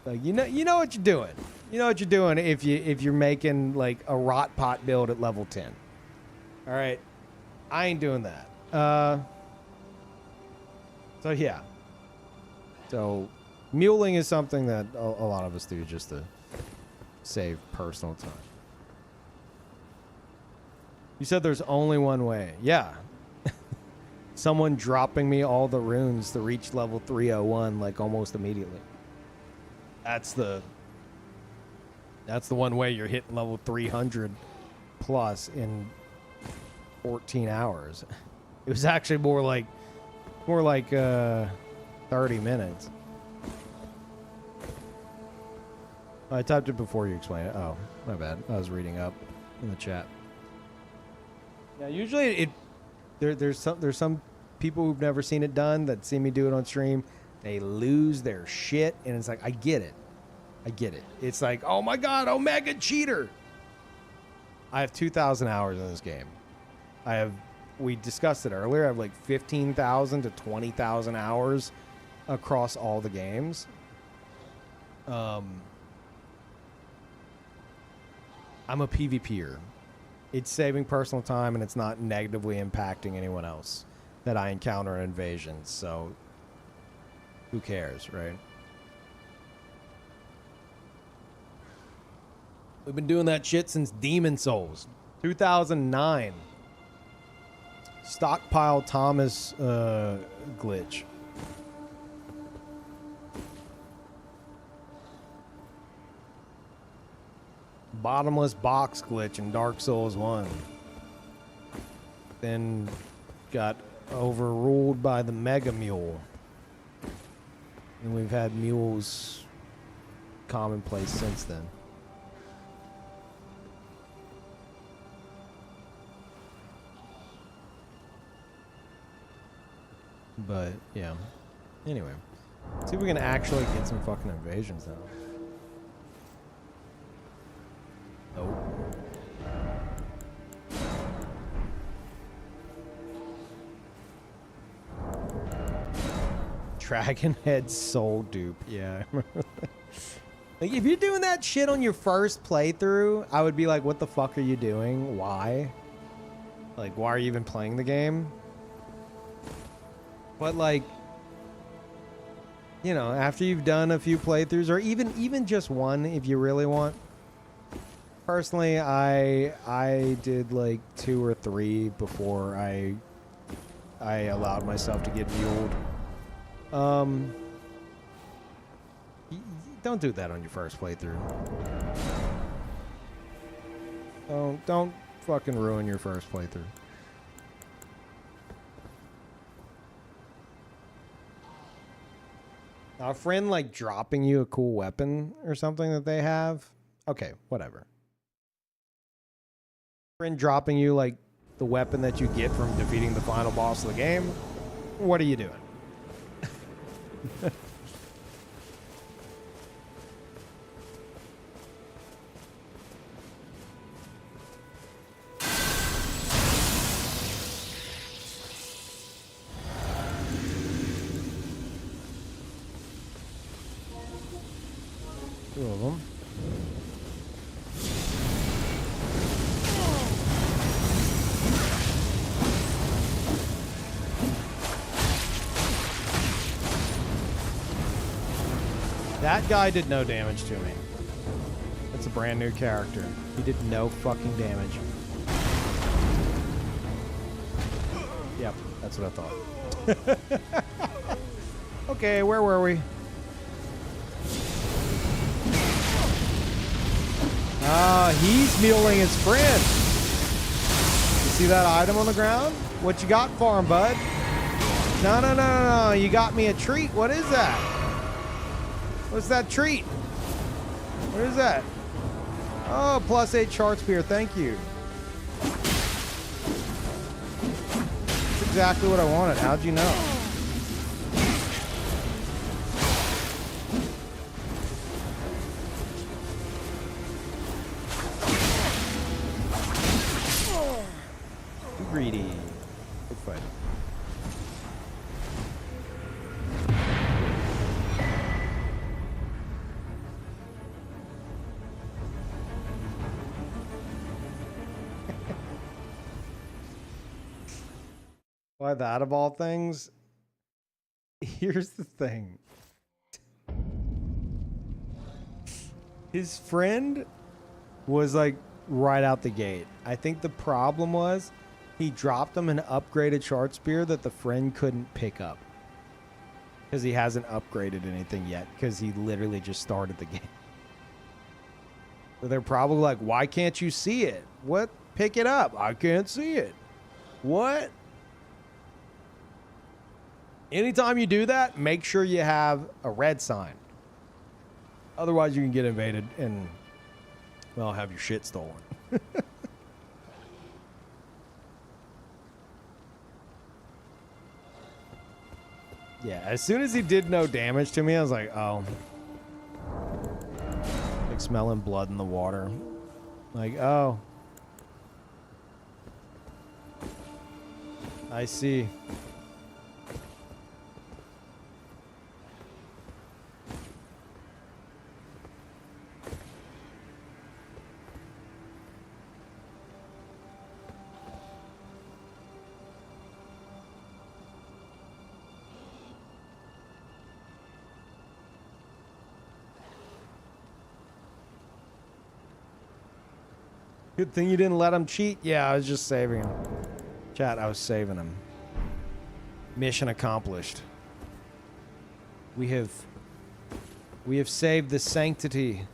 So you know what you're doing. You know what you're doing if you're making like a rot pot build at level 10. All right? I ain't doing that. So yeah. So muling is something that a lot of us do just to save personal time. You said there's only one way. Yeah. Someone dropping me all the runes to reach level 301 like almost immediately. That's the one way you're hitting level 300 plus in 14 hours. It was actually more like 30 minutes. I typed it before you explained it. Oh, my bad. I was reading up in the chat. Yeah, usually there's some people who've never seen it done that see me do it on stream. They lose their shit, and it's like, I get it. It's like, oh my god, Omega cheater. I have 2,000 hours in this game. We discussed it earlier. I have like 15,000 to 20,000 hours across all the games. I'm a PvPer. It's saving personal time, and it's not negatively impacting anyone else that I encounter in invasions. So who cares, right? We've been doing that shit since Demon Souls. 2009. Stockpile Thomas glitch. Bottomless box glitch in Dark Souls 1. Then got overruled by the Mega Mule. And we've had mules commonplace since then. But, yeah. Anyway. See if we can actually get some fucking invasions out. Nope. Dragon Head Soul Dupe. Yeah. Like, if you're doing that shit on your first playthrough, I would be like, what the fuck are you doing? Why? Like, why are you even playing the game? But, like, you know, after you've done a few playthroughs, or even just one, if you really want. Personally, I did like 2 or 3 before I allowed myself to get muled. Don't do that on your first playthrough. Don't fucking ruin your first playthrough. Now, a friend like dropping you a cool weapon or something that they have, okay, whatever. Friend dropping you like the weapon that you get from defeating the final boss of the game, what are you doing? Two of them. That guy did no damage to me. That's a brand new character. He did no fucking damage. Yep, that's what I thought. Okay, where were we? He's muling his friend. You see that item on the ground? What you got for him, bud? No, no, no, no, no. You got me a treat. What is that? What's that treat? What is that? Oh, +8 chart spear. Thank you. That's exactly what I wanted. How'd you know? Too greedy. Good fight. Why that of all things? Here's the thing. His friend was like right out the gate. I think the problem was he dropped him an upgraded shard spear that the friend couldn't pick up. Because he hasn't upgraded anything yet. Because he literally just started the game. So they're probably like, why can't you see it? What? Pick it up. I can't see it. What? Anytime you do that, make sure you have a red sign. Otherwise, you can get invaded and, well, have your shit stolen. Yeah, as soon as he did no damage to me, I was like, oh. Like smelling blood in the water. Like, oh. I see. Good thing you didn't let him cheat. Yeah, I was just saving him. Chat, I was saving him. Mission accomplished. We have saved the sanctity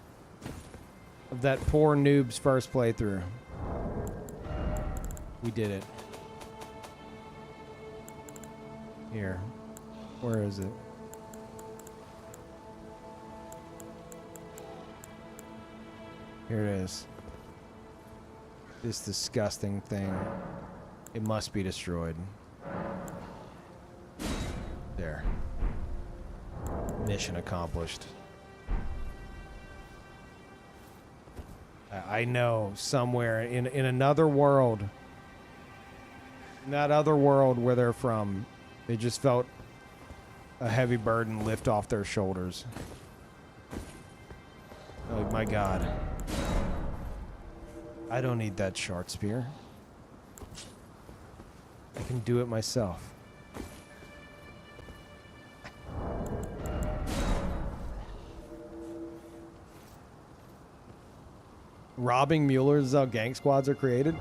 of that poor noob's first playthrough. We did it. Here. Where is it? Here it is. This disgusting thing. It must be destroyed. There. Mission accomplished. I know somewhere in another world, in that other world where they're from, they just felt a heavy burden lift off their shoulders. Oh my God. I don't need that shard spear. I can do it myself. Robbing Muellers is how gang squads are created.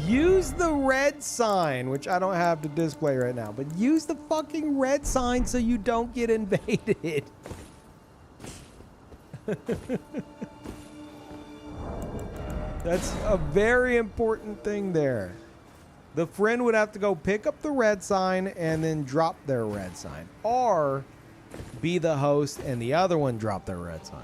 Use the red sign, which I don't have to display right now, but use the fucking red sign so you don't get invaded. That's a very important thing there. The friend would have to go pick up the red sign and then drop their red sign. Or be the host and the other one drop their red sign.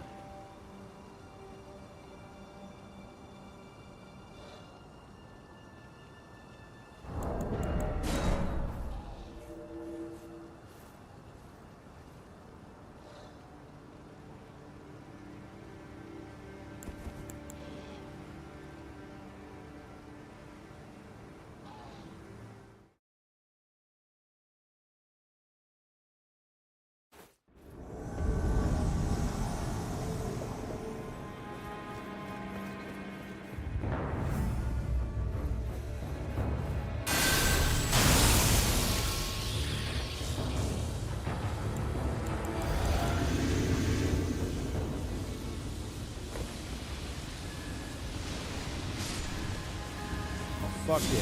Fuck yeah.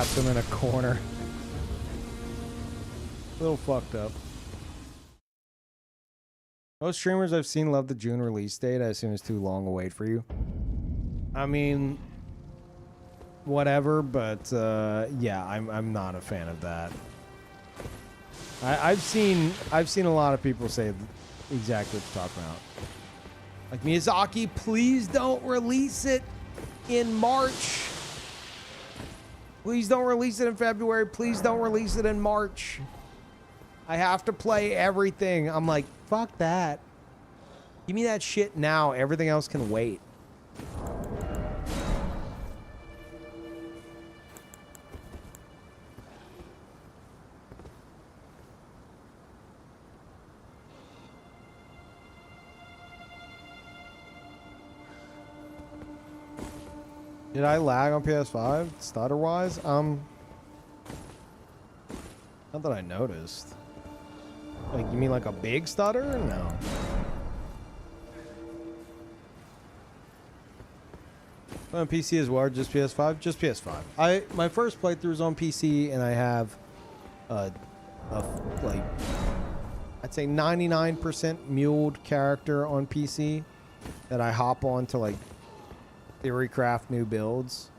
locked him in a corner. A little fucked up. Most streamers I've seen love the June release date. I assume it's too long a wait for you. I mean, whatever, but yeah, I'm not a fan of that. I've seen a lot of people say exactly what you're talking about. Like, Miyazaki, please don't release it in March. Please don't release it in February. Please don't release it in March. I have to play everything. I'm like, fuck that. Give me that shit now. Everything else can wait. Did I lag on PS5 stutter-wise? Not that I noticed. Like, you mean like a big stutter? No. On PC as well, just PS5? Just PS5. My first playthrough is on PC, and I have like, I'd say 99% muled character on PC that I hop on to, like, theorycraft new builds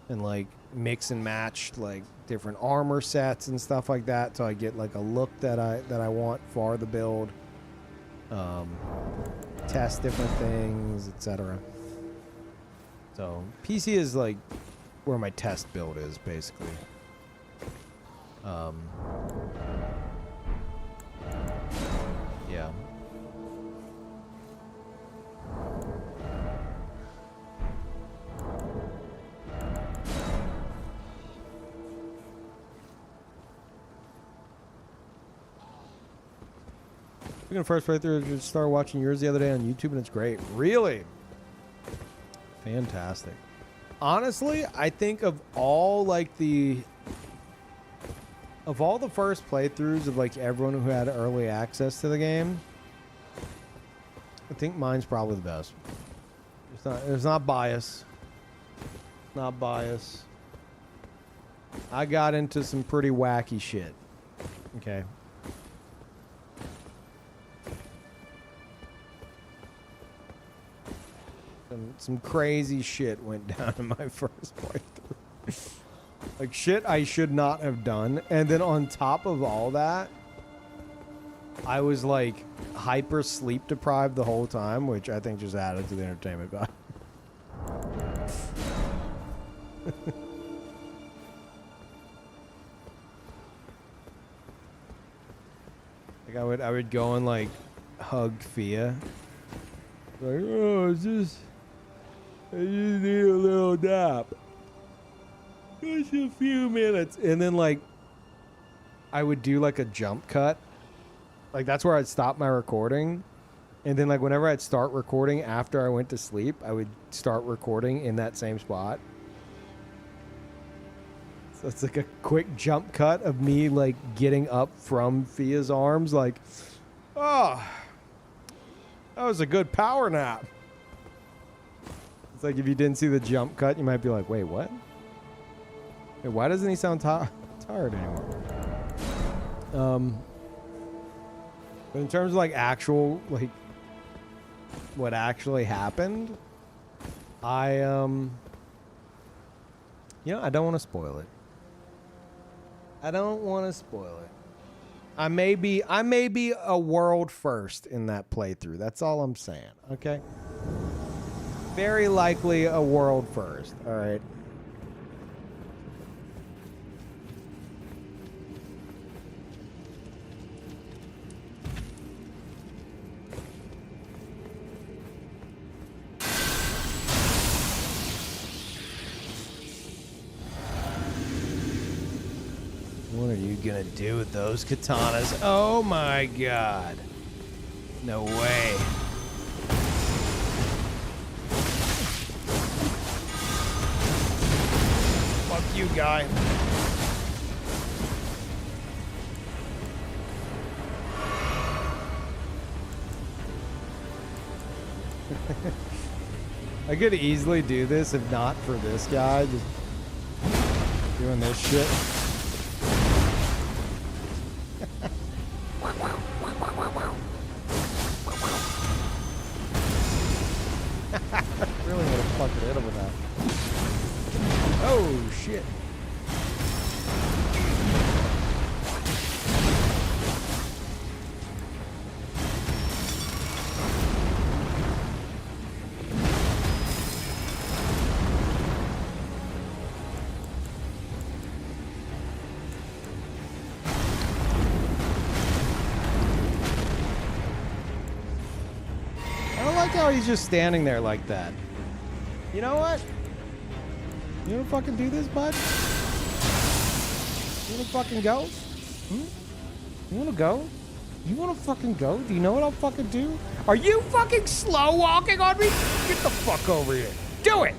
and, like, mix and match, like, different armor sets and stuff like that, so I get, like, a look that I want for the build. Test different things, etc. So PC is, like, where my test build is, basically. Yeah. We're gonna first playthrough. Just started watching yours the other day on YouTube, and it's great. Really? Fantastic. Honestly, I think of all, like, of all the first playthroughs of, like, everyone who had early access to the game, I think mine's probably the best. It's not bias. Not bias. I got into some pretty wacky shit. Okay. Some crazy shit went down in my first playthrough. Like, shit I should not have done. And then on top of all that, I was, like, hyper sleep deprived the whole time, which I think just added to the entertainment value. Like, I would go and, like, hug Fia. Like, oh, it's just... I just need a little nap. Just a few minutes. And then, like, I would do, like, a jump cut. Like, that's where I'd stop my recording. And then, like, whenever I'd start recording after I went to sleep, I would start recording in that same spot. So it's like a quick jump cut of me, like, getting up from Fia's arms. Like, oh, that was a good power nap. It's like, if you didn't see the jump cut, you might be like, wait, what? Wait, why doesn't he sound tired anymore? But in terms of, like, actual, like, what actually happened, I don't want to spoil it. I don't want to spoil it. I may be a world first in that playthrough. That's all I'm saying, okay? Very likely a world first, all right? What are you gonna do with those katanas? Oh my god. No way. Fuck you, guy. I could easily do this if not for this guy. Just Doing this shit. Really would have fucking hit him with that. Oh shit. I don't like how he's just standing there like that. You know what? You wanna fucking do this, bud? You wanna fucking go? You wanna go? You wanna fucking go? Do you know what I'll fucking do? Are you fucking slow walking on me? Get the fuck over here. Do it!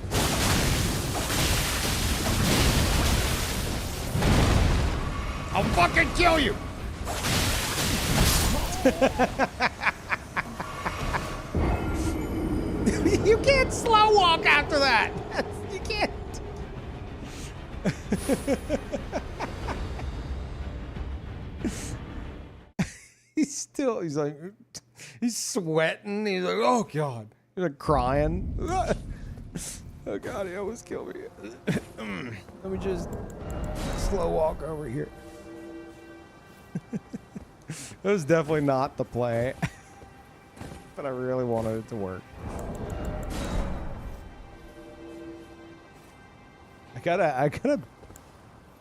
I'll fucking kill you! You can't slow walk after that. You can't. He's like, he's sweating. He's like, oh God. He's like crying. Oh God, he almost killed me. Let me just slow walk over here. That was definitely not the play. But I really wanted it to work. I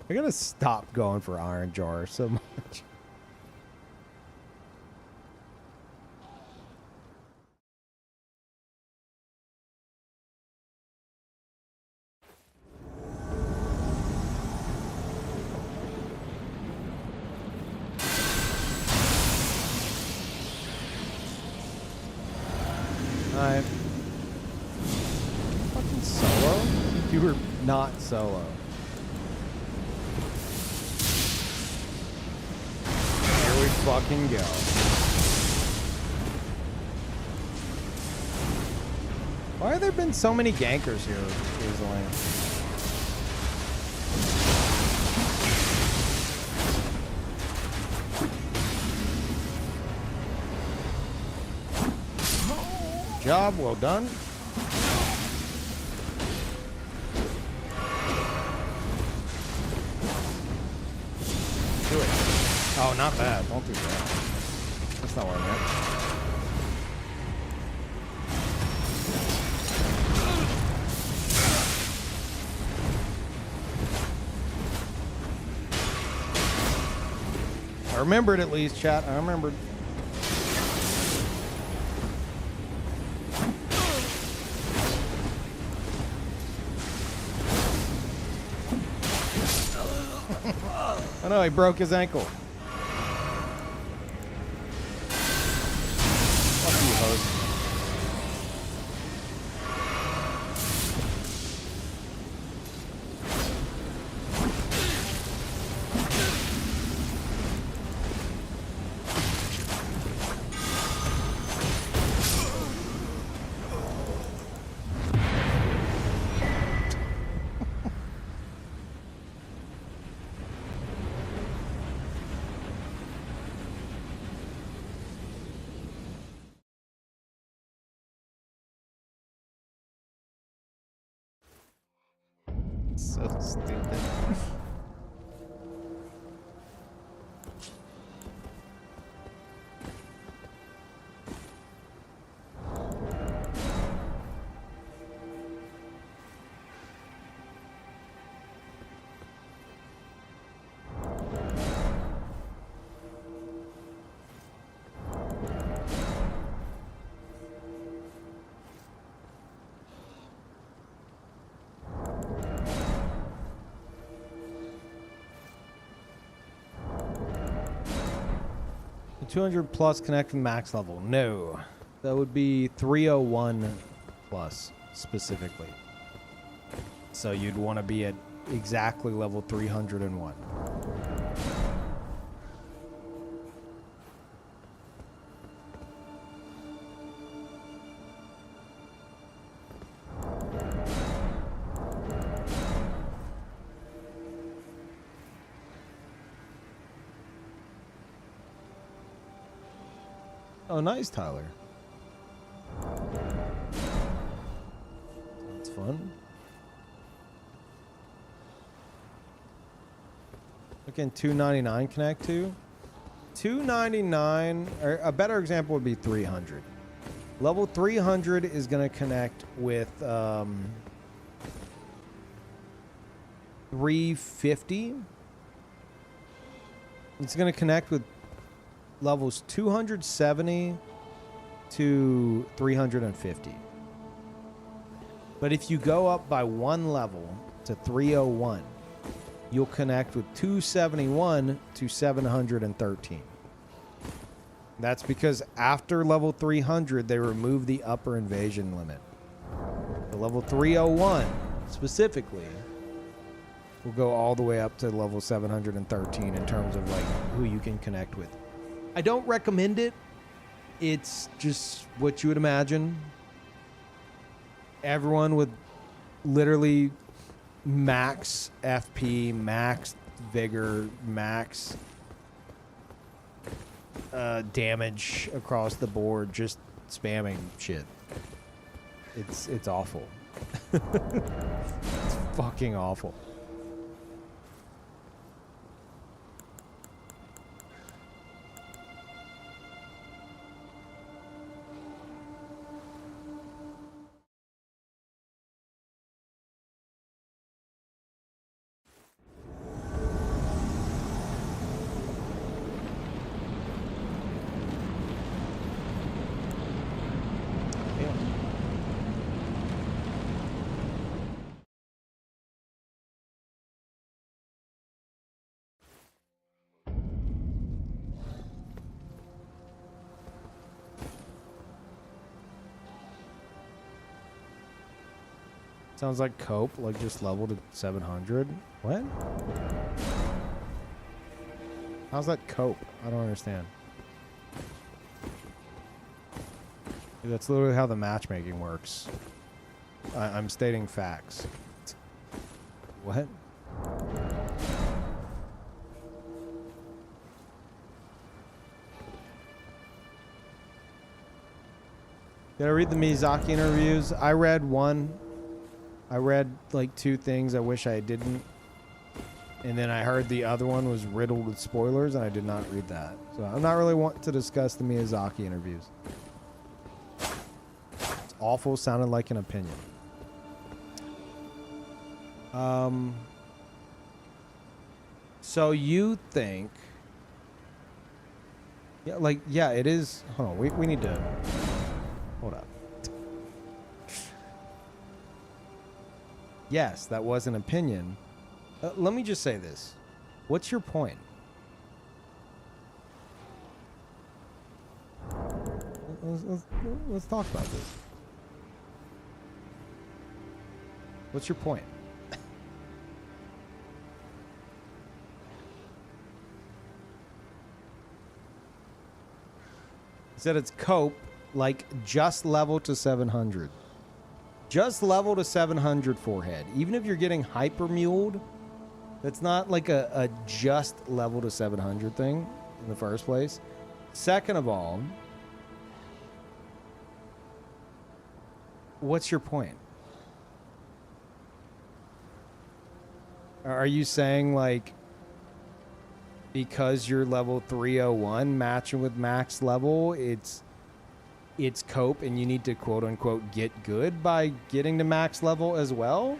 gotta stop going for Iron Jar so much. Alright. Fucking solo? You were not solo. Here we fucking go. Why have there been so many gankers here recently? Job well done. Do it. Oh, not bad. Don't do that. That's not what I meant. I remembered at least, chat. I remembered. Oh no, he broke his ankle. Fuck you, host. So stupid. The 200 plus connect from max level. No. That would be 301 plus specifically. So you'd want to be at exactly level 301. Oh, nice, Tyler. That's fun. Looking 299 connect to. 299, or a better example would be 300. Level 300 is going to connect with 350. It's going to connect with levels 270 to 350. But if you go up by one level to 301, you'll connect with 271 to 713. That's because after level 300, they remove the upper invasion limit. The level 301 specifically will go all the way up to level 713 in terms of like who you can connect with. I don't recommend it. It's just what you would imagine. Everyone with literally max FP, max vigor, max damage across the board, just spamming shit. It's awful. It's fucking awful. Sounds like cope, like just leveled at 700. What? How's that cope? I don't understand. That's literally how the matchmaking works. I'm stating facts. What? Did I read the Miyazaki interviews? I read one. I read like 2 things I wish I didn't. And then I heard the other one was riddled with spoilers, and I did not read that. So I'm not really wanting to discuss the Miyazaki interviews. It's awful, sounded like an opinion. So you think... Yeah, like, yeah, it is... Hold on, we need to... Hold up. Yes, that was an opinion. Let me just say this. What's your point? Let's talk about this. What's your point? He said it's cope, like just level to 700. Just level to 700 forehead. Even if you're getting hyper muled, that's not like a just level to 700 thing in the first place. Second of all, what's your point? Are you saying like because you're level 301 matching with max level, it's cope and you need to quote unquote get good by getting to max level as well?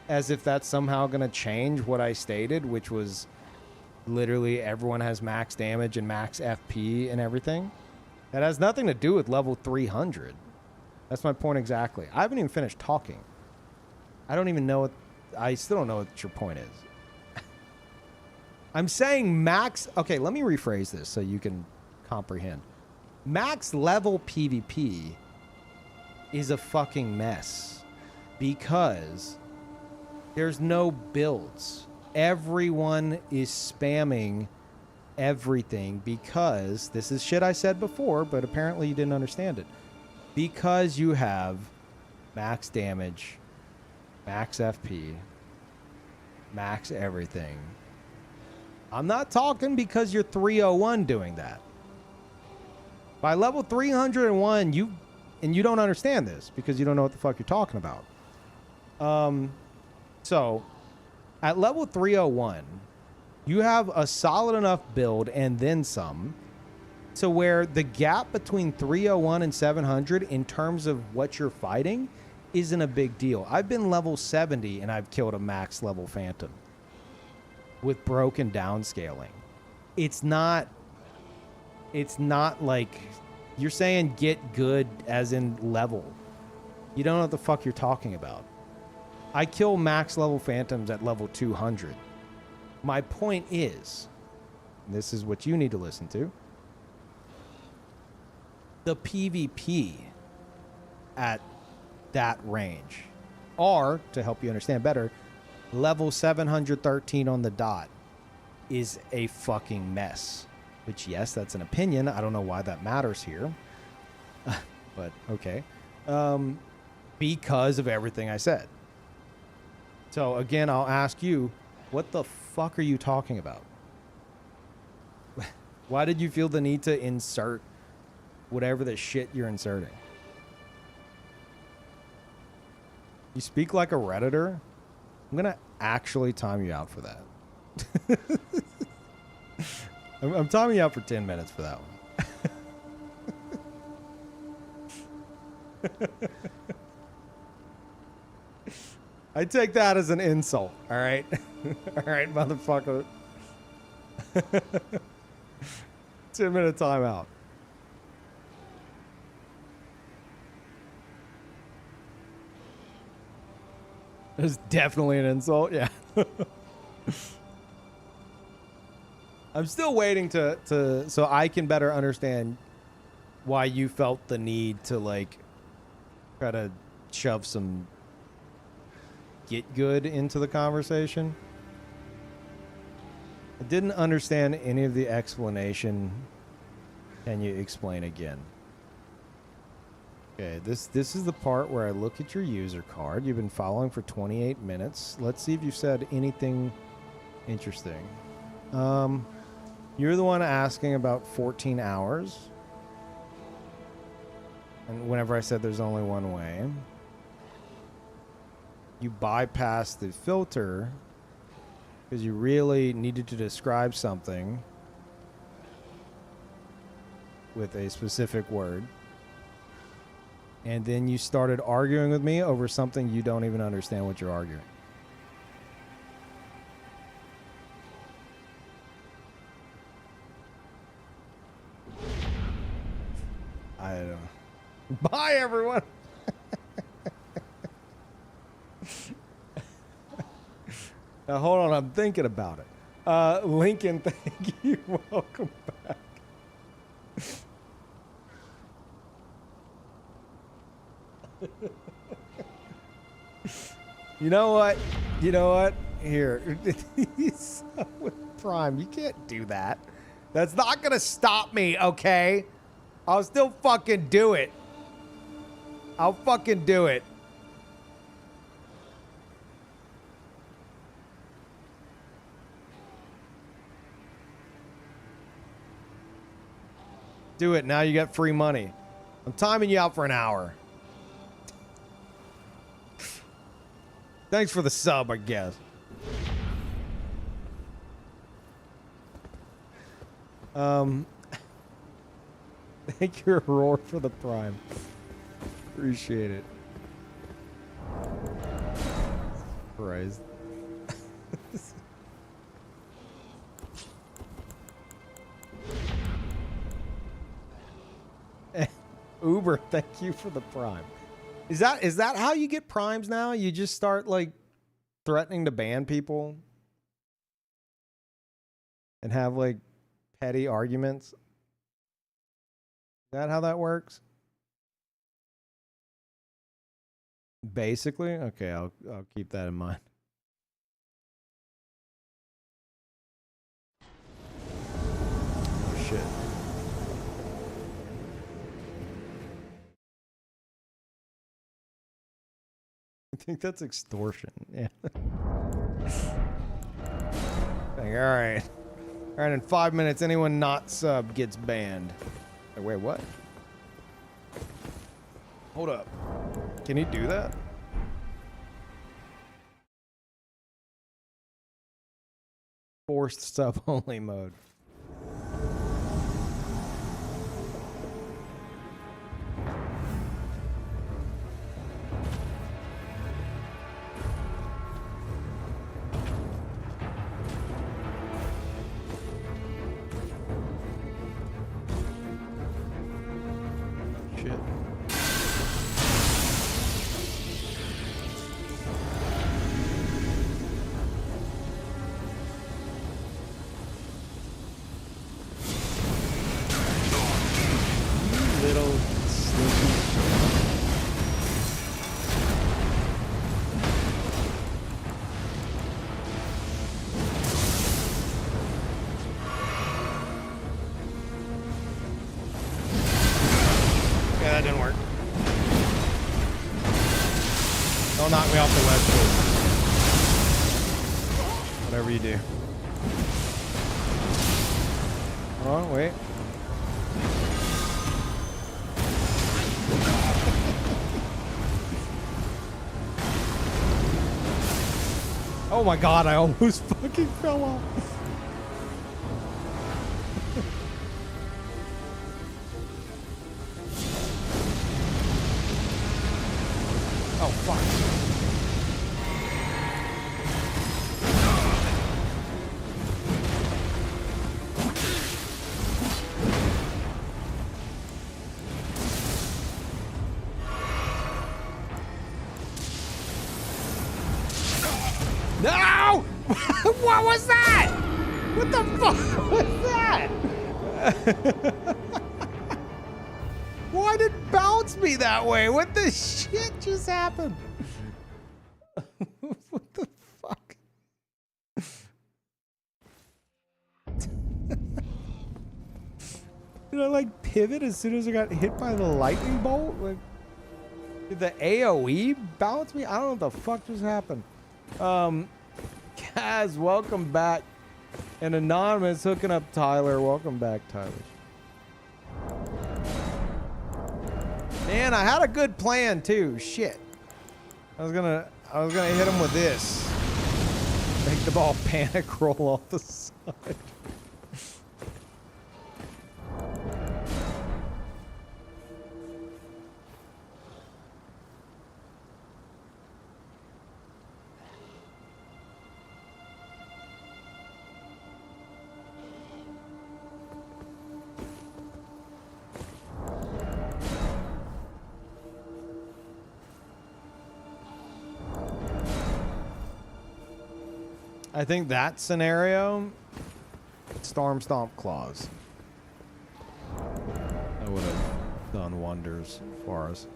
As if that's somehow going to change what I stated, which was literally everyone has max damage and max FP and everything. That has nothing to do with level 300. That's my point exactly. I haven't even finished talking. I don't even know what... I still don't know what your point is. I'm saying max... Okay, let me rephrase this so you can comprehend. Max level PvP is a fucking mess because there's no builds. Everyone is spamming everything because this is shit I said before, but apparently you didn't understand it. Because you have max damage, max FP, max everything. I'm not talking because you're 301 doing that. By level 301, you don't understand this because you don't know what the fuck you're talking about. So at level 301, you have a solid enough build and then some to where the gap between 301 and 700 in terms of what you're fighting isn't a big deal. I've been level 70 and I've killed a max level Phantom with broken downscaling. It's not like you're saying get good as in level. You don't know what the fuck you're talking about. I kill max level Phantoms at level 200. My point is, this is what you need to listen to. The PvP at that range are, to help you understand better, level 713 on the dot is a fucking mess. Which, yes, that's an opinion. I don't know why that matters here. But, okay. Because of everything I said. So, again, I'll ask you, what the fuck are you talking about? Why did you feel the need to insert whatever the shit you're inserting? You speak like a Redditor? I'm going to actually time you out for that. I'm timing you out for 10 minutes for that one. I take that as an insult, all right? All right, motherfucker. 10-minute timeout. It's definitely an insult, yeah. I'm still waiting to so I can better understand why you felt the need to like try to shove some get good into the conversation. I didn't understand any of the explanation. Can you explain again? Okay, this is the part where I look at your user card. You've been following for 28 minutes. Let's see if you've said anything interesting. You're the one asking about 14 hours. And whenever I said there's only one way, you bypassed the filter because you really needed to describe something with a specific word. And then you started arguing with me over something you don't even understand what you're arguing. I don't know. Bye, everyone. Now, hold on. I'm thinking about it. Lincoln, thank you. Welcome back. You know what? You know what? Here. With Prime, you can't do that. That's not going to stop me, okay? I'll still fucking do it. I'll fucking do it. Do it. Now you got free money. I'm timing you out for an hour. Thanks for the sub, I guess. Thank you, Roar, for the Prime. Appreciate it. Christ. Uber, thank you for the Prime. Is that how you get primes now? You just start like threatening to ban people and have like petty arguments? Is that how that works? Basically? Okay, I'll keep that in mind. Oh shit. I think that's extortion. Yeah. All right. All right, in 5 minutes, anyone not sub gets banned. Wait, what? Hold up. Can he do that? Forced sub only mode. Shit. Little sneaky. Yeah, that didn't work. Don't knock me off the ledge, please. Whatever you do. Hold on, wait. Oh my god, I almost fucking fell off. Oh fuck. No! What was that? What the fuck was that? Why did it bounce me that way? What the shit just happened? What the fuck? Did I like pivot as soon as I got hit by the lightning bolt? Like, did the AoE bounce me? I don't know what the fuck just happened. Kaz, welcome back. And Anonymous hooking up Tyler. Welcome back, Tyler. Man, I had a good plan too. Shit. I was gonna hit him with this. Make the ball panic roll off the side. I think that scenario, Storm Stomp Claws. That would have done wonders for us.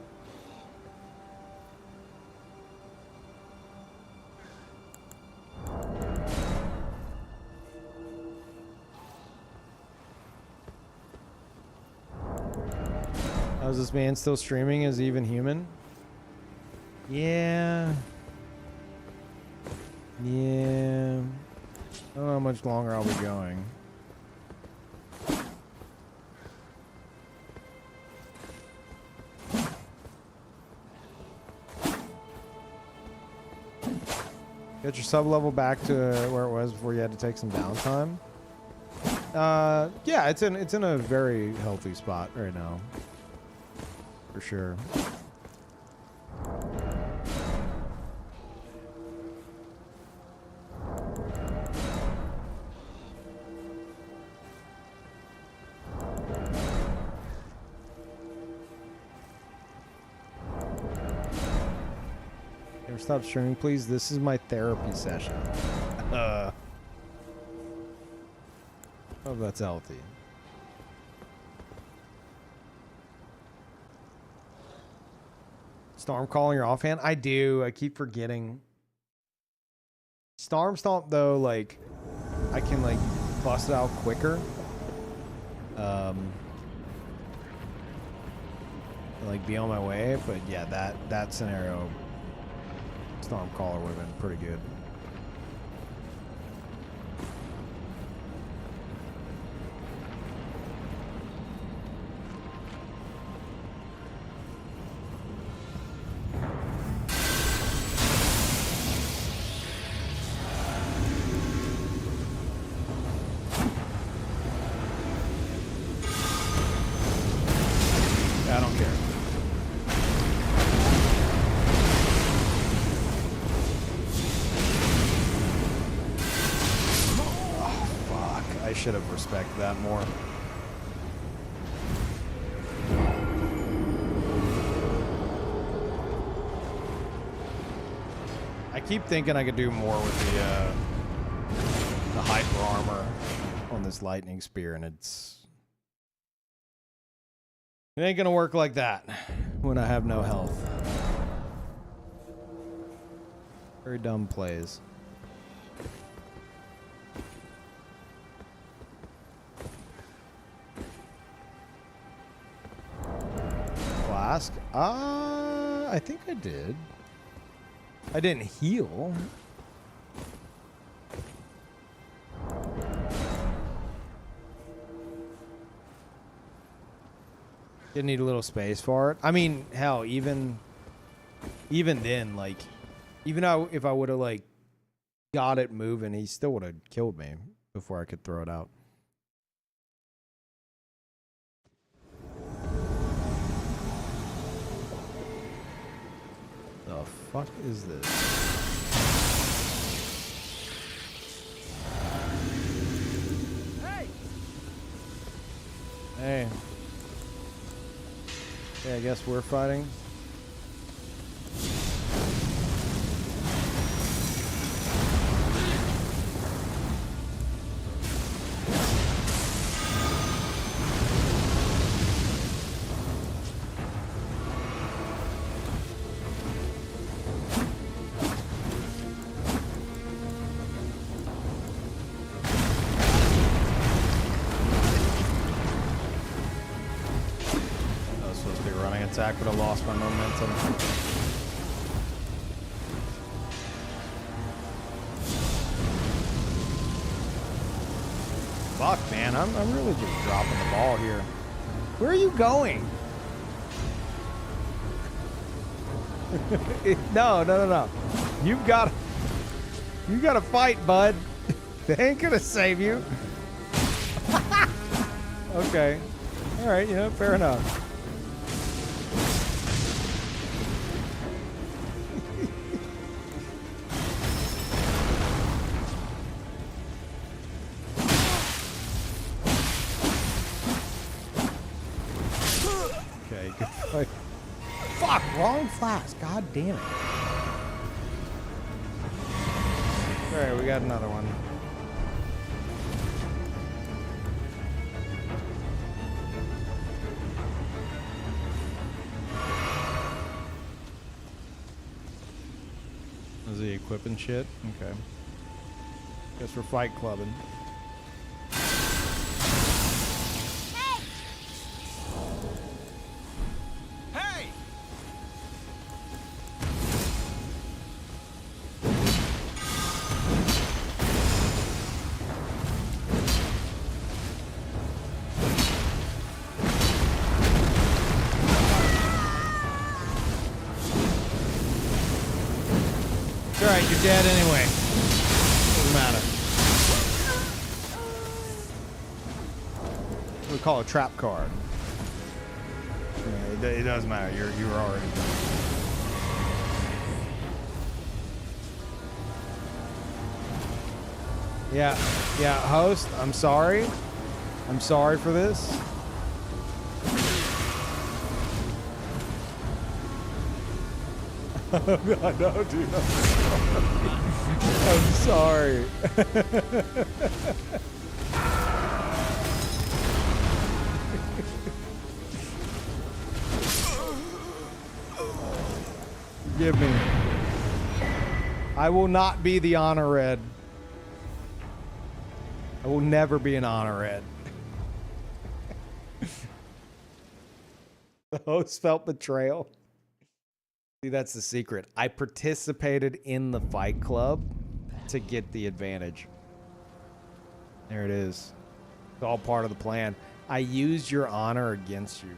How's this man still streaming? Is he even human? Yeah. Yeah. I don't know how much longer I'll be going. Get your sub level back to where it was before you had to take some downtime. Yeah, it's in a very healthy spot right now. For sure. Stop streaming, please. This is my therapy session. Hope that's healthy. Storm calling your offhand? I do. I keep forgetting. Storm Stomp though, like I can like bust it out quicker. Like be on my way, but yeah, that scenario. Storm Caller would have been pretty good. I should have respected that more. I keep thinking I could do more with the hyper armor on this lightning spear, and it ain't gonna work like that when I have no health. Very dumb plays. Flask? I think I did. I didn't heal. Didn't need a little space for it. I mean, hell, even then, like, even if I would have like got it moving, he still would have killed me before I could throw it out. The fuck is this? Hey. Yeah, I guess we're fighting. Attack, but I lost my momentum. Fuck, man, I'm really just dropping the ball here. Where are you going? No. You gotta fight, bud. They ain't gonna save you. Okay. All right, yeah, fair enough. Fuck, wrong flask. God damn it. Alright, we got another one. Is he equipping shit? Okay. Guess we're fight clubbing. You're dead anyway. Doesn't matter. We call it a trap card. Yeah, it doesn't matter. You're already done. Yeah, host. I'm sorry. I'm sorry for this. Oh God, no, dude. I'm sorry. Forgive me. I will not be the honor red. I will never be an honor red. The host felt betrayal. See, that's the secret. I participated in the fight club to get the advantage. There it is. It's all part of the plan. I used your honor against you.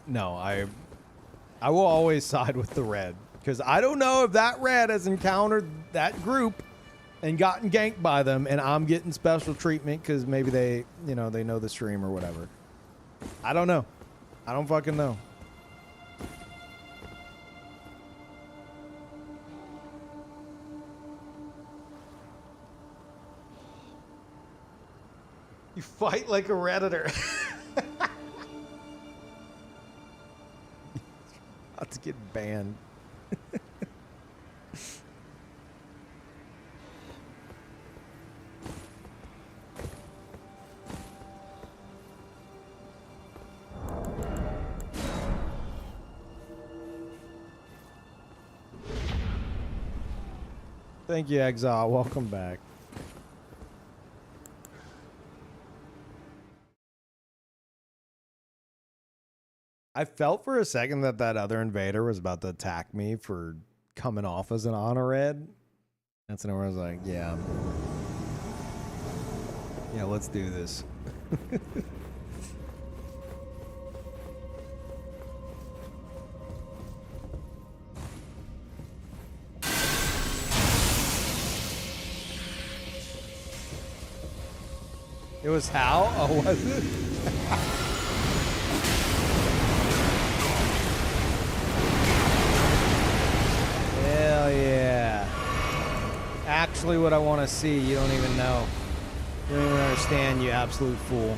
No, I will always side with the red, because I don't know if that red has encountered that group and gotten ganked by them, and I'm getting special treatment because maybe they, you know, they know the stream or whatever. I don't know. I don't fucking know. You fight like a Redditor. About to get banned. Thank you, Exile. Welcome back. I felt for a second that that other invader was about to attack me for coming off as an honor red. That's where I was like, yeah. Yeah, let's do this. It was how? Oh, was it? Hell yeah. Actually what I want to see. You don't even know. You don't even understand, you absolute fool.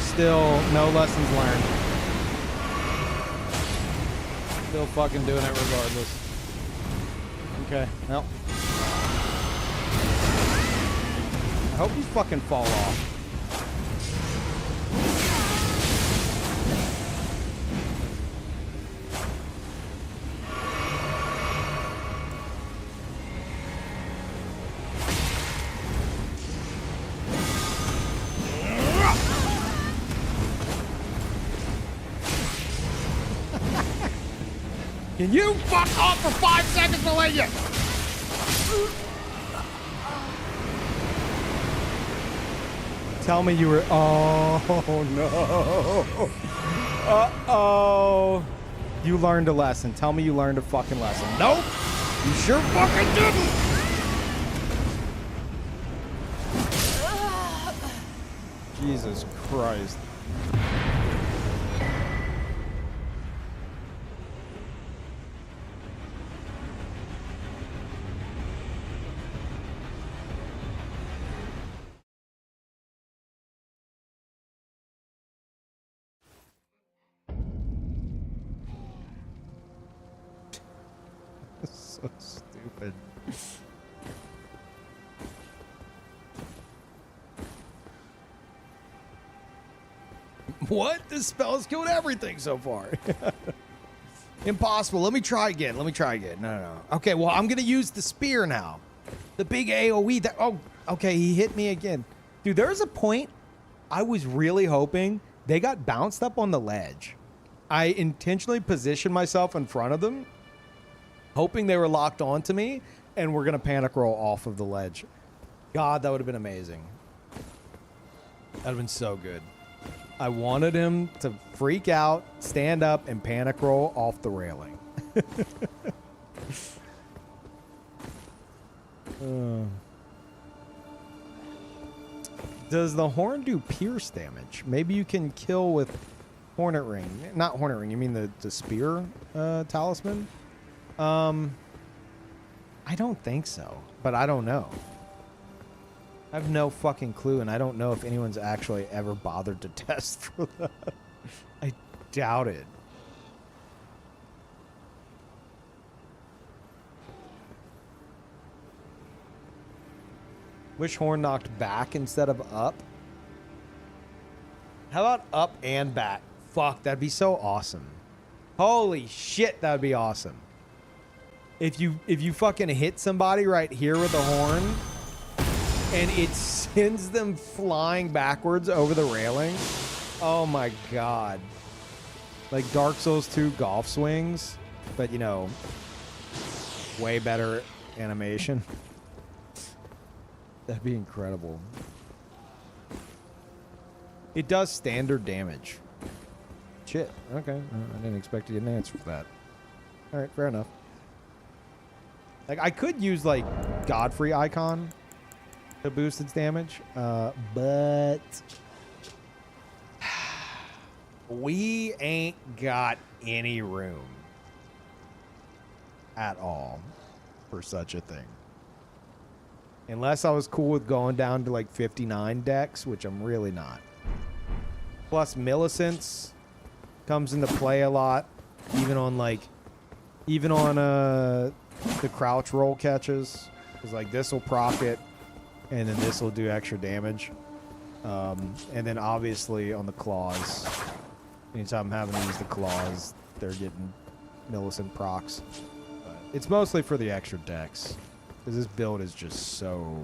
Still, no lessons learned. Still fucking doing it regardless. Okay, well. I hope you fucking fall off. Can you fuck off for 5 seconds, Malaysia? Tell me you were. Oh no. Uh-oh. You learned a lesson. Tell me you learned a fucking lesson. Nope. You sure fucking didn't. Jesus Christ. So stupid. What? This spell has killed everything so far. Impossible. Let me try again. Let me try again. No. Okay, well, I'm going to use the spear now. The big AoE. That. Oh, okay, he hit me again. Dude, there was a point I was really hoping they got bounced up on the ledge. I intentionally positioned myself in front of them, hoping they were locked onto me, and we're going to panic roll off of the ledge. God, that would have been amazing. That would have been so good. I wanted him to freak out, stand up, and panic roll off the railing. Does the horn do pierce damage? Maybe you can kill with Hornet Ring. Not Hornet Ring, you mean the spear talisman? I don't think so, but I don't know. I have no fucking clue, and I don't know if anyone's actually ever bothered to test for that. I doubt it. Wish horn knocked back instead of up. How about up and back? Fuck, that'd be so awesome. Holy shit, that'd be awesome. If you fucking hit somebody right here with a horn and it sends them flying backwards over the railing. Oh my god. Like Dark Souls 2 golf swings, but you know, way better animation. That'd be incredible. It does standard damage. Shit. Okay. I didn't expect to get an answer for that. All right, fair enough. Like, I could use, like, Godfrey icon to boost its damage, but we ain't got any room at all for such a thing. Unless I was cool with going down to, like, 59 decks, which I'm really not. Plus, Millicents comes into play a lot, even on, like, the crouch roll catches. Because, like, this will proc it, and then this will do extra damage. And then, obviously, on the claws, anytime I'm having to use the claws, they're getting Millicent procs. But it's mostly for the extra decks. Because this build is just so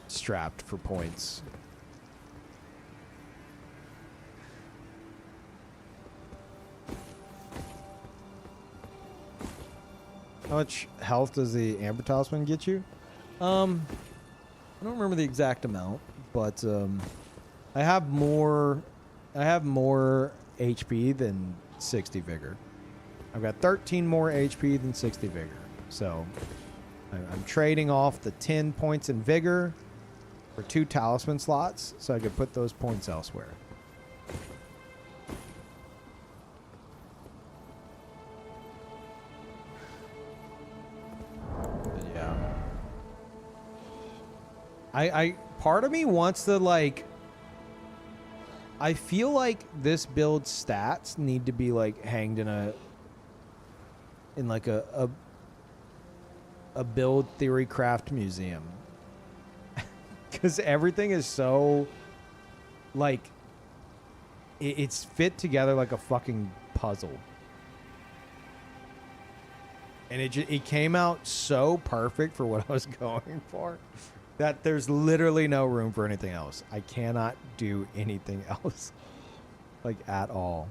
strapped for points. How much health does the Amber Talisman get you? I don't remember the exact amount, but I have more HP than 60 vigor. I've got 13 more HP than 60 vigor. So I'm trading off the 10 points in vigor for 2 talisman slots so I could put those points elsewhere. I part of me wants to, like, I feel like this build's stats need to be, like, hanged in like a build theory craft museum. Because everything is so, like, it's fit together like a fucking puzzle. And it came out so perfect for what I was going for that there's literally no room for anything else. I cannot do anything else, like, at all.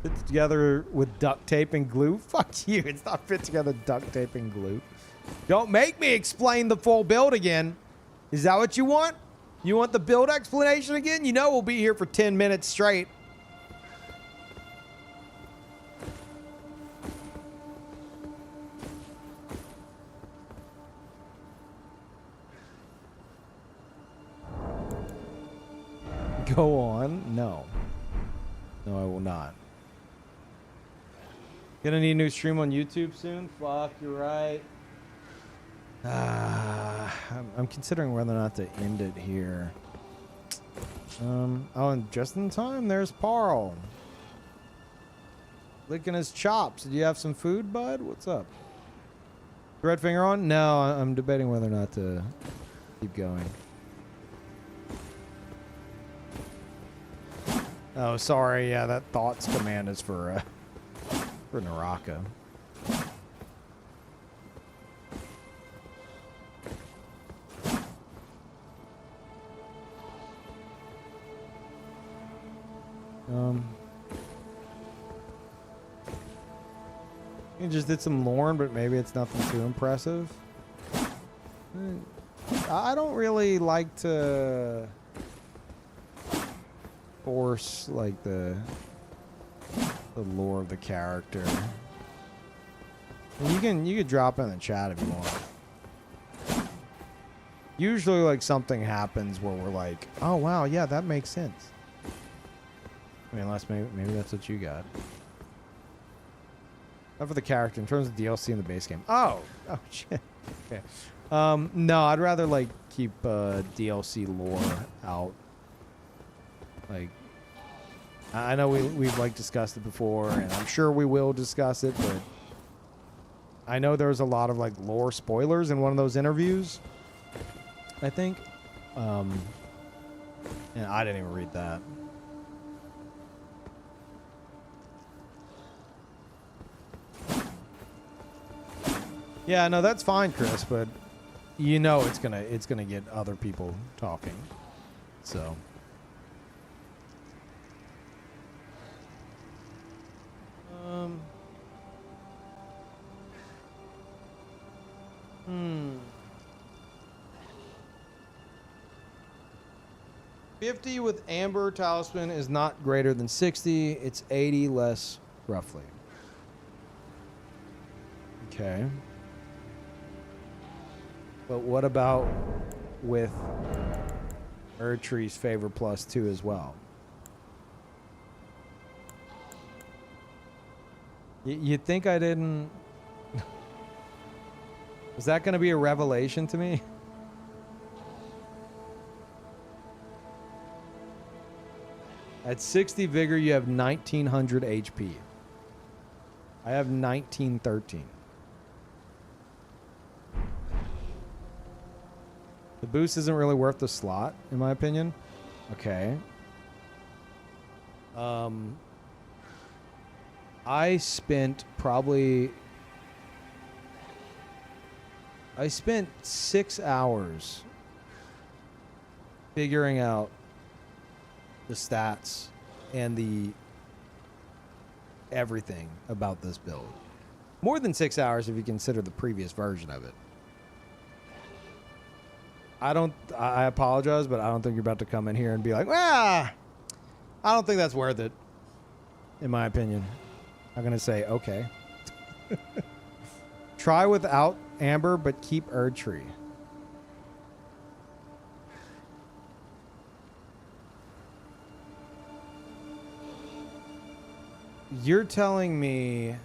Fit together with duct tape and glue? Fuck you. It's not fit together with duct tape and glue. Don't make me explain the full build again. Is that what you want? You want the build explanation again? You know we'll be here for 10 minutes straight. Go on. No. No, I will not. Gonna need a new stream on YouTube soon? Fuck, you're right. I'm considering whether or not to end it here. Oh, and just in time, there's Parl. Licking his chops. Did you have some food, bud? What's up? Red finger on? No, I'm debating whether or not to keep going. Oh, sorry. Yeah, that thoughts command is for Naraka. You just did some Lorne, but maybe it's nothing too impressive. I don't really like to force, like, the lore of the character. You can drop it in the chat if you want. Usually, like, something happens where we're like, oh wow, yeah, that makes sense. I mean, unless maybe that's what you got. Not for the character, in terms of DLC in the base game. Oh shit. Okay. No, I'd rather, like, keep DLC lore out. Like, I know we've like discussed it before, and I'm sure we will discuss it, but I know there's a lot of, like, lore spoilers in one of those interviews, I think. And I didn't even read that. Yeah, no, that's fine, Chris, but you know it's gonna get other people talking. So 50 with Amber Talisman is not greater than 60. It's 80 less, roughly. Okay. But what about with Erdtree's favor +2 as well? You'd think I didn't... Is that going to be a revelation to me? At 60 vigor, you have 1900 HP. I have 1913. The boost isn't really worth the slot, in my opinion. Okay. I spent 6 hours figuring out the stats and the everything about this build. More than 6 hours if you consider the previous version of it. I apologize, but I don't think you're about to come in here and be like, I don't think that's worth it, in my opinion. I'm going to say, okay. Try without Amber, but keep Erdtree. You're telling me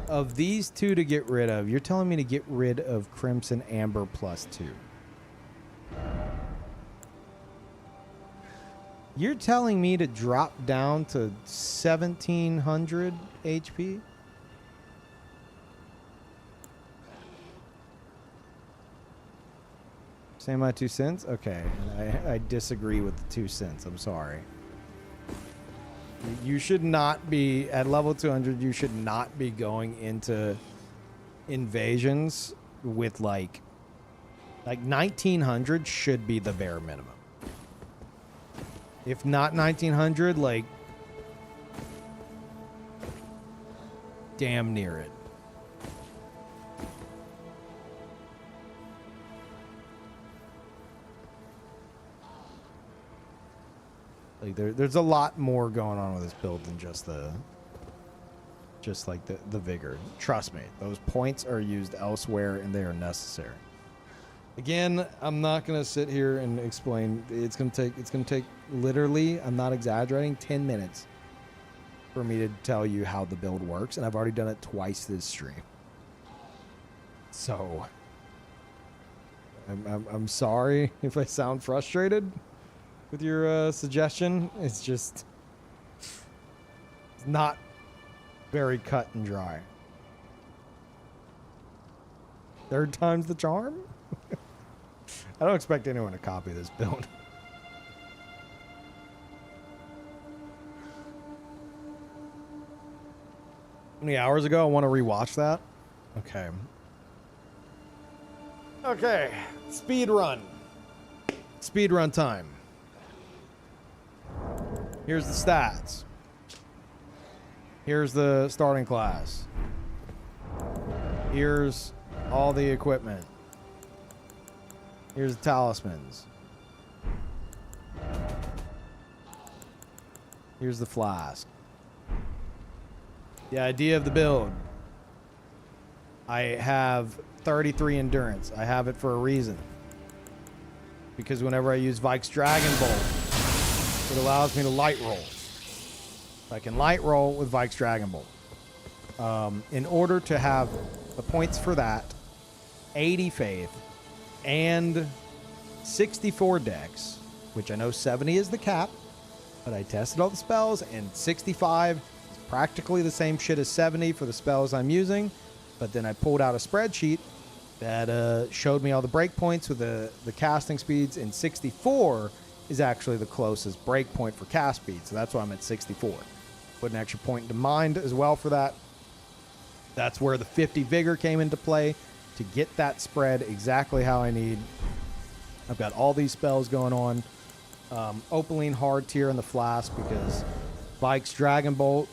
of these two to get rid of, you're telling me to get rid of Crimson Amber +2. You're telling me to drop down to 1700 HP? Say my 2 cents? Okay. I disagree with the 2 cents. I'm sorry. You should not be, at level 200, you should not be going into invasions with like 1900 should be the bare minimum. If not 1900, like damn near it. Like there's a lot more going on with this build than just the vigor. Trust me, those points are used elsewhere and they are necessary. Again, I'm not gonna sit here and explain. It's gonna take literally, I'm not exaggerating, 10 minutes for me to tell you how the build works, and I've already done it twice this stream. So I'm sorry if I sound frustrated with your suggestion. It's just it's not very cut and dry. Third time's the charm? I don't expect anyone to copy this build. How many hours ago? I want to rewatch that. Okay. Okay. Speed run. Speed run time. Here's the stats. Here's the starting class. Here's all the equipment. Here's the talismans. Here's the flask. The idea of the build. I have 33 endurance. I have it for a reason. Because whenever I use Vike's Dragon Bolt, it allows me to light roll. I can light roll with Vike's Dragon Bolt. In order to have the points for that, 80 faith, and 64 dex, which I know 70 is the cap, but I tested all the spells, and 65 is practically the same shit as 70 for the spells I'm using, but then I pulled out a spreadsheet that showed me all the breakpoints with the casting speeds, and 64 is actually the closest breakpoint for cast speed, so that's why I'm at 64. Put an extra point into mind as well for that. That's where the 50 vigor came into play, to get that spread exactly how I need. I've got all these spells going on. Opaline hard tier in the flask because Vike's Dragon Bolt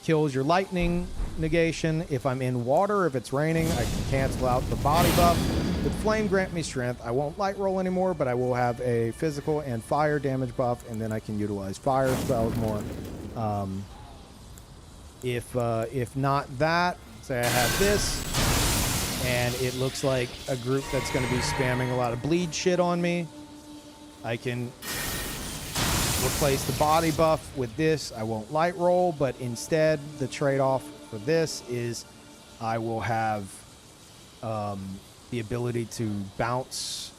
kills your lightning negation. If I'm in water, if it's raining, I can cancel out the body buff With Flame grant me strength. I won't light roll anymore, but I will have a physical and fire damage buff, and then I can utilize fire spells more. If not that, say I have this, and it looks like a group that's going to be spamming a lot of bleed shit on me, I can replace the body buff with this. I won't light roll, but instead the trade-off for this is I will have the ability to bounce,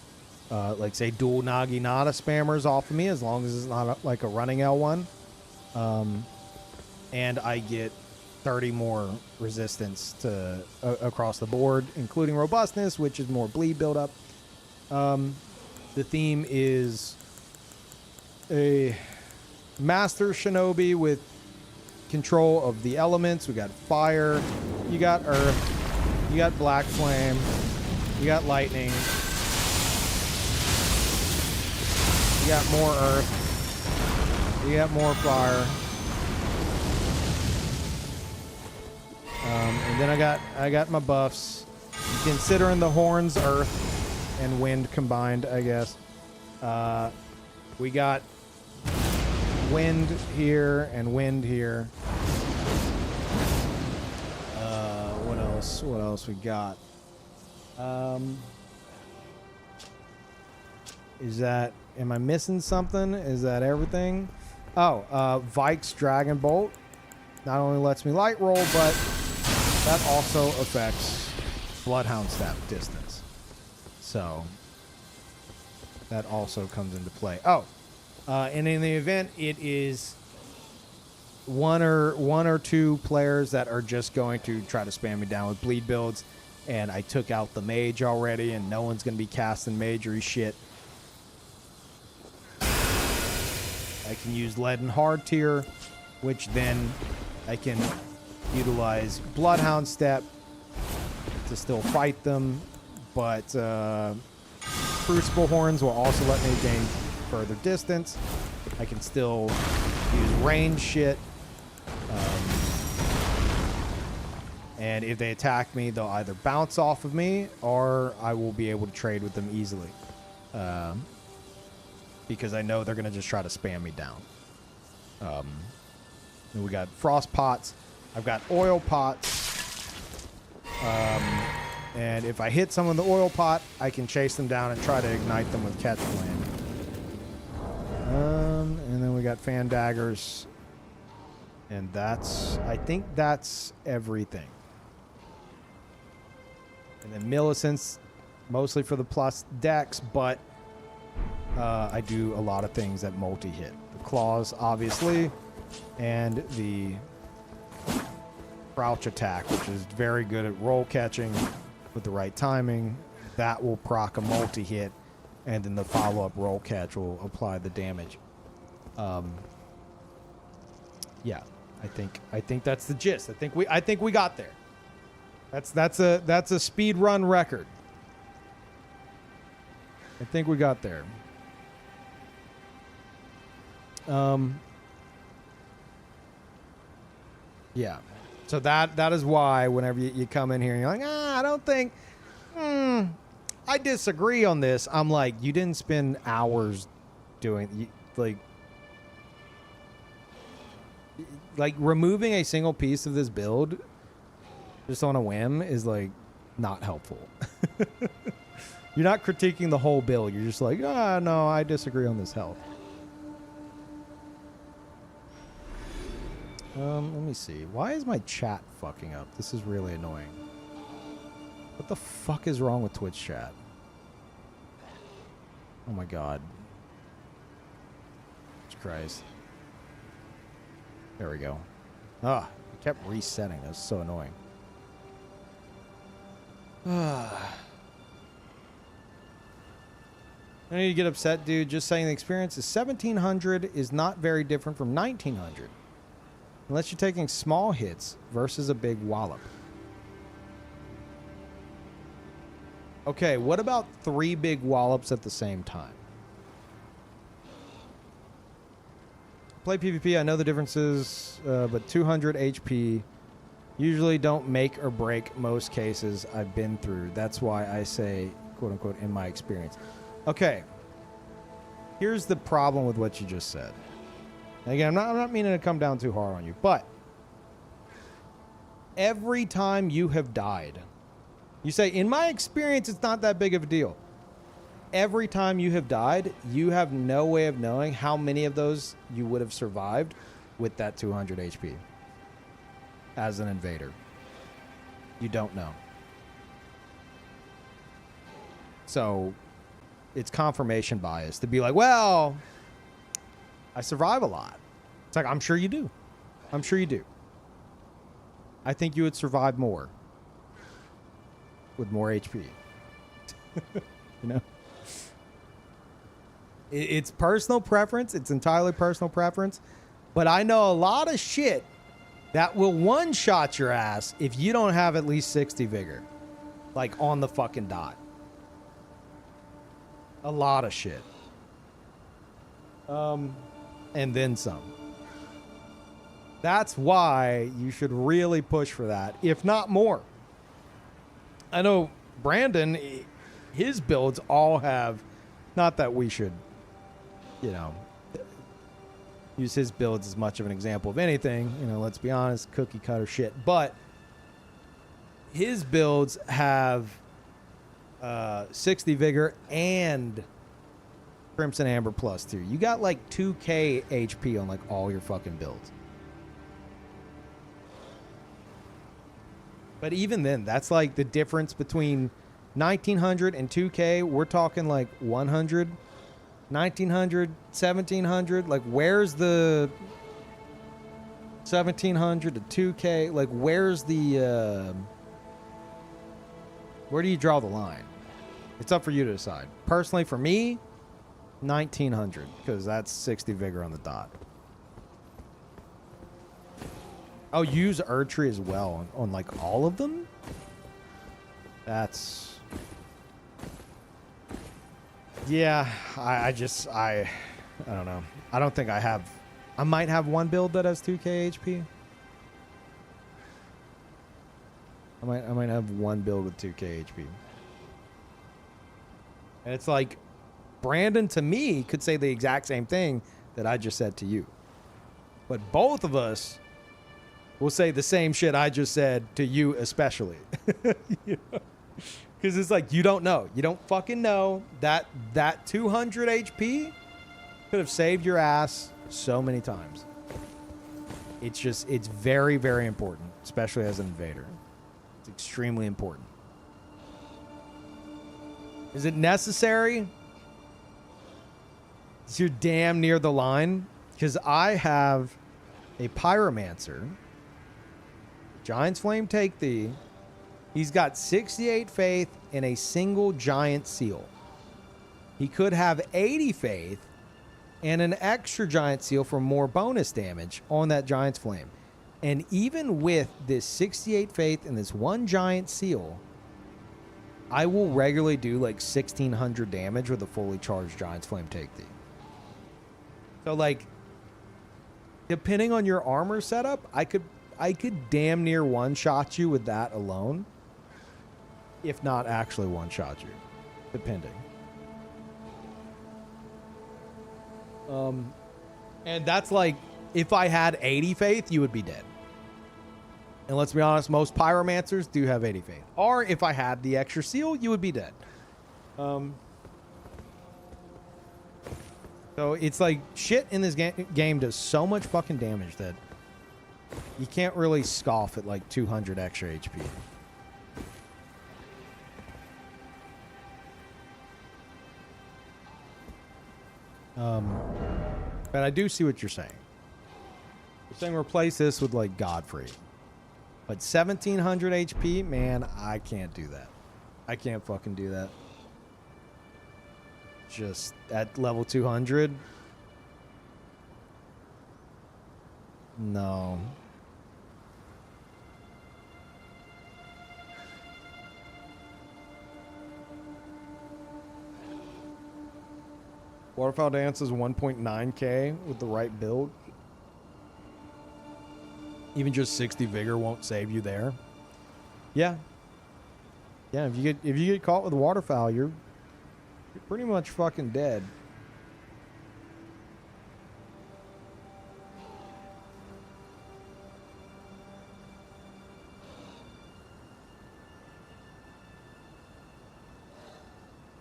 like say dual Naginata spammers off of me, as long as it's not like a running L1. And I get 30 more resistance to across the board, including robustness, which is more bleed buildup. The theme is a master shinobi with control of the elements. We got fire, you got earth, you got black flame, you got lightning, you got more earth, you got more fire. And then I got my buffs. Considering the horns, earth and wind combined, I guess. We got wind here and wind here. What else? What else we got? Is that... Am I missing something? Is that everything? Oh, Vike's Dragon Bolt. Not only lets me light roll, but that also affects Bloodhound Staff distance. So that also comes into play. Oh, and in the event, it is one or two players that are just going to try to spam me down with bleed builds, and I took out the mage already, and no one's going to be casting magery shit. I can use lead and hard tier, which then I can utilize Bloodhound Step to still fight them, but Crucible Horns will also let me gain further distance. I can still use range shit. And if they attack me, they'll either bounce off of me or I will be able to trade with them easily. Because I know they're going to just try to spam me down. And we got Frost Pots. I've got Oil Pots. And if I hit someone with the Oil Pot, I can chase them down and try to ignite them with Catch Flame. And then we got Fan Daggers. And that's... I think that's everything. And then Millicents, mostly for the plus dex, but I do a lot of things that multi-hit. The Claws, obviously, and the Crouch Attack, which is very good at roll catching with the right timing. That will proc a multi-hit, and then the follow-up roll catch will apply the damage. Yeah, I think that's the gist. I think we got there. That's a speed run record. I think we got there. Yeah. So that is why whenever you come in here and you're like, I don't think, I disagree on this. I'm like, you didn't spend hours doing, like removing a single piece of this build just on a whim is like not helpful. You're not critiquing the whole build. You're just like, no, I disagree on this health. Let me see. Why is my chat fucking up? This is really annoying. What the fuck is wrong with Twitch chat? Oh my god. Jesus Christ. There we go. Ah, it kept resetting. That was so annoying. I need to get upset, dude. Just saying the experience is 1700 is not very different from 1900. Unless you're taking small hits versus a big wallop. Okay, what about 3 big wallops at the same time? Play PvP, I know the differences, but 200 HP usually don't make or break most cases I've been through. That's why I say quote unquote, in my experience. Okay. Here's the problem with what you just said. And again, I'm not meaning to come down too hard on you, but every time you have died, you say, in my experience, it's not that big of a deal. Every time you have died, you have no way of knowing how many of those you would have survived with that 200 HP as an invader. You don't know. So it's confirmation bias to be like, well, I survive a lot. It's like, I'm sure you do. I'm sure you do. I think you would survive more with more HP. You know? It's personal preference. It's entirely personal preference. But I know a lot of shit that will one-shot your ass if you don't have at least 60 vigor. Like, on the fucking dot. A lot of shit. And then some. That's why you should really push for that, if not more. I know Brandon, his builds all have, not that we should, you know, use his builds as much of an example of anything, you know, let's be honest, cookie cutter shit, but his builds have 60 vigor and Crimson Amber plus 2. You got like 2k HP on like all your fucking builds. But even then, that's like the difference between 1900 and 2k. We're talking like 100, 1900, 1700. Like, where's the 1700 to 2k? Like, where's the where do you draw the line? It's up for you to decide. Personally, for me, 1900, because that's 60 vigor on the dot. Oh, use Erdtree as well on like all of them? That's... Yeah, I don't know. I don't think I have... I might have one build that has 2k HP. I might have one build with 2k HP. And it's like, Brandon to me could say the exact same thing that I just said to you. But both of us will say the same shit I just said to you especially. Because it's like, you don't know. You don't fucking know that 200 HP could have saved your ass so many times. It's just, it's very, very important, especially as an invader. It's extremely important. Is it necessary? So you're damn near the line. Because I have a Pyromancer. Giant's Flame take thee. He's got 68 faith and a single giant seal. He could have 80 faith and an extra giant seal for more bonus damage on that Giant's Flame. And even with this 68 faith and this one giant seal, I will regularly do like 1600 damage with a fully charged Giant's Flame take thee. So like, depending on your armor setup, I could damn near one-shot you with that alone. If not actually one-shot you. Depending. And that's like, if I had 80 faith, you would be dead. And let's be honest, most Pyromancers do have 80 faith. Or if I had the extra seal, you would be dead. So it's like, shit in this game does so much fucking damage that you can't really scoff at like 200 extra HP. But I do see what you're saying. You're saying replace this with like Godfrey. But 1700 HP, man, I can't do that. I can't fucking do that. Just at level 200. No. Waterfowl Dance is 1.9k with the right build. Even just 60 vigor won't save you there. Yeah. Yeah, if you get caught with waterfowl, you're pretty much fucking dead.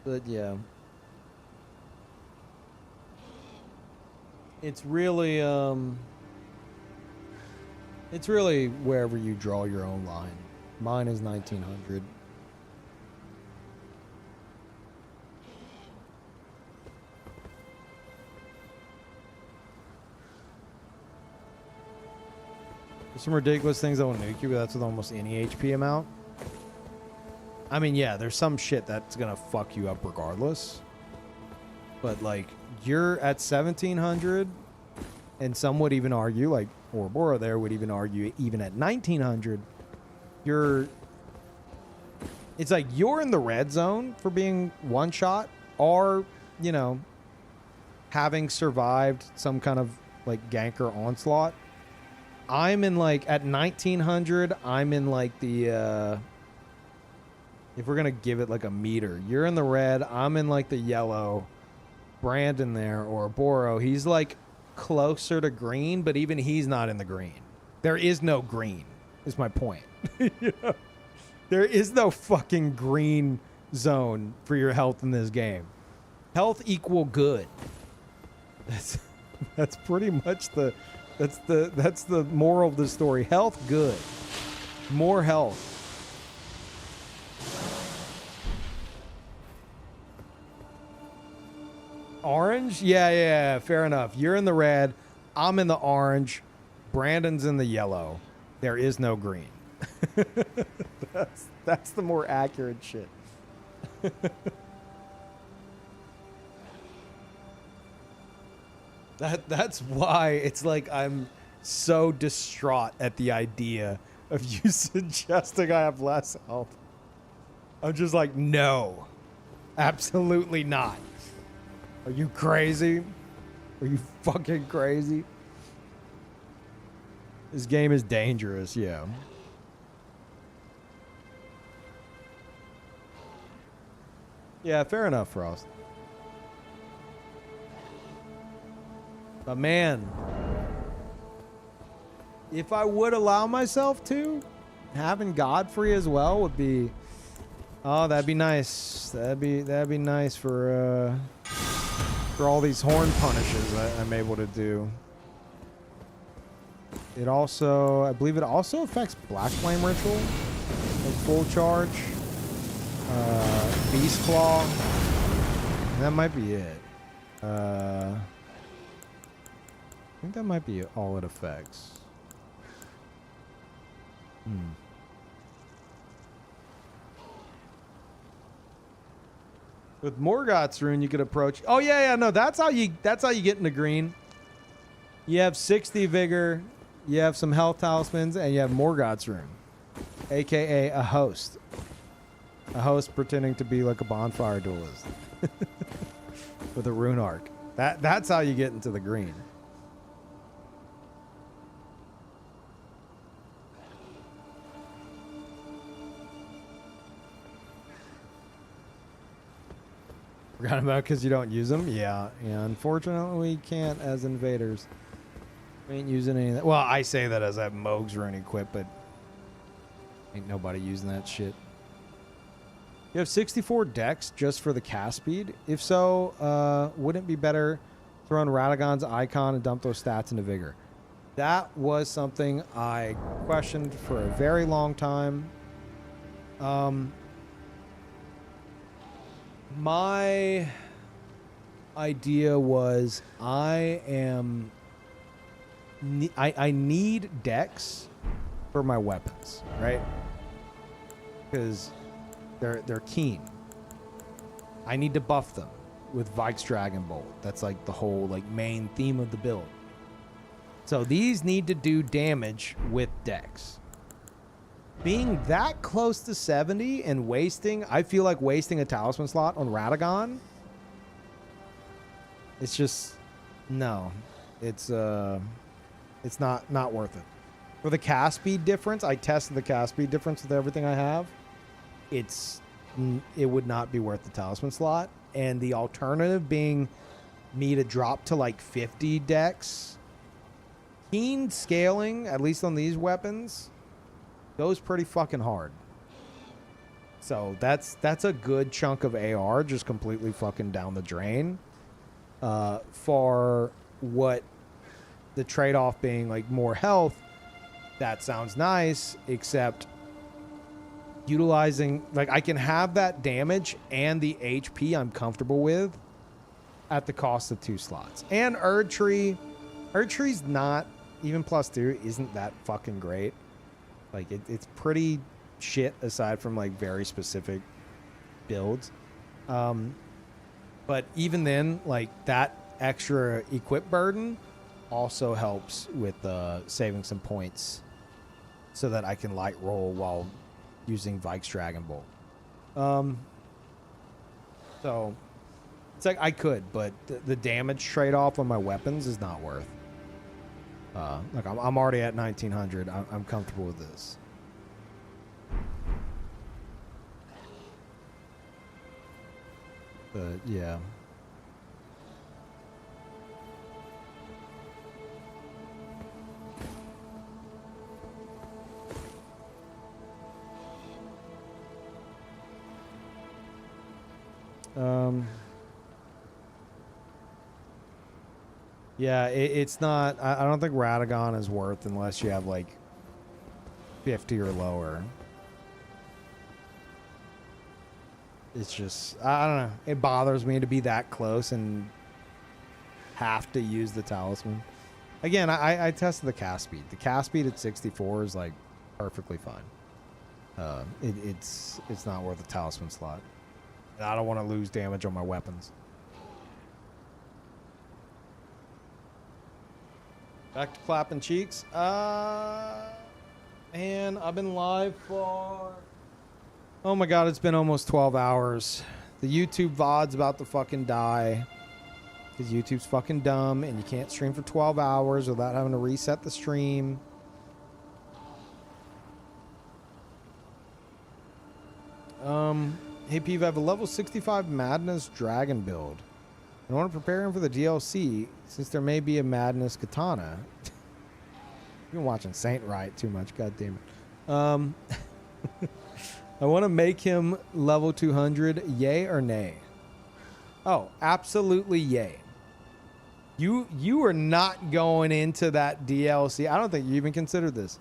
But yeah. It's really wherever you draw your own line. Mine is 1900. There's some ridiculous things that will nuke you, but that's with almost any HP amount. I mean, yeah, there's some shit that's gonna fuck you up regardless. But like, you're at 1700, and some would even argue, like Ouroboros there would even argue, even at 1900, it's like you're in the red zone for being one shot, or, you know, having survived some kind of like ganker onslaught. I'm in like, at 1900, I'm in like the, if we're gonna give it like a meter, you're in the red, I'm in like the yellow. Brandon there, or Boro, he's like closer to green, but even he's not in the green. There is no green, is my point. Yeah. There is no fucking green zone for your health in this game. Health equal good. That's pretty much that's the moral of the story. Health good. More health. Orange? Yeah, fair enough. You're in the red. I'm in the orange. Brandon's in the yellow. There is no green. That's the more accurate shit. That's why it's like I'm so distraught at the idea of you suggesting I have less health. I'm just like, no. Absolutely not. Are you crazy? Are you fucking crazy? This game is dangerous, yeah. Yeah, fair enough, Frost. But man, if I would allow myself to, having Godfrey as well would be, oh, that'd be nice. That'd be nice for all these horn punishes I'm able to do. It also, I believe it also affects Black Flame Ritual in full charge. Beast Claw. That might be it. I think that might be all it affects. With Morgoth's rune, you could approach. Oh yeah, no, that's how you get into green. You have 60 vigor, you have some health talismans, and you have Morgoth's rune, aka a host. A host pretending to be like a bonfire duelist with a rune arc. That's how you get into the green. Forgot about because you don't use them? Yeah. Unfortunately, we can't as invaders. We ain't using any of that. Well, I say that as I have Moog's rune equipped, but ain't nobody using that shit. You have 64 dex just for the cast speed? If so, wouldn't it be better to run Radagon's icon and dump those stats into vigor? That was something I questioned for a very long time. My idea was I need dex for my weapons, right? Because they're keen. I need to buff them with Vike's Dragon Bolt. That's like the whole like main theme of the build. So these need to do damage with dex. Being that close to 70 and wasting, I feel like wasting a talisman slot on Radagon. It's just, no. It's not worth it. For the cast speed difference, I tested the cast speed difference with everything I have. It's it would not be worth the talisman slot. And the alternative being me to drop to like 50 dex. Keen scaling, at least on these weapons, goes pretty fucking hard. So that's a good chunk of AR just completely fucking down the drain. For what the trade-off being like more health, that sounds nice, except utilizing, like, I can have that damage and the HP I'm comfortable with at the cost of 2 slots. And Erdtree, Erdtree's not, even +2 isn't that fucking great. Like, it's pretty shit aside from like very specific builds. But even then, like, that extra equip burden also helps with saving some points so that I can light roll while using Vike's Dragon Bolt. So it's like I could, but the damage trade-off on my weapons is not worth. Like I'm already at 1900. I'm comfortable with this. But yeah. Yeah, it's not. I don't think Radagon is worth unless you have like 50 or lower. It's just, I don't know. It bothers me to be that close and have to use the talisman. Again, I tested the cast speed. The cast speed at 64 is like perfectly fine. It's not worth a talisman slot. And I don't want to lose damage on my weapons. Back to clapping cheeks. Man, I've been live for... Oh my god, it's been almost 12 hours. The YouTube VOD's about to fucking die. Because YouTube's fucking dumb and you can't stream for 12 hours without having to reset the stream. Hey Peeve, I have a level 65 Madness Dragon build. I want to prepare him for the DLC since there may be a Madness Katana. You've been watching Saint Right too much, god damn it. I want to make him level 200. Yay or nay? Oh, absolutely yay. You are not going into that DLC. I don't think you even considered this.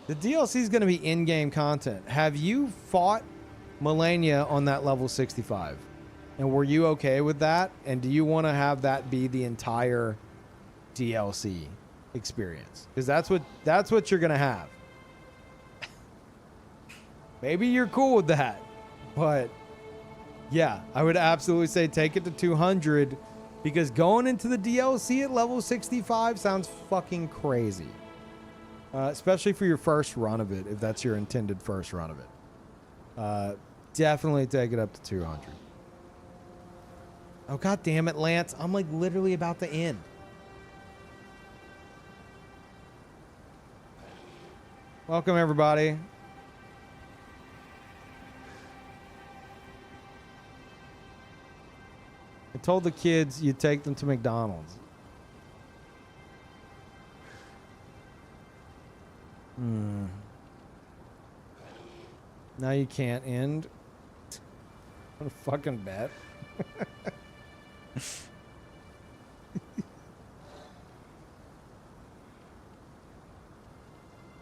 The DLC is going to be in-game content. Have you fought Melania on that level 65? And were you okay with that? And do you want to have that be the entire DLC experience? Because that's what you're going to have. Maybe you're cool with that, but yeah, I would absolutely say take it to 200 because going into the DLC at level 65 sounds fucking crazy. Especially for your first run of it, if that's your intended first run of it. Definitely take it up to 200. Oh, god damn it, Lance. I'm like literally about to end. Welcome, everybody. I told the kids you'd take them to McDonald's. Now you can't end. What a fucking bet.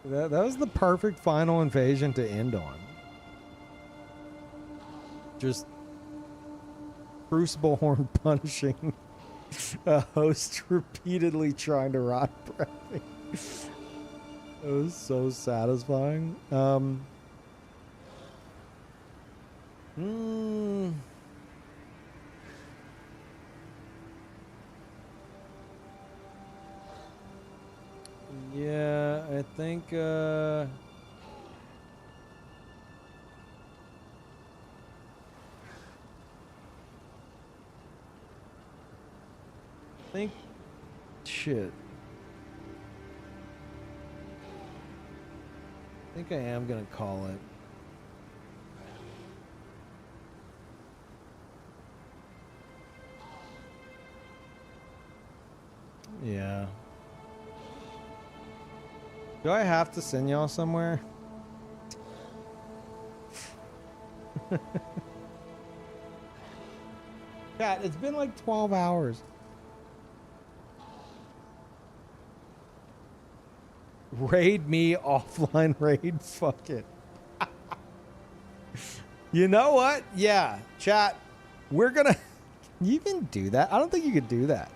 That was the perfect final invasion to end on. Just Crucible Horn punishing a host repeatedly trying to rot breath. It was so satisfying. Yeah, I think shit. I think I am gonna call it. Yeah. Do I have to send y'all somewhere? Chat, it's been like 12 hours. Raid me offline raid. Fuck it. You know what? Yeah, chat. We're gonna. Can you even do that? I don't think you could do that.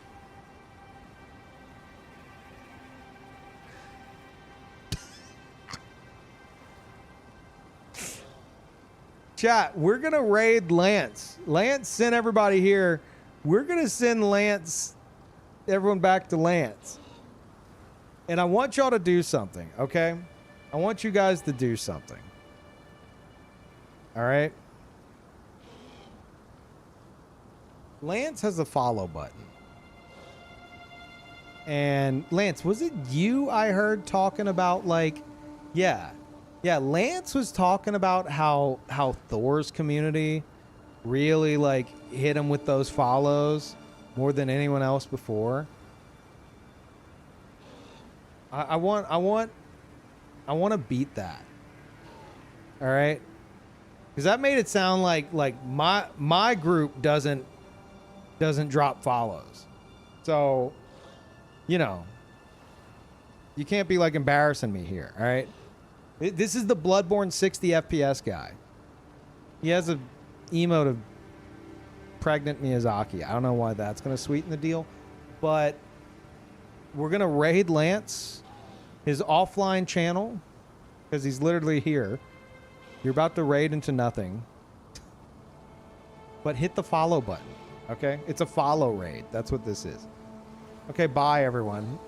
Chat, we're gonna raid Lance. Lance sent everybody here. We're gonna send Lance, everyone back to Lance. And I want y'all to do something, okay? I want you guys to do something. All right? Lance has a follow button. And Lance, was it you I heard talking about like, yeah, Lance was talking about how Thor's community really like hit him with those follows more than anyone else before. I want to beat that. All right, because that made it sound like my group doesn't drop follows. So, you know, you can't be like embarrassing me here. All right. This is the Bloodborne 60 FPS guy. He has a emote of pregnant Miyazaki. I don't know why that's going to sweeten the deal, but we're going to raid Lance, his offline channel, because he's literally here. You're about to raid into nothing, but hit the follow button. Okay. It's a follow raid. That's what this is. Okay. Bye everyone.